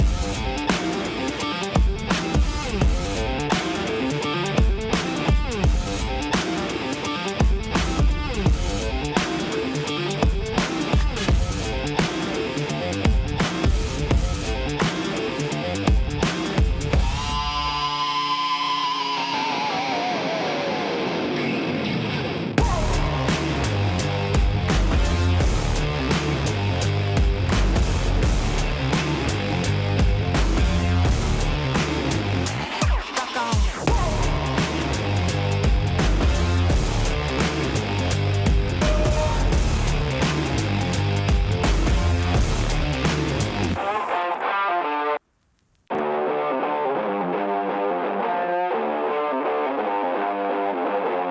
Bye.